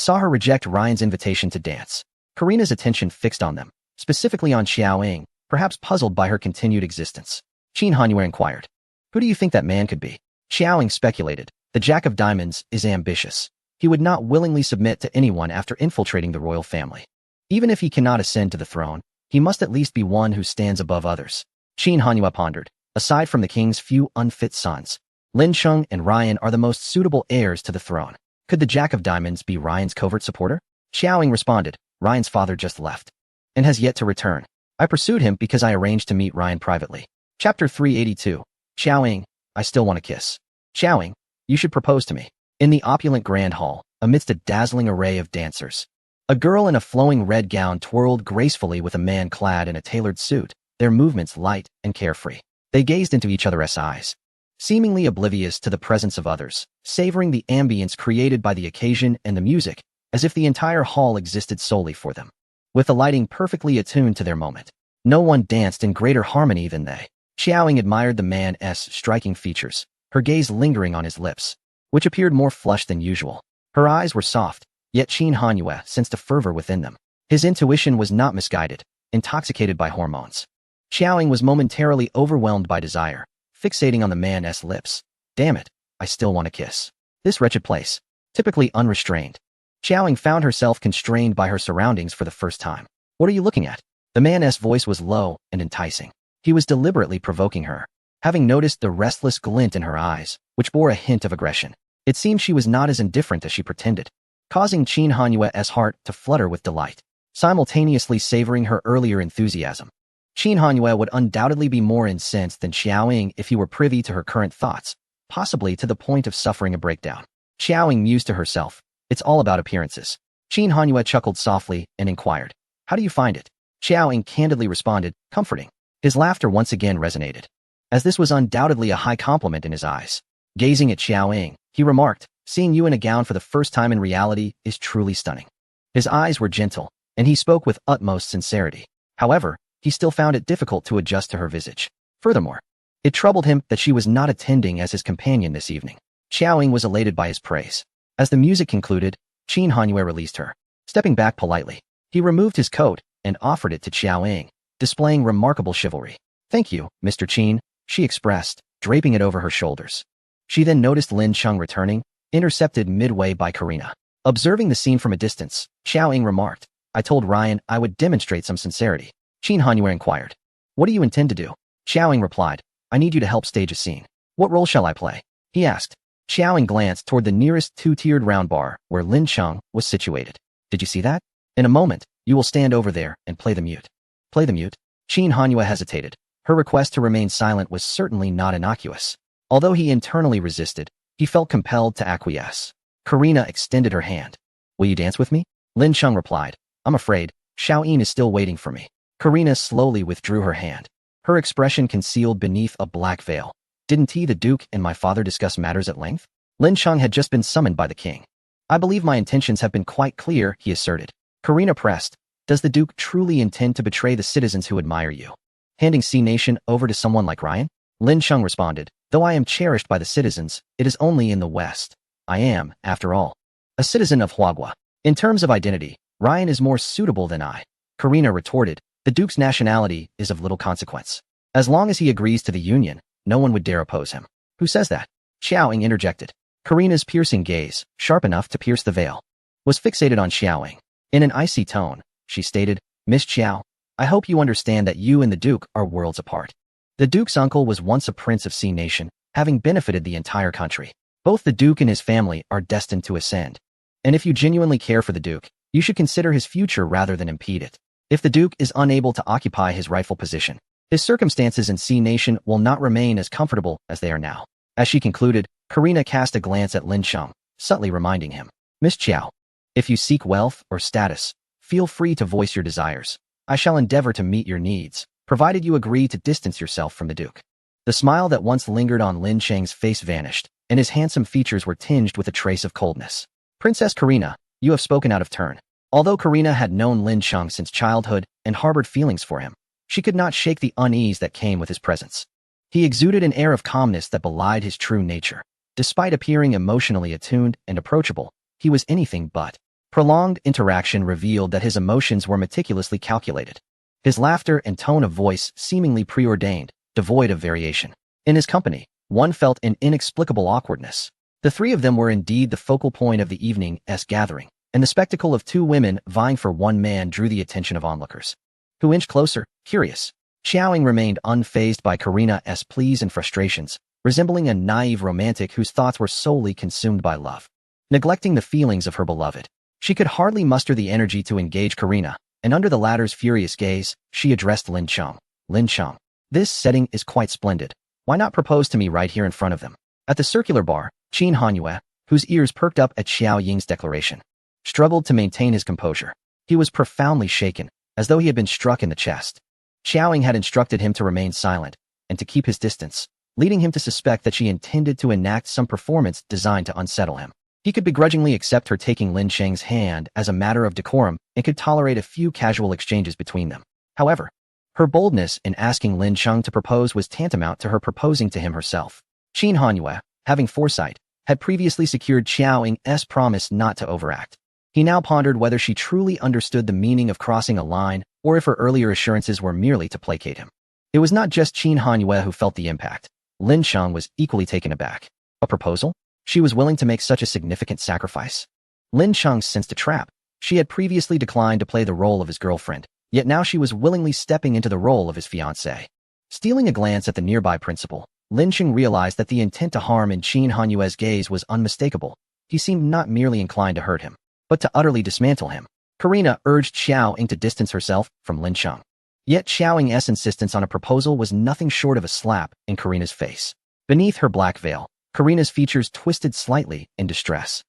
saw her reject Ryan's invitation to dance. Karina's attention fixed on them, specifically on Xiaoying, perhaps puzzled by her continued existence. Qin Hanyue inquired, "Who do you think that man could be?" Xiaoying speculated, "The Jack of Diamonds is ambitious. He would not willingly submit to anyone after infiltrating the royal family. Even if he cannot ascend to the throne, he must at least be one who stands above others." Qin Hanyue pondered. "Aside from the king's few unfit sons, Lin Cheng and Ryan are the most suitable heirs to the throne. Could the Jack of Diamonds be Ryan's covert supporter?" Xiaoying responded, "Ryan's father just left, and has yet to return. I pursued him because I arranged to meet Ryan privately. Chapter 382. Xiaoying, I still want to kiss. Xiaoying, you should propose to me. In the opulent grand hall, amidst a dazzling array of dancers, a girl in a flowing red gown twirled gracefully with a man clad in a tailored suit, their movements light and carefree. They gazed into each other's eyes, seemingly oblivious to the presence of others, savoring the ambience created by the occasion and the music, as if the entire hall existed solely for them. With the lighting perfectly attuned to their moment, no one danced in greater harmony than they. Xiaoying admired the man's striking features, her gaze lingering on his lips, which appeared more flushed than usual. Her eyes were soft, yet Qin Hanyue sensed a fervor within them. His intuition was not misguided, intoxicated by hormones. Xiaoying was momentarily overwhelmed by desire, fixating on the man's lips. Damn it, I still want to kiss. This wretched place, typically unrestrained. Xiaoying found herself constrained by her surroundings for the first time. What are you looking at? The man's voice was low and enticing. He was deliberately provoking her, having noticed the restless glint in her eyes, which bore a hint of aggression. It seemed she was not as indifferent as she pretended, causing Qin Hanyue's heart to flutter with delight, simultaneously savoring her earlier enthusiasm. Qin Hanyue would undoubtedly be more incensed than Xiaoying if he were privy to her current thoughts, possibly to the point of suffering a breakdown. Xiaoying mused to herself, it's all about appearances. Qin Hanyue chuckled softly and inquired, how do you find it? Xiaoying candidly responded, comforting. His laughter once again resonated, as this was undoubtedly a high compliment in his eyes. Gazing at Xiaoying, he remarked, seeing you in a gown for the first time in reality is truly stunning. His eyes were gentle, and he spoke with utmost sincerity. However, he still found it difficult to adjust to her visage. Furthermore, it troubled him that she was not attending as his companion this evening. Xiaoying was elated by his praise. As the music concluded, Qin Hanyue released her. Stepping back politely, he removed his coat and offered it to Xiaoying, displaying remarkable chivalry. Thank you, Mr. Qin, she expressed, draping it over her shoulders. She then noticed Lin Cheng returning, intercepted midway by Karina. Observing the scene from a distance, Xiaoying remarked, I told Ryan I would demonstrate some sincerity. Qin Hanyue inquired, what do you intend to do? Xiaoying replied, I need you to help stage a scene. What role shall I play? He asked. Xiaoying glanced toward the nearest two-tiered round bar where Lin Cheng was situated. Did you see that? In a moment, you will stand over there and play the mute. Play the mute? Qin Hanyue hesitated. Her request to remain silent was certainly not innocuous. Although he internally resisted, he felt compelled to acquiesce. Karina extended her hand. Will you dance with me? Lin Cheng replied, I'm afraid, Xiaoying is still waiting for me. Karina slowly withdrew her hand, her expression concealed beneath a black veil. Didn't he, the Duke, and my father discuss matters at length? Lin Cheng had just been summoned by the king. I believe my intentions have been quite clear, he asserted. Karina pressed, does the Duke truly intend to betray the citizens who admire you? Handing C Nation over to someone like Ryan? Lin Cheng responded, though I am cherished by the citizens, it is only in the West. I am, after all, a citizen of Huagua. In terms of identity, Ryan is more suitable than I. Karina retorted, the Duke's nationality is of little consequence. As long as he agrees to the union, no one would dare oppose him. Who says that? Xiaoying interjected. Karina's piercing gaze, sharp enough to pierce the veil, was fixated on Xiaoying. In an icy tone, she stated, Miss Xiao, I hope you understand that you and the Duke are worlds apart. The Duke's uncle was once a prince of C Nation, having benefited the entire country. Both the Duke and his family are destined to ascend. And if you genuinely care for the Duke, you should consider his future rather than impede it. If the Duke is unable to occupy his rightful position, his circumstances in C Nation will not remain as comfortable as they are now. As she concluded, Karina cast a glance at Lin Cheng, subtly reminding him, Miss Xiao, if you seek wealth or status, feel free to voice your desires. I shall endeavor to meet your needs, provided you agree to distance yourself from the Duke. The smile that once lingered on Lin Cheng's face vanished, and his handsome features were tinged with a trace of coldness. Princess Karina, you have spoken out of turn. Although Karina had known Lin Cheng since childhood and harbored feelings for him, she could not shake the unease that came with his presence. He exuded an air of calmness that belied his true nature. Despite appearing emotionally attuned and approachable, he was anything but. Prolonged interaction revealed that his emotions were meticulously calculated. His laughter and tone of voice seemingly preordained, devoid of variation. In his company, one felt an inexplicable awkwardness. The three of them were indeed the focal point of the evening's gathering, and the spectacle of two women vying for one man drew the attention of onlookers, who inched closer, curious. Xiaoying remained unfazed by Karina's pleas and frustrations, resembling a naive romantic whose thoughts were solely consumed by love. Neglecting the feelings of her beloved, she could hardly muster the energy to engage Karina, and under the latter's furious gaze, she addressed Lin Cheng. Lin Cheng, this setting is quite splendid. Why not propose to me right here in front of them? At the circular bar, Qin Hanyue, whose ears perked up at Xiao Ying's declaration, struggled to maintain his composure. He was profoundly shaken, as though he had been struck in the chest. Xiao Ying had instructed him to remain silent and to keep his distance, leading him to suspect that she intended to enact some performance designed to unsettle him. He could begrudgingly accept her taking Lin Cheng's hand as a matter of decorum and could tolerate a few casual exchanges between them. However, her boldness in asking Lin Cheng to propose was tantamount to her proposing to him herself. Qin Hanyue, having foresight, had previously secured Xiao Ying's promise not to overact. He now pondered whether she truly understood the meaning of crossing a line or if her earlier assurances were merely to placate him. It was not just Qin Hanyue who felt the impact. Lin Cheng was equally taken aback. A proposal? She was willing to make such a significant sacrifice? Lin Cheng sensed a trap. She had previously declined to play the role of his girlfriend, yet now she was willingly stepping into the role of his fiancée. Stealing a glance at the nearby principal, Lin Cheng realized that the intent to harm in Qin Hanyue's gaze was unmistakable. He seemed not merely inclined to hurt him, but to utterly dismantle him. Karina urged Xiao Ying to distance herself from Lin Cheng. Yet Xiao Ying's insistence on a proposal was nothing short of a slap in Karina's face. Beneath her black veil, Karina's features twisted slightly in distress.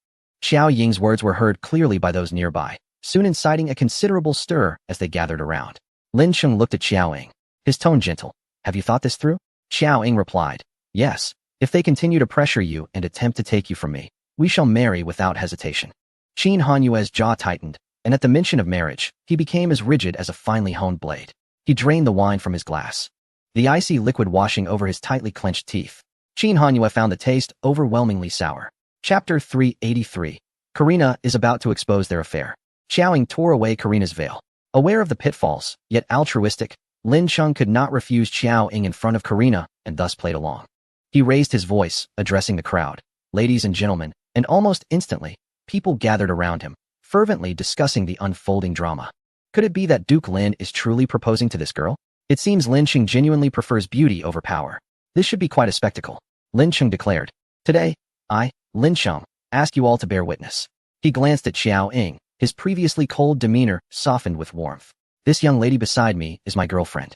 Xiao Ying's words were heard clearly by those nearby, soon inciting a considerable stir as they gathered around. Lin Cheng looked at Xiao Ying, his tone gentle. Have you thought this through? Xiao Ying replied, yes. If they continue to pressure you and attempt to take you from me, we shall marry without hesitation. Qin Hanyue's jaw tightened, and at the mention of marriage, he became as rigid as a finely honed blade. He drained the wine from his glass, the icy liquid washing over his tightly clenched teeth. Qin Hanyue found the taste overwhelmingly sour. Chapter 383. Karina is about to expose their affair. Xiao Ying tore away Karina's veil. Aware of the pitfalls, yet altruistic, Lin Cheng could not refuse Xiao Ying in front of Karina and thus played along. He raised his voice, addressing the crowd. Ladies and gentlemen, and almost instantly, people gathered around him, fervently discussing the unfolding drama. Could it be that Duke Lin is truly proposing to this girl? It seems Lin Cheng genuinely prefers beauty over power. This should be quite a spectacle. Lin Cheng declared. Today, I, Lin Cheng, ask you all to bear witness. He glanced at Xiao Ying, his previously cold demeanor softened with warmth. This young lady beside me is my girlfriend,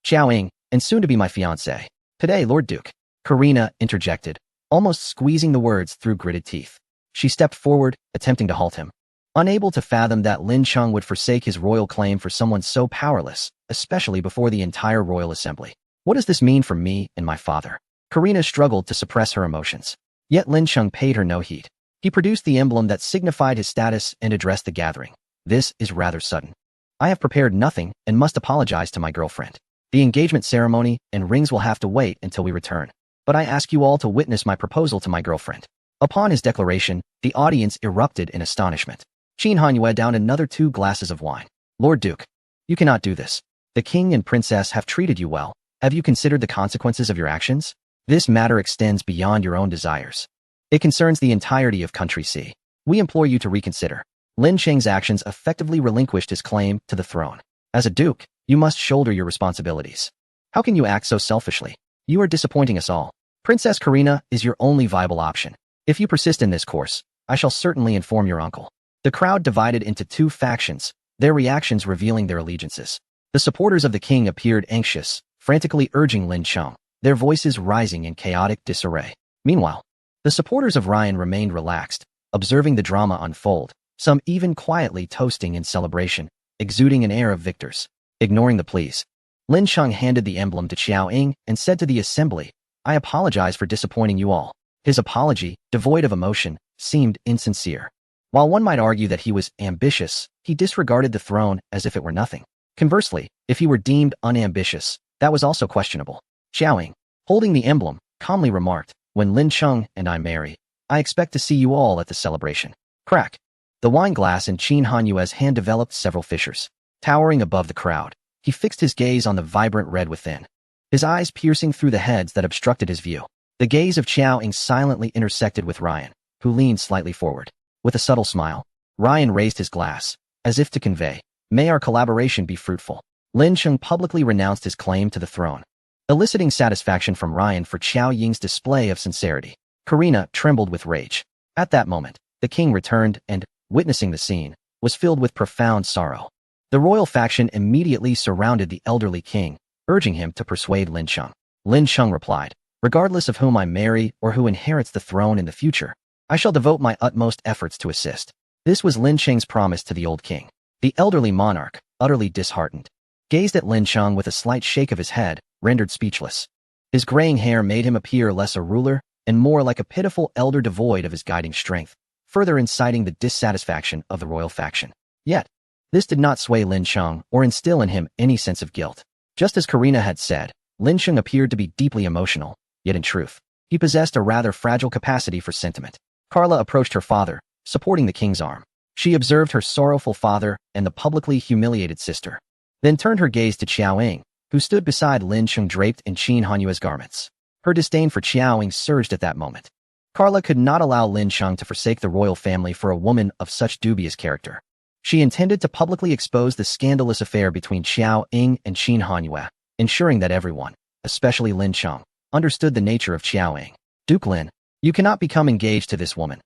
Xiao Ying, and soon to be my fiancée. Today, Lord Duke. Karina interjected, almost squeezing the words through gritted teeth. She stepped forward, attempting to halt him. Unable to fathom that Lin Cheng would forsake his royal claim for someone so powerless, especially before the entire royal assembly. What does this mean for me and my father? Karina struggled to suppress her emotions. Yet Lin Cheng paid her no heed. He produced the emblem that signified his status and addressed the gathering. This is rather sudden. I have prepared nothing and must apologize to my girlfriend. The engagement ceremony and rings will have to wait until we return. But I ask you all to witness my proposal to my girlfriend. Upon his declaration, the audience erupted in astonishment. Qin Hanyue downed another 2 glasses of wine. Lord Duke, you cannot do this. The king and princess have treated you well. Have you considered the consequences of your actions? This matter extends beyond your own desires. It concerns the entirety of Country C. We implore you to reconsider. Lin Cheng's actions effectively relinquished his claim to the throne. As a duke, you must shoulder your responsibilities. How can you act so selfishly? You are disappointing us all. Princess Karina is your only viable option. If you persist in this course, I shall certainly inform your uncle. The crowd divided into 2 factions, their reactions revealing their allegiances. The supporters of the king appeared anxious, frantically urging Lin Cheng, their voices rising in chaotic disarray. Meanwhile, the supporters of Ryan remained relaxed, observing the drama unfold, some even quietly toasting in celebration, exuding an air of victors. Ignoring the pleas, Lin Cheng handed the emblem to Xiao Ying and said to the assembly, I apologize for disappointing you all. His apology, devoid of emotion, seemed insincere. While one might argue that he was ambitious, he disregarded the throne as if it were nothing. Conversely, if he were deemed unambitious, that was also questionable. Xiao Ying, holding the emblem, calmly remarked, when Lin Cheng and I marry, I expect to see you all at the celebration. Crack. The wine glass in Qin Hanyue's hand developed several fissures. Towering above the crowd, he fixed his gaze on the vibrant red within, his eyes piercing through the heads that obstructed his view. The gaze of Xiao Ying silently intersected with Ryan, who leaned slightly forward. With a subtle smile, Ryan raised his glass, as if to convey, may our collaboration be fruitful. Lin Cheng publicly renounced his claim to the throne, eliciting satisfaction from Ryan for Xiao Ying's display of sincerity. Karina trembled with rage. At that moment, the king returned and, witnessing the scene, was filled with profound sorrow. The royal faction immediately surrounded the elderly king, urging him to persuade Lin Cheng. Lin Cheng replied, "Regardless of whom I marry or who inherits the throne in the future, I shall devote my utmost efforts to assist." This was Lin Cheng's promise to the old king. The elderly monarch, utterly disheartened, gazed at Lin Cheng with a slight shake of his head, rendered speechless. His graying hair made him appear less a ruler and more like a pitiful elder devoid of his guiding strength, further inciting the dissatisfaction of the royal faction. Yet, this did not sway Lin Cheng or instill in him any sense of guilt. Just as Karina had said, Lin Cheng appeared to be deeply emotional, yet in truth, he possessed a rather fragile capacity for sentiment. Carla approached her father, supporting the king's arm. She observed her sorrowful father and the publicly humiliated sister, then turned her gaze to Qiao Ying, who stood beside Lin Cheng draped in Qin Hanyue's garments. Her disdain for Qiao Ying surged at that moment. Carla could not allow Lin Cheng to forsake the royal family for a woman of such dubious character. She intended to publicly expose the scandalous affair between Qiao Ying and Qin Hanyue, ensuring that everyone, especially Lin Cheng, understood the nature of Qiao Ying. "Duke Lin, you cannot become engaged to this woman."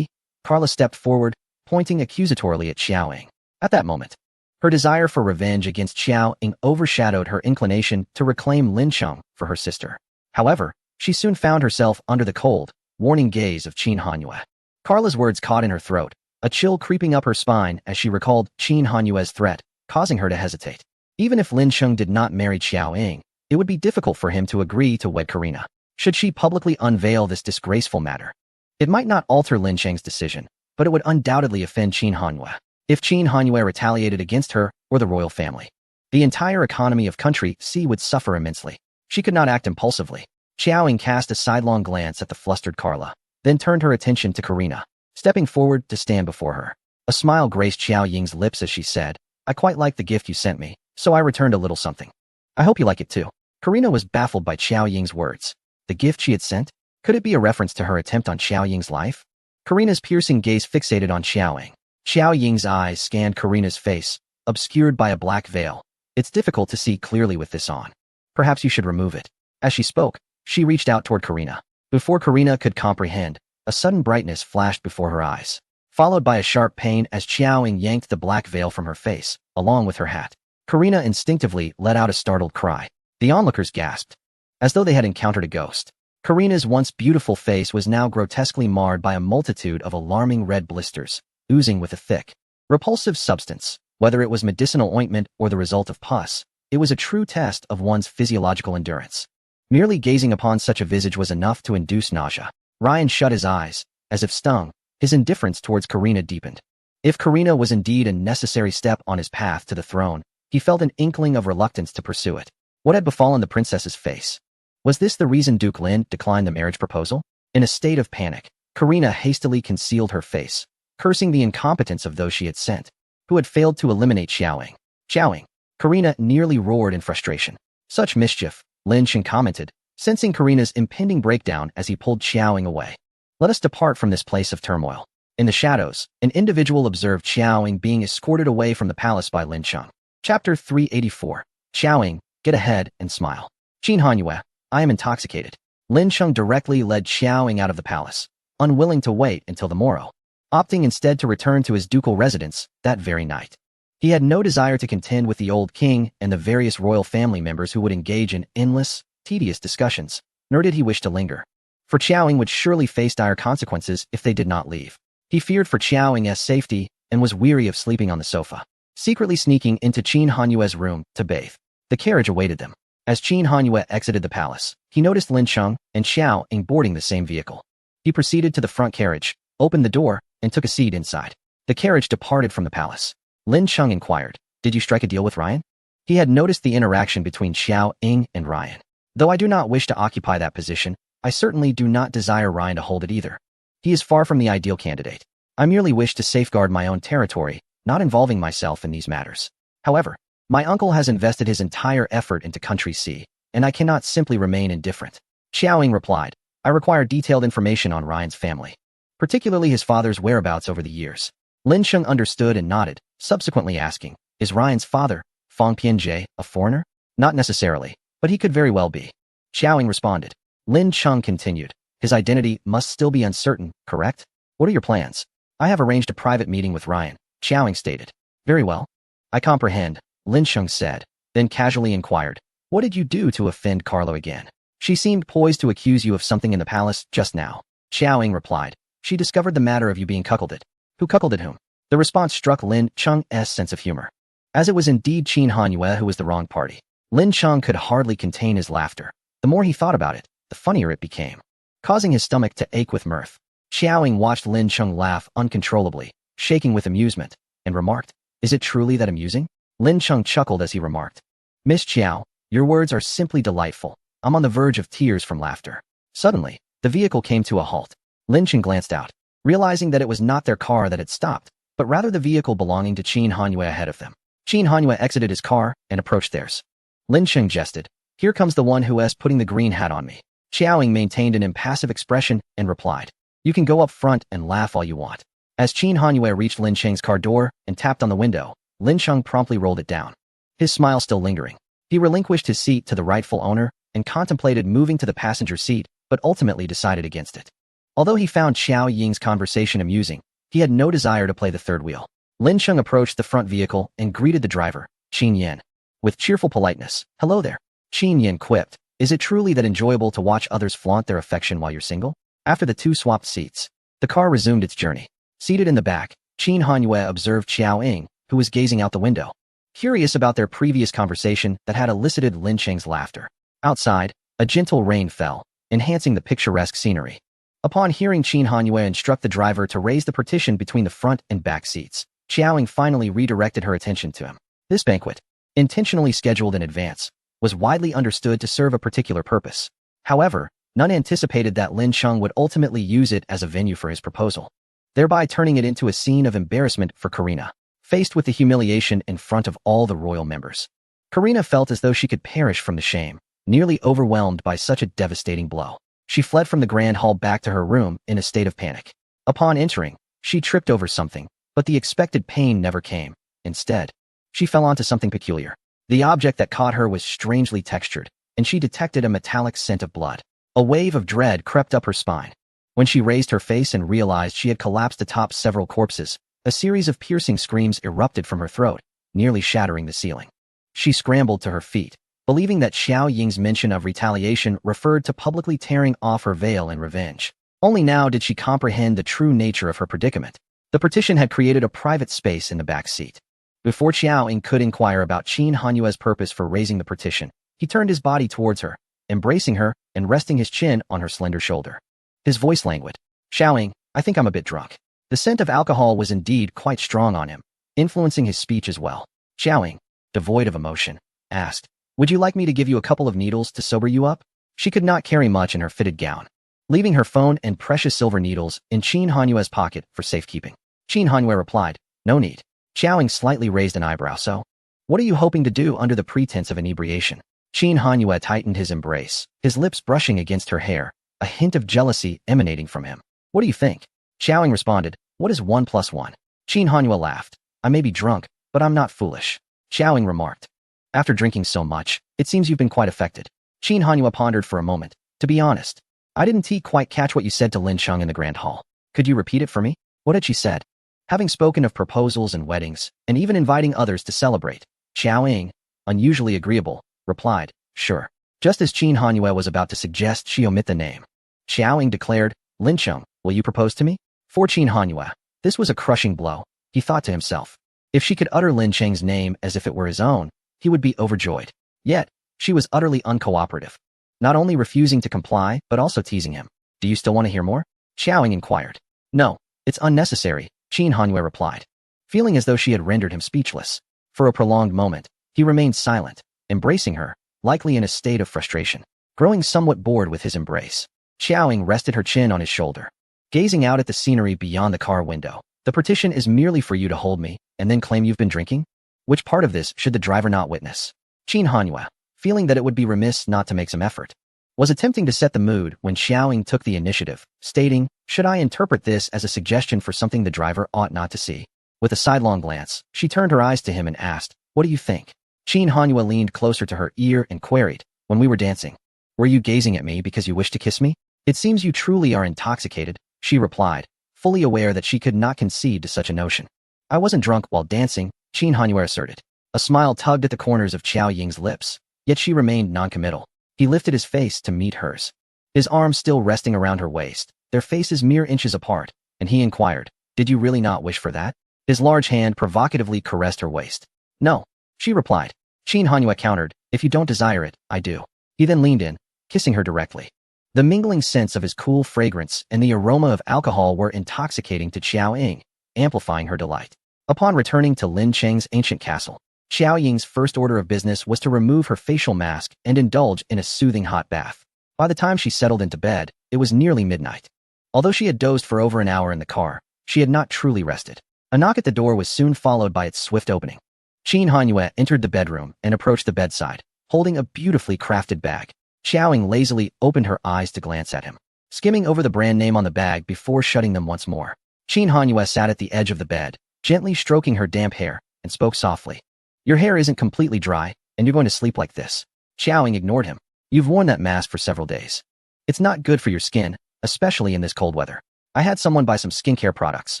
Carla stepped forward, pointing accusatorily at Qiao Ying. At that moment, her desire for revenge against Qiao Ying overshadowed her inclination to reclaim Lin Cheng for her sister. However, she soon found herself under the cold, warning gaze of Qin Hanyue. Carla's words caught in her throat, a chill creeping up her spine as she recalled Qin Hanyue's threat, causing her to hesitate. Even if Lin Cheng did not marry Qiao Ying, it would be difficult for him to agree to wed Karina. Should she publicly unveil this disgraceful matter? It might not alter Lin Cheng's decision, but it would undoubtedly offend Qin Hanyue. If Qin Hanyue retaliated against her or the royal family, the entire economy of country C would suffer immensely. She could not act impulsively. Qiao Ying cast a sidelong glance at the flustered Carla, then turned her attention to Karina, stepping forward to stand before her. A smile graced Qiao Ying's lips as she said, "I quite like the gift you sent me, so I returned a little something. I hope you like it too." Karina was baffled by Qiao Ying's words. The gift she had sent? Could it be a reference to her attempt on Qiao Ying's life? Karina's piercing gaze fixated on Qiao Ying. Qiao Ying's eyes scanned Karina's face, obscured by a black veil. "It's difficult to see clearly with this on. Perhaps you should remove it." As she spoke, she reached out toward Karina. Before Karina could comprehend, a sudden brightness flashed before her eyes, followed by a sharp pain as Qiao Ying yanked the black veil from her face, along with her hat. Karina instinctively let out a startled cry. The onlookers gasped, as though they had encountered a ghost. Karina's once beautiful face was now grotesquely marred by a multitude of alarming red blisters, oozing with a thick, repulsive substance. Whether it was medicinal ointment or the result of pus, it was a true test of one's physiological endurance. Merely gazing upon such a visage was enough to induce nausea. Ryan shut his eyes, as if stung. His indifference towards Karina deepened. If Karina was indeed a necessary step on his path to the throne, he felt an inkling of reluctance to pursue it. What had befallen the princess's face? Was this the reason Duke Lin declined the marriage proposal? In a state of panic, Karina hastily concealed her face, cursing the incompetence of those she had sent, who had failed to eliminate Qiao Ying. "Qiao Ying!" Karina nearly roared in frustration. "Such mischief," Lin Cheng commented, sensing Karina's impending breakdown as he pulled Qiao Ying away. "Let us depart from this place of turmoil." In the shadows, an individual observed Qiao Ying being escorted away from the palace by Lin Cheng. Chapter 384. Qiao Ying, get ahead and smile. "Qin Hanyue, I am intoxicated." Lin Cheng directly led Qiao Ying out of the palace, unwilling to wait until the morrow, opting instead to return to his ducal residence that very night. He had no desire to contend with the old king and the various royal family members who would engage in endless, tedious discussions, nor did he wish to linger. For Qiao Ying would surely face dire consequences if they did not leave. He feared for Qiao Ying's safety and was weary of sleeping on the sofa. Secretly sneaking into Qin Hanyue's room to bathe, the carriage awaited them. As Qin Hanyue exited the palace, he noticed Lin Cheng and Qiao Ying boarding the same vehicle. He proceeded to the front carriage, opened the door, and took a seat inside. The carriage departed from the palace. Lin Cheng inquired, "Did you strike a deal with Ryan?" He had noticed the interaction between Qiao Ying and Ryan. "Though I do not wish to occupy that position, I certainly do not desire Ryan to hold it either. He is far from the ideal candidate. I merely wish to safeguard my own territory, not involving myself in these matters. However, my uncle has invested his entire effort into Country C, and I cannot simply remain indifferent." Qiao Ying replied, "I require detailed information on Ryan's family, particularly his father's whereabouts over the years." Lin Cheng understood and nodded, subsequently asking, "Is Ryan's father, Fang Pianjie, a foreigner?" "Not necessarily, but he could very well be." Qiao Ying responded. Lin Cheng continued, "His identity must still be uncertain, correct? What are your plans?" "I have arranged a private meeting with Ryan," Qiao Ying stated. "Very well. I comprehend, Lin Sheng said, then casually inquired, what did you do to offend Carlo again? She seemed poised to accuse you of something in the palace just now. Xiaoying replied, she discovered the matter of you being cuckolded. Who cuckolded whom? The response struck Lin Cheng's sense of humor, as it was indeed Qin Hanyue who was the wrong party. Lin Cheng could hardly contain his laughter. The more he thought about it, the funnier it became, causing his stomach to ache with mirth. Xiaoying watched Lin Cheng laugh uncontrollably, shaking with amusement, and remarked, is it truly that amusing? Lin Cheng chuckled as he remarked, Miss Qiao, your words are simply delightful. I'm on the verge of tears from laughter. Suddenly, the vehicle came to a halt. Lin Cheng glanced out, realizing that it was not their car that had stopped, but rather the vehicle belonging to Qin Hanyue ahead of them. Qin Hanyue exited his car and approached theirs. Lin Cheng jested, here comes the one who is putting the green hat on me. Xiaoying maintained an impassive expression and replied, you can go up front and laugh all you want. As Qin Hanyue reached Lin Cheng's car door and tapped on the window, Lin Cheng promptly rolled it down, his smile still lingering. He relinquished his seat to the rightful owner and contemplated moving to the passenger seat, but ultimately decided against it. Although he found Xiaoying's conversation amusing, he had no desire to play the third wheel. Lin Cheng approached the front vehicle and greeted the driver, Qin Yan, with cheerful politeness. Hello there. Qin Yan quipped, is it truly that enjoyable to watch others flaunt their affection while you're single? After the two swapped seats, the car resumed its journey. Seated in the back, Qin Hanyue observed Xiaoying, who was gazing out the window, curious about their previous conversation that had elicited Lin Cheng's laughter. Outside, a gentle rain fell, enhancing the picturesque scenery. Upon hearing Qin Hanyue instruct the driver to raise the partition between the front and back seats, Xiaoying finally redirected her attention to him. This banquet, intentionally scheduled in advance, was widely understood to serve a particular purpose. However, none anticipated that Lin Cheng would ultimately use it as a venue for his proposal, thereby turning it into a scene of embarrassment for Karina. Faced with the humiliation in front of all the royal members, Karina felt as though she could perish from the shame, nearly overwhelmed by such a devastating blow. She fled from the grand hall back to her room in a state of panic. Upon entering, she tripped over something, but the expected pain never came. Instead, she fell onto something peculiar. The object that caught her was strangely textured, and she detected a metallic scent of blood. A wave of dread crept up her spine. When she raised her face and realized she had collapsed atop several corpses, a series of piercing screams erupted from her throat, nearly shattering the ceiling. She scrambled to her feet, believing that Xiaoying's mention of retaliation referred to publicly tearing off her veil in revenge. Only now did she comprehend the true nature of her predicament. The partition had created a private space in the back seat. Before Xiaoying could inquire about Qin Hanyue's purpose for raising the partition, he turned his body towards her, embracing her and resting his chin on her slender shoulder. His voice languid. Xiaoying, I think I'm a bit drunk. The scent of alcohol was indeed quite strong on him, influencing his speech as well. Xiaoying, devoid of emotion, asked, would you like me to give you a couple of needles to sober you up? She could not carry much in her fitted gown, leaving her phone and precious silver needles in Qin Hanyue's pocket for safekeeping. Qin Hanyue replied, no need. Xiaoying slightly raised an eyebrow. So, what are you hoping to do under the pretense of inebriation? Qin Hanyue tightened his embrace, his lips brushing against her hair, a hint of jealousy emanating from him. What do you think? Xiaoying responded, what is 1 + 1? Qin Hanyue laughed. I may be drunk, but I'm not foolish. Xiaoying remarked. After drinking so much, it seems you've been quite affected. Qin Hanyue pondered for a moment. To be honest, I didn't quite catch what you said to Lin Cheng in the grand hall. Could you repeat it for me? What had she said? Having spoken of proposals and weddings, and even inviting others to celebrate, Xiaoying, unusually agreeable, replied, sure. Just as Qin Hanyue was about to suggest she omit the name, Xiaoying declared, Lin Cheng, will you propose to me? For Qin Hanyue, this was a crushing blow. He thought to himself, if she could utter Lin Cheng's name as if it were his own, he would be overjoyed. Yet, she was utterly uncooperative, not only refusing to comply, but also teasing him. Do you still want to hear more? Xiaoying inquired. No, it's unnecessary, Qin Hanyue replied, feeling as though she had rendered him speechless. For a prolonged moment, he remained silent, embracing her, likely in a state of frustration. Growing somewhat bored with his embrace, Xiaoying rested her chin on his shoulder, gazing out at the scenery beyond the car window. The partition is merely for you to hold me, and then claim you've been drinking? Which part of this should the driver not witness? Qin Hanyue, feeling that it would be remiss not to make some effort, was attempting to set the mood when Xiaoying took the initiative, stating, should I interpret this as a suggestion for something the driver ought not to see? With a sidelong glance, she turned her eyes to him and asked, what do you think? Qin Hanyue leaned closer to her ear and queried, when we were dancing, were you gazing at me because you wished to kiss me? It seems you truly are intoxicated, she replied, fully aware that she could not concede to such a notion. I wasn't drunk while dancing, Qin Hanyue asserted. A smile tugged at the corners of Qiao Ying's lips, yet she remained noncommittal. He lifted his face to meet hers, his arms still resting around her waist, their faces mere inches apart, and he inquired, "Did you really not wish for that?" His large hand provocatively caressed her waist. "No," she replied. Qin Hanyue countered, "If you don't desire it, I do." He then leaned in, kissing her directly. The mingling scents of his cool fragrance and the aroma of alcohol were intoxicating to Qiao Ying, amplifying her delight. Upon returning to Lin Cheng's ancient castle, Qiao Ying's first order of business was to remove her facial mask and indulge in a soothing hot bath. By the time she settled into bed, it was nearly midnight. Although she had dozed for over an hour in the car, she had not truly rested. A knock at the door was soon followed by its swift opening. Qin Hanyue entered the bedroom and approached the bedside, holding a beautifully crafted bag. Qiao Ying lazily opened her eyes to glance at him, skimming over the brand name on the bag before shutting them once more. Qin Hanyue sat at the edge of the bed, gently stroking her damp hair, and spoke softly. "Your hair isn't completely dry, and you're going to sleep like this." Qiao Ying ignored him. "You've worn that mask for several days. It's not good for your skin, especially in this cold weather. I had someone buy some skincare products.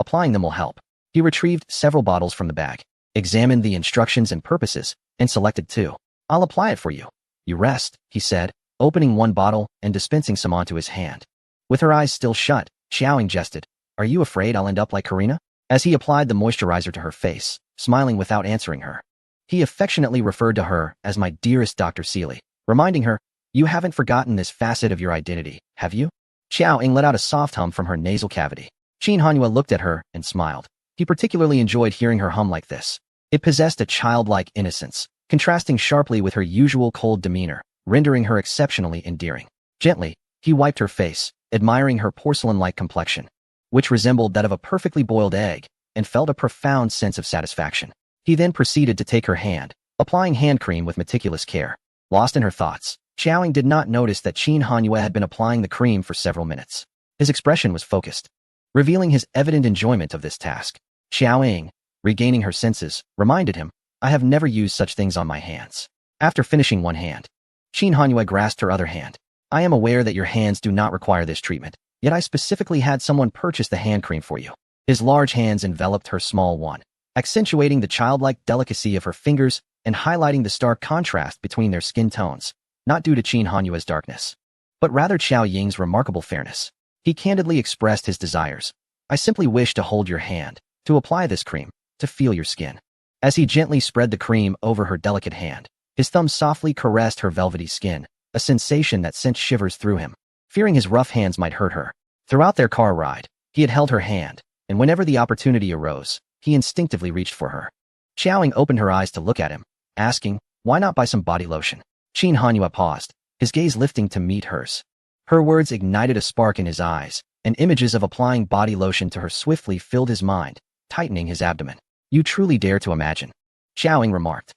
Applying them will help." He retrieved several bottles from the bag, examined the instructions and purposes, and selected two. "I'll apply it for you. You rest," he said, opening one bottle and dispensing some onto his hand. With her eyes still shut, Qiao Ying jested, "Are you afraid I'll end up like Karina?" As he applied the moisturizer to her face, smiling without answering her. He affectionately referred to her as "my dearest Dr. Seeley," reminding her, "You haven't forgotten this facet of your identity, have you?" Qiao Ying let out a soft hum from her nasal cavity. Qin Hanyue looked at her and smiled. He particularly enjoyed hearing her hum like this. It possessed a childlike innocence, contrasting sharply with her usual cold demeanor, rendering her exceptionally endearing. Gently, he wiped her face, admiring her porcelain-like complexion, which resembled that of a perfectly boiled egg, and felt a profound sense of satisfaction. He then proceeded to take her hand, applying hand cream with meticulous care. Lost in her thoughts, Qiao Ying did not notice that Qin Hanyue had been applying the cream for several minutes. His expression was focused, revealing his evident enjoyment of this task. Qiao Ying, regaining her senses, reminded him, "I have never used such things on my hands." After finishing one hand, Qin Hanyue grasped her other hand. "I am aware that your hands do not require this treatment, yet I specifically had someone purchase the hand cream for you." His large hands enveloped her small one, accentuating the childlike delicacy of her fingers and highlighting the stark contrast between their skin tones, not due to Qin Hanyue's darkness, but rather Qiao Ying's remarkable fairness. He candidly expressed his desires. "I simply wish to hold your hand, to apply this cream, to feel your skin." As he gently spread the cream over her delicate hand, his thumb softly caressed her velvety skin, a sensation that sent shivers through him, fearing his rough hands might hurt her. Throughout their car ride, he had held her hand, and whenever the opportunity arose, he instinctively reached for her. Qiao Ying opened her eyes to look at him, asking, "Why not buy some body lotion?" Qin Hanyue paused, his gaze lifting to meet hers. Her words ignited a spark in his eyes, and images of applying body lotion to her swiftly filled his mind, tightening his abdomen. "You truly dare to imagine," Qiao Ying remarked.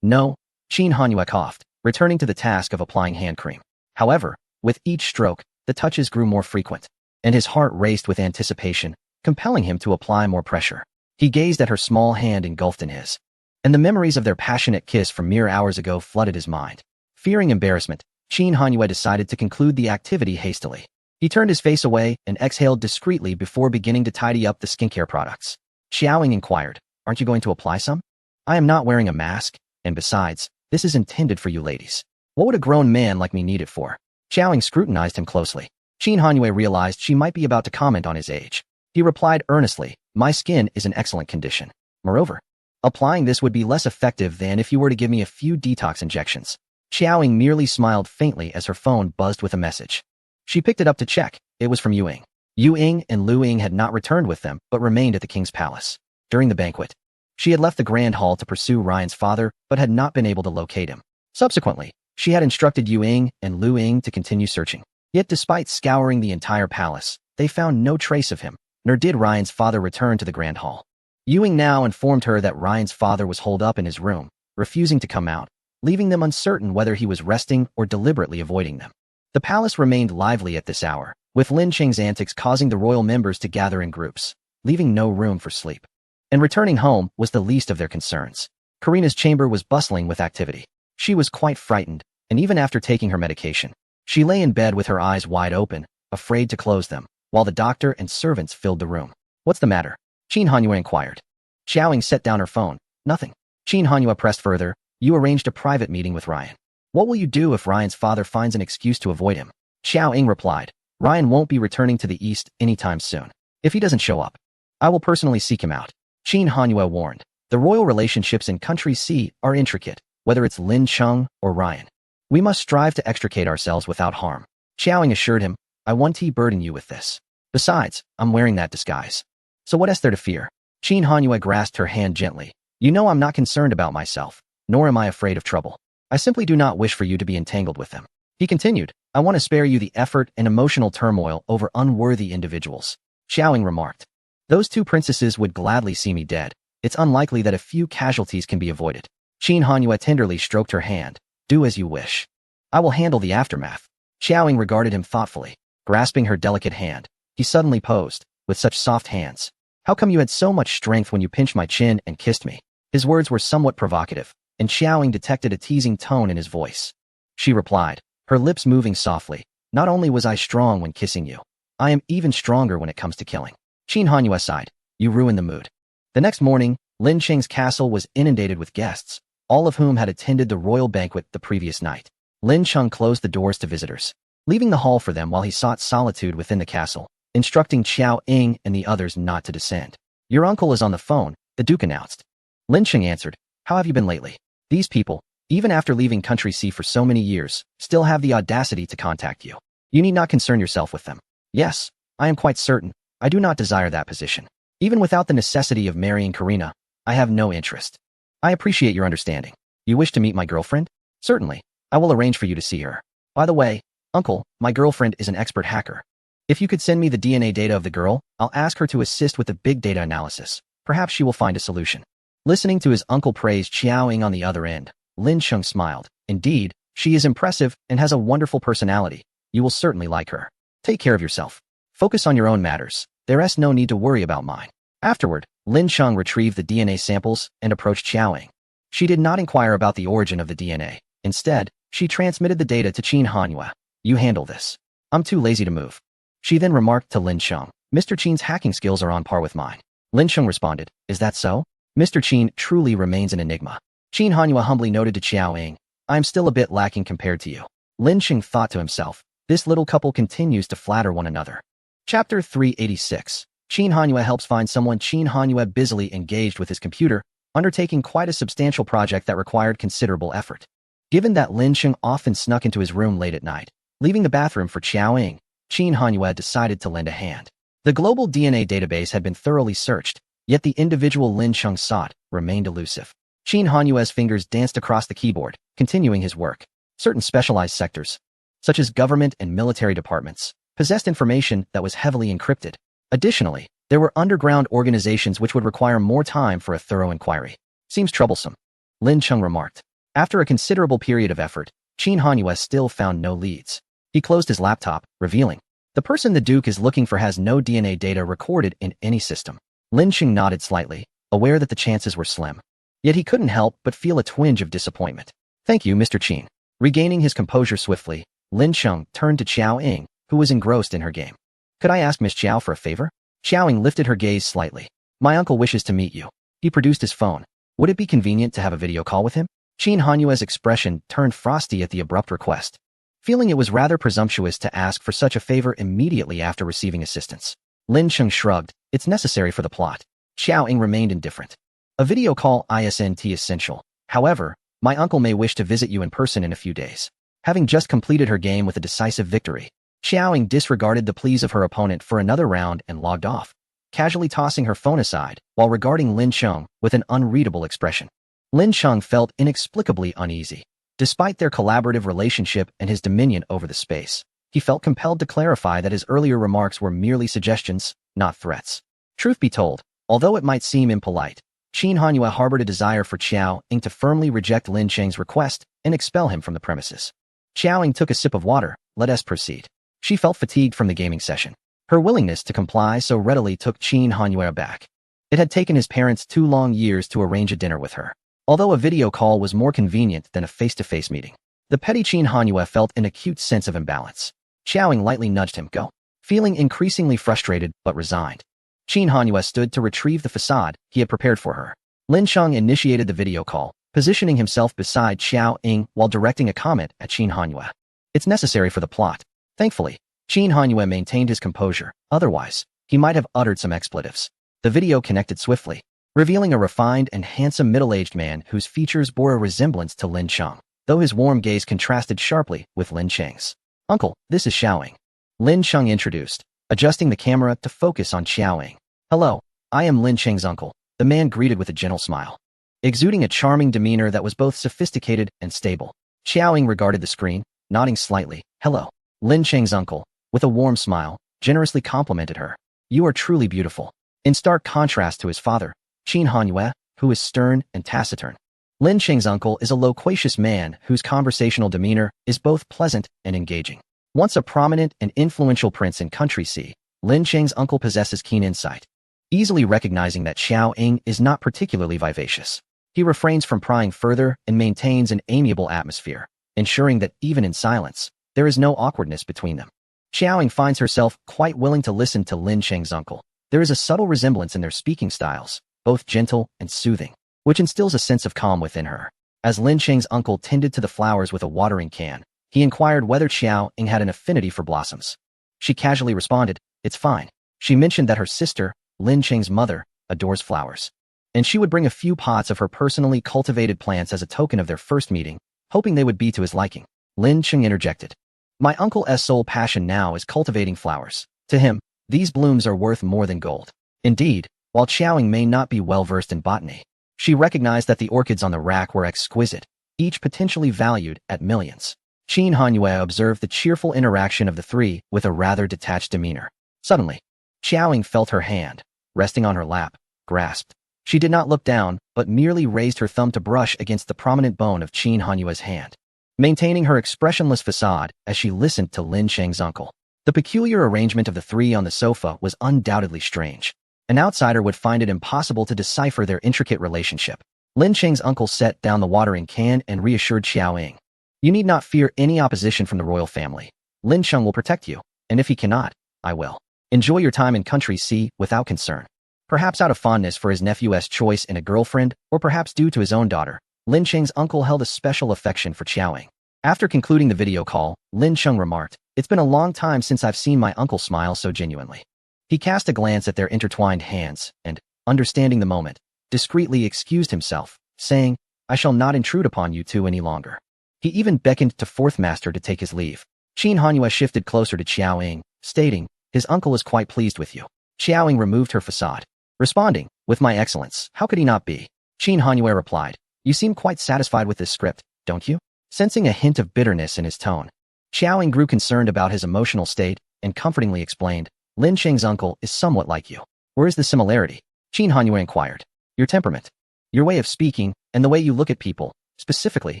No," Qin Hanyue coughed, returning to the task of applying hand cream. However, with each stroke, the touches grew more frequent, and his heart raced with anticipation, compelling him to apply more pressure. He gazed at her small hand engulfed in his, and the memories of their passionate kiss from mere hours ago flooded his mind. Fearing embarrassment, Qin Hanyue decided to conclude the activity hastily. He turned his face away and exhaled discreetly before beginning to tidy up the skincare products. Qiao Ying inquired, "Aren't you going to apply some?" "I am not wearing a mask, and besides, this is intended for you ladies. What would a grown man like me need it for?" Qiao Ying scrutinized him closely. Qin Hanyue realized she might be about to comment on his age. He replied earnestly, "My skin is in excellent condition. Moreover, applying this would be less effective than if you were to give me a few detox injections." Qiao Ying merely smiled faintly as her phone buzzed with a message. She picked it up to check. It was from Yu Ying. Yu Ying and Lu Ying had not returned with them, but remained at the king's palace. During the banquet, she had left the grand hall to pursue Ryan's father, but had not been able to locate him. Subsequently, she had instructed Yu Ying and Lu Ying to continue searching. Yet despite scouring the entire palace, they found no trace of him, nor did Ryan's father return to the grand hall. Yu Ying now informed her that Ryan's father was holed up in his room, refusing to come out, leaving them uncertain whether he was resting or deliberately avoiding them. The palace remained lively at this hour, with Lin Cheng's antics causing the royal members to gather in groups, leaving no room for sleep. And returning home was the least of their concerns. Karina's chamber was bustling with activity. She was quite frightened, and even after taking her medication, she lay in bed with her eyes wide open, afraid to close them, while the doctor and servants filled the room. "What's the matter?" Qin Hanyue inquired. Xiaoying set down her phone. Nothing. Qin Hanyu pressed further. You arranged a private meeting with Ryan. What will you do if Ryan's father finds an excuse to avoid him? Xiaoying replied. Ryan won't be returning to the east anytime soon. If he doesn't show up, I will personally seek him out. Qin Hanyu warned. The royal relationships in Country C are intricate, whether it's Lin Cheng or Ryan. We must strive to extricate ourselves without harm. Xiaoying assured him, I won't burden you with this. Besides, I'm wearing that disguise. So what is there to fear? Qin Hanyu grasped her hand gently. You know I'm not concerned about myself, nor am I afraid of trouble. I simply do not wish for you to be entangled with them. He continued, I want to spare you the effort and emotional turmoil over unworthy individuals. Xiaoying remarked. Those two princesses would gladly see me dead. It's unlikely that a few casualties can be avoided. Qin Hanyu tenderly stroked her hand. Do as you wish. I will handle the aftermath. Xiaoying regarded him thoughtfully. Grasping her delicate hand, he suddenly posed, with such soft hands. How come you had so much strength when you pinched my chin and kissed me? His words were somewhat provocative, and Xiaoying detected a teasing tone in his voice. She replied, her lips moving softly. Not only was I strong when kissing you, I am even stronger when it comes to killing. Qin Hanyu sighed. You ruined the mood. The next morning, Lin Cheng's castle was inundated with guests, all of whom had attended the royal banquet the previous night. Lin Cheng closed the doors to visitors, leaving the hall for them while he sought solitude within the castle, instructing Xiaoying and the others not to descend. Your uncle is on the phone, the Duke announced. Lin Cheng answered, How have you been lately? These people, even after leaving Country C for so many years, still have the audacity to contact you. You need not concern yourself with them. Yes, I am quite certain, I do not desire that position. Even without the necessity of marrying Karina, I have no interest. I appreciate your understanding. You wish to meet my girlfriend? Certainly, I will arrange for you to see her. By the way, uncle, my girlfriend is an expert hacker. If you could send me the DNA data of the girl, I'll ask her to assist with the big data analysis. Perhaps she will find a solution. Listening to his uncle praise Xiaoying on the other end, Lin Cheng smiled. Indeed, she is impressive and has a wonderful personality. You will certainly like her. Take care of yourself. Focus on your own matters. There is no need to worry about mine. Afterward, Lin Cheng retrieved the DNA samples and approached Xiaoying. She did not inquire about the origin of the DNA. Instead, she transmitted the data to Qin Hanyu. You handle this. I'm too lazy to move. She then remarked to Lin Cheng, Mr. Qin's hacking skills are on par with mine. Lin Cheng responded, Is that so? Mr. Qin truly remains an enigma. Qin Hanyu humbly noted to Xiaoying, I'm still a bit lacking compared to you. Lin Cheng thought to himself, this little couple continues to flatter one another. Chapter 386. Qin Hanyu helps find someone. Qin Hanyu busily engaged with his computer, undertaking quite a substantial project that required considerable effort. Given that Lin Cheng often snuck into his room late at night, leaving the bathroom for Xiaoying, Qin Hanyu decided to lend a hand. The global DNA database had been thoroughly searched, yet the individual Lin Cheng sought remained elusive. Qin Hanyu's fingers danced across the keyboard, continuing his work. Certain specialized sectors, such as government and military departments, possessed information that was heavily encrypted. Additionally, there were underground organizations which would require more time for a thorough inquiry. Seems troublesome, Lin Cheng remarked. After a considerable period of effort, Qin Hanyu still found no leads. He closed his laptop, revealing, the person the Duke is looking for has no DNA data recorded in any system. Lin Cheng nodded slightly, aware that the chances were slim. Yet he couldn't help but feel a twinge of disappointment. Thank you, Mr. Qin. Regaining his composure swiftly, Lin Cheng turned to Xiaoying, who was engrossed in her game. Could I ask Miss Xiao for a favor? Xiaoying lifted her gaze slightly. My uncle wishes to meet you. He produced his phone. Would it be convenient to have a video call with him? Qin Hanyu's expression turned frosty at the abrupt request. Feeling it was rather presumptuous to ask for such a favor immediately after receiving assistance, Lin Cheng shrugged. It's necessary for the plot. Xiaoying remained indifferent. A video call isn't essential. However, my uncle may wish to visit you in person in a few days. Having just completed her game with a decisive victory, Xiaoying disregarded the pleas of her opponent for another round and logged off, casually tossing her phone aside while regarding Lin Cheng with an unreadable expression. Lin Cheng felt inexplicably uneasy. Despite their collaborative relationship and his dominion over the space, he felt compelled to clarify that his earlier remarks were merely suggestions, not threats. Truth be told, although it might seem impolite, Qin Hanyu harbored a desire for Xiaoying to firmly reject Lin Cheng's request and expel him from the premises. Xiaoying took a sip of water. Let us proceed. She felt fatigued from the gaming session. Her willingness to comply so readily took Qin Hanyu aback. It had taken his parents 2 long years to arrange a dinner with her. Although a video call was more convenient than a face-to-face meeting, the petty Qin Hanyu felt an acute sense of imbalance. Xiaoying lightly nudged him. Go. Feeling increasingly frustrated but resigned, Qin Hanyue stood to retrieve the facade he had prepared for her. Lin Sheng initiated the video call, positioning himself beside Xiao Ying while directing a comment at Qin Hanyue. It's necessary for the plot. Thankfully, Qin Hanyue maintained his composure, otherwise, he might have uttered some expletives. The video connected swiftly, revealing a refined and handsome middle-aged man whose features bore a resemblance to Lin Sheng, though his warm gaze contrasted sharply with Lin Cheng's. "Uncle, this is Xiao Ying," Lin Sheng introduced, adjusting the camera to focus on Xiao Ying. "Hello, I am Lin Cheng's uncle," the man greeted with a gentle smile, exuding a charming demeanor that was both sophisticated and stable. Xiao Ying regarded the screen, nodding slightly. "Hello." Lin Cheng's uncle, with a warm smile, generously complimented her. "You are truly beautiful." In stark contrast to his father, Qin Hanyue, who is stern and taciturn. Lin Cheng's uncle is a loquacious man whose conversational demeanor is both pleasant and engaging. Once a prominent and influential prince in Country C, Lin Cheng's uncle possesses keen insight, easily recognizing that Xiao Ying is not particularly vivacious. He refrains from prying further and maintains an amiable atmosphere, ensuring that even in silence, there is no awkwardness between them. Xiao Ying finds herself quite willing to listen to Lin Cheng's uncle. There is a subtle resemblance in their speaking styles, both gentle and soothing, which instills a sense of calm within her. As Lin Cheng's uncle tended to the flowers with a watering can, he inquired whether Xiao Ying had an affinity for blossoms. She casually responded, "It's fine." She mentioned that her sister, Lin Cheng's mother, adores flowers, and she would bring a few pots of her personally cultivated plants as a token of their first meeting, hoping they would be to his liking. Lin Cheng interjected, "My uncle's sole passion now is cultivating flowers. To him, these blooms are worth more than gold." Indeed, while Xiao Ying may not be well-versed in botany, she recognized that the orchids on the rack were exquisite, each potentially valued at millions. Qin Hanyue observed the cheerful interaction of the three with a rather detached demeanor. Suddenly, Xiao Ying felt her hand, resting on her lap, grasped. She did not look down, but merely raised her thumb to brush against the prominent bone of Qin Hanyue's hand, maintaining her expressionless facade as she listened to Lin Cheng's uncle. The peculiar arrangement of the three on the sofa was undoubtedly strange. An outsider would find it impossible to decipher their intricate relationship. Lin Cheng's uncle set down the watering can and reassured Xiao Ying. "You need not fear any opposition from the royal family. Lin Cheng will protect you, and if he cannot, I will. Enjoy your time in Country C without concern." Perhaps out of fondness for his nephew's choice in a girlfriend, or perhaps due to his own daughter, Lin Cheng's uncle held a special affection for Xiao Ying. After concluding the video call, Lin Cheng remarked, "It's been a long time since I've seen my uncle smile so genuinely." He cast a glance at their intertwined hands and, understanding the moment, discreetly excused himself, saying, "I shall not intrude upon you two any longer." He even beckoned to Fourth Master to take his leave. Qin Hanyue shifted closer to Xiao Ying, stating, "His uncle is quite pleased with you." Xiao Ying removed her facade, responding, "With my excellence, how could he not be?" Qin Hanyue replied, "You seem quite satisfied with this script, don't you?" Sensing a hint of bitterness in his tone, Xiao Ying grew concerned about his emotional state and comfortingly explained, "Lin Cheng's uncle is somewhat like you." "Where is the similarity?" Qin Hanyue inquired. "Your temperament, your way of speaking, and the way you look at people, specifically,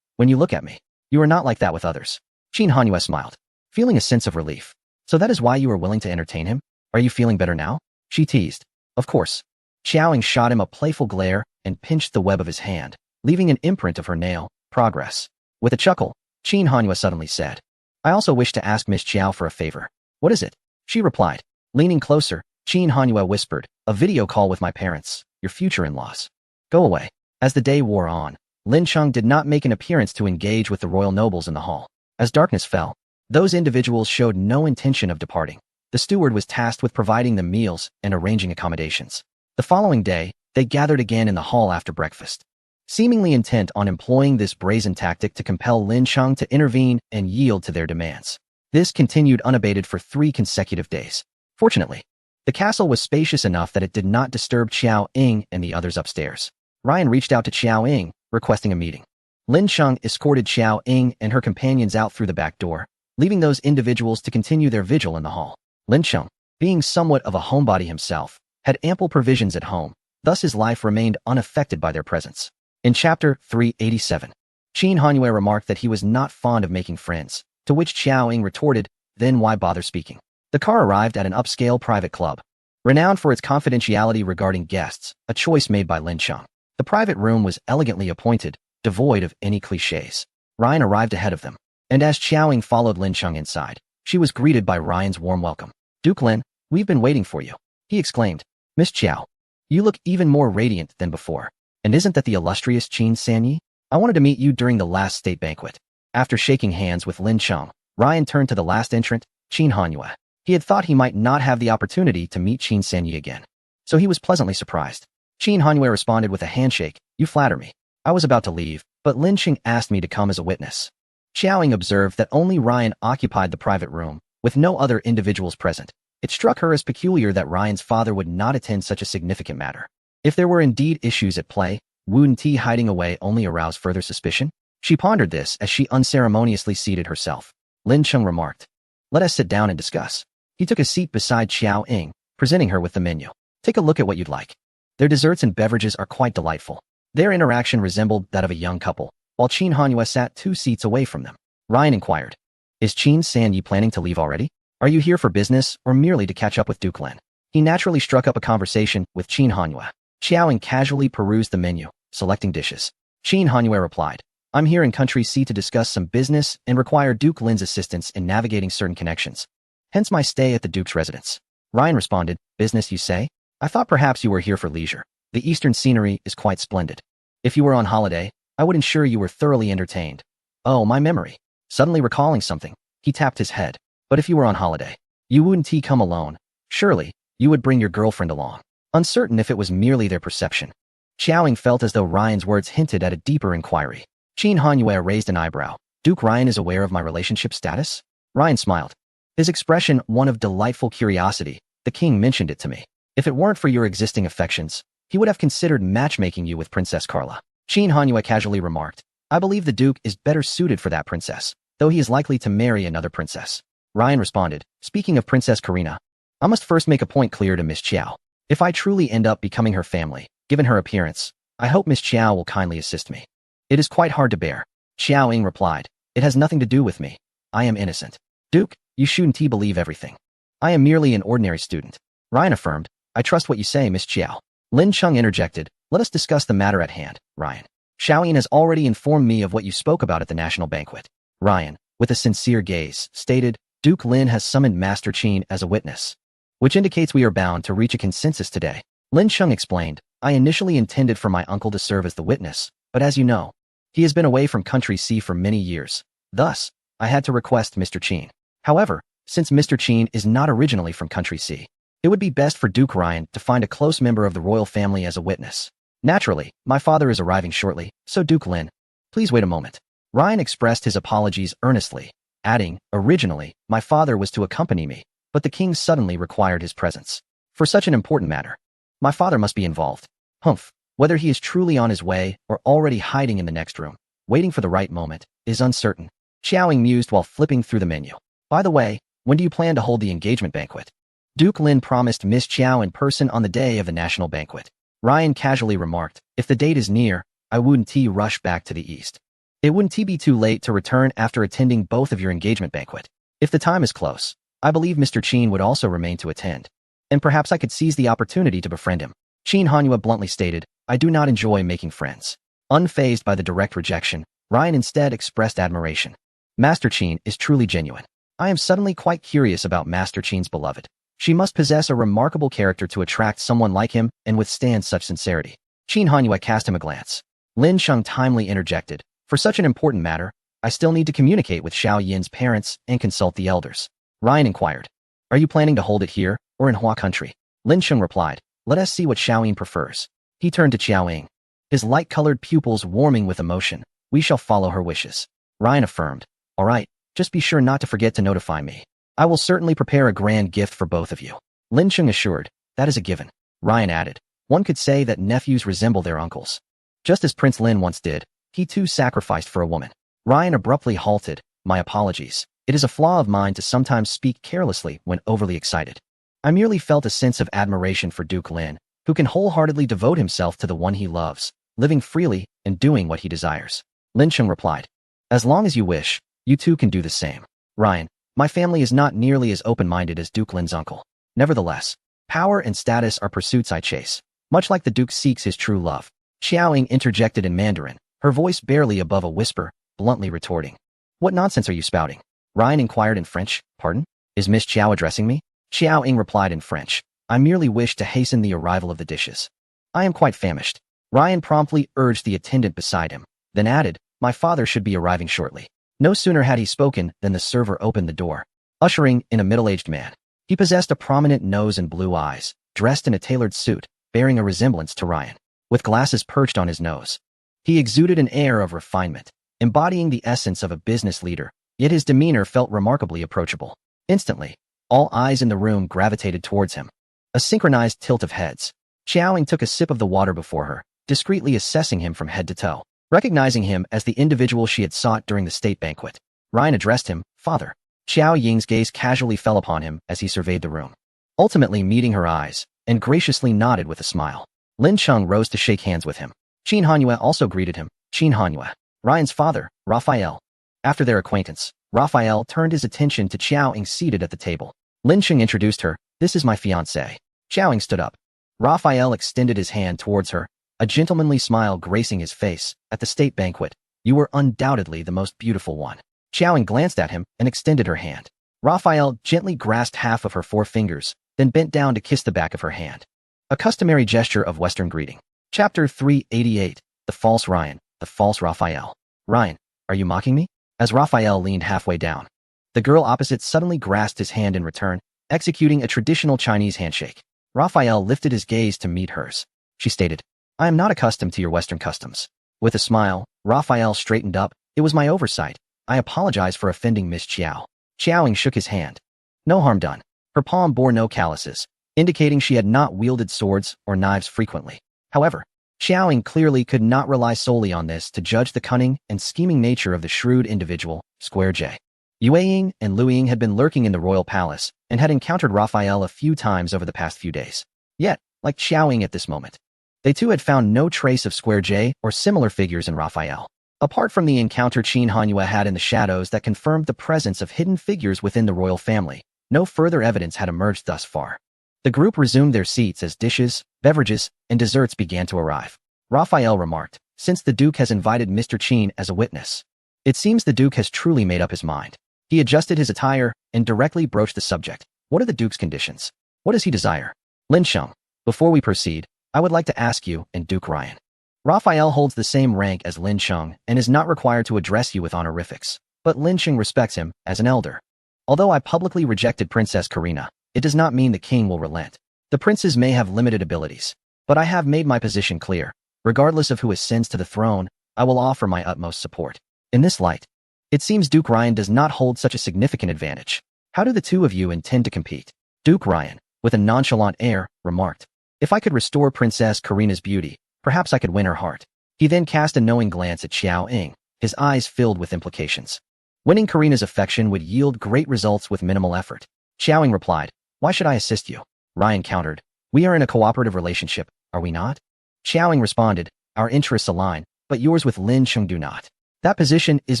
when you look at me. You are not like that with others." Qin Hanyue smiled, feeling a sense of relief. "So that is why you are willing to entertain him? Are you feeling better now?" She teased. "Of course." Xiao Ying shot him a playful glare and pinched the web of his hand, leaving an imprint of her nail. "Progress." With a chuckle, Qin Hanyue suddenly said, "I also wish to ask Miss Jiao for a favor." "What is it?" She replied. Leaning closer, Qin Hanyue whispered, "A video call with my parents, your future in-laws." "Go away." As the day wore on, Lin Cheng did not make an appearance to engage with the royal nobles in the hall. As darkness fell, those individuals showed no intention of departing. The steward was tasked with providing them meals and arranging accommodations. The following day, they gathered again in the hall after breakfast, seemingly intent on employing this brazen tactic to compel Lin Cheng to intervene and yield to their demands. This continued unabated for 3 consecutive days. Fortunately, the castle was spacious enough that it did not disturb Xiao Ying and the others upstairs. Ryan reached out to Xiao Ying, requesting a meeting. Lin Cheng escorted Xiao Ying and her companions out through the back door, leaving those individuals to continue their vigil in the hall. Lin Cheng, being somewhat of a homebody himself, had ample provisions at home, thus his life remained unaffected by their presence. In Chapter 387, Qin Hanyue remarked that he was not fond of making friends, to which Xiao Ying retorted, "Then why bother speaking?" The car arrived at an upscale private club, renowned for its confidentiality regarding guests, a choice made by Lin Cheng. The private room was elegantly appointed, devoid of any cliches. Ryan arrived ahead of them, and as Xiao Ying followed Lin Cheng inside, she was greeted by Ryan's warm welcome. "Duke Lin, we've been waiting for you," he exclaimed. Miss Chiao, you look even more radiant than before. And isn't that the illustrious Qin Sanyi? I wanted to meet you during the last state banquet. After shaking hands with Lin Cheng, Ryan turned to the last entrant, Qin Hanyue. He had thought he might not have the opportunity to meet Qin Sanyi again, so he was pleasantly surprised. Qin Hanyue responded with a handshake. You flatter me. I was about to leave, but Lin Cheng asked me to come as a witness. Xiaoying observed that only Ryan occupied the private room, with no other individuals present. It struck her as peculiar that Ryan's father would not attend such a significant matter. If there were indeed issues at play, wouldn't Ti hiding away only arouse further suspicion? She pondered this as she unceremoniously seated herself. Lin Cheng remarked, "Let us sit down and discuss." He took a seat beside Xiao Ying, presenting her with the menu. Take a look at what you'd like. Their desserts and beverages are quite delightful. Their interaction resembled that of a young couple, while Qin Hanyue sat 2 seats away from them. Ryan inquired, "Is Qin Sanyi planning to leave already? Are you here for business or merely to catch up with Duke Lin?" He naturally struck up a conversation with Qin Hanyue. Xiaoying casually perused the menu, selecting dishes. Qin Hanyue replied, "I'm here in Country C to discuss some business and require Duke Lin's assistance in navigating certain connections. Hence my stay at the Duke's residence." Ryan responded, "Business, you say? I thought perhaps you were here for leisure. The eastern scenery is quite splendid. If you were on holiday, I would ensure you were thoroughly entertained." Oh, my memory. Suddenly recalling something, he tapped his head. "But if you were on holiday, you wouldn't come alone. Surely, you would bring your girlfriend along." Uncertain if it was merely their perception, Xiaoying felt as though Ryan's words hinted at a deeper inquiry. Qin Hanyue raised an eyebrow. "Duke Ryan is aware of my relationship status?" Ryan smiled, his expression one of delightful curiosity. "The king mentioned it to me. If it weren't for your existing affections, he would have considered matchmaking you with Princess Carla." Qin Hanyue casually remarked, "I believe the Duke is better suited for that princess, though he is likely to marry another princess." Ryan responded, "Speaking of Princess Karina, I must first make a point clear to Miss Chiao. If I truly end up becoming her family, given her appearance, I hope Miss Chiao will kindly assist me." "It is quite hard to bear," Xiaoying replied. "It has nothing to do with me. I am innocent." "Duke, you shouldn't believe everything. I am merely an ordinary student." Ryan affirmed, "I trust what you say, Miss Chiao." Lin Cheng interjected, "Let us discuss the matter at hand, Ryan. Xiaoying has already informed me of what you spoke about at the national banquet." Ryan, with a sincere gaze, stated, "Duke Lin has summoned Master Qin as a witness, which indicates we are bound to reach a consensus today." Lin Cheng explained, "I initially intended for my uncle to serve as the witness, but as you know, he has been away from Country C for many years. Thus, I had to request Mr. Qin. However, since Mr. Qin is not originally from Country C, it would be best for Duke Ryan to find a close member of the royal family as a witness. Naturally, my father is arriving shortly, so Duke Lin, please wait a moment." Ryan expressed his apologies earnestly, adding, "Originally, my father was to accompany me, but the king suddenly required his presence. For such an important matter, my father must be involved. Humph, whether he is truly on his way or already hiding in the next room, waiting for the right moment, is uncertain." Xiaoying mused while flipping through the menu. "By the way, when do you plan to hold the engagement banquet?" Duke Lin promised Miss Chiao in person on the day of the national banquet. Ryan casually remarked, "If the date is near, I wouldn't rush back to the east. It wouldn't be too late to return after attending both of your engagement banquet. If the time is close, I believe Mr. Qin would also remain to attend, and perhaps I could seize the opportunity to befriend him." Qin Hanyue bluntly stated, "I do not enjoy making friends." Unfazed by the direct rejection, Ryan instead expressed admiration. "Master Qin is truly genuine. I am suddenly quite curious about Master Qin's beloved. She must possess a remarkable character to attract someone like him and withstand such sincerity." Qin Hanyue cast him a glance. Lin Cheng timely interjected, "For such an important matter, I still need to communicate with Xiao Yin's parents and consult the elders." Ryan inquired, "Are you planning to hold it here or in Hua country?" Lin Cheng replied, "Let us see what Xiao Yin prefers." He turned to Xiaoying, his light-colored pupils warming with emotion. "We shall follow her wishes." Ryan affirmed, "All right, just be sure not to forget to notify me. I will certainly prepare a grand gift for both of you." Lin Cheng assured, "That is a given." Ryan added, "One could say that nephews resemble their uncles. Just as Prince Lin once did, he too sacrificed for a woman." Ryan abruptly halted, "My apologies. It is a flaw of mine to sometimes speak carelessly when overly excited. I merely felt a sense of admiration for Duke Lin, who can wholeheartedly devote himself to the one he loves, living freely and doing what he desires." Lin Cheng replied, "As long as you wish, you too can do the same." Ryan, "My family is not nearly as open-minded as Duke Lin's uncle. Nevertheless, power and status are pursuits I chase, much like the Duke seeks his true love." Xiaoying interjected in Mandarin, her voice barely above a whisper, bluntly retorting, "What nonsense are you spouting?" Ryan inquired in French, "Pardon? Is Miss Chiao addressing me?" Xiaoying replied in French, I merely wish to hasten the arrival of the dishes. I am quite famished. Ryan promptly urged the attendant beside him, then added, my father should be arriving shortly. No sooner had he spoken than the server opened the door, ushering in a middle-aged man. He possessed a prominent nose and blue eyes, dressed in a tailored suit, bearing a resemblance to Ryan, with glasses perched on his nose. He exuded an air of refinement, embodying the essence of a business leader, yet his demeanor felt remarkably approachable. Instantly, all eyes in the room gravitated towards him. A synchronized tilt of heads. Xiaoying took a sip of the water before her, discreetly assessing him from head to toe. Recognizing him as the individual she had sought during the state banquet, Ryan addressed him, Father. Xiao Ying's gaze casually fell upon him as he surveyed the room, ultimately meeting her eyes, and graciously nodded with a smile. Lin Cheng rose to shake hands with him. Qin Hanyue also greeted him. Qin Hanyue, Ryan's father, Raphael. After their acquaintance, Raphael turned his attention to Xiao Ying seated at the table. Lin Cheng introduced her, this is my fiancée. Xiao Ying stood up. Raphael extended his hand towards her, a gentlemanly smile gracing his face. At the state banquet, you were undoubtedly the most beautiful one. Xiao Ying glanced at him and extended her hand. Raphael gently grasped half of her 4 fingers, then bent down to kiss the back of her hand. A customary gesture of Western greeting. Chapter 388, The False Ryan, The False Raphael. Ryan, are you mocking me? As Raphael leaned halfway down, the girl opposite suddenly grasped his hand in return, executing a traditional Chinese handshake. Raphael lifted his gaze to meet hers. She stated, I am not accustomed to your Western customs. With a smile, Raphael straightened up. It was my oversight. I apologize for offending Miss Xiao. Xiaoying shook his hand. No harm done. Her palm bore no calluses, indicating she had not wielded swords or knives frequently. However, Xiaoying clearly could not rely solely on this to judge the cunning and scheming nature of the shrewd individual, Square J. Yueying and Luiying had been lurking in the royal palace and had encountered Raphael a few times over the past few days. Yet, like Xiaoying at this moment, they too had found no trace of Square J or similar figures in Raphael. Apart from the encounter Qin Hanyue had in the shadows that confirmed the presence of hidden figures within the royal family, no further evidence had emerged thus far. The group resumed their seats as dishes, beverages, and desserts began to arrive. Raphael remarked, since the Duke has invited Mr. Qin as a witness, it seems the Duke has truly made up his mind. He adjusted his attire and directly broached the subject. What are the Duke's conditions? What does he desire? Lin Cheng, before we proceed, I would like to ask you and Duke Ryan. Raphael holds the same rank as Lin Cheng and is not required to address you with honorifics, but Lin Cheng respects him as an elder. Although I publicly rejected Princess Karina, it does not mean the king will relent. The princes may have limited abilities, but I have made my position clear. Regardless of who ascends to the throne, I will offer my utmost support. In this light, it seems Duke Ryan does not hold such a significant advantage. How do the two of you intend to compete? Duke Ryan, with a nonchalant air, remarked, if I could restore Princess Karina's beauty, perhaps I could win her heart. He then cast a knowing glance at Xiao Ying, his eyes filled with implications. Winning Karina's affection would yield great results with minimal effort. Xiao Ying replied, why should I assist you? Ryan countered, we are in a cooperative relationship, are we not? Xiao Ying responded, our interests align, but yours with Lin Cheng do not. That position is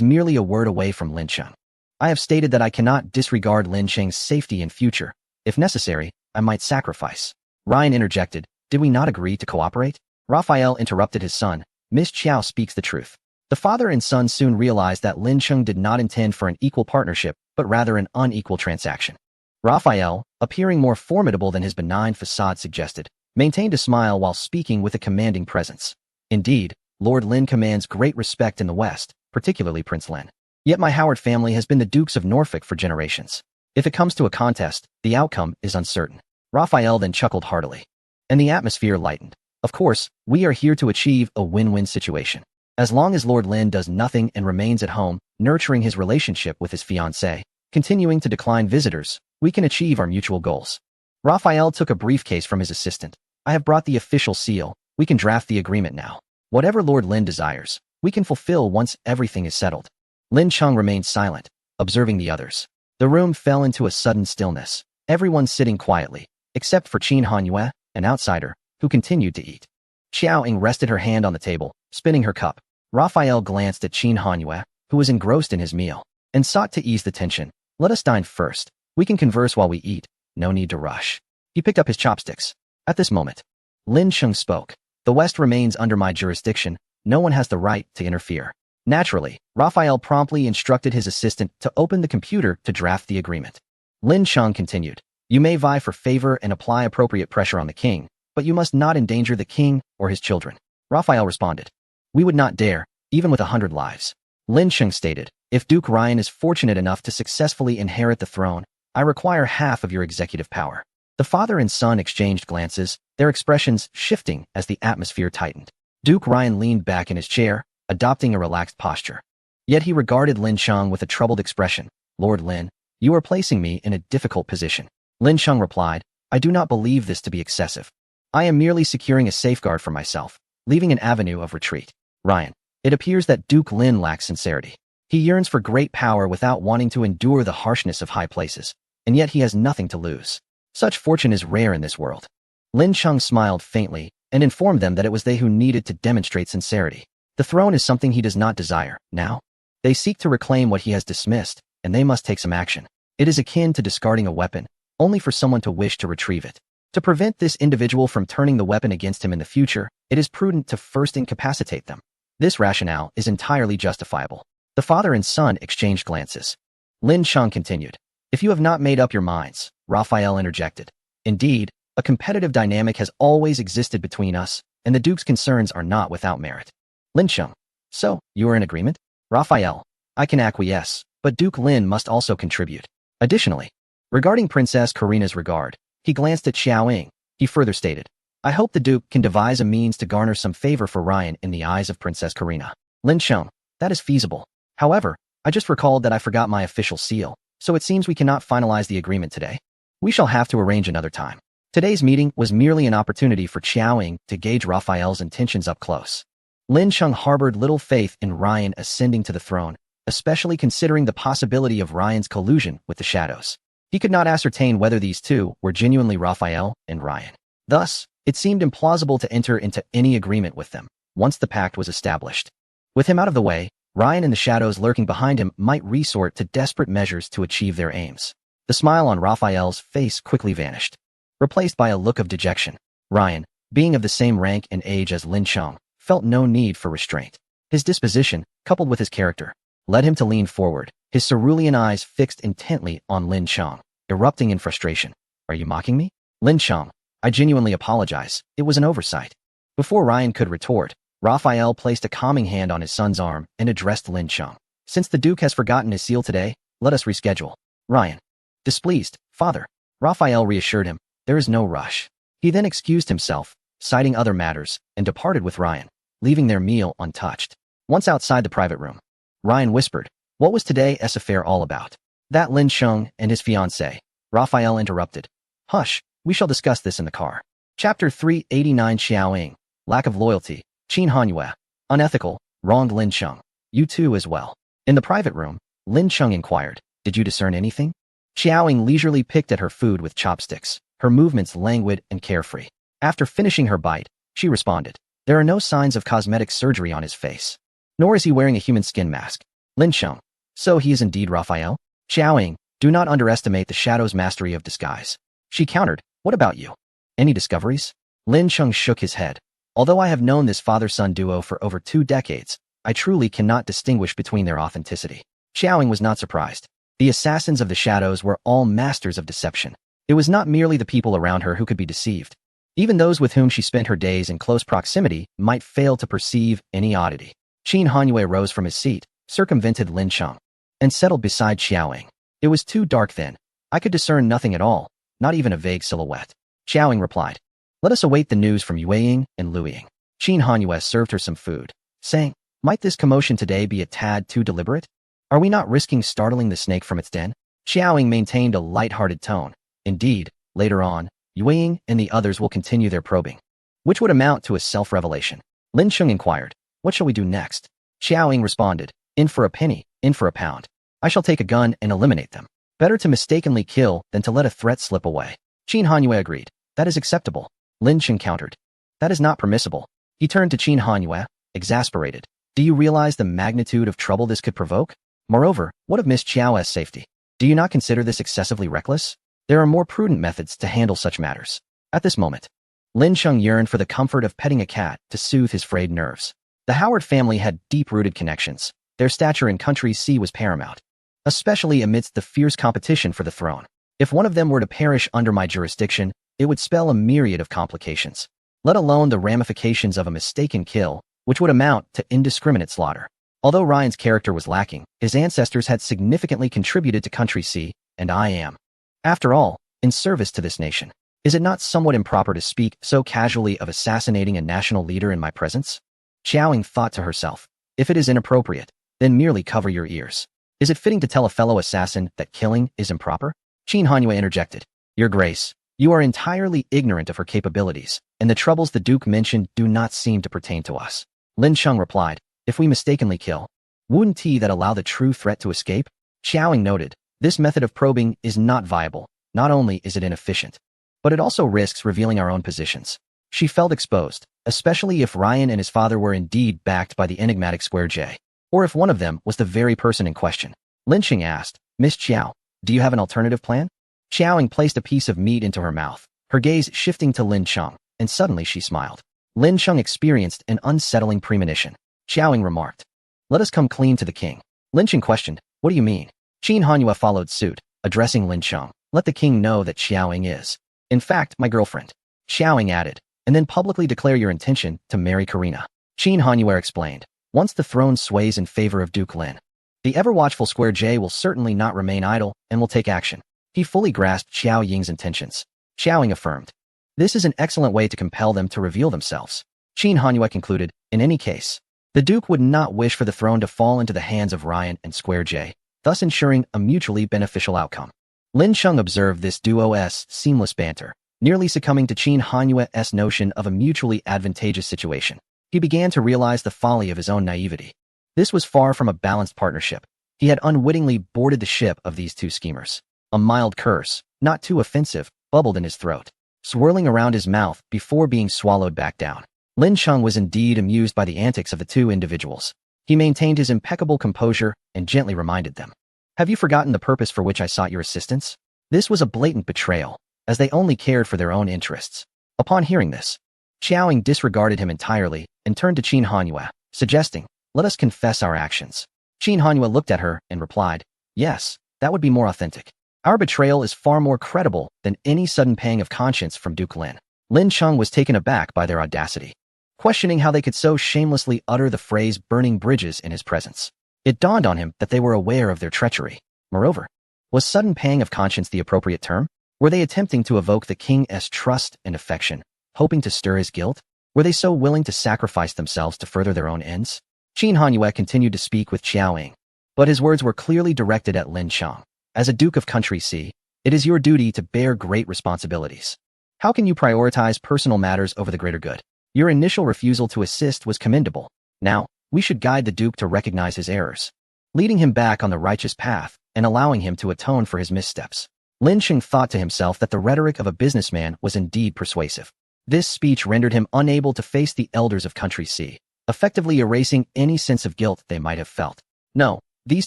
merely a word away from Lin Cheng. I have stated that I cannot disregard Lin Cheng's safety and future. If necessary, I might sacrifice. Ryan interjected, did we not agree to cooperate? Raphael interrupted his son, Miss Xiao speaks the truth. The father and son soon realized that Lin Cheng did not intend for an equal partnership, but rather an unequal transaction. Raphael, appearing more formidable than his benign facade suggested, maintained a smile while speaking with a commanding presence. Indeed, Lord Lin commands great respect in the West, particularly Prince Lin. Yet my Howard family has been the Dukes of Norfolk for generations. If it comes to a contest, the outcome is uncertain. Raphael then chuckled heartily. And the atmosphere lightened. Of course, we are here to achieve a win-win situation. As long as Lord Lin does nothing and remains at home, nurturing his relationship with his fiancée, continuing to decline visitors, we can achieve our mutual goals. Raphael took a briefcase from his assistant. I have brought the official seal. We can draft the agreement now. Whatever Lord Lin desires, we can fulfill once everything is settled. Lin Cheng remained silent, observing the others. The room fell into a sudden stillness, everyone sitting quietly, except for Qin Hanyue, an outsider, who continued to eat. Xiao Ying rested her hand on the table, spinning her cup. Raphael glanced at Qin Hanyue, who was engrossed in his meal, and sought to ease the tension. Let us dine first. We can converse while we eat. No need to rush. He picked up his chopsticks. At this moment, Lin Cheng spoke. The West remains under my jurisdiction. No one has the right to interfere. Naturally, Raphael promptly instructed his assistant to open the computer to draft the agreement. Lin Cheng continued. You may vie for favor and apply appropriate pressure on the king, but you must not endanger the king or his children. Raphael responded. We would not dare, even with 100 lives. Lin Sheng stated, if Duke Ryan is fortunate enough to successfully inherit the throne, I require half of your executive power. The father and son exchanged glances, their expressions shifting as the atmosphere tightened. Duke Ryan leaned back in his chair, adopting a relaxed posture. Yet he regarded Lin Sheng with a troubled expression. Lord Lin, you are placing me in a difficult position. Lin Sheng replied, I do not believe this to be excessive. I am merely securing a safeguard for myself, leaving an avenue of retreat. Ryan, it appears that Duke Lin lacks sincerity. He yearns for great power without wanting to endure the harshness of high places, and yet he has nothing to lose. Such fortune is rare in this world. Lin Sheng smiled faintly and informed them that it was they who needed to demonstrate sincerity. The throne is something he does not desire. Now, they seek to reclaim what he has dismissed, and they must take some action. It is akin to discarding a weapon, only for someone to wish to retrieve it. To prevent this individual from turning the weapon against him in the future, it is prudent to first incapacitate them. This rationale is entirely justifiable. The father and son exchanged glances. Lin Sheng continued. If you have not made up your minds, Raphael interjected. Indeed, a competitive dynamic has always existed between us, and the Duke's concerns are not without merit. Lin Sheng. So, you are in agreement? Raphael. I can acquiesce, but Duke Lin must also contribute. Additionally, regarding Princess Karina's regard, he glanced at Xiaoying. He further stated, I hope the Duke can devise a means to garner some favor for Ryan in the eyes of Princess Karina. Lin Sheng. That is feasible. However, I just recalled that I forgot my official seal, so it seems we cannot finalize the agreement today. We shall have to arrange another time. Today's meeting was merely an opportunity for Xiaoying to gauge Raphael's intentions up close. Lin Sheng harbored little faith in Ryan ascending to the throne, especially considering the possibility of Ryan's collusion with the shadows. He could not ascertain whether these two were genuinely Raphael and Ryan. Thus, it seemed implausible to enter into any agreement with them, once the pact was established. With him out of the way, Ryan and the shadows lurking behind him might resort to desperate measures to achieve their aims. The smile on Raphael's face quickly vanished, replaced by a look of dejection. Ryan, being of the same rank and age as Lin Sheng, felt no need for restraint. His disposition, coupled with his character, led him to lean forward, his cerulean eyes fixed intently on Lin Sheng, erupting in frustration. Are you mocking me? Lin Sheng, I genuinely apologize. It was an oversight. Before Ryan could retort, Raphael placed a calming hand on his son's arm and addressed Lin Sheng. Since the Duke has forgotten his seal today, let us reschedule. Ryan. Displeased, father. Raphael reassured him, there is no rush. He then excused himself, citing other matters, and departed with Ryan, leaving their meal untouched. Once outside the private room, Ryan whispered, what was today's affair all about? That Lin Sheng and his fiancée. Raphael interrupted. Hush, we shall discuss this in the car. Chapter 389 Xiaoying. Lack of loyalty. Qin Hanyue. Unethical. Wronged Lin Sheng. You too as well. In the private room, Lin Sheng inquired, did you discern anything? Xiaoying leisurely picked at her food with chopsticks, her movements languid and carefree. After finishing her bite, she responded, there are no signs of cosmetic surgery on his face. Nor is he wearing a human skin mask. Lin Sheng. So he is indeed Raphael? Xiaoying, do not underestimate the shadow's mastery of disguise. She countered, what about you? Any discoveries? Lin Sheng shook his head. Although I have known this father-son duo for over 2 decades, I truly cannot distinguish between their authenticity. Xiaoying was not surprised. The assassins of the shadows were all masters of deception. It was not merely the people around her who could be deceived. Even those with whom she spent her days in close proximity might fail to perceive any oddity. Qin Hanyue rose from his seat, circumvented Lin Sheng, and settled beside Xiaoying. It was too dark then. I could discern nothing at all, not even a vague silhouette. Xiaoying replied, let us await the news from Yueying and Luying. Qin Hanyue served her some food, saying, might this commotion today be a tad too deliberate? Are we not risking startling the snake from its den? Xiaoying maintained a light-hearted tone. Indeed, later on, Yueying and the others will continue their probing, which would amount to a self-revelation. Lin Sheng inquired, what shall we do next? Xiaoying responded, in for a penny, in for a pound. I shall take a gun and eliminate them. Better to mistakenly kill than to let a threat slip away. Qin Hanyue agreed. That is acceptable. Lin Sheng countered. That is not permissible. He turned to Qin Hanyue, exasperated. Do you realize the magnitude of trouble this could provoke? Moreover, what of Miss Qiao's safety? Do you not consider this excessively reckless? There are more prudent methods to handle such matters. At this moment, Lin Sheng yearned for the comfort of petting a cat to soothe his frayed nerves. The Howard family had deep-rooted connections. Their stature in Country C was paramount, especially amidst the fierce competition for the throne. If one of them were to perish under my jurisdiction, it would spell a myriad of complications, let alone the ramifications of a mistaken kill, which would amount to indiscriminate slaughter. Although Ryan's character was lacking, his ancestors had significantly contributed to Country C, and I am, after all, in service to this nation. Is it not somewhat improper to speak so casually of assassinating a national leader in my presence? Xiaoying thought to herself. If it is inappropriate, then merely cover your ears. Is it fitting to tell a fellow assassin that killing is improper? Qin Hanyue interjected. Your Grace, you are entirely ignorant of her capabilities, and the troubles the Duke mentioned do not seem to pertain to us. Lin Sheng replied. If we mistakenly kill, wouldn't that allow the true threat to escape? Xiaoying noted. This method of probing is not viable. Not only is it inefficient, but it also risks revealing our own positions. She felt exposed, especially if Ryan and his father were indeed backed by the enigmatic Square J, or if one of them was the very person in question. Lin Sheng asked, Miss Qiao, do you have an alternative plan? Xiaoying placed a piece of meat into her mouth, her gaze shifting to Lin Sheng, and suddenly she smiled. Lin Sheng experienced an unsettling premonition. Xiaoying remarked, let us come clean to the king. Lin Sheng questioned, what do you mean? Qin Hanyue followed suit, addressing Lin Sheng. Let the king know that Xiaoying is, in fact, my girlfriend. Xiaoying added, and then publicly declare your intention to marry Karina. Qin Hanyue explained, once the throne sways in favor of Duke Lin, the ever-watchful Square J will certainly not remain idle and will take action. He fully grasped Xiaoying's intentions. Xiaoying affirmed, this is an excellent way to compel them to reveal themselves. Qin Hanyue concluded, in any case, the Duke would not wish for the throne to fall into the hands of Ryan and Square J, thus ensuring a mutually beneficial outcome. Lin Sheng observed this duo's seamless banter, nearly succumbing to Qin Hanyue's notion of a mutually advantageous situation. He began to realize the folly of his own naivety. This was far from a balanced partnership. He had unwittingly boarded the ship of these two schemers. A mild curse, not too offensive, bubbled in his throat, swirling around his mouth before being swallowed back down. Lin Sheng was indeed amused by the antics of the two individuals. He maintained his impeccable composure and gently reminded them. Have you forgotten the purpose for which I sought your assistance? This was a blatant betrayal, as they only cared for their own interests. Upon hearing this, Xiaoying disregarded him entirely and turned to Qin Hanyue, suggesting, let us confess our actions. Qin Hanyue looked at her and replied, yes, that would be more authentic. Our betrayal is far more credible than any sudden pang of conscience from Duke Lin. Lin Sheng was taken aback by their audacity, questioning how they could so shamelessly utter the phrase burning bridges in his presence. It dawned on him that they were aware of their treachery. Moreover, was sudden pang of conscience the appropriate term? Were they attempting to evoke the king's trust and affection, hoping to stir his guilt? Were they so willing to sacrifice themselves to further their own ends? Qin Hanyue continued to speak with Xiaoying, but his words were clearly directed at Lin Sheng. As a Duke of Country C, it is your duty to bear great responsibilities. How can you prioritize personal matters over the greater good? Your initial refusal to assist was commendable. Now, we should guide the Duke to recognize his errors, leading him back on the righteous path and allowing him to atone for his missteps. Lin Sheng thought to himself that the rhetoric of a businessman was indeed persuasive. This speech rendered him unable to face the elders of Country C, effectively erasing any sense of guilt they might have felt. No, these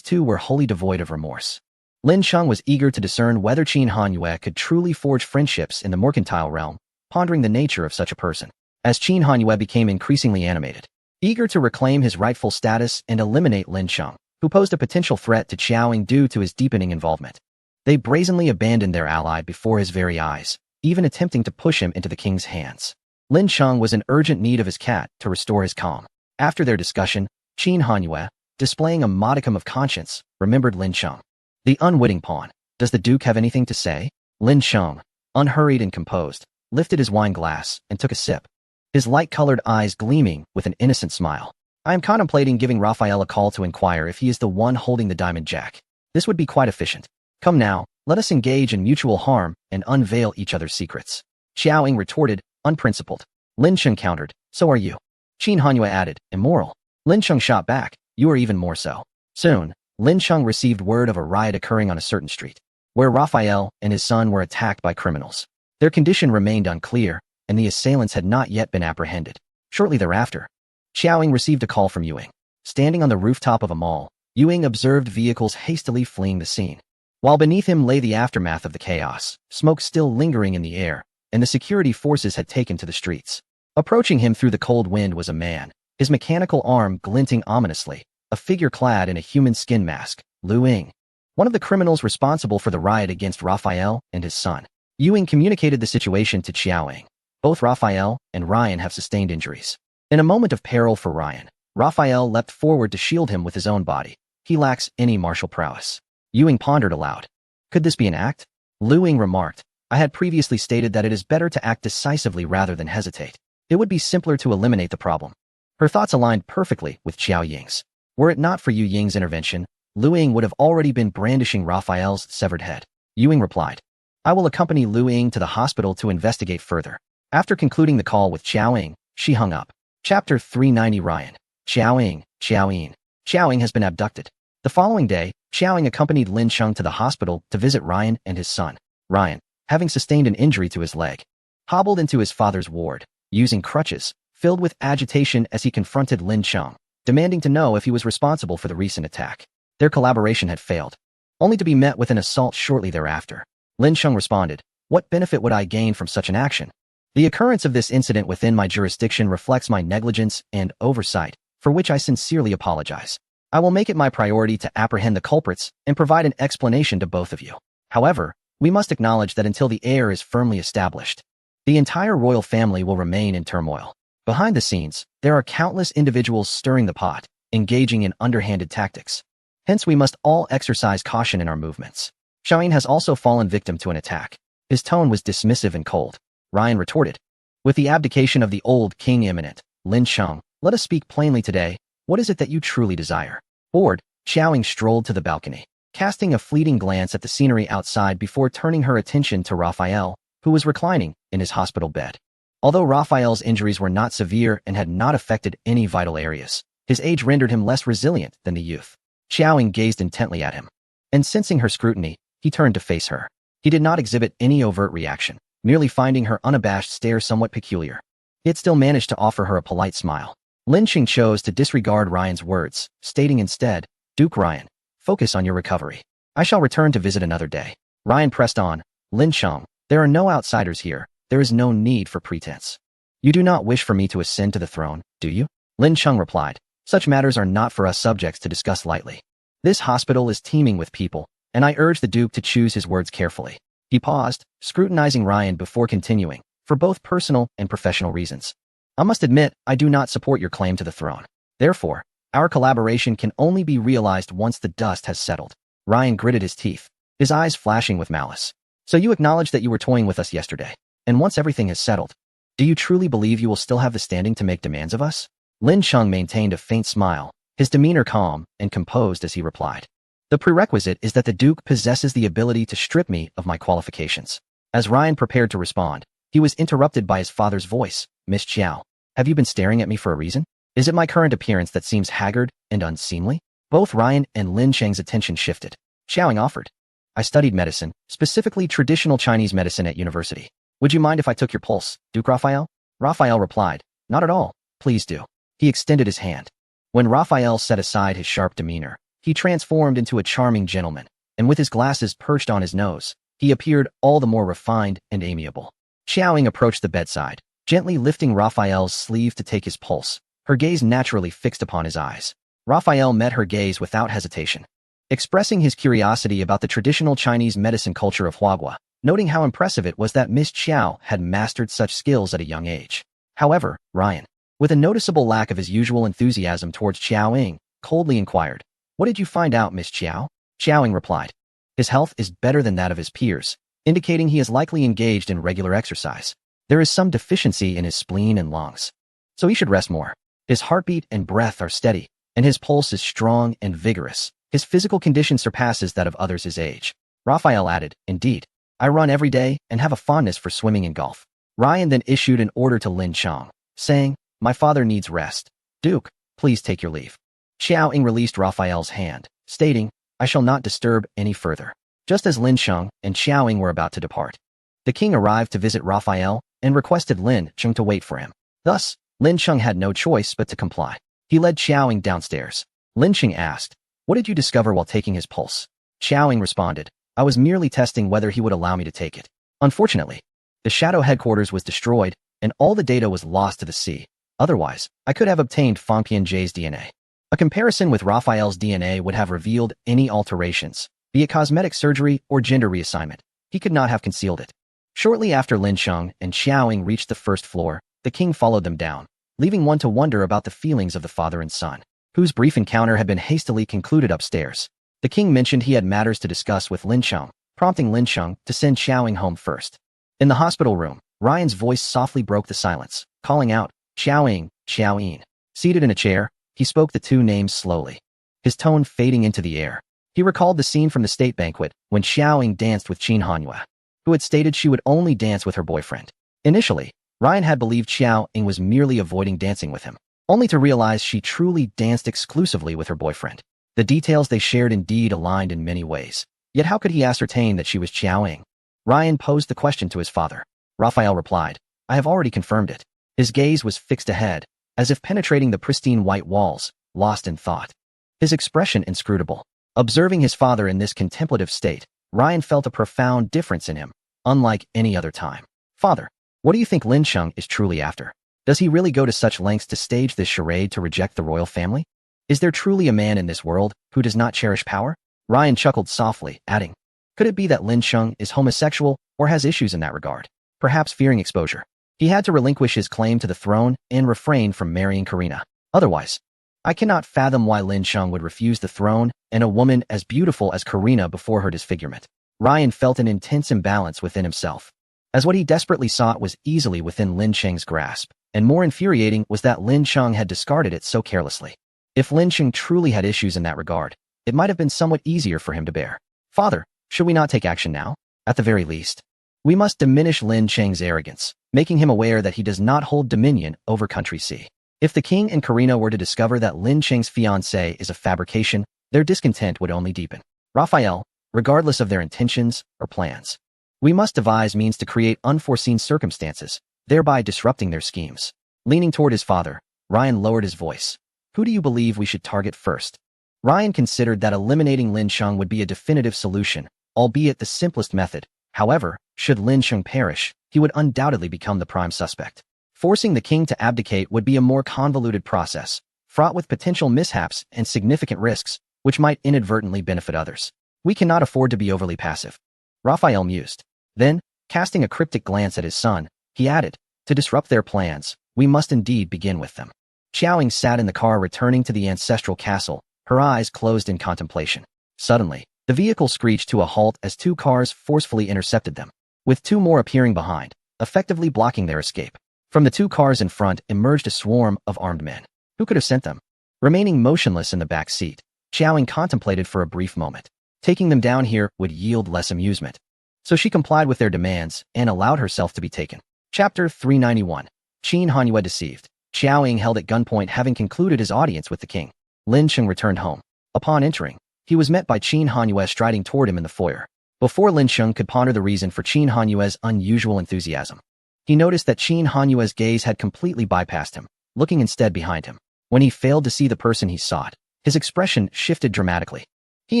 two were wholly devoid of remorse. Lin Sheng was eager to discern whether Qin Hanyue could truly forge friendships in the mercantile realm, pondering the nature of such a person. As Qin Hanyue became increasingly animated, eager to reclaim his rightful status and eliminate Lin Sheng, who posed a potential threat to Xiaoying due to his deepening involvement, they brazenly abandoned their ally before his very eyes, even attempting to push him into the king's hands. Lin Sheng was in urgent need of his cat to restore his calm. After their discussion, Qin Hanyue, displaying a modicum of conscience, remembered Lin Sheng. The unwitting pawn. Does the Duke have anything to say? Lin Sheng, unhurried and composed, lifted his wine glass and took a sip, his light-colored eyes gleaming with an innocent smile. I am contemplating giving Raphael a call to inquire if he is the one holding the diamond jack. This would be quite efficient. Come now, let us engage in mutual harm and unveil each other's secrets. Xiaoying retorted, unprincipled. Lin Sheng countered, so are you. Qin Hanyue added, immoral. Lin Sheng shot back, you are even more so. Soon, Lin Sheng received word of a riot occurring on a certain street, where Raphael and his son were attacked by criminals. Their condition remained unclear, and the assailants had not yet been apprehended. Shortly thereafter, Xiaoying received a call from Yuing. Standing on the rooftop of a mall, Yuing observed vehicles hastily fleeing the scene. While beneath him lay the aftermath of the chaos, smoke still lingering in the air, and the security forces had taken to the streets. Approaching him through the cold wind was a man, his mechanical arm glinting ominously, a figure clad in a human skin mask, Lu Ying. one of the criminals responsible for the riot against Raphael and his son. Ewing communicated the situation to Xiaoying. Both Raphael and Ryan have sustained injuries. In a moment of peril for Ryan, Raphael leapt forward to shield him with his own body. He lacks any martial prowess. Ewing pondered aloud. Could this be an act? Ewing remarked, I had previously stated that it is better to act decisively rather than hesitate. It would be simpler to eliminate the problem. Her thoughts aligned perfectly with Xiao Ying's. Were it not for Yu Ying's intervention, Ewing would have already been brandishing Raphael's severed head. Ewing replied, I will accompany Ewing to the hospital to investigate further. After concluding the call with Xiaoying, she hung up. Chapter 390 Ryan. Xiaoying has been abducted. The following day, Xiaoying accompanied Lin Sheng to the hospital to visit Ryan and his son. Ryan, having sustained an injury to his leg, hobbled into his father's ward, using crutches, filled with agitation as he confronted Lin Sheng, demanding to know if he was responsible for the recent attack. Their collaboration had failed, only to be met with an assault shortly thereafter. Lin Sheng responded, What benefit would I gain from such an action? The occurrence of this incident within my jurisdiction reflects my negligence and oversight, for which I sincerely apologize. I will make it my priority to apprehend the culprits and provide an explanation to both of you. However, we must acknowledge that until the heir is firmly established, the entire royal family will remain in turmoil. Behind the scenes, there are countless individuals stirring the pot, engaging in underhanded tactics. Hence, we must all exercise caution in our movements. Xiaoying has also fallen victim to an attack. His tone was dismissive and cold. Ryan retorted, With the abdication of the old king imminent, Lin Sheng, let us speak plainly today. What is it that you truly desire? Bored, Xiaoying strolled to the balcony, casting a fleeting glance at the scenery outside before turning her attention to Raphael, who was reclining in his hospital bed. Although Raphael's injuries were not severe and had not affected any vital areas, his age rendered him less resilient than the youth. Xiaoying gazed intently at him, and sensing her scrutiny, he turned to face her. He did not exhibit any overt reaction, merely finding her unabashed stare somewhat peculiar. Yet still managed to offer her a polite smile. Lin Sheng chose to disregard Ryan's words, stating instead, Duke Ryan, focus on your recovery. I shall return to visit another day. Ryan pressed on, Lin Sheng, there are no outsiders here. There is no need for pretense. You do not wish for me to ascend to the throne, do you? Lin Sheng replied, Such matters are not for us subjects to discuss lightly. This hospital is teeming with people, and I urge the Duke to choose his words carefully. He paused, scrutinizing Ryan before continuing, for both personal and professional reasons. I must admit, I do not support your claim to the throne. Therefore, our collaboration can only be realized once the dust has settled. Ryan gritted his teeth, his eyes flashing with malice. So you acknowledge that you were toying with us yesterday, and once everything has settled, do you truly believe you will still have the standing to make demands of us? Lin Sheng maintained a faint smile, his demeanor calm and composed as he replied. The prerequisite is that the Duke possesses the ability to strip me of my qualifications. As Ryan prepared to respond, he was interrupted by his father's voice. Miss Xiao, have you been staring at me for a reason? Is it my current appearance that seems haggard and unseemly? Both Ryan and Lin Sheng's attention shifted. Xiaoying offered. I studied medicine, specifically traditional Chinese medicine at university. Would you mind if I took your pulse, Duke Raphael? Raphael replied, Not at all, please do. He extended his hand. When Raphael set aside his sharp demeanor, he transformed into a charming gentleman, and with his glasses perched on his nose, he appeared all the more refined and amiable. Xiaoying approached the bedside, gently lifting Raphael's sleeve to take his pulse, her gaze naturally fixed upon his eyes. Raphael met her gaze without hesitation, expressing his curiosity about the traditional Chinese medicine culture of Huagua, noting how impressive it was that Miss Xiao had mastered such skills at a young age. However, Ryan, with a noticeable lack of his usual enthusiasm towards Xiaoying, coldly inquired, What did you find out, Miss Xiao? Xiaoying replied, His health is better than that of his peers, indicating he is likely engaged in regular exercise. There is some deficiency in his spleen and lungs, so he should rest more. His heartbeat and breath are steady, and his pulse is strong and vigorous. His physical condition surpasses that of others his age. Raphael added, Indeed, I run every day and have a fondness for swimming and golf. Ryan then issued an order to Lin Sheng, saying, My father needs rest. Duke, please take your leave. Xiaoying released Raphael's hand, stating, I shall not disturb any further. Just as Lin Sheng and Xiaoying were about to depart, the king arrived to visit Raphael and requested Lin Sheng to wait for him. Thus, Lin Sheng had no choice but to comply. He led Xiaoying downstairs. Lin Sheng asked, What did you discover while taking his pulse? Xiaoying responded, I was merely testing whether he would allow me to take it. Unfortunately, the shadow headquarters was destroyed and all the data was lost to the sea. Otherwise, I could have obtained Fang Pianjie's DNA. A comparison with Raphael's DNA would have revealed any alterations, Be it cosmetic surgery or gender reassignment, he could not have concealed it. Shortly after Lin Sheng and Xiao Ying reached the first floor, the king followed them down, leaving one to wonder about the feelings of the father and son, whose brief encounter had been hastily concluded upstairs. The king mentioned he had matters to discuss with Lin Sheng, prompting Lin Sheng to send Xiao Ying home first. In the hospital room, Ryan's voice softly broke the silence, calling out, "Xiao Ying, Xiao Ying." Seated in a chair, he spoke the two names slowly, his tone fading into the air. He recalled the scene from the state banquet when Xiao Ying danced with Qin Hanyue, who had stated she would only dance with her boyfriend. Initially, Ryan had believed Xiao Ying was merely avoiding dancing with him, only to realize she truly danced exclusively with her boyfriend. The details they shared indeed aligned in many ways. Yet how could he ascertain that she was Xiao Ying? Ryan posed the question to his father. Raphael replied, "I have already confirmed it." His gaze was fixed ahead, as if penetrating the pristine white walls, lost in thought. His expression inscrutable. Observing his father in this contemplative state, Ryan felt a profound difference in him, unlike any other time. "Father, what do you think Lin Sheng is truly after? Does he really go to such lengths to stage this charade to reject the royal family? Is there truly a man in this world who does not cherish power?" Ryan chuckled softly, adding, "Could it be that Lin Sheng is homosexual or has issues in that regard? Perhaps fearing exposure. He had to relinquish his claim to the throne and refrain from marrying Karina. Otherwise, I cannot fathom why Lin Sheng would refuse the throne and a woman as beautiful as Karina before her disfigurement." Ryan felt an intense imbalance within himself, as what he desperately sought was easily within Lin Sheng's grasp, and more infuriating was that Lin Sheng had discarded it so carelessly. If Lin Sheng truly had issues in that regard, it might have been somewhat easier for him to bear. "Father, should we not take action now? At the very least, we must diminish Lin Sheng's arrogance, making him aware that he does not hold dominion over Country C. If the king and Karina were to discover that Lin Sheng's fiancé is a fabrication, their discontent would only deepen. Raphael, regardless of their intentions or plans, we must devise means to create unforeseen circumstances, thereby disrupting their schemes." Leaning toward his father, Ryan lowered his voice. "Who do you believe we should target first?" Ryan considered that eliminating Lin Sheng would be a definitive solution, albeit the simplest method. However, should Lin Sheng perish, he would undoubtedly become the prime suspect. Forcing the king to abdicate would be a more convoluted process, fraught with potential mishaps and significant risks, which might inadvertently benefit others. "We cannot afford to be overly passive," Raphael mused. Then, casting a cryptic glance at his son, he added, "To disrupt their plans, we must indeed begin with them." Xiao Ying sat in the car returning to the ancestral castle, her eyes closed in contemplation. Suddenly, the vehicle screeched to a halt as two cars forcefully intercepted them, with two more appearing behind, effectively blocking their escape. From the two cars in front emerged a swarm of armed men. Who could have sent them? Remaining motionless in the back seat, Xiao Ying contemplated for a brief moment. Taking them down here would yield less amusement. So she complied with their demands and allowed herself to be taken. Chapter 391. Qin Hanyue deceived. Xiao Ying held at gunpoint having concluded his audience with the king. Lin Sheng returned home. Upon entering, he was met by Qin Hanyue striding toward him in the foyer. Before Lin Sheng could ponder the reason for Qin Hanyue's unusual enthusiasm, he noticed that Qin Hanyue's gaze had completely bypassed him, looking instead behind him. When he failed to see the person he sought, his expression shifted dramatically. He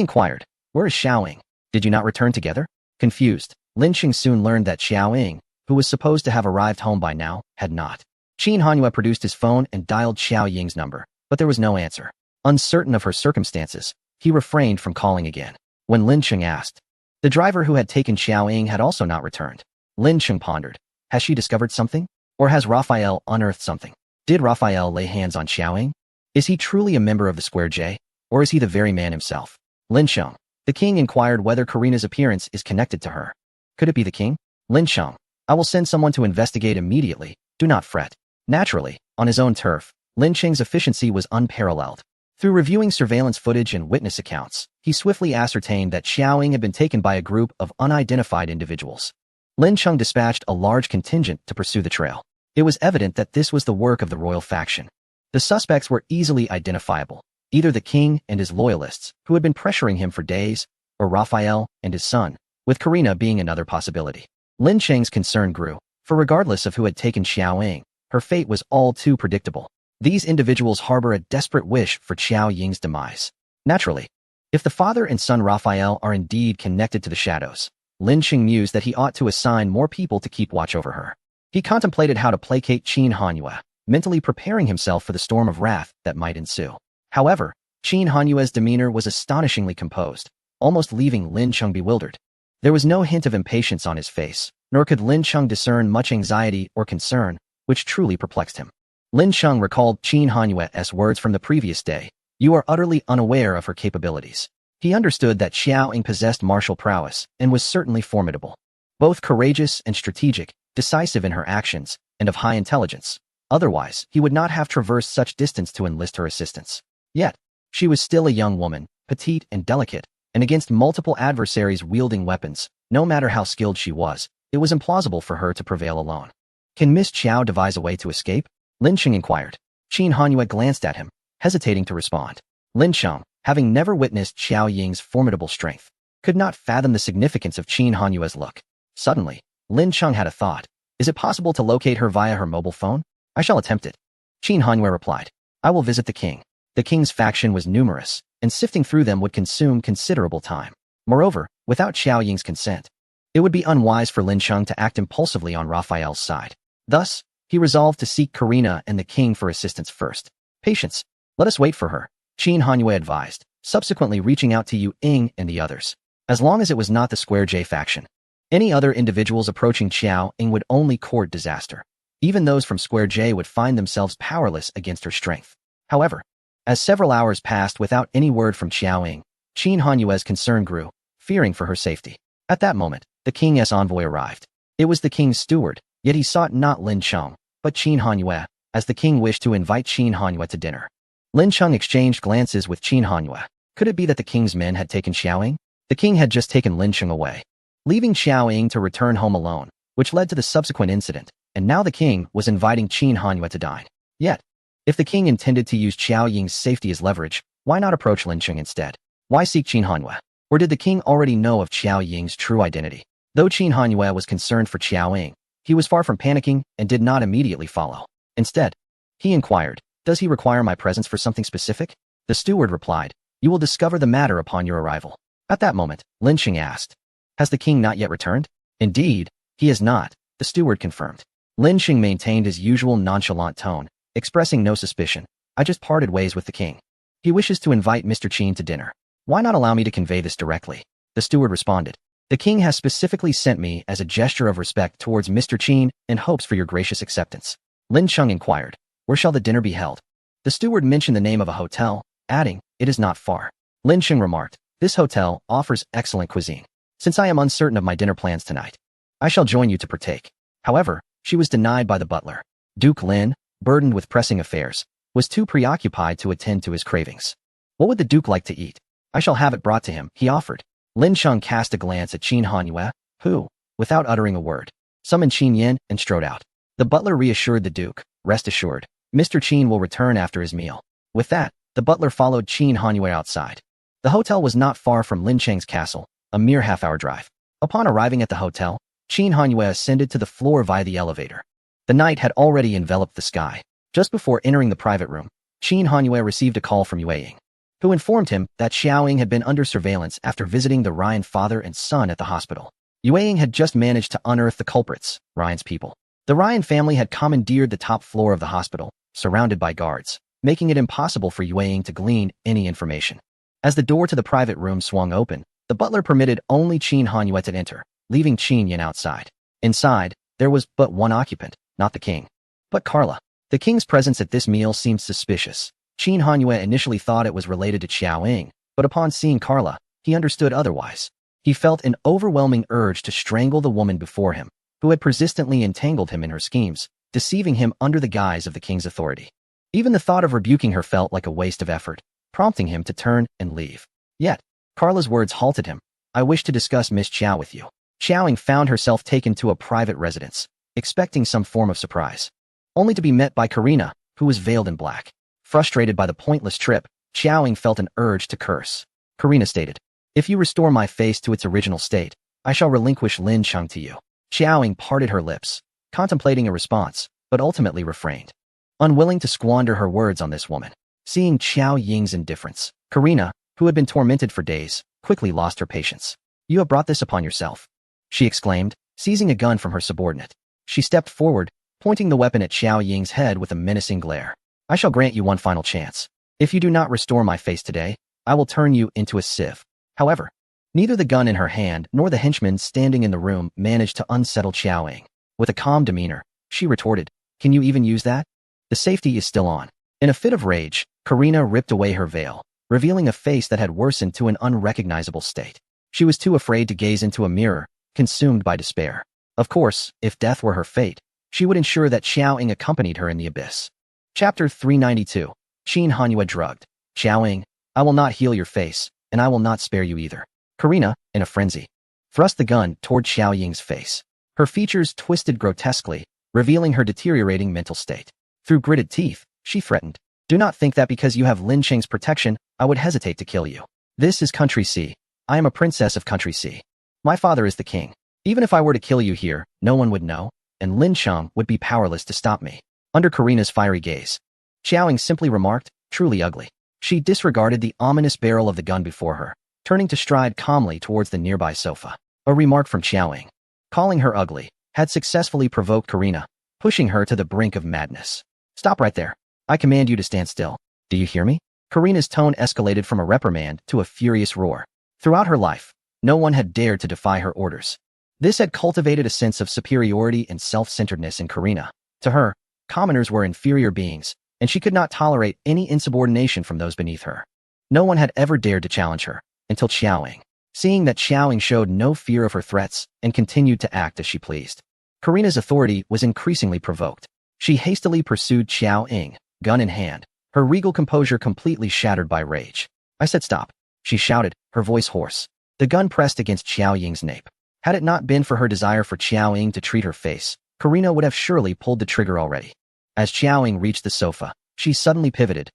inquired, "Where is Xiao Ying? Did you not return together?" Confused, Lin Sheng soon learned that Xiao Ying, who was supposed to have arrived home by now, had not. Qin Hanyue produced his phone and dialed Xiao Ying's number, but there was no answer. Uncertain of her circumstances, he refrained from calling again. When Lin Sheng asked, the driver who had taken Xiao Ying had also not returned. Lin Sheng pondered, has she discovered something? Or has Raphael unearthed something? Did Raphael lay hands on Xiao Ying? Is he truly a member of the Square J? Or is he the very man himself? Lin Sheng. The king inquired whether Karina's appearance is connected to her. Could it be the king? Lin Sheng. I will send someone to investigate immediately. Do not fret. Naturally, on his own turf, Lin Sheng's efficiency was unparalleled. Through reviewing surveillance footage and witness accounts, he swiftly ascertained that Xiao Ying had been taken by a group of unidentified individuals. Lin Sheng dispatched a large contingent to pursue the trail. It was evident that this was the work of the royal faction. The suspects were easily identifiable, either the king and his loyalists, who had been pressuring him for days, or Raphael and his son, with Karina being another possibility. Lin Sheng's concern grew, for regardless of who had taken Xiao Ying, her fate was all too predictable. These individuals harbor a desperate wish for Xiao Ying's demise. Naturally, if the father and son Raphael are indeed connected to the shadows, Lin Sheng mused that he ought to assign more people to keep watch over her. He contemplated how to placate Qin Hanyue, mentally preparing himself for the storm of wrath that might ensue. However, Qin Hanyue's demeanor was astonishingly composed, almost leaving Lin Cheng bewildered. There was no hint of impatience on his face, nor could Lin Cheng discern much anxiety or concern, which truly perplexed him. Lin Cheng recalled Qin Hanyue's words from the previous day. You are utterly unaware of her capabilities. He understood that Xiao Ying possessed martial prowess and was certainly formidable. Both courageous and strategic, decisive in her actions, and of high intelligence. Otherwise, he would not have traversed such distance to enlist her assistance. Yet, she was still a young woman, petite and delicate, and against multiple adversaries wielding weapons, no matter how skilled she was, it was implausible for her to prevail alone. Can Miss Qiao devise a way to escape? Lin Cheng inquired. Qin Hanyue glanced at him, hesitating to respond. Lin Cheng, having never witnessed Xiao Ying's formidable strength, could not fathom the significance of Qin Hanyue's look. Suddenly, Lin Cheng had a thought. Is it possible to locate her via her mobile phone? I shall attempt it. Qin Hanyue replied. I will visit the king. The king's faction was numerous, and sifting through them would consume considerable time. Moreover, without Xiao Ying's consent, it would be unwise for Lin Cheng to act impulsively on Raphael's side. Thus, he resolved to seek Karina and the king for assistance first. Patience. Let us wait for her, Qin Hanyue advised, subsequently reaching out to Yu Ying and the others. As long as it was not the Square J faction, any other individuals approaching Xiao Ying would only court disaster. Even those from Square J would find themselves powerless against her strength. However, as several hours passed without any word from Xiao Ying, Qin Hanyue's concern grew, fearing for her safety. At that moment, the king's envoy arrived. It was the king's steward, yet he sought not Lin Cheng, but Qin Hanyue, as the king wished to invite Qin Hanyue to dinner. Lin Cheng exchanged glances with Qin Hanyue. Could it be that the king's men had taken Xiao Ying? The king had just taken Lin Cheng away, leaving Xiao Ying to return home alone, which led to the subsequent incident, and now the king was inviting Qin Hanyue to dine. Yet, if the king intended to use Xiao Ying's safety as leverage, why not approach Lin Cheng instead? Why seek Qin Hanyue? Or did the king already know of Xiao Ying's true identity? Though Qin Hanyue was concerned for Xiao Ying, he was far from panicking and did not immediately follow. Instead, he inquired, does he require my presence for something specific? The steward replied, you will discover the matter upon your arrival. At that moment, Lin Cheng asked, has the king not yet returned? Indeed, he has not, the steward confirmed. Lin Cheng maintained his usual nonchalant tone, expressing no suspicion. I just parted ways with the king. He wishes to invite Mr. Qin to dinner. Why not allow me to convey this directly? The steward responded. The king has specifically sent me as a gesture of respect towards Mr. Qin and hopes for your gracious acceptance. Lin Cheng inquired, where shall the dinner be held? The steward mentioned the name of a hotel, adding, it is not far. Lin Cheng remarked, this hotel offers excellent cuisine. Since I am uncertain of my dinner plans tonight, I shall join you to partake. However, she was denied by the butler. Duke Lin, burdened with pressing affairs, was too preoccupied to attend to his cravings. What would the duke like to eat? I shall have it brought to him, he offered. Lin Cheng cast a glance at Qin Hanyue, who, without uttering a word, summoned Qin Yin and strode out. The butler reassured the duke, rest assured, Mr. Qin will return after his meal. With that, the butler followed Qin Hanyue outside. The hotel was not far from Lin Cheng's castle, a mere half-hour drive. Upon arriving at the hotel, Qin Hanyue ascended to the floor via the elevator. The night had already enveloped the sky. Just before entering the private room, Qin Hanyue received a call from Yue Ying, who informed him that Xiao Ying had been under surveillance after visiting the Ryan father and son at the hospital. Yue Ying had just managed to unearth the culprits, Ryan's people. The Ryan family had commandeered the top floor of the hospital, surrounded by guards, making it impossible for Yue Ying to glean any information. As the door to the private room swung open, the butler permitted only Qin Hanyue to enter, leaving Qin Yin outside. Inside, there was but one occupant, not the king, but Carla. The king's presence at this meal seemed suspicious. Qin Hanyue initially thought it was related to Xiao Ying, but upon seeing Carla, he understood otherwise. He felt an overwhelming urge to strangle the woman before him, who had persistently entangled him in her schemes, deceiving him under the guise of the king's authority. Even the thought of rebuking her felt like a waste of effort, prompting him to turn and leave. Yet, Carla's words halted him. I wish to discuss Miss Qiao with you. Xiao Ying found herself taken to a private residence, expecting some form of surprise, only to be met by Karina, who was veiled in black. Frustrated by the pointless trip, Xiao Ying felt an urge to curse. Karina stated, if you restore my face to its original state, I shall relinquish Lin Cheng to you. Xiao Ying parted her lips, contemplating a response, but ultimately refrained, unwilling to squander her words on this woman. Seeing Xiao Ying's indifference, Karina, who had been tormented for days, quickly lost her patience. You have brought this upon yourself, she exclaimed, seizing a gun from her subordinate. She stepped forward, pointing the weapon at Xiao Ying's head with a menacing glare. I shall grant you one final chance. If you do not restore my face today, I will turn you into a sieve. However, Neither the gun in her hand nor the henchman standing in the room managed to unsettle Xiao Ying. With a calm demeanor, she retorted, "Can you even use that? The safety is still on." In a fit of rage, Karina ripped away her veil, revealing a face that had worsened to an unrecognizable state. She was too afraid to gaze into a mirror, consumed by despair. Of course, if death were her fate, she would ensure that Xiao Ying accompanied her in the abyss. Chapter 392. Qin Hanhua drugged. "Xiao Ying, I will not heal your face, and I will not spare you either." Karina, in a frenzy, thrust the gun toward Xiao Ying's face. Her features twisted grotesquely, revealing her deteriorating mental state. Through gritted teeth, she threatened, "Do not think that because you have Lin Cheng's protection, I would hesitate to kill you. This is Country C. I am a princess of Country C. My father is the king. Even if I were to kill you here, no one would know, and Lin Cheng would be powerless to stop me." Under Karina's fiery gaze, Xiao Ying simply remarked, "Truly ugly." She disregarded the ominous barrel of the gun before her, turning to stride calmly towards the nearby sofa. A remark from Xiao Ying, calling her ugly, had successfully provoked Karina, pushing her to the brink of madness. "Stop right there. I command you to stand still. Do you hear me?" Karina's tone escalated from a reprimand to a furious roar. Throughout her life, no one had dared to defy her orders. This had cultivated a sense of superiority and self-centeredness in Karina. To her, commoners were inferior beings, and she could not tolerate any insubordination from those beneath her. No one had ever dared to challenge her, until Xiao Ying. Seeing that Xiao Ying showed no fear of her threats and continued to act as she pleased, Karina's authority was increasingly provoked. She hastily pursued Xiao Ying, gun in hand, her regal composure completely shattered by rage. "I said stop," she shouted, her voice hoarse. The gun pressed against Xiao Ying's nape. Had it not been for her desire for Xiao Ying to treat her face, Karina would have surely pulled the trigger already. As Xiao Ying reached the sofa, she suddenly pivoted,